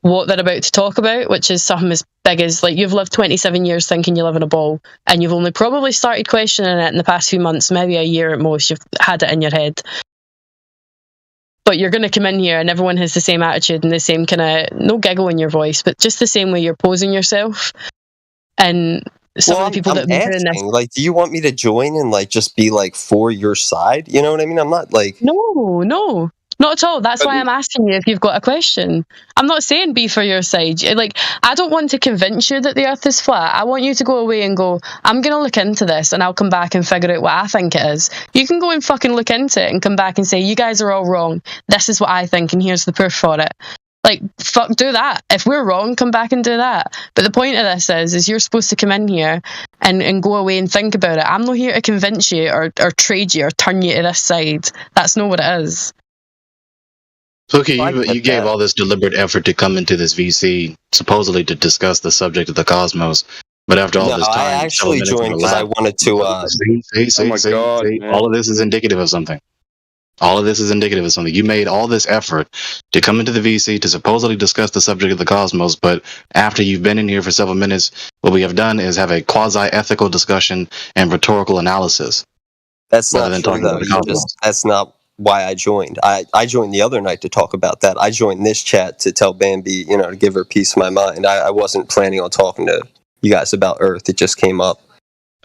what they're about to talk about, which is something as big as, like, you've lived 27 years thinking you live in a ball, and you've only probably started questioning it in the past few months, maybe a year at most. You've had it in your head. But you're going to come in here and everyone has the same attitude and the same kind of, no giggle in your voice, but just the same way you're posing yourself. And some of the people that have been doing this. Like, do you want me to join and like just be like for your side? You know what I mean? I'm not like No, not at all. That's why I'm asking you if you've got a question. I'm not saying be for your side. Like, I don't want to convince you that the Earth is flat. I want you to go away and go, I'm going to look into this and I'll come back and figure out what I think it is. You can go and fucking look into it and come back and say, you guys are all wrong. This is what I think and here's the proof for it. Like, fuck, do that. If we're wrong, come back and do that. But the point of this is you're supposed to come in here and go away and think about it. I'm not here to convince you or trade you or turn you to this side. That's not what it is. Okay, you gave all this deliberate effort to come into this VC, supposedly to discuss the subject of the cosmos. But after all this time, I actually joined because I wanted to. See, all of this is indicative of something. All of this is indicative of something. You made all this effort to come into the VC to supposedly discuss the subject of the cosmos, but after you've been in here for several minutes, what we have done is have a quasi-ethical discussion and rhetorical analysis. That's rather not than true, talking though. about the cosmos. That's not why I joined. I joined the other night to talk about that. I joined this chat to tell Bambi, to give her peace of my mind. I wasn't planning on talking to you guys about Earth. It just came up.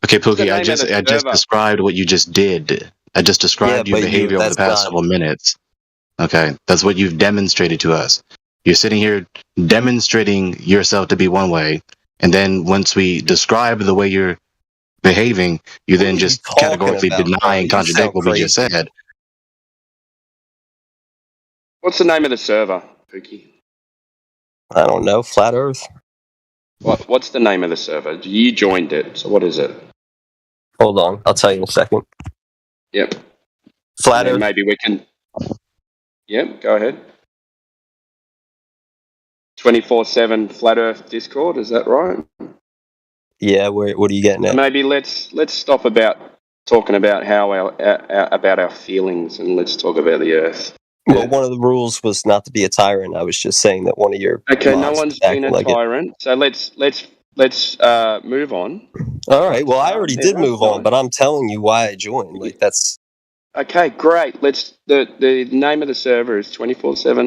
Okay, Pookie, I just described what you just did. I just described your behavior over the past several minutes. Okay, that's what you've demonstrated to us. You're sitting here demonstrating yourself to be one way, and then once we describe the way you're behaving, you then just categorically deny and contradict what we just said. What's the name of the server, Pookie? I don't know. Flat Earth. What's the name of the server? You joined it, so what is it? Hold on, I'll tell you in a second. Yep. Flat Earth. Maybe we can. Yep. Go ahead. 24/7 Flat Earth Discord. Is that right? Yeah. What are you getting at? Maybe let's stop talking about how about our feelings, and let's talk about the Earth. Well, one of the rules was not to be a tyrant. I was just saying that one of your no one's been a tyrant, so let's move on. All right. Well, I already did move on, but I'm telling you why I joined. Like that's okay. Great. The name of the server is 24/7